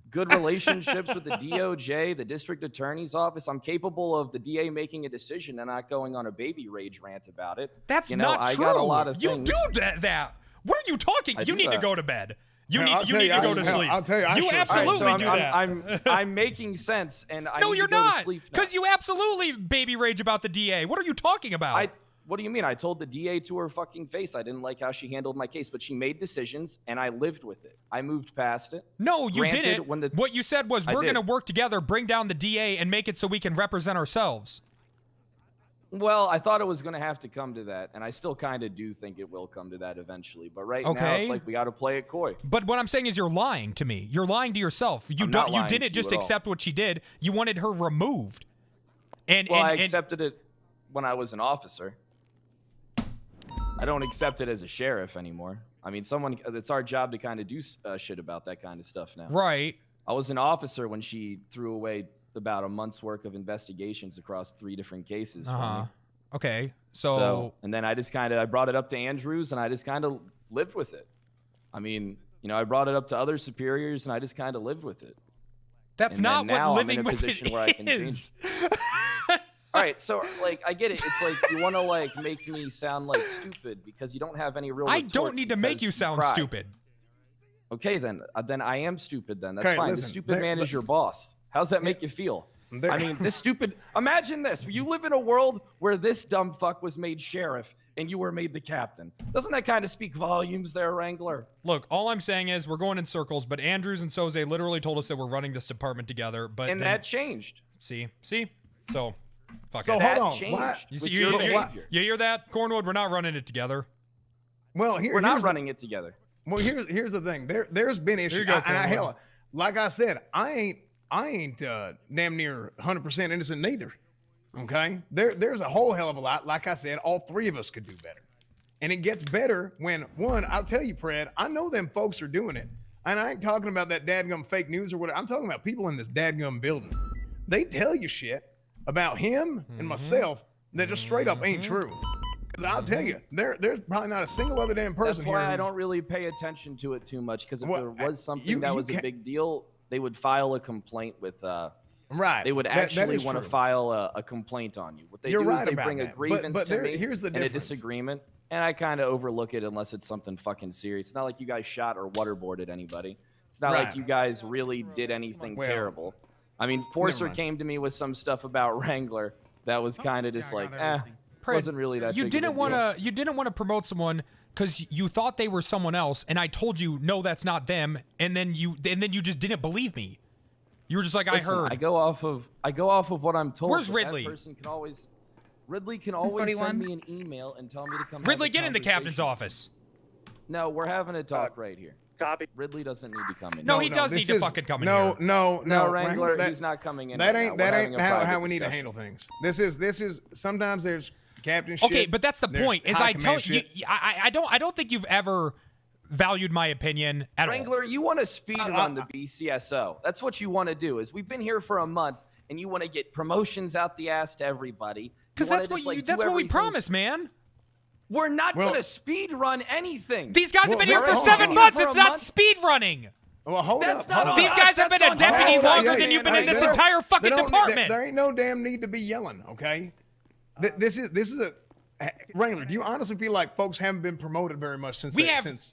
good relationships with the DOJ, the district attorney's office. I'm capable of the DA making a decision and not going on a baby rage rant about it. That's not I true. got a lot of you things. do that. What are you talking? I You do need to that. go to bed. You Hell, need to go to sleep. I'll tell you, I You sure- absolutely All right, so do that. I'm making sense, and I No, need you're to go not. to sleep now. Because you absolutely baby rage about the DA. What are you talking about? What do you mean? I told the DA to her fucking face I didn't like how she handled my case, but she made decisions and I lived with it. I moved past it. No, you Granted, didn't. when the- What you said was I we're did. going to work together, bring down the DA, and make it so we can represent ourselves. Well, I thought it was going to have to come to that, and I still kind of do think it will come to that eventually. But right now, Okay. it's like we got to play it coy. But what I'm saying is you're lying to me. You're lying to yourself. You I'm not don't. You lying didn't to just you at all. accept what she did. You wanted her removed. And Well, I and accepted it when I was an officer. I don't accept it as a sheriff anymore. I mean, it's our job to kind of do shit about that kind of stuff now. right. I was an officer when she threw away about a month's work of investigations across 3 different cases. for me. Okay. And then I brought it up to Andrews and I just kind of lived with it. I mean, I brought it up to other superiors and I just kind of lived with it. That's And not then what now living I'm in a with position it where I can is. change. All right, so I get it. It's like you want to make me sound like stupid because you don't have any real. I don't retorts need to make because you sound cried. stupid. Okay, then I am stupid. Then that's Okay, fine. listen, the stupid man is your boss. How's that make you feel? I mean, this stupid. Imagine this: you live in a world where this dumb fuck was made sheriff and you were made the captain. Doesn't that kind of speak volumes, there, Wrangler? Look, all I'm saying is we're going in circles, but Andrews and Soze literally told us that we're running this department together. But And then- that changed. See, so fuck So it. hold on. changed Why- You with see, your you behavior. hear that, Cornwood? We're not running it together. Well, We're not here's the- running it together. Well, here's the thing. There's been issues. you go, and Cornwood. hell, like I said, I ain't damn near 100% innocent neither. Okay, there's a whole hell of a lot. Like I said, all 3 of us could do better, and it gets better when one. I'll tell you, Pred. I know them folks are doing it, and I ain't talking about that dadgum fake news or whatever. I'm talking about people in this dadgum building. They tell you shit about him and myself that just straight up ain't true. 'Cause I'll tell you, there's probably not a single other damn person That's why here. I who's- don't really pay attention to it too much because if Well, there was something you- that you was a can't- big deal, they would file a complaint with. Right. They would That actually is want to true. file a complaint on you. What they You're do right is they about bring a that. grievance But to there- me here's the and a difference. disagreement, and I kind of overlook it unless it's something fucking serious. It's not like you guys shot or waterboarded anybody. It's not Right. like you guys really did anything Well, terrible. I mean, Forcer mind. came to me with some stuff about Wrangler that was kind of just like, wasn't really that. You big of a didn't deal. want to promote someone because you thought they were someone else, and I told you no, that's not them, and then you just didn't believe me. You were just like, Listen, I heard. I go off of what I'm told. Where's but Ridley? That person can always. Ridley can always 41. send me an email and tell me to come. have Ridley, a get in the captain's conversation. office. No, we're having a talk right here. Copy. Ridley doesn't need to come in. No, here. he does this need to is- fucking come in no, here. No, No, no, Wrangler, that- he's not coming in. That right ain't now. that We're ain't having a how private we need to discussion. handle things. This is sometimes there's captain shit. Okay, but that's the there's point. Is high I tell command you, shit. I don't think you've ever valued my opinion at all. Wrangler, you want to speed run the BCSO. That's what you want to do. Is we've been here for a month and you want to get promotions out the ass to everybody. Because that's what that's what we promised, man. We're not Well- going to speed run anything. These guys have been here Well, for hold on, 7 hold on. months. For a It's not month? speed running. Well, hold That's up. not hold on up. These us. guys have been That's a on deputy them. longer Yeah, than you've been in they this don't- entire fucking they don't- department. There ain't no damn need to be yelling, okay? This is a Wrangler, do you honestly feel like folks haven't been promoted very much since?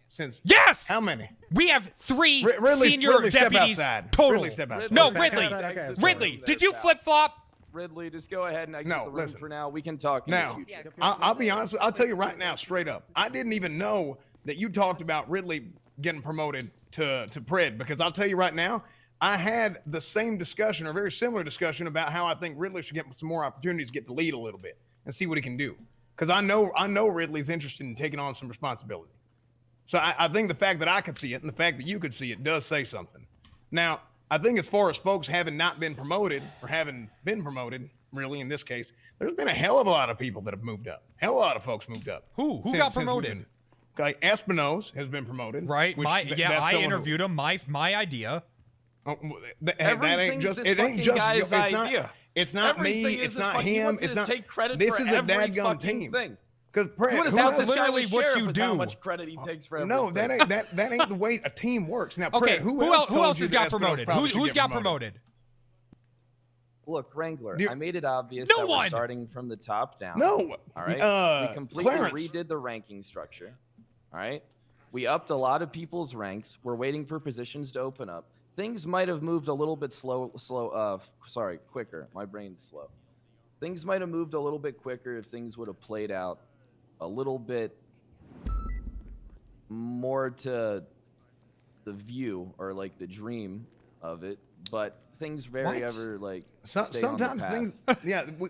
Since yes. How many? We have 3 Ridley, senior Ridley, step deputies outside. total. Ridley, step outside. No, Okay. Ridley. Ridley, did you flip flop? Ridley, just go ahead and exit No, the room listen. for now. We can talk in Now, the future. I'll be honest. I'll tell you right now, straight up. I didn't even know that you talked about Ridley getting promoted to Pred, because I'll tell you right now, I had the same discussion or very similar discussion about how I think Ridley should get some more opportunities to get the lead a little bit and see what he can do. Because I know Ridley's interested in taking on some responsibility. So I think the fact that I could see it and the fact that you could see it does say something. Now, I think as far as folks having not been promoted or having been promoted, really in this case, there's been a hell of a lot of people that have moved up. Hell of a lot of folks moved up. Who got promoted? Okay, Espinosa has been promoted. Right. I interviewed him. My idea. Oh, that ain't just. It ain't just. It's not. It's not me. It's not him. It's not. Take credit this for is a every dadgum team. Thing. Because that's literally what you do. How much credit he takes for everything. No, that ain't the way a team works. Now, okay, who else has got promoted? Who's got promoted? Look, Wrangler, I made it obvious that we're starting from the top down. No. All right. We completely Clarence. redid the ranking structure. All right. We upped a lot of people's ranks. We're waiting for positions to open up. Things might have moved a little bit quicker. My brain's slow. Things might have moved a little bit quicker if things would have played out a little bit more to the view or like the dream of it, but things ever like sometimes things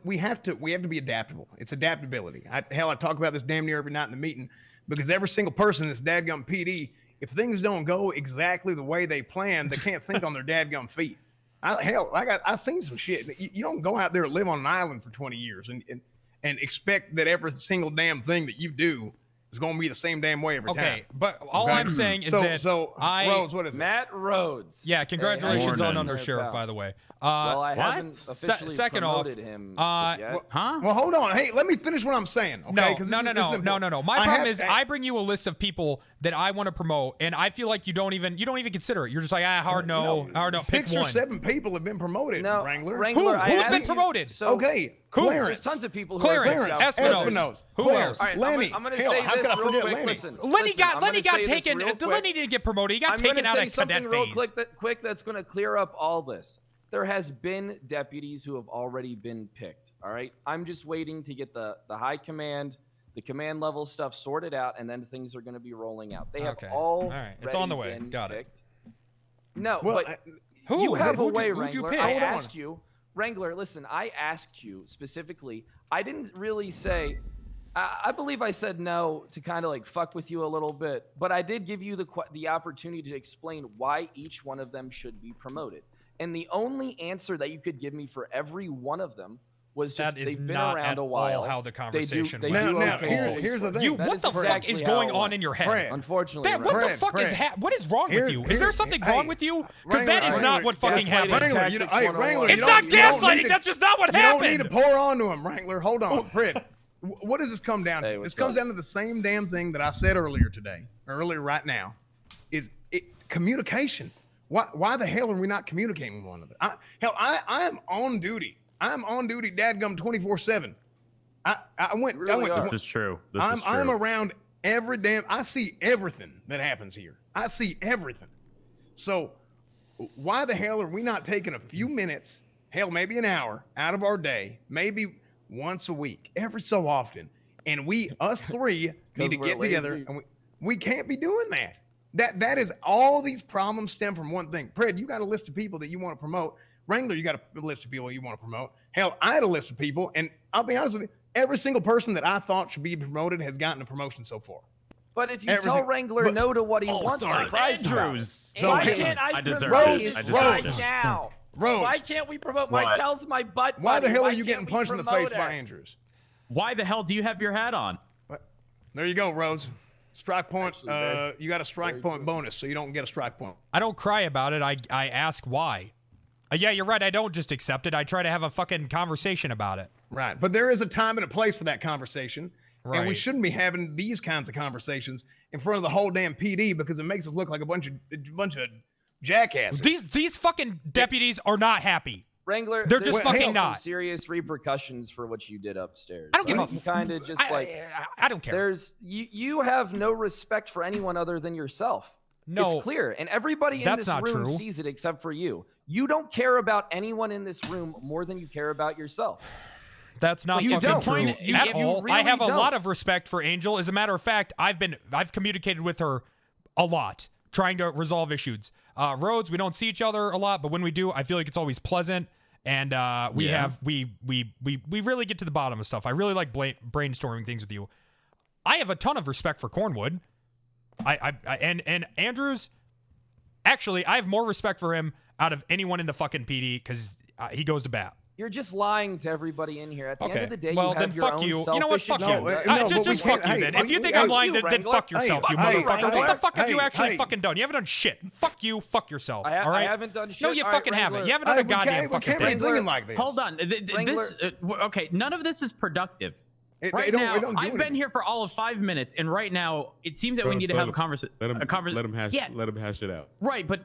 we have to be adaptable. It's adaptability. I talk about this damn near every night in the meeting, because every single person in this dadgum PD, if things don't go exactly the way they planned, they can't think on their dadgum feet. I've seen some shit. You don't go out there and live on an island for 20 years and expect that every single damn thing that you do is going to be the same damn way every time. Okay, but all I'm saying is Rhodes, what is it? Matt Rhodes. Yeah, congratulations on under sheriff, by the way. Well, I haven't officially second off, promoted him yet. Well, hold on. Hey, let me finish what I'm saying. Okay? No. My problem is I bring you a list of people that I want to promote, and I feel like you don't even consider it. You're just like, hard no. Pick 6 or 7 people have been promoted. No, Wrangler. Who's been promoted? Okay. There's tons of people who Clarence, Espinosa. Who else? All right, Lenny. I'm going to say this real quick. Lenny? Listen, Lenny got taken. Lenny didn't get promoted. He got taken out of cadet phase. I'm going to say something real quick that's going to clear up all this. There has been deputies who have already been picked. All right, I'm just waiting to get the high command, the command level stuff sorted out, and then things are going to be rolling out. They have all right. It's on the way. Got it. No, well, but you have a way, Wrangler. I asked you. Wrangler, listen, I asked you specifically. I didn't really say, I believe I said no to kind of like fuck with you a little bit, but I did give you the opportunity to explain why each one of them should be promoted. And the only answer that you could give me for every one of them was just they've been around a while. All how the conversation went. Now, here's the thing. What the fuck is going on in your head? Unfortunately, what the fuck what is wrong with you? Is there something wrong with you? Because that is not what fucking happened. Wrangler, it's not gaslighting. That's just not what happened. You don't need to pour onto him, Wrangler. Hold on, Fred. What does this come down to? This comes down to the same damn thing that I said earlier right now, is communication. Why the hell are we not communicating with one another? I am on duty. I'm on duty, dadgum 24/7. This is true. I'm around every damn. I see everything that happens here. I see everything. So why the hell are we not taking a few minutes, hell, maybe an hour out of our day, maybe once a week, every so often, and us three need to get together, and we can't be doing that. That is all these problems stem from one thing. Pred, you got a list of people that you want to promote. Wrangler, you got a list of people you want to promote. Hell, I had a list of people, and I'll be honest with you, every single person that I thought should be promoted has gotten a promotion so far. But if you tell Wrangler no to what he wants, surprise Andrews. Why can't I promote his right now? Rose. Why can't we promote Michael's my butt? Why the hell are you getting punched in the face by Andrews? Why the hell do you have your hat on? There you go, Rose. Strike point. You got a strike point bonus, so you don't get a strike point. I don't cry about it. I ask why. Yeah, you're right. I don't just accept it. I try to have a fucking conversation about it. Right. But there is a time and a place for that conversation. Right. And we shouldn't be having these kinds of conversations in front of the whole damn PD because it makes us look like a bunch of jackasses. These fucking deputies are not happy. Wrangler, They're just there's fucking some not. serious repercussions for what you did upstairs. I don't give a kind of just I don't care. There's you have no respect for anyone other than yourself. No, it's clear, and everybody in that's this not room true. sees it except for you. You don't care about anyone in this room more than you care about yourself. That's not You fucking don't. true You- at you all. I really have a lot don't. of respect for Angel. As a matter of fact, I've communicated with her a lot, trying to resolve issues. Rhodes, we don't see each other a lot, but when we do, I feel like it's always pleasant. And we really get to the bottom of stuff. I really like brainstorming things with you. I have a ton of respect for Cornwood. And Andrews, actually, I have more respect for him out of anyone in the fucking PD because he goes to bat. You're just lying to everybody in here. At the end of the day, well, you have then your fuck own you. You know what? selfish Fuck you. agenda. Just fuck you then. If you think I'm lying, then fuck yourself, you motherfucker. What the fuck have you actually fucking done? You haven't done shit. Fuck you. Fuck yourself. All right? I haven't done shit. No, you All right, fucking haven't. Wrangler. You haven't done a goddamn fucking thing. thinking like this. Hold on. Okay, none of this is productive. Right now, I've been here for all of 5 minutes, and right now, it seems that we need to have a conversation. Let him hash it out. Right, but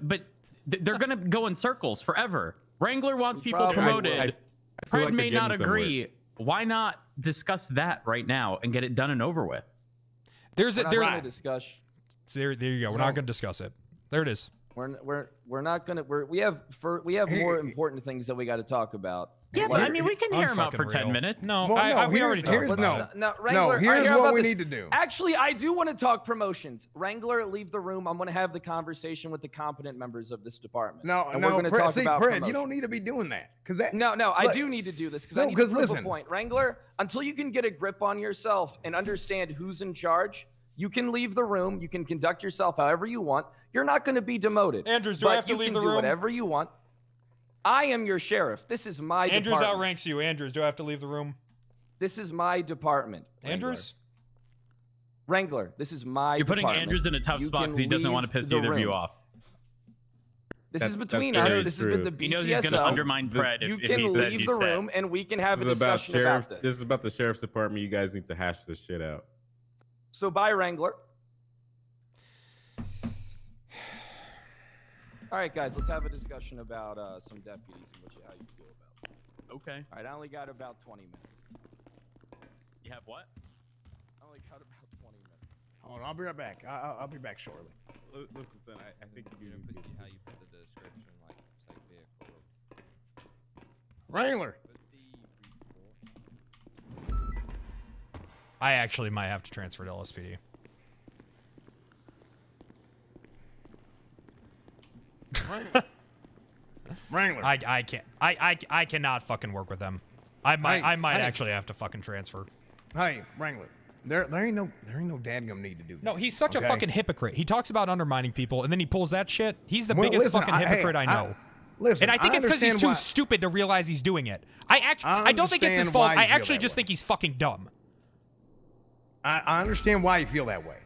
they're gonna go in circles forever. Wrangler wants people promoted. I feel Fred like may they're not getting agree. Why not discuss that right now and get it done and over with? There's We're not gonna discuss. There you go. We're not gonna discuss it. There it is. We're not gonna. We have more important things that we got to talk about. Yeah, but I mean, we can hear him out for 10 minutes. No, we already talked about it. No, Wrangler, here's I hear what about we this. need to do. Actually, I do want to talk promotions. Wrangler, leave the room. I'm going to have the conversation with the competent members of this department. No, we're going to talk about Fred, promotions. you don't need to be doing that because that. No, I look, do need to do this because no, I need to prove listen. a point. Wrangler, until you can get a grip on yourself and understand who's in charge, you can leave the room. You can conduct yourself however you want. You're not going to be demoted. Andrews, do I have to you leave can the do room? whatever you want. I am your sheriff. This is my Andrews department. outranks you. Andrews, do I have to leave the room? This is my department. Andrews? Wrangler, this is my You're putting department. Andrews in a tough You spot can because he doesn't want to leave piss the either of you room. off. This is That's between very us. This true. is with the He knows BCSO. he's going to undermine Fred You if can he says leave he the said. room and we can have a This is about discussion sheriff. about this. This is about the sheriff's department. You guys need to hash this shit out. So bye, Wrangler. All right, guys, let's have a discussion about some deputies and how you feel about them. Okay. All right, I only got about 20 minutes. You have what? I only got about 20 minutes. Hold on, I'll be right back. I'll be back shortly. Listen, son, I think you need to how you put the description, like say vehicle. Wrangler. I actually might have to transfer to LSPD. Wrangler. I can't. I cannot fucking work with them. I might actually have to fucking transfer. Hey, Wrangler. There ain't no dadgum need to do that. No, he's such a okay? fucking hypocrite. He talks about undermining people and then he pulls that shit. He's the Well, biggest listen, fucking hypocrite I know. Listen, and I think it's because he's understand too why- stupid to realize he's doing it. I don't think it's his understand fault. why you I feel actually that just way. think he's fucking dumb. I understand why you feel that way.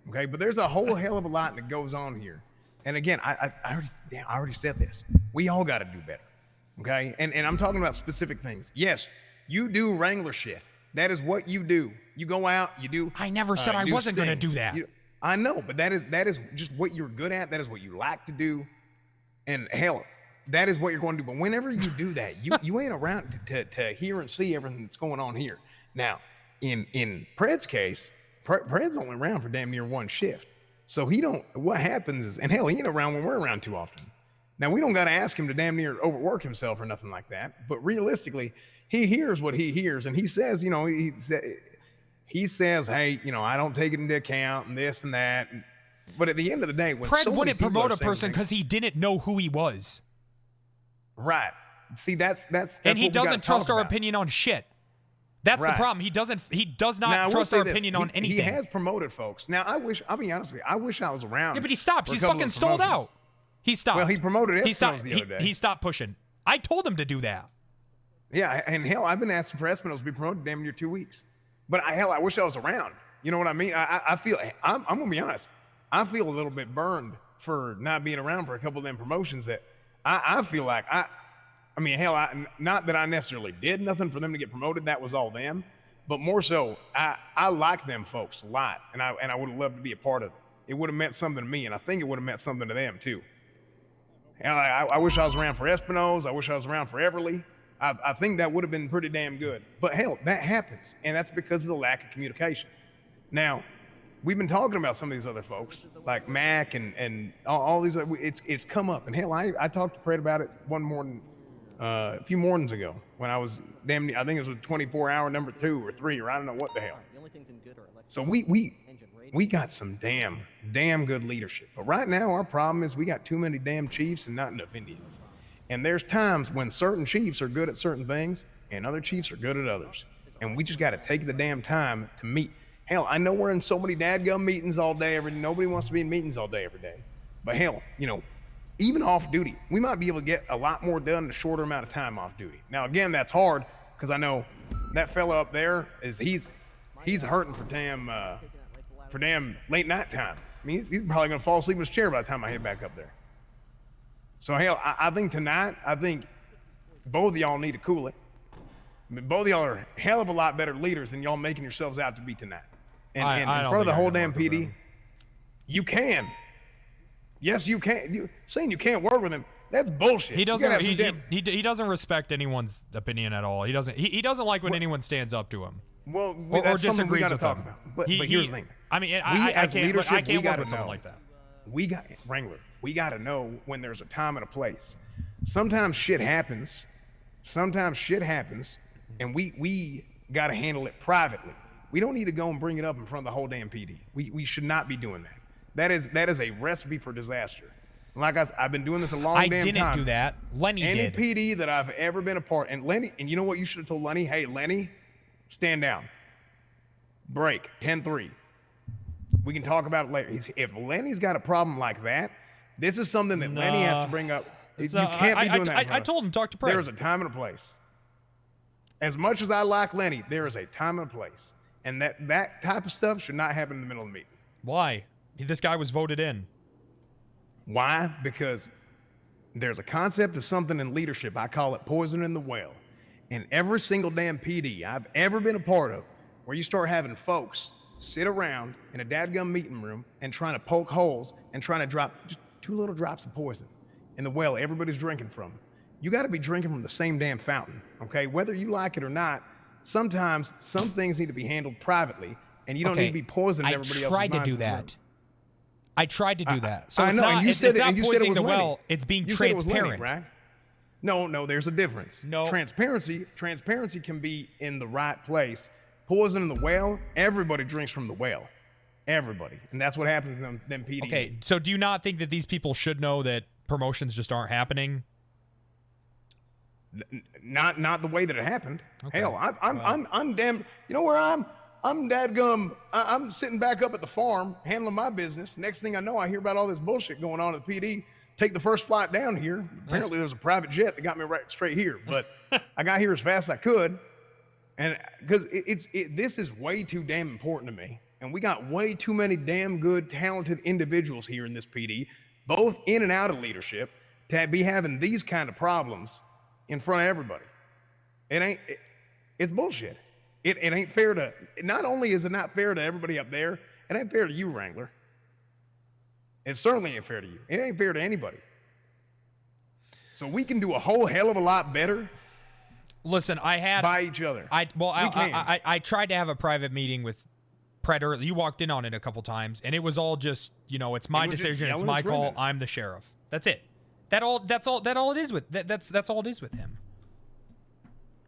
Okay, but there's a whole hell of a lot that goes on here. And again, I already said this. We all got to do better. Okay, and I'm talking about specific things. Yes, you do Wrangler shit. That is what you do. You go out, you do. I never said I wasn't going to do that. I know, but that is just what you're good at. That is what you like to do. And hell, that is what you're going to do. But whenever you do that, you ain't around to hear and see everything that's going on here. Now, in Pred's case, Pred's only around for damn near one shift. So he don't, what happens is, and hell, he ain't around when we're around too often. Now, we don't got to ask him to damn near overwork himself or nothing like that. But realistically, he hears what he hears. And he says, he says, hey, I don't take it into account and this and that. But at the end of the day, when Pred so many wouldn't people promote are a saying person things- because he didn't know who he was. Right. See, that's and he what we gotta doesn't trust talk our about. opinion on shit. That's the Right. problem. He does Now, I not will trust say our this. opinion on anything. He has promoted folks. Now, I'll be honest with you, I wish I was around. Yeah, but he stopped. for a He's couple fucking of stalled promotions. out. He stopped. Well, he promoted He Eskimos stopped. the other day. He stopped pushing. I told him to do that. Yeah, and hell, I've been asking for Espinosa to be promoted damn near 2 weeks. But I wish I was around. You know what I mean? I feel, I'm gonna be honest, I feel a little bit burned for not being around for a couple of them promotions that I feel like I mean, hell, not that I necessarily did nothing for them to get promoted. That was all them. But more so, I like them folks a lot, and I would have loved to be a part of it. It would have meant something to me, and I think it would have meant something to them too. I wish I was around for Espinosa. I wish I was around for Everly. I think that would have been pretty damn good. But hell, that happens, and that's because of the lack of communication. Now, we've been talking about some of these other folks, like Mac and all these. It's come up, and hell, I talked to Fred about it one morning, a few mornings ago when I was I think it was 24-hour number 2 or 3, or I don't know what the hell. So we got some damn good leadership. But right now, our problem is we got too many damn chiefs and not enough Indians. And there's times when certain chiefs are good at certain things and other chiefs are good at others. And we just got to take the damn time to meet. Hell, I know we're in so many dadgum meetings all day. Nobody wants to be in meetings all day every day. But hell, even off duty, we might be able to get a lot more done in a shorter amount of time off duty. Now, again, that's hard because I know that fella up there he's hurting for damn late night time. I mean, he's probably gonna fall asleep in his chair by the time I head back up there. So hell, I think tonight, both of y'all need to cool it. I mean, both of y'all are a hell of a lot better leaders than y'all making yourselves out to be tonight. And in front of the whole damn PD, you can. Yes, you can. Saying you can't work with him, that's bullshit. He doesn't. He doesn't respect anyone's opinion at all. He doesn't like when anyone stands up to him. Well, or something we disagrees got to with talk him. about. But here's the thing. I mean, I can't work with someone like that. We got Wrangler. We got to know when there's a time and a place. Sometimes shit happens. And we got to handle it privately. We don't need to go and bring it up in front of the whole damn PD. We should not be doing that. That is a recipe for disaster. Like I've been doing this a long damn time. I didn't do that. Lenny did. Any PD that I've ever been a part, and you know what you should have told Lenny? Hey, Lenny, stand down. Break. 10-3. We can talk about it later. If Lenny's got a problem like that, this is something that Lenny has to bring up. You can't be doing that. I told him, talk to Prey. There is a time and a place. As much as I like Lenny, there is a time and a place. And that type of stuff should not happen in the middle of the meeting. Why? This guy was voted in. Why? Because there's a concept of something in leadership. I call it poison in the well. And every single damn PD I've ever been a part of, where you start having folks sit around in a dadgum meeting room and trying to poke holes and trying to drop just 2 little drops of poison in the well everybody's drinking from. You got to be drinking from the same damn fountain, okay? Whether you like it or not, sometimes some things need to be handled privately, and you don't need to be poisoning everybody else's minds. I tried to do that. I tried to do that. So I it's know, not, and you said it was poisoning the Lenny. well. It's being You said it was Lenny, transparent. right? No, there's a difference. No. Transparency can be in the right place. Poison in the well, everybody drinks from the well. Everybody. And that's what happens in them PD. Okay, so do you not think that these people should know that promotions just aren't happening? Not the way that it happened. Okay. Hell, I'm damn. You know where I'm dadgum. I'm sitting back up at the farm handling my business. Next thing I know, I hear about all this bullshit going on at the PD. Take the first flight down here. Apparently, there was a private jet that got me right straight here, but I got here as fast as I could, and because this is way too damn important to me, and we got way too many damn good, talented individuals here in this PD, both in and out of leadership, to be having these kind of problems in front of everybody. It's bullshit. It ain't fair to, not only is it not fair to everybody up there, it ain't fair to you, Wrangler. It certainly ain't fair to you. It ain't fair to anybody. So we can do a whole hell of a lot better. Listen, by each other. I tried to have a private meeting with Pred early. You walked in on it a couple times, and it was all just, it's my decision, it's my call. I'm the sheriff. That's it. That's all it is with that's all it is with him.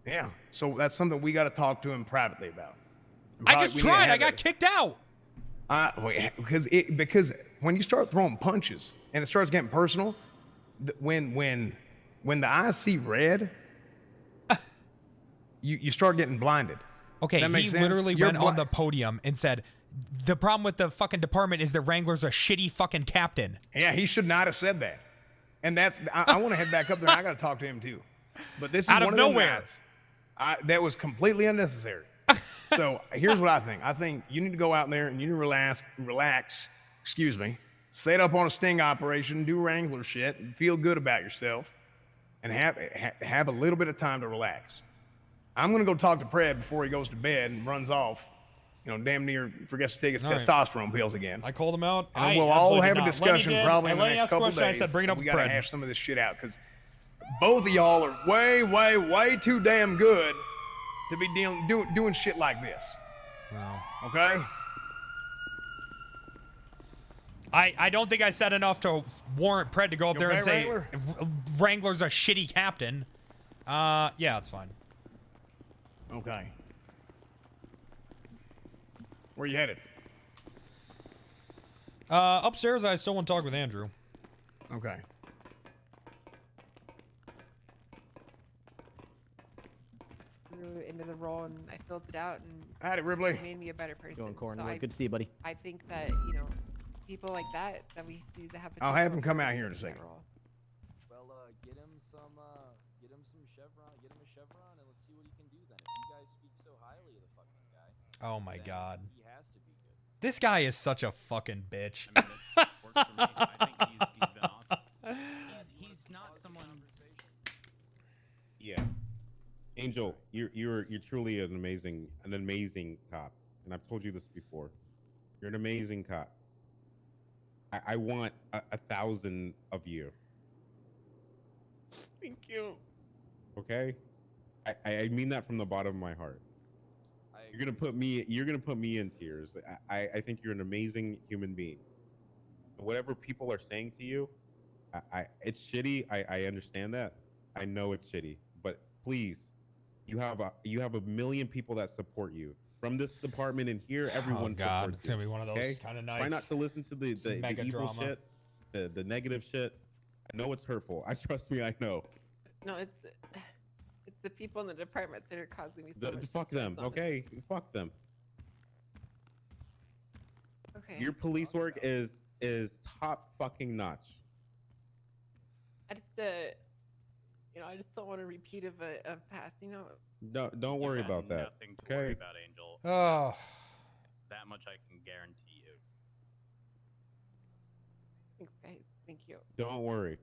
Yeah. So that's something we got to talk to him privately about. I just tried. I got kicked out. Because when you start throwing punches and it starts getting personal, when the eyes see red, you start getting blinded. Okay, he literally went on the podium and said, the problem with the fucking department is that Wrangler's a shitty fucking captain. Yeah, he should not have said that. And I want to head back up there. And I got to talk to him too. But this is out of one nowhere. Of those nights, that was completely unnecessary. So here's what I think. I think you need to go out there and you need to relax, set up on a sting operation, do Wrangler shit, and feel good about yourself, and have a little bit of time to relax. I'm going to go talk to Pred before he goes to bed and runs off, damn near forgets to take his All right. testosterone pills again. I called him out. And I we'll all absolutely have did a not. discussion Lenny did. probably in And the Lenny next asked a couple question. days. I said, bring it up We with gotta Fred. hash some of this shit out because both of y'all are way, way, way too damn good to be doing shit like this. No. Okay? I don't think I said enough to warrant Pred to go up You there and okay, say Wrangler? Wrangler's a shitty captain. Yeah, it's fine. Okay. Where you headed? Upstairs, I still want to talk with Andrew. Okay. Grew into the role and I filled it out and Howdy, Ripley. it made me a better person. Going, Corn. So Good to see you, buddy. I think that, people like that we see that have I'll have him potential come for out here in a that second. role. Well, get him some chevron, get him a chevron, and let's see what he can do then. If you guys speak so highly of the fucking guy, Oh my god. he has to be good. This guy is such a fucking bitch. I think he's been awesome. He's not someone. Yeah, Angel, you're truly an amazing cop, and I've told you this before. You're an amazing cop. I want 1,000 of you. Thank you. Okay, I mean that from the bottom of my heart. You're gonna put me in tears. I think you're an amazing human being. Whatever people are saying to you, it's shitty. I understand that. I know it's shitty, but please, you have a million people that support you from this department and here. Everyone God, supports it's gonna you, be one of those okay? kind of Try nights. not to listen to the mega evil drama. shit, the negative shit. I know it's hurtful. Trust me, I know. No, it's the people in the department that are causing me so much Fuck stress them, on it. okay? Fuck them. Okay. Your police work is top fucking notch. I just I just don't want to repeat of a past, Don't worry about that. Nothing to Okay. worry about, Angel. Oh. That much I can guarantee you. Thanks, guys. Thank you. Don't worry.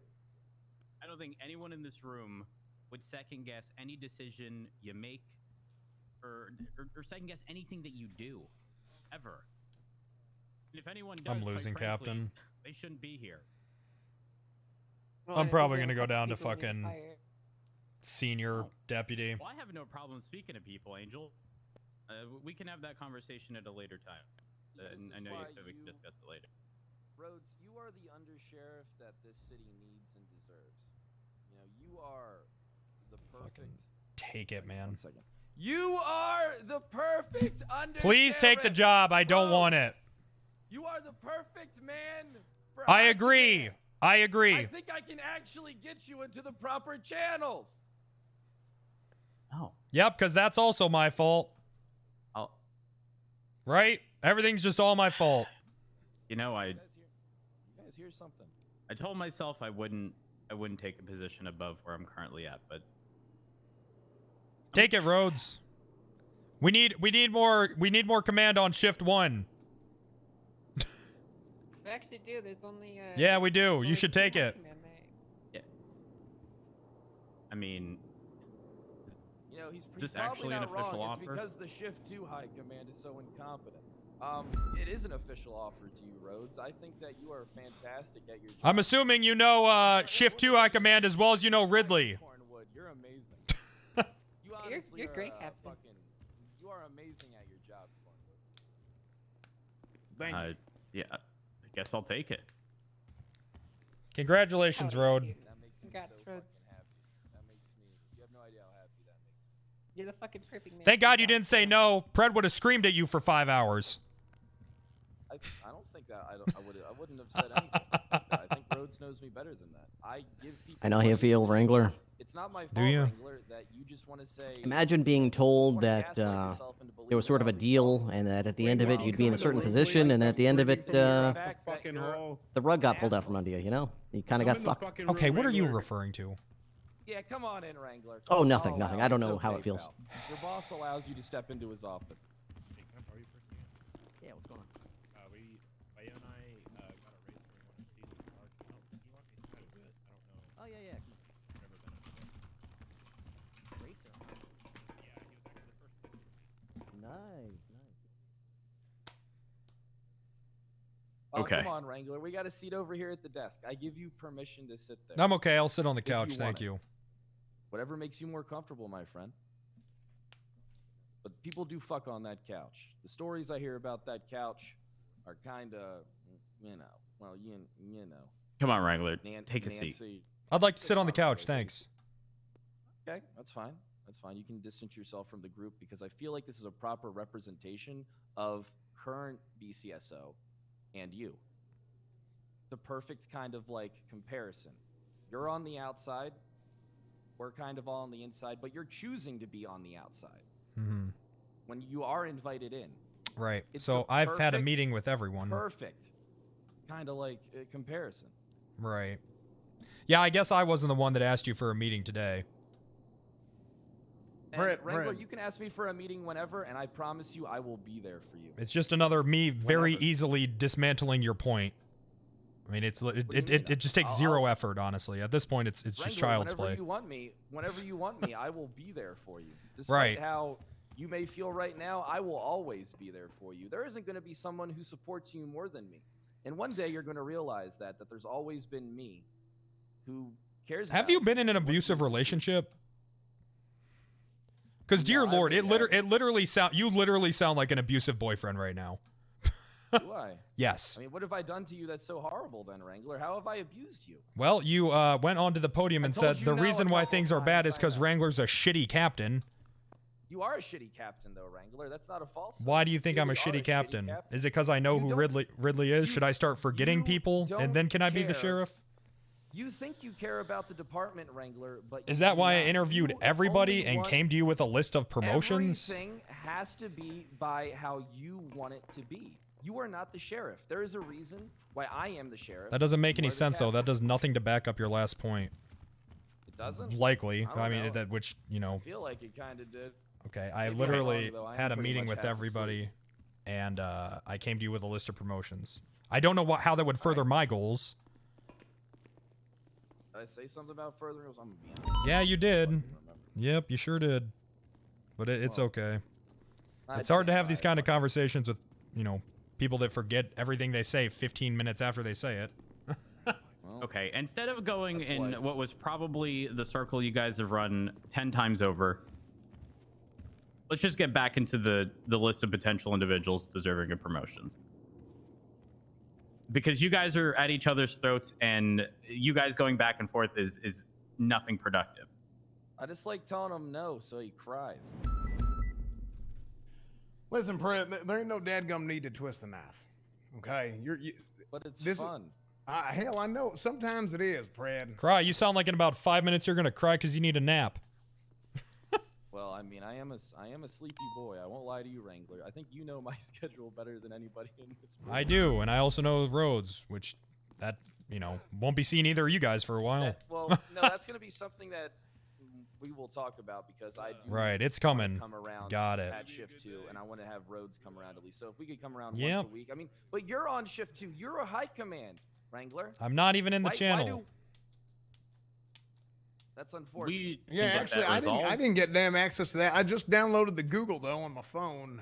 I don't think anyone in this room would second guess any decision you make or second guess anything that you do, ever. And if anyone does, I'm quite losing, frankly, Captain. they shouldn't be here. Well, I'm I probably think gonna there go are down to people being fucking fired. senior deputy. Well, I have no problem speaking to people, Angel. We can have that conversation at a later time. And I know you said we can discuss it later. Rhodes, you are the undersheriff that this city needs and deserves. You are the perfect. Take it, man. 1 second. You are the perfect undersheriff. Please take the job. I don't want it. You are the perfect man. For I our agree. command. I agree. I think I can actually get you into the proper channels. Oh. Yep, because that's also my fault. Oh. Right? Everything's just all my fault. You You guys hear something? I told myself I wouldn't take a position above where I'm currently at, but Take it, Rhodes. We need more command on shift 1. We actually do. There's only. Yeah, we do. You should take it. I mean, He's this probably actually an not official wrong. offer? It's because the Shift 2 High Command is so incompetent. It is an official offer to you, Rhodes. I think that you are fantastic at your job. I'm assuming you know shift 2 High Command as well as you know Ridley. Cornwood, you're amazing. You You're honestly great, are, Captain. you are amazing at your job, Cornwood. Thank you. yeah, I guess I'll take it. Congratulations, Rhodes. That makes me Congrats, so Rhodes. fucking happy. That makes me. You have no idea how happy that makes me. You're the fucking perfect man. Thank God you didn't say no. Pred would have screamed at you for 5 hours. I don't think that I wouldn't have said anything. I think Rhodes knows me better than that. I give people. I know how you feel, Wrangler. It's not my fault, Do you? Wrangler, that you just want to say. Imagine being told that there was sort of a deal, and that at the end of it you'd be in a certain position, and at the end of it, the rug got pulled out from under you. You kind of got fucked. Okay, what are you referring to? Yeah, come on in, Wrangler. Oh, nothing. pal. I don't know It's how okay, it feels. pal. Your boss allows you to step into his office. Yeah, what's going on? Bayo and I got a race where we want to see this car come out. He wants me to try to do it. I don't know. Oh yeah. Never been a Racer. Yeah, he was actually the first pick. Nice. Oh, Okay. Come on, Wrangler. We got a seat over here at the desk. I give you permission to sit there. I'm okay. I'll sit on the if you couch. want Thank it. you. Whatever makes you more comfortable, my friend. But people do fuck on that couch. The stories I hear about that couch are kind of, you know, well, you know. Come on, Wrangler. Take a seat. Nancy. I'd like to sit on the couch. Thanks. Okay, that's fine. That's fine. You can distance yourself from the group because I feel like this is a proper representation of current BCSO and you. The perfect kind of like comparison. You're on the outside. We're kind of all on the inside, but you're choosing to be on the outside Mm-hmm. when you are invited in. Right. It's So the I've had a perfect- meeting with everyone. Perfect. Kind of like a comparison. Right. Yeah, I guess I wasn't the one that asked you for a meeting today. And Brett, Wrangler, Brett. you can ask me for a meeting whenever, and I promise you I will be there for you. It's just another me very Whenever. easily dismantling your point. I mean, it just takes zero effort, honestly. At this point, it's just Wrangler, child's whenever play. whenever you want me, I will be there for you. Despite Right. how you may feel right now, I will always be there for you. There isn't going to be someone who supports you more than me. And one day you're going to realize that there's always been me who cares Have about you been in an abusive relationship? Because, dear Lord, you literally sound like an abusive boyfriend right now. Do I? Yes. I mean, what have I done to you that's so horrible then, Wrangler? How have I abused you? Well, you went onto the podium and told said you the no reason a why couple things are bad is times, I because know. Wrangler's a shitty captain. You are a shitty captain, though, Wrangler. That's not a false. Why do you think I'm a shitty captain? Is it because I know who Ridley is? Should I start forgetting people and then can I be the care. sheriff? You think you care about the department, Wrangler, but Is you that do why I not. interviewed You everybody only and want- came to you with a list of promotions? Everything has to be by how you want it to be. You are not the sheriff. There is a reason why I am the sheriff. That doesn't make You any are the sense, though. captain. That does nothing to back up your last point. It doesn't. Likely. I I don't mean, know. that which, you I know. feel like it kind of did. Okay, I Maybe I'm literally wrong, though. I am had a pretty meeting much with half asleep. everybody, and I came to you with a list of promotions. I don't know how that would further my goals. Did I say something about furthering? I'm gonna be honest. Yeah, you did. Yep, you sure did. But it's okay. It's hard to have these kind of conversations with, you know, people that forget everything they say 15 minutes after they say it. Okay, instead of going in what was probably the circle you guys have run 10 times over, let's just get back into the list of potential individuals deserving of promotions. Because you guys are at each other's throats, and you guys going back and forth is nothing productive. I just like telling him no, so he cries. Listen, Brett, there ain't no dadgum need to twist the knife. Okay, But it's this fun. Hell, I know. Sometimes it is, Brad. Cry. You sound like in about 5 minutes you're going to cry because you need a nap. Well, I mean, I am a sleepy boy. I won't lie to you, Wrangler. I think you know my schedule better than anybody in this room. I do, and I also know roads, which that, you know, won't be seeing either of you guys for a while. Well, no, that's going to be something that we will talk about because I do. Right, it's wanna coming. Come around Got it. At shift 2, and I want to have roads come around at least. So if we could come around Yep. once a week, I mean, but you're on shift 2. You're a high command, Wrangler. I'm not even in the Why channel. That's unfortunate. Yeah, actually, I didn't get damn access to that. I just downloaded the Google though on my phone.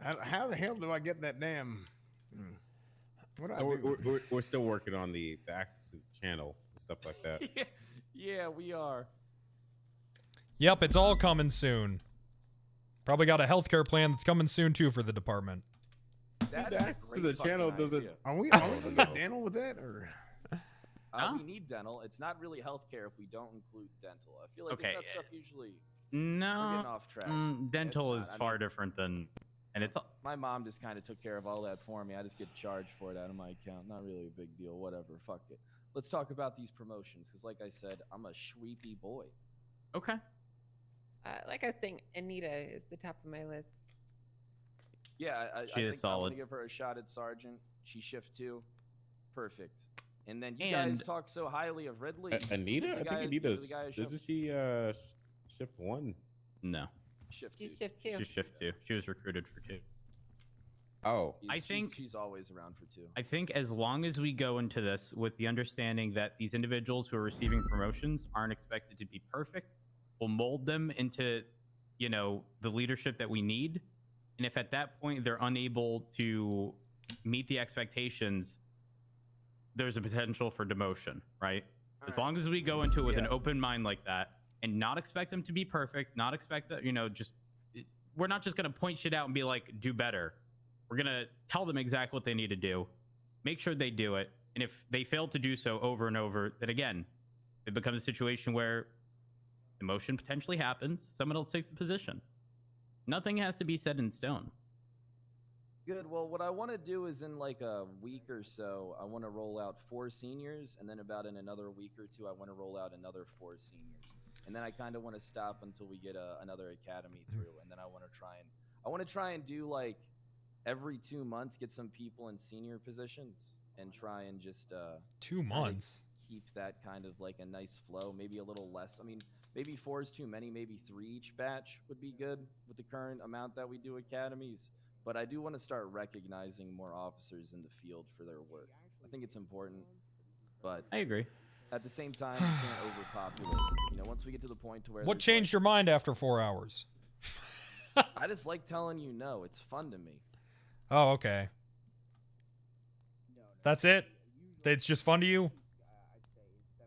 How the hell do I get that damn? What do I So do? we're still working on the access to the channel and stuff like that. Yeah, we are. Yep, it's all coming soon. Probably got a healthcare plan that's coming soon too for the department. That's access to the channel doesn't. Are we gonna get dental with that or? We need dental. It's not really healthcare if we don't include dental. I feel like Okay, it's that stuff usually. No, We're getting off track. dental It's is not. I far mean, different than, and it's My mom just kind of took care of all that for me. I just get charged for it out of my account. Not really a big deal. Whatever. Fuck it. Let's talk about these promotions because, like I said, I'm a sweepy boy. Okay. Like I was saying, Anita is the top of my list. Yeah, I She think is I'm solid. gonna give her a shot at sergeant. She shift 2, perfect. And then you And- guys talk so highly of Ridley. Anita, The I think guy- Anita's. the guy I Isn't shoved- she shift 1? No. Shift 2. She's shift 2. She's shift 2. She was recruited for 2. Oh. I think she's always around for 2. I think as long as we go into this with the understanding that these individuals who are receiving promotions aren't expected to be perfect, we'll mold them into, you know, the leadership that we need. And if at that point they're unable to meet the expectations, there's a potential for demotion, right? As long as we go into it with an open mind like that and not expect them to be perfect, not expect that, we're not just going to point shit out and be like, do better. We're going to tell them exactly what they need to do, make sure they do it. And if they fail to do so over and over, then again, it becomes a situation where demotion potentially happens. Someone else takes the position. Nothing has to be set in stone. Good. Well, what I want to do is in like a week or so, I want to roll out 4 seniors, and then about in another week or two, I want to roll out another 4 seniors, and then I kind of want to stop until we get another academy through, and then I want to try and do like every 2 months, get some people in senior positions, and try and just 2 months keep that kind of like a nice flow. Maybe a little less. I mean, maybe 4 is too many. Maybe 3 each batch would be good with the current amount that we do academies. But I do want to start recognizing more officers in the field for their work. I think it's important, but I agree. At the same time, you can't overpopulate. Once we get to the point to where What changed your mind after 4 hours? I just like telling you no. It's fun to me. Oh, okay. That's it? It's just fun to you?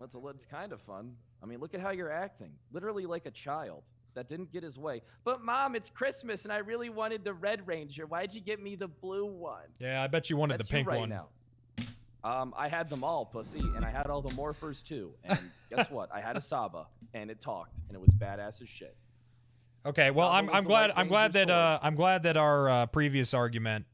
It's kind of fun. I mean, look at how you're acting. Literally like a child that didn't get his way. But Mom, it's Christmas and I really wanted the Red Ranger. Why'd you get me the blue one? Yeah, I bet you wanted That's the pink you right one. Now. I had them all, pussy, and I had all the morphers too. And guess what? I had a Saba, and it talked, and it was badass as shit. Okay, well, Saba was I'm the glad White I'm glad that our previous argument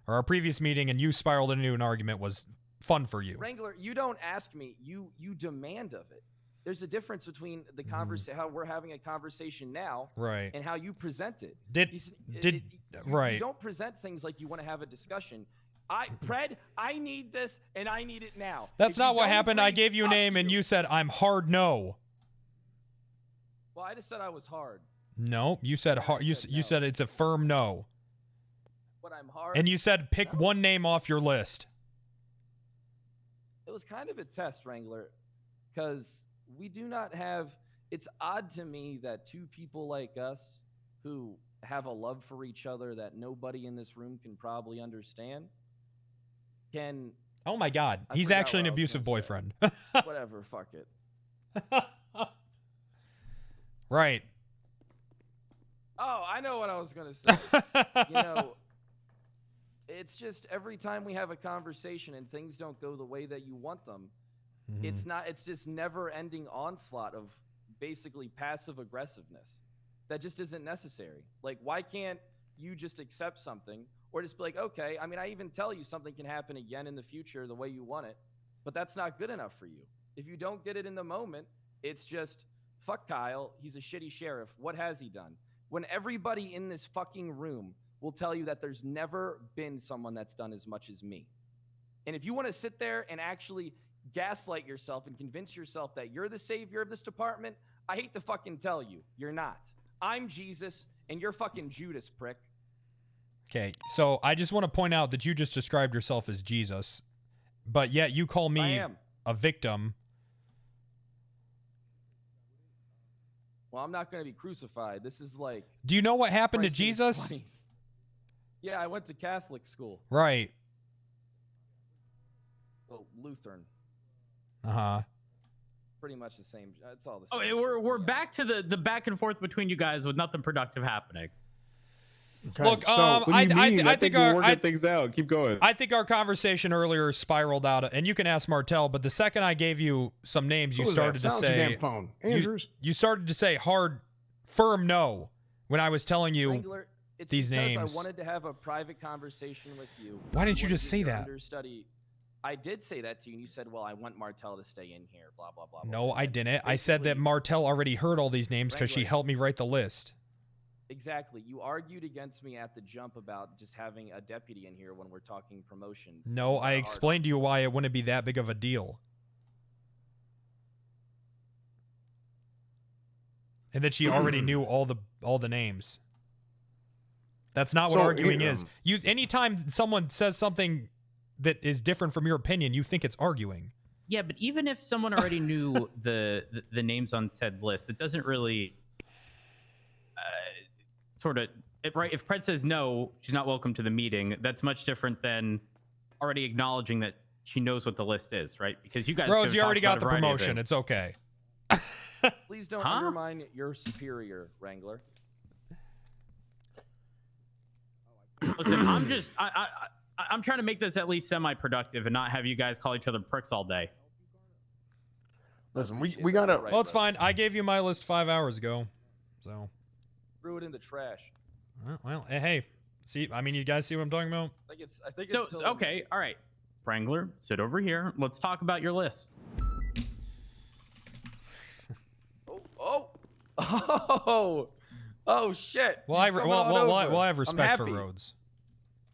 or our previous meeting and you spiraled into an argument was fun for you. Wrangler, you don't ask me. You demand of it. There's a difference between the how we're having a conversation now, right, and how you present it. Right. You don't present things like you want to have a discussion. Pred, I need this and I need it now. That's not what happened. I gave you a name and you said I'm hard no. Well, I just said I was hard. No, you said hard. You said it's a firm no. But I'm hard. And you said pick one name off your list. It was kind of a test, Wrangler, because we do not have. It's odd to me that 2 people like us who have a love for each other that nobody in this room can probably understand can. Oh my God, he's actually an abusive boyfriend. Whatever, fuck it. Right. Oh, I know what I was gonna say. It's just every time we have a conversation and things don't go the way that you want them, it's just never-ending onslaught of basically passive aggressiveness that just isn't necessary. Like, why can't you just accept something or just be like, okay, I mean, I even tell you something can happen again in the future the way you want it, but that's not good enough for you. If you don't get it in the moment, it's just, fuck Kyle, he's a shitty sheriff. What has he done? When everybody in this fucking room will tell you that there's never been someone that's done as much as me. And if you want to sit there and actually gaslight yourself and convince yourself that you're the savior of this department, I hate to fucking tell you, you're not. I'm Jesus, and you're fucking Judas, prick. Okay, so I just want to point out that you just described yourself as Jesus, but yet you call me a victim. Well, I'm not going to be crucified. This is like... Do you know what happened to Jesus? Yeah, I went to Catholic school. Right. Well, Lutheran. Uh-huh. Pretty much the same. It's all the same. Oh, we're back to the back and forth between you guys with nothing productive happening. Okay. Look, so, I think we're working things out. Keep going. I think our conversation earlier spiraled out, and you can ask Martel. But the second I gave you some names, you started to say, damn phone. Andrews. You started to say hard, firm no when I was telling you Wrangler, these names. I wanted to have a private conversation with you. Why didn't you just say that? Understudy. I did say that to you, and you said, "Well, I want Martel to stay in here." Blah blah blah. No, I didn't. I said that Martel already heard all these names because she helped me write the list. Exactly. You argued against me at the jump about just having a deputy in here when we're talking promotions. No, I explained to you why it wouldn't be that big of a deal. And that she already knew all the names. That's not what arguing is. Anytime someone says something that is different from your opinion, you think it's arguing. Yeah, but even if someone already knew the names on said list, it doesn't really sort of right. If Pred says no, she's not welcome to the meeting. That's much different than already acknowledging that she knows what the list is, right? Because you guys. Rhodes, you already got the variety of promotion. things. It's okay. Please don't Huh? undermine your superior, Wrangler. Listen, I'm trying to make this at least semi-productive and not have you guys call each other pricks all day. Listen, we gotta. Well, it's fine. I gave you my list 5 hours ago, so. Threw it in the trash. Well, hey, see, I mean, you guys see what I'm talking about? I think So, it's still okay, all right. Wrangler, sit over here. Let's talk about your list. Oh shit. Well, I He's coming on over. have I'm respect for happy. Rhodes.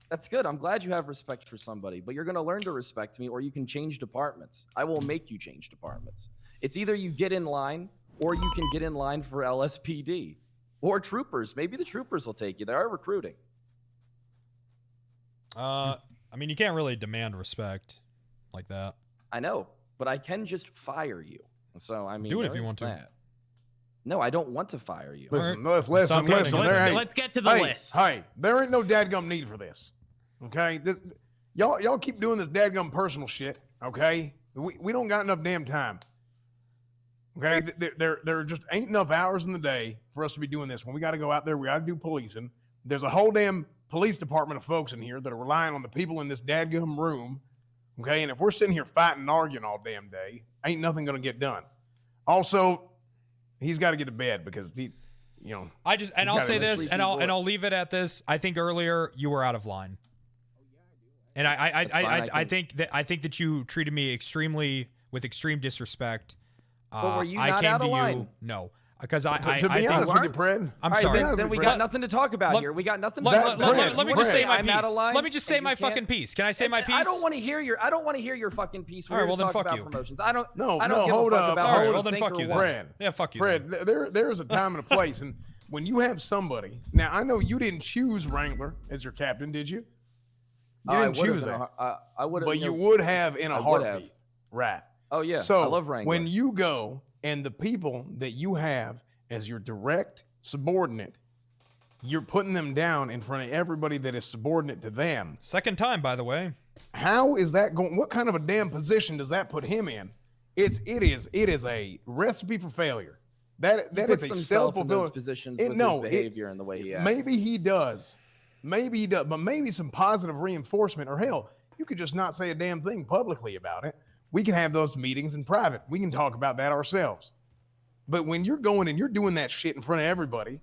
That's good. I'm glad you have respect for somebody, but you're going to learn to respect me or you can change departments. I will make you change departments. It's either you get in line or you can get in line for LSPD or troopers. Maybe the troopers will take you. They are recruiting. I mean, you can't really demand respect like that. I know, but I can just fire you. So, I mean, Do it if there you is want to. that. No, I don't want to fire you. Listen, Stop listen. threatening. Let's get to the hey, list. Hey, there ain't no dadgum need for this. Okay, y'all keep doing this dadgum personal shit. Okay, we don't got enough damn time. Okay, there just ain't enough hours in the day for us to be doing this. When we got to go out there, we got to do policing. There's a whole damn police department of folks in here that are relying on the people in this dadgum room. Okay, and if we're sitting here fighting and arguing all damn day, ain't nothing gonna get done. Also, he's got to get to bed because he, you know. I'll say this, and I'll leave it at this. I think earlier you were out of line, and I think that you treated me with extreme disrespect. But were you I not came out to of you, line? no, because I To be think honest with you, Fred. I'm All right, sorry. then we got nothing to talk about here. We got nothing to talk about. Let me just say my I'm out of piece. line, Let me just say and my you can't- fucking piece. Can I say my piece? I don't want to hear your fucking piece. We're All right, here well to then talk fuck about you. promotions. I don't No, give hold a fuck up. about All right, how well you then think fuck or you. what. Fred. Yeah, fuck you. Fred, there's a time and a place, and when you have somebody. Now I know you didn't choose Wrangler as your captain, did you? You didn't choose that. I would have. But you would have in a I would have. heartbeat, right? Oh yeah, So I love Wrangler. when you go and the people that you have as your direct subordinate, you're putting them down in front of everybody that is subordinate to them. Second time, by the way. How is that going? What kind of a damn position does that put him in? It is a recipe for failure. That He is puts a himself in those self-fulfilling positions with his behavior and the way he acts. Maybe he does, but maybe some positive reinforcement, or hell, you could just not say a damn thing publicly about it. We can have those meetings in private. We can talk about that ourselves. But when you're going and you're doing that shit in front of everybody,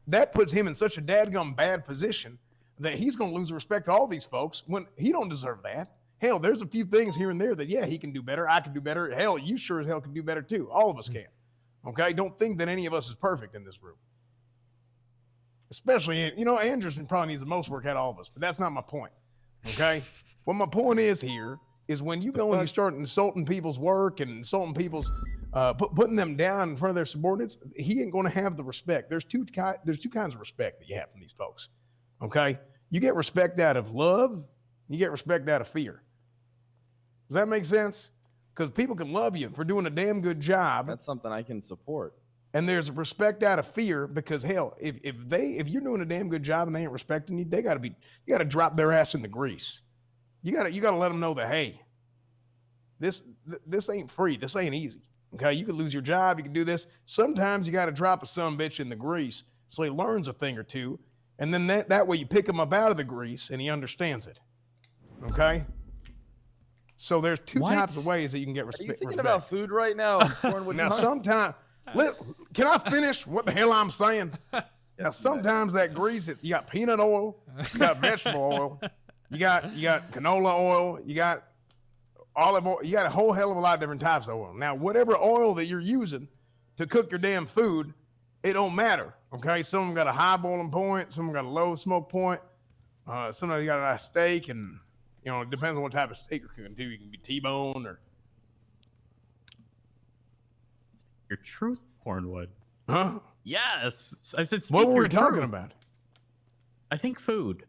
that puts him in such a dadgum bad position that he's going to lose respect to all these folks when he don't deserve that. Hell, there's a few things here and there that, yeah, he can do better. I can do better. Hell, you sure as hell can do better too. All of us can. Okay? Don't think that any of us is perfect in this room. Especially, Anderson probably needs the most work out of all of us, but that's not my point. Okay? What my point is here is when you go and you start insulting people's work and insulting people's, putting them down in front of their subordinates, he ain't going to have the respect. There's two kinds of respect that you have from these folks. Okay? You get respect out of love. You get respect out of fear. Does that make sense? Because people can love you for doing a damn good job. That's something I can support. And there's respect out of fear because hell, if you're doing a damn good job and they ain't respecting you, you got to drop their ass in the grease. You got to let them know that, hey, this ain't free. This ain't easy. Okay, you could lose your job. You can do this. Sometimes you got to drop a sumbitch in the grease so he learns a thing or two, and then that way you pick him up out of the grease and he understands it. Okay. So there's two types of ways that you can get respect. Are you thinking about food right now? Now, sometimes, can I finish what the hell I'm saying? Now, sometimes that grease, you got peanut oil, you got vegetable oil, you got canola oil, you got olive oil, you got a whole hell of a lot of different types of oil. Now, whatever oil that you're using to cook your damn food, it don't matter. Okay, some of them got a high boiling point, some of them got a low smoke point. Some of them got a nice steak, and it depends on what type of steak you're cooking too. You can be T-bone or Your truth, Cornwood. Huh? Yes, I said. What were your we talking truth. about? I think food.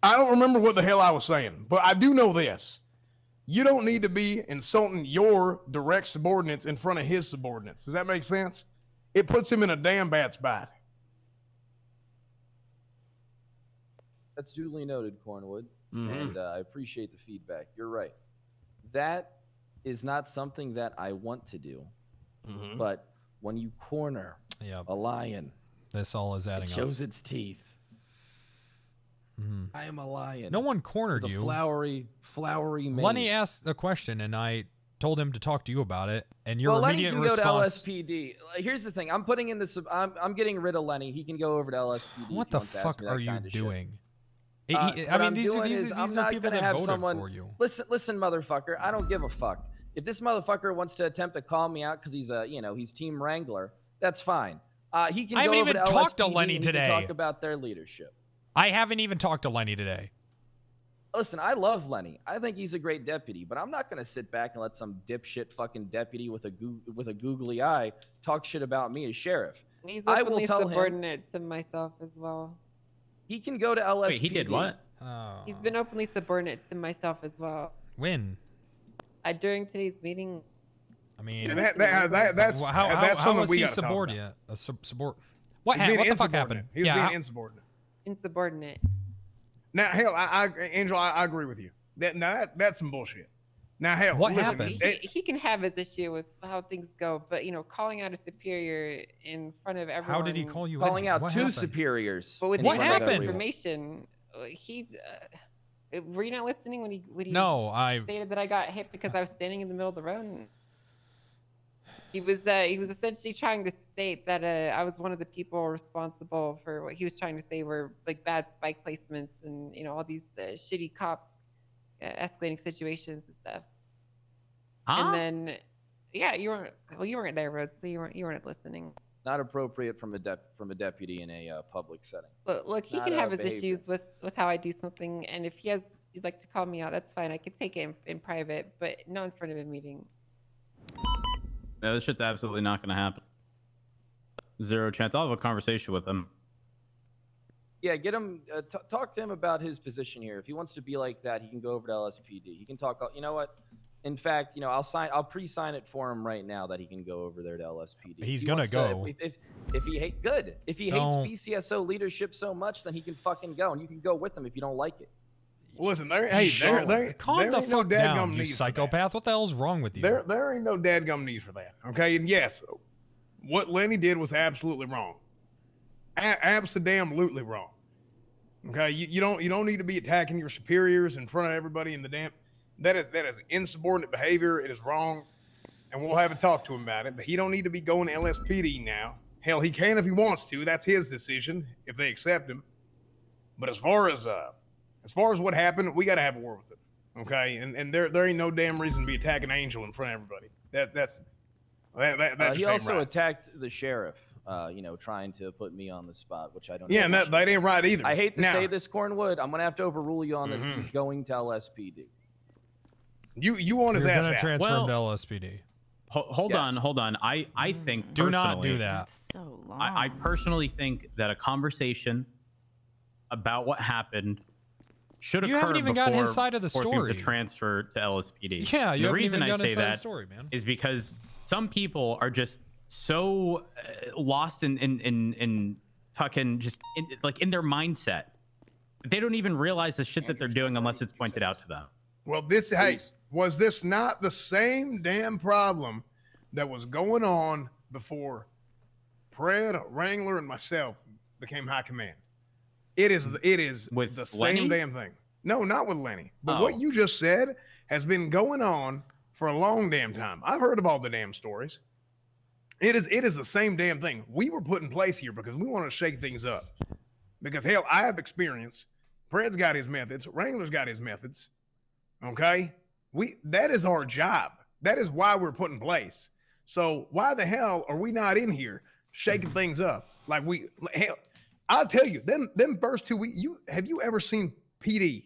I don't remember what the hell I was saying, but I do know this. You don't need to be insulting your direct subordinates in front of his subordinates. Does that make sense? It puts him in a damn bad spot. That's duly noted, Cornwood. and I appreciate the feedback. You're right. That is not something that I want to do. But when you corner a lion, this all is adding it up. shows its teeth. I am a lion. No one cornered with a you. Flowery mane. Lenny asked a question, and I told him to talk to you about it. And your Lenny immediate can response. go to LSPD. Here's the thing. I'm putting in this. I'm getting rid of Lenny. He can go over to LSPD. What if he the wants to ask fuck me that are you kind of shit. doing? What I mean, I'm these doing is are I'm not people gonna that have voted someone. for you. Listen, motherfucker. I don't give a fuck. If this motherfucker wants to attempt to call me out because he's he's Team Wrangler, that's fine. He can I go haven't over even to talked to LSPD Lenny and he can today. talk about their leadership. I haven't even talked to Lenny today. Listen, I love Lenny. I think he's a great deputy, but I'm not going to sit back and let some dipshit fucking deputy with a googly eye talk shit about me as sheriff. He's I will openly tell him subordinate to myself as well. he can go to LSPD. Wait, he did what? He's been openly subordinate to myself as well. When? During today's meeting. I mean, that's how something was we he gotta talk about. subordinate? What He's being what the fuck insubordinate. happened? He was Yeah, being insubordinate. Insubordinate. Now, hell, Angel, I agree with you. That's some bullshit. Now, hell, What listen, happened? He can have his issue with how things go, but calling out a superior in front of everyone. How did he call you? Calling out What two happened? superiors. But with What incorrect happened? information, were you not listening when he No, I- stated that I got hit because I was standing in the middle of the road? He was essentially trying to state that I was one of the people responsible for what he was trying to say were like bad spike placements and all these shitty cops escalating situations and stuff. And then you weren't there, Rhodes, so you weren't listening. Not appropriate from a deputy in a public setting. Look, he Not, can have his behavior. issues with how I do something, and if he'd like to call me out, that's fine. I could take it in private, but not in front of a meeting. No, this shit's absolutely not going to happen. Zero chance. I'll have a conversation with him. Yeah, get him. Talk to him about his position here. If he wants to be like that, he can go over to LSPD. He can talk. You know what? In fact, I'll pre-sign it for him right now that he can go over there to LSPD. He's If he gonna wants to- go. If he hates If he hates BCSO leadership so much, then he can fucking go, and you can go with him if you don't like it. Listen, Calm the fuck down, you psychopath. What the hell's wrong with you? There ain't no dadgum needs for that. Okay, and yes, what Lenny did was absolutely wrong. Absolutely wrong. Okay, you don't need to be attacking your superiors in front of everybody in the damn. That is insubordinate behavior. It is wrong, and we'll have a talk to him about it. But he don't need to be going to LSPD now. Hell, he can if he wants to. That's his decision if they accept him. But as far as what happened, we got to have a word with him. Okay, and there ain't no damn reason to be attacking Angel in front of everybody. That's He just ain't also right. attacked the sheriff. Trying to put me on the spot, which I don't. Yeah, and appreciate. that ain't right either. I hate to Now- say this, Cornwood. I'm gonna have to overrule you on this. Mhm. He's going to LSPD. You want his You're ass gonna out. transfer him Well- to LSPD. Hold Yes. on. I think Do not personally- do that. So long. I personally think that a conversation about what happened should You occur haven't even gotten his before side of the forcing him story. to transfer to LSPD. Yeah, you the haven't reason even I gotten his say side of the that story, man. is because some people are just so lost in fucking just in their mindset. They don't even realize the shit that they're doing unless it's pointed out to them. Well, was this not the same damn problem that was going on before Pred, Wrangler, and myself became high command? It is With the Lenny? same damn thing. No, not with Lenny. But Oh. what you just said has been going on for a long damn time. I've heard of all the damn stories. It is the same damn thing. We were put in place here because we want to shake things up. Because hell, I have experience. Pred's got his methods. Wrangler's got his methods. Okay? That is our job. That is why we're put in place. So why the hell are we not in here shaking things up? Hell, I'll tell you, them first 2 weeks, have you ever seen PD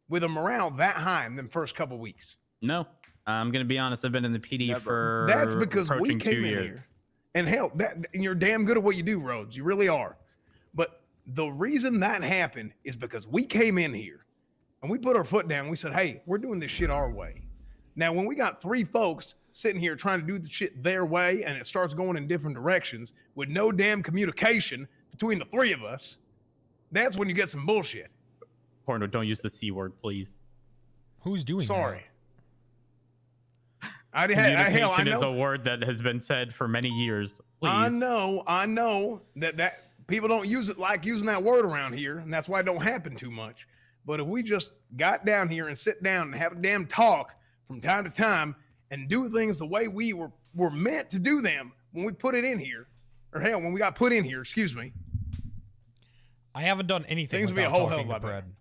with a morale that high in them first couple weeks? No, I'm gonna be honest. I've been in the PD for That's because we approaching came 2 in years. here. And hell, and you're damn good at what you do, Rhodes. You really are. But the reason that happened is because we came in here and we put our foot down. We said, hey, we're doing this shit our way. Now, when we got 3 folks sitting here trying to do the shit their way and it starts going in different directions with no damn communication between the 3 of us, that's when you get some bullshit. important. Don't use the C word, please. Who's doing Sorry. Communication I is know. a word that has been said for many years. Please. I know that people don't use it like using that word around here, and that's why it don't happen too much. But if we just got down here and sit down and have a damn talk from time to time and do things the way we were meant to do them when we put it in here, or hell, when we got put in here, excuse me. I haven't done anything Things would be a without whole hell talking of a to lot Brad. better.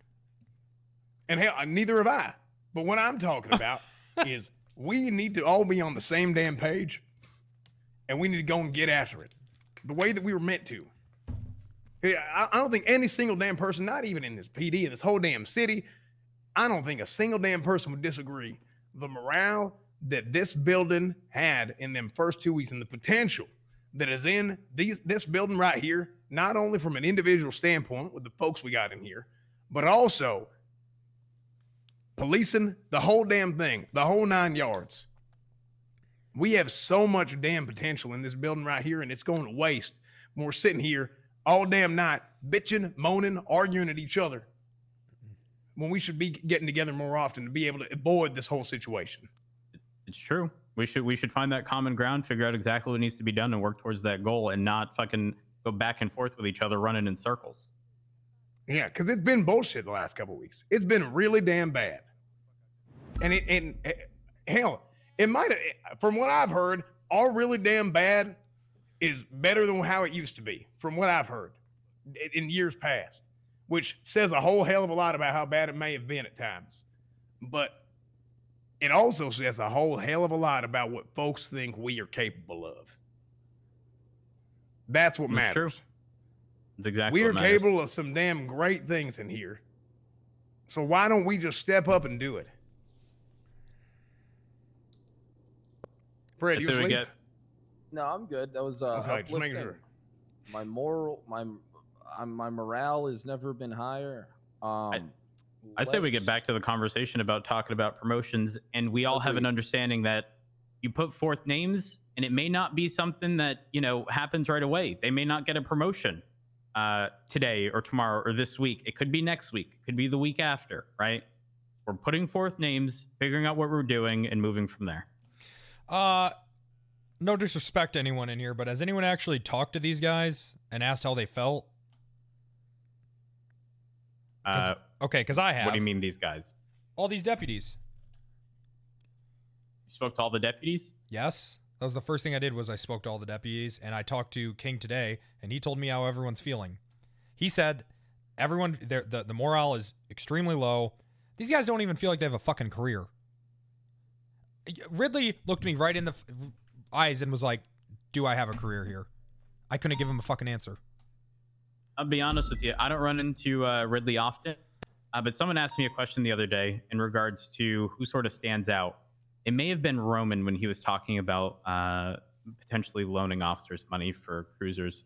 And hell, neither have I. But what I'm talking about is we need to all be on the same damn page, and we need to go and get after it the way that we were meant to. I don't think any single damn person, not even in this PD, in this whole damn city, I don't think a single damn person would disagree. The morale that this building had in them first 2 weeks and the potential that is in this building right here, not only from an individual standpoint with the folks we got in here, but also policing the whole damn thing, the whole 9 yards. We have so much damn potential in this building right here, and it's going to waste when we're sitting here all damn night bitching, moaning, arguing at each other when we should be getting together more often to be able to avoid this whole situation. It's true. We should find that common ground, figure out exactly what needs to be done, and work towards that goal, and not fucking go back and forth with each other, running in circles. Yeah, because it's been bullshit the last couple of weeks. It's been really damn bad. And hell, it might have, from what I've heard, all really damn bad is better than how it used to be, from what I've heard in years past, which says a whole hell of a lot about how bad it may have been at times. But it also says a whole hell of a lot about what folks think we are capable of. That's what matters. True. That's exactly we are what matters. capable of some damn great things in here. So why don't we just step up and do it? Fred, you asleep? No, I'm good. That was Okay, just making uplifting. sure. My morale has never been higher. I say we get back to the conversation about talking about promotions, and we all have an understanding that you put forth names, and it may not be something that happens right away. They may not get a promotion today or tomorrow or this week. It could be next week. It could be the week after. Right? We're putting forth names, figuring out what we're doing, and moving from there. No disrespect to anyone in here, but has anyone actually talked to these guys and asked how they felt? Okay, because I have. What do you mean, these guys? All these deputies. You spoke to all the deputies? Yes. That was the first thing I did, was I spoke to all the deputies, and I talked to King today, and he told me how everyone's feeling. He said everyone, the morale is extremely low. These guys don't even feel like they have a fucking career. Ridley looked me right in the eyes and was like, do I have a career here? I couldn't give him a fucking answer. I'll be honest with you. I don't run into Ridley often, but someone asked me a question the other day in regards to who sort of stands out. It may have been Roman when he was talking about potentially loaning officers money for cruisers.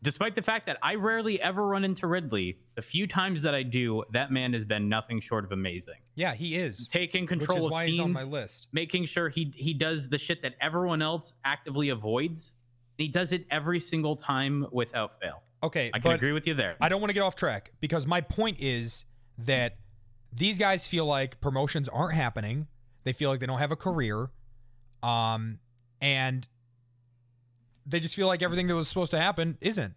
Despite the fact that I rarely ever run into Ridley, the few times that I do, that man has been nothing short of amazing. Yeah, he is. Taking control of why scenes, he's on my list. making sure he does the shit that everyone else actively avoids. And he does it every single time without fail. Okay, I can but agree with you there. I don't want to get off track, because my point is that these guys feel like promotions aren't happening. They feel like they don't have a career. And they just feel like everything that was supposed to happen isn't.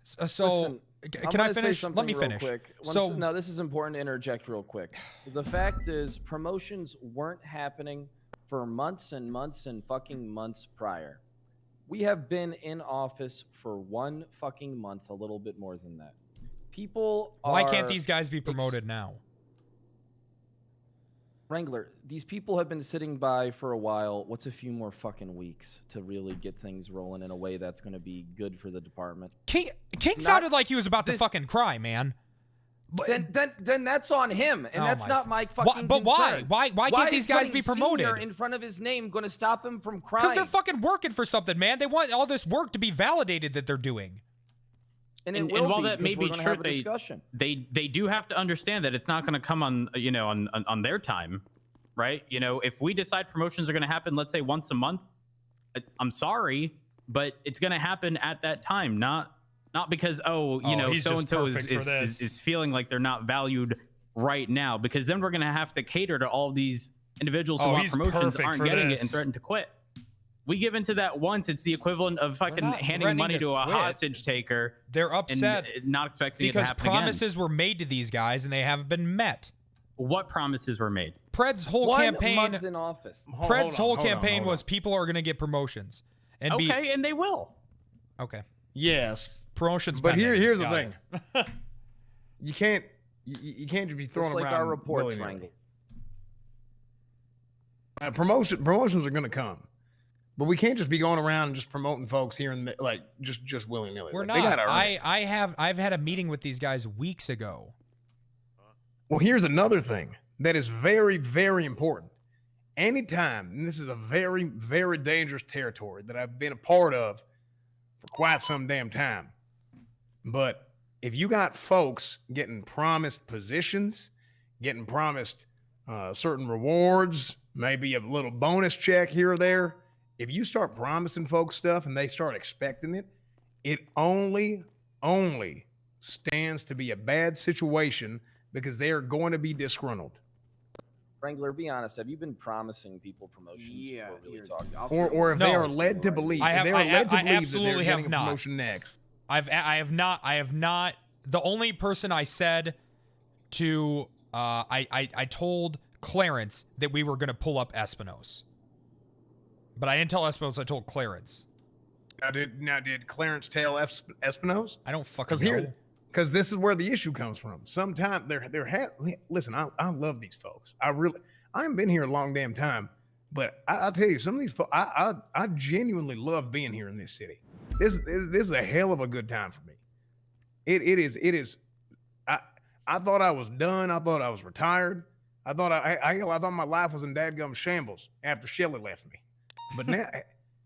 So Listen, can I say finish? Let me real finish. Quick. So No, this is important to interject real quick. The fact is, promotions weren't happening for months and months and fucking months prior. We have been in office for 1 fucking month, a little bit more than that. People why can't these guys be promoted now? Wrangler, these people have been sitting by for a while. What's a few more fucking weeks to really get things rolling in a way that's going to be good for the department? King sounded like he was about to fucking cry, man. Then that's on him, and Oh that's my not my fucking but why? concern. Why can't these is guys putting be promoted? senior in front of his name going to stop him from crying? Because they're fucking working for something, man. They want all this work to be validated that they're doing. And while that may be true, discussion. they do have to understand that it's not going to come on on their time, right? If we decide promotions are going to happen, let's say once a month, I'm sorry, but it's going to happen at that time, not Not because, oh, you know, he's so just and so perfect for this. is feeling like they're not valued right now, because then we're gonna have to cater to all these individuals who want he's promotions, perfect aren't for getting it, and this. threaten to quit. We give into that once, it's the equivalent of fucking not handing threatening money to to a quit. hostage taker. They're upset and not expecting it to because happen promises were made to these guys and they haven't been met. What promises were made? Pred's whole 1 campaign. month in office. Pred's whole campaign was people are going to get promotions. And Okay, and they will. Okay. Yes. Promotions. But pending. here's the Got thing. it. You can't just be throwing Just like around our reports, willy-nilly. Wrangler. Promotions are going to come, but we can't just be going around and just promoting folks here and like just willy nilly. We're Like, they not. gotta earn it. I've had a meeting with these guys weeks ago. Well, here's another thing that is very, very important. Anytime, and this is a very, very dangerous territory that I've been a part of for quite some damn time. But if you got folks getting promised positions, getting promised certain rewards, maybe a little bonus check here or there, if you start promising folks stuff and they start expecting it, it only stands to be a bad situation because they are going to be disgruntled. Wrangler, be honest. Have you been promising people promotions before really talking? Or if they are led to believe, I have. if they are led to I believe absolutely that they're have getting a not. promotion next. I have not. The only person I said to, I told Clarence that we were going to pull up Espinos. But I didn't tell Espinos, I told Clarence. Now did Clarence tell Espinos? I don't fucking know. Because this is where the issue comes from. Sometimes listen, I love these folks. I haven't been here a long damn time, but I'll tell you, some of these folks, I genuinely love being here in this city. This is a hell of a good time for me. It is. I thought I was done. I thought I was retired. I thought I thought my life was in dadgum shambles after Shelley left me. But now,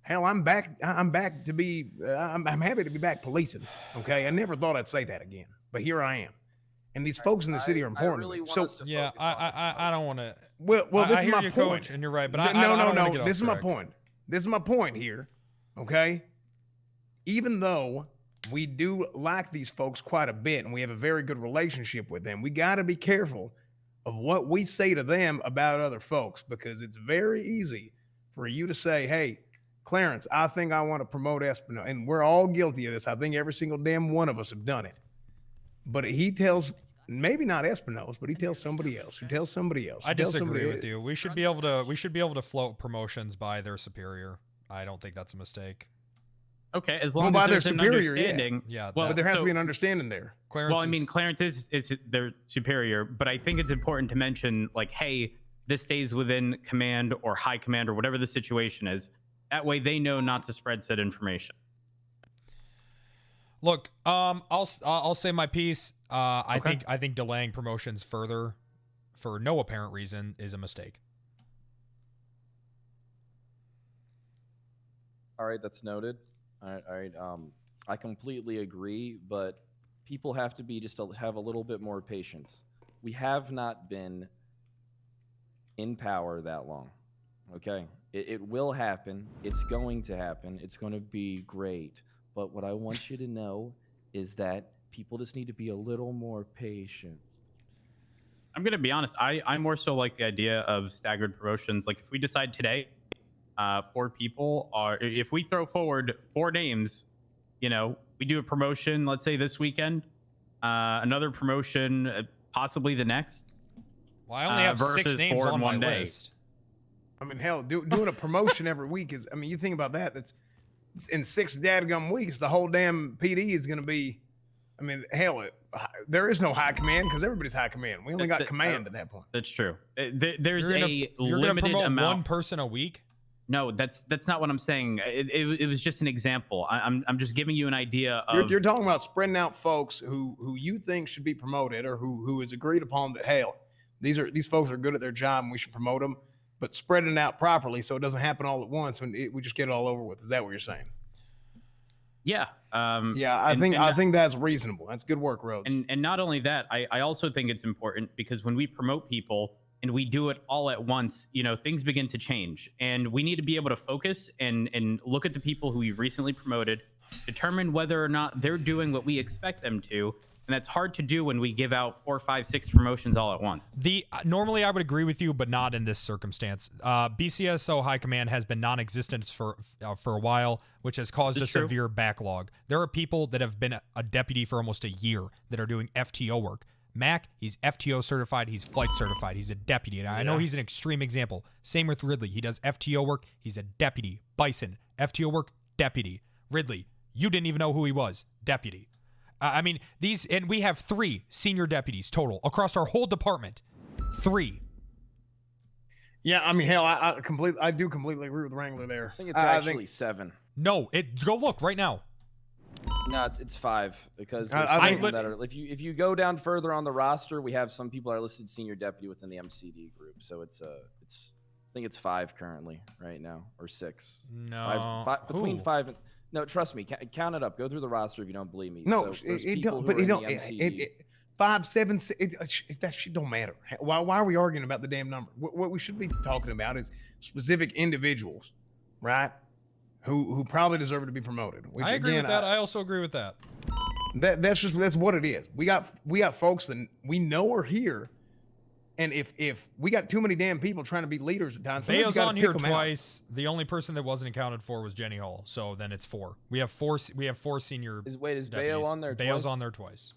hell, I'm back. I'm back to be. I'm happy to be back policing. Okay, I never thought I'd say that again, but here I am. And these folks in the city are important. really want so us to Yeah, I don't want to. well, this I is hear my you, point. Coach, and you're right, but I no. don't wanna get off This is my track. point. This is my point here. Okay, even though we do like these folks quite a bit, and we have a very good relationship with them, we got to be careful of what we say to them about other folks, because it's very easy for you to say, "Hey, Clarence, I think I want to promote Espino," and we're all guilty of this. I think every single damn one of us have done it. But he tells, maybe not Espinos, but he tells somebody else. Who tells somebody else? I who tells disagree somebody with you. We should be able to float promotions by their superior. I don't think that's a mistake. Okay, as Well, long by as their there's an superior, understanding. Yeah, well, but there has to so- be an understanding there. Clarence well, I mean, Clarence is their superior, but I think it's important to mention, like, hey, this stays within command or high command or whatever the situation is. That way, they know not to spread said information. Look, I'll say my piece. I think delaying promotions further for no apparent reason is a mistake. All right, that's noted. All right. I completely agree, but people have to be have a little bit more patience. We have not been in power that long. Okay, it will happen. It's going to happen. It's going to be great. But what I want you to know is that people just need to be a little more patient. I'm gonna be honest. I more so like the idea of staggered promotions. Like, if we decide today, 4 people are. If we throw forward 4 names, you know, we do a promotion. Let's say this weekend, another promotion, possibly the next. Well, I only have 6 versus names 4 on in my one day. list. I mean, hell, doing a promotion every week is. I mean, you think about that. That's in 6 dadgum weeks. The whole damn PD is going to be. I mean, hell, there is no high command because everybody's high command. We only got command at that point. That's true. There's You're gonna limited promote amount. 1 person a week. No, that's not what I'm saying. It was just an example. I'm just giving you an idea of. You're talking about spreading out folks who you think should be promoted or who is agreed upon that, hell, these folks are good at their job and we should promote them, but spreading it out properly so it doesn't happen all at once when we just get it all over with. Is that what you're saying? Yeah. I think that's reasonable. That's good work, Rhodes. And not only that, I also think it's important because when we promote people and we do it all at once, you know, things begin to change, and we need to be able to focus and look at the people who we recently promoted determine whether or not they're doing what we expect them to. And that's hard to do when we give out 4, 5, 6 promotions all at once. Normally I would agree with you, but not in this circumstance. BCSO High Command has been non-existent for a while, which has caused a severe backlog. There are people that have been a deputy for almost a year that are doing FTO work. Mac, he's FTO certified, he's flight certified, he's a deputy. And I know he's an extreme example. Same with Ridley. He does FTO work, he's a deputy. Bison, FTO work, deputy. Ridley, you didn't even know who he was, deputy. I mean, and we have 3 senior deputies total across our whole department. 3. Yeah, I mean, hell, I do completely agree with Wrangler there. I think it's actually 7. No, go look right now. No, it's 5 because if you go down further on the roster, we have some people that are listed senior deputy within the MCD group. So I think it's 5 currently right now, or 6. No, between 5 and. No, trust me. Count it up. Go through the roster if you don't believe me. No, so it don't. But it don't. 5, 7, 6, that shit don't matter. Why are we arguing about the damn number? What we should be talking about is specific individuals, right? Who probably deserve to be promoted. Which, I agree with that. I also agree with that. That's what it is. We got folks that we know are here. And if we got too many damn people trying to be leaders at times, Bayo's on here twice. The only person that wasn't accounted for was Jenny Hall. So then it's 4. We have 4 senior. Is deputies. Bayo on there? Bayo's on there twice.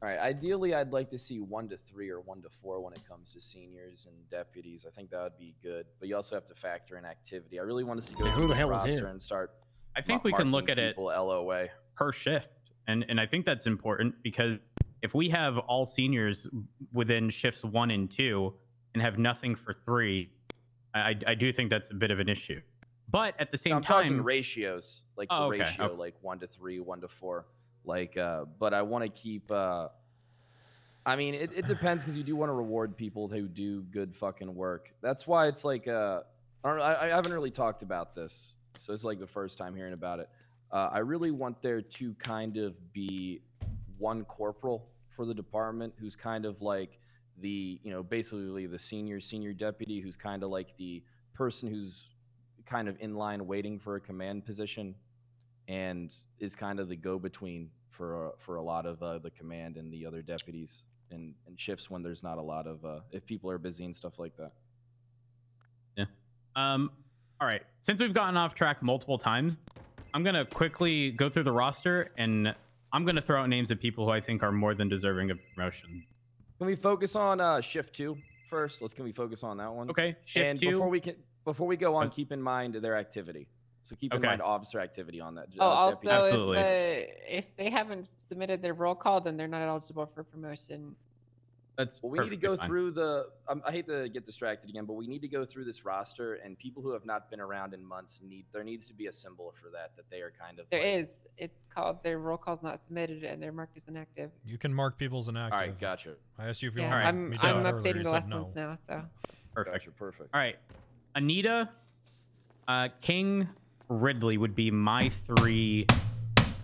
All right. Ideally, I'd like to see 1 to 3 or 1 to 4 when it comes to seniors and deputies. I think that would be good. But you also have to factor in activity. I really want us to go through this roster and start. I think we can look at it LOA per shift, and I think that's important because if we have all seniors within shifts 1 and 2 and have nothing for 3, I do think that's a bit of an issue. But at the same time, I'm talking ratios, like the ratio, like 1 to 3, 1 to 4, like. But I want to keep. I mean, it depends because you do want to reward people who do good fucking work. That's why it's like. I haven't really talked about this, so it's like the first time hearing about it. I really want there to kind of be one corporal for the department who's kind of like the, basically the senior deputy who's kind of like the person who's kind of in line waiting for a command position and is kind of the go-between for a lot of the command and the other deputies and shifts when there's not a lot of if people are busy and stuff like that. Yeah. All right. Since we've gotten off track multiple times, I'm going to quickly go through the roster and I'm going to throw out names of people who I think are more than deserving of promotion. Can we focus on shift 2 first? Can we focus on that one? Okay. Shift 2. Before we go on, keep in mind their activity. So keep in mind officer activity on that. Also, if they haven't submitted their roll call, then they're not eligible for promotion. We need to go through the. I hate to get distracted again, but we need to go through this roster, and people who have not been around in months there needs to be a symbol for that they are kind of. There is. It's called their roll call's not submitted, and they're marked as inactive. You can mark people as inactive. All right, gotcha. I asked you if you want. I'm updating the lessons now, so. Perfect. All right, Anita, King, Ridley would be my 3.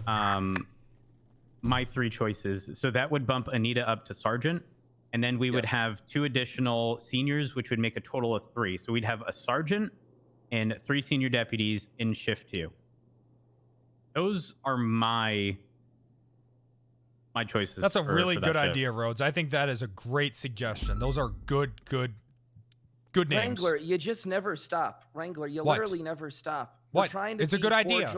My 3 choices. So that would bump Anita up to sergeant. And then we would have 2 additional seniors, which would make a total of 3. So we'd have a sergeant and 3 senior deputies in shift 2. Those are my choices. That's a really good idea, Rhodes. I think that is a great suggestion. Those are good names. Wrangler, you just never stop. Wrangler, you literally never stop. What? It's a good idea.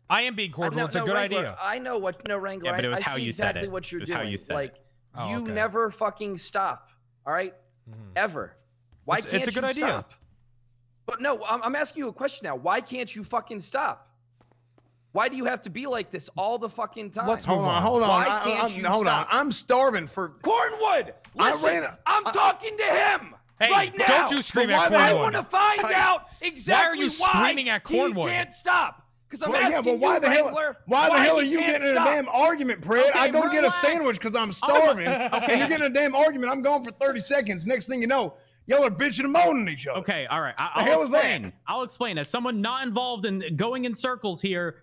I am being cordial. It's a good idea. I know what. No, Wrangler. Yeah, but it was how I see you exactly said it. what you're It was doing. how you said like it. you never fucking stop. All right, ever. Why can't it's a good you idea. stop? But no, I'm asking you a question now. Why can't you fucking stop? Why do you have to be like this all the fucking time? Hold on. Why can't you stop? I'm starving for Cornwood. Listen, I'm talking to him right now. Don't you scream at Cornwood. I want to find out exactly why are you screaming at Cornwood? He can't stop. Because I'm Well, yeah, asking but why you, the hell? Wrangler, Why the hell are he you can't getting in a stop? damn argument, Pred? I go to get a relax. sandwich because I'm starving, and you're getting a damn argument. I'm gone for 30 seconds. Next thing you know, y'all are bitching and moaning at each other. Okay, all right. The hell is that? I'll explain. As someone not involved in going in circles here,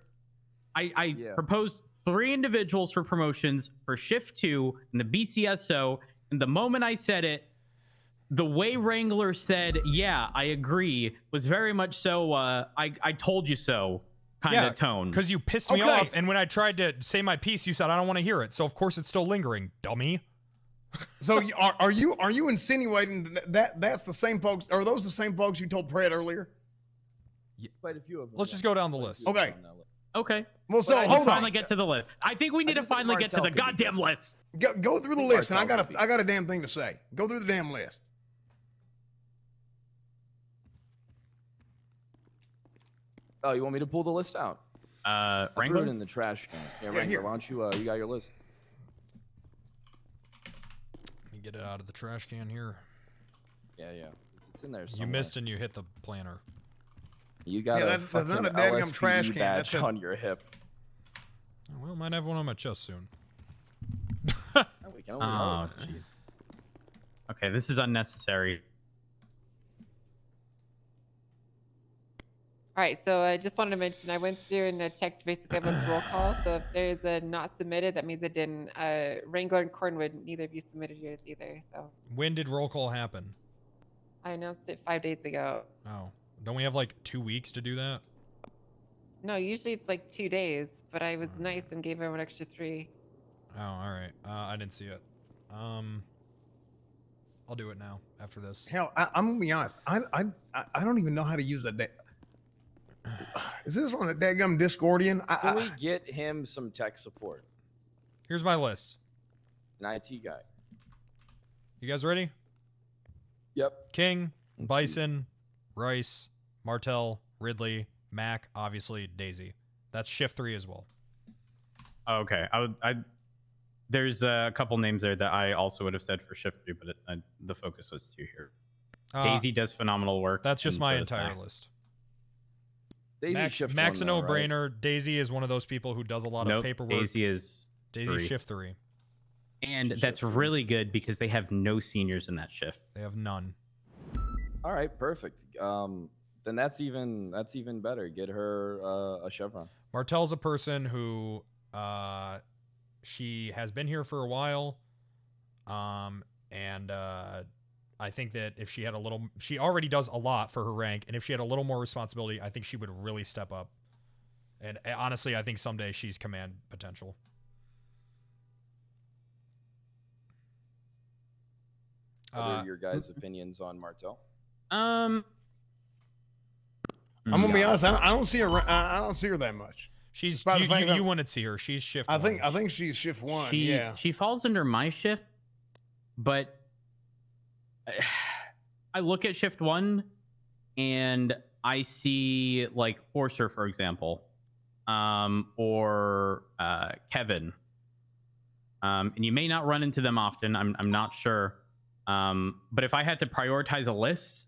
I proposed 3 individuals for promotions for shift 2 in the BCSO, and the moment I said it, the way Wrangler said, "Yeah, I agree," was very much so. I told you so kind of tone. Because you pissed me off, and when I tried to say my piece, you said I don't want to hear it. So of course it's still lingering, dummy. So are you insinuating that that's the same folks? Are those the same folks you told Pred earlier? Quite a few of them. Let's just go down the list. Okay. Okay. Well, so let's hold on. finally get to the list. I think we need to finally get to the goddamn list. Go through the list, and I got a damn thing to say. Go through the damn list. Oh, you want me to pull the list out? I threw Wrangler? it in the trash can. Yeah, Yeah, Wrangler, here. why don't you, you got your list. Let me get it out of the trash can here. Yeah. It's in there You somewhere. missed and you hit the planner. You got a that's fucking not a dadgum LSPD trash can. badge That's a- on your hip. Well, might have one on my chest soon. We can only Oh, hope. jeez. Okay, this is unnecessary. All right, so I just wanted to mention I went through and checked basically everyone's roll call. So if there's a not submitted, that means it didn't. Wrangler and Cornwood, neither of you submitted yours either. So When did roll call happen? I announced it 5 days ago. Oh, don't we have like 2 weeks to do that? No, usually it's like 2 days, but I was nice and gave everyone an extra 3. Oh, all right. I didn't see it. I'll do it now after this. Hell, I'm gonna be honest. I don't even know how to use that. Is this on the dadgum Discordian? Can we get him some tech support? Here's my list. An IT guy. You guys ready? Yep. King, Bison, Rice, Martell, Ridley, Mac, obviously Daisy. That's shift 3 as well. Okay, there's a couple names there that I also would have said for shift 3, but the focus was 2 here. Daisy does phenomenal work. That's just and my so does entire Mac. list. Daisy Max, shift Max one, a though, no-brainer. Daisy is one of those people who does a lot of Nope, paperwork. Daisy is Daisy 3. shift 3. And that's really good because they have no seniors in that shift. They have none. All right, perfect. Then that's even better. Get her a chevron. Martell's a person who she has been here for a while. And I think that if she had a little, she already does a lot for her rank, and if she had a little more responsibility, I think she would really step up. And honestly, I think someday she's command potential. What are your guys' opinions on Martell? I'm gonna be honest. I don't see her. I don't see her that much. She's Despite the fact that- you wouldn't see her. She's shift. I 1. think she's shift 1. She, yeah. She falls under my shift, but I look at shift 1 and I see like Forcer, for example, or Kevin. And you may not run into them often. I'm not sure. But if I had to prioritize a list,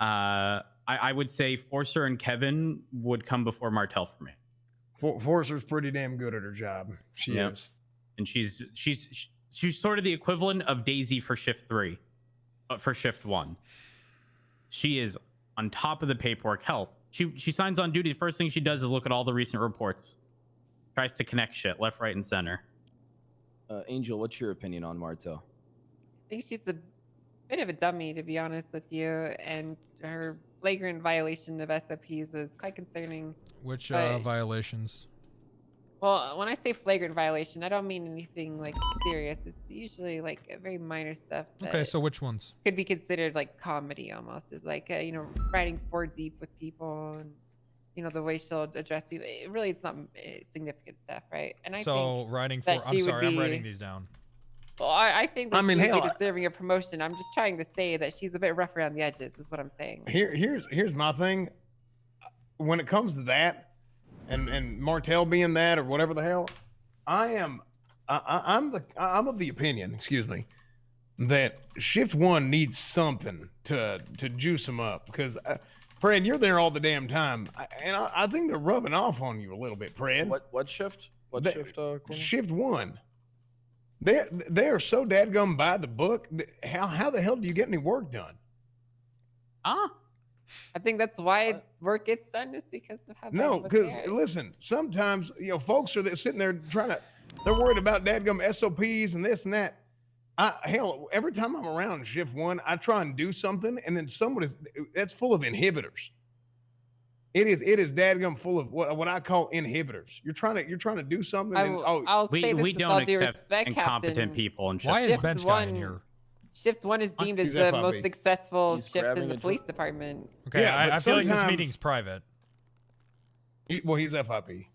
I would say Forcer and Kevin would come before Martell for me. Forcer's pretty damn good at her job. She Yep. is. And she's sort of the equivalent of Daisy for shift 3, but for shift 1. She is on top of the paperwork. Hell, she signs on duty. The first thing she does is look at all the recent reports. Tries to connect shit left, right, and center. Angel, what's your opinion on Martell? I think she's a bit of a dummy, to be honest with you, and her flagrant violation of SOPs is quite concerning. Which but- violations? Well, when I say flagrant violation, I don't mean anything like serious. It's usually like very minor stuff. Okay, that so which ones? could be considered like comedy almost. Is like riding 4 deep with people, and the way she'll address people. It's not significant stuff, right? And I So think riding that for. I'm she would sorry, I'm be- writing these down. Well, I think that I mean, she would hell, be deserving a promotion. I'm just trying to say that she's a bit rough around the edges. Is what I'm saying. Here's my thing. When it comes to that, and Martell being that or whatever the hell, I'm of the opinion, excuse me, that shift 1 needs something to juice them up, because Fred, you're there all the damn time, and I think they're rubbing off on you a little bit, Fred. What shift? Shift? Shift 1. They are so dadgum by the book. How the hell do you get any work done? I think that's why work gets done, just because of how. No, bad of a because parent. listen, sometimes folks are sitting there they're worried about dadgum SOPs and this and that. Hell, every time I'm around shift 1, I try and do something, and then that's full of inhibitors. It is dadgum full of what I call inhibitors. You're trying to do something. I'll say this we with don't all due accept respect, incompetent Captain. people. And Why is Shift Bench guy in here? Shift 1 is deemed as He's the FIB. most successful He's shift in grabbing the a police department. Okay, Yeah, I feel like this sometimes- meeting's private. He's FIP.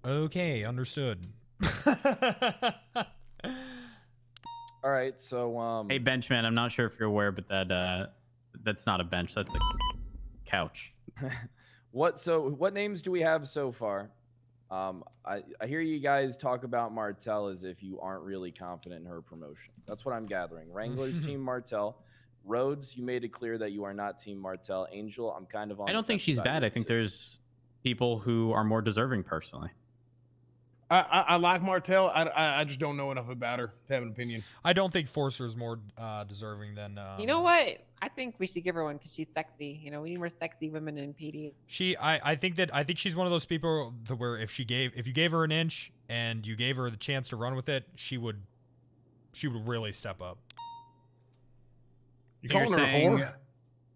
Okay, understood. All right, so Hey, Benchman, I'm not sure if you're aware, but that's not a bench. That's a couch. What names do we have so far? I hear you guys talk about Martell as if you aren't really confident in her promotion. That's what I'm gathering. Wrangler's team Martell. Rhodes, you made it clear that you are not team Martell. Angel, I'm kind of on. I don't the think fence she's about bad. your I think decision. there's people who are more deserving personally. I like Martell. I just don't know enough about her to have an opinion. I don't think Forcer is more deserving than. You know what? I think we should give her one because she's sexy. You know, we need more sexy women in PD. I think she's one of those people that where if you gave her an inch and you gave her the chance to run with it, she would really step up. You So you're calling her a saying- whore?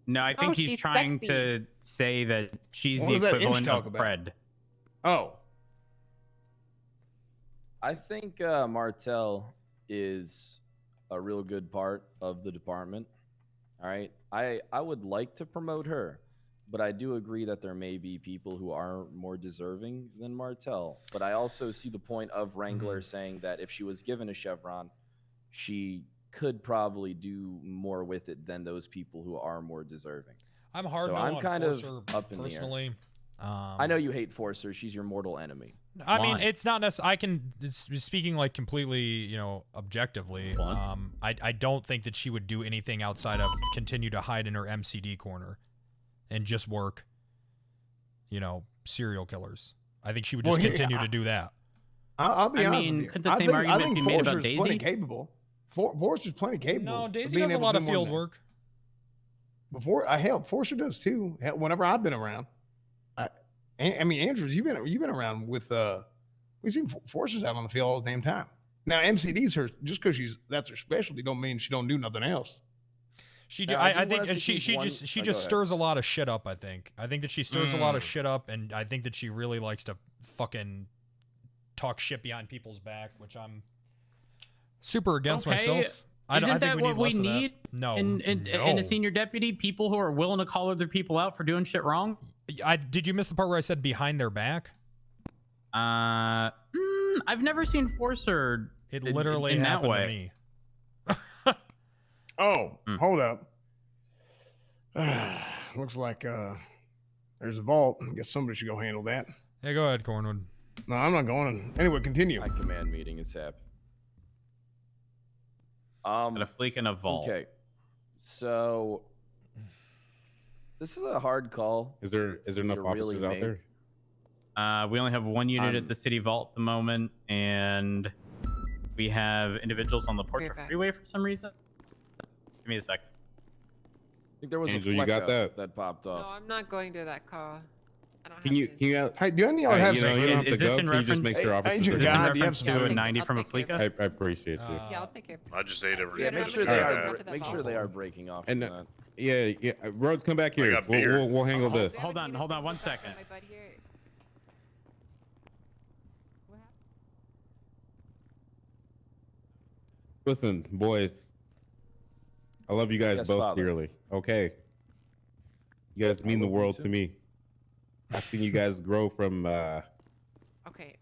No, I think he's she's trying sexy. to say that she's What the does that inch equivalent talk of about? Pred. Oh, I think Martell is a real good part of the department. All right. I would like to promote her, but I do agree that there may be people who are more deserving than Martell. But I also see the point of Wrangler saying that if she was given a chevron, she could probably do more with it than those people who are more deserving. I'm hard So no I'm on kind Forcer of up in personally. the air. I know you hate Forcer. She's your mortal enemy. I mean, it's not necessarily. I can speaking like completely, objectively. I don't think that she would do anything outside of continue to hide in her MCD corner, and just work. Serial killers. I think she would just continue to do that. I'll be I honest mean, with you. could the I same think, argument I think be made about Forcer's plenty Daisy? capable. Forcer's plenty capable. No, of Daisy being does a able to lot do of more field than that. work. Forcer does too. Whenever I've been around, I mean, Andrews, you've been around with. We've seen Forcer's out on the field all the damn time. Now MCD's her just because that's her specialty don't mean she don't do nothing else. I think she just stirs a lot of shit up. I think that she stirs a lot of shit up, and I think that she really likes to fucking talk shit behind people's back, which I'm super against myself. I Isn't think that we what need less we of that. need? No, in a senior deputy, people who are willing to call other people out for doing shit wrong. Did you miss the part where I said behind their back? I've never seen Forcer. It literally in that happened way. to me. Oh, hold up. Looks like there's a vault. I guess somebody should go handle that. Yeah, go ahead, Cornwood. No, I'm not going. Anyway, continue. My command meeting is happening. At a fleek in a vault. Okay, so this is a hard call. Is there enough to officers really out there? We only have one unit at the city vault at the moment, and we have individuals on the Portrait Right back. Freeway for some reason. Give me a second. I think there was Angel, a you fleck got up that? that popped No, off. I'm not going to that call. I don't Can have you to. can you? Hey, do any of y'all have you don't have to Is this go. in Can you just make reference- sure Hey, officers? Agent Is this in God, do you have reference to a something? 90 I'll from a take care of Fleeka? I appreciate you. Yeah, I'll take care of it. I just ate every. Yeah, Make no, sure no, they no, are. no, no, no, Make no, sure no. they are breaking off. And from that. yeah. Rhodes, come back here. got beer. We'll handle this. Hold on 1 second. My butt here. What happened? Listen, boys. I love you guys Yes, both Father. dearly. Okay. You guys mean the love you world too. to me. I've seen you guys grow from Okay.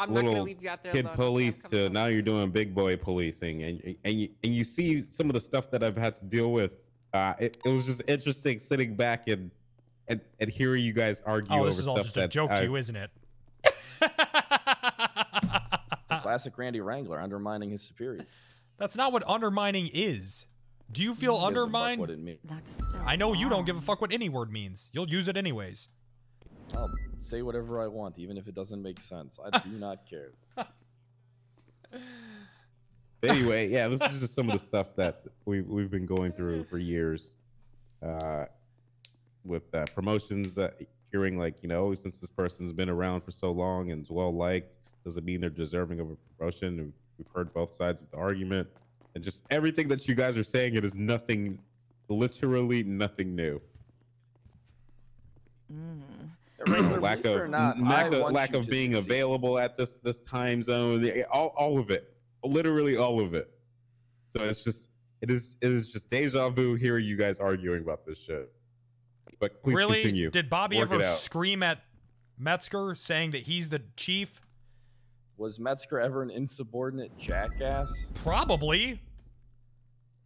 I'm not gonna little leave you out there kid alone. police I'm coming to home. now you're doing big boy policing, and you see some of the stuff that I've had to deal with. It was just interesting sitting back and hearing you guys argue Oh, over this is all stuff just a that joke to I've- you, isn't it? Classic Randy Wrangler undermining his superior. That's not what undermining is. Do you feel Gives a fuck undermined? What it means. That's so I know you don't give a wrong. fuck what any word means. You'll use it anyways. I'll say whatever I want, even if it doesn't make sense. I do not care. Anyway, yeah, this is just some of the stuff that we've been going through for years, with promotions. Hearing like, since this person's been around for so long and is well liked, doesn't mean they're deserving of a promotion. And We've heard both sides of the argument, and just everything that you guys are saying, it is nothing, literally nothing new. Wrangler, Lack believe it of or not, I want lack you of to being succeed. available at this time zone, all of it, literally all of it. So it's just it is just deja vu hearing you guys arguing about this shit. But please really? continue. Did Bobby Work ever it out. scream at Metzger saying that he's the chief? Was Metzger ever an insubordinate jackass? Probably.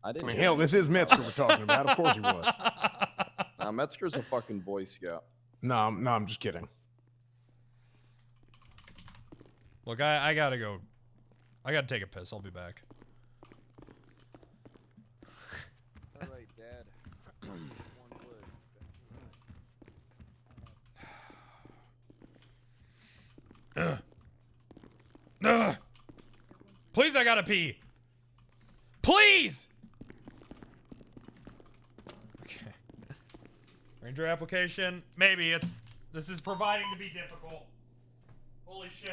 I didn't. I mean, hear hell, him. this is Metzger we're talking about. Of course he was. Metzger's a fucking Boy Scout. No, I'm just kidding. Look, I gotta go. I gotta take a piss. I'll be back. All right, Dad. Please, I gotta pee. Please. Okay. Ranger application. Maybe this is proving to be difficult. Holy shit.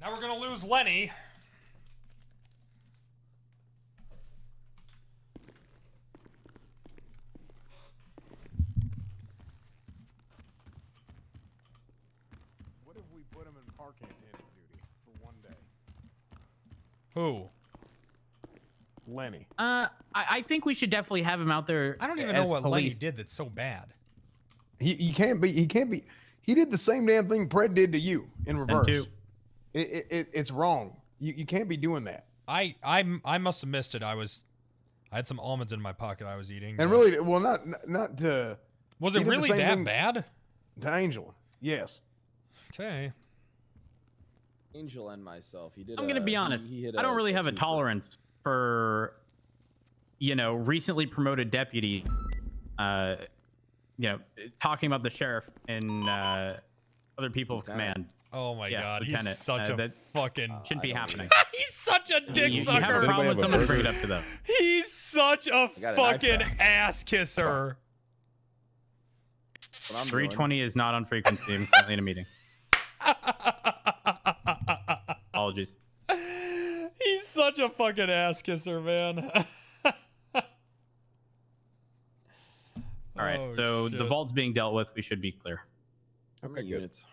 Now we're gonna lose Lenny. What if we put him in park attendant duty for one day? Who? Lenny. I think we should definitely have him out there. I don't even know as what Lenny police. did that's so bad. He can't be. He did the same damn thing Pred did to you in reverse. too. It's wrong. You can't be doing that. I must have missed it. I had some almonds in my pocket I was eating. And but- really, well, not to. Was he it did the really same that thing bad? To Angel, yes. Okay. Angel and myself. He did. I'm gonna be honest. He hit I don't really have a 2 for tolerance for, recently promoted deputy, talking about the sheriff and other people of command. Oh my Yeah, god, Lieutenant, he's such a that fucking. shouldn't be happening. He's such a dick You sucker. have a problem with someone, bring it up to them. He's such a got an fucking iPad. ass kisser. What I'm doing. 320 is not on frequency. I'm currently in a meeting. Apologies. He's such a fucking ass kisser, man. All right, Oh, so the shit. vault's being dealt with. We should be clear. How many units?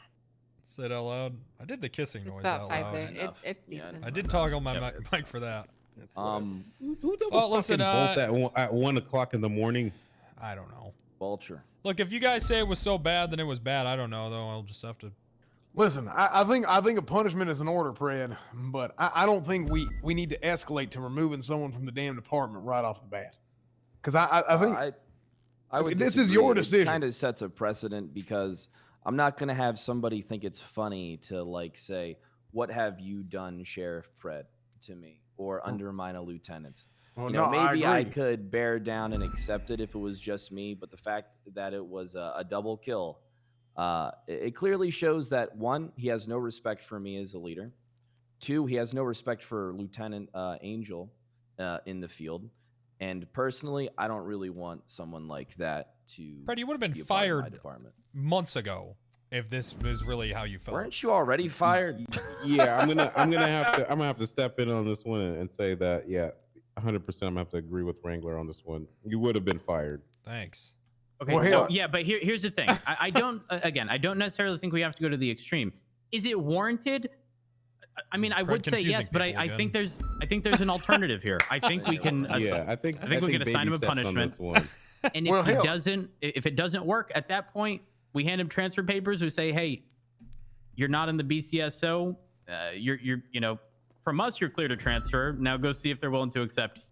Say it out loud. I did the kissing noise about out 5 loud. there. It's decent. I did toggle my mic for that. Who does Well, a listen, fucking bolt at 1 o'clock in the morning? I don't know. Vulture. Look, if you guys say it was so bad, then it was bad. I don't know, though. I'll just have to. Listen, I think a punishment is in order, Pred, but I don't think we need to escalate to removing someone from the damn department right off the bat. Because I think I would this is your decision. It kind of sets a precedent because I'm not going to have somebody think it's funny to say, "What have you done, Sheriff Pred, to me?" or undermine a lieutenant. Well, You know, no, maybe I I agree. could bear down and accept it if it was just me, but the fact that it was a double kill, it clearly shows that 1, he has no respect for me as a leader. 2, he has no respect for Lieutenant Angel in the field. And personally, I don't really want someone like that to. Fred, you would have be been a part of my fired department. months ago if this was really how you felt. Weren't you already fired? Yeah, I'm gonna have to step in on this one and say that 100%. I'm gonna have to agree with Wrangler on this one. You would have been fired. Thanks. Okay, Well, so here- yeah, but here's the thing. I don't again, I don't necessarily think we have to go to the extreme. Is it warranted? I mean, I would say yes, but I think there's an alternative here. I think we can. I think we can assign him a punishment. And if it doesn't work, at that point, we hand him transfer papers. We say, hey, you're not in the BCSO. From us, you're clear to transfer. Now go see if they're willing to accept.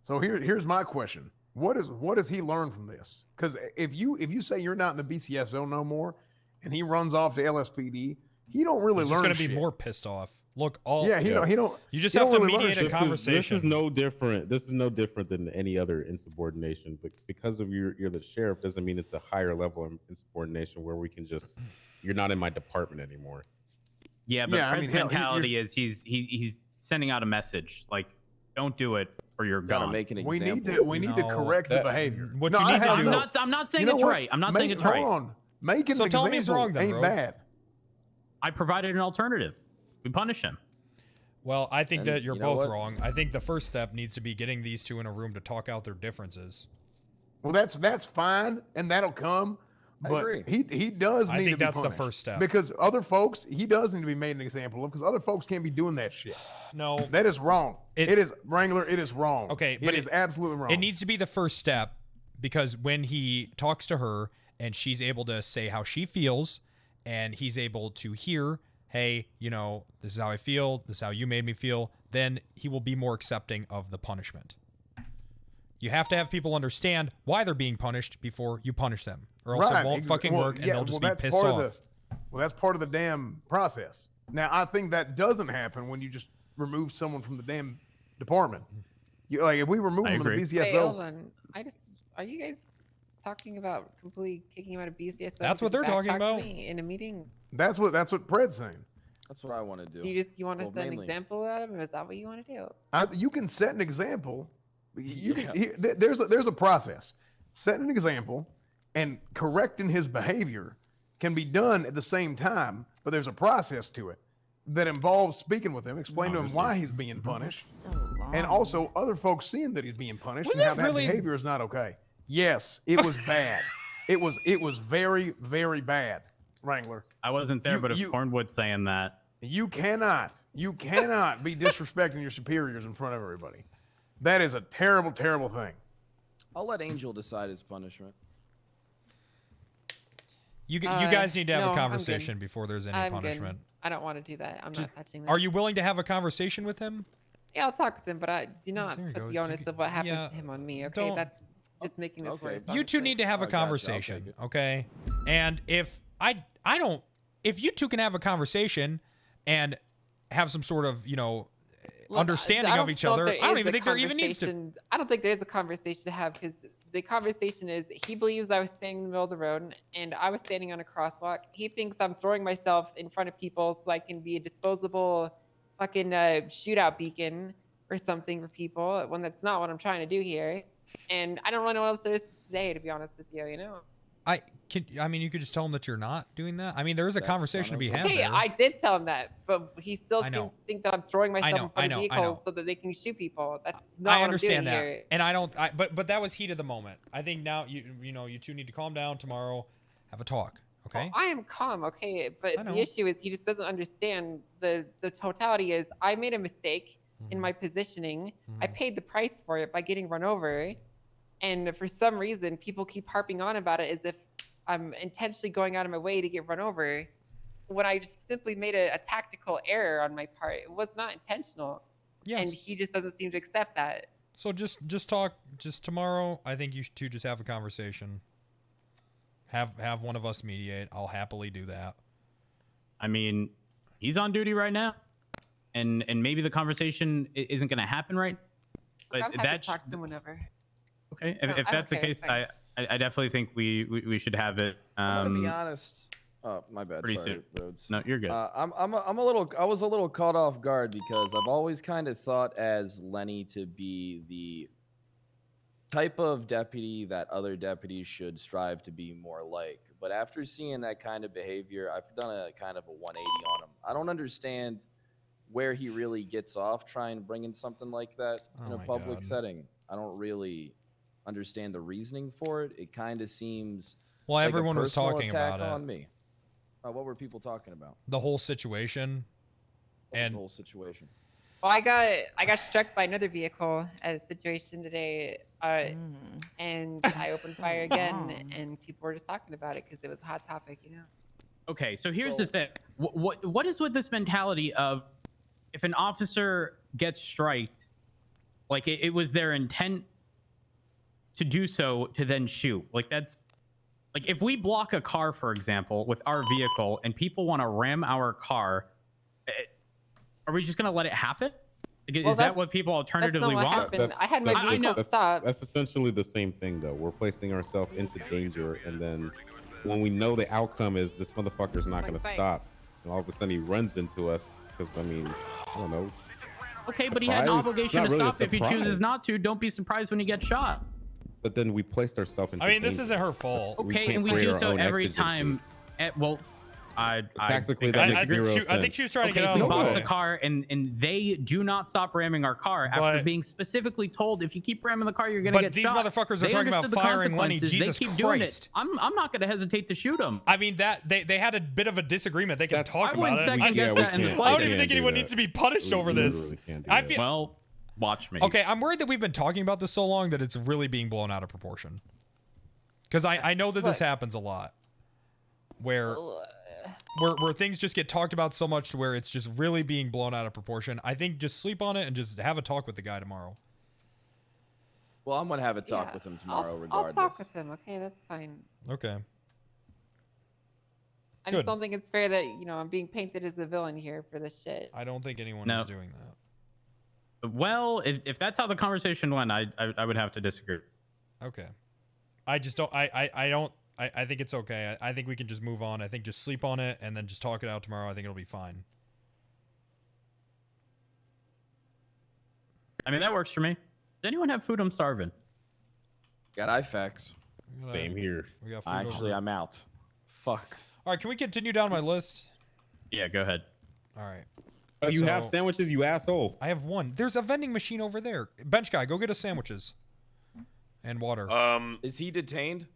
So here's my question: What does he learn from this? Because if you say you're not in the BCSO no more, and he runs off to LSPD, he don't really He's learn. He's going to shit. be more pissed off. Look, he don't. You just have to mediate a conversation. This is no different. This is no different than any other insubordination. But because of you're the sheriff doesn't mean it's a higher level of insubordination where we can just you're not in my department anymore. Yeah, but Fred's mentality is he's sending out a message like, don't do it or you're gone. Make an we example. need to correct the behavior. What you need to do. I'm not saying it's right. I'm not saying it's right. Hold on. Making so an tell me he's wrong then, ain't bro. bad. I provided an alternative. We punish him. Well, I think that you're you know both what? wrong. I think the first step needs to be getting these two in a room to talk out their differences. Well, that's fine, and that'll come. But agree. he does need I think to be that's the punished. first step. Because other folks, he does need to be made an example of. Because other folks can't be doing that shit. No, that is wrong. It is Wrangler. It is wrong. Okay, but it is absolutely wrong. It needs to be the first step because when he talks to her and she's able to say how she feels, and he's able to hear, hey, this is how I feel. This is how you made me feel. Then he will be more accepting of the punishment. You have to have people understand why they're being punished before you punish them, or else it won't fucking work, and they'll just be pissed off. That's part of the damn process. Now, I think that doesn't happen when you just remove someone from the damn department. If we remove them from the BCSO. Hey, hold on. Are you guys talking about completely kicking him out of BCSO? That's what they're talking about in a meeting. That's what Pred's saying. That's what I want to do. Do you want to set an example out of him? Is that what you want to do? You can set an example. There's a process. Setting an example and correcting his behavior can be done at the same time, but there's a process to it that involves speaking with him, explaining to him why he's being punished, and also other folks seeing that he's being punished and how that behavior is not okay. Yes, it was bad. It was very, very bad, Wrangler. I wasn't there, but if Cornwood's saying that, you cannot be disrespecting your superiors in front of everybody. That is a terrible, terrible thing. I'll let Angel decide his punishment. You guys need to have a conversation before there's any punishment. I don't want to do that. I'm not touching that. Are you willing to have a conversation with him? Yeah, I'll talk with him, but I do not put the onus of what happens to him on me. Okay, that's just making this worse. You two need to have a conversation, okay? And if if you two can have a conversation and have some sort of, understanding of each other, I don't even think there even needs to. I don't think there's a conversation to have because the conversation is he believes I was standing in the middle of the road and I was standing on a crosswalk. He thinks I'm throwing myself in front of people so I can be a disposable fucking shootout beacon or something for people when that's not what I'm trying to do here. And I don't really know what else there is to say, to be honest with you, you could just tell him that you're not doing that. I mean, there is a conversation to be had. Okay, there. I did tell him that, but he still seems to think that I'm throwing myself in front of vehicles so that they can shoot people. That's not what I'm doing here. And I don't. But that was heat of the moment. I think now you two need to calm down tomorrow, have a talk. Okay. I am calm, okay, but the issue is he just doesn't understand the totality. Is I made a mistake in my positioning. I paid the price for it by getting run over, and for some reason people keep harping on about it as if I'm intentionally going out of my way to get run over when I just simply made a tactical error on my part. It was not intentional. Yes. And he just doesn't seem to accept that. So just talk tomorrow. I think you two just have a conversation. Have one of us mediate. I'll happily do that. I mean, he's on duty right now. And maybe the conversation isn't going to happen right. But I'm happy to talk to him whenever. Okay. If that's the case, I definitely think we should have it. I'm gonna be honest. Oh, my bad. Pretty Sorry, soon. Rhodes. No, you're good. I was a little caught off guard because I've always kind of thought as Lenny to be the type of deputy that other deputies should strive to be more like. But after seeing that kind of behavior, I've done a kind of a 180 on him. I don't understand where he really gets off trying to bring in something like that in a public setting. I don't really understand the reasoning for it. It kind of seems like everyone was talking about it on me. What were people talking about? The whole situation. And the whole situation. Well, I got struck by another vehicle at a situation today, and I opened fire again, and people were just talking about it because it was a hot topic, you know. Okay, so here's the thing. What is with this mentality of if an officer gets striked, like it was their intent to do so to then shoot? Like that's like if we block a car, for example, with our vehicle, and people want to ram our car, are we just gonna let it happen? Like, Well, is that what people alternatively what want? happened. I had my vehicle stopped. That's essentially the same thing, though. We're placing ourselves into danger, and then when we know the outcome is this motherfucker's not going to stop, and all of a sudden he runs into us because, I mean, I don't know. Okay, but he had an Surprise? obligation It's to not really a stop. If he chooses surprise. not to, don't be surprised when he gets shot. But then we placed ourselves into I mean, this danger. isn't her fault. Okay, can't and we create do our so own every exigency. time. Well, Tactically, think that I makes agree. zero I think she was trying to Okay, get out if of we the box way. a car and they do not stop ramming our car after But- being specifically told if you keep ramming the car you're gonna But get these shot. motherfuckers are They talking about understood the firing Lenny. consequences. Jesus they keep doing Christ. it. I'm not gonna hesitate to shoot them. I mean, that they had a bit of a disagreement. They can talk I wouldn't about it. second guess that in the I don't slightest. even think anyone needs to be punished over this. I feel. Well, watch me. Okay, I'm worried that we've been talking about this so long that it's really being blown out of proportion. Because I know that this happens a lot, where things just get talked about so much to where it's just really being blown out of proportion. I think just sleep on it and just have a talk with the guy tomorrow. Well, I'm gonna have a talk Yeah, with him tomorrow, I'll regardless. talk with him. Okay, that's fine. Okay. I Good. just don't think it's fair that I'm being painted as the villain here for this shit. I don't think anyone No. is doing that. Well, if that's how the conversation went, I would have to disagree. Okay. I just don't. I think it's okay. I think we can just move on. I think just sleep on it and then just talk it out tomorrow. I think it'll be fine. I mean, that works for me. Does anyone have food? I'm starving. Got IFAX. Same here. We got food Actually, over. I'm out. Fuck. All right, can we continue down my list? Yeah, go ahead. All right. Oh, you have So- sandwiches, you asshole. I have one. There's a vending machine over there. Bench guy, go get us sandwiches and water. Is he detained?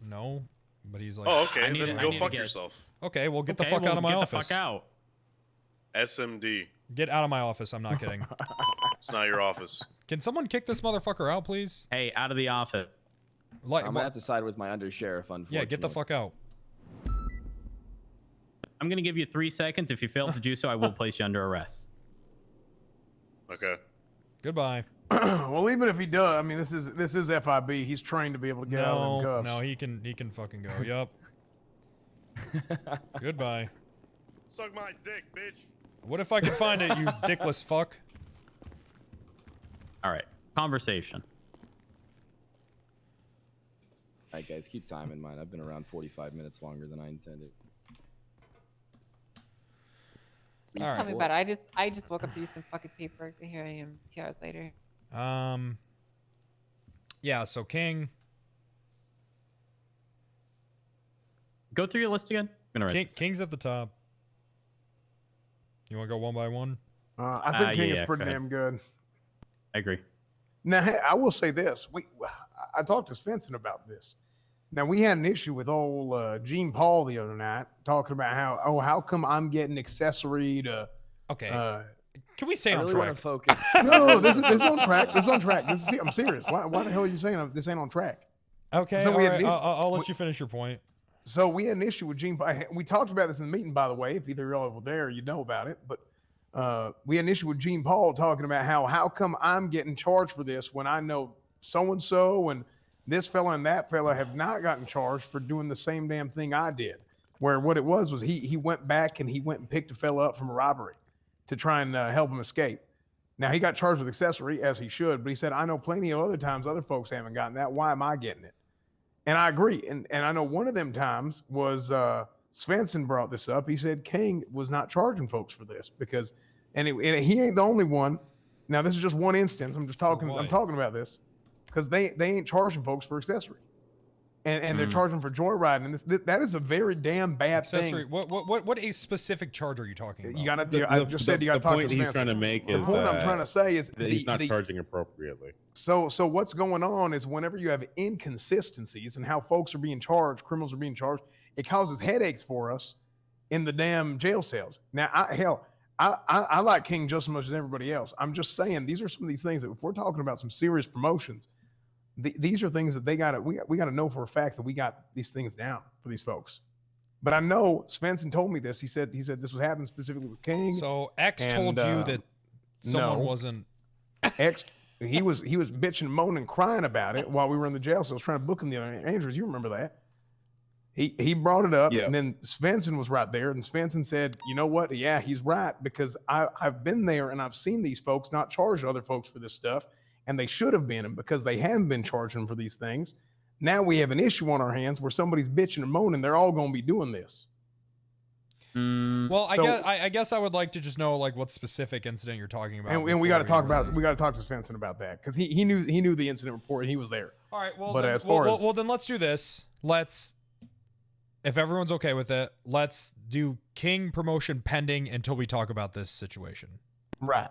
No, but he's like. Oh, okay. I need Then to- I go need to fuck get- yourself. Okay, well get the Okay, fuck well, out of my get office. the fuck out. SMD. Get out of my office. I'm not kidding. It's not your office. Can someone kick this motherfucker out, please? Hey, out of the office. Like, I'm gonna have to side with my undersheriff, unfortunately. yeah, get the fuck out. I'm gonna give you 3 seconds. If you fail to do so, I will place you under arrest. Okay. Goodbye. Well, even if he does, I mean, this is FIB. He's trained to be able to get out of them cuffs. No, he can fucking go. Yup. Goodbye. Suck my dick, bitch. What if I could find it, you dickless fuck? All right, conversation. All right, guys, keep time in mind. I've been around 45 minutes longer than I intended. All right. Tell me about it. I just woke up to do some fucking paperwork, and here I am 2 hours later. Yeah. So King. Go through your list again. I'm gonna write this. King's at the top. You want to go one by one? I think King yeah, is pretty go ahead. damn good. I agree. Now, hey, I will say this: I talked to Svensson about this. Now, we had an issue with old Gene Paul the other night, talking about how come I'm getting accessory to. Okay. Can we stay I on really track? want to focus. No, this is on track. This is on track. I'm serious. Why the hell are you saying this ain't on track? Okay. So all we had right, an issue- I'll let you finish your point. So we had an issue with Gene. We talked about this in the meeting, by the way. If either of y'all were there, you know about it. But we had an issue with Gene Paul talking about how come I'm getting charged for this when I know so and so and this fella and that fella have not gotten charged for doing the same damn thing I did. Where what it was he went back and he went and picked a fella up from a robbery to try and help him escape. Now he got charged with accessory as he should, but he said I know plenty of other times other folks haven't gotten that. Why am I getting it? And I agree. And I know one of them times was Svensson brought this up. He said King was not charging folks for this because, and he ain't the only one. Now this is just one instance. I'm just talking. I'm talking about this because they ain't charging folks for accessory, and they're charging for joyriding. And that is a very damn bad Accessory. thing. What a specific charge are you talking about? You gotta. I just said you gotta the talk point to he's Svensson. trying to make The is point I'm trying to say is that he's not charging appropriately. So what's going on is whenever you have inconsistencies in how folks are being charged, criminals are being charged, it causes headaches for us in the damn jail cells. Now, I like King just as much as everybody else. I'm just saying these are some of these things that if we're talking about some serious promotions, these are things that we gotta know for a fact that we got these things down for these folks. But I know Svensson told me this. He said this was happening specifically with King. So X told you that someone wasn't. X. He was bitching, moaning, crying about it while we were in the jail cells trying to book him the other night. Andrews, you remember that? He brought it up, and then Svensson was right there, and Svensson said, "You know what? Yeah, he's right, because I've been there and I've seen these folks not charge other folks for this stuff, and they should have been, and because they haven't been charging them for these things, now we have an issue on our hands where somebody's bitching and moaning. They're all going to be doing this." Well, I guess I would like to just know like what specific incident you're talking about, and we got to talk about to Svensson about that, because he knew the incident report and he was there. All right, well, but then, as far as then let's do this. If everyone's okay with it, let's do King promotion pending until we talk about this situation. Right.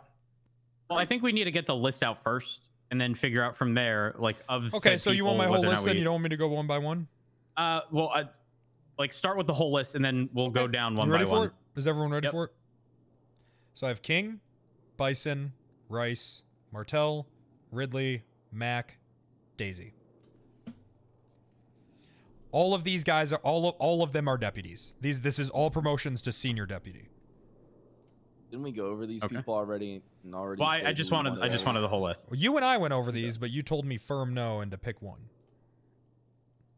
Well, I think we need to get the list out first and then figure out from there, like, of Okay, so you want my whole whether or not list then? we- You don't want me to go one by one? Like, start with the whole list and then we'll go down one You by ready for one. it? Is everyone ready Yep. for it? So I have King, Bison, Rice, Martell, Ridley, Mac, Daisy. All of these guys are all of them are deputies. This is all promotions to senior deputy. Didn't we go over these people already? And already. Well, I stated just we wanted the whole list. Well, you and I went over these, but you told me firm no and to pick one.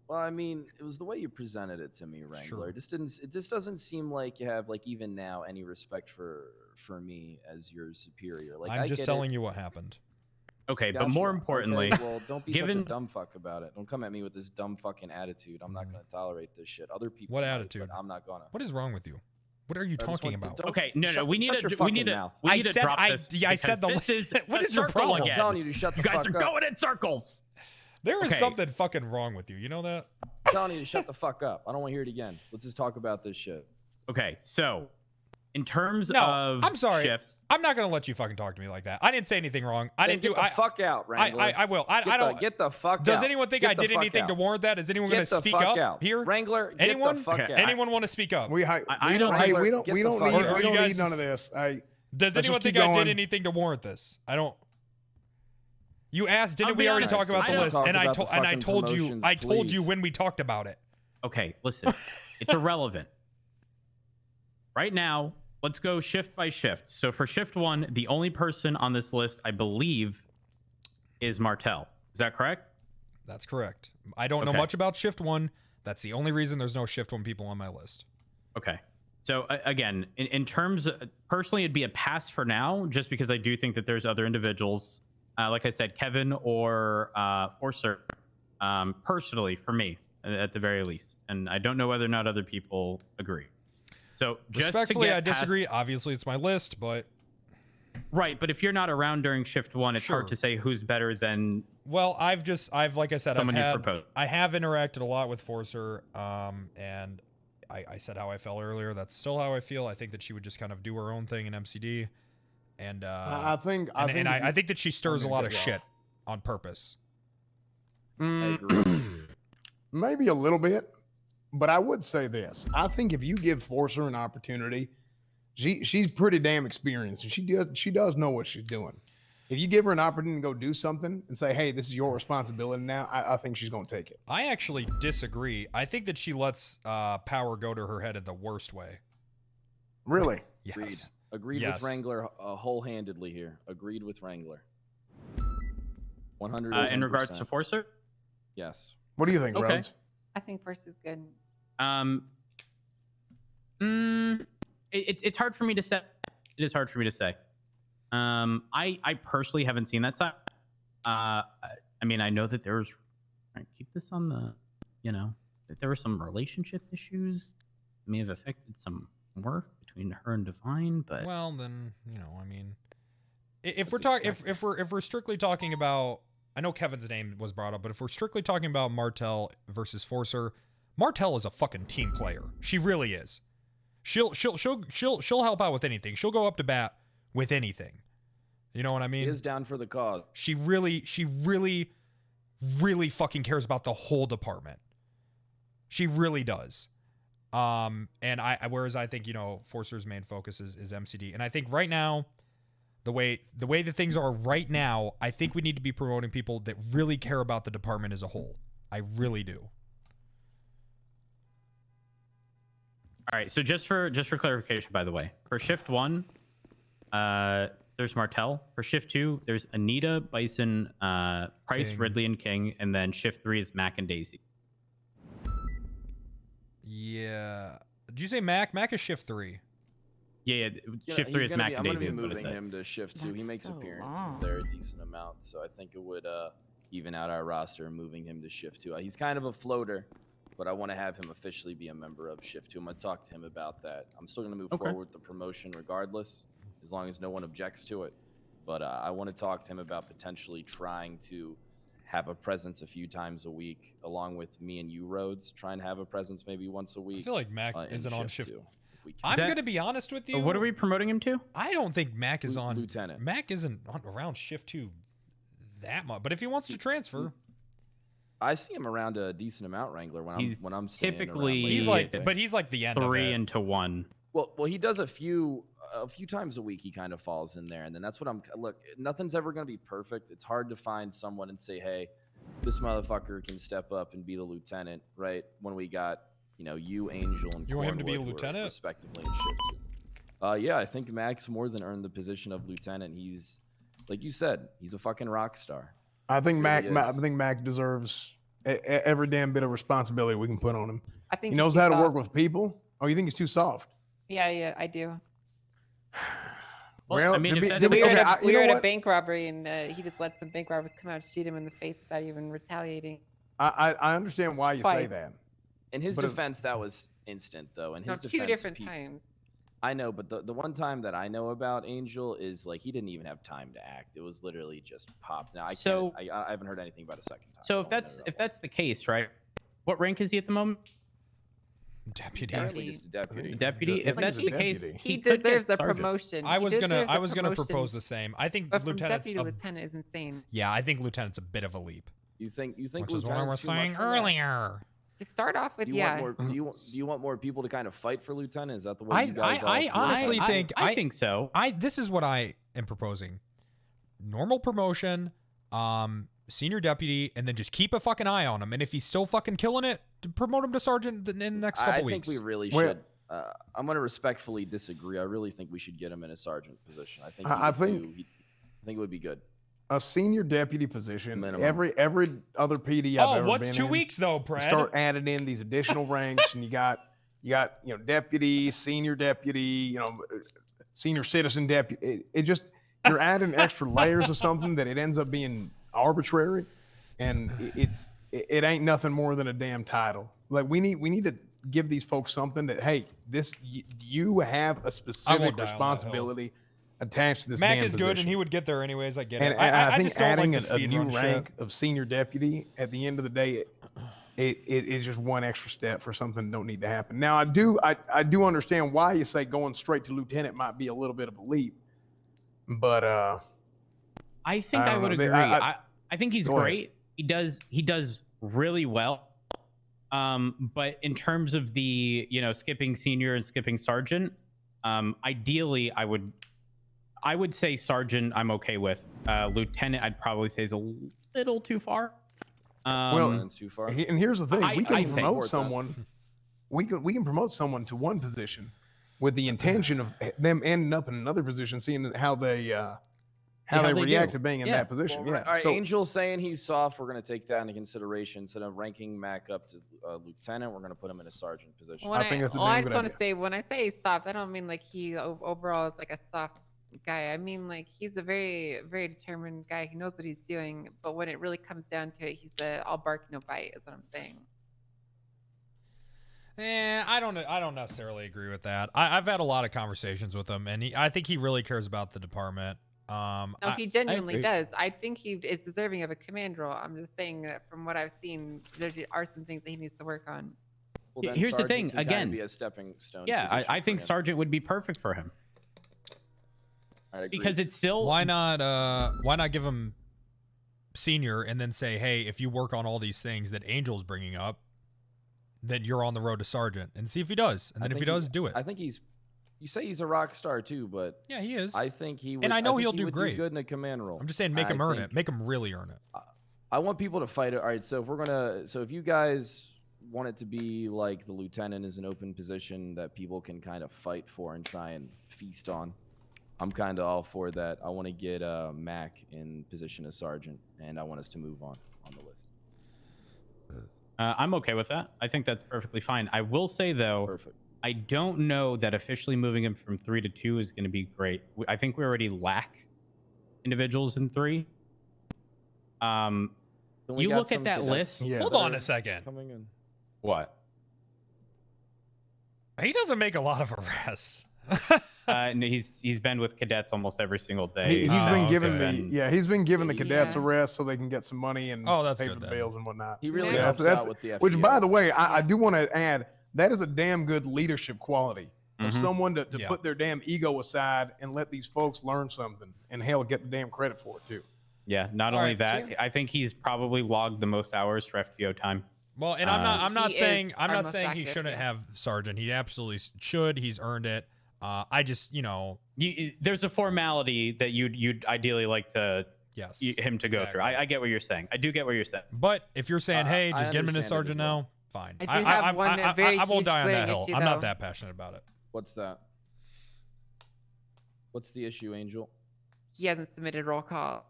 Well, I mean, it was the way you presented it to me, Wrangler. Sure. It just doesn't seem like you have, like, even now, any respect for me as your superior. Like, I'm just telling you what happened. Okay, but Gotcha. more importantly, Okay, well, don't be given such a dumb fuck about it. Don't come at me with this dumb fucking attitude. I'm not going to tolerate this shit. Other people. What might, attitude? but I'm not gonna. What is wrong with you? What are you I just talking want- about? don't- Okay, no, shut- we need shut your to fucking mouth. we need to said drop I- this. yeah, I said because the- this is What a is your circle problem? again. I'm telling you to shut the You guys fuck are up. going in circles. There is Okay. something fucking wrong with you. You know that? I'm telling you to shut the fuck up. I don't want to hear it again. Let's just talk about this shit. Okay, so in terms No, of I'm sorry. shifts, I'm not gonna let you fucking talk to me like that. I didn't say anything wrong. I Then didn't do. Get the fuck out, Wrangler. I will. I don't. Get the fuck out. Does anyone think Get I the did fuck anything out. to warrant that? Is anyone Get going to the speak fuck up out. here? Wrangler, get anyone? the fuck out. Anyone want to speak up? We I don't don't- we don't Get we the don't fuck need out. we You don't guys need none just- of this. Does let's anyone just keep think I did going. anything to warrant this? I don't. You asked, didn't I'll we be already honest, talk about I the don't list? talk And I about told the and I fucking told you promotions, I told you please. when we talked about it. okay, listen, it's irrelevant. Right now, let's go shift by shift. So for shift 1, the only person on this list, I believe, is Martell. Is that correct? That's correct. I don't know Okay. much about shift 1. That's the only reason there's no shift 1 people on my list. Okay. So again, in terms of, personally, it'd be a pass for now, just because I do think that there's other individuals, like I said, Kevin or Forcer, personally for me, at the very least. And I don't know whether or not other people agree. So just Respectfully, to get I disagree. past- Obviously, it's my list, but right. But if you're not around during shift 1, it's hard Sure. to say who's better than. well, I've like I said, Someone you I've proposed. I have interacted a lot with Forcer, and I said how I felt earlier. That's still how I feel. I think that she would just kind of do her own thing in MCD, and I think I think that she stirs a lot of take shit off. on purpose. I agree. Maybe a little bit, but I would say this. I think if you give Forcer an opportunity, she's pretty damn experienced, and she does know what she's doing. If you give her an opportunity to go do something and say, "Hey, this is your responsibility now," I think she's going to take it. I actually disagree. I think that she lets power go to her head in the worst way. Really? Yes. Agreed Yes. with Wrangler wholehandedly here. Agreed with Wrangler. 100. In regards to Forcer? Yes. What do you think, Okay. Rhodes? I think first is good. It's hard for me to say. It is hard for me to say. I personally haven't seen that side. I mean, I know that there's. Keep this on the. That there were some relationship issues. May have affected some work between her and Divine, but Well, then I mean, if we're talking, if we're strictly talking about, I know Kevin's name was brought up, but if we're strictly talking about Martell versus Forcer, Martell is a fucking team player. She really is. She'll help out with anything. She'll go up to bat with anything. You know what I mean? He is down for the cause. She really fucking cares about the whole department. She really does. And whereas I think, you know, Forcer's main focus is MCD. And I think right now, the way that things are right now, I think we need to be promoting people that really care about the department as a whole. I really do. All right. So just for clarification, by the way, for shift 1, there's Martel. For shift 2, there's Anita, Bison, Price, King. Ridley, and King. And then shift 3 is Mac and Daisy. Yeah. Did you say Mac? Mac is shift 3. Yeah. Shift 3 is Mac and I'm Daisy. gonna be That's what I moving said. him to shift 2. He That's makes so appearances long. there a decent amount, so I think it would even out our roster, moving him to shift 2. He's kind of a floater, but I want to have him officially be a member of shift 2. I'm gonna talk to him about that. I'm still gonna move forward with the promotion regardless, as long as no one objects to it. But I want to talk to him about potentially trying to have a presence a few times a week, along with me and you, Rhodes. Try and have a presence maybe once a week. I feel like Mac isn't on shift. 2, if we can. I'm going to be honest with you. What are we promoting him to? I don't think Mac is on. Lieutenant. Mac isn't around shift 2 that much. But if he wants to transfer, I see him around a decent amount, Wrangler. When I'm staying around, typically he's like the end 3 of it. into 1. Well, he does a few times a week. He kind of falls in there, and then that's what I'm. Look, nothing's ever going to be perfect. It's hard to find someone and say, hey, this motherfucker can step up and be the lieutenant, right? When we got, you, Angel, and You want him to be a Cornwood, who are lieutenant? respectively in shift 2. Yeah, I think Max more than earned the position of lieutenant. He's, like you said, he's a fucking rock star. I think Really Mac. I is. think Mac deserves every damn bit of responsibility we can put on him. I think he knows he's how to too work soft. with people. Oh, you think he's too soft? Yeah, I do. Well, I mean, to if be- that's to the be- We were okay, at, a, you we know were at a what? bank robbery, and he just let some bank robbers come out and shoot him in the face without even retaliating. I understand why you say Twice. that. In his But if- defense, that was instant, though. In No, his two defense, different times. I know, but the one time that I know about Angel is like he didn't even have time to act. It was literally just popped. Now So- I haven't heard anything about a second time. So if that's the case, right? What rank is he at the moment? Deputy. Apparently just a deputy. Deputy. If Like that's he's the a case, deputy. He could deserves get the sergeant. promotion. I He was gonna deserves the propose promotion. the same. I think But from lieutenant's deputy to lieutenant is insane. yeah, I think lieutenant's a bit of a leap. You think Which is what I lieutenant's was too much saying for that? earlier. To start off with, Do you yeah. want more? Do you want more people to kind of fight for lieutenant? Is that the way you guys all I feel? honestly think I think so. this is what I am proposing. Normal promotion, senior deputy, and then just keep a fucking eye on him. And if he's still fucking killing it, to promote him to sergeant in the next couple I weeks. think we really Well- should. I'm going to respectfully disagree. I really think we should get him in a sergeant position. I think. I I think- think it would be good. A senior deputy position. Minimum. Every other PD I've Oh, ever what's been 2 in, weeks though, you Brad? start adding in these additional ranks, and you got deputy, senior deputy, senior citizen deputy. It just you're adding extra layers of something that it ends up being arbitrary, and it ain't nothing more than a damn title. Like we need to give these folks something that hey, you have a specific die on that hill. responsibility attached to this. Mac damn is good, position. and he would get there anyways. I get And, it. and I, I think just don't adding like to a speed new run rank shit. of senior deputy at the end of the day, it's just one extra step for something that don't need to happen. Now I do understand why you say going straight to lieutenant might be a little bit of a leap, but I think I I don't would know. agree. I- I think he's Go ahead. great. He does really well. But in terms of the skipping senior and skipping sergeant, ideally I would say sergeant I'm okay with. Lieutenant I'd probably say is a little too far. well, too far. and here's the thing: we I can think- promote someone. We can promote someone to one position with the intention of them ending up in another position, seeing how they react do. to being in Yeah. that position. Well, Yeah. All right, So- Angel's saying he's soft. We're going to take that into consideration. Instead of ranking Mac up to lieutenant, we're going to put him in a sergeant position. When I think that's a I damn just good want to idea. say, when I say he's soft, I don't mean like he overall is like a soft guy. I mean like he's a very, very determined guy. He knows what he's doing. But when it really comes down to it, he's the all bark, no bite, is what I'm saying. I don't necessarily agree with that. I've had a lot of conversations with him, and I think he really cares about the department. No, I- he genuinely agree. does. I think he is deserving of a command role. I'm just saying that from what I've seen, there are some things that he needs to work on. Well, then Here's the sergeant thing, can kinda again. be a stepping stone. Yeah, position I for think him. sergeant would be perfect for him I'd agree. because it's still Why not give him senior and then say, hey, if you work on all these things that Angel's bringing up, then you're on the road to sergeant, and see if he does. And then if he does, do it. I think he's. You say he's a rock star too, but yeah, he is. I think he would. And I know think he'll he do would great. good in a command role. I'm just saying, make him earn it. Make him really earn it. I want people to fight it. All right, so if you guys want it to be like the lieutenant is an open position that people can kind of fight for and try and feast on, I'm kind of all for that. I want to get Mac in position as sergeant, and I want us to move on the list. I'm okay with that. I think that's perfectly fine. I will say though, I don't know that officially moving him from 3 to 2 is going to be great. I think we already lack individuals in 3. You look at that list. Yeah, hold on a second. Coming in. What? He doesn't make a lot of arrests. No, he's been with cadets almost every single day. He's been given he's been giving the Yeah. cadets arrests so they can get some money and that's pay good for the then. bails and whatnot. He really Yeah, helps that's out with the which, FBO. by the way, I do want to add that is a damn good leadership quality of someone to put their damn ego aside and let these folks learn something, and hell, get the damn credit for it too. Yeah, not only that, I think he's probably logged the most hours for FTO time. Well, and I'm not saying most he active, shouldn't yes. have sergeant. He absolutely should. He's earned it. I just, there's a formality that you'd ideally like to him to go through. I get what you're saying. I do get what you're saying. But if you're saying, hey, I just get him in as understand it sergeant as well. now, fine. I do have one very I won't huge die on that glaring hill. issue, I'm not though. that passionate about it. What's that? What's the issue, Angel? He hasn't submitted roll call.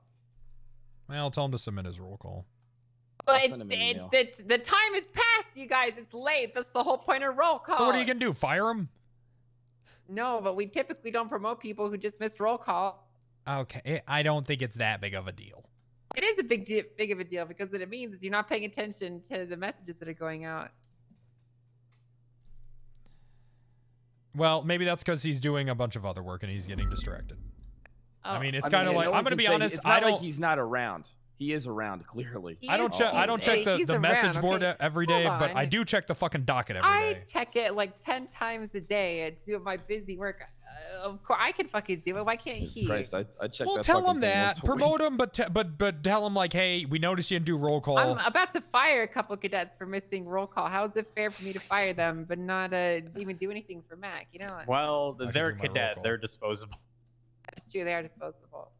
Well, tell him to submit his roll call. But send him an email. the time has passed, you guys. It's late. That's the whole point of roll call. So what are you gonna do? Fire him? No, but we typically don't promote people who just missed roll call. Okay, I don't think it's that big of a deal. It is a big of a deal because what it means is you're not paying attention to the messages that are going out. Well, maybe that's because he's doing a bunch of other work and he's getting distracted. I mean, it's kind of no like one I'm gonna can be say- honest. It's I not like don't. he's not around. He is around, clearly. I don't check the message board every day, Hold but I on. do check the fucking docket every I day. check it like 10 times a day. I do my busy work. Of course, I can fucking do it. Why can't he? Christ, I check Well, that tell fucking him thing that. once a week. Promote him, but tell him like, hey, we noticed you didn't do roll call. I'm about to fire a couple cadets for missing roll call. How is it fair for me to fire them but not even do anything for Mac? You know, Well, I should they're do my roll cadet. call. They're disposable. it's true. They are disposable.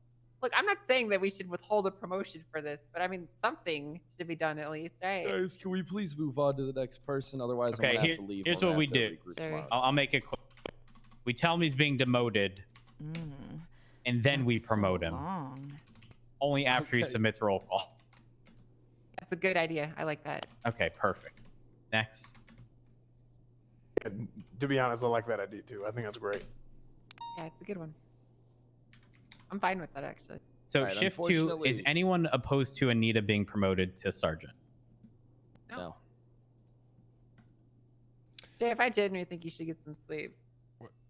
Look, I'm not saying that we should withhold a promotion for this, but I mean something should be done at least, right? Guys, can we please move on to the next person? Otherwise, I'm Okay, gonna have to leave. here's I'm what gonna we have to do. regroup Sorry. tomorrow. I'll make it quick. We tell him he's being demoted, and then we promote him. Only after he Okay. submits roll call. That's a good idea. I like that. Okay, perfect. Next. To be honest, I like that idea too. I think that's great. Yeah, it's a good one. I'm fine with that actually. So Alright, shift 2, is unfortunately- anyone opposed to Anita being promoted to sergeant? No. Jay, if I genuinely think you should get some sleep.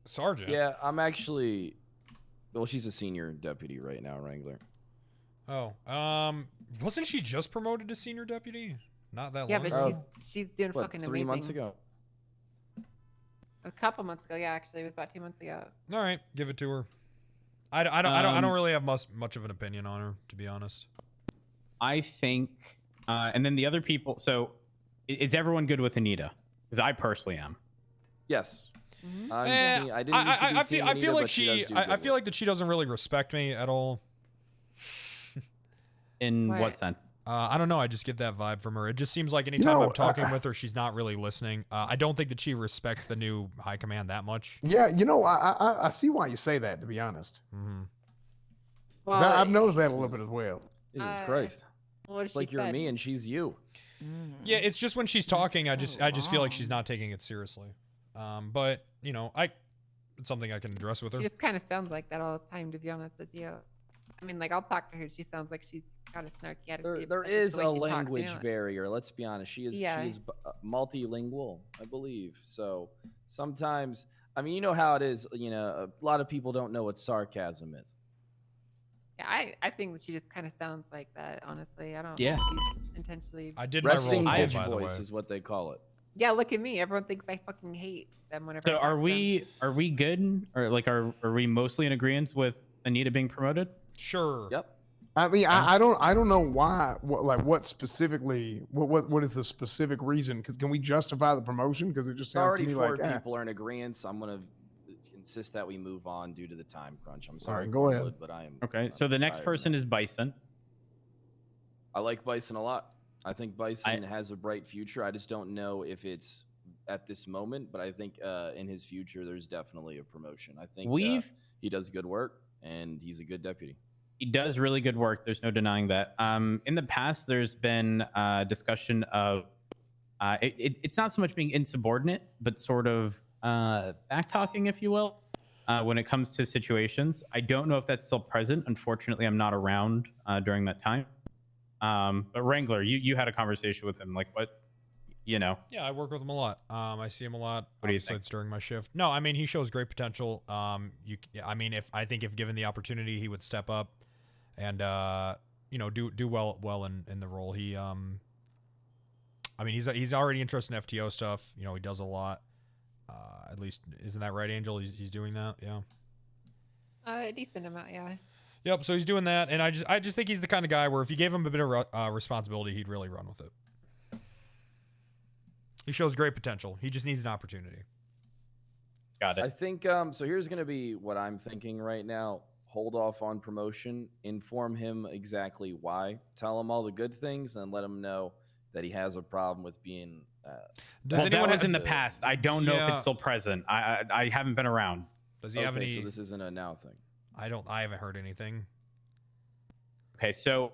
Sergeant. Yeah, I'm actually. Well, she's a senior deputy right now, Wrangler. Oh, wasn't she just promoted to senior deputy? Not that Yeah, long. but ago? she's doing What, fucking 3 amazing. months ago? A couple months ago, yeah, actually, it was about 2 months ago. All right, give it to her. I don't really have much of an opinion on her, to be honest. I think, and then the other people. So, is everyone good with Anita? Because I personally am. Yes. Mm-hmm. I didn't used to be Team I Anita, feel like but she does do I good feel like that she doesn't really respect me at all. In What? what sense? I don't know. I just get that vibe from her. It just seems like anytime I'm talking with her, she's not really listening. I don't think that she respects the new high command that much. Yeah, I see why you say that. To be honest, Mm-hmm. 'Cause I've noticed that a little bit as well. Jesus Christ. What did It's like she you're said? me and she's you. Yeah, it's just when she's talking, I just feel like she's not taking it seriously. But it's something I can address with her. She just kind of sounds like that all the time, to be honest with you. I mean, like, I'll talk to her. She sounds like she's got a snarky attitude. There That's just is the way a she talks, you language know? barrier. Let's be honest. She is Yeah. multilingual, I believe. So sometimes, I mean, you know how it is. You know, a lot of people don't know what sarcasm is. Yeah, I think that she just kind of sounds like that, honestly. I don't Yeah. think she's intentionally. I did Resting my roll bitch call, by the voice way. is what they call it. Yeah, look at me. Everyone thinks I fucking hate them whenever I So talk are to them. we good, or like are we mostly in agreement with Anita being promoted? Sure. Yep. I mean, I don't know why. What specifically? What is the specific reason? Because can we justify the promotion? Because it just sounds to Already me four like people are in agreement. So I'm gonna insist that we move on due to the time crunch. I'm sorry, right, go ahead. Cornwood, but I am. Okay, so the next tired person is Bison. I like Bison a lot. I think Bison has a bright future. I just don't know if it's at this moment, but I think in his future, there's definitely a promotion. I think he does good work, and he's a good deputy. He does really good work. There's no denying that. In the past, there's been discussion of it's not so much being insubordinate, but sort of back talking, if you will, when it comes to situations. I don't know if that's still present. Unfortunately, I'm not around during that time. But Wrangler, you had a conversation with him. Like, what, you know? Yeah, I work with him a lot. I see him a lot. What do you think? It's during my shift. No, I mean, he shows great potential. I mean, if given the opportunity, he would step up and do well in the role. He I mean, he's already interested in FTO stuff. You know, he does a lot. At least, isn't that right, Angel? He's doing that. Yeah. A decent amount, yeah. Yep. So he's doing that, and I just think he's the kind of guy where if you gave him a bit of responsibility, he'd really run with it. He shows great potential. He just needs an opportunity. Got it. I think so. Here's gonna be what I'm thinking right now. Hold off on promotion. Inform him exactly why. Tell him all the good things, and let him know that he has a problem with being. That was in the past. I don't know if it's still present. I haven't been around. Does he have any? So this isn't a now thing. I haven't heard anything. Okay, so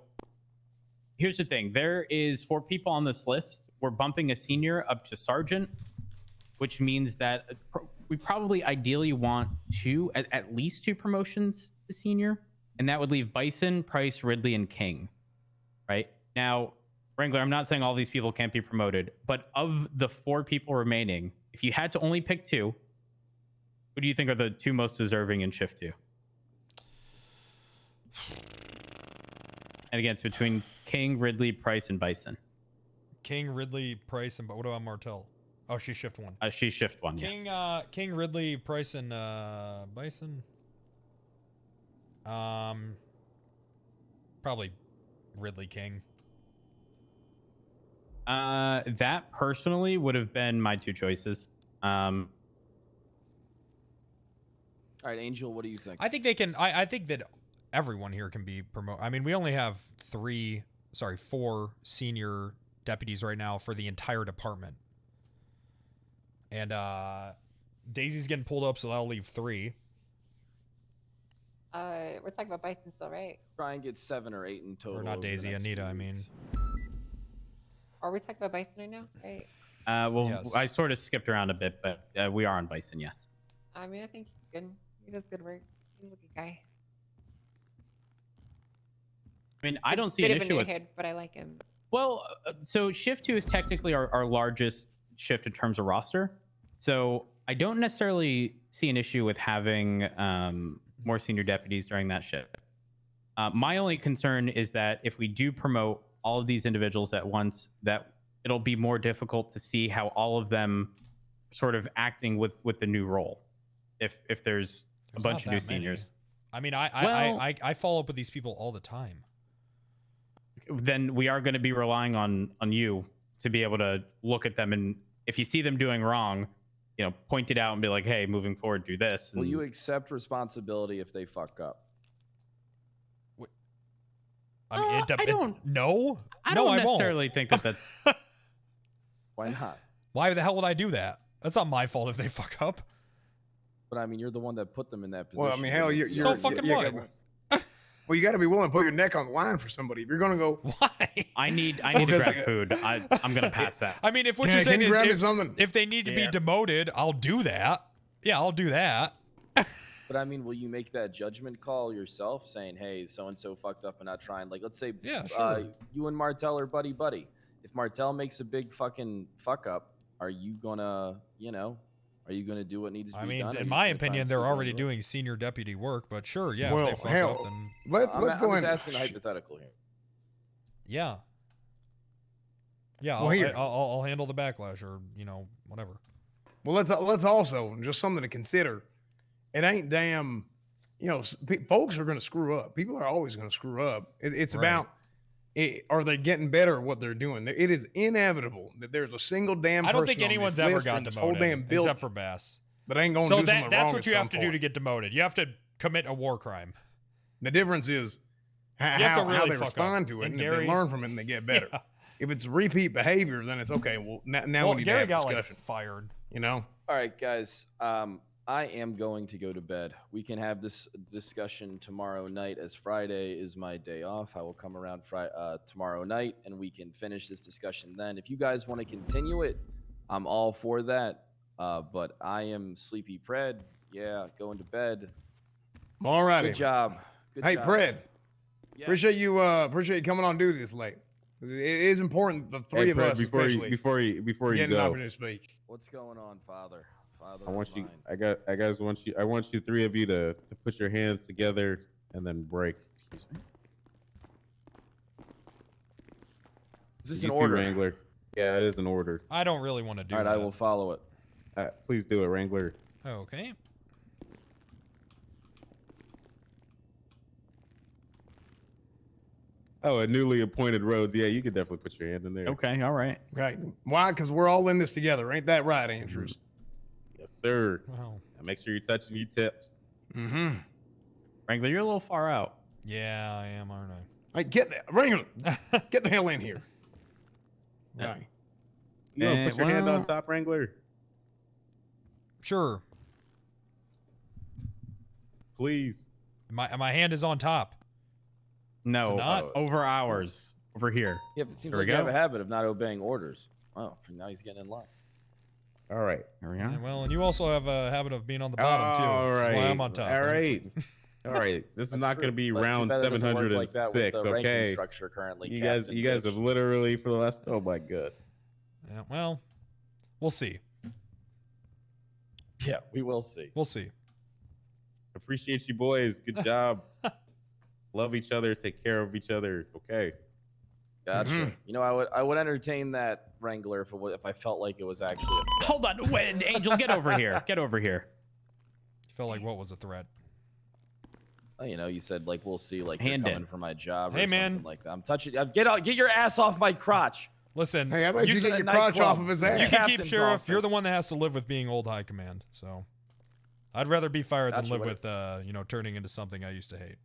here's the thing. There is 4 people on this list. We're bumping a senior up to sergeant, which means that we probably ideally want at least 2 promotions to senior, and that would leave Bison, Price, Ridley, and King. Right now, Wrangler, I'm not saying all these people can't be promoted, but of the 4 people remaining, if you had to only pick 2, who do you think are the 2 most deserving in shift 2? And again, it's between King, Ridley, Price, and Bison. King, Ridley, Price, and what about Martell? Oh, she's shift 1. She's shift 1. King, King, Ridley, Price, and Bison. Probably Ridley, King. That personally would have been my 2 choices. All right, Angel, what do you think? I think they can. I think that everyone here can be promoted. I mean, we only have 4 senior deputies right now for the entire department, and Daisy's getting pulled up, so that'll leave 3. We're talking about Bison still, right? Try and get 7 or 8 in total. Or not Daisy, Anita. I mean. Are we talking about Bison right now? Right. Well, yes. I sort of skipped around a bit, but we are on Bison, yes. I mean, I think he's good. He does good work. He's a good guy. I mean, I don't see an issue with head, but I like him. Well, so shift 2 is technically our largest shift in terms of roster. So I don't necessarily see an issue with having more senior deputies during that shift. My only concern is that if we do promote all of these individuals at once, that it'll be more difficult to see how all of them sort of acting with the new role. If there's a bunch of new seniors. I mean, I follow up with these people all the time. Then we are going to be relying on you to be able to look at them, and if you see them doing wrong, point it out and be like, hey, moving forward, do this. Will you accept responsibility if they fuck up? I mean, I don't. No, I no, don't I won't. necessarily think that that's. Why not? Why the hell would I do that? That's not my fault if they fuck up. But I mean, you're the one that put them in that position. Well, I mean, hell, you're so fucking what? Well, you got to be willing to put your neck on the line for somebody. If you're going to go, why? I need to grab food. I'm gonna pass that. I mean, if what you're saying is if they need to be demoted, I'll do that. Yeah, I'll do that. But I mean, will you make that judgment call yourself, saying, "Hey, so and so fucked up," and not trying? Like, let's say, sure. You and Martell are buddy. If Martell makes a big fucking fuck up, are you gonna, are you gonna do what needs to be done? I mean, in my opinion, they're already doing senior deputy work. But sure, yeah. Well, if they fuck hell, up, then let's go in. I'm just asking a hypothetical here. Yeah. Yeah, Well, I'll handle the backlash, or whatever. Well, let's also just something to consider. It ain't damn, you know, folks are going to screw up. People are always going to screw up. It's Right. about are they getting better at what they're doing? It is inevitable that there's a single damn. I don't think person on anyone's this ever list or got in this whole demoted, damn building except for Bass. that ain't going to So do something that's wrong what at you some have to do point. to get demoted. You have to commit a war crime. The difference is have to how really they fuck up. respond to it, And and if Gary- they learn from it and they get better. Yeah. If it's repeat behavior, then it's okay. Well, now Well, we need Gary to have got discussion. like fired. You know. All right, guys. I am going to go to bed. We can have this discussion tomorrow night, as Friday is my day off. I will come around tomorrow night, and we can finish this discussion then. If you guys want to continue it, I'm all for that. But I am sleepy, Pred. Yeah, going to bed. All righty. Good job. Good Hey, job. Pred. Yeah. Appreciate you coming on duty this late. It is important the three of Fred, us before especially you get an go, opportunity to speak. What's going on, Father? Father I want of you. mine. I want you three of you to put your hands together and then break. Is this You an too, order? Wrangler? Yeah, it is an order. I don't really want to do All right, that. I will follow it. Please do it, Wrangler. Okay. Oh, a newly appointed Rhodes. Yeah, you could definitely put your hand in there. Okay, all right. Right. Why? Because we're all in this together. Ain't that right, Andrews? Yes, sir. Wow. Now make sure you're touching your tips. Mm-hmm. Wrangler, you're a little far out. Yeah, I am, aren't I? Hey, get that Wrangler. Get the hell in here. Yeah. Right. You want to put your hand on well- top, Wrangler? Sure. Please. My hand is on top. No, not? over ours. Over here. Yeah, it seems There like we you have go. a habit of not obeying orders. Wow, now he's getting in line. All right. There we Yeah, go. well, and you also have a habit of being on the bottom too. All which is right. why I'm on top. All right. All right. This is That's not true, going to be but too round bad it doesn't work like that with 706. the ranking Okay. structure currently, You Captain guys have Bitch. literally for the last. Oh my god. Yeah, well, we'll see. Yeah, we will see. We'll see. Appreciate you, boys. Good job. Love each other. Take care of each other. Okay. Gotcha. Mhm. You know, I would entertain that Wrangler if I felt like it was actually a threat. Hold on. Wait, Angel, get over here. Get over here. Felt like what was a threat? Oh, you know, you said like we'll see, like Hand you're coming in. for my job or Hey, man. something like that. I'm touching. Get your ass off my crotch. Listen, Hey, how about you to get the your crotch nightclub. off of his You you ass? can keep Captain's sheriff. You're office. the one that has to live with being old high command. So, I'd rather be fired Gotcha, than live what with turning into something I used to hate.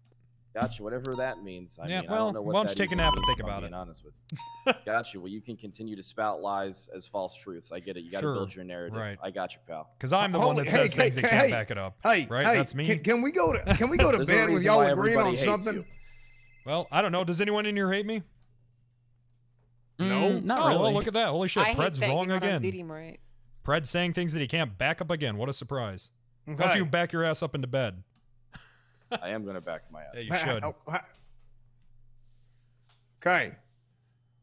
Gotcha. Whatever that means. I Yeah, mean, I well, don't know what why don't that you take a even nap and means, think if I'm about being it? honest with you. Gotcha. Well, you can continue to spout lies as false truths. I get it. You got to Sure, build your narrative. right. I got you, pal. Because I'm the one that says things that can't back it up. Hey, right? hey, That's me. Can we go to There's a bed with reason y'all why agreeing everybody on hates something? you. Well, I don't know. Does anyone in here hate me? No, not oh, really. well, look at that. Holy shit. I hate Pred's that you're wrong not on again. duty, Maury. Pred's saying things that he can't back up again. What a surprise. Why don't Okay. you back your ass up into bed? I am gonna back my ass. Yeah, you should. Okay.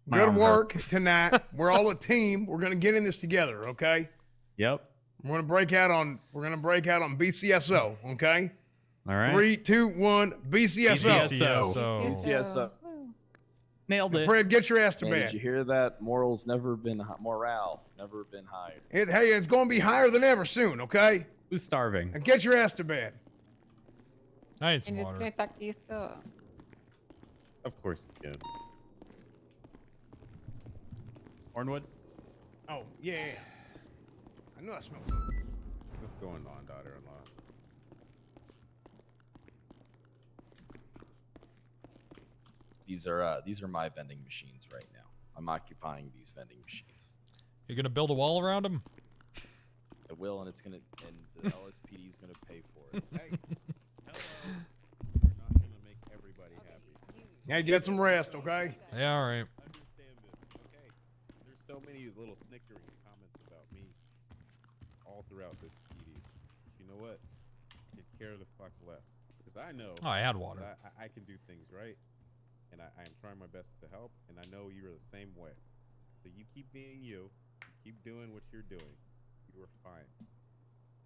My Good arm work hurts. tonight. We're all a team. We're gonna get in this together, okay? Yep. We're gonna break out on BCSO, okay? All right. 3, 2, 1, BCSO. BCSO. CSO. Nailed it. Fred, get your ass to Man, bed. did you hear that? Morale never been higher. Hey, it's gonna be higher than ever soon, okay? Who's starving? And get your ass to bed. I need some And just water. gonna talk to you still. Of course you can. Hornwood? Oh, yeah. I knew I smelled something. What's going on, daughter-in-law? These are my vending machines right now. I'm occupying these vending machines. You're gonna build a wall around him? I will, and the LSPD is gonna pay for it. Hey. Hello. We're not gonna make everybody happy. Hey, get some rest, okay? Yeah, all right. Understand this, okay? There's so many little snickering comments about me all throughout this PD. But you know what? Take care of the fuck less. Because I know Oh, I had water. that I can do things right. And I am trying my best to help. And I know you're the same way. So you keep being you. Keep doing what you're doing. You are fine.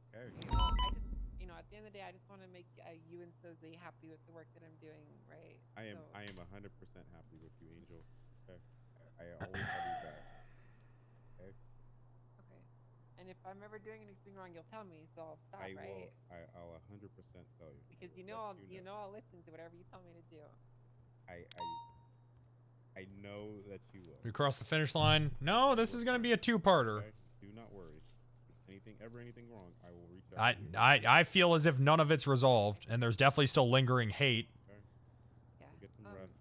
Okay? Well, at the end of the day, I just want to make you and Suzy happy with the work that I'm doing, right? I am 100% happy with you, Angel. Okay? I always have your back. Okay? Okay. And if I'm ever doing anything wrong, you'll tell me, so I'll stop, I right? will. I'll 100% tell you. Because you know I'll listen to whatever you tell me to do. I know that you will. We crossed the finish line. No, this is gonna be a two-parter. Okay? Do not worry. If anything wrong, I will reach out to you. I feel as if none of it's resolved, and there's definitely still lingering hate. Yeah. Get some rest.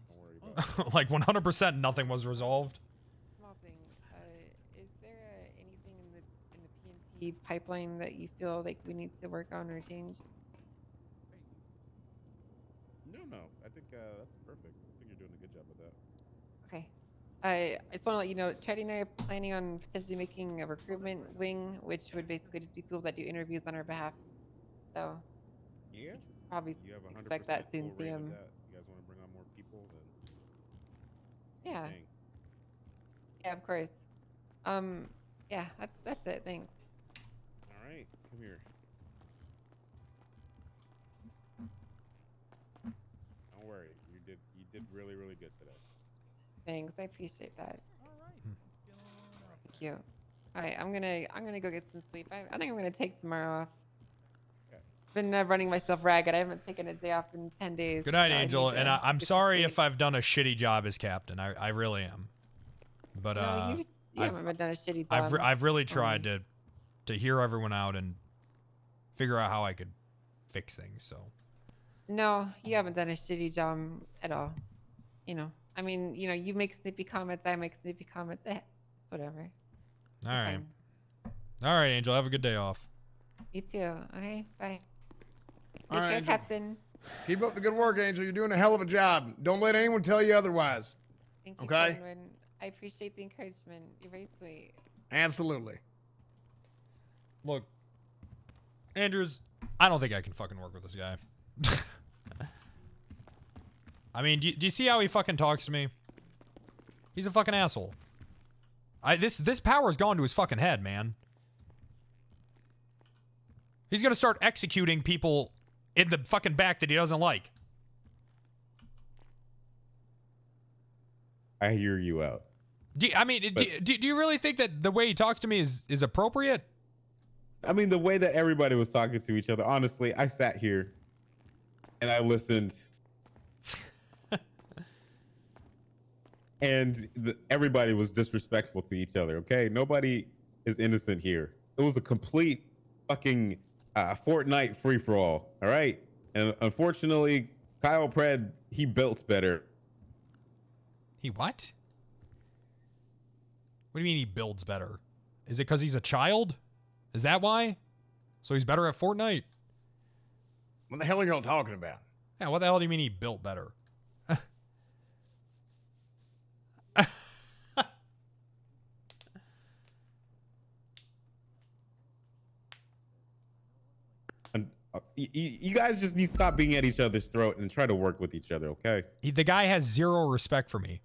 Don't worry about it. Like 100% nothing was resolved. Small thing. Is there anything in the PNT pipeline that you feel like we need to work on or change? No. I think that's perfect. I think you're doing a good job with that. Okay. I just want to let you know, Teddy and I are planning on potentially making a recruitment wing, which would basically just be people that do interviews on our behalf. So Yeah. probably You have 100% expect that soon, full reign of CM. that. You guys want to bring on more people? Then Yeah. dang. Yeah, of course. Yeah, that's it. Thanks. All right, come here. Don't worry, you did really good today. Thanks. I appreciate that. Thank you. All right, I'm gonna go get some sleep. I think I'm gonna take tomorrow off. Been running myself ragged. I haven't taken a day off in 10 days. Good night, so I Angel. need And to I'm get some sorry sleep. if I've done a shitty job as captain. I really am. But No, you haven't done a shitty job. I've really tried to hear everyone out and figure out how I could fix things. So No, you haven't done a shitty job at all. You know, I mean, you make snippy comments. I make snippy comments. It's whatever. all right, all right, Angel. Have a good day off. You too. Okay, bye. All Take right, care, Angel. Captain. Keep up the good work, Angel. You're doing a hell of a job. Don't let anyone tell you otherwise. Thank you, Okay? Conrad. I appreciate the encouragement. You're very sweet. Absolutely. Look, Andrews, I don't think I can fucking work with this guy. I mean, do you see how he fucking talks to me? He's a fucking asshole. This power's gone to his fucking head, man. He's gonna start executing people in the fucking back that he doesn't like. I hear you out. Do you really think that the way he talks to me is appropriate? I mean, the way that everybody was talking to each other, honestly, I sat here and I listened. And everybody was disrespectful to each other, okay? Nobody is innocent here. It was a complete fucking Fortnite free-for-all, all right? And unfortunately, Kyle Pred, he built better. He what? What do you mean he builds better? Is it because he's a child? Is that why? So he's better at Fortnite? What the hell are y'all talking about? Yeah, what the hell do you mean he built better? You guys just need to stop being at each other's throat and try to work with each other, okay? The guy has zero respect for me.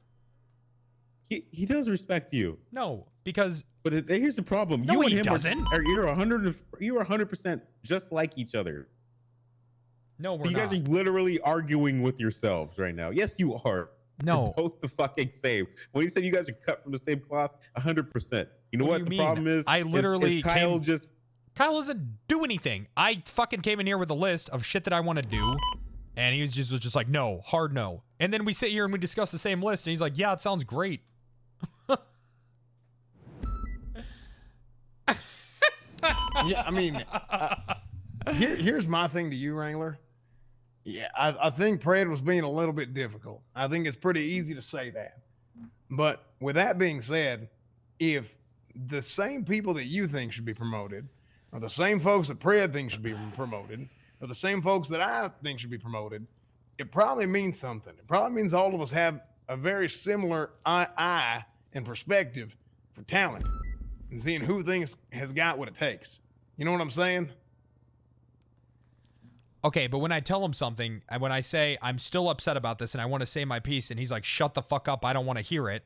He does respect you. No, because but here's the problem. No, you and he him doesn't. You're 100% just like each other. No, So we're you guys not. are literally arguing with yourselves right now. Yes, you are. No. You're both the fucking same. When you said you guys are cut from the same cloth, 100%. You know What what, do you the mean? problem is? I literally is Kyle came- Kyle doesn't do anything. I fucking came in here with a list of shit that I want to do, and he was just like, no, hard no. And then we sit here and we discuss the same list, and he's like, yeah, it sounds great. Yeah, I mean, here's my thing to you, Wrangler. Yeah, I think Pred was being a little bit difficult. I think it's pretty easy to say that. But with that being said, if the same people that you think should be promoted are the same folks that Pred thinks should be promoted, or the same folks that I think should be promoted, it probably means something. It probably means all of us have a very similar eye and perspective for talent and seeing who thinks has got what it takes. You know what I'm saying? Okay, but when I tell him something, and when I say I'm still upset about this and I want to say my piece, and he's like, shut the fuck up, I don't want to hear it.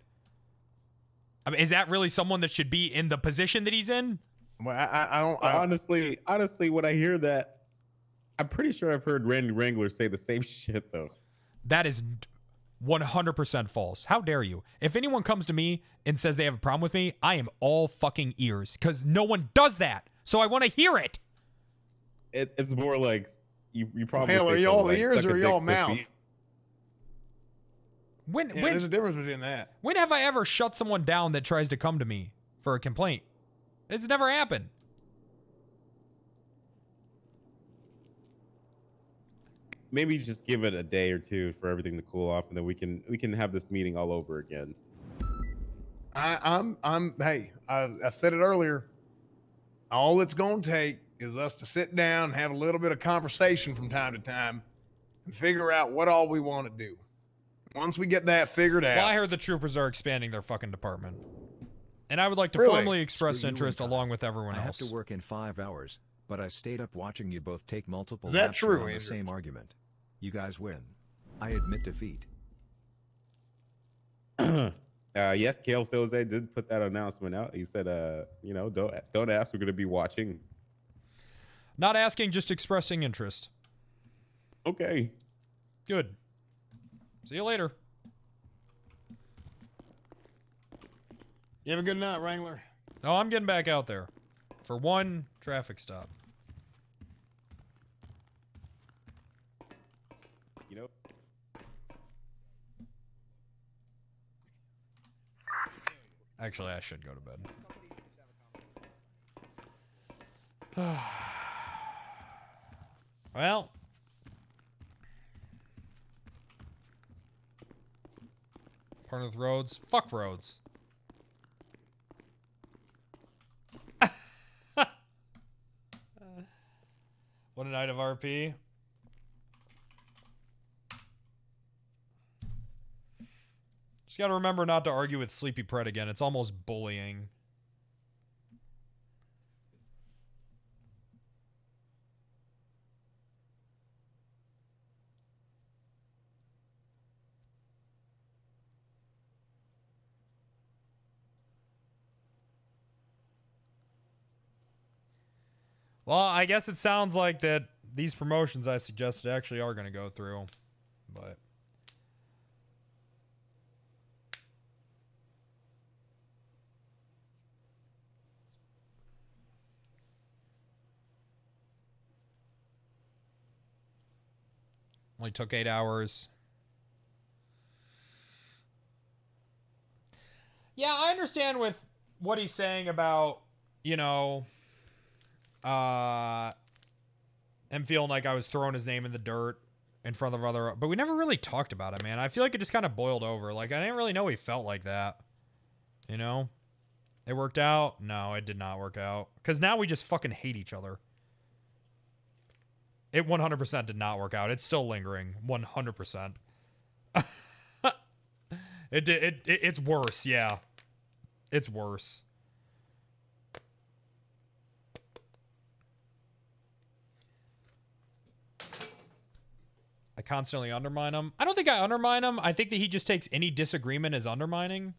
I mean, is that really someone that should be in the position that he's in? Well, I don't. Honestly, when I hear that, I'm pretty sure I've heard Randy Wrangler say the same shit though. That is 100% false. How dare you? If anyone comes to me and says they have a problem with me, I am all fucking ears because no one does that. So I want to hear it. It's more like you probably. Hell, are say y'all something like, ears "Suck a or dick, y'all pussy." mouth? When There's a difference between that. When have I ever shut someone down that tries to come to me for a complaint? It's never happened. Maybe just give it a day or two for everything to cool off, and then we can have this meeting all over again. Hey, I said it earlier. All it's gonna take is us to sit down and have a little bit of conversation from time to time and figure out what all we want to do. Once we get that figured out. Well, I heard the troopers are expanding their fucking department. And I would like to Really? formally express Screw you interest and along with everyone I else. have to work in 5 hours, but I stayed up watching you both take multiple Is that laps true, around the Andrew? same argument. You guys win. I admit defeat. Yes, Kale Soze did put that announcement out. He said, don't ask. We're gonna be watching. Not asking, just expressing interest. Okay. Good. See you later. You have a good night, Wrangler. Oh, I'm getting back out there for one traffic stop. You know. Actually, I should go to bed. Well. Partner with roads. Fuck roads. What a night of RP. Just gotta remember not to argue with Sleepy Pred again. It's almost bullying. Well, I guess it sounds like that these promotions I suggested actually are going to go through, but only took 8 hours. Yeah, I understand with what he's saying about, him feeling like I was throwing his name in the dirt in front of other, but we never really talked about it, man. I feel like it just kind of boiled over. Like, I didn't really know he felt like that. It worked out? No, it did not work out. Because now we just fucking hate each other. It 100% did not work out. It's still lingering. 100%. It's worse, yeah. It's worse. I constantly undermine him. I don't think I undermine him. I think that he just takes any disagreement as undermining.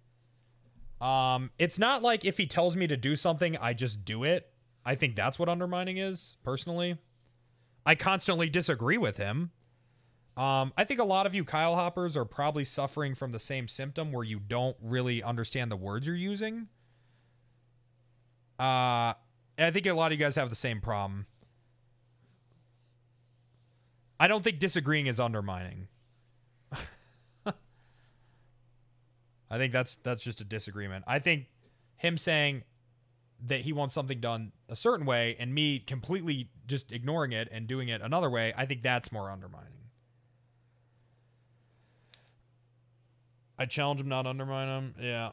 It's not like if he tells me to do something, I just do it. I think that's what undermining is, personally. I constantly disagree with him. I think a lot of you Kyle Hoppers are probably suffering from the same symptom where you don't really understand the words you're using. And I think a lot of you guys have the same problem. I don't think disagreeing is undermining. I think that's just a disagreement. I think him saying that he wants something done a certain way and me completely just ignoring it and doing it another way, I think that's more undermining. I challenge him, not undermine him. Yeah.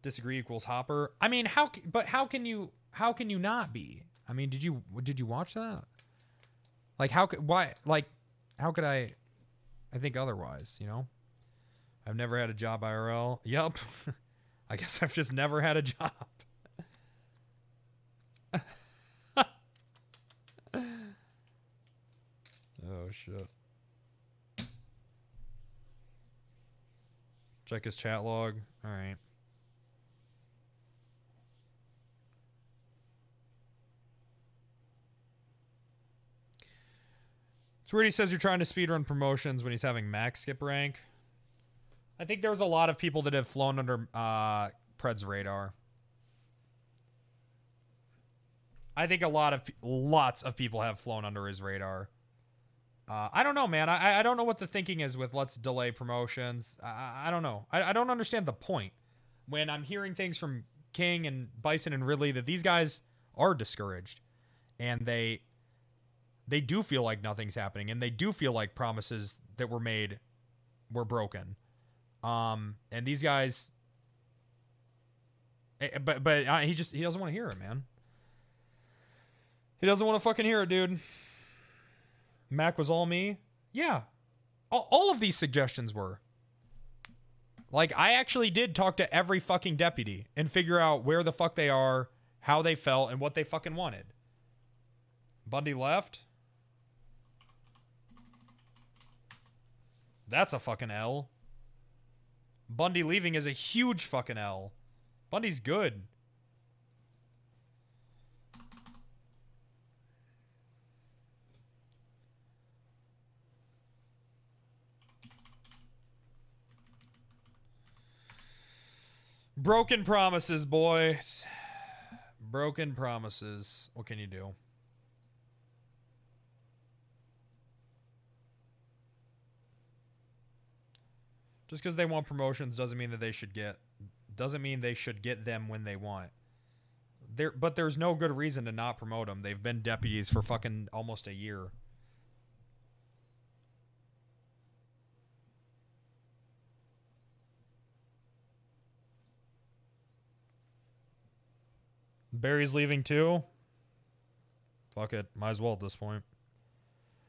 Disagree equals Hopper. I mean, how can you not be? I mean, did you watch that? Like, how could I think otherwise, I've never had a job IRL. Yup. I guess I've just never had a job. Oh, shit. Check his chat log. All right. Sweetie says you're trying to speedrun promotions when he's having max skip rank. I think there's a lot of people that have flown under Pred's radar. I think lots of people have flown under his radar. I don't know, man. I don't know what the thinking is with let's delay promotions. I don't know. I don't understand the point. When I'm hearing things from King and Bison and Ridley that these guys are discouraged. And they do feel like nothing's happening. And they do feel like promises that were made were broken. And these guys... But he doesn't want to hear it, man. He doesn't want to fucking hear it, dude. Mac was all me? Yeah. All of these suggestions were. Like, I actually did talk to every fucking deputy and figure out where the fuck they are, how they felt, and what they fucking wanted. Bundy left? That's a fucking L. Bundy leaving is a huge fucking L. Bundy's good. Broken promises, boys. Broken promises. What can you do? Just because they want promotions doesn't mean that they should get them when they want. But there's no good reason to not promote them. They've been deputies for fucking almost a year. Barry's leaving too. Fuck it, might as well at this point.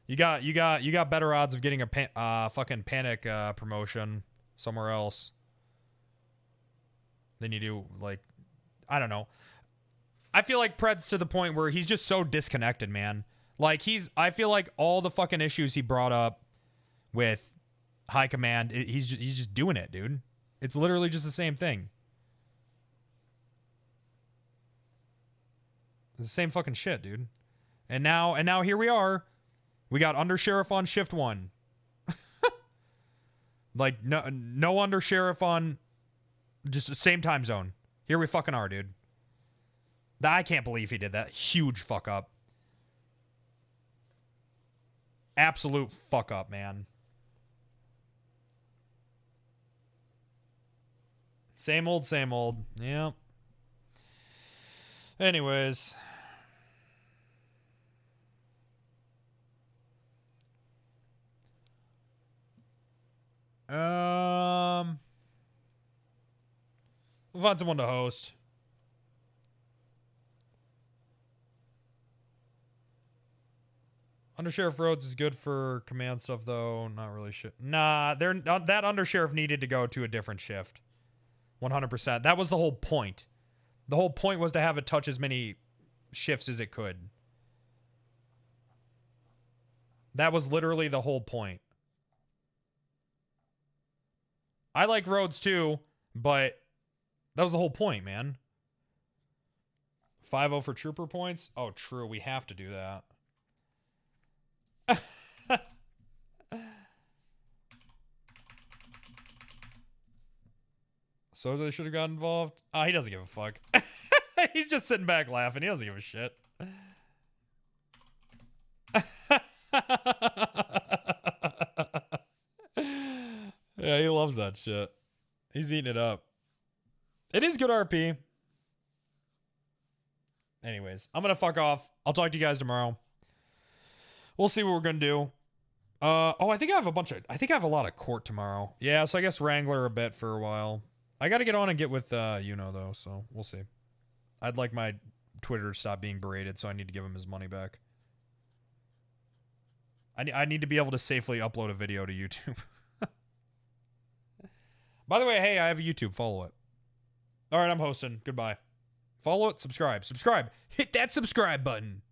You got better odds of getting a fucking panic promotion somewhere else than you do, like, I don't know. I feel like Pred's to the point where he's just so disconnected, man. Like, I feel like all the fucking issues he brought up with high command, he's just doing it, dude. It's literally just the same thing. It's the same fucking shit, dude. And now here we are. We got undersheriff on shift 1. Like, no undersheriff on just the same time zone. Here we fucking are, dude. I can't believe he did that. Huge fuck up. Absolute fuck up, man. Same old, same old. Yeah. Anyways. We'll find someone to host. Undersheriff Rhodes is good for command stuff, though. Not really shit. Nah, that undersheriff needed to go to a different shift. 100%. That was the whole point. The whole point was to have it touch as many shifts as it could. That was literally the whole point. I like Rhodes too, but that was the whole point, man. 5-0 for trooper points? Oh, true. We have to do that. So they should have got involved? Oh, he doesn't give a fuck. He's just sitting back laughing. He doesn't give a shit. Yeah, he loves that shit. He's eating it up. It is good RP. Anyways, I'm gonna fuck off. I'll talk to you guys tomorrow. We'll see what we're gonna do. Oh, I think I have a lot of court tomorrow. Yeah, so I guess Wrangler a bit for a while. I gotta get on and get with though, so we'll see. I'd like my Twitter to stop being berated, so I need to give him his money back. I need to be able to safely upload a video to YouTube. By the way, hey, I have a YouTube. Follow it. All right, I'm hosting. Goodbye. Follow it. Subscribe. Subscribe. Hit that subscribe button.